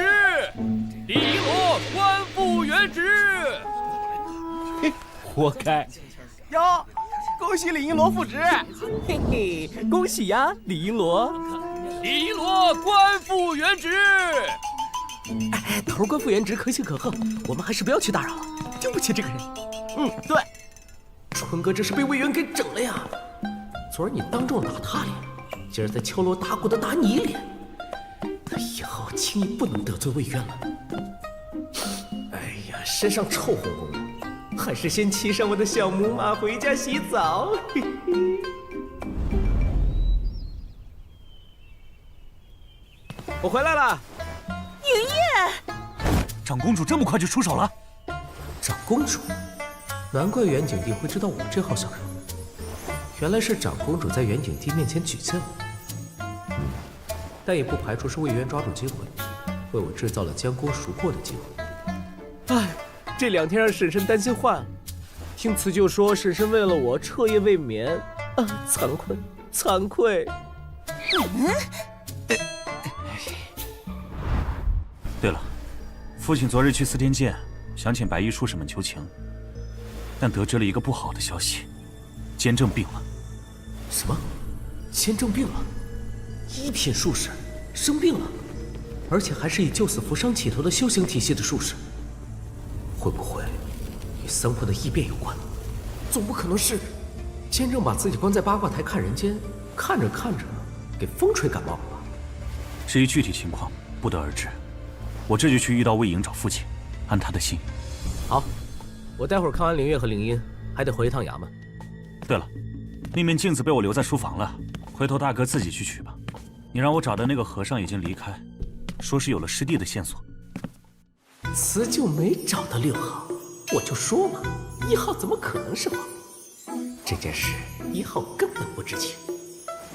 Speaker 3: 绫罗官复原职。
Speaker 11: 活该！
Speaker 19: 哟，恭喜李璎珞复职！嘿嘿，恭喜呀，李璎珞！
Speaker 3: 绫罗官复原职。
Speaker 19: 哎，头官复原职可喜可贺，我们还是不要去打扰了，丢不起这个人。嗯，对。
Speaker 2: 春哥这是被魏渊给整了呀！昨儿你当众打他脸，今儿再敲锣打鼓的打你脸，那以后轻易不能得罪魏渊了。哎呀，身上臭烘烘的，还是先骑上我的小母马回家洗澡。嘿嘿。
Speaker 11: 我回来了。
Speaker 9: 宁烨，
Speaker 5: 长公主这么快就出手了？
Speaker 2: 长公主？难怪元景帝会知道我这号小人，原来是长公主在元景帝面前举荐我。但也不排除是魏渊抓住机会，为我制造了将功赎过的机会。
Speaker 11: 哎，这2天让婶婶担心坏了。听辞旧说，婶婶为了我彻夜未眠，啊，惭愧，惭愧。
Speaker 5: 对了，父亲昨日去司天监，想请白衣术士们求情，但得知了一个不好的消息，监正病了。
Speaker 2: 什么？监正病了？1品术士生病了，而且还是以救死扶伤起头的修行体系的术士，会不会与桑坡的异变有关？总不可能是监正把自己关在八卦台看人间，看着看着给风吹感冒了吧？
Speaker 5: 至于具体情况，不得而知。我这就去御道卫营找父亲，安他的心。
Speaker 11: 好，我待会儿看完灵月和灵音，还得回一趟衙门。
Speaker 5: 对了，那面镜子被我留在书房了，回头大哥自己去取吧。你让我找的那个和尚已经离开，说是有了师弟的线索。
Speaker 2: 辞旧没找到6号，我就说嘛，1号怎么可能是我？这件事1号根本不知情，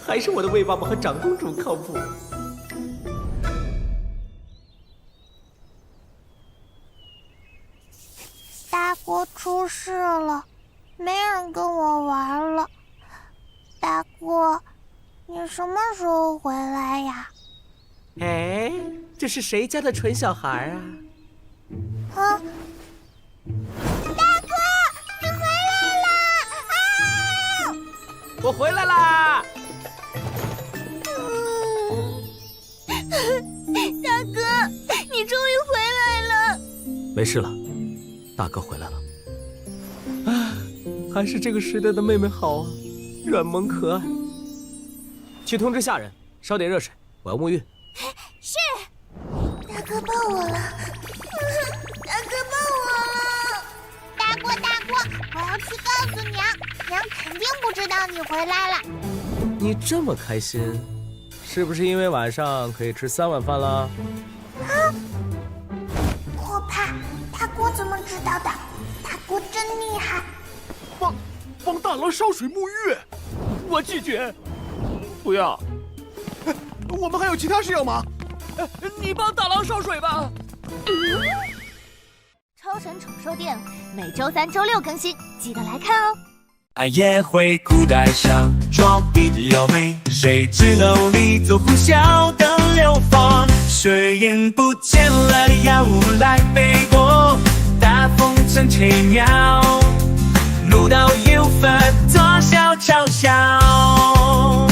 Speaker 2: 还是我的魏爸爸和长公主靠谱。
Speaker 6: 大哥出事了，没人跟我玩了。大哥，你什么时候回来呀？
Speaker 19: 哎，这是谁家的蠢小孩啊？
Speaker 6: 啊！大哥，你回来啦！啊！
Speaker 19: 我回来啦！
Speaker 9: 大哥，你终于回来了。
Speaker 2: 没事了，大哥回来了。
Speaker 11: 啊，还是这个时代的妹妹好啊，软萌可爱。去通知下人，烧点热水，我要沐浴。
Speaker 6: 是。大哥抱我了，大哥抱我了。大哥，我要去告诉娘，娘肯定不知道你回来了。
Speaker 11: 你这么开心，是不是因为晚上可以吃3碗饭了？
Speaker 6: 啊！我怕大哥怎么知道的？大哥真厉害。
Speaker 1: 帮大郎烧水沐浴，
Speaker 19: 我拒绝。不要。
Speaker 1: 我们还有其他事要忙。
Speaker 19: 你帮大郎烧水吧。
Speaker 22: 超神宠兽店每周3、周6更新，记得来看哦。
Speaker 12: 暗夜会古代上，装逼的妖媚，谁知道你做呼啸的流放。水印不见了，药物